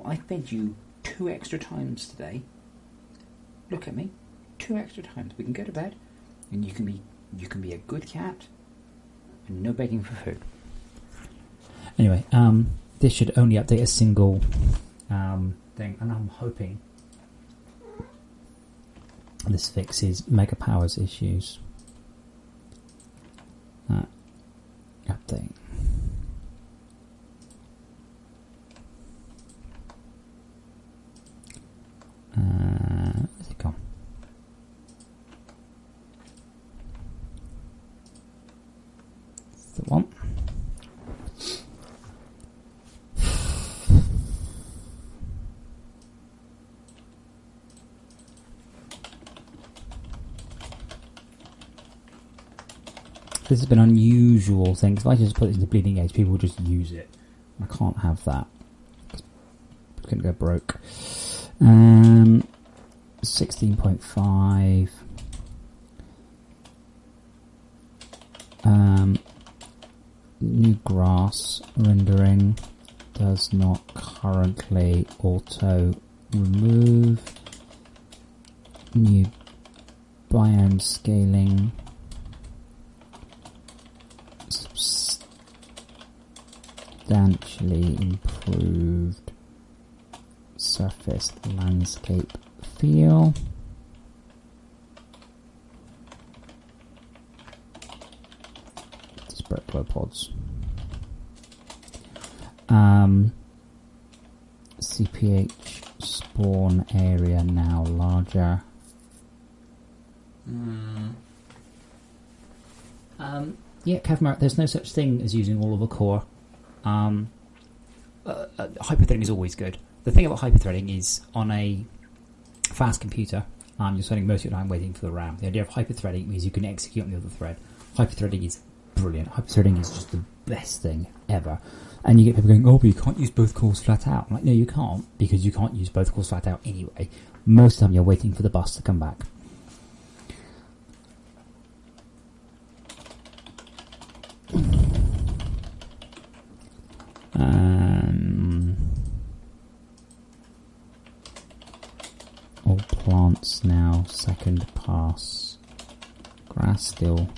I fed you 2 extra times today. Look at me. 2 extra times. We can go to bed, and you can be a good cat, and no begging for food. Anyway, this should only update a single thing, and I'm hoping this fixes Mega Powers issues. Update. Where's it gone? That's the one. This has been an unusual thing. If I just put it into bleeding edge, people will just use it. I can't have that. It's going to go broke. 16.5. New grass rendering does not currently auto remove. New biome scaling. Substantially improved surface landscape feel. Disparate glow pods. CPH spawn area now larger. Yeah, Kavmar, there's no such thing as using all of a core. Hyperthreading is always good. The thing about hyperthreading is, on a fast computer, you're spending most of your time waiting for the RAM. The idea of hyperthreading means you can execute on the other thread. Hyperthreading is brilliant. Hyperthreading is just the best thing ever. And you get people going, oh, but you can't use both cores flat out. I'm like, no, you can't, because you can't use both cores flat out anyway. Most of the time you're waiting for the bus to come back. All plants now second pass. Grass still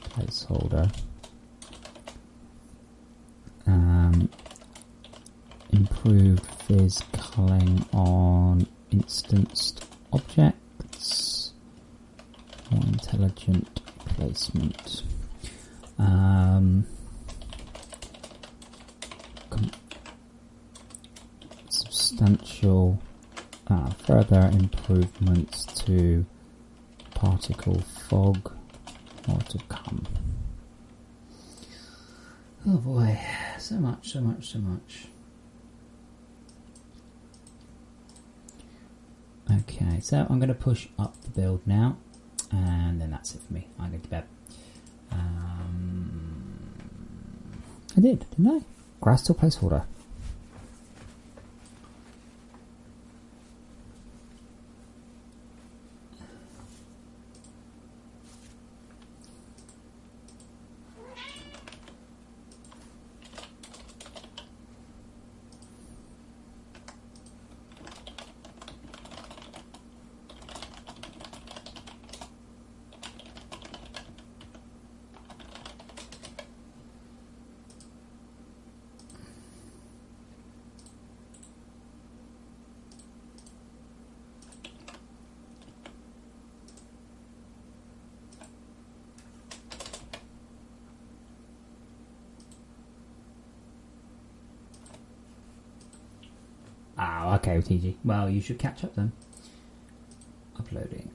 placeholder. Improved fizz culling on instanced objects. More intelligent placement. Substantial further improvements to particle fog, more to come. Oh boy, so much. Okay, so I'm going to push up the build now, and then that's it for me. I'm going to bed. I did, didn't I? Grass still placeholder. Ah, okay, TG. Well, you should catch up then. Uploading.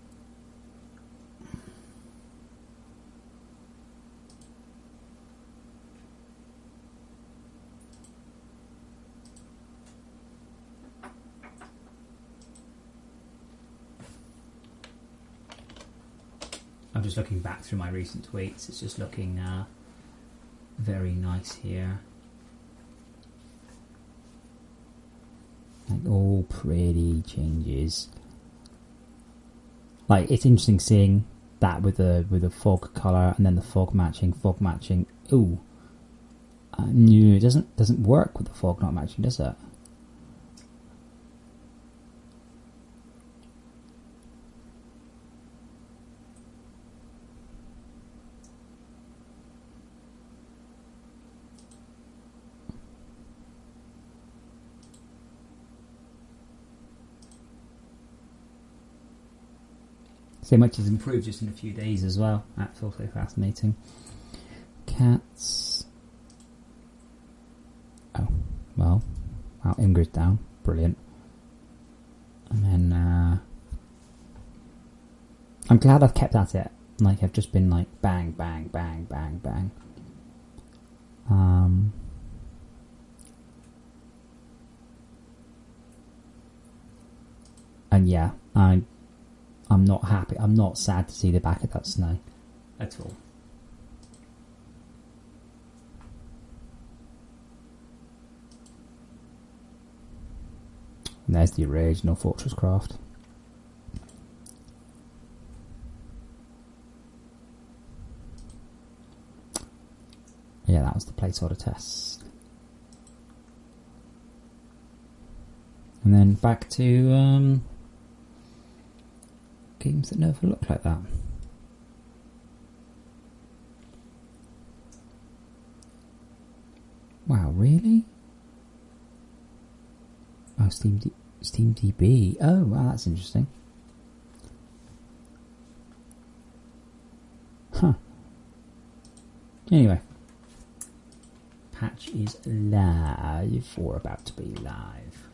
I'm just looking back through my recent tweets. It's just looking very nice here. Like all pretty changes. Like it's interesting seeing that with the fog color and then the fog matching. Ooh, no, it doesn't work with the fog not matching, does it? So much has improved just in a few days as well. That's also fascinating. Cats. Oh, well. Wow, Ingrid's down. Brilliant. And then, I'm glad I've kept at it. Like, I've just been like, bang, bang, bang, bang, bang. And yeah, I'm not happy. I'm not sad to see the back of that snow at all. And there's the original FortressCraft. Yeah, that was the placeholder test. And then back to games that never look like that. Wow, really? Oh, SteamDB. Oh, wow, that's interesting. Huh. Anyway. Patch is live, or about to be live.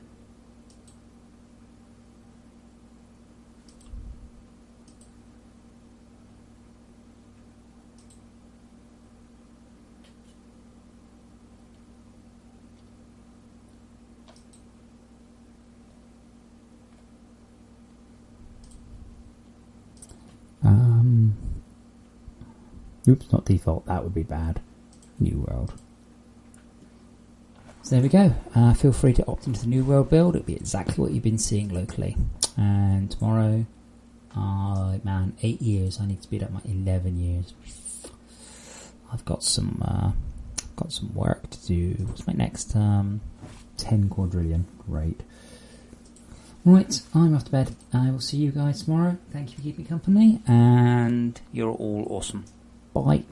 Oops, not default. That would be bad. New world. So there we go. Feel free to opt into the New World build. It'll be exactly what you've been seeing locally. And tomorrow, man, 8 years. I need to speed up my 11 years. I've got some work to do. What's my next 10 quadrillion? Great. Right, I'm off to bed. I will see you guys tomorrow. Thank you for keeping company, and you're all awesome. Bye.